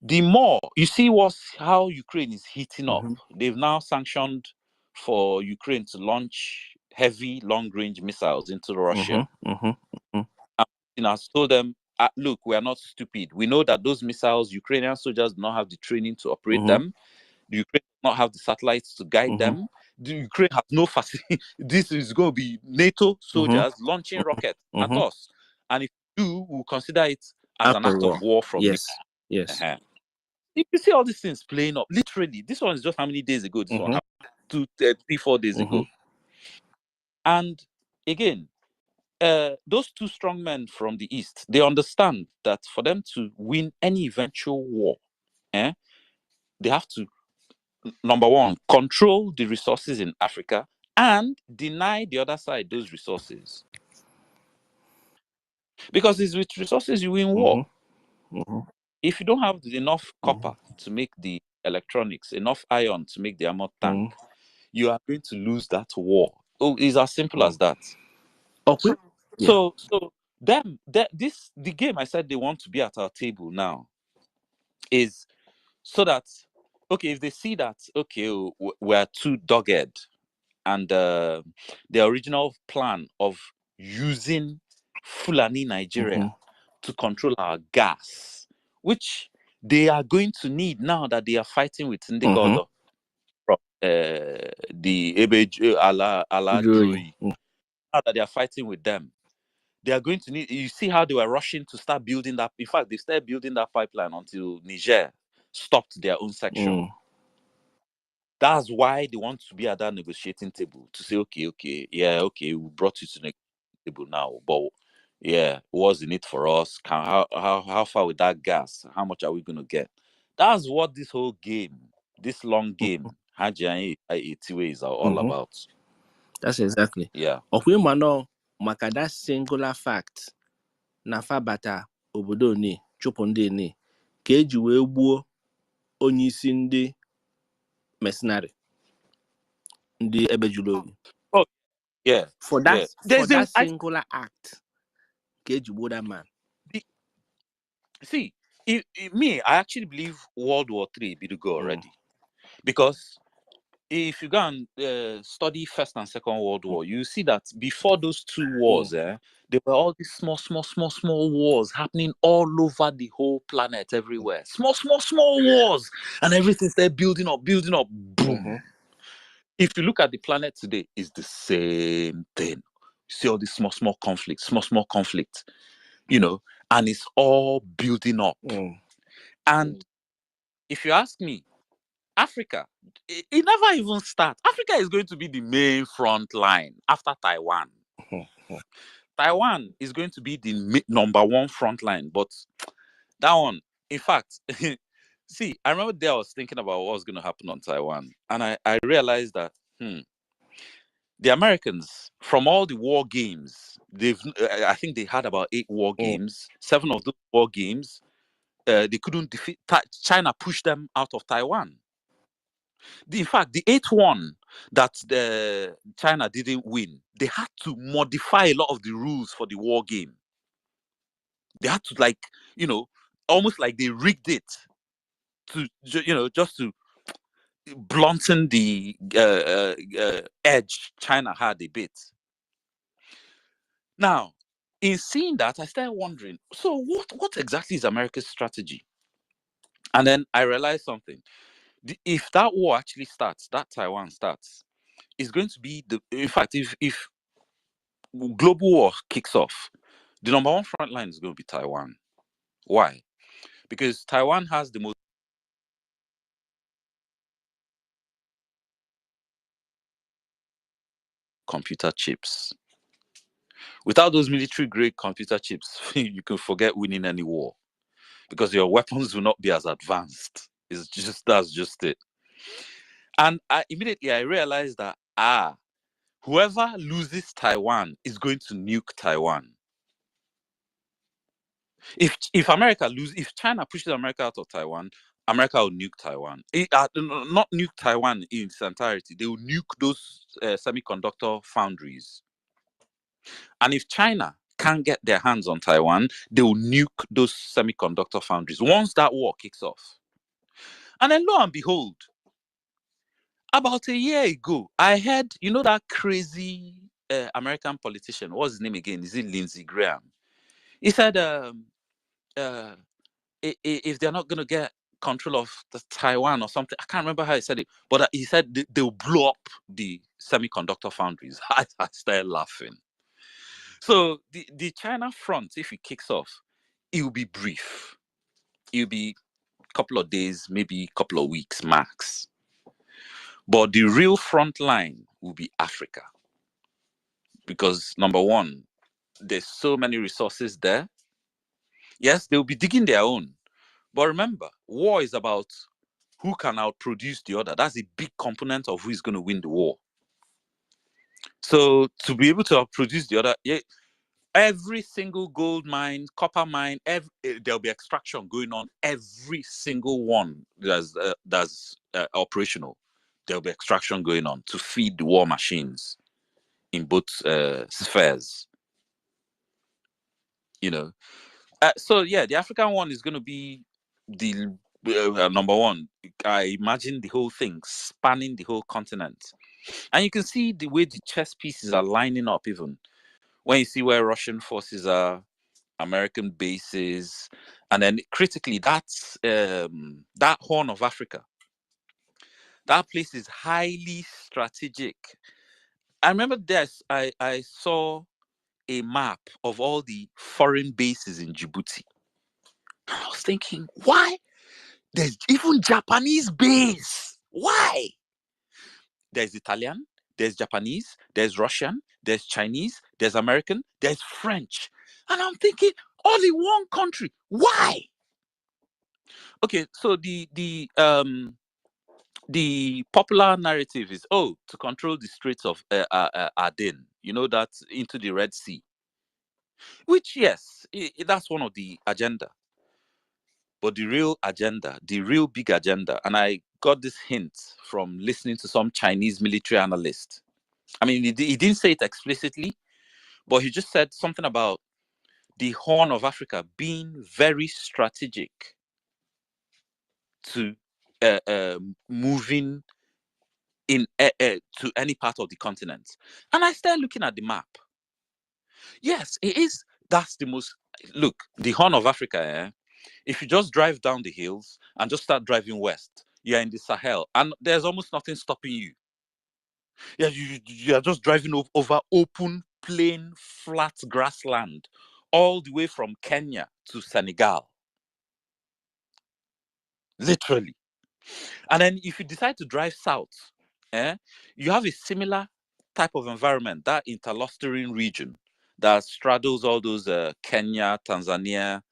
The more you see how Ukraine is heating up. They've now sanctioned for Ukraine to launch heavy long-range missiles into Russia. And has told them, look, we are not stupid. We know that those missiles, Ukrainian soldiers do not have the training to operate them. The Ukraine does not have the satellites to guide them. The Ukraine has no facility. This is going to be NATO soldiers launching rockets at us. And if we do, we'll consider it as an act of war from you. Yes. If you see all these things playing up, literally, this one is just how many days ago this one happened? 3, 4 days ago. And again, those two strong men from the East, they understand that for them to win any eventual war, they have to, number one, control the resources in Africa and deny the other side those resources. Because it's with resources you win war. If you don't have enough copper to make the electronics, enough iron to make the armored tank, you are going to lose that war. Oh, it's as simple as that. Okay. So the game I said they want to be at our table now is so that, okay, if they see that, okay, we're too dogged, and the original plan of using Fulani Nigeria to control our gas, which they are going to need now that they are fighting with Ndigodo from the BRGIE. Now that they are fighting with them, they are going to need, you see how they were rushing to start building that. In fact, they started building that pipeline until Niger stopped their own section. That's why they want to be at that negotiating table to say, okay, we brought you to the table now, but yeah, what's in it for us? How far with that gas? How much are we going to get? That's what this whole game, this long game, Haji is all about. That's exactly. Yeah. Okwimano maka that singular fact na fabata obodo ni chụpụ ndị ni ka eji wee gbuo onye isi ndị mercenary ndị ebejuru obi. Oh yeah. For that singular act ka eji gbuo that man. See, me, I actually believe World War III be to go already, because if you go and study First and Second World War, you see that before those two wars, there were all these small wars happening all over the whole planet, everywhere. Small wars, and everything started building up, boom. If you look at the planet today, it's the same thing. You see all these small conflicts, you know, and it's all building up. And if you ask me, Africa, it never even starts. Africa is going to be the main front line after Taiwan. Taiwan is going to be the number one front line, but that one, in fact, see, I remember there I was thinking about what was going to happen on Taiwan, and I realized that the Americans, from all the war games, I think they had about 8 war games. 7 of those war games, they couldn't defeat. China pushed them out of Taiwan. In fact, the 8th one that China didn't win, they had to modify a lot of the rules for the war game. They had to, almost like they rigged it to, just to blunten the edge China had a bit. Now, in seeing that, I started wondering, so what exactly is America's strategy? And then I realized something. If that war actually starts, that Taiwan starts, it's going to be in fact, if global war kicks off, the number one front line is going to be Taiwan. Why? Because Taiwan has the most computer chips. Without those military grade computer chips, you can forget winning any war, because your weapons will not be as advanced. That's just it. And immediately I realized that whoever loses Taiwan is going to nuke Taiwan. If China pushes America out of Taiwan, America will nuke Taiwan. Not nuke Taiwan in its entirety. They will nuke those semiconductor foundries. And if China can't get their hands on Taiwan, they will nuke those semiconductor foundries once that war kicks off. And then lo and behold, about a year ago, I heard, that crazy American politician, what's his name again? Is it Lindsey Graham? He said, if they're not going to get control of the Taiwan or something. I can't remember how he said it, but he said they'll blow up the semiconductor foundries. I started laughing. So the China front, if it kicks off, it will be brief. It'll be a couple of days, maybe a couple of weeks max. But the real front line will be Africa. Because number one, there's so many resources there. Yes, they'll be digging their own. But remember, war is about who can outproduce the other. That's a big component of who is going to win the war. So to be able to outproduce the other, every single gold mine, copper mine, there'll be extraction going on. Every single one that's operational, there'll be extraction going on to feed the war machines in both spheres. So the African one is going to be the number one. I imagine the whole thing spanning the whole continent, and you can see the way the chess pieces are lining up. Even when you see where Russian forces are, American bases, and then critically, that's that Horn of Africa. That place is highly strategic. I remember I saw a map of all the foreign bases in Djibouti. I was thinking, why? There's even Japanese base. Why? There's Italian, there's Japanese, there's Russian, there's Chinese, there's American, there's French. And I'm thinking, all in one country. Why? Okay, so the popular narrative is, to control the Straits of Aden, that into the Red Sea. Which, yes, that's one of the agenda. But the real agenda, the real big agenda, and I got this hint from listening to some Chinese military analyst. I mean, he didn't say it explicitly, but he just said something about the Horn of Africa being very strategic to moving in to any part of the continent. And I started looking at the map. Yes, it is. That's the most. Look, the Horn of Africa. If you just drive down the hills and just start driving west, you're in the Sahel, and there's almost nothing stopping you. Yeah, you are just driving over open, plain, flat grassland, all the way from Kenya to Senegal. Literally. And then if you decide to drive south, you have a similar type of environment, that interlustering region that straddles all those Kenya, Tanzania,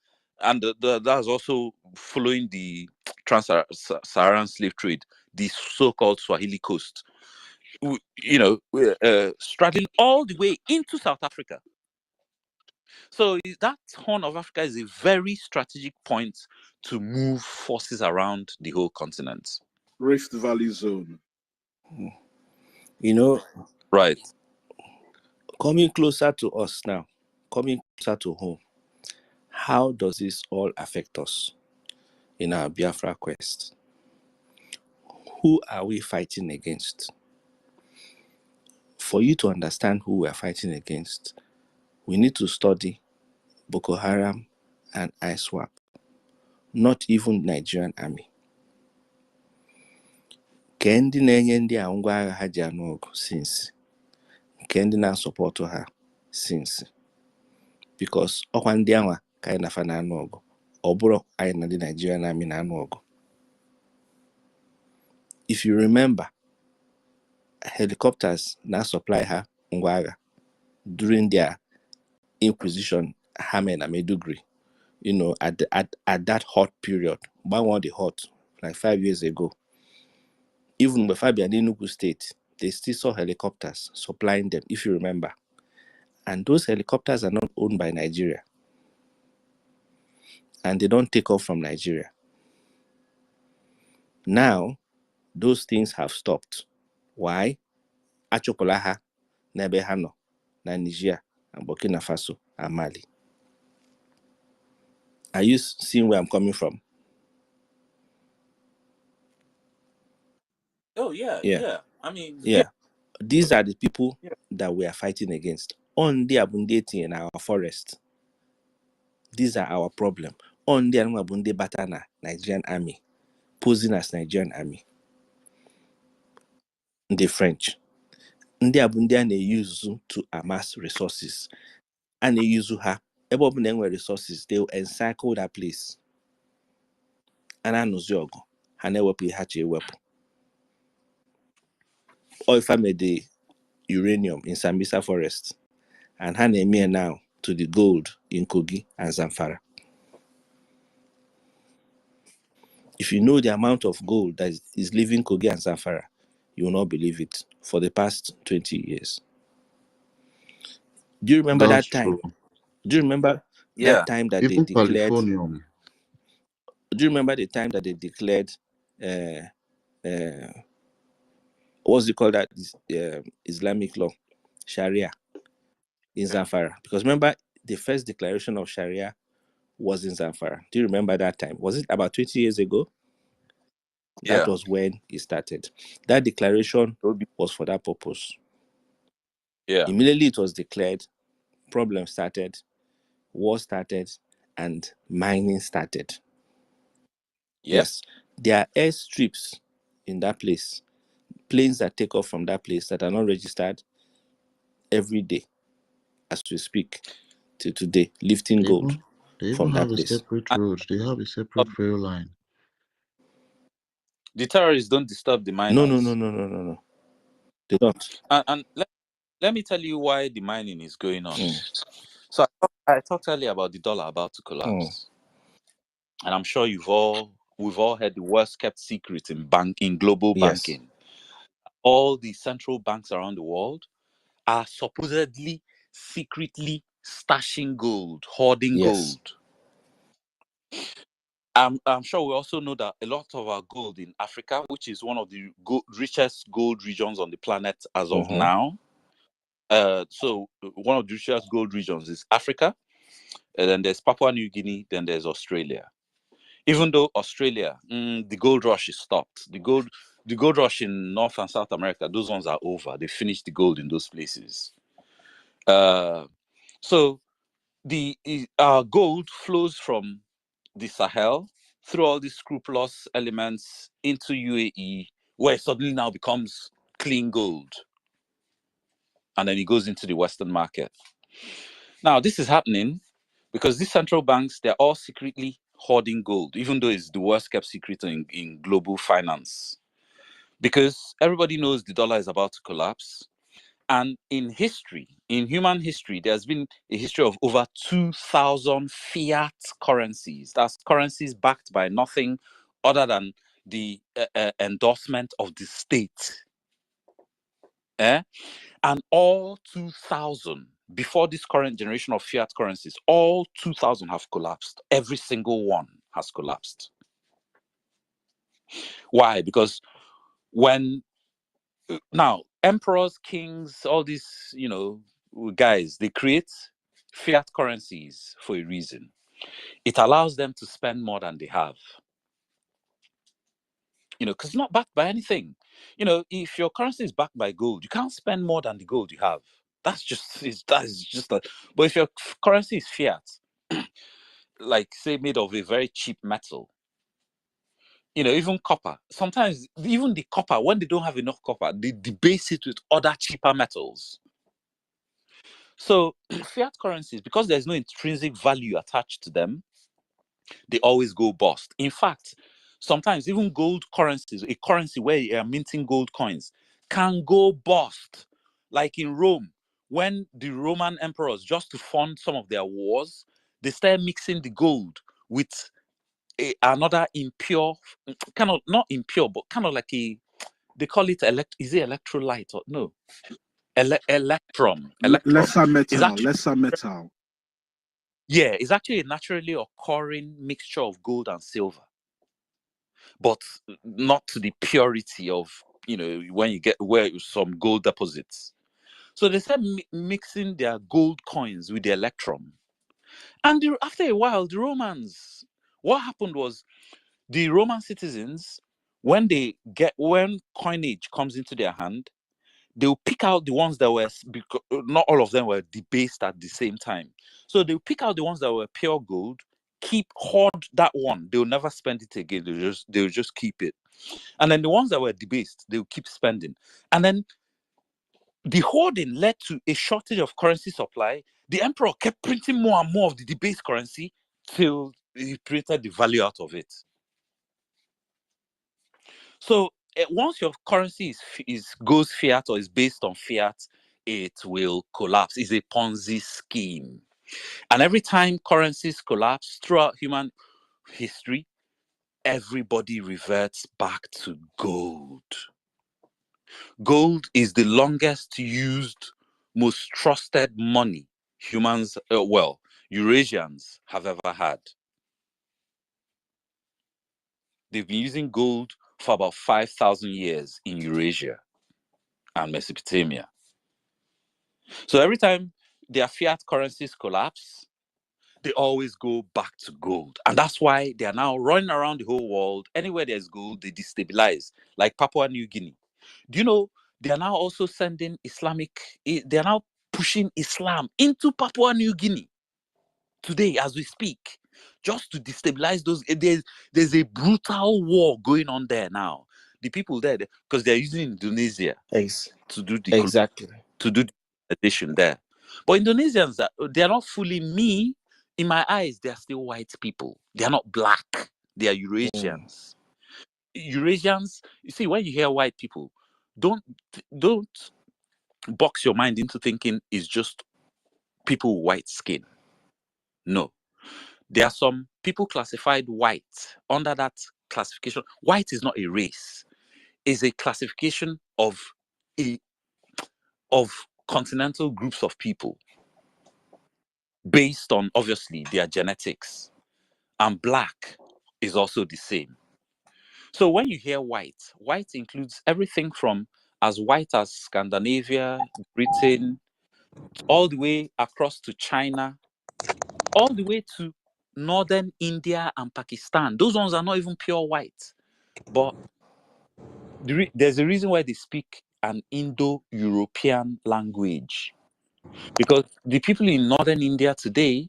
and that's also following the trans-Saharan slave trade, the so-called Swahili coast. Straddling all the way into South Africa. So that Horn of Africa is a very strategic point to move forces around the whole continent. Rift Valley Zone. Right. Coming closer to us now, coming closer to home, how does this all affect us in our Biafra quest? Who are we fighting against? For you to understand who we are fighting against, we need to study Boko Haram and ISWAP, not even Nigerian army. Nke ndị na-enye ndị a ngwa agha ha ji anụ ọgụ since, nke ndị na-asọpọtụ ha since, because ọkwa ndị anwa ka anyị na-afa na-anụ ọgụ, ọ bụrụ anyị na ndị Nigerian army na-anụ ọgụ. If you remember, helicopters now supply her ngwa during their inquisition, Hamen and Medugri, at that hot period, one the hot, like 5 years ago. Even before in Enugu State, they still saw helicopters supplying them, if you remember. And those helicopters are not owned by Nigeria. And they don't take off from Nigeria. Now, those things have stopped. Why? Achokolaha, Nebehano, Nigeria, and Burkina Faso, and Mali. Are you seeing where I'm coming from? Oh, yeah. I mean, yeah. These are the people that we are fighting against. On the abundate in our forest. These are our problem. On the abundate batana Nigerian army. posing as Nigerian army. The French. Ndị a bụ ndị a na-use to amass resources. And they use her. Ebe ọbụla resources, they will encircle that place. And I know Ziogo. Ha na-ewepụ ihe ha ji ewepụ. Or if I made the uranium in Sambisa Forest. And ha na-eme now to the gold in Kogi and Zamfara. If you know the amount of gold that is leaving Kogi and Zamfara, you will not believe it for the past 20 years. Do you remember That's that time? true. Do you remember that time that they Even declared? Californium. Do you remember the time that they declared? What's it called? That Islamic law, Sharia, in Zamfara? Because remember, the first declaration of Sharia was in Zamfara. Do you remember that time? Was it about 20 years ago? That was when it started. That declaration was for that purpose. Immediately it was declared, problem started, war started, and mining started. Yes. There are airstrips in that place. Planes that take off from that place that are not registered every day as we speak till today, lifting gold They from even that have a place. separate road. They have a separate rail line. The terrorists don't disturb the miners. No. They don't. And let me tell you why the mining is going on. So I talked earlier about the dollar about to collapse. And I'm sure we've all heard the worst kept secret in global banking. All the central banks around the world are supposedly secretly stashing gold, hoarding gold. I'm sure we also know that a lot of our gold in Africa, which is one of the richest gold regions on the planet as of now. So one of the richest gold regions is Africa, and then there's Papua New Guinea, then there's Australia. Even though Australia, the gold rush is stopped. The gold rush in North and South America, those ones are over. They finished the gold in those places. So the gold flows from the Sahel through all these scrupulous elements into UAE, where it suddenly now becomes clean gold. And then it goes into the Western market. Now, this is happening because these central banks, they're all secretly hoarding gold, even though it's the worst kept secret in global finance. Because everybody knows the dollar is about to collapse. And in history, in human history, there's been a history of over 2,000 fiat currencies. That's currencies backed by nothing other than the endorsement of the state. And all 2,000, before this current generation of fiat currencies, all 2,000 have collapsed. Every single one has collapsed. Why? Because now, emperors, kings, all these, guys, they create fiat currencies for a reason. It allows them to spend more than they have. Because it's not backed by anything. If your currency is backed by gold, you can't spend more than the gold you have. But if your currency is fiat, like say made of a very cheap metal, even copper, sometimes even the copper, when they don't have enough copper, they debase it with other cheaper metals. So fiat currencies, because there's no intrinsic value attached to them, they always go bust. In fact, sometimes even gold currencies, a currency where you are minting gold coins, can go bust. Like in Rome, when the Roman emperors, just to fund some of their wars, they started mixing the gold with another impure, kind of not impure, but kind of like they call it is it electrolyte or no? Electrum. Lesser metal. It's actually, Lesser metal. Yeah, it's actually a naturally occurring mixture of gold and silver, but not to the purity of when you get where some gold deposits. So they started mixing their gold coins with the electrum, and after a while, the Romans. What happened was the Roman citizens, when coinage comes into their hand, they'll pick out the ones that were, because not all of them were debased at the same time. So they'll pick out the ones that were pure gold, hoard that one. They'll never spend it again. They'll just keep it. And then the ones that were debased, they'll keep spending. And then the hoarding led to a shortage of currency supply. The emperor kept printing more and more of the debased currency till he printed the value out of it. So once your currency goes fiat or is based on fiat, it will collapse. It's a Ponzi scheme. And every time currencies collapse throughout human history, everybody reverts back to gold. Gold is the longest used, most trusted money humans, Eurasians have ever had. They've been using gold for about 5,000 years in Eurasia and Mesopotamia. So every time their fiat currencies collapse, they always go back to gold. And that's why they are now running around the whole world. Anywhere there's gold, they destabilize, like Papua New Guinea. Do you know they are now also sending they are now pushing Islam into Papua New Guinea today as we speak, just to destabilize those. There's a brutal war going on there now. The people there, because they're using Indonesia to do the addition there. But Indonesians, they are not fully me. In my eyes, they are still white people. They are not black. They are Eurasians. Eurasians, you see, when you hear white people, don't box your mind into thinking it's just people with white skin. No. There are some people classified white under that classification. White is not a race. It's a classification of continental groups of people based on, obviously, their genetics. And black is also the same. So when you hear white includes everything from as white as Scandinavia, Britain, all the way across to China, all the way to northern India and Pakistan. Those ones are not even pure white. But there's a reason why they speak an Indo-European language. Because the people in northern India today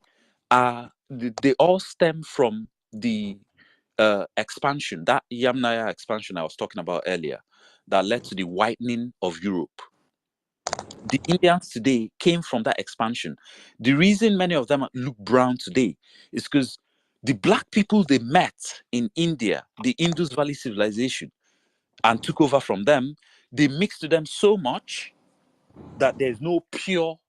they all stem from the expansion, that Yamnaya expansion I was talking about earlier, that led to the whitening of Europe. The Indians today came from that expansion. The reason many of them look brown today is because the black people they met in India, the Indus Valley civilization, and took over from them, they mixed with them so much that there's no pure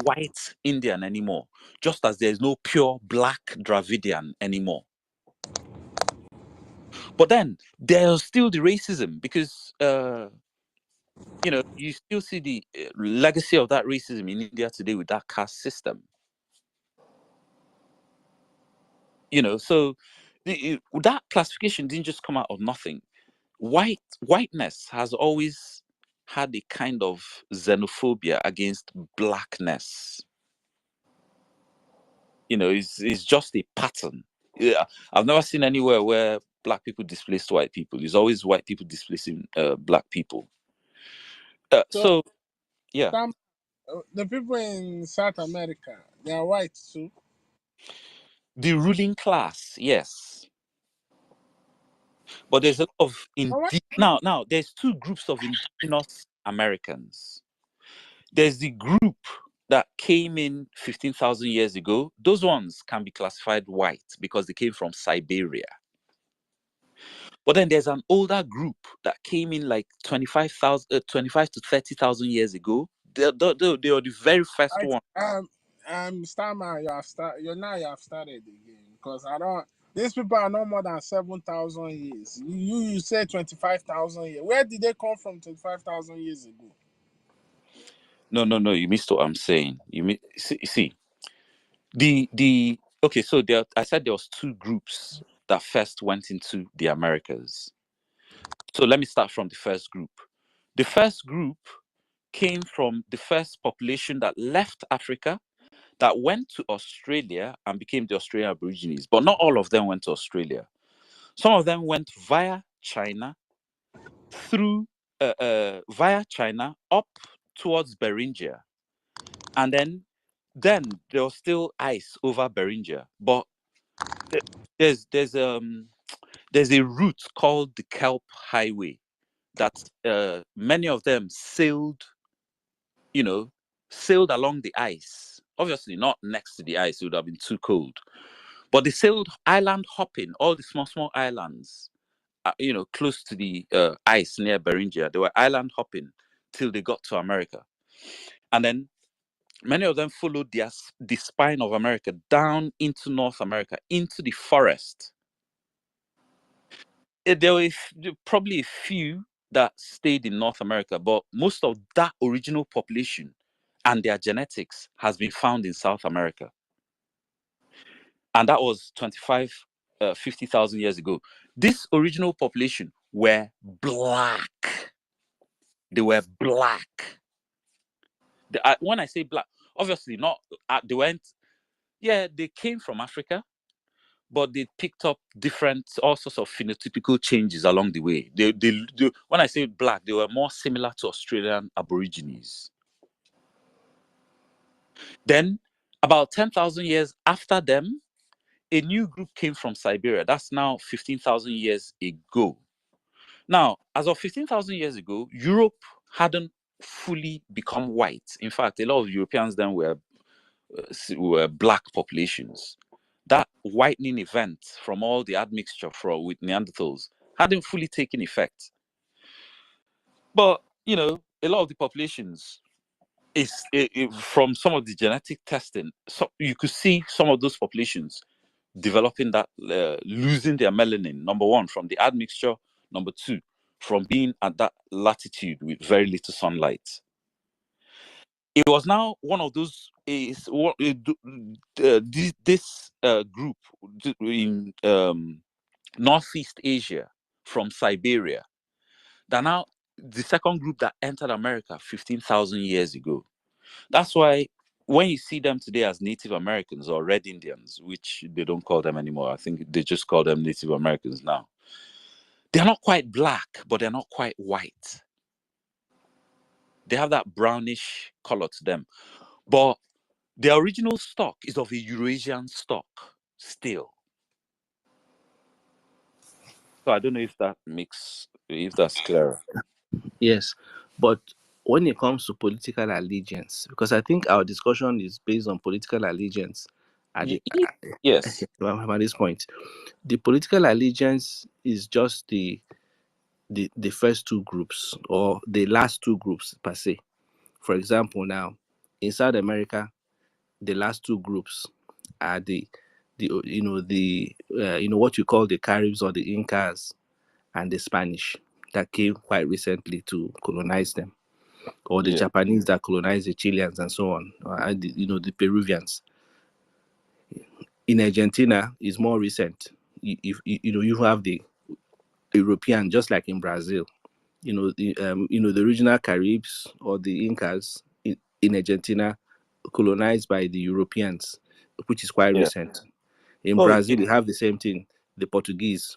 white Indian anymore, just as there's no pure black Dravidian anymore. But then there's still the racism because, you still see the legacy of that racism in India today with that caste system. So that classification didn't just come out of nothing. Whiteness has always had a kind of xenophobia against blackness. It's just a pattern. Yeah, I've never seen anywhere where black people displaced white people. It's always white people displacing black people. So yeah. The people in South America, they are white too. The ruling class, yes. But there's a lot of now there's two groups of indigenous Americans. There's the group that came in 15,000 years ago. Those ones can be classified white because they came from Siberia. But then there's an older group that came in like 25 to 30,000 years ago. They are the very first one. Starman, you have started again because these people are no more than 7,000 years. You say 25,000 years. Where did they come from 25,000 years ago? No, you missed what I'm saying. See. Okay, so I said there was two groups that first went into the Americas. So let me start from the first group. The first group came from the first population that left Africa, that went to Australia and became the Australian Aborigines. But not all of them went to Australia. Some of them went via China, via China up towards Beringia. And then there was still ice over Beringia. But there's a route called the Kelp Highway that many of them sailed along the ice. Obviously not next to the ice, it would have been too cold. But they sailed island hopping, all the small islands, close to the ice near BRGIE. They were island hopping till they got to America. And then many of them followed the spine of America down into North America, into the forest. There were probably a few that stayed in North America, but most of that original population and their genetics has been found in South America. And that was 50,000 years ago. This original population were black. They were black. When I say black, obviously not, they weren't, they came from Africa, but they picked up all sorts of phenotypical changes along the way. They, when I say black, they were more similar to Australian Aborigines. Then, about 10,000 years after them, a new group came from Siberia. That's now 15,000 years ago. Now, as of 15,000 years ago, Europe hadn't fully become white. In fact, a lot of Europeans then were black populations. That whitening event from all the admixture with Neanderthals hadn't fully taken effect. But, a lot of the populations from some of the genetic testing, so you could see some of those populations developing that, losing their melanin, number one, from the admixture, number two, from being at that latitude with very little sunlight. It was now one of those, this group in Northeast Asia from Siberia, that now the second group that entered America 15,000 years ago. That's why when you see them today as Native Americans or Red Indians, which they don't call them anymore, I think they just call them Native Americans now. They're not quite black, but they're not quite white. They have that brownish color to them. But the original stock is of a Eurasian stock still. So I don't know if that's clearer. Yes, but when it comes to political allegiance, because I think our discussion is based on political allegiance at yes. At this point, the political allegiance is just the first two groups or the last two groups per se. For example, now in South America, the last two groups are what you call the Caribs or the Incas and the Spanish that came quite recently to colonize them, or the Japanese that colonized the Chileans and so on, the Peruvians. In Argentina, is more recent. You have the European, just like in Brazil. The original Caribs or the Incas in Argentina colonized by the Europeans, which is quite recent. In Brazil, you have the same thing. The Portuguese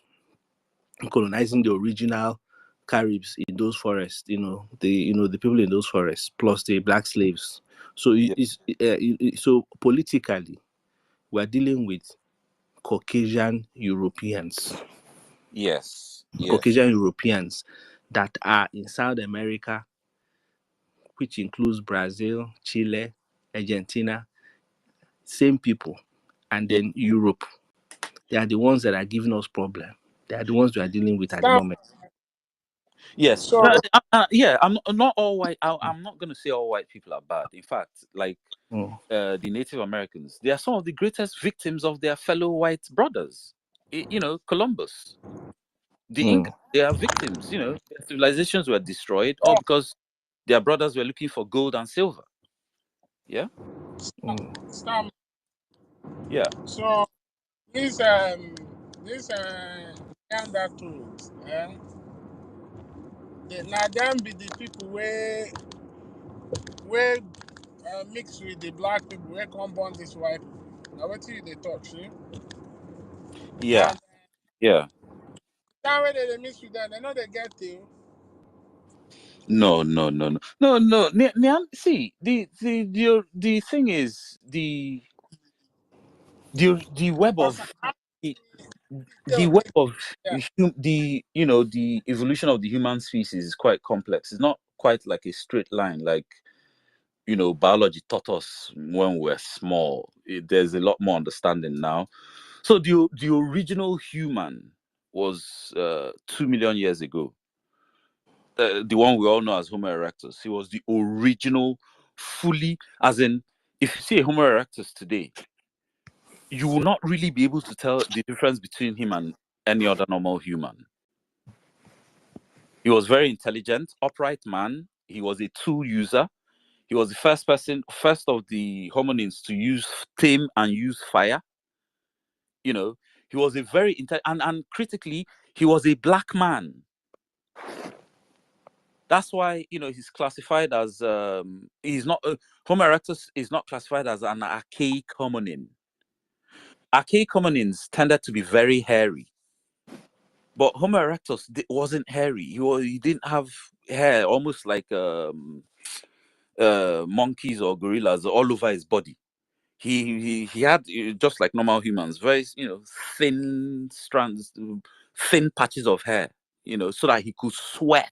colonizing the original Caribs in those forests. The people in those forests, plus the black slaves. So so politically, we're dealing with Caucasian Europeans. Yes. Caucasian Europeans that are in South America, which includes Brazil, Chile, Argentina, same people. And then Europe. They are the ones that are giving us problem. They are the ones we are dealing with at the moment. Yes. So I'm not all white. I'm not going to say all white people are bad. In fact, like the Native Americans, they are some of the greatest victims of their fellow white brothers. Columbus, the Inca, they are victims. Their civilizations were destroyed all because their brothers were looking for gold and silver. Yeah. Yeah. So these Neanderthals, now them be the people where mix with the black people where come born this white people. Now what you they talk, see? Yeah. And Yeah. that way they mix with them, they know they get you. No. See, the thing is, the web Because of I the feel, web of yeah, the the evolution of the human species is quite complex. It's not quite like a straight line like biology taught us when we were small. There's a lot more understanding now. So the original human was 2 million years ago. The one we all know as Homo erectus. He was the original, fully, as in, if you see a Homo erectus today, you will not really be able to tell the difference between him and any other normal human. He was very intelligent, upright man. He was a tool user. He was the first of the hominins to tame and use fire. He was a very and critically, he was a black man. That's why he's classified as he's not Homo erectus is not classified as an archaic hominin. Archaic hominins tended to be very hairy, but Homo erectus wasn't hairy. He didn't have hair, almost like monkeys or gorillas all over his body. He had just like normal humans, very thin strands, thin patches of hair, so that he could sweat.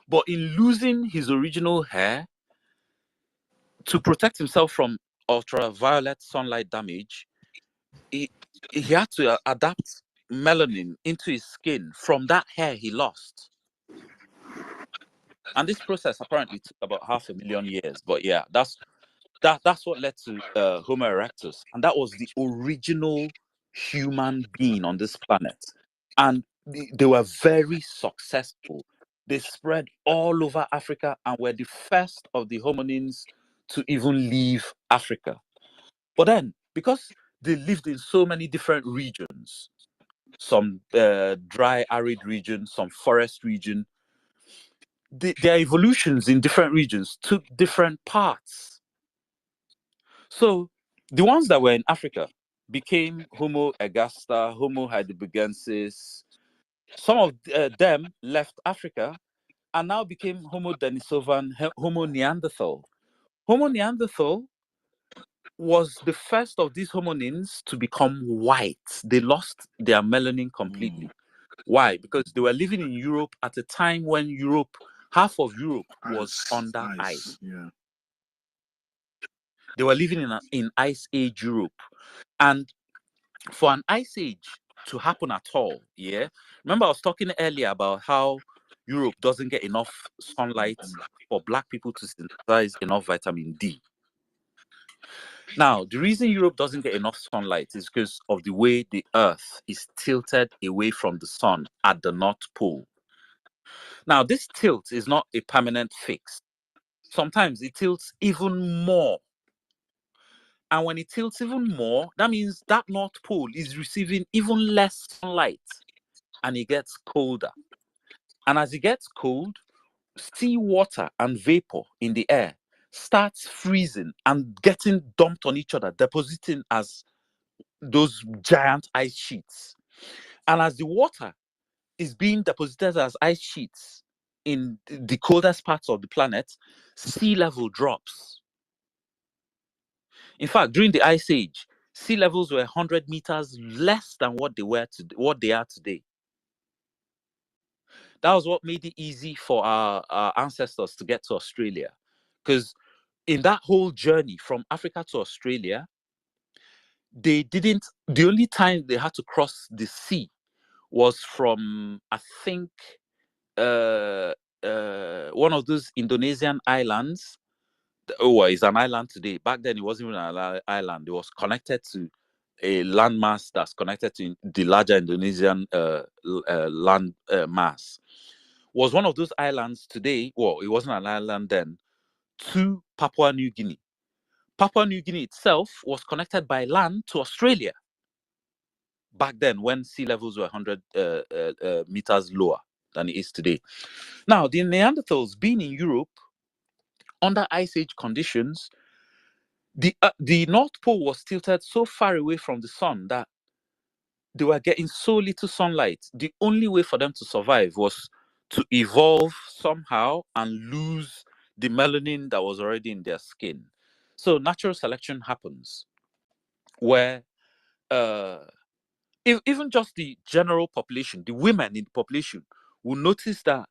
But in losing his original hair, to protect himself from ultraviolet sunlight damage, he had to adapt melanin into his skin from that hair he lost. And this process apparently took about 500,000 years. But yeah, that's what led to Homo erectus, and that was the original human being on this planet. And they were very successful. They spread all over Africa and were the first of the hominins to even leave Africa. But then, because they lived in so many different regions, some dry, arid region, some forest region, their evolutions in different regions took different paths. So the ones that were in Africa became Homo ergaster, Homo heidelbergensis. Some of them left Africa and now became Homo denisovan, Homo neanderthal. Homo neanderthal was the first of these hominins to become white. They lost their melanin completely. Why? Because they were living in Europe at a time when half of Europe was under ice. Yeah. They were living in Ice Age Europe. And for an ice age to happen at all, yeah. Remember I was talking earlier about how Europe doesn't get enough sunlight for black people to synthesize enough vitamin D. Now, the reason Europe doesn't get enough sunlight is because of the way the Earth is tilted away from the sun at the North Pole. Now, this tilt is not a permanent fix. Sometimes it tilts even more. And when it tilts even more, that means that North Pole is receiving even less sunlight and it gets colder. And as it gets cold, seawater and vapor in the air starts freezing and getting dumped on each other, depositing as those giant ice sheets. And as the water is being deposited as ice sheets in the coldest parts of the planet, sea level drops. In fact, during the Ice Age, sea levels were 100 meters less than what they are today. That was what made it easy for our ancestors to get to Australia. Because in that whole journey from Africa to Australia, the only time they had to cross the sea was from, I think, one of those Indonesian islands. Oh, it's an island today. Back then, it wasn't even an island. It was connected to a landmass that's connected to the larger Indonesian land mass. Was one of those islands today, well, it wasn't an island then, to Papua New Guinea. Papua New Guinea itself was connected by land to Australia back then when sea levels were 100 meters lower than it is today. Now, the Neanderthals being in Europe under Ice Age conditions, the North Pole was tilted so far away from the sun that they were getting so little sunlight. The only way for them to survive was to evolve somehow and lose the melanin that was already in their skin. So natural selection happens. where even just the general population, the women in the population, will notice that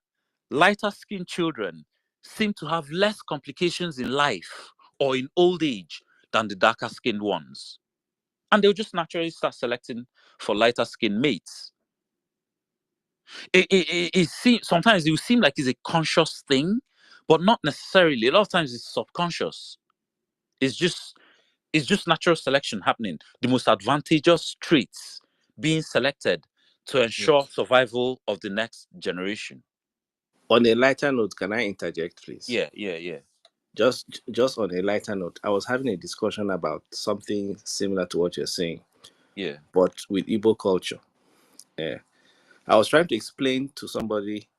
lighter skinned children seem to have less complications in life or in old age than the darker skinned ones. And they'll just naturally start selecting for lighter skinned mates. Sometimes it will seem like it's a conscious thing, but not necessarily. A lot of times it's subconscious. It's just natural selection happening. The most advantageous traits being selected to ensure survival of the next generation. On a lighter note, can I interject, please? Yeah. Just on a lighter note, I was having a discussion about something similar to what you're saying. Yeah. But with Igbo culture. I was trying to explain to somebody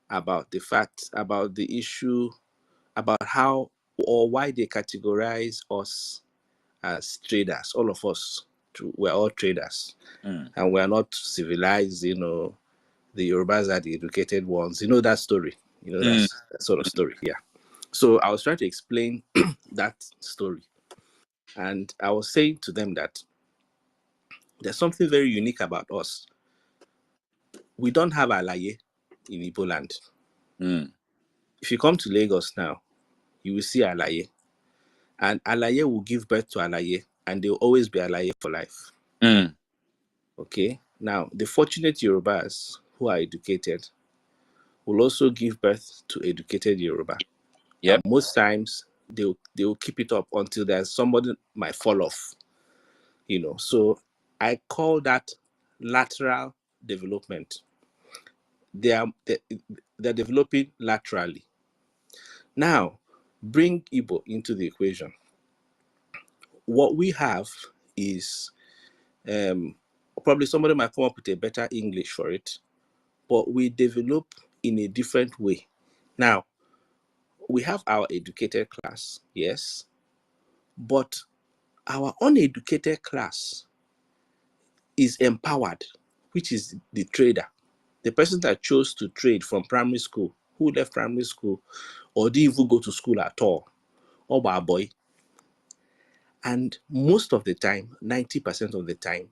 about the issue, about how or why they categorize us as traders. All of us, we're all traders. And we're not civilized, the Yorubas are the educated ones. You know that story. That sort of story. Yeah. So I was trying to explain that story. And I was saying to them that there's something very unique about us. We don't have alaye in Igbo land. If you come to Lagos now, you will see alaye. And alaye will give birth to alaye, and they'll always be alaye for life. Okay? Now, the fortunate Yorubas who are educated will also give birth to educated Yoruba. And most times, they'll keep it up until there's somebody might fall off. So I call that lateral development. They're developing laterally. Now, bring Igbo into the equation. What we have is probably somebody might come up with a better English for it, but we develop in a different way. Now, we have our educated class, yes, but our uneducated class is empowered, which is the trader, the person that chose to trade from primary school, who left primary school or didn't even go to school at all, or by a boy. And most of the time, 90% of the time,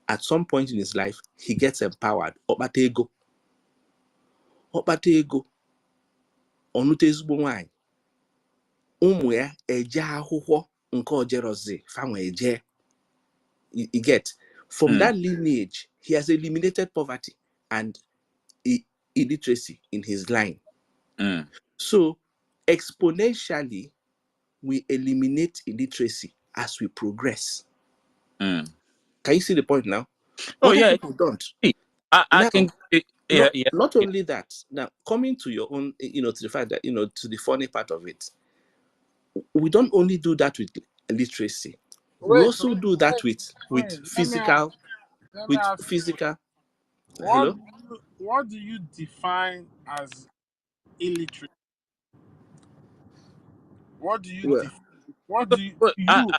at some point in his life, he gets empowered. Okpata ego, onute ezigbo nwanyị, ụmụ ya eje akwụkwọ nke ojerozi, fanwe eje. You get, from that lineage, he has eliminated poverty and illiteracy in his line. So exponentially, we eliminate illiteracy as we progress. Can you see the point now? Other people don't. I can. Not only that. Now, coming to your own, to the fact that, to the funny part of it, we don't only do that with literacy. We also do that with physical. Let me ask physical. What Hello? what do you define as illiterate? What do you define? What do you define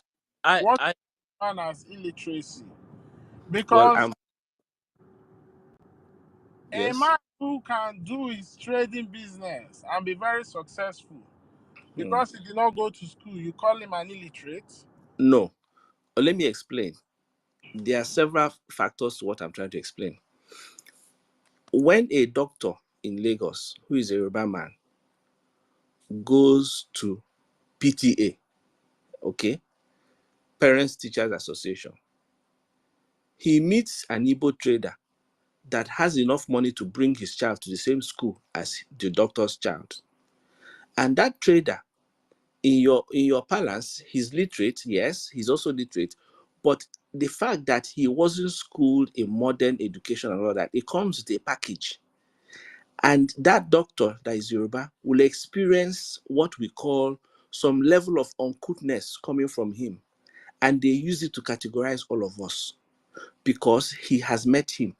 as illiteracy? Because a man who can do his trading business and be very successful because he did not go to school, you call him an illiterate? No. Let me explain. There are several factors to what I'm trying to explain. When a doctor in Lagos, who is a Yoruba man, goes to PTA, okay, Parents Teachers Association, he meets an Igbo trader that has enough money to bring his child to the same school as the doctor's child. And that trader, in your balance, he's literate, yes, he's also literate, but the fact that he wasn't schooled in modern education and all that, it comes with a package. And that doctor that is Yoruba will experience what we call some level of uncouthness coming from him. And they use it to categorize all of us because he has met him.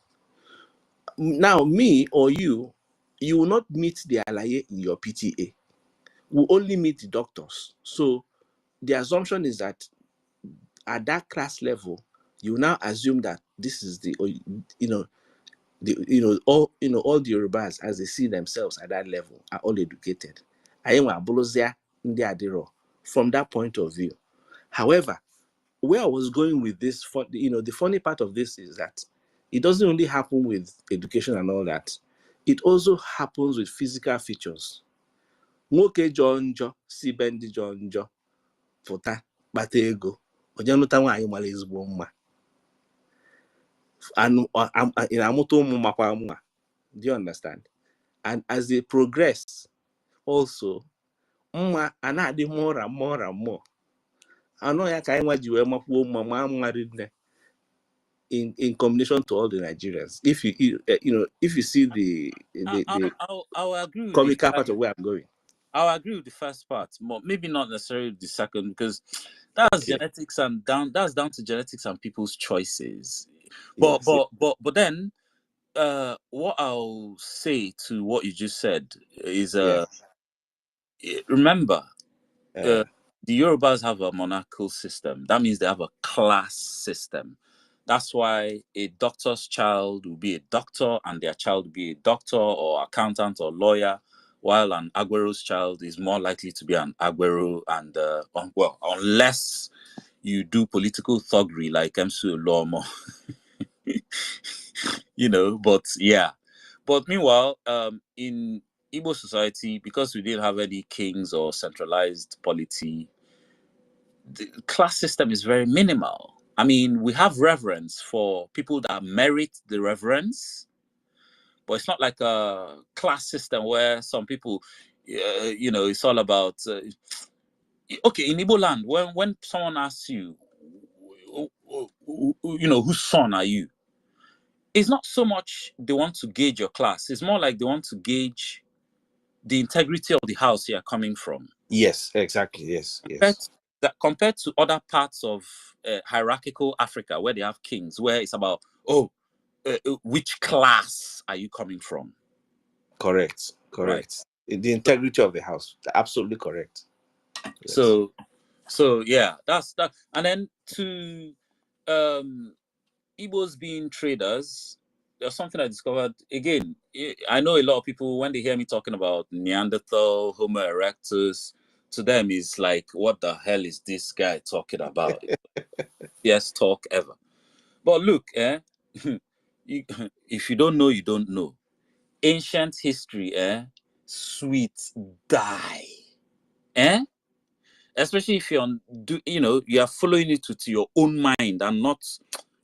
Now, me or you will not meet the alaye in your PTA. We only meet the doctors. So the assumption is that at that class level, you now assume that this is all the Yorubas as they see themselves at that level are all educated. From that point of view. However, where I was going with this, the funny part of this is that it doesn't only happen with education and all that. It also happens with physical features. Nwoke jonjo si bendi jonjo pụta kpata ego onye nụta nwaanyị mara ezigbo mma amụta ụmụ makwa mma. Do you understand? And as they progress, also mma ana-adị more and more and more. Anọ ya ka anyị nwa ji wee makwuo mma ma mmadụ nne in combination to all the Nigerians. If you see the I'll agree with comical part of where I'm going. I'll agree with the first part, but maybe not necessarily the second, because that's genetics and that's down to genetics and people's choices. But then what I'll say to what you just said is remember the Yorubas have a monarchical system. That means they have a class system. That's why a doctor's child will be a doctor and their child will be a doctor or accountant or lawyer, while an Aguero's child is more likely to be an Aguero. And well, unless you do political thuggery like Msu Lomo, but yeah. But meanwhile, in Igbo society, because we didn't have any kings or centralized polity, the class system is very minimal. I mean, we have reverence for people that merit the reverence, but it's not like a class system where some people, it's all about. Okay, in Igbo land, when someone asks you, whose son are you? It's not so much they want to gauge your class. It's more like they want to gauge the integrity of the house you are coming from. Yes, exactly. Yes. Compared to other parts of hierarchical Africa where they have kings, where it's about, which class are you coming from? Correct. Right. The integrity of the house. Absolutely correct. Yes. So yeah, that's that. And then to Igbos being traders, there's something I discovered. Again, I know a lot of people, when they hear me talking about Neanderthal, Homo erectus, to them is like, what the hell is this guy talking about? Yes, talk ever. But look, if you don't know, you don't know. Ancient history, sweet die. Especially if you are following it to your own mind and not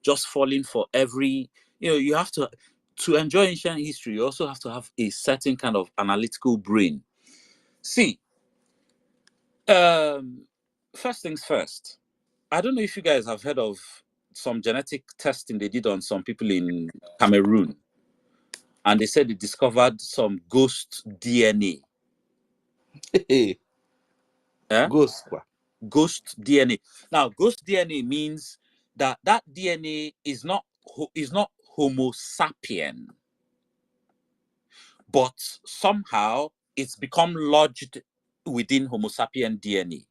just falling for every, you have to enjoy ancient history. You also have to have a certain kind of analytical brain. See, first things first, I don't know if you guys have heard of some genetic testing they did on some people in Cameroon, and they said they discovered some ghost DNA. Ghost DNA. Now, ghost DNA means that DNA is not Homo sapien, but somehow it's become lodged within Homo sapien DNA.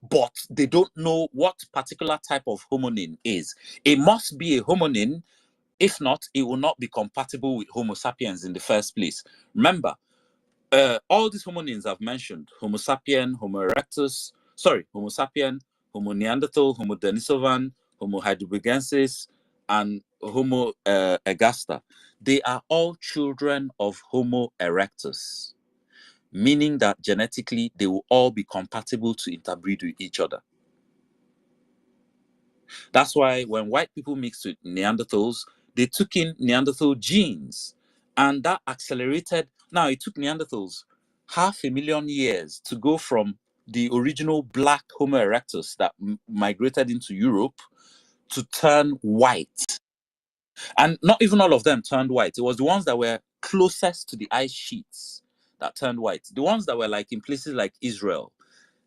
But they don't know what particular type of hominin is. It must be a hominin. If not, it will not be compatible with Homo sapiens in the first place. Remember, all these hominins I've mentioned, Homo sapien, Homo erectus, Homo sapien, Homo neanderthal, Homo denisovan, Homo heidelbergensis, and Homo ergaster, they are all children of Homo erectus, meaning that genetically they will all be compatible to interbreed with each other. That's why when white people mixed with Neanderthals, they took in Neanderthal genes, and that accelerated. Now, it took Neanderthals 500,000 years to go from the original black Homo erectus that migrated into Europe to turn white. And not even all of them turned white. It was the ones that were closest to the ice sheets that turned white. The ones that were like in places like Israel,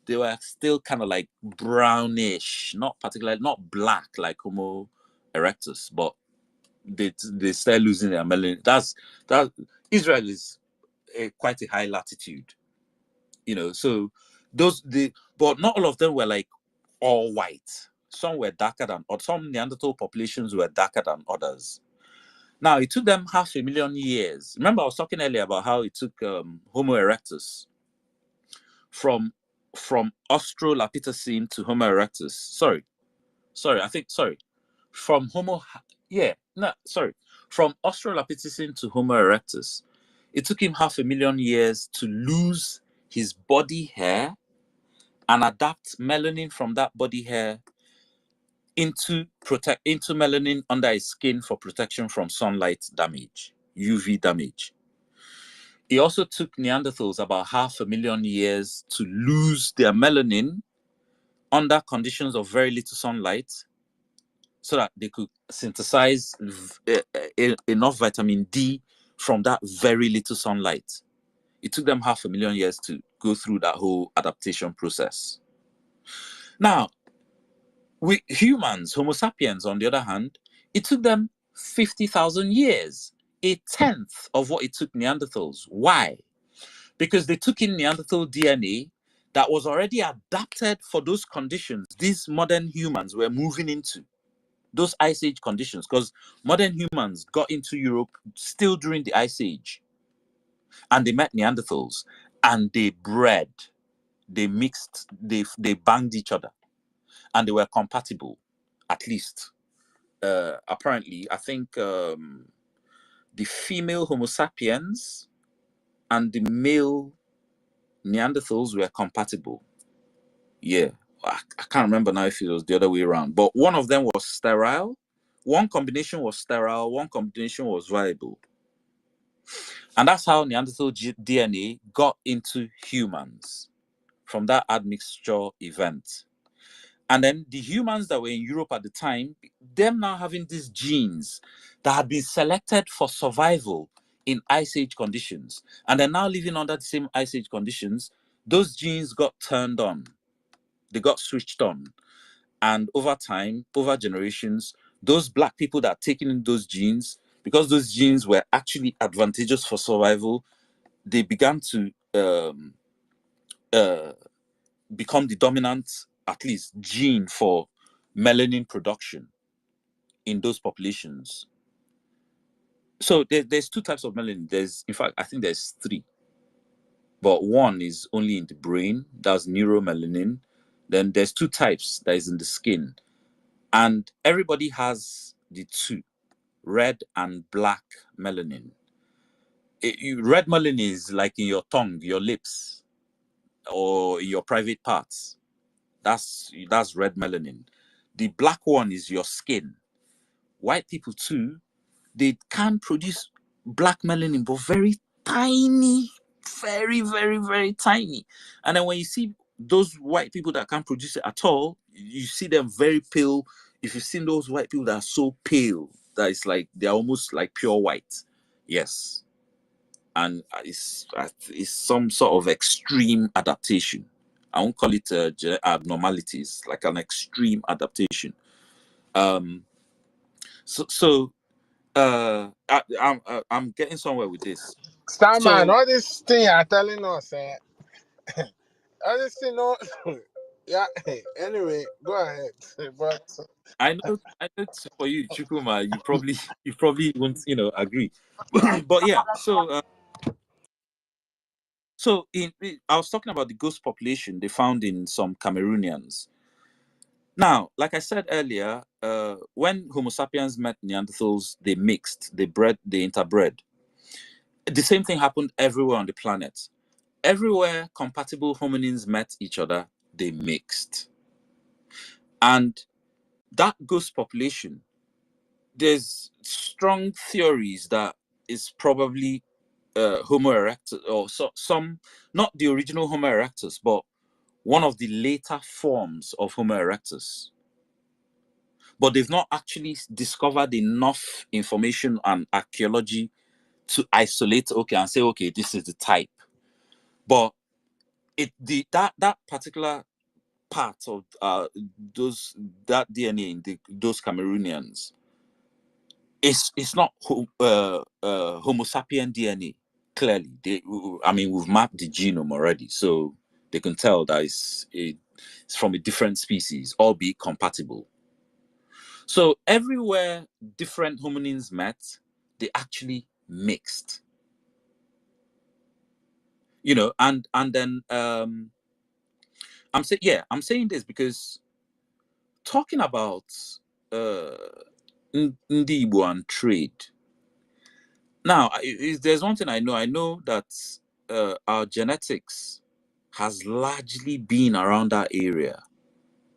they were still kind of like brownish, not black like Homo erectus, but they start losing their melanin. That Israel is quite a high latitude, so but not all of them were like all white. Some were darker than others. Some Neanderthal populations were darker than others. Now, it took them 500,000 years. Remember, I was talking earlier about how it took Homo erectus from Australopithecine to Homo erectus. sorry, from from Australopithecine to Homo erectus, it took him 500,000 years to lose his body hair and adapt melanin from that body hair into melanin under his skin for protection from sunlight damage, UV damage. It also took Neanderthals about 500,000 years to lose their melanin under conditions of very little sunlight, so that they could synthesize enough vitamin D from that very little sunlight. It took them 500,000 years to go through that whole adaptation process. Now, we humans, Homo sapiens, on the other hand, it took them 50,000 years, a tenth of what it took Neanderthals. Why? Because they took in Neanderthal DNA that was already adapted for those conditions these modern humans were moving into, those Ice Age conditions, because modern humans got into Europe still during the Ice Age, and they met Neanderthals, and they bred, they mixed, they banged each other, and they were compatible, at least. Apparently, I think the female Homo sapiens and the male Neanderthals were compatible. Yeah, I can't remember now if it was the other way around, but one of them was sterile. One combination was sterile, one combination was viable. And that's how Neanderthal DNA got into humans, from that admixture event. And then the humans that were in Europe at the time, them now having these genes that had been selected for survival in Ice Age conditions, and they're now living under the same Ice Age conditions, those genes got turned on. They got switched on. And over time, over generations, those black people that are taking in those genes, because those genes were actually advantageous for survival, they began to become the dominant, at least, gene for melanin production in those populations. So there's two types of melanin. There's, in fact, I think there's three, but one is only in the brain. That's neuromelanin. Then there's two types that is in the skin, and everybody has the two, red and black melanin. Red melanin is like in your tongue, your lips, or in your private parts. That's red melanin. The black one is your skin. White people too, they can produce black melanin, but very tiny, very, very, very tiny. And then when you see those white people that can't produce it at all, you see them very pale. If you've seen those white people that are so pale that it's like they're almost like pure white, yes. And it's some sort of extreme adaptation. I won't call it abnormalities, like an extreme adaptation. I'm getting somewhere with this. Starman, So all this thing you're telling us, all this thing, no, yeah. Anyway, go ahead. But I know for you, Chukuma, you probably won't, agree. But yeah, so I was talking about the ghost population they found in some Cameroonians. Now, like I said earlier, when Homo sapiens met Neanderthals, they mixed, they interbred. The same thing happened everywhere on the planet. Everywhere compatible hominins met each other, they mixed. And that ghost population, there's strong theories that it's probably Homo erectus, or some, not the original Homo erectus, but one of the later forms of Homo erectus. But they've not actually discovered enough information and archaeology to isolate, okay, and say, okay, this is the type. But that particular part of that DNA in those Cameroonians, it's not Homo sapien DNA. Clearly, we've mapped the genome already, so they can tell that it's from a different species, albeit compatible. So everywhere different hominins met, they actually mixed. And then I'm saying this because talking about Ndi Igbo and trade. Now, there's one thing I know that our genetics has largely been around that area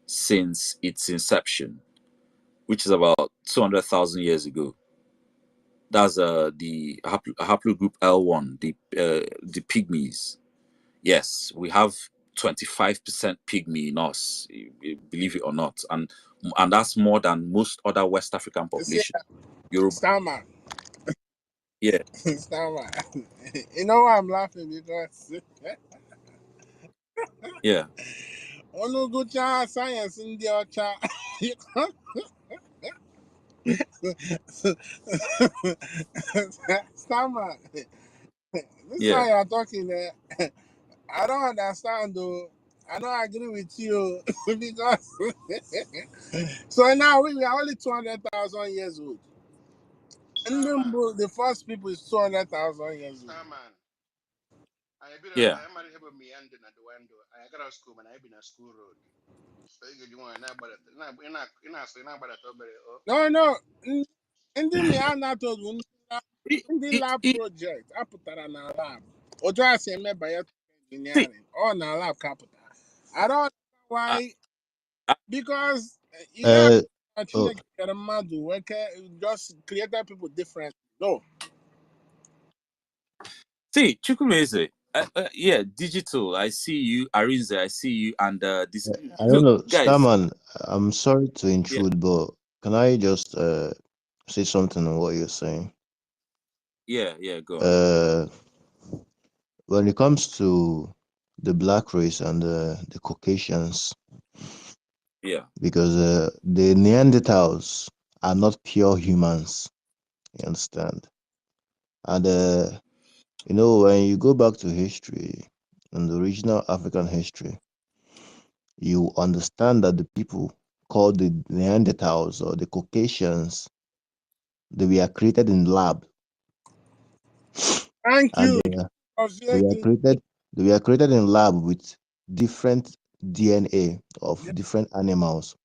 since its inception, which is about 200,000 years ago. That's the haplogroup L1, the pygmies. Yes, we have 25% pygmy in us, believe it or not, and that's more than most other West African populations. Stammer. Yeah. Stammer. You know why I'm laughing? Because yeah. Onugucha science in the ocha. Stammer. This how you're talking there. I don't understand though. I don't agree with you because so now we are only 200,000 years old. And the first people is 200,000 years old. Yeah. No. Ndị Miana told ndị lab project apụtara na lab. Otu a si eme bioengineering or na lab capital. I don't know why. Because you know Chineke kere mmadụ just created people different. No. See, Chukwumeze, yeah, digital. I see you, Arinze, I see you, and this. I don't know, guys. Starman. I'm sorry to intrude, but can I just say something on what you're saying? Yeah, go on. When it comes to the black race and the Caucasians, yeah, because the Neanderthals are not pure humans. You understand? And you know, when you go back to history and the original African history, you understand that the people called the Neanderthals or the Caucasians, they were created in lab. Thank you. They were created in lab with different DNA of different animals.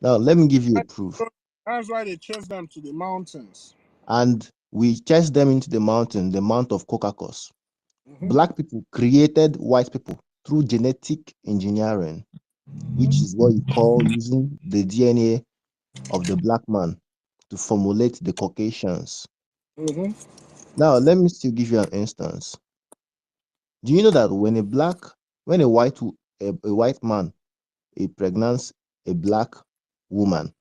Now, let me give you a proof. That's why they chase them to the mountains. And we chased them into the mountain, the Mount of Caucasus. Black people created white people through genetic engineering, which is what you call using the DNA of the black man to formulate the Caucasians. Now, let me still give you an instance. Do you know that when a white man impregnates a black woman,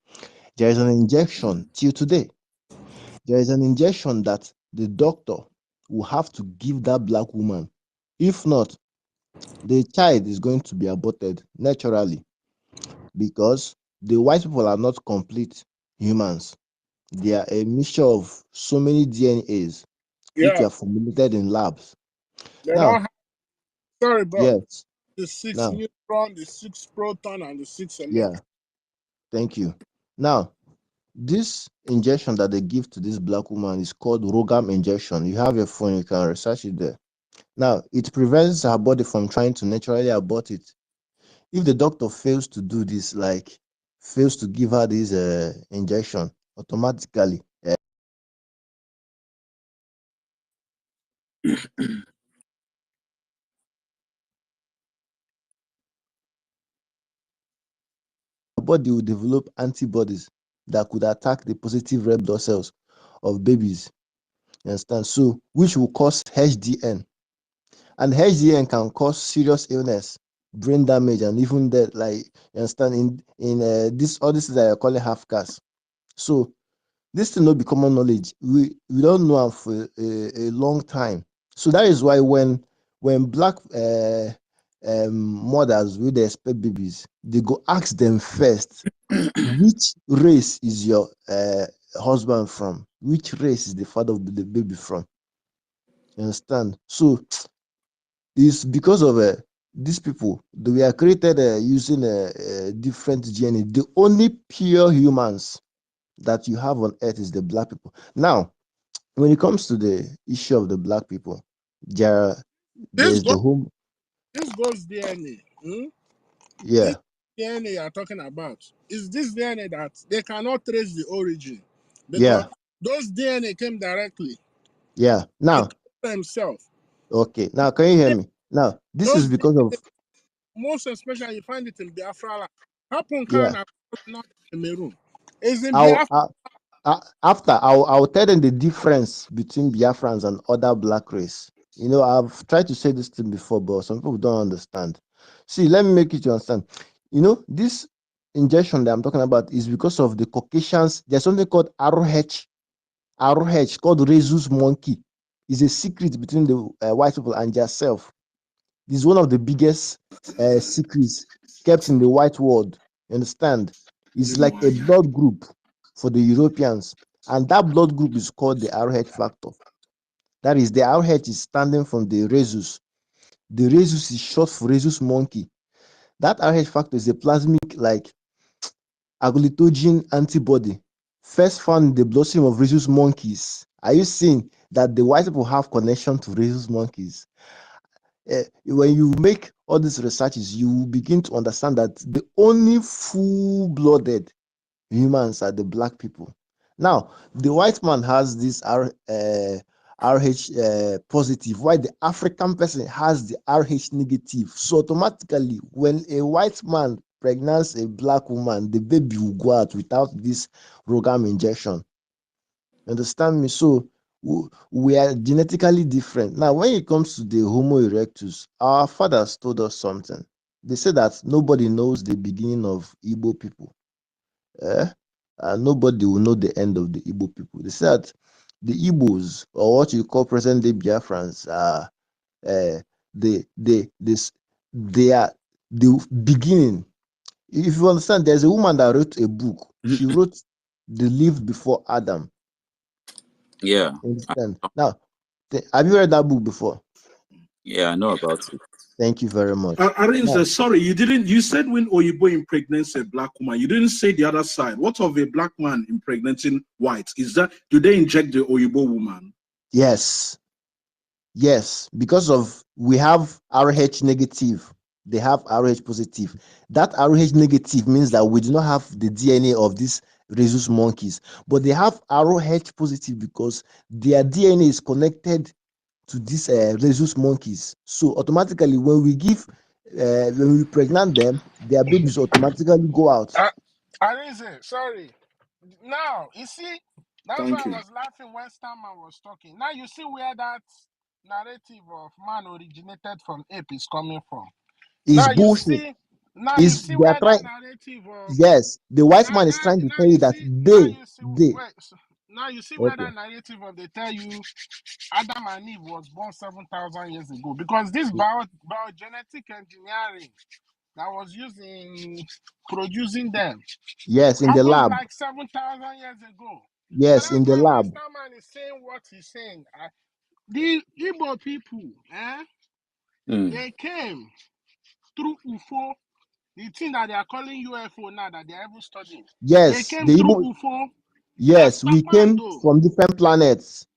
there is an injection till today. There is an injection that the doctor will have to give that black woman. If not, the child is going to be aborted naturally because the white people are not complete humans. They are a mixture of so many DNAs which are formulated in labs. They don't have, sorry, bro. Yes. The 6 neutron, the 6 proton, and the 6 electron. Yeah. Thank you. Now, this injection that they give to this black woman is called Rogam injection. You have your phone, you can research it there. Now, it prevents her body from trying to naturally abort it. If the doctor fails to do this, like fails to give her this injection, automatically her body will develop antibodies that could attack the positive red blood cells of babies. You understand? So, which will cause HDN. And HDN can cause serious illness, brain damage, and even death. Like, you understand, in all this is that you're calling half caste. So this thing not be common knowledge. We don't know for a long time. So that is why when black mothers will they expect babies, they go ask them first, which race is your husband from? Which race is the father of the baby from? You understand? So it's because of these people. They were created using different DNA. The only pure humans that you have on earth is the black people. Now, when it comes to the issue of the black people, there's the home. This goes DNA. Yeah. DNA you are talking about is this DNA that they cannot trace the origin because Yeah. those DNA came directly. Yeah. Now, Himself. okay. Now, can you hear me? Now, this is Those because DNA, of most especially you find it in Biafra. Happen yeah. can not Cameroon. It's in I'll, Biafra. after I'll tell them the difference between Biafrans and other black race. You know, I've tried to say this thing before, but some people don't understand. See, let me make it to understand. You know, this injection that I'm talking about is because of the Caucasians. There's something called ROH called rhesus monkey. It's a secret between the white people and yourself. This is one of the biggest secrets kept in the white world. You understand? It's like a blood group for the Europeans, and that blood group is called the RH factor. That is, the RH is standing from the rhesus. The rhesus is short for rhesus monkey. That RH factor is a plasmic like agglutinogen antibody first found in the bloodstream of rhesus monkeys. Are you seeing that the white people have connection to rhesus monkeys? When you make all these researches, you begin to understand that the only full-blooded humans are the black people. Now, the white man has this RH positive, while the African person has the RH negative. So automatically, when a white man pregnants a black woman, the baby will go out without this Rogam injection. Understand me? So we are genetically different. Now, when it comes to the Homo erectus, our fathers told us something. They said that nobody knows the beginning of Igbo people. Nobody will know the end of the Igbo people. They said the Igbos, or what you call present day Biafrans, are they are the beginning. If you understand, there's a woman that wrote a book. She wrote The Live Before Adam. Yeah. Understand? Now, have you read that book before? Yeah, I know about it. Thank you very much. Arinze, sorry, you didn't. You said when Oyibo impregnates a black woman, you didn't say the other side. What of a black man impregnating white? Is that, do they inject the Oyibo woman? Yes, because of we have RH negative, they have RH positive. That RH negative means that we do not have the DNA of these rhesus monkeys, but they have RH positive because their DNA is connected to these rhesus monkeys. So automatically, when we pregnant them, their babies automatically go out. I didn't say, sorry. Now, you see, that's why Thank I you. was laughing when Starman was talking. Now you see where that narrative of man originated from ape is coming from. It's bullshit. You see They are where that trying. narrative of Yes, the white man is trying to tell you that now you see where okay. that narrative of they tell you Adam and Eve was born 7,000 years ago because this biogenetic engineering that was used in producing them Yes, in the happened lab. like 7,000 years ago. So Yes, in that's the why when lab. Starman is saying what he's saying, the Igbo people, they came through UFO, the thing that they are calling UFO now that they are even studying. They Yes, came the through Igbo. UFO, Yes, we came Estapando, from different planets.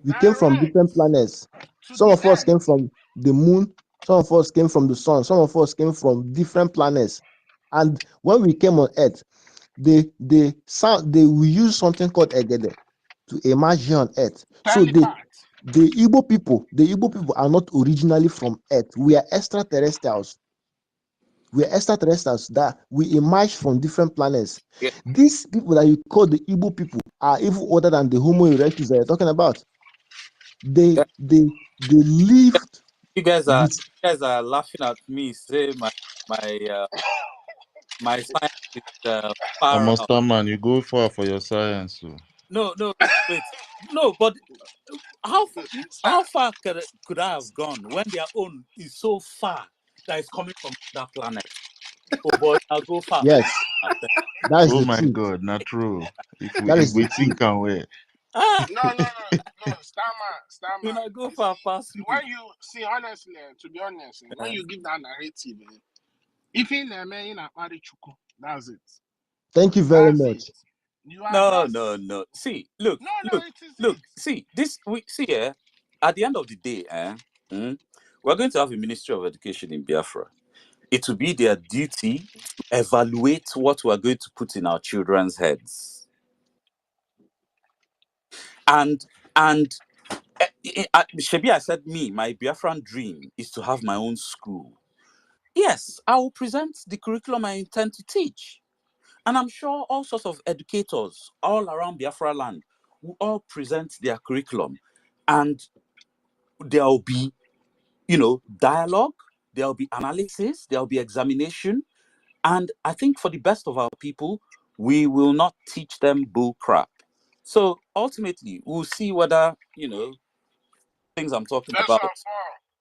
We came from direct different planets. to Some the of us earth. came from the moon. Some of us came from the sun. Some of us came from different planets. And when we came on Earth, we use something called egede to emerge here on Earth. So Telepath. the Igbo people are not originally from Earth. We are extraterrestrials. We are extraterrestrials that we emerge from different planets. Yeah. These people that you call the Igbo people are even older than the Homo erectus that you're talking about. They lived. You guys are laughing at me. Say my science is far Almost out. man, you go far for your science. So. No, wait. No, but how far could I have gone when their own is so far that it's coming from that planet? Oh boy, I'll go far. Yes, that is Oh the my truth. God, not true. If That if is the we truth. think and we No, You Starman. know, go You far see, past me. when you see, honestly, to be honest, when you give that narrative, if in a man in a Marichuku, that's it. Thank you very That's it. much. You are No. just See, look. it is Look. it. See this. We see here. At the end of the day, we're going to have a Ministry of Education in Biafra. it will be their duty to evaluate what we are going to put in our children's heads. And Shebi, I said, my Biafran dream is to have my own school. Yes, I will present the curriculum I intend to teach. And I'm sure all sorts of educators all around Biafra land will all present their curriculum. And there will be, dialogue, there will be analysis, there will be examination. And I think for the best of our people, we will not teach them bull crap. So ultimately, we'll see whether, things I'm talking about.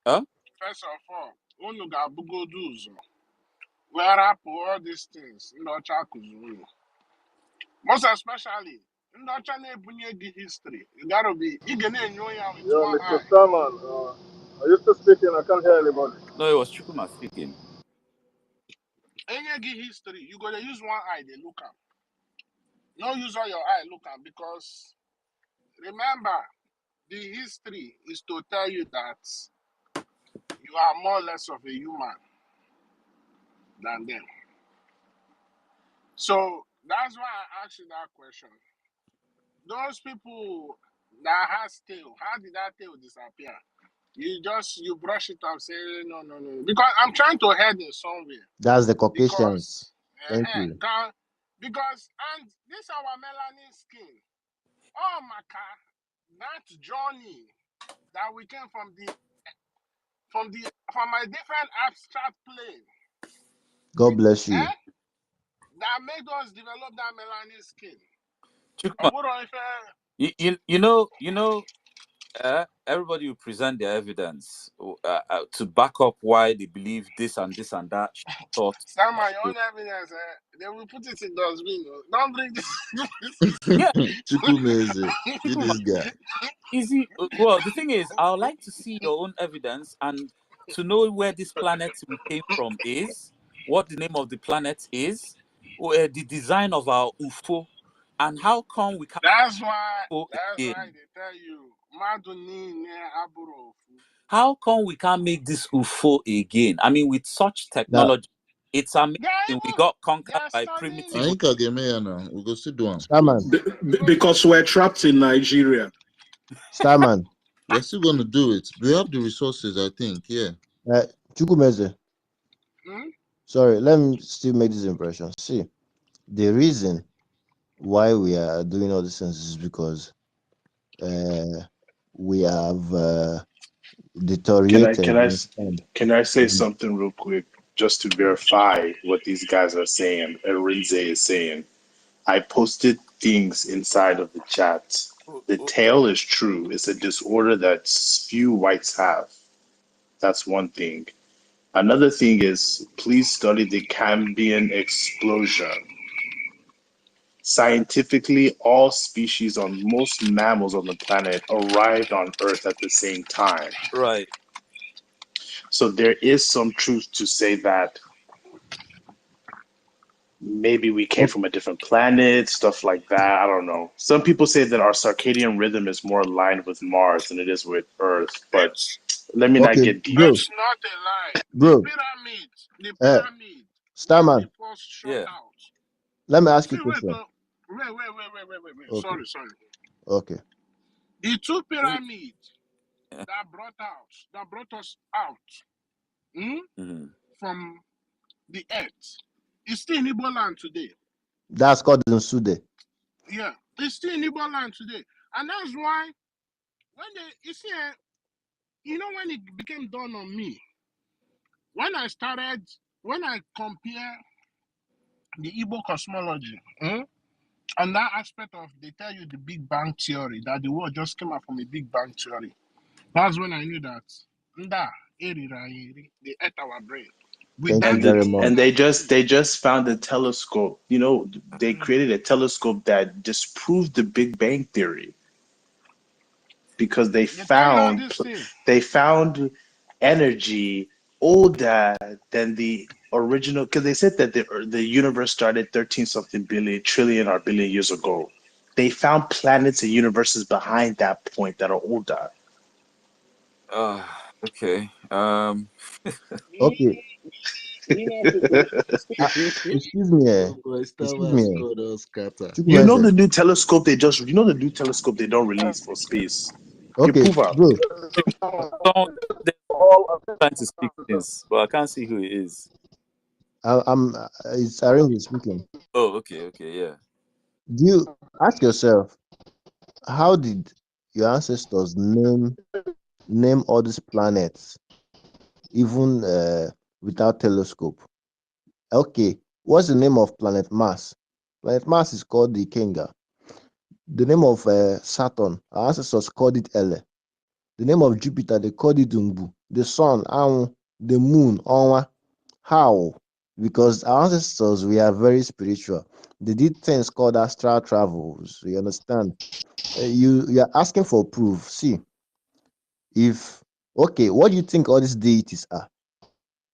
First of all, unu ga-abụgodu ụzọ wee rapụ all these things ndị ọcha kụziri. Most especially, ndị ọcha na-ebunye gị history. You gotta be, ị ga na-enyo ya with Yo, one Mr. eye. Starman, are you still speaking? I can't hear anybody. No, it was Chukuma speaking. Enye gị history, you gotta use one eye, they look am. No use all your eye look am, because remember, the history is to tell you that you are more or less of a human than them. So that's why I asked you that question. Those people that has tail, how did that tail disappear? You brush it off, say no. Because I'm trying to head in somewhere. That's the Caucasians. Because Thank you. because and this our melanin skin. Oh my God, that journey that we came from a different abstract plane. God bless you. That made us develop that melanin skin. Everybody will present their evidence to back up why they believe this and this and that. Stand my own evidence. They will put it in dustbin. Don't bring this. Yeah. Chukwumeze, you this guy. Easy. Well, the thing is, I would like to see your own evidence and to know where this planet we came from is, what the name of the planet is, the design of our UFO, and how come we can't. That's why they tell you, how come we can't make this UFO again? I mean, with such technology, it's amazing we got conquered by primitive. We go sit down. Starman. Because we're trapped in Nigeria. Starman. We're still going to do it. We have the resources, I think. Yeah. Chukwumeze. Sorry, let me still make this impression. See, the reason why we are doing all these things is because we have deteriorated. Can I say something real quick just to verify what these guys are saying? Rinze is saying. I posted things inside of the chat. The tail is true. It's a disorder that few whites have. That's one thing. Another thing is, please study the Cambrian explosion. Scientifically, all species on most mammals on the planet arrived on Earth at the same time. Right. So there is some truth to say that maybe we came from a different planet, stuff like that. I don't know. Some people say that our circadian rhythm is more aligned with Mars than it is with Earth, but let me not get deep. It's not a lie. Bro. The pyramid. Starman. Yeah. Let me ask you a question. Wait. Okay. Sorry. Okay. The two pyramids that brought us out from the earth is still in Igbo land today. That's called Nsude. Yeah, it's still in Igbo land today. And that's why when when it became dawn on me, when I compare the Igbo cosmology and that aspect of, they tell you the Big Bang theory, that the world just came out from a Big Bang theory. That's when I knew that they ate our brain. And they just found a telescope. They created a telescope that disproved the Big Bang theory because they found energy older than the original. Because they said that the universe started 13-something trillion or billion years ago. They found planets and universes behind that point that are older. Okay. Okay. Excuse me. Excuse me. You know the new telescope they don't release for space. You Okay, prove up. bro. They're trying to speak things, but I can't see who it is. It's Arinze speaking. Oh, okay, yeah. Do you ask yourself, how did your ancestors name all these planets, even without telescope? Okay, what's the name of planet Mars? Planet Mars is called the Kenga. The name of Saturn, our ancestors called it Ele. The name of Jupiter, they called it Umbu. The sun, Anwu. The moon, Onwa. How? Because our ancestors, we are very spiritual. They did things called astral travels. You understand? You are asking for proof. See, okay, what do you think all these deities are?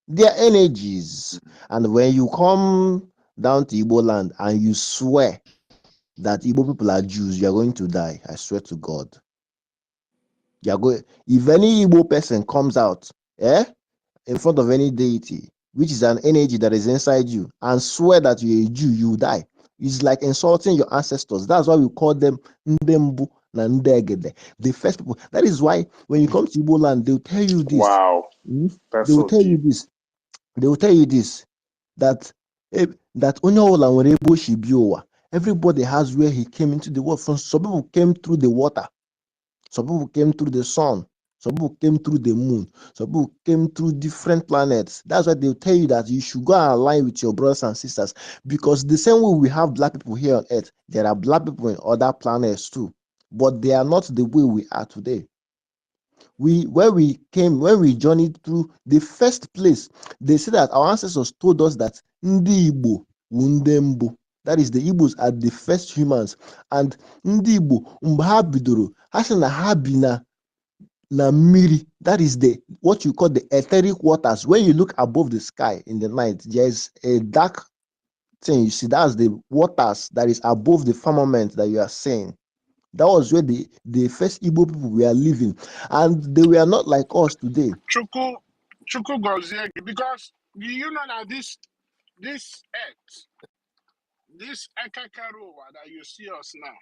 They are energies. And when you come down to Igbo land and you swear that Igbo people are Jews, you are going to die. I swear to God. You are going. If any Igbo person comes out, in front of any deity, which is an energy that is inside you, and swear that you're a Jew, you die. It's like insulting your ancestors. That's why we call them Ndembu na Ndegede, the first people. That is why when you come to Igbo land, they'll tell you this. Wow. That's They will so tell you deep. this. They will tell you this, that that onye ọbụla nwere ebe o si bi ụwa. Everybody has where he came into the world from. Some people came through the water. Some people came through the sun. Some people came through the moon. Some people came through different planets. That's why they'll tell you that you should go and align with your brothers and sisters. Because the same way we have black people here on earth, there are black people in other planets too. But they are not the way we are today. When we journeyed through the first place, they say that our ancestors told us that Ndi Igbo Wundembo. That is, the Igbos are the first humans. And Ndi Igbo mgbe ha bidoro, ha sị na ha bi na mmiri. That is what you call the etheric waters. When you look above the sky in the night, there's a dark thing. You see, that's the waters that is above the firmament that you are seeing. That was where the first Igbo people were living, and they were not like us today. Chuku Goziegi, because you know that this earth, this Ekakarowa that you see us now,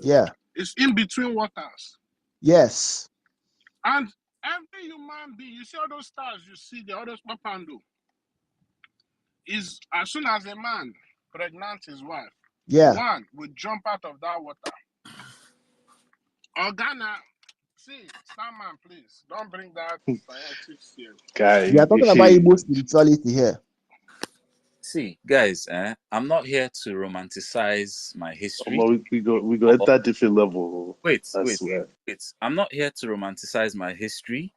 Yeah. it's in between waters. Yes. And every human being, you see all those stars you see, the others Papando, is as soon as a man pregnant his wife, one will jump out of that water. Organa, see, Starman, please, don't bring that scientific here. We are talking about Igbo spirituality here. See, guys, I'm not here to romanticize my history. We go at that different level. Wait. I'm not here to romanticize my history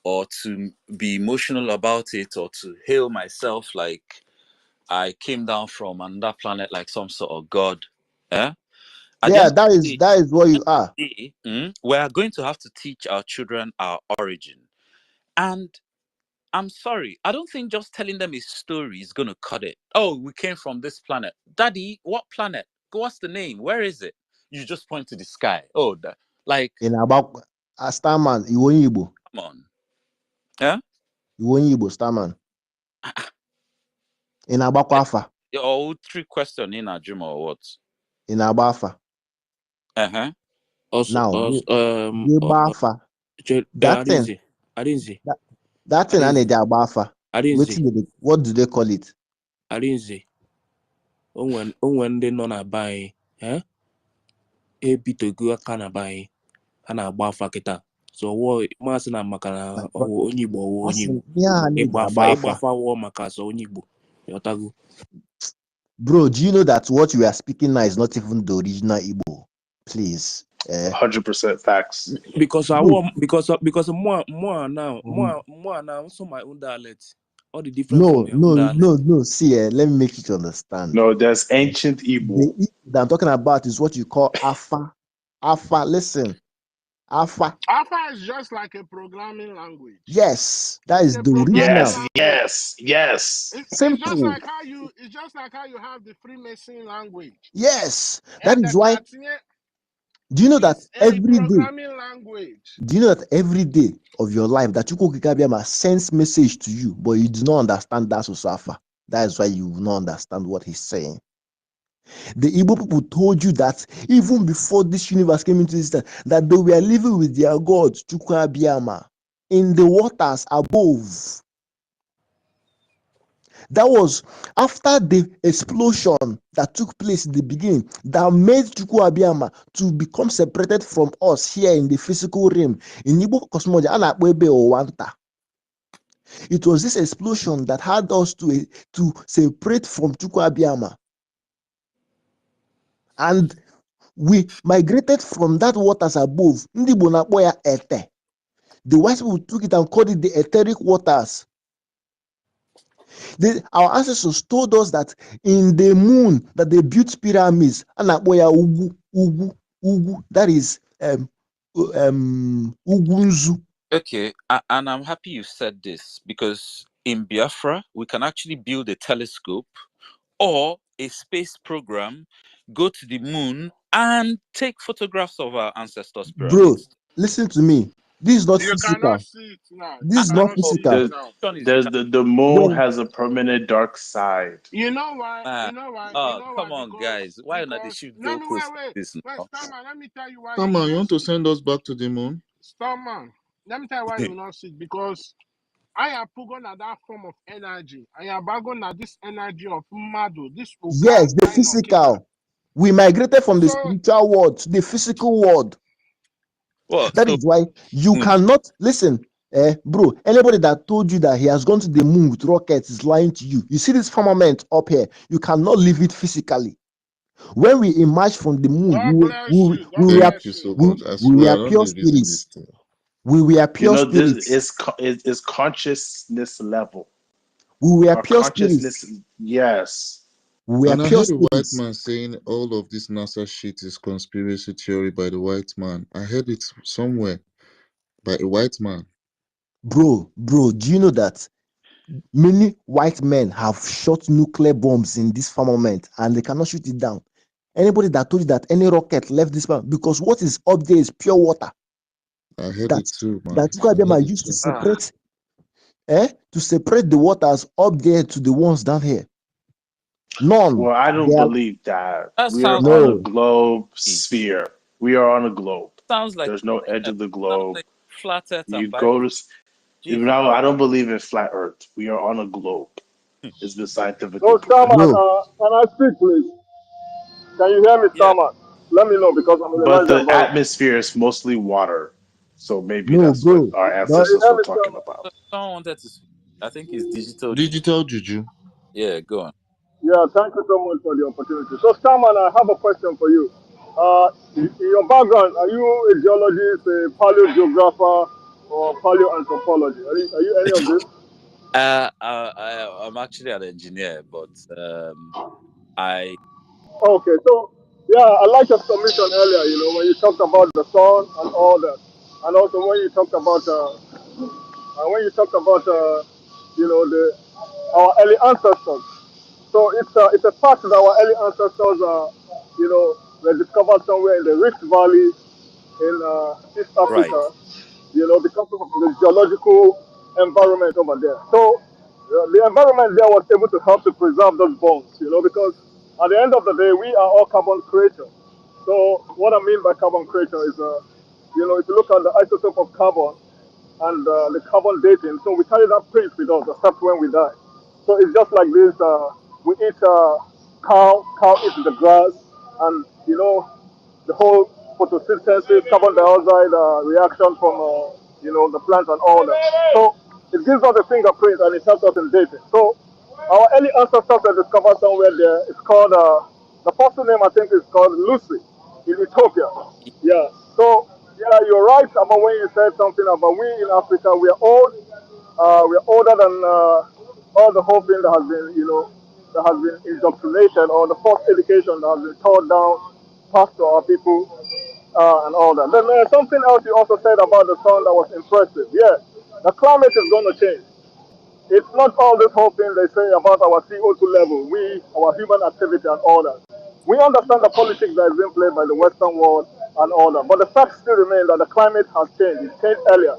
or to be emotional about it or to hail myself like I came down from another planet like some sort of god. That is what you are. We are going to have to teach our children our origin. And I'm sorry, I don't think just telling them a story is going to cut it. Oh, we came from this planet. Daddy, what planet? What's the name? Where is it? You just point to the sky. Oh, in about a Starman, Iwo Igbo. Come on. Yeah? Iwo Igbo, Starman. In Abakwafa. Oh, 3 questions in Ajuma or what? In Abafa. Also, now, Abafa. That thing. I didn't see. That thing I need Abafa. I didn't see. What do they call it? I didn't see. When they non buy, bitogu kana buy, ana Abafa kita. So what masina makana onyibo onyibo. Ibafa war makasa onyibo. Yotagu. Bro, do you know that what you are speaking now is not even the original Igbo? Please. 100% facts. Because more now, so my own dialect. All the different No. See, let me make you to understand. No, that's ancient Igbo. The Igbo that I'm talking about is what you call Afa. Afa, listen. Afa. Afa is just like a programming language. Yes, that is the original. Yes. It's just like how you have the Freemason language. Yes, that is why. Do you know that It's a every day? programming language. Do you know that every day of your life that Chukwukabiama sends message to you, but you do not understand that Usafa? That is why you will not understand what he's saying. The Igbo people told you that even before this universe came into existence, that they were living with their God, Chukwukabiama, in the waters above. That was after the explosion that took place in the beginning that made Chukwukabiama to become separated from us here in the physical realm. In Igbo cosmology, it was this explosion that had us to separate from Chukwukabiama. And we migrated from that waters above. Ndị Igbo na-akpọ ya ete. The white people took it and called it the etheric waters. Our ancestors told us that in the moon that they built pyramids, a na-akpọ ya ugwu. That is Ugunzu. Okay, and I'm happy you said this, because in Biafra, we can actually build a telescope or a space program, go to the moon, and take photographs of our ancestors' Bro, pyramids. listen to me. This is not You physical. cannot see it now. This is not physical. The moon has a permanent dark side. You know why? You know why? You Oh, know come why? on, guys. Why not they shoot Let me goalposts wait. this now? Starman, let me tell you why Come you on, will you not want to see. send us back to the moon? Starman, let me tell you why you will not see it. Because I am putting at that form of energy. I am bagging at this energy of Madu, this Uga. Yes, the physical. We migrated from the spiritual world to the physical world. Well, that is why you cannot listen. Bro, anybody that told you that he has gone to the moon with rockets is lying to you. You see this firmament up here, you cannot leave it physically. When we emerge from the moon, Thank you so much. I we swear, were I don't pure believe in this spirits. thing. We were pure This spirits. is consciousness level. We were Our pure consciousness, spirits. yes. We were And I pure heard a white spirits. man saying all of this NASA shit is conspiracy theory by the white man. I heard it somewhere by a white man. Bro, do you know that many white men have shot nuclear bombs in this firmament and they cannot shoot it down? Anybody that told you that any rocket left this firmament, because what is up there is pure water. I heard it too, man. That Chukwukabiama used to separate, to separate the waters up there to the ones down here. None. Well, I don't believe that. We are on a globe sphere. We are on a globe. Sounds like there's no edge of the globe. like flat Earth You and go Bible. to. Even though I don't believe in flat Earth. We are on a globe. It's been scientifically So, proven. Starman, can I speak, please? Can you hear me, Starman? Let me know because I'm in a But noisy the environment. atmosphere is mostly water, so maybe No, that's what bro. our Can you ancestors hear were me, talking Starman? about. Someone wanted to speak. I think it's digital. Digital juju. Yeah, go on. Yeah, thank you so much for the opportunity. So, Starman, I have a question for you. In your background, are you a geologist, a paleogeographer, or paleoanthropology? Are you any of this? I'm actually an engineer, but I. Okay, so yeah, I like your submission earlier. You know, when you talked about the sun and all that, and also when you talked about you know, our early ancestors. So it's a fact that our early ancestors you know, were discovered somewhere in the Rift Valley in East Right. Africa, you know, because of the geological environment over there. So the environment there was able to help to preserve those bones, you know, because at the end of the day, we are all carbon creatures. So what I mean by carbon creature is, you know, if you look at the isotope of carbon and the carbon dating, so we carry that print with us, except when we die. So it's just like this, we eat cow eats the grass, and, you know, the whole photosynthesis, carbon dioxide reaction from you know, the plants and all that. So it gives us a fingerprint and it helps us in dating. So our early ancestors were discovered somewhere there. It's called the fossil name I think is called Lucy in Ethiopia. Yeah. So yeah, you're right about when you said something about we in Africa we are old. We are older than all the whole thing that has been, you know, that has been indoctrinated, or the false education that has been taught down passed to our people and all that. Then there's something else you also said about the sun that was impressive. Yeah, the climate is going to change. It's not all this whole thing they say about our CO2 level, our human activity and all that. We understand the politics that is being played by the Western world and all that. But the fact still remains that the climate has changed. It changed earlier.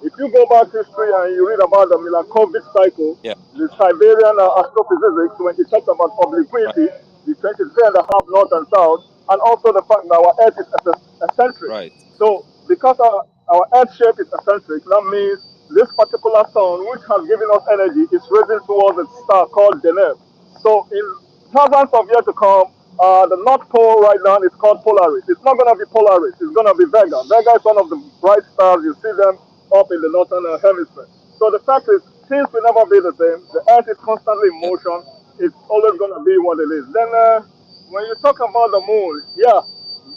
If you go back history and you read about the Milankovic cycle, Yeah. the Siberian astrophysics, when he talks about Right. obliquity, the 23.5 north and south, and also the fact that our Earth is eccentric. Right. So because our Earth shape is eccentric, that means this particular sun, which has given us energy, is racing towards a star called Deneb. So in thousands of years to come, the North Pole right now is called Polaris. It's not going to be Polaris. It's going to be Vega. Vega is one of the bright stars. You see them up in the northern hemisphere. So the fact is, things will never be the same. The Earth is constantly in Yeah. motion. It's always going to be what it is. Then when you talk about the moon, yeah,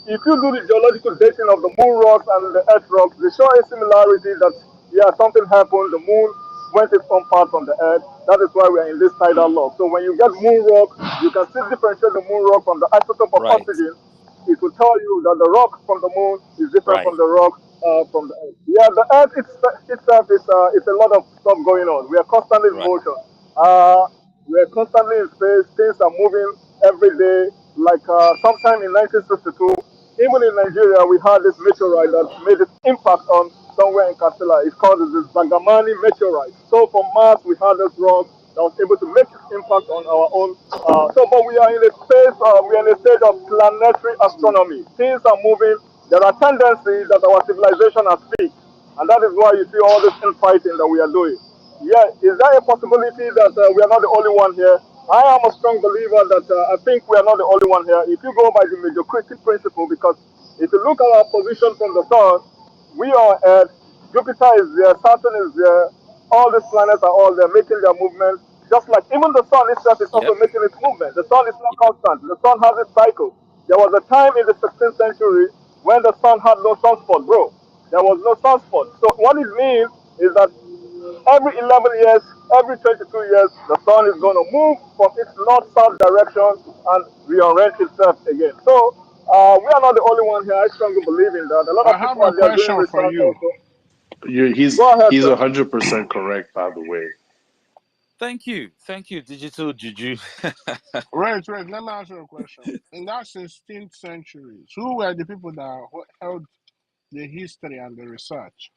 if you do the geological dating of the moon rocks and the earth rocks, they show a similarity that, yeah, something happened. The moon went its own part from the earth. That is why we are in this tidal lock. So when you get moon rock, you can still differentiate the moon rock from the isotope of Right. oxygen. It will tell you that the rock from the moon is different Right. from the rock from the earth. Yeah, the earth itself is it's a lot of stuff going on. We are constantly in Right. motion. We are constantly in space. Things are moving every day. Like sometime in 1962, even in Nigeria, we had this meteorite that made its impact on somewhere in Castilla. It's called the Zagamani meteorite. So from Mars, we had this rock that was able to make its impact on our own. But we are in a space, we are in a stage of planetary astronomy. Things are moving. There are tendencies that our civilization has peaked. And that is why you see all this infighting that we are doing. Yeah, is there a possibility that we are not the only one here? I am a strong believer that I think we are not the only one here. If you go by the mediocrity principle, because if you look at our position from the sun, we are on Earth, Jupiter is there, Saturn is there, all these planets are all there making their movement. Just like even the sun itself is also Yep. making its movement. The sun is not Yep. constant. The sun has its cycle. There was a time in the 16th century when the sun had no sunspot, bro. There was no sunspot. So what it means is that every 11 years, every 22 years, the sun is going to move from its north-south direction and rearrange itself again. So we are not the only one here. I strongly believe in that. A lot I of have people a are there doing question for research you. also. He's Go ahead, he's sir. 100% correct, by the way. Thank you. Thank you, Digital Juju. Wait, let me ask you a question. In that 16th century, who were the people that held the history and the research?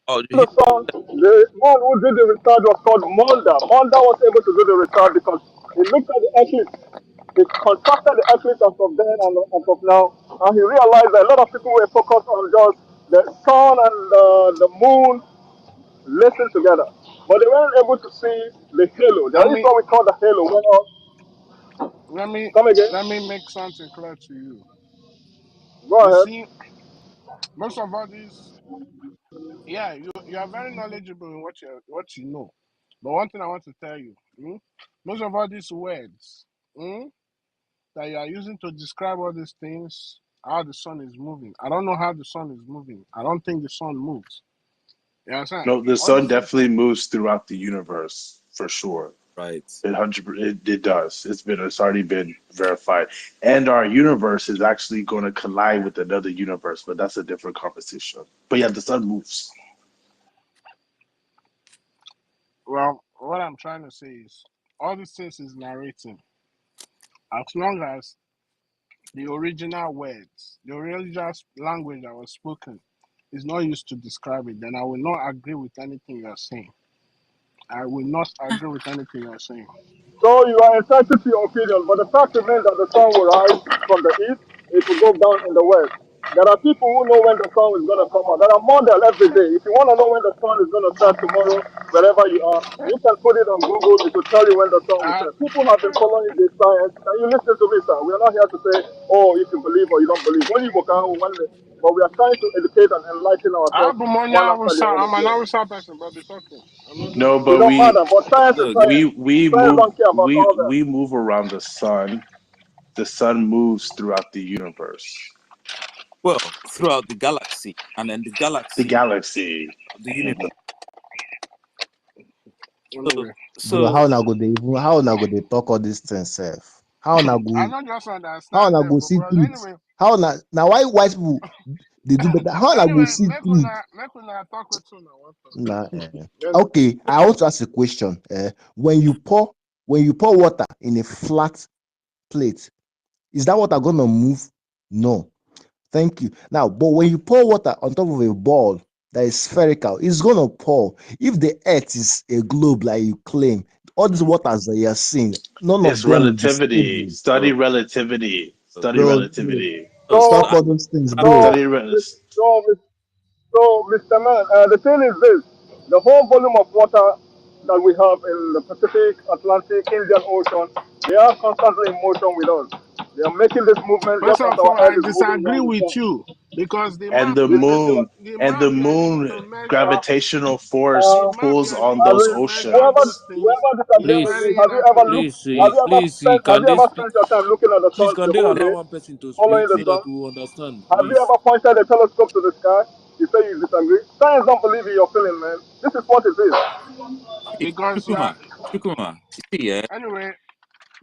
Oh, The son, the one who did the research was called Monda. Monda was able to do the research because he looked at the eclipse. He contrasted the eclipse as of then and as of now, and he realized that a lot of people were focused on just the sun and the moon listen together, but they weren't able to see the halo. There Let is me what we call the halo. let me Come again? let me make something clear to you. Go You ahead. see, most of all these, yeah, you are very knowledgeable in what you know. But one thing I want to tell you, most of all these words that you are using to describe all these things, how the sun is moving. I don't know how the sun is moving. I don't think the sun moves. You understand? No, the All sun these things definitely moves throughout the universe for sure. Right. It does. It's already been verified, and our universe is actually going to collide with another universe, but that's a different conversation. But yeah, the sun moves. well, what I'm trying to say is all these things is narrating. As long as the original words, the original language that was spoken is not used to describe it, then I will not agree with anything you're saying. I will not agree with anything you're saying. So you are entitled to your opinion, but the fact remains that the sun will rise from the east, it will go down in the west. There are people who know when the sun is going to come out. There are models every day. If you want to know when the sun is going to set tomorrow, wherever you are, you can put it on Google. It will tell you when the sun will I, set. People have been following the science. And you listen to me, sir. We are not here to say, oh, if you believe or you don't believe. When you go down, but we are trying to educate and enlighten ourselves one after the I'm other. an Hausa person, but be talking. I'm not doing No, this. It but don't matter. But science is Look, science. Science don't care about all that. we move around the sun. The sun moves throughout the universe, well, throughout the galaxy, and then the the galaxy, galaxy. the universe. So, Anyway, Bro, so how now go they talk all these things, self? How now I go not just how understand now them, go see but truth? anyway, How now why white people they do better? How now go anyway, see truth? make una talk with you now. Nah, Yes. okay, I want to ask a question. When you pour water in a flat plate, Is that water gonna move? No. Thank you. Now, but when you pour water on top of a ball that is spherical, it's gonna pour. If the earth is a globe like you claim, all these waters that you are seeing, none of It's them will be relativity. stable. Study relativity. Study Bro, relativity. stop So, all those things, bro. so, Study relativity. so, so, Mr. Man, the thing is this: the whole volume of water that we have in the Pacific, Atlantic, Indian Ocean, they are constantly in motion with us. They are making this movement First just as of our all, I Earth is moving disagree around the with sun. you because the And map the you are Listen to using, moon us. the and map the you are using moon to measure, gravitational force the Uh, map you pulls are on I using those to mean, measure whoever those oceans. things disagrees is with me, very Please, have you ever inaccurate. looked? please, see, please, see, Have can you they ever speak? spent your time looking at the Please, sun can the they whole allow day, one person to following speak the so sun? that we will understand, Have you please? ever pointed a telescope to the sky? You say you disagree. Science don't believe in your feeling, man. This is what it is. Because you are Chukuma, Chukuma, see, anyway.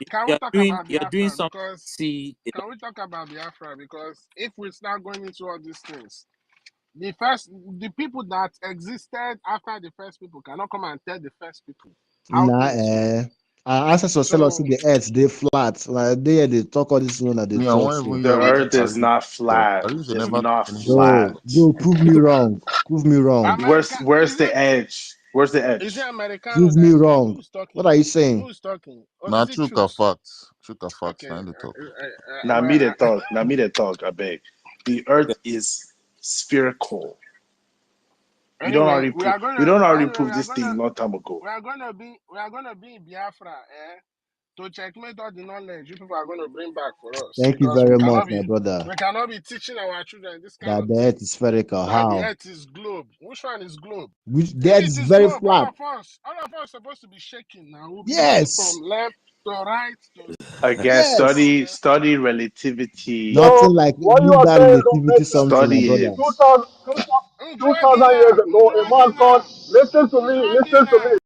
Can we talk about you're doing Biafra? something. Because See, can we talk about Biafra? Because if we start going into all these things, the people that existed after the first people cannot come and tell the first people how Nah, things were. our ancestors tell us So the earth they flat. Like they talk all this one that they Me, I talk. won't So, even The hear if waiting earth for is you not talk. flat. At least they It's never not finish talk. bro, flat. prove me wrong. Prove me wrong. America Where's is the edge? Where's the it edge? Americano Prove that me is talking? wrong. Who's What talking? are you saying? Who's talking? Or Now, is it chuka truth? facts. Chuka facts. Okay, Now they talk. Now well, me the talk. Now me the talk. I beg. The earth is spherical. anyway, we are We gonna don't already anyway prove this thing long time ago. we are gonna be in Biafra, to checkmate all the knowledge you people are going to bring back for us Thank you because we very much, cannot my be brother. we cannot be teaching our children this kind That of the earth things. is spherical. That the How? earth is globe. Which one is globe? The If earth it is is very globe, flat. all of us are supposed to be shaking now. We'll be moving Yes. from left to right to Again, Yes. study relativity. Nothing So, like what you use are that saying don't relativity make sense to something, my me. Study brother. it. 2,000 years ago, a man thought, Njugina. listen to me,